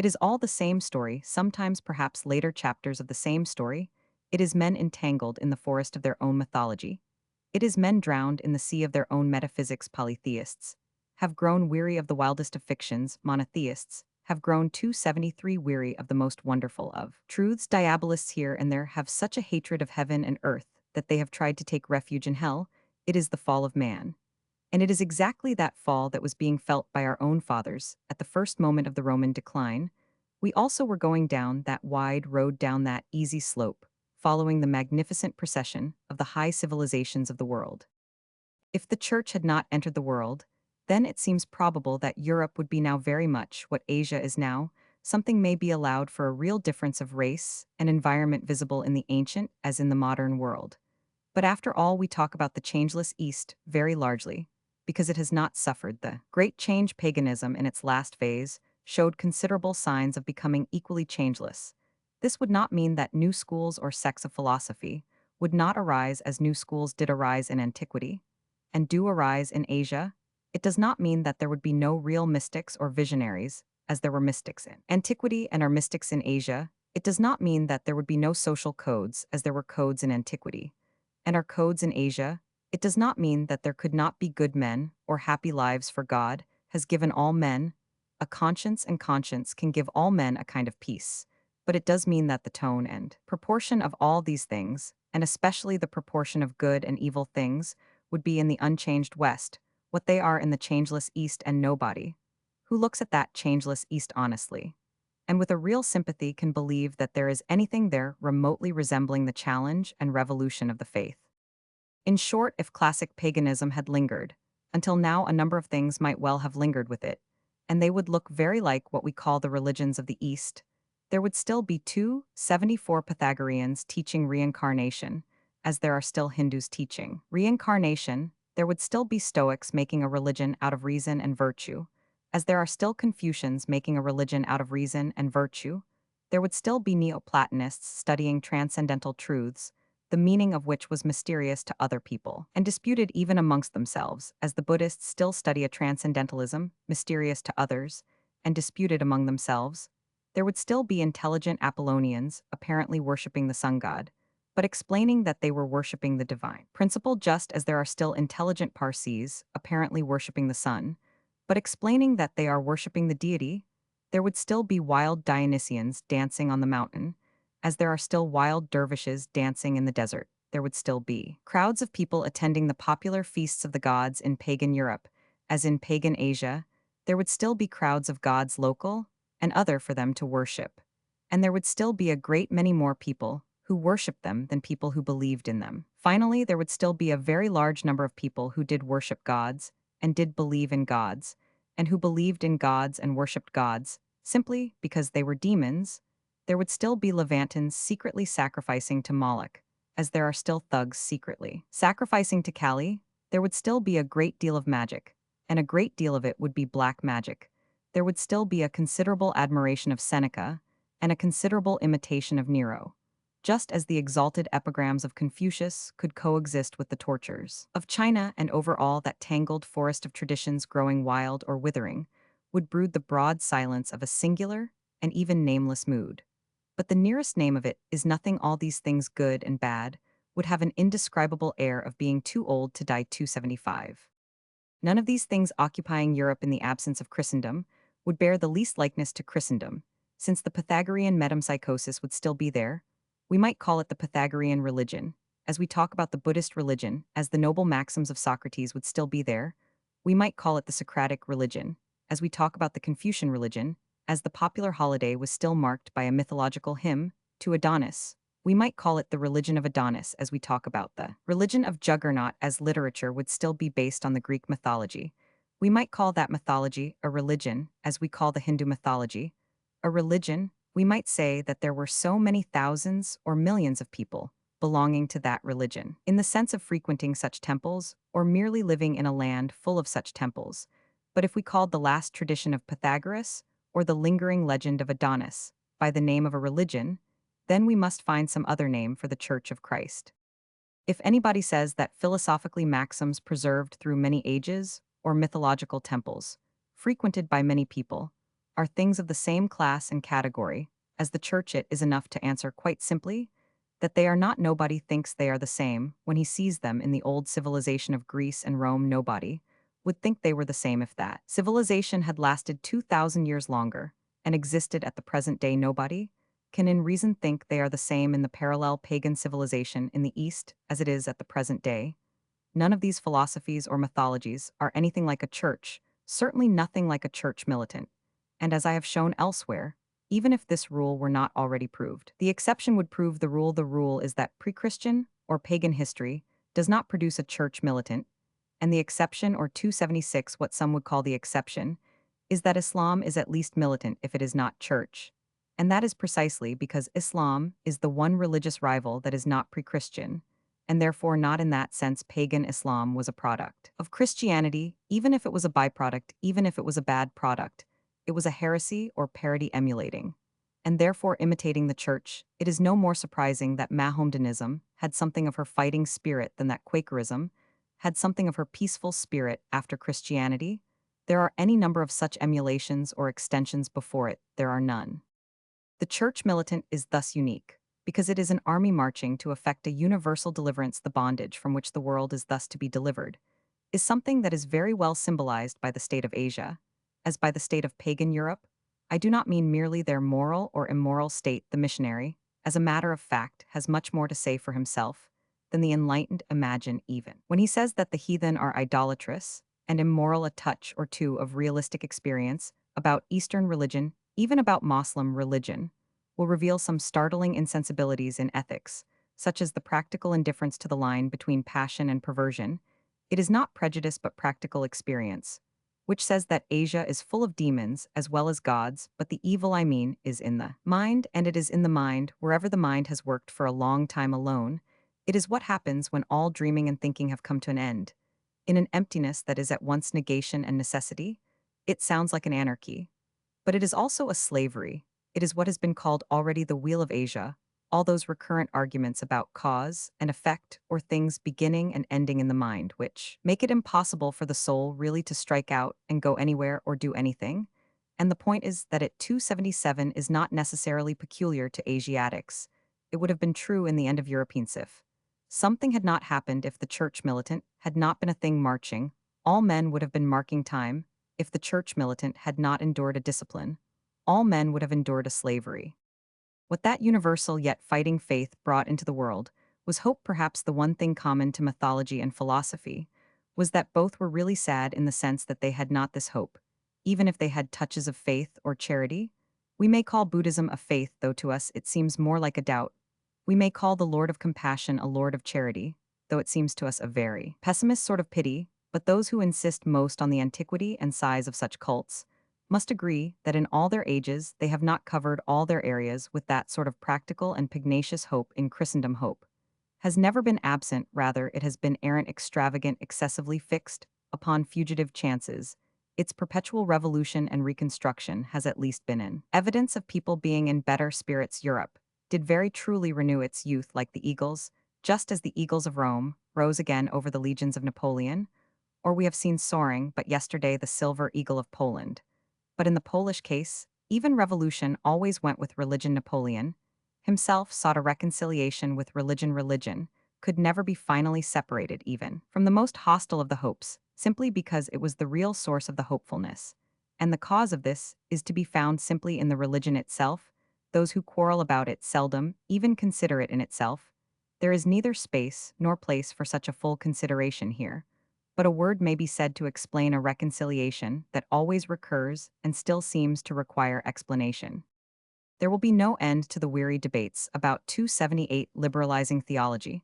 It is all the same story, sometimes perhaps later chapters of the same story. It is men entangled in the forest of their own mythology. It is men drowned in the sea of their own metaphysics. Polytheists have grown weary of the wildest of fictions. Monotheists have grown 273 weary of the most wonderful of truths. Diabolists here and there have such a hatred of heaven and earth that they have tried to take refuge in hell. It is the fall of man. And it is exactly that fall that was being felt by our own fathers at the first moment of the Roman decline. We also were going down that wide road, down that easy slope, following the magnificent procession of the high civilizations of the world. If the church had not entered the world, then it seems probable that Europe would be now very much what Asia is now. Something may be allowed for a real difference of race and environment visible in the ancient as in the modern world. But after all, we talk about the changeless East very largely, because it has not suffered the great change. Paganism in its last phase showed considerable signs of becoming equally changeless. This would not mean that new schools or sects of philosophy would not arise as new schools did arise in antiquity, and do arise in Asia. It does not mean that there would be no real mystics or visionaries, as there were mystics in antiquity and are mystics in Asia. It does not mean that there would be no social codes, as there were codes in antiquity and are codes in Asia. It does not mean that there could not be good men or happy lives, for God has given all men a conscience, and conscience can give all men a kind of peace. But it does mean that the tone and proportion of all these things, and especially the proportion of good and evil things, would be in the unchanged West, what they are in the changeless East, and nobody who looks at that changeless East honestly and with a real sympathy can believe that there is anything there remotely resembling the challenge and revolution of the faith. In short, if classic paganism had lingered, until now a number of things might well have lingered with it, and they would look very like what we call the religions of the East. There would still be 274 Pythagoreans teaching reincarnation, as there are still Hindus teaching reincarnation. There would still be Stoics making a religion out of reason and virtue, as there are still Confucians making a religion out of reason and virtue. There would still be Neoplatonists studying transcendental truths, the meaning of which was mysterious to other people, and disputed even amongst themselves, as the Buddhists still study a transcendentalism, mysterious to others, and disputed among themselves. There would still be intelligent Apollonians, apparently worshipping the sun god, but explaining that they were worshipping the divine principle, just as there are still intelligent Parsees, apparently worshipping the sun, but explaining that they are worshipping the deity. There would still be wild Dionysians dancing on the mountain, as there are still wild dervishes dancing in the desert. There would still be crowds of people attending the popular feasts of the gods in pagan Europe, as in pagan Asia. There would still be crowds of gods local and other for them to worship. And there would still be a great many more people who worshiped them than people who believed in them. Finally, there would still be a very large number of people who did worship gods and did believe in gods, and who believed in gods and worshipped gods simply because they were demons. There would still be Levantins secretly sacrificing to Moloch, as there are still thugs secretly sacrificing to Kali. There would still be a great deal of magic, and a great deal of it would be black magic. There would still be a considerable admiration of Seneca, and a considerable imitation of Nero, just as the exalted epigrams of Confucius could coexist with the tortures of China, and over all that tangled forest of traditions growing wild or withering would brood the broad silence of a singular and even nameless mood. But the nearest name of it is nothing. All these things, good and bad, would have an indescribable air of being too old to die 275. None of these things occupying Europe in the absence of Christendom would bear the least likeness to Christendom, since the Pythagorean metempsychosis would still be there. We might call it the Pythagorean religion, as we talk about the Buddhist religion, as the noble maxims of Socrates would still be there. We might call it the Socratic religion, as we talk about the Confucian religion, as the popular holiday was still marked by a mythological hymn to Adonis. We might call it the religion of Adonis, as we talk about the religion of Juggernaut, as literature would still be based on the Greek mythology. We might call that mythology a religion, as we call the Hindu mythology a religion. We might say that there were so many thousands or millions of people belonging to that religion, in the sense of frequenting such temples, or merely living in a land full of such temples. But if we called the last tradition of Pythagoras, or the lingering legend of Adonis, by the name of a religion, then we must find some other name for the Church of Christ. If anybody says that philosophically maxims preserved through many ages, or mythological temples, frequented by many people, are things of the same class and category as the Church, it is enough to answer quite simply that they are not. Nobody thinks they are the same when he sees them in the old civilization of Greece and Rome. Nobody would think they were the same if that civilization had lasted 2,000 years longer and existed at the present day. Nobody can in reason think they are the same in the parallel pagan civilization in the East as it is at the present day. None of these philosophies or mythologies are anything like a church, certainly nothing like a church militant. And as I have shown elsewhere, even if this rule were not already proved, the exception would prove the rule. The rule is that pre-Christian or pagan history does not produce a church militant, and the exception, or 276, what some would call the exception, is that Islam is at least militant if it is not church. And that is precisely because Islam is the one religious rival that is not pre-Christian, and therefore not in that sense. Pagan Islam was a product of Christianity, even if it was a byproduct, even if it was a bad product. It was a heresy or parody emulating, and therefore imitating the church. It is no more surprising that Mahomedanism had something of her fighting spirit than that Quakerism had something of her peaceful spirit after Christianity. There are any number of such emulations or extensions before it. There are none. The church militant is thus unique, because it is an army marching to effect a universal deliverance. The bondage from which the world is thus to be delivered is something that is very well symbolized by the state of Asia, as by the state of pagan Europe. I do not mean merely their moral or immoral state. The missionary, as a matter of fact, has much more to say for himself than the enlightened imagine, even when he says that the heathen are idolatrous and immoral a touch or two of realistic experience about Eastern religion, even about Muslim religion, will reveal some startling insensibilities in ethics, such as the practical indifference to the line between passion and perversion. It is not prejudice but practical experience, which says that Asia is full of demons as well as gods, but the evil I mean is in the mind, and it is in the mind wherever the mind has worked for a long time alone. It is what happens when all dreaming and thinking have come to an end. In an emptiness that is at once negation and necessity, it sounds like an anarchy. But it is also a slavery. It is what has been called already the wheel of Asia, all those recurrent arguments about cause and effect or things beginning and ending in the mind, which make it impossible for the soul really to strike out and go anywhere or do anything. And the point is that at 277 is not necessarily peculiar to Asiatics. It would have been true in the end of European Sif. Something had not happened if the church militant had not been a thing marching. All men would have been marking time. If the church militant had not endured a discipline, all men would have endured a slavery. What that universal yet fighting faith brought into the world was hope. Perhaps the one thing common to mythology and philosophy was that both were really sad in the sense that they had not this hope, even if they had touches of faith or charity. We may call Buddhism a faith, though to us it seems more like a doubt. We may call the Lord of Compassion a Lord of Charity, though it seems to us a very pessimist sort of pity. But those who insist most on the antiquity and size of such cults must agree that in all their ages they have not covered all their areas with that sort of practical and pugnacious hope in Christendom. Hope has never been absent, rather it has been errant, extravagant, excessively fixed upon fugitive chances. Its perpetual revolution and reconstruction has at least been in evidence of people being in better spirits. Europe did very truly renew its youth like the eagles, just as the eagles of Rome rose again over the legions of Napoleon, or we have seen soaring but yesterday the silver eagle of Poland. But in the Polish case, even revolution always went with religion. Napoleon himself sought a reconciliation with religion. Religion could never be finally separated even from the most hostile of the hopes, simply because it was the real source of the hopefulness. And the cause of this is to be found simply in the religion itself. Those who quarrel about it seldom even consider it in itself. There is neither space nor place for such a full consideration here. But a word may be said to explain a reconciliation that always recurs and still seems to require explanation. There will be no end to the weary debates about 278 liberalizing theology,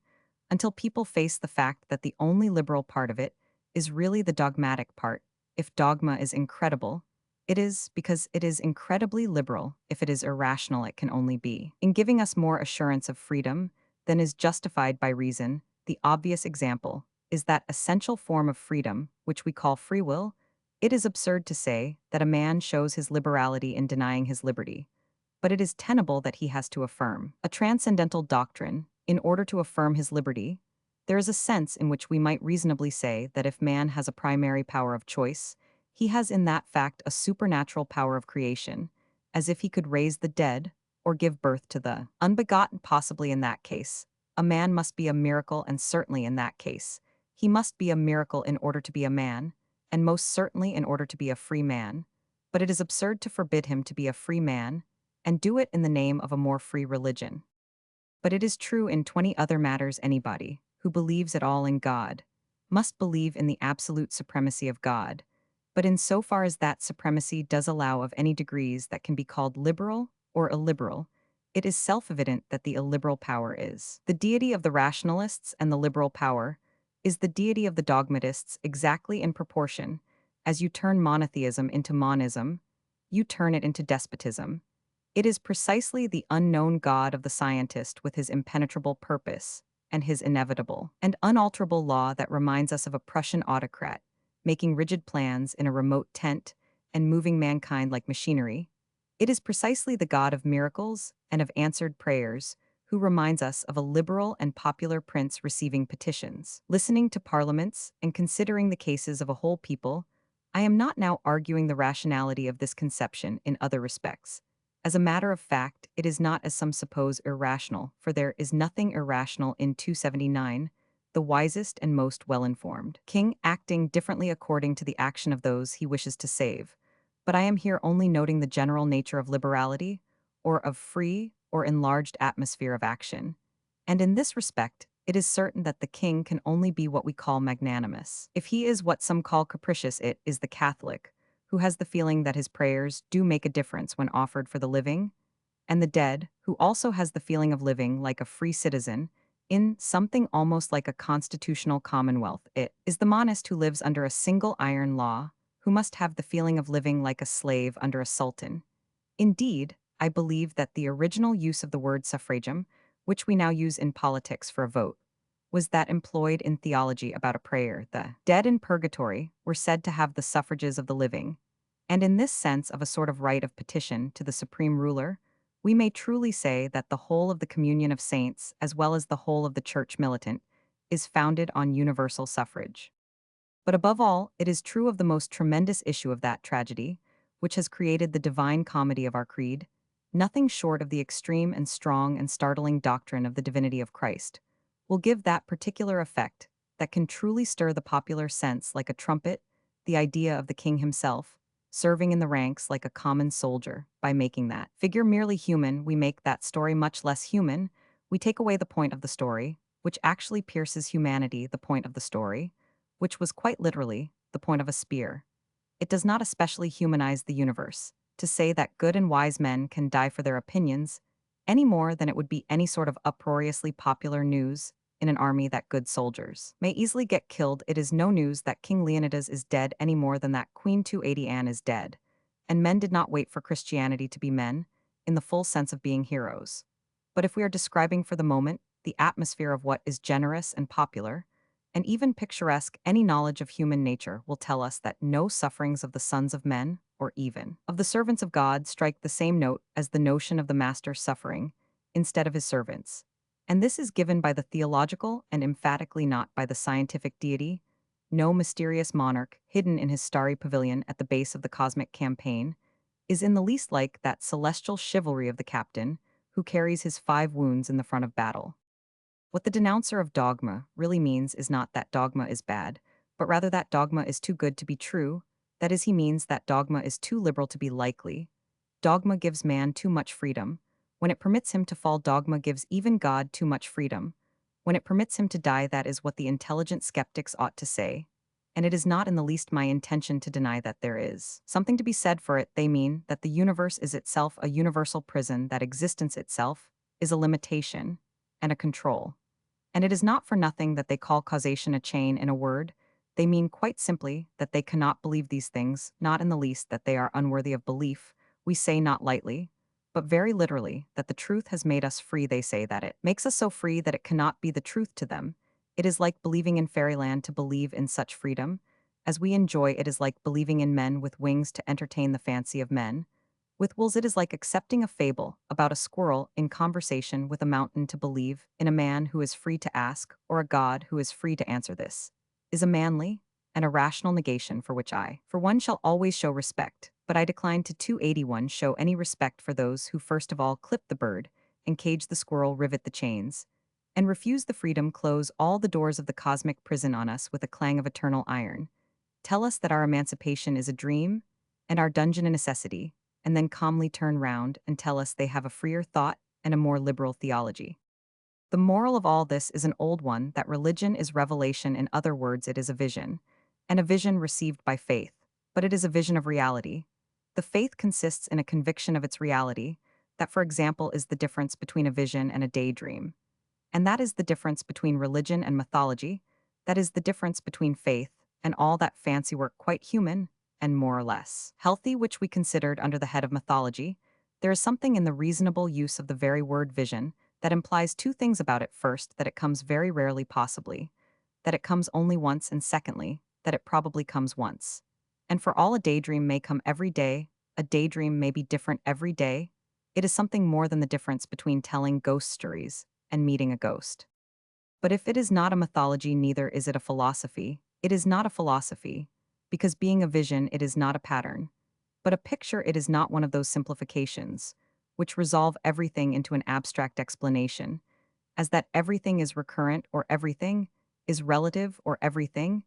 until people face the fact that the only liberal part of it is really the dogmatic part. If dogma is incredible, it is because it is incredibly liberal. If it is irrational, it can only be in giving us more assurance of freedom than is justified by reason. The obvious example is that essential form of freedom, which we call free will. It is absurd to say that a man shows his liberality in denying his liberty, but it is tenable that he has to affirm a transcendental doctrine in order to affirm his liberty. There is a sense in which we might reasonably say that if man has a primary power of choice, he has in that fact a supernatural power of creation, as if he could raise the dead or give birth to the unbegotten. Possibly in that case, a man must be a miracle, and certainly in that case, he must be a miracle in order to be a man, and most certainly in order to be a free man. But it is absurd to forbid him to be a free man and do it in the name of a more free religion. But it is true in 20 other matters. Anybody who believes at all in God must believe in the absolute supremacy of God, but in so far as that supremacy does allow of any degrees that can be called liberal or illiberal, it is self-evident that the illiberal power is the deity of the rationalists and the liberal power is the deity of the dogmatists. Exactly in proportion as you turn monotheism into monism, you turn it into despotism. It is precisely the unknown God of the scientist with his impenetrable purpose and his inevitable and unalterable law that reminds us of a Prussian autocrat making rigid plans in a remote tent and moving mankind like machinery. It is precisely the God of miracles and of answered prayers who reminds us of a liberal and popular prince receiving petitions, listening to parliaments, and considering the cases of a whole people. I am not now arguing the rationality of this conception in other respects. As a matter of fact, it is not, as some suppose, irrational, for there is nothing irrational in 279, the wisest and most well-informed king acting differently according to the action of those he wishes to save. But I am here only noting the general nature of liberality, or of free or enlarged atmosphere of action. And in this respect, it is certain that the king can only be what we call magnanimous. If he is what some call capricious, it is the Catholic, who has the feeling that his prayers do make a difference when offered for the living, and the dead, who also has the feeling of living like a free citizen, in something almost like a constitutional commonwealth. It is the monist who lives under a single iron law, who must have the feeling of living like a slave under a sultan. Indeed, I believe that the original use of the word suffragam, which we now use in politics for a vote, was that employed in theology about a prayer. The dead in purgatory were said to have the suffrages of the living, and in this sense of a sort of right of petition to the supreme ruler, we may truly say that the whole of the communion of saints, as well as the whole of the church militant, is founded on universal suffrage. But above all, it is true of the most tremendous issue of that tragedy, which has created the divine comedy of our creed, nothing short of the extreme and strong and startling doctrine of the divinity of Christ, will give that particular effect that can truly stir the popular sense like a trumpet, the idea of the king himself, serving in the ranks like a common soldier. By making that figure merely human, we make that story much less human, we take away the point of the story, which actually pierces humanity, the point of the story, which was quite literally the point of a spear. It does not especially humanize the universe to say that good and wise men can die for their opinions, any more than it would be any sort of uproariously popular news in an army that good soldiers may easily get killed. It is no news that King Leonidas is dead any more than that Queen 280 Anne is dead, and men did not wait for Christianity to be men, in the full sense of being heroes. But if we are describing for the moment the atmosphere of what is generous and popular, and even picturesque, any knowledge of human nature will tell us that no sufferings of the sons of men, or even of the servants of God, strike the same note as the notion of the master suffering instead of his servants. And this is given by the theological and emphatically not by the scientific deity. No mysterious monarch, hidden in his starry pavilion at the base of the cosmic campaign, is in the least like that celestial chivalry of the captain who carries his 5 wounds in the front of battle. What the denouncer of dogma really means is not that dogma is bad, but rather that dogma is too good to be true. That is, he means that dogma is too liberal to be likely. Dogma gives man too much freedom. When it permits him to fall, dogma gives even God too much freedom. When it permits him to die, that is what the intelligent skeptics ought to say. And it is not in the least my intention to deny that there is something to be said for it. They mean that the universe is itself a universal prison, that existence itself is a limitation and a control. And it is not for nothing that they call causation a chain in a word. They mean quite simply that they cannot believe these things, not in the least that they are unworthy of belief. We say not lightly, but very literally, that the truth has made us free. They say that it makes us so free that it cannot be the truth to them. It is like believing in fairyland to believe in such freedom. As we enjoy, it is like believing in men with wings to entertain the fancy of men. With wolves, it is like accepting a fable about a squirrel in conversation with a mountain to believe in a man who is free to ask, or a God who is free to answer. This is a manly and a rational negation for which I, for one, shall always show respect, but I decline to 281 show any respect for those who first of all clip the bird and cage the squirrel, rivet the chains, and refuse the freedom, close all the doors of the cosmic prison on us with a clang of eternal iron, tell us that our emancipation is a dream and our dungeon a necessity, and then calmly turn round and tell us they have a freer thought and a more liberal theology. The moral of all this is an old one, that religion is revelation. In other words, it is a vision, and a vision received by faith, but it is a vision of reality. The faith consists in a conviction of its reality, that, for example, is the difference between a vision and a daydream. And that is the difference between religion and mythology, that is the difference between faith and all that fancy work, quite human and more or less healthy, which we considered under the head of mythology. There is something in the reasonable use of the very word vision that implies 2 things about it: first, that it comes very rarely, possibly, that it comes only once, and secondly, that it probably comes once. And for all a daydream may come every day, a daydream may be different every day. It is something more than the difference between telling ghost stories and meeting a ghost. But if it is not a mythology, neither is it a philosophy. It is not a philosophy, because being a vision, it is not a pattern. But a picture, it is not one of those simplifications, which resolve everything into an abstract explanation, as that everything is recurrent, or everything is relative, or everything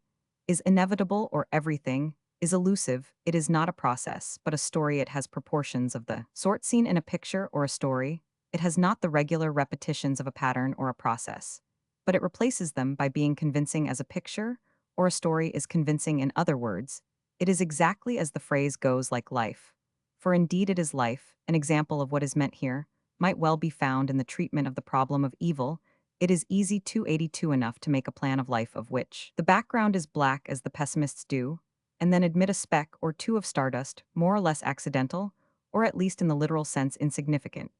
is inevitable, or everything is elusive. It is not a process, but a story. It has proportions of the sort seen in a picture or a story. It has not the regular repetitions of a pattern or a process. but it replaces them by being convincing as a picture, or a story is convincing in other words. It is exactly as the phrase goes like life. For indeed it is life, an example of what is meant here, might well be found in the treatment of the problem of evil. It is easy 282 enough to make a plan of life of which the background is black as the pessimists do, and then admit a speck or two of stardust, more or less accidental, or at least in the literal sense insignificant.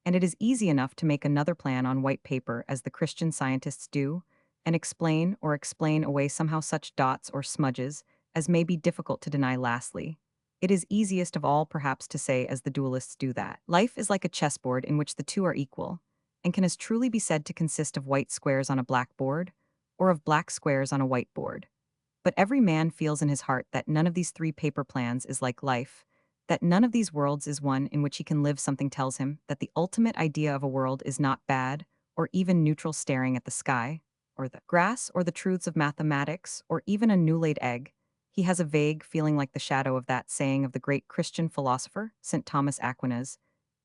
And it is easy enough to make another plan on white paper as the Christian scientists do, and explain away somehow such dots or smudges as may be difficult to deny lastly. It is easiest of all perhaps to say as the dualists do that life is like a chessboard in which the two are equal, and can as truly be said to consist of white squares on a black board, or of black squares on a white board. But every man feels in his heart that none of these three paper plans is like life, that none of these worlds is one in which he can live. Something tells him that the ultimate idea of a world is not bad, or even neutral staring at the sky, or the grass, or the truths of mathematics, or even a new-laid egg. He has a vague feeling like the shadow of that saying of the great Christian philosopher, St. Thomas Aquinas: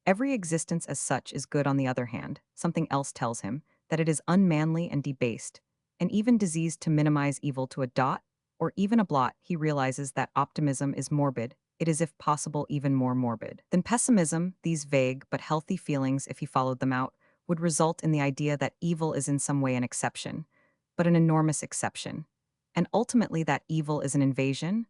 every existence as such is good. On the other hand, something else tells him that it is unmanly and debased, and even diseased to minimize evil to a dot, or even a blot. He realizes that optimism is morbid. It is, if possible, even more morbid than pessimism. These vague but healthy feelings, if he followed them out, would result in the idea that evil is in some way an exception, but an enormous exception, and ultimately that evil is an invasion,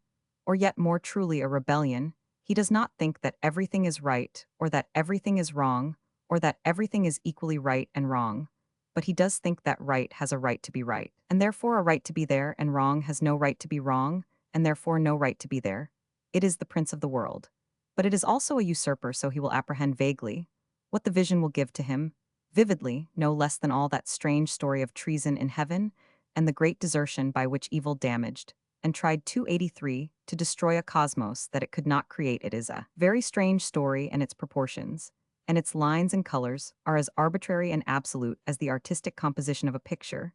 or yet more truly a rebellion. He does not think that everything is right, or that everything is wrong, or that everything is equally right and wrong, but he does think that right has a right to be right, and therefore a right to be there, and wrong has no right to be wrong, and therefore no right to be there. It is the prince of the world. But it is also a usurper, so he will apprehend vaguely what the vision will give to him, vividly, no less than all that strange story of treason in heaven, and the great desertion by which evil damaged, and tried 283 to destroy a cosmos that it could not create. It is a very strange story, and its proportions, and its lines and colors, are as arbitrary and absolute as the artistic composition of a picture.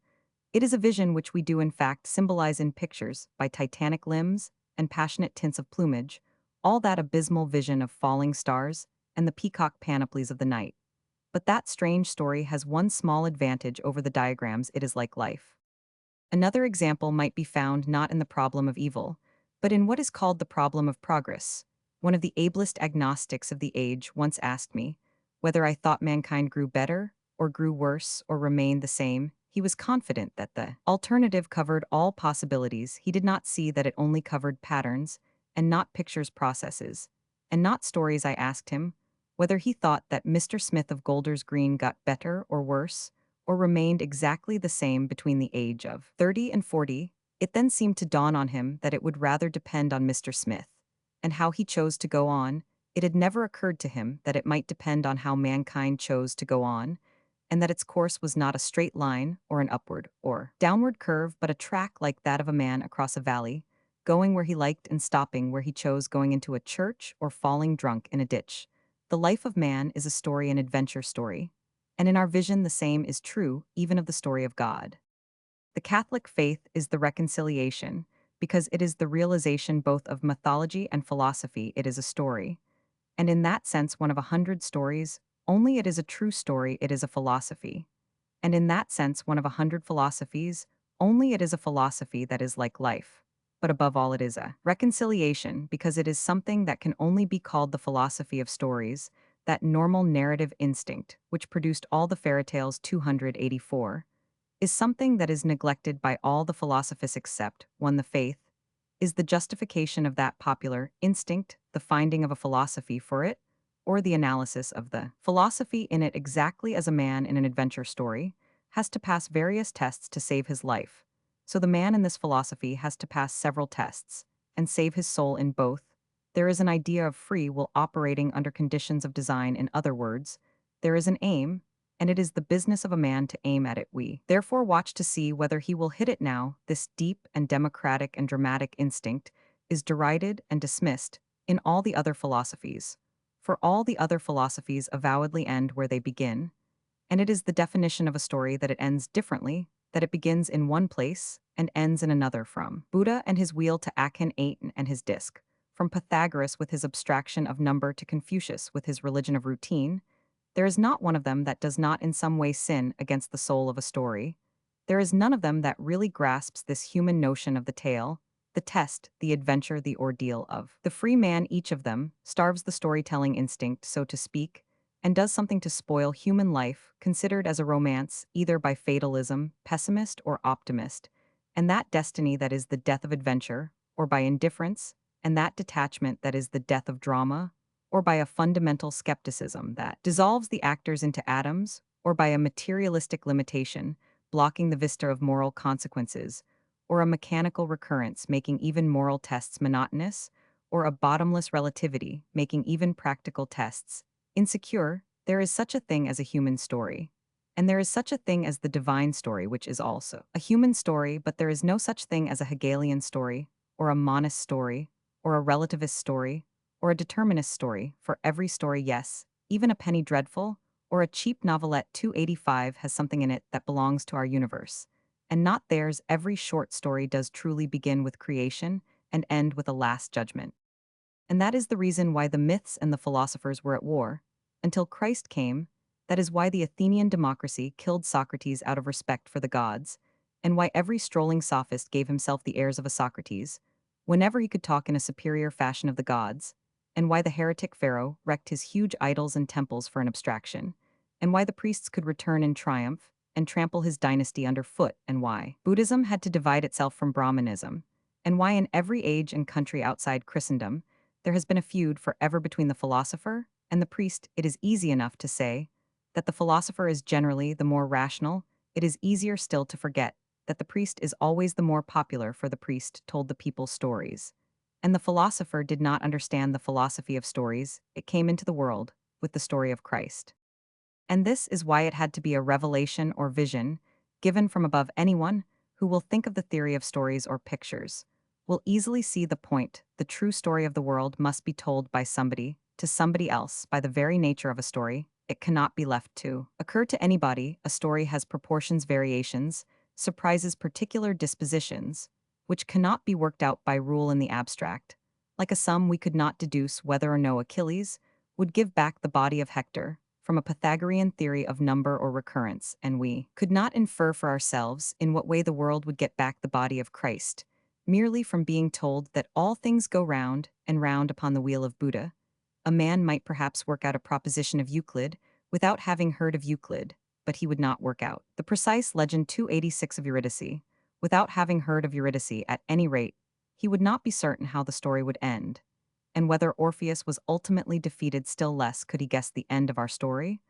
It is a vision which we do in fact symbolize in pictures by titanic limbs and passionate tints of plumage, all that abysmal vision of falling stars and the peacock panoplies of the night. But that strange story has one small advantage over the diagrams: it is like life. Another example might be found not in the problem of evil, but in what is called the problem of progress. One of the ablest agnostics of the age once asked me whether I thought mankind grew better, or grew worse, or remained the same. He was confident that the alternative covered all possibilities. He did not see that it only covered patterns, and not pictures, processes, and not stories. I asked him whether he thought that Mr. Smith of Golders Green got better or worse, or remained exactly the same between the age of 30 and 40. It then seemed to dawn on him that it would rather depend on Mr. Smith, and how he chose to go on. It had never occurred to him that it might depend on how mankind chose to go on, and that its course was not a straight line, or an upward or downward curve, but a track like that of a man across a valley, going where he liked and stopping where he chose, going into a church or falling drunk in a ditch. The life of man is a story, an adventure story, and in our vision the same is true even of the story of God. The Catholic faith is the reconciliation, because it is the realization both of mythology and philosophy. It is a story, and in that sense one of 100 stories. Only it is a true story. It is a philosophy, and in that sense one of 100 philosophies. Only it is a philosophy that is like life. But above all, it is a reconciliation, because it is something that can only be called the philosophy of stories, that normal narrative instinct, which produced all the fairy tales. 284 is something that is neglected by all the philosophists except one: the faith is the justification of that popular instinct, the finding of a philosophy for it, or the analysis of the philosophy in it, exactly as a man in an adventure story has to pass various tests to save his life. So the man in this philosophy has to pass several tests and save his soul in both. There is an idea of free will operating under conditions of design. In other words, there is an aim, and it is the business of a man to aim at it. We therefore watch to see whether he will hit it. Now, this deep and democratic and dramatic instinct is derided and dismissed in all the other philosophies, for all the other philosophies avowedly end where they begin, and it is the definition of a story that it ends differently, that it begins in one place and ends in another. From Buddha and his wheel to Akhenaten and his disc, from Pythagoras with his abstraction of number to Confucius with his religion of routine, there is not one of them that does not in some way sin against the soul of a story. there is none of them that really grasps this human notion of the tale, the test, the adventure, the ordeal of the free man. Each of them starves the storytelling instinct, so to speak, and does something to spoil human life, considered as a romance either by fatalism, pessimist, or optimist, and that destiny that is the death of adventure, or by indifference, and that detachment that is the death of drama, or by a fundamental skepticism that dissolves the actors into atoms, or by a materialistic limitation, blocking the vista of moral consequences, or a mechanical recurrence making even moral tests monotonous, or a bottomless relativity making even practical tests insecure. There is such a thing as a human story. And there is such a thing as the divine story, which is also a human story, but there is no such thing as a Hegelian story, or a monist story, or a relativist story, or a determinist story. For every story, yes, even a penny dreadful, or a cheap novelette 285 has something in it that belongs to our universe. And not theirs. Every short story does truly begin with creation and end with a last judgment. And that is the reason why the myths and the philosophers were at war. Until Christ came, that is why the Athenian democracy killed Socrates out of respect for the gods, and why every strolling sophist gave himself the airs of a Socrates, whenever he could talk in a superior fashion of the gods, and why the heretic Pharaoh wrecked his huge idols and temples for an abstraction, and why the priests could return in triumph and trample his dynasty underfoot, and why Buddhism had to divide itself from Brahmanism, and why in every age and country outside Christendom, there has been a feud forever between the philosopher and the priest. It is easy enough to say that the philosopher is generally the more rational. It is easier still to forget that the priest is always the more popular, for the priest told the people stories. And the philosopher did not understand the philosophy of stories. It came into the world with the story of Christ. And this is why it had to be a revelation or vision given from above. Anyone who will think of the theory of stories or pictures will easily see the point. The true story of the world must be told by somebody to somebody else. By the very nature of a story, it cannot be left to occur to anybody. A story has proportions, variations, surprises, particular dispositions, which cannot be worked out by rule in the abstract. Like a sum, we could not deduce whether or no Achilles would give back the body of Hector from a Pythagorean theory of number or recurrence, and we could not infer for ourselves in what way the world would get back the body of Christ, merely from being told that all things go round and round upon the wheel of Buddha. A man might perhaps work out a proposition of Euclid without having heard of Euclid, but he would not work out the precise legend 286 of Eurydice without having heard of Eurydice. At any rate, he would not be certain how the story would end, and whether Orpheus was ultimately defeated. Still less could he guess the end of our story,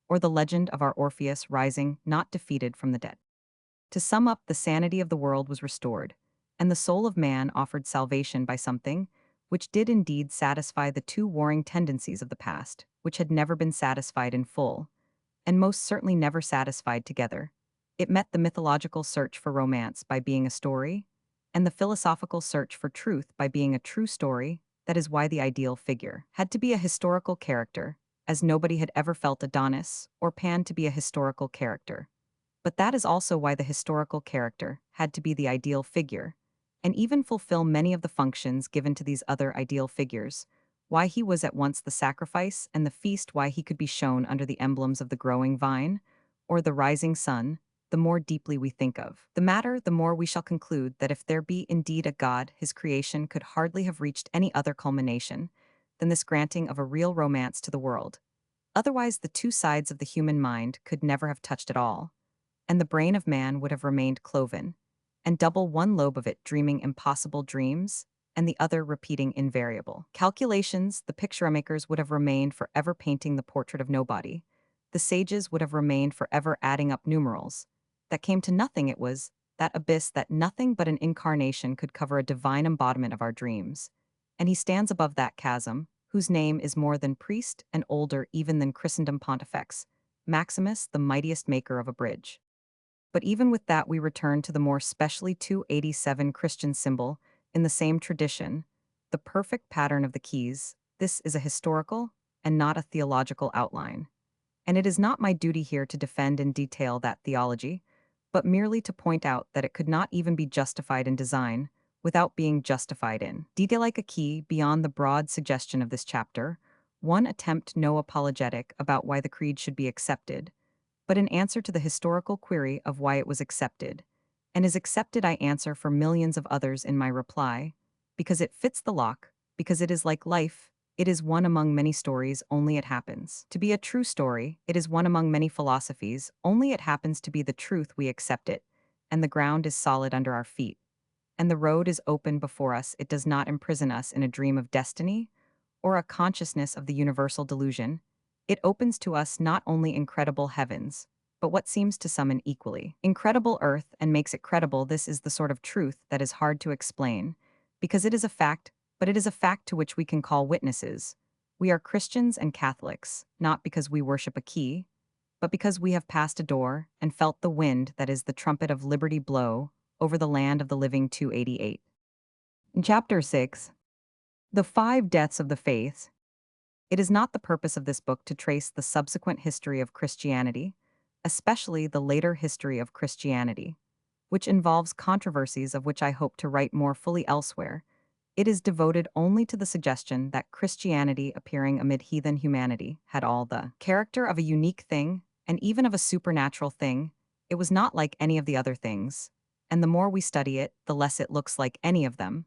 or the legend of our Orpheus rising not defeated from the dead. To sum up, the sanity of the world was restored, and the soul of man offered salvation by something which did indeed satisfy the two warring tendencies of the past, which had never been satisfied in full, and most certainly never satisfied together. It met the mythological search for romance by being a story, and the philosophical search for truth by being a true story. That is why the ideal figure had to be a historical character, as nobody had ever felt Adonis or Pan to be a historical character. But that is also why the historical character had to be the ideal figure, and even fulfill many of the functions given to these other ideal figures, why he was at once the sacrifice and the feast, why he could be shown under the emblems of the growing vine or the rising sun. The more deeply we think of the matter, the more we shall conclude that if there be indeed a God, his creation could hardly have reached any other culmination than this granting of a real romance to the world. Otherwise, the two sides of the human mind could never have touched at all, and the brain of man would have remained cloven, and double one lobe of it dreaming impossible dreams, and the other repeating invariable calculations. The picture makers would have remained forever painting the portrait of nobody. The sages would have remained forever adding up numerals that came to nothing. It was that abyss that nothing but an incarnation could cover, a divine embodiment of our dreams. And he stands above that chasm, whose name is more than priest and older even than Christendom Pontifex, Maximus, the mightiest maker of a bridge. But even with that, we return to the more specially 287 Christian symbol in the same tradition, the perfect pattern of the keys. This is a historical and not a theological outline. And it is not my duty here to defend in detail that theology, but merely to point out that it could not even be justified in design without being justified in detail. Like a key beyond the broad suggestion of this chapter, one attempt no apologetic about why the creed should be accepted, but in answer to the historical query of why it was accepted. And is accepted I answer for millions of others in my reply, because it fits the lock, because it is like life, it is one among many stories, only it happens to be a true story, it is one among many philosophies, only it happens to be the truth we accept it, and the ground is solid under our feet, and the road is open before us, it does not imprison us in a dream of destiny, or a consciousness of the universal delusion, it opens to us not only incredible heavens, but what seems to some an equally incredible earth and makes it credible. This is the sort of truth that is hard to explain, because it is a fact, but it is a fact to which we can call witnesses. We are Christians and Catholics, not because we worship a key, but because we have passed a door and felt the wind that is the trumpet of liberty blow over the land of the living. 288. In Chapter 6, The Five Deaths of the Faith, it is not the purpose of this book to trace the subsequent history of Christianity, especially the later history of Christianity, which involves controversies of which I hope to write more fully elsewhere. It is devoted only to the suggestion that Christianity, appearing amid heathen humanity, had all the character of a unique thing, and even of a supernatural thing. It was not like any of the other things, and the more we study it, the less it looks like any of them.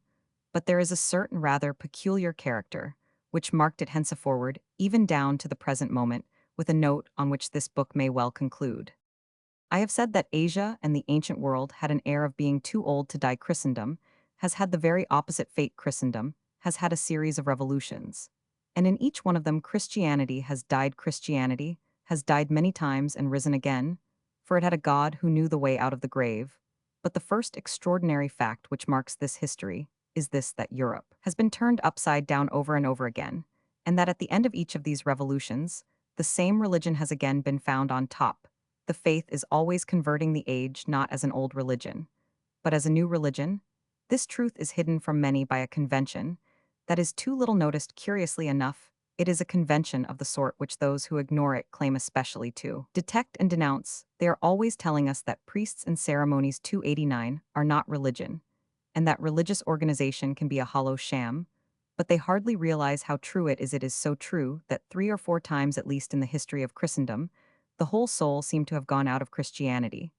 But there is a certain rather peculiar character, which marked it henceforward, even down to the present moment, with a note on which this book may well conclude. I have said that Asia and the ancient world had an air of being too old to die. Christendom has had the very opposite fate. Christendom has had a series of revolutions. And in each one of them, Christianity has died. Christianity has died many times and risen again, for it had a God who knew the way out of the grave. But the first extraordinary fact which marks this history is this, that Europe has been turned upside down over and over again, and that at the end of each of these revolutions, the same religion has again been found on top. The faith is always converting the age not as an old religion, but as a new religion. This truth is hidden from many by a convention that is too little noticed. Curiously enough, it is a convention of the sort which those who ignore it claim especially to detect and denounce. They are always telling us that priests and ceremonies 289 are not religion, and that religious organization can be a hollow sham, but they hardly realize how true it is. It is so true that 3 or 4 times at least in the history of Christendom, the whole soul seemed to have gone out of Christianity,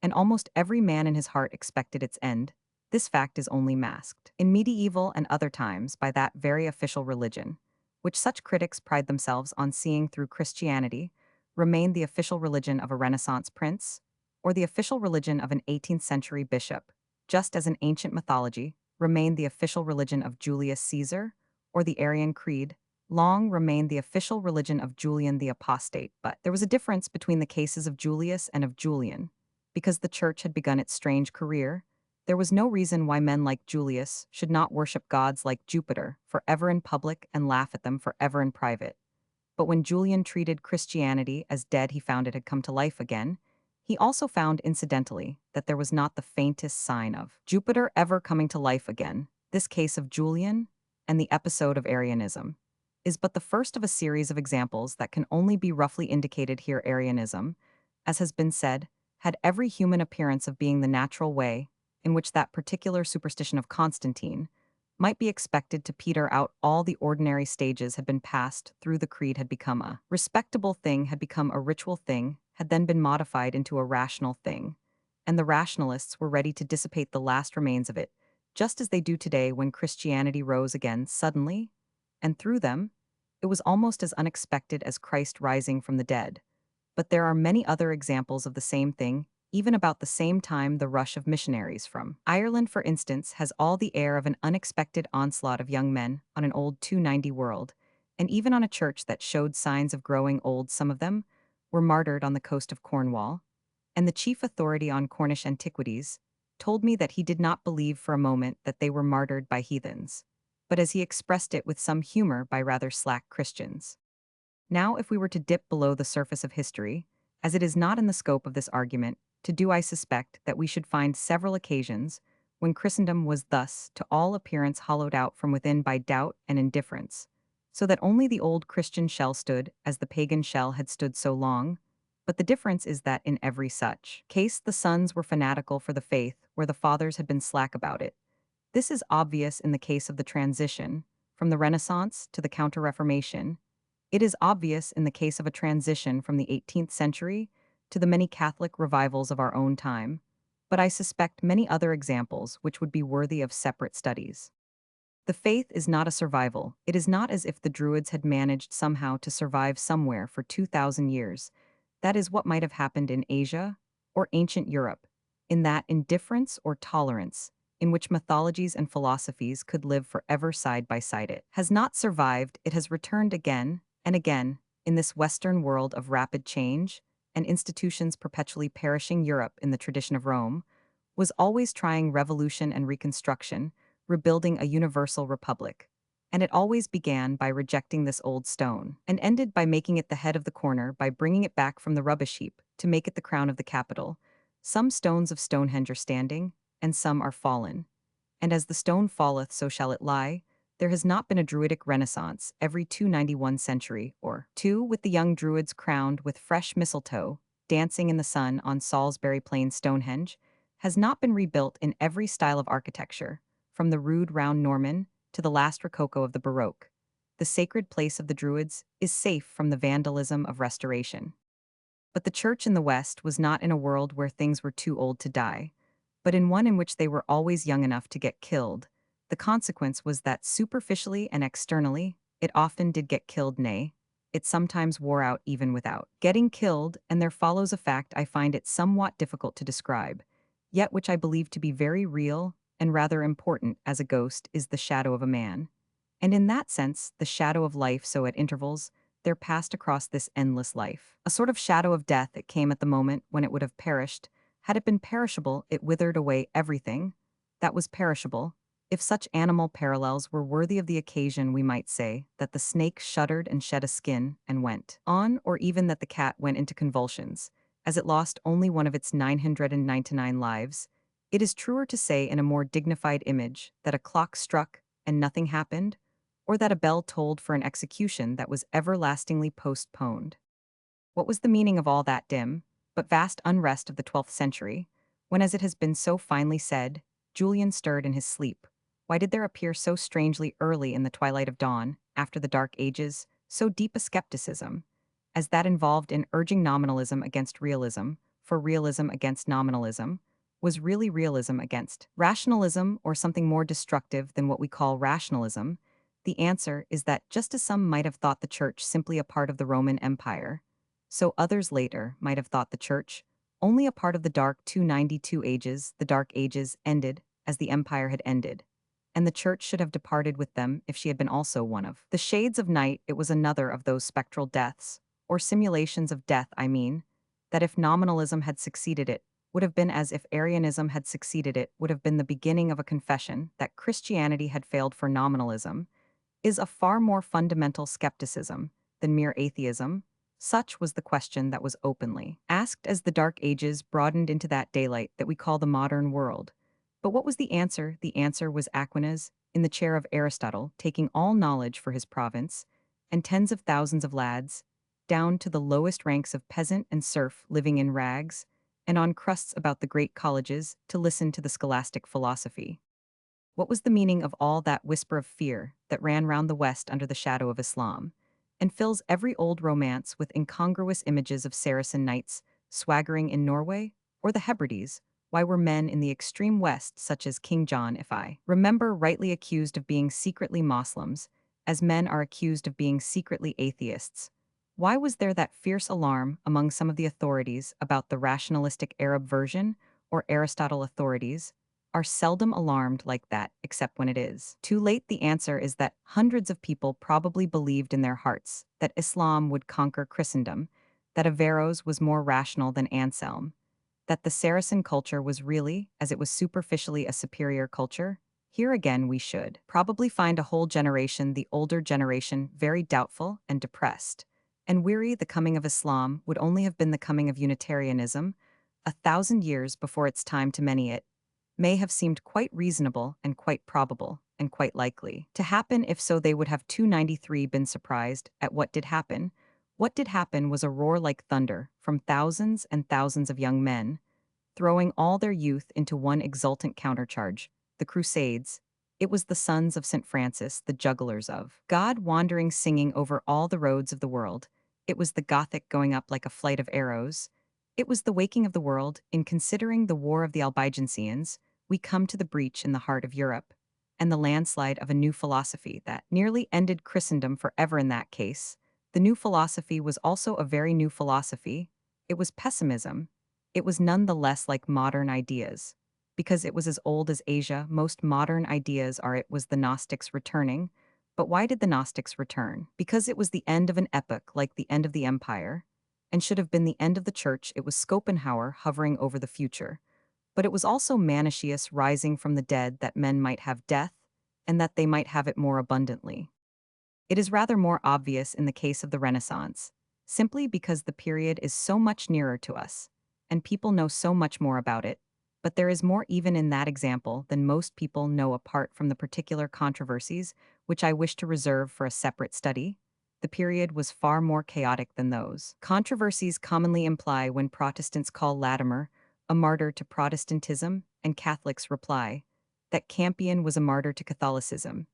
and almost every man in his heart expected its end. This fact is only masked, in medieval and other times, by that very official religion, which such critics pride themselves on seeing through. Christianity remained the official religion of a Renaissance prince, or the official religion of an 18th-century bishop, just as in ancient mythology remained the official religion of Julius Caesar, or the Arian Creed long remained the official religion of Julian the Apostate. But there was a difference between the cases of Julius and of Julian. Because the church had begun its strange career, there was no reason why men like Julius should not worship gods like Jupiter forever in public and laugh at them forever in private. But when Julian treated Christianity as dead, he found it had come to life again. He also found, incidentally, that there was not the faintest sign of Jupiter ever coming to life again. This case of Julian and the episode of Arianism is but the first of a series of examples that can only be roughly indicated here. Arianism, as has been said, had every human appearance of being the natural way in which that particular superstition of Constantine might be expected to peter out. All the ordinary stages had been passed through. The creed had become a respectable thing, had become a ritual thing, had then been modified into a rational thing, and the rationalists were ready to dissipate the last remains of it, just as they do today when Christianity rose again suddenly, and through them, it was almost as unexpected as Christ rising from the dead. But there are many other examples of the same thing. Even about the same time, the rush of missionaries from Ireland, for instance, has all the air of an unexpected onslaught of young men on an old 290 world, and even on a church that showed signs of growing old. Some of them were martyred on the coast of Cornwall, and the chief authority on Cornish antiquities told me that he did not believe for a moment that they were martyred by heathens, but, as he expressed it with some humor, by rather slack Christians. Now, if we were to dip below the surface of history, as it is not in the scope of this argument to do, I suspect that we should find several occasions when Christendom was thus, to all appearance, hollowed out from within by doubt and indifference, so that only the old Christian shell stood as the pagan shell had stood so long. But the difference is that in every such case the sons were fanatical for the faith where the fathers had been slack about it. This is obvious in the case of the transition from the Renaissance to the Counter-Reformation. It is obvious in the case of a transition from the 18th century to the many Catholic revivals of our own time, but I suspect many other examples which would be worthy of separate studies. The faith is not a survival. It is not as if the Druids had managed somehow to survive somewhere for 2,000 years. That is what might have happened in Asia or ancient Europe, in that indifference or tolerance, in which mythologies and philosophies could live forever side by side. It has not survived, it has returned again and again in this Western world of rapid change and institutions perpetually perishing. Europe, in the tradition of Rome, was always trying revolution and reconstruction, rebuilding a universal republic. And it always began by rejecting this old stone, and ended by making it the head of the corner by bringing it back from the rubbish heap to make it the crown of the capital. Some stones of Stonehenge are standing, and some are fallen. And as the stone falleth, so shall it lie. There has not been a Druidic renaissance every 291 century, or two, with the young Druids crowned with fresh mistletoe, dancing in the sun on Salisbury Plain. Stonehenge has not been rebuilt in every style of architecture, from the rude round Norman to the last Rococo of the Baroque. The sacred place of the Druids is safe from the vandalism of restoration. But the Church in the West was not in a world where things were too old to die, but in one in which they were always young enough to get killed. The consequence was that superficially and externally, it often did get killed, nay, it sometimes wore out even without getting killed, and there follows a fact I find it somewhat difficult to describe, yet which I believe to be very real and rather important as a ghost is the shadow of a man. And in that sense, the shadow of life, so at intervals, there passed across this endless life. A sort of shadow of death, it came at the moment when it would have perished. Had it been perishable, it withered away everything that was perishable. If such animal parallels were worthy of the occasion, we might say that the snake shuddered and shed a skin and went on, or even that the cat went into convulsions, as it lost only one of its 999 lives. It is truer to say in a more dignified image that a clock struck and nothing happened, or that a bell tolled for an execution that was everlastingly postponed. What was the meaning of all that dim, but vast unrest of the 12th century, when, as it has been so finely said, Julian stirred in his sleep? Why did there appear so strangely early in the twilight of dawn, after the Dark Ages, so deep a skepticism, as that involved in urging nominalism against realism, for realism against nominalism, was really realism against rationalism, or something more destructive than what we call rationalism? The answer is that just as some might have thought the Church simply a part of the Roman Empire, so others later might have thought the Church only a part of the Dark 292 ages. The Dark Ages ended as the Empire had ended, and the Church should have departed with them if she had been also one of the shades of night. It was another of those spectral deaths, or simulations of death, I mean, that if nominalism had succeeded it, would have been as if Arianism had succeeded it, would have been the beginning of a confession that Christianity had failed. For nominalism is a far more fundamental skepticism than mere atheism. Such was the question that was openly asked as the Dark Ages broadened into that daylight that we call the modern world. But what was the answer? The answer was Aquinas, in the chair of Aristotle, taking all knowledge for his province, and tens of thousands of lads, down to the lowest ranks of peasant and serf living in rags, and on crusts about the great colleges, to listen to the scholastic philosophy. What was the meaning of all that whisper of fear that ran round the West under the shadow of Islam, and fills every old romance with incongruous images of Saracen knights swaggering in Norway, or the Hebrides? Why were men in the extreme West, such as King John, if I remember rightly, accused of being secretly Moslems, as men are accused of being secretly atheists? Why was there that fierce alarm among some of the authorities about the rationalistic Arab version, or Aristotle? Authorities are seldom alarmed like that, except when it is too late. The answer is that hundreds of people probably believed in their hearts that Islam would conquer Christendom, that Averroes was more rational than Anselm, that the Saracen culture was really, as it was superficially, a superior culture. Here again we should probably find a whole generation, the older generation, very doubtful and depressed, and weary. The coming of Islam would only have been the coming of Unitarianism 1,000 years before its time. To many it may have seemed quite reasonable and quite probable and quite likely to happen. If so, they would have 293 been surprised at what did happen. What did happen was a roar like thunder from thousands and thousands of young men, throwing all their youth into one exultant countercharge, the Crusades. It was the sons of St. Francis, the jugglers of God, wandering singing over all the roads of the world. It was the Gothic going up like a flight of arrows. It was the waking of the world. In considering the War of the Albigensians, we come to the breach in the heart of Europe, and the landslide of a new philosophy that nearly ended Christendom forever in that case. The new philosophy was also a very new philosophy. It was pessimism. It was none the less like modern ideas. Because it was as old as Asia, most modern ideas are it was the Gnostics returning. But why did the Gnostics return? Because it was the end of an epoch like the end of the empire, and should have been the end of the church. It was Schopenhauer hovering over the future. But it was also Manichaeus rising from the dead that men might have death, and that they might have it more abundantly. It is rather more obvious in the case of the Renaissance, simply because the period is so much nearer to us, and people know so much more about it, but there is more even in that example than most people know apart from the particular controversies, which I wish to reserve for a separate study. The period was far more chaotic than those. Controversies commonly imply when Protestants call Latimer a martyr to Protestantism, and Catholics reply that Campion was a martyr to Catholicism.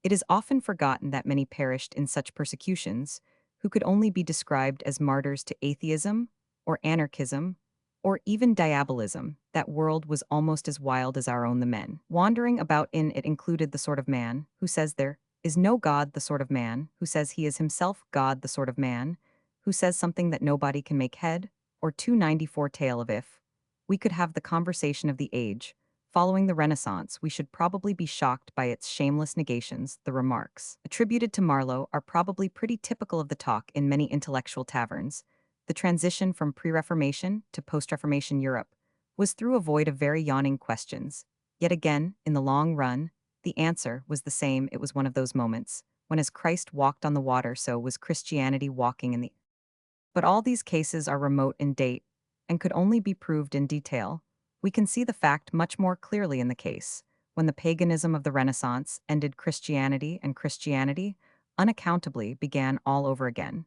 It is often forgotten that many perished in such persecutions, who could only be described as martyrs to atheism, or anarchism, or even diabolism. That world was almost as wild as our own. The men wandering about in it included the sort of man who says there is no God, the sort of man who says he is himself God, the sort of man who says something that nobody can make head or 294 tale of. If we could have the conversation of the age, following the Renaissance, we should probably be shocked by its shameless negations. The remarks attributed to Marlowe are probably pretty typical of the talk in many intellectual taverns. The transition from pre-Reformation to post-Reformation Europe was through a void of very yawning questions. Yet again, in the long run, the answer was the same. It was one of those moments when as Christ walked on the water, so was Christianity walking in the. But all these cases are remote in date and could only be proved in detail. We can see the fact much more clearly in the case when the paganism of the Renaissance ended Christianity and Christianity unaccountably began all over again.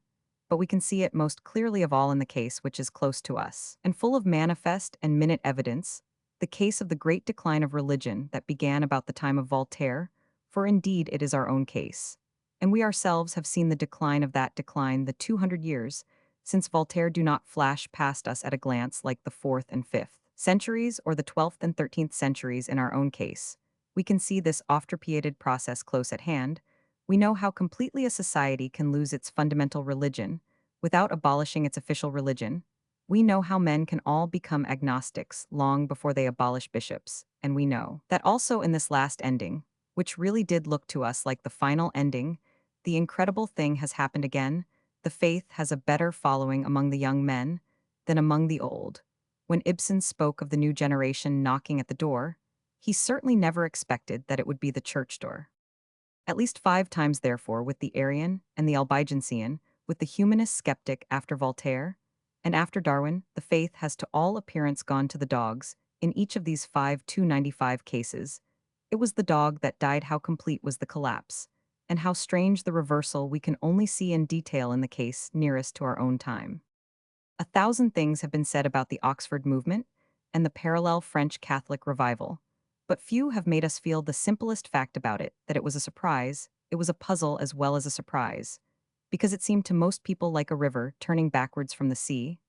But we can see it most clearly of all in the case which is close to us and full of manifest and minute evidence, the case of the great decline of religion that began about the time of Voltaire, for indeed it is our own case. And we ourselves have seen the decline of that decline. The 200 years since Voltaire do not flash past us at a glance like the 4th and 5th centuries or the 12th and 13th centuries in our own case. We can see this oft-repeated process close at hand. We know how completely a society can lose its fundamental religion without abolishing its official religion. We know how men can all become agnostics long before they abolish bishops, and we know that also in this last ending, which really did look to us like the final ending, the incredible thing has happened again. The faith has a better following among the young men than among the old. When Ibsen spoke of the new generation knocking at the door, he certainly never expected that it would be the church door. At least 5 times, therefore, with the Arian and the Albigensian, with the humanist skeptic after Voltaire, and after Darwin, the faith has to all appearance gone to the dogs. In each of these 295 cases, it was the dog that died. How complete was the collapse, and how strange the reversal we can only see in detail in the case nearest to our own time. 1,000 things have been said about the Oxford movement and the parallel French Catholic revival, but few have made us feel the simplest fact about it, that it was a surprise. It was a puzzle as well as a surprise, because it seemed to most people like a river turning backwards from the sea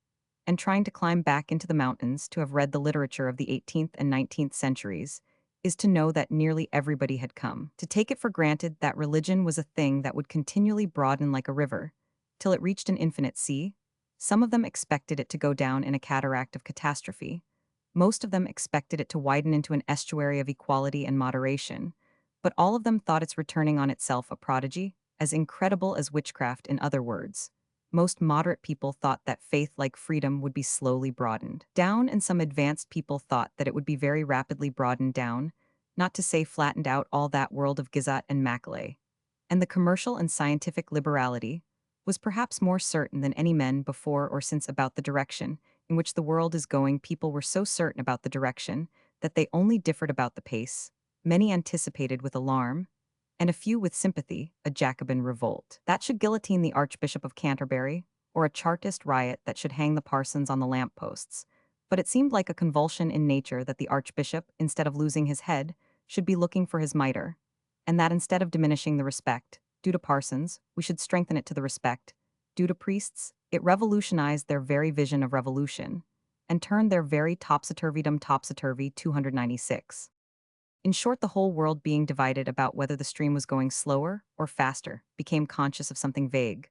and trying to climb back into the mountains. To have read the literature of the 18th and 19th centuries is to know that nearly everybody had come to take it for granted that religion was a thing that would continually broaden like a river till it reached an infinite sea. Some of them expected it to go down in a cataract of catastrophe. Most of them expected it to widen into an estuary of equality and moderation. But all of them thought its returning on itself a prodigy, as incredible as witchcraft. In other words, most moderate people thought that faith like freedom would be slowly broadened down, and some advanced people thought that it would be very rapidly broadened down, not to say flattened out. All that world of Gizot and Macaulay, and the commercial and scientific liberality, was perhaps more certain than any men before or since about the direction in which the world is going. People were so certain about the direction that they only differed about the pace. Many anticipated with alarm, and a few with sympathy, a Jacobin revolt that should guillotine the Archbishop of Canterbury, or a Chartist riot that should hang the parsons on the lampposts. But it seemed like a convulsion in nature that the Archbishop, instead of losing his head, should be looking for his mitre, and that instead of diminishing the respect due to parsons, we should strengthen it to the respect due to priests. It revolutionized their very vision of revolution. and turned their very topsy-turvydom topsy-turvy 296. In short, the whole world being divided about whether the stream was going slower or faster, became conscious of something vague,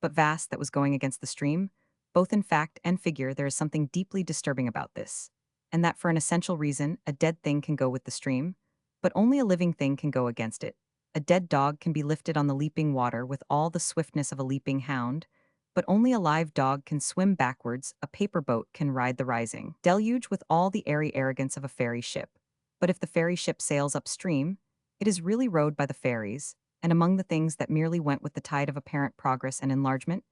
but vast that was going against the stream. Both in fact and figure, there is something deeply disturbing about this, and that for an essential reason, a dead thing can go with the stream, but only a living thing can go against it. A dead dog can be lifted on the leaping water with all the swiftness of a leaping hound, but only a live dog can swim backwards, a paper boat can ride the rising deluge with all the airy arrogance of a fairy ship. But if the fairy ship sails upstream, it is really rowed by the fairies, and among the things that merely went with the tide of apparent progress and enlargement,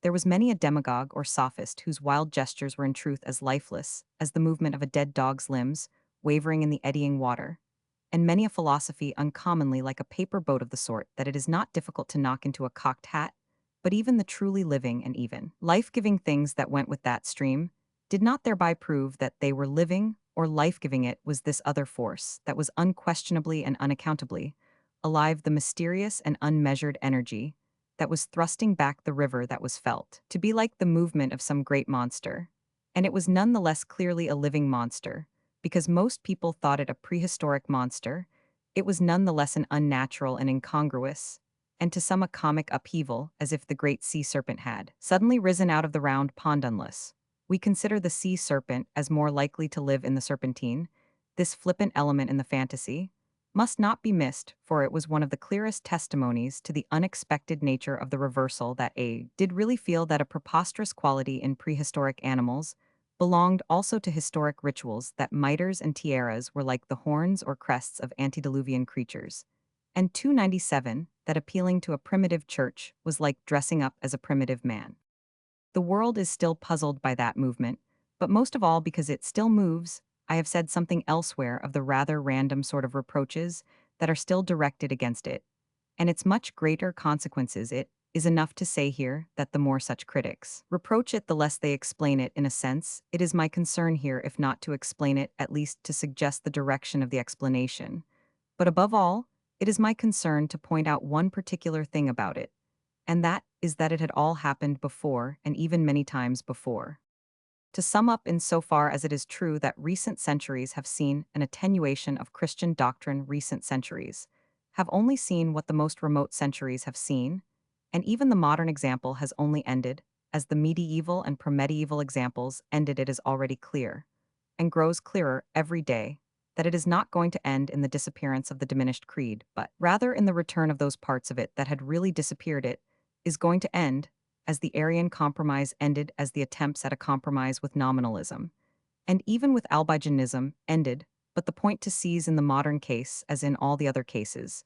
there was many a demagogue or sophist whose wild gestures were in truth as lifeless as the movement of a dead dog's limbs, wavering in the eddying water, and many a philosophy uncommonly like a paper boat of the sort that it is not difficult to knock into a cocked hat, but even the truly living and even life-giving things that went with that stream did not thereby prove that they were living or life-giving. It was this other force that was unquestionably and unaccountably alive, the mysterious and unmeasured energy that was thrusting back the river that was felt to be like the movement of some great monster. And it was none the less clearly a living monster, because most people thought it a prehistoric monster. It was none the less an unnatural and incongruous, and to some a comic upheaval, as if the great sea serpent had suddenly risen out of the round pond. Unless we consider the sea serpent as more likely to live in the serpentine, this flippant element in the fantasy must not be missed, for it was one of the clearest testimonies to the unexpected nature of the reversal that A did really feel that a preposterous quality in prehistoric animals belonged also to historic rituals, that mitres and tiaras were like the horns or crests of antediluvian creatures, and 297, that appealing to a primitive church was like dressing up as a primitive man. The world is still puzzled by that movement, but most of all because it still moves. I have said something elsewhere of the rather random sort of reproaches that are still directed against it, and its much greater consequences. It is enough to say here that the more such critics reproach it, the less they explain it. In a sense, it is my concern here, if not to explain it, at least to suggest the direction of the explanation. But above all, it is my concern to point out one particular thing about it, and that is that it had all happened before, and even many times before. To sum up, in so far as it is true that recent centuries have seen an attenuation of Christian doctrine, recent centuries have only seen what the most remote centuries have seen, and even the modern example has only ended as the medieval and premedieval examples ended. It is already clear, and grows clearer every day, that it is not going to end in the disappearance of the diminished creed, but rather in the return of those parts of it that had really disappeared. It is going to end as the Arian compromise ended, as the attempts at a compromise with nominalism, and even with albigenism, ended. But the point to seize in the modern case, as in all the other cases,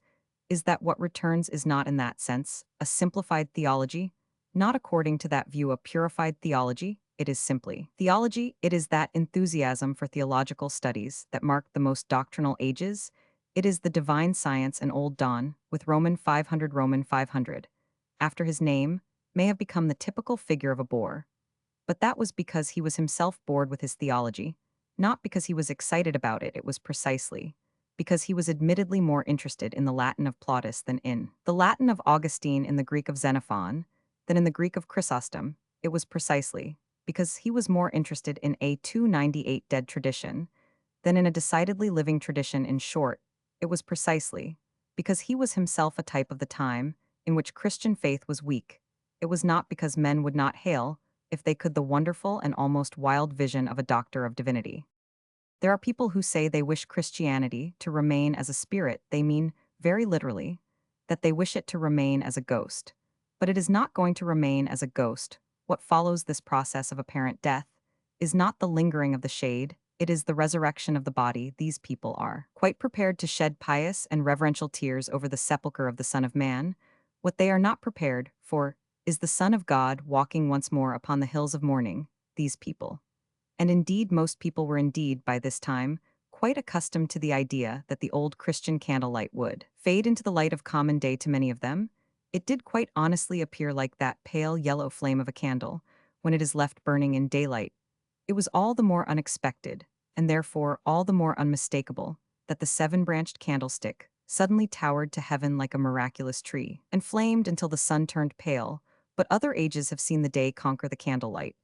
is that what returns is not in that sense a simplified theology, not according to that view a purified theology. It is simply theology. It is that enthusiasm for theological studies that marked the most doctrinal ages. It is the divine science and old dawn, with Roman 500. Roman 500, after his name, may have become the typical figure of a bore, but that was because he was himself bored with his theology, not because he was excited about it. It was precisely because he was admittedly more interested in the Latin of Plautus than in the Latin of Augustine, in the Greek of Xenophon, than in the Greek of Chrysostom. It was precisely because he was more interested in a 298 dead tradition than in a decidedly living tradition. In short, it was precisely because he was himself a type of the time in which Christian faith was weak. It was not because men would not hail, if they could, the wonderful and almost wild vision of a doctor of divinity. There are people who say they wish Christianity to remain as a spirit. They mean, very literally, that they wish it to remain as a ghost. But it is not going to remain as a ghost. What follows this process of apparent death is not the lingering of the shade, it is the resurrection of the body. These people are quite prepared to shed pious and reverential tears over the sepulchre of the Son of Man. What they are not prepared for is the Son of God walking once more upon the hills of morning. These people, and indeed most people, were indeed by this time quite accustomed to the idea that the old Christian candlelight would fade into the light of common day. To many of them, it did quite honestly appear like that pale yellow flame of a candle when it is left burning in daylight. It was all the more unexpected, and therefore all the more unmistakable, that the seven-branched candlestick suddenly towered to heaven like a miraculous tree, and flamed until the sun turned pale. But other ages have seen the day conquer the candlelight,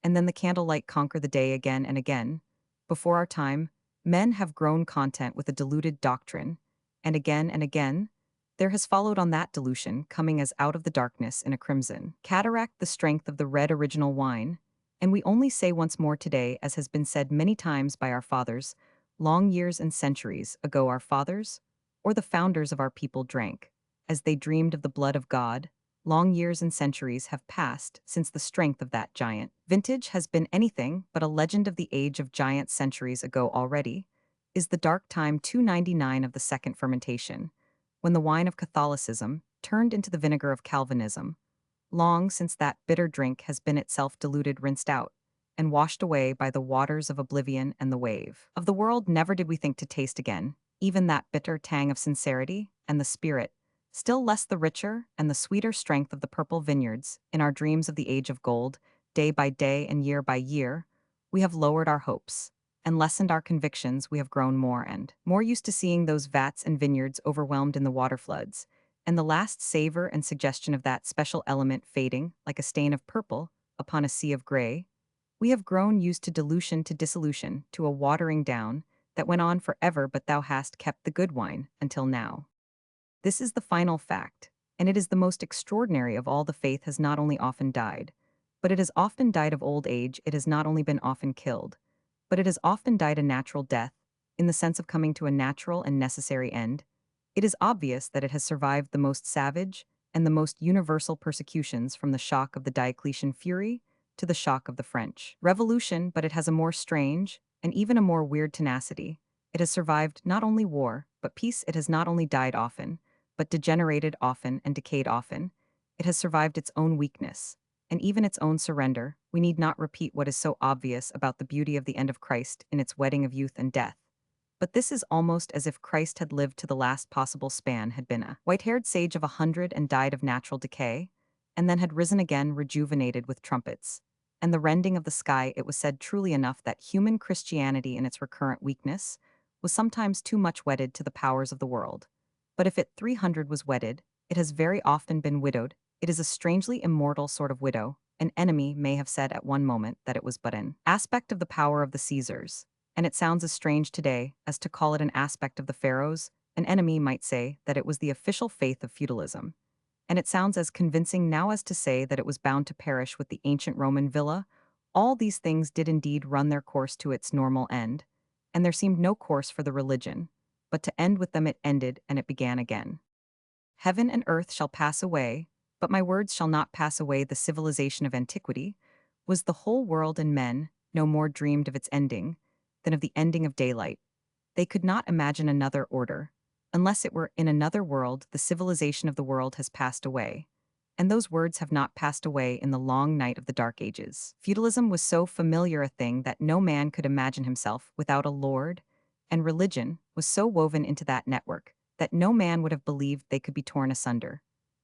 and then the candlelight conquer the day again and again. Before our time, men have grown content with a diluted doctrine, and again, there has followed on that dilution coming as out of the darkness in a crimson cataract the strength of the red original wine, and we only say once more today, as has been said many times by our fathers, long years and centuries ago our fathers, or the founders of our people drank, as they dreamed of the blood of God. Long years and centuries have passed since the strength of that giant vintage has been anything but a legend of the age of giants centuries ago already, is the dark time 299 of the second fermentation, when the wine of Catholicism turned into the vinegar of Calvinism. Long since that bitter drink has been itself diluted, rinsed out, and washed away by the waters of oblivion and the wave of the world. Never did we think to taste again, even that bitter tang of sincerity and the spirit, still less the richer and the sweeter strength of the purple vineyards in our dreams of the age of gold. Day by day and year by year, we have lowered our hopes and lessened our convictions. We have grown more and more used to seeing those vats and vineyards overwhelmed in the waterfloods, and the last savor and suggestion of that special element fading like a stain of purple upon a sea of gray. We have grown used to dilution to dissolution, to a watering down that went on forever, but thou hast kept the good wine until now. This is the final fact, and it is the most extraordinary of all. The faith has not only often died, but it has often died of old age. It has not only been often killed, but it has often died a natural death, in the sense of coming to a natural and necessary end. It is obvious that it has survived the most savage and the most universal persecutions, from the shock of the Diocletian fury to the shock of the French Revolution, but it has a more strange and even a more weird tenacity. It has survived not only war, but peace. It has not only died often, but degenerated often and decayed often. It has survived its own weakness, and even its own surrender. We need not repeat what is so obvious about the beauty of the end of Christ in its wedding of youth and death. But this is almost as if Christ had lived to the last possible span, had been a white-haired sage of 100 and died of natural decay, and then had risen again rejuvenated with trumpets and the rending of the sky. It was said truly enough that human Christianity in its recurrent weakness was sometimes too much wedded to the powers of the world. But if it 300 was wedded, it has very often been widowed. It is a strangely immortal sort of widow. An enemy may have said at one moment that it was but an aspect of the power of the Caesars, and it sounds as strange today as to call it an aspect of the pharaohs. An enemy might say that it was the official faith of feudalism, and it sounds as convincing now as to say that it was bound to perish with the ancient Roman villa. All these things did indeed run their course to its normal end, and there seemed no course for the religion, but to end with them. It ended, and it began again. Heaven and earth shall pass away, but my words shall not pass away. The civilization of antiquity was the whole world, and men no more dreamed of its ending than of the ending of daylight. They could not imagine another order, unless it were in another world. The civilization of the world has passed away, and those words have not passed away in the long night of the Dark Ages. Feudalism was so familiar a thing that no man could imagine himself without a lord, and religion was so woven into that network that no man would have believed they could be torn asunder.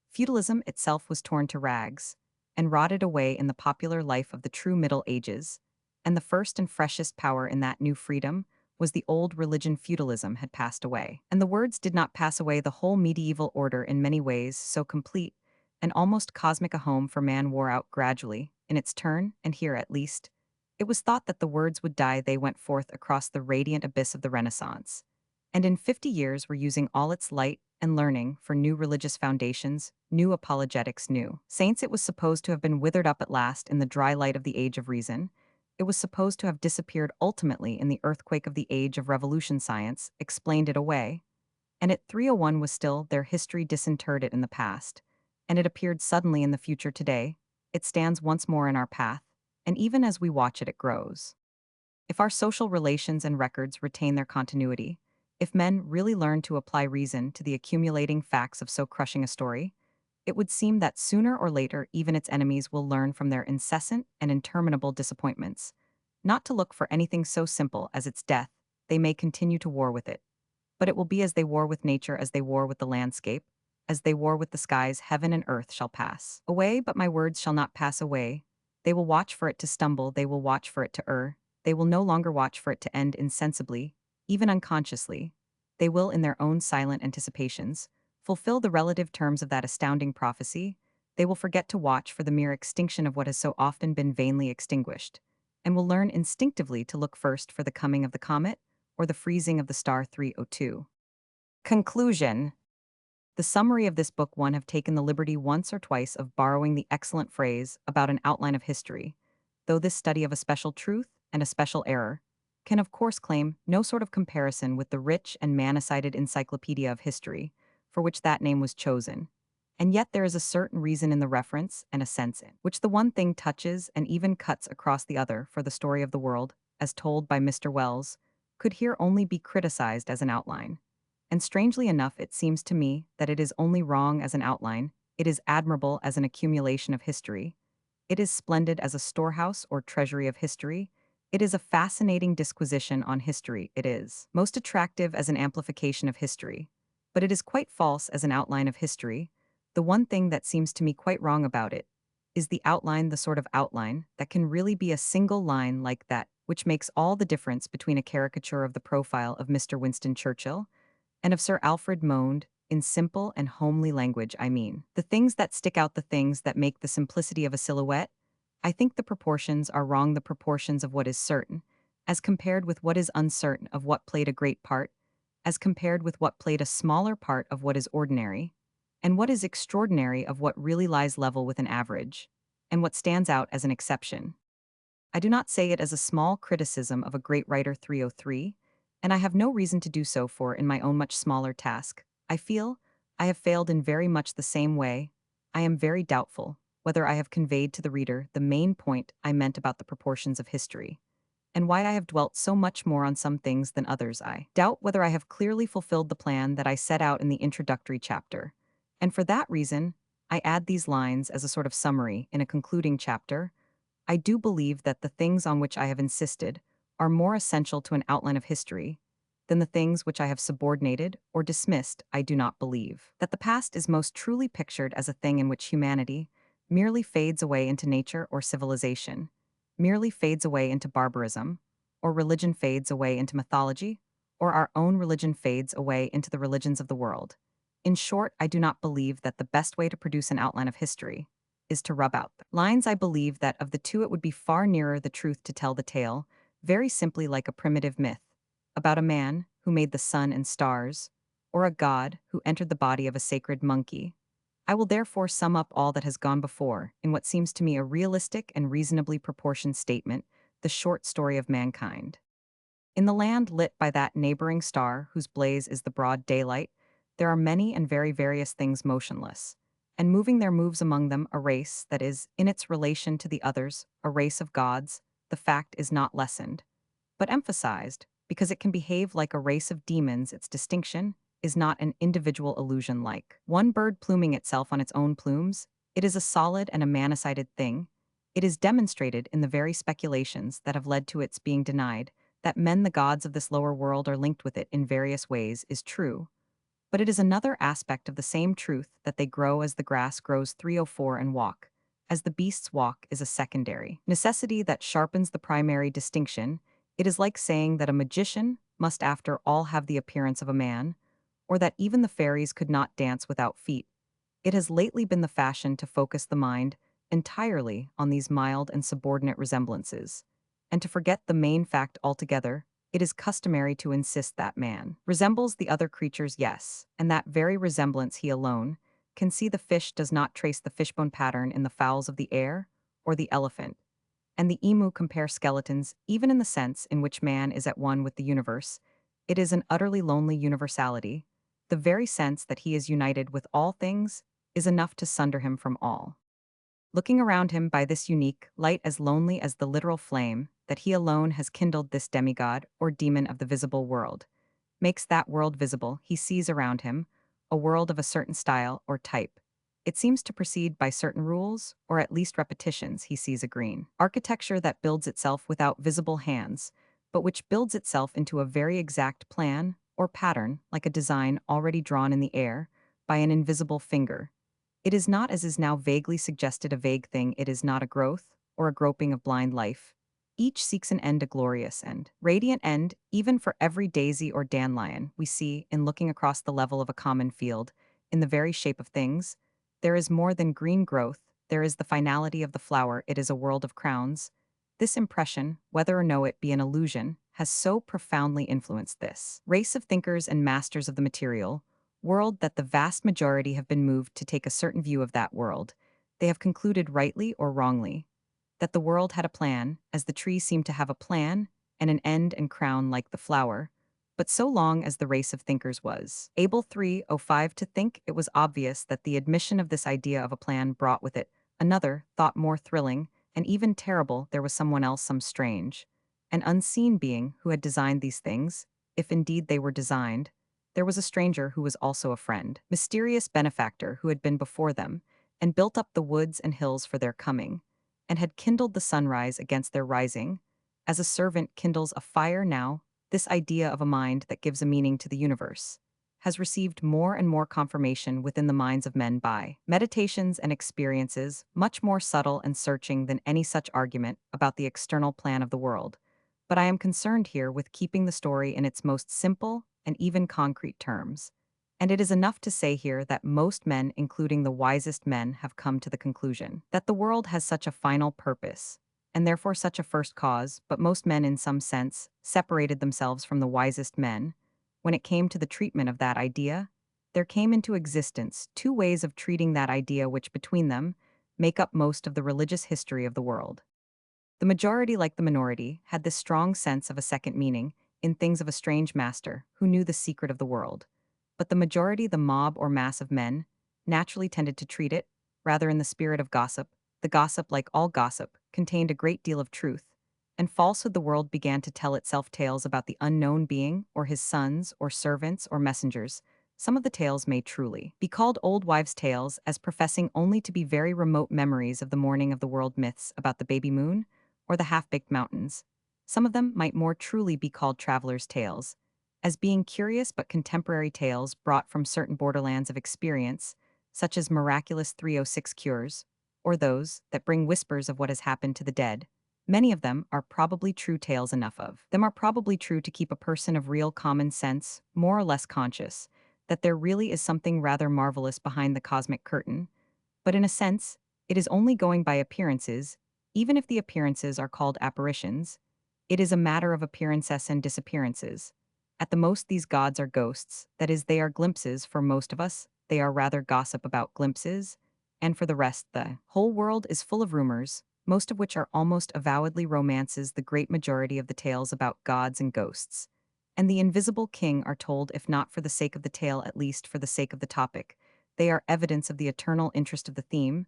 Feudalism itself was torn to rags and rotted away in the popular life of the true Middle Ages, and the first and freshest power in that new freedom was the old religion. Feudalism had passed away, and the words did not pass away. The whole medieval order, in many ways so complete and almost cosmic a home for man, wore out gradually in its turn, and here at least it was thought that the words would die. They went forth across the radiant abyss of the Renaissance, and in 50 years were using all its light and learning for new religious foundations, new apologetics, new saints. It was supposed to have been withered up at last in the dry light of the age of reason. It was supposed to have disappeared ultimately in the earthquake of the age of revolution. Science explained it away, and at 301 was still there. History disinterred it in the past, and it appeared suddenly in the future. Today, it stands once more in our path, and even as we watch it, it grows. If our social relations and records retain their continuity, if men really learn to apply reason to the accumulating facts of so crushing a story, it would seem that sooner or later even its enemies will learn from their incessant and interminable disappointments not to look for anything so simple as its death. They may continue to war with it, but it will be as they war with nature, as they war with the landscape, as they war with the skies. Heaven and earth shall pass away, but my words shall not pass away. They will watch for it to stumble, they will watch for it to err, they will no longer watch for it to end insensibly, even unconsciously. They will, in their own silent anticipations, fulfill the relative terms of that astounding prophecy. They will forget to watch for the mere extinction of what has so often been vainly extinguished, and will learn instinctively to look first for the coming of the comet or the freezing of the star 302. Conclusion. The summary of this book one have taken the liberty once or twice of borrowing the excellent phrase about an outline of history, though this study of a special truth and a special error can of course claim no sort of comparison with the rich and man-cited encyclopedia of history, for which that name was chosen. And yet there is a certain reason in the reference and a sense in which the one thing touches and even cuts across the other, for the story of the world, as told by Mr. Wells, could here only be criticized as an outline. And strangely enough, it seems to me that it is only wrong as an outline, it is admirable as an accumulation of history, it is splendid as a storehouse or treasury of history, it is a fascinating disquisition on history, it is most attractive as an amplification of history, but it is quite false as an outline of history. The one thing that seems to me quite wrong about it is the outline, the sort of outline that can really be a single line like that, which makes all the difference between a caricature of the profile of Mr. Winston Churchill and of Sir Alfred Monde, in simple and homely language, I mean. The things that stick out, the things that make the simplicity of a silhouette, I think the proportions are wrong, the proportions of what is certain, as compared with what is uncertain, of what played a great part, as compared with what played a smaller part of what is ordinary, and what is extraordinary of what really lies level with an average, and what stands out as an exception. I do not say it as a small criticism of a great writer 303, and I have no reason to do so, for in my own much smaller task, I feel I have failed in very much the same way. I am very doubtful whether I have conveyed to the reader the main point I meant about the proportions of history, and why I have dwelt so much more on some things than others. I doubt whether I have clearly fulfilled the plan that I set out in the introductory chapter, and for that reason, I add these lines as a sort of summary in a concluding chapter. I do believe that the things on which I have insisted are more essential to an outline of history than the things which I have subordinated or dismissed. I do not believe that the past is most truly pictured as a thing in which humanity merely fades away into nature or civilization, merely fades away into barbarism, or religion fades away into mythology, or our own religion fades away into the religions of the world. In short, I do not believe that the best way to produce an outline of history is to rub out the lines. I believe that of the two it would be far nearer the truth to tell the tale, very simply like a primitive myth, about a man who made the sun and stars, or a god who entered the body of a sacred monkey. I will therefore sum up all that has gone before in what seems to me a realistic and reasonably proportioned statement, the short story of mankind. In the land lit by that neighboring star whose blaze is the broad daylight, there are many and very various things motionless, and moving there moves among them a race that is, in its relation to the others, a race of gods. The fact is not lessened, but emphasized, because it can behave like a race of demons. Its distinction is not an individual illusion like one bird pluming itself on its own plumes. It is a solid and a manicided thing. It is demonstrated in the very speculations that have led to its being denied that men, the gods of this lower world, are linked with it in various ways, is true. But it is another aspect of the same truth that they grow as the grass grows 304 and walk, as the beasts walk, is a secondary necessity that sharpens the primary distinction. It is like saying that a magician must after all have the appearance of a man, or that even the fairies could not dance without feet. It has lately been the fashion to focus the mind entirely on these mild and subordinate resemblances, and to forget the main fact altogether. It is customary to insist that man resembles the other creatures, yes, and that very resemblance he alone can see. The fish does not trace the fishbone pattern in the fowls of the air or the elephant, and the emu compare skeletons even in the sense in which man is at one with the universe. It is an utterly lonely universality. The very sense that he is united with all things is enough to sunder him from all. Looking around him by this unique light, as lonely as the literal flame that he alone has kindled, this demigod or demon of the visible world makes that world visible he sees around him, a world of a certain style or type. It seems to proceed by certain rules, or at least repetitions. He sees a green architecture that builds itself without visible hands, but which builds itself into a very exact plan or pattern, like a design already drawn in the air by an invisible finger. It is not, as is now vaguely suggested, a vague thing. It is not a growth or a groping of blind life. Each seeks an end, a glorious end, radiant end, even for every daisy or dandelion we see in looking across the level of a common field, in the very shape of things. There is more than green growth, there is the finality of the flower, it is a world of crowns. This impression, whether or no it be an illusion, has so profoundly influenced this race of thinkers and masters of the material world that the vast majority have been moved to take a certain view of that world. They have concluded rightly or wrongly that the world had a plan, as the tree seemed to have a plan, and an end and crown like the flower. But so long as the race of thinkers was able 305 to think, it was obvious that the admission of this idea of a plan brought with it another, thought more thrilling, and even terrible. There was someone else, some strange, an unseen being who had designed these things, if indeed they were designed. There was a stranger who was also a friend, mysterious benefactor who had been before them, and built up the woods and hills for their coming, and had kindled the sunrise against their rising, as a servant kindles a fire now. This idea of a mind that gives a meaning to the universe has received more and more confirmation within the minds of men by meditations and experiences much more subtle and searching than any such argument about the external plan of the world. But I am concerned here with keeping the story in its most simple and even concrete terms. And it is enough to say here that most men, including the wisest men, have come to the conclusion that the world has such a final purpose, and therefore such a first cause, but most men, in some sense, separated themselves from the wisest men. When it came to the treatment of that idea, there came into existence two ways of treating that idea which, between them, make up most of the religious history of the world. The majority, like the minority, had this strong sense of a second meaning in things of a strange master who knew the secret of the world. But the majority, the mob or mass of men, naturally tended to treat it, rather in the spirit of gossip. The gossip, like all gossip, contained a great deal of truth, and falsehood. The world began to tell itself tales about the unknown being, or his sons, or servants, or messengers. Some of the tales may truly be called old wives' tales, as professing only to be very remote memories of the morning of the world, myths about the baby moon, or the half-baked mountains. Some of them might more truly be called travelers' tales, as being curious but contemporary tales brought from certain borderlands of experience, such as miraculous 306 cures, or those that bring whispers of what has happened to the dead. Many of them are probably true tales. Enough of them are probably true to keep a person of real common sense more or less conscious that there really is something rather marvelous behind the cosmic curtain. But in a sense, it is only going by appearances. Even if the appearances are called apparitions, it is a matter of appearances and disappearances. At the most, these gods are ghosts, that is, they are glimpses. For most of us, they are rather gossip about glimpses, and for the rest, the whole world is full of rumors, most of which are almost avowedly romances. The great majority of the tales about gods and ghosts and the invisible king are told, if not for the sake of the tale, at least for the sake of the topic. They are evidence of the eternal interest of the theme.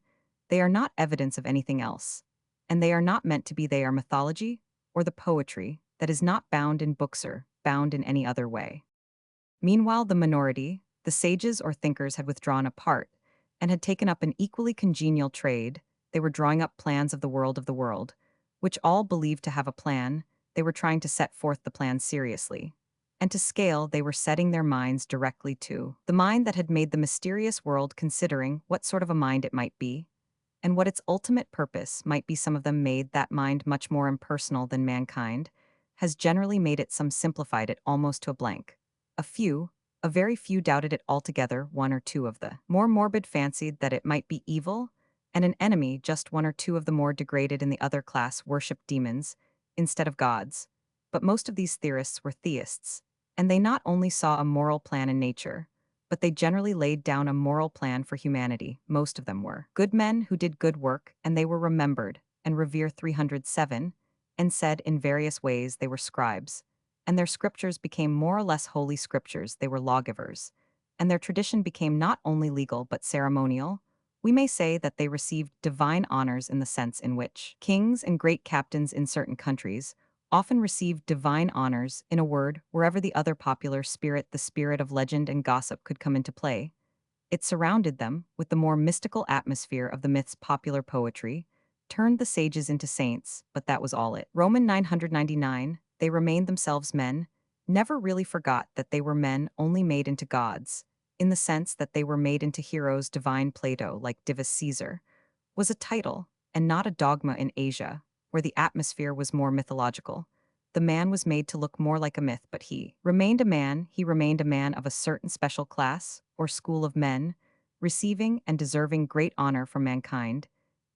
They are not evidence of anything else. And they are not meant to be. They are mythology, or the poetry, that is not bound in books or bound in any other way. Meanwhile, the minority, the sages or thinkers, had withdrawn apart and had taken up an equally congenial trade. They were drawing up plans of the world, which all believed to have a plan. They were trying to set forth the plan seriously. And to scale, they were setting their minds directly to the mind that had made the mysterious world, considering what sort of a mind it might be, and what its ultimate purpose might be. Some of them made that mind much more impersonal than mankind, has generally made it. Some simplified it almost to a blank. A few, a very few, doubted it altogether. One or two of the more morbid fancied that it might be evil and an enemy. Just one or two of the more degraded in the other class worshipped demons instead of gods. But most of these theorists were theists, and they not only saw a moral plan in nature, but they generally laid down a moral plan for humanity. Most of them were good men who did good work, and they were remembered and revered. 307, and said in various ways they were scribes, and their scriptures became more or less holy scriptures. They were lawgivers, and their tradition became not only legal but ceremonial. We may say that they received divine honors in the sense in which kings and great captains in certain countries often received divine honors. In a word, wherever the other popular spirit, the spirit of legend and gossip, could come into play, it surrounded them with the more mystical atmosphere of the myths. Popular poetry turned the sages into saints, but that was all it. Roman 999, they remained themselves men, never really forgot that they were men, only made into gods, in the sense that they were made into heroes. Divine Plato, like Divus Caesar, was a title and not a dogma. In Asia, where the atmosphere was more mythological, the man was made to look more like a myth, but he remained a man. He remained a man of a certain special class or school of men, receiving and deserving great honor from mankind.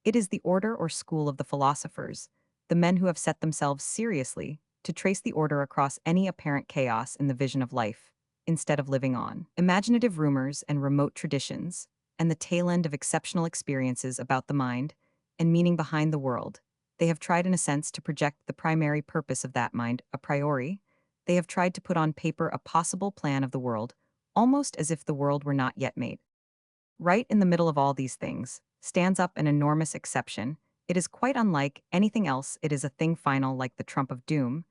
It is the order or school of the philosophers, the men who have set themselves seriously to trace the order across any apparent chaos in the vision of life, instead of living on imaginative rumors and remote traditions, and the tail end of exceptional experiences about the mind and meaning behind the world. They have tried, in a sense, to project the primary purpose of that mind a priori. They have tried to put on paper a possible plan of the world, almost as if the world were not yet made. Right in the middle of all these things stands up an enormous exception. It is quite unlike anything else. It is a thing final like the trump of doom,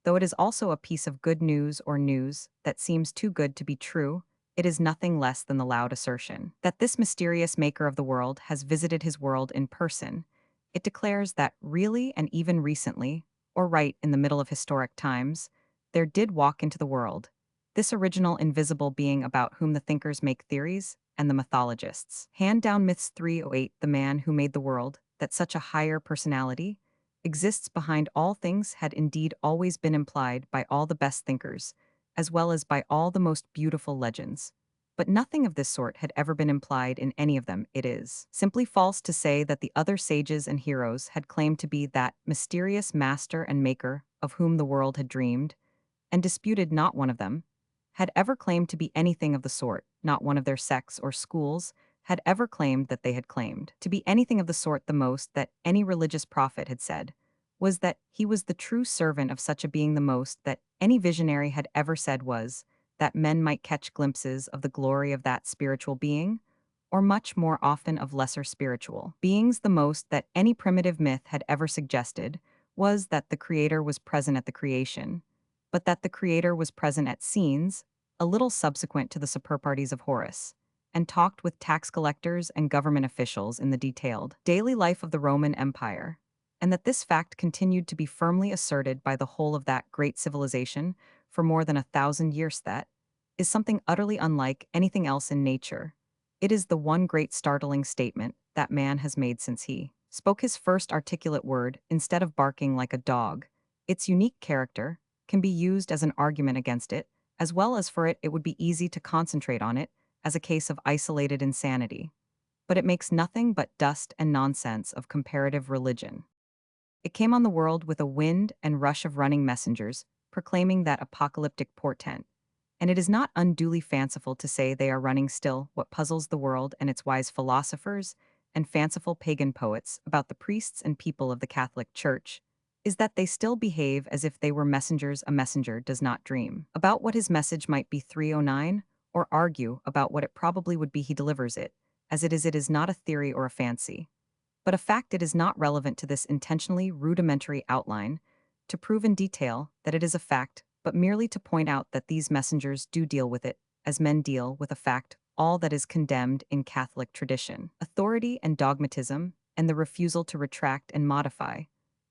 though it is also a piece of good news or news that seems too good to be true. It is nothing less than the loud assertion that this mysterious maker of the world has visited his world in person. It declares that really and even recently, or right in the middle of historic times, there did walk into the world this original invisible being about whom the thinkers make theories and the mythologists hand down myths. 308 The man who made the world, that such a higher personality exists behind all things had indeed always been implied by all the best thinkers, as well as by all the most beautiful legends. But nothing of this sort had ever been implied in any of them. It is simply false to say that the other sages and heroes had claimed to be that mysterious master and maker of whom the world had dreamed, and disputed not one of them had ever claimed to be anything of the sort. Not one of their sects or schools had ever claimed that they had claimed to be anything of the sort. The most that any religious prophet had said was that he was the true servant of such a being. The most that any visionary had ever said was that men might catch glimpses of the glory of that spiritual being, or much more often of lesser spiritual beings. The most that any primitive myth had ever suggested was that the Creator was present at the creation, but that the Creator was present at scenes, a little subsequent to the superparties of Horus, and talked with tax collectors and government officials in the detailed daily life of the Roman Empire, and that this fact continued to be firmly asserted by the whole of that great civilization for more than 1,000 years. That is something utterly unlike anything else in nature. It is the one great startling statement that man has made since he spoke his first articulate word instead of barking like a dog. Its unique character can be used as an argument against it, as well as for it. It would be easy to concentrate on it as a case of isolated insanity. But it makes nothing but dust and nonsense of comparative religion. It came on the world with a wind and rush of running messengers, proclaiming that apocalyptic portent. And it is not unduly fanciful to say they are running still. What puzzles the world and its wise philosophers and fanciful pagan poets about the priests and people of the Catholic Church is that they still behave as if they were messengers. A messenger does not dream about what his message might be. 309 or argue about what it probably would be. He delivers it as it is. It is not a theory or a fancy, but a fact. It is not relevant to this intentionally rudimentary outline to prove in detail that it is a fact, but merely to point out that these messengers do deal with it as men deal with a fact. All that is condemned in Catholic tradition, authority and dogmatism, and the refusal to retract and modify,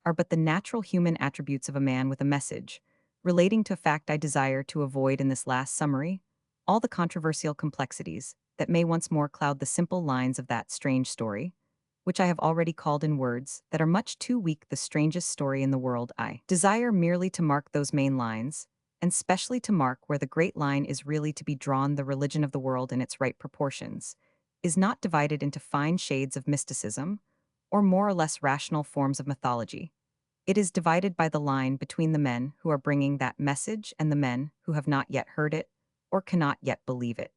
are but the natural human attributes of a man with a message relating to a fact. I desire to avoid in this last summary all the controversial complexities that may once more cloud the simple lines of that strange story, which I have already called in words that are much too weak the strangest story in the world. I desire merely to mark those main lines, and specially to mark where the great line is really to be drawn. The religion of the world in its right proportions is not divided into fine shades of mysticism or more or less rational forms of mythology. It is divided by the line between the men who are bringing that message and the men who have not yet heard it or cannot yet believe it.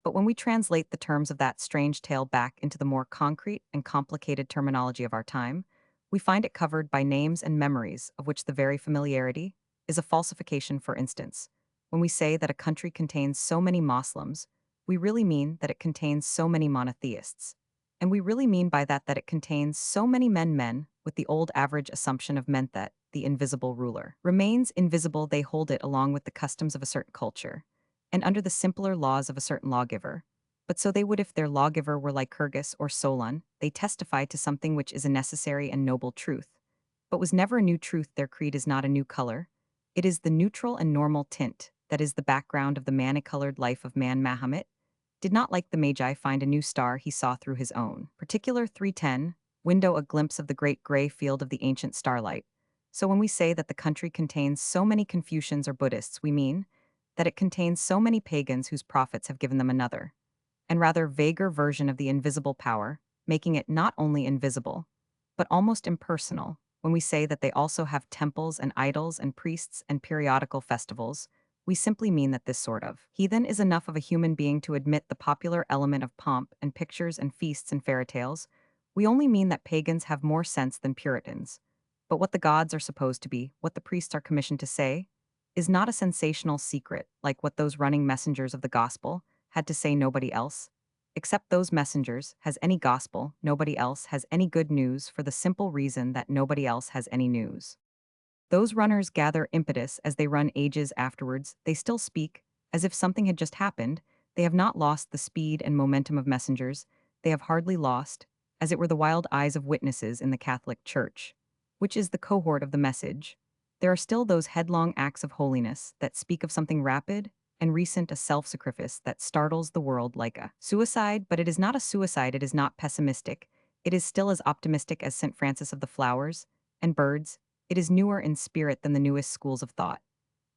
But when we translate the terms of that strange tale back into the more concrete and complicated terminology of our time, we find it covered by names and memories of which the very familiarity is a falsification. For instance, when we say that a country contains so many Moslems, we really mean that it contains so many monotheists. And we really mean by that that it contains so many men, with the old average assumption of meant that the invisible ruler remains invisible. They hold it along with the customs of a certain culture and under the simpler laws of a certain lawgiver. But so they would if their lawgiver were like Lycurgus or Solon. They testify to something which is a necessary and noble truth, but was never a new truth. Their creed is not a new color. It is the neutral and normal tint that is the background of the mani-colored life of man. Mahomet did not, like the Magi, find a new star he saw through his own particular 310 window a glimpse of the great gray field of the ancient starlight. So when we say that the country contains so many Confucians or Buddhists, we mean that it contains so many pagans whose prophets have given them another and rather vaguer version of the invisible power, making it not only invisible, but almost impersonal. When we say that they also have temples and idols and priests and periodical festivals, we simply mean that this sort of heathen is enough of a human being to admit the popular element of pomp and pictures and feasts and fairy tales. We only mean that pagans have more sense than Puritans. But what the gods are supposed to be, what the priests are commissioned to say, is not a sensational secret like what those running messengers of the gospel had to say nobody else. Except those messengers has any gospel, nobody else has any good news for the simple reason that nobody else has any news. Those runners gather impetus as they run ages afterwards, they still speak, as if something had just happened, they have not lost the speed and momentum of messengers, they have hardly lost, as it were the wild eyes of witnesses in the Catholic Church, which is the cohort of the message. There are still those headlong acts of holiness that speak of something rapid and recent, a self-sacrifice that startles the world like a suicide, but it is not a suicide, it is not pessimistic, it is still as optimistic as St. Francis of the Flowers and Birds, it is newer in spirit than the newest schools of thought.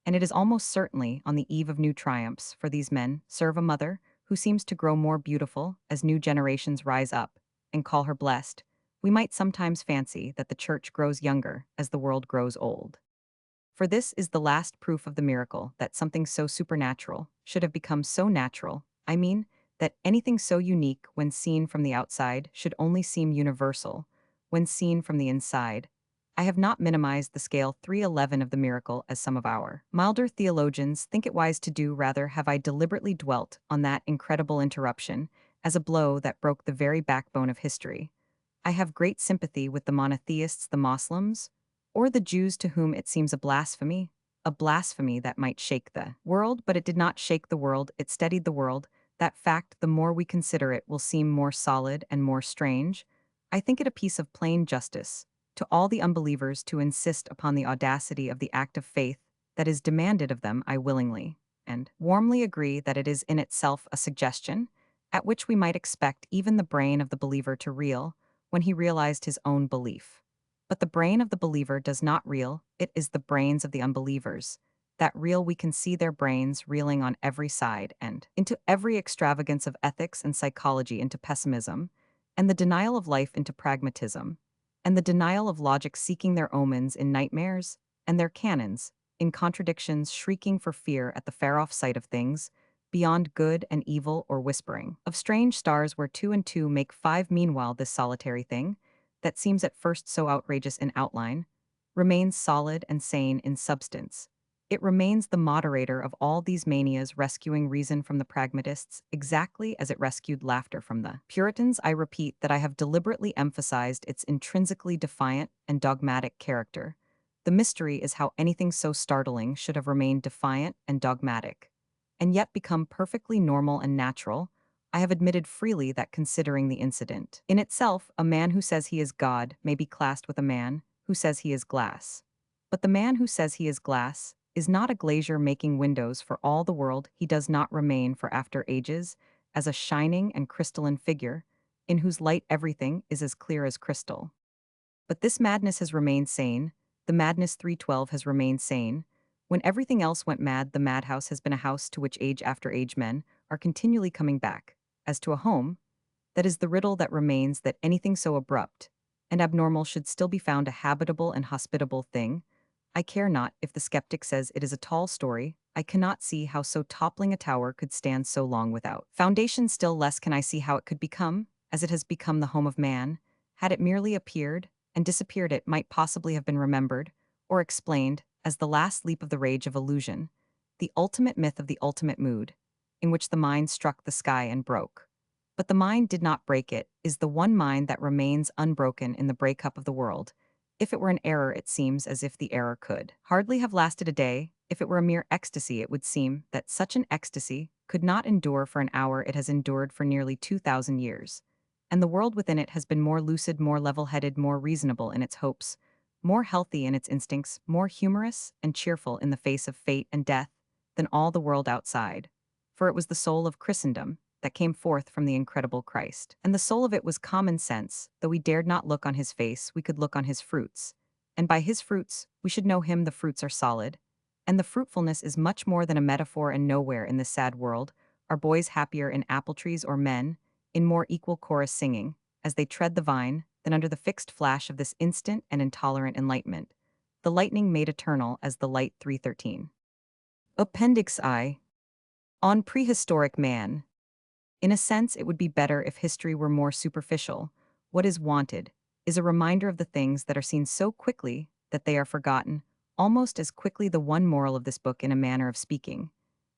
And it is almost certainly on the eve of new triumphs, for these men serve a mother who seems to grow more beautiful as new generations rise up and call her blessed. We might sometimes fancy that the church grows younger as the world grows old. For this is the last proof of the miracle that something so supernatural should have become so natural. I mean, that anything so unique when seen from the outside should only seem universal when seen from the inside. I have not minimized the scale 311 of the miracle as some of our milder theologians think it wise to do, rather have I deliberately dwelt on that incredible interruption as a blow that broke the very backbone of history. I have great sympathy with the monotheists, the Moslems, or the Jews to whom it seems a blasphemy that might shake the world, but it did not shake the world, it steadied the world. That fact, the more we consider it, will seem more solid and more strange. I think it a piece of plain justice to all the unbelievers to insist upon the audacity of the act of faith that is demanded of them. I willingly and warmly agree that it is in itself a suggestion at which we might expect even the brain of the believer to reel when he realized his own belief. But the brain of the believer does not reel, it is the brains of the unbelievers. That reel, we can see their brains reeling on every side and into every extravagance of ethics and psychology, into pessimism, and the denial of life into pragmatism, and the denial of logic seeking their omens in nightmares, and their canons, in contradictions shrieking for fear at the far-off sight of things, beyond good and evil, or whispering of strange stars where two and two make five. Meanwhile, this solitary thing, that seems at first so outrageous in outline, remains solid and sane in substance. It remains the moderator of all these manias, rescuing reason from the pragmatists, exactly as it rescued laughter from the Puritans. I repeat that I have deliberately emphasized its intrinsically defiant and dogmatic character. The mystery is how anything so startling should have remained defiant and dogmatic, and yet become perfectly normal and natural. I have admitted freely that, considering the incident in itself, a man who says he is God may be classed with a man who says he is glass. But the man who says he is glass is not a glazier making windows for all the world. He does not remain for after ages as a shining and crystalline figure, in whose light everything is as clear as crystal. But this madness has remained sane, the madness 312 has remained sane. When everything else went mad, the madhouse has been a house to which age after age men are continually coming back. As to a home, that is the riddle that remains, that anything so abrupt and abnormal should still be found a habitable and hospitable thing. I care not if the skeptic says it is a tall story, I cannot see how so toppling a tower could stand so long without foundation, still less can I see how it could become, as it has become, the home of man. Had it merely appeared and disappeared, it might possibly have been remembered or explained as the last leap of the rage of illusion, the ultimate myth of the ultimate mood, in which the mind struck the sky and broke. But the mind did not break, it is the one mind that remains unbroken in the breakup of the world. If it were an error, it seems as if the error could hardly have lasted a day. If it were a mere ecstasy, it would seem that such an ecstasy could not endure for an hour. It has endured for nearly 2,000 years. And the world within it has been more lucid, more level-headed, more reasonable in its hopes, more healthy in its instincts, more humorous and cheerful in the face of fate and death than all the world outside. For it was the soul of Christendom that came forth from the incredible Christ. And the soul of it was common sense. Though we dared not look on his face, we could look on his fruits. And by his fruits, we should know him. The fruits are solid. And the fruitfulness is much more than a metaphor, and nowhere in this sad world Are boys happier in apple trees or men, in more equal chorus singing, as they tread the vine, than under the fixed flash of this instant and intolerant enlightenment, the lightning made eternal as the light 313. Appendix I. On prehistoric man. In a sense, it would be better if history were more superficial. What is wanted is a reminder of the things that are seen so quickly that they are forgotten, almost as quickly. The one moral of this book, in a manner of speaking,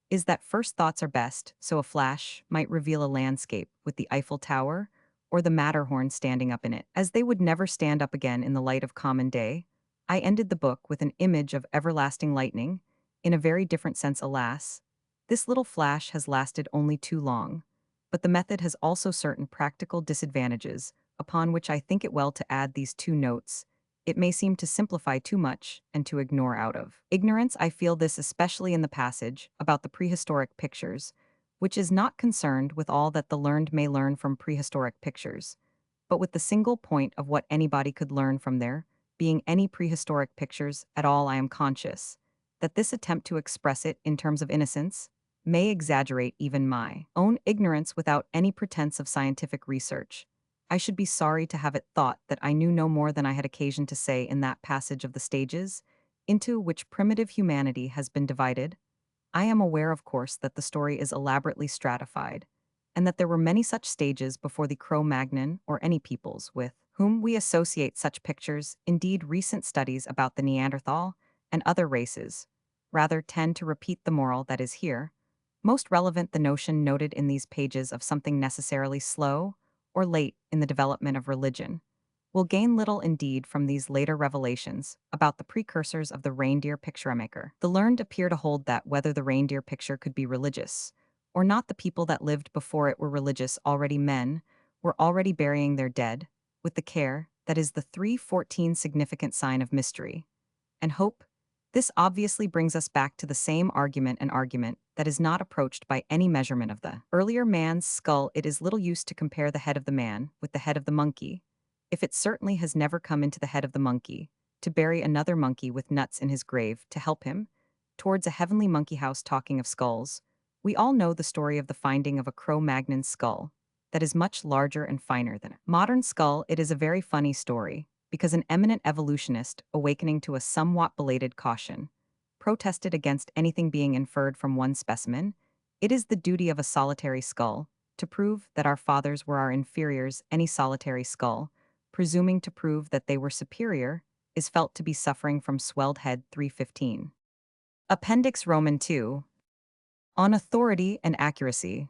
is that first thoughts are best, so a flash might reveal a landscape with the Eiffel Tower or the Matterhorn standing up in it. As they would never stand up again in the light of common day, I ended the book with an image of everlasting lightning, in a very different sense, alas. This little flash has lasted only too long, but the method has also certain practical disadvantages, upon which I think it well to add these two notes. It may seem to simplify too much and to ignore out of ignorance. I feel this especially in the passage about the prehistoric pictures, which is not concerned with all that the learned may learn from prehistoric pictures, but with the single point of what anybody could learn from there, being any prehistoric pictures at all. I am conscious that this attempt to express it in terms of innocence may exaggerate even my own ignorance without any pretense of scientific research. I should be sorry to have it thought that I knew no more than I had occasion to say in that passage of the stages, into which primitive humanity has been divided. I am aware, of course, that the story is elaborately stratified, and that there were many such stages before the Cro-Magnon or any peoples with whom we associate such pictures. Indeed, recent studies about the Neanderthal and other races rather tend to repeat the moral that is here most relevant. The notion noted in these pages of something necessarily slow or late in the development of religion will gain little indeed from these later revelations about the precursors of the reindeer picture-maker. The learned appear to hold that whether the reindeer picture could be religious or not, the people that lived before it were religious already. Men were already burying their dead with the care that is the 314 significant sign of mystery and hope. This obviously brings us back to the same argument, an argument that is not approached by any measurement of the earlier man's skull. It is little use to compare the head of the man with the head of the monkey, if it certainly has never come into the head of the monkey to bury another monkey with nuts in his grave to help him towards a heavenly monkey house. Talking of skulls, we all know the story of the finding of a Cro-Magnon skull that is much larger and finer than a modern skull. It is a very funny story, because an eminent evolutionist, awakening to a somewhat belated caution, protested against anything being inferred from one specimen. It is the duty of a solitary skull to prove that our fathers were our inferiors. Any solitary skull, presuming to prove that they were superior, is felt to be suffering from swelled head. 315. Appendix Roman 2. On authority and accuracy.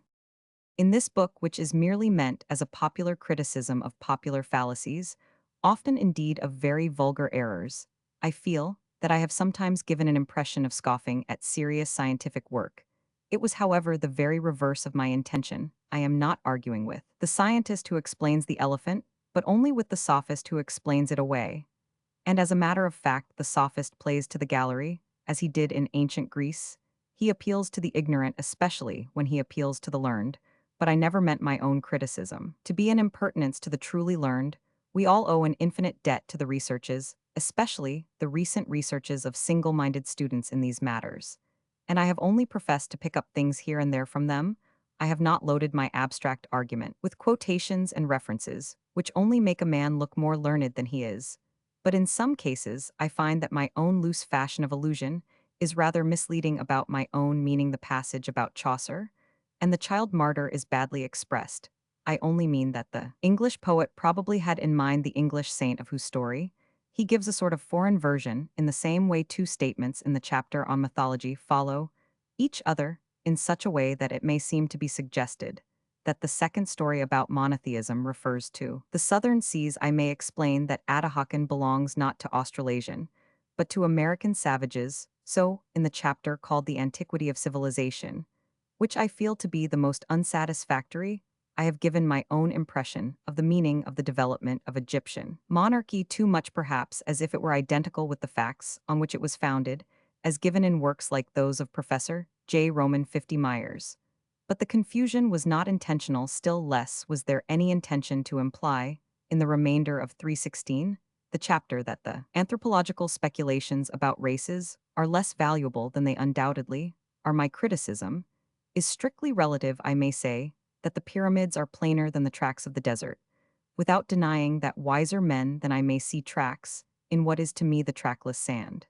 In this book, which is merely meant as a popular criticism of popular fallacies, often indeed of very vulgar errors, I feel that I have sometimes given an impression of scoffing at serious scientific work. It was, however, the very reverse of my intention. I am not arguing with the scientist who explains the elephant, but only with the sophist who explains it away. And as a matter of fact, the sophist plays to the gallery, as he did in ancient Greece. He appeals to the ignorant, especially when he appeals to the learned, but I never meant my own criticism to be an impertinence to the truly learned. We all owe an infinite debt to the researches, especially the recent researches of single-minded students in these matters. And I have only professed to pick up things here and there from them. I have not loaded my abstract argument with quotations and references, which only make a man look more learned than he is. But in some cases, I find that my own loose fashion of allusion is rather misleading about my own meaning. The passage about Chaucer and the child martyr is badly expressed. I only mean that the English poet probably had in mind the English saint of whose story he gives a sort of foreign version. In the same way, two statements in the chapter on mythology follow each other in such a way that it may seem to be suggested that the second story about monotheism refers to the southern seas. I may explain that Atahakan belongs not to Australasian, but to American savages. So, in the chapter called The Antiquity of Civilization, which I feel to be the most unsatisfactory, I have given my own impression of the meaning of the development of Egyptian monarchy, too much perhaps as if it were identical with the facts on which it was founded, as given in works like those of Professor J. Roman 50 Myers. But the confusion was not intentional. Still less was there any intention to imply, in the remainder of 316, the chapter, that the anthropological speculations about races are less valuable than they undoubtedly are. My criticism is strictly relative, I may say, that the pyramids are plainer than the tracks of the desert, without denying that wiser men than I may see tracks in what is to me the trackless sand.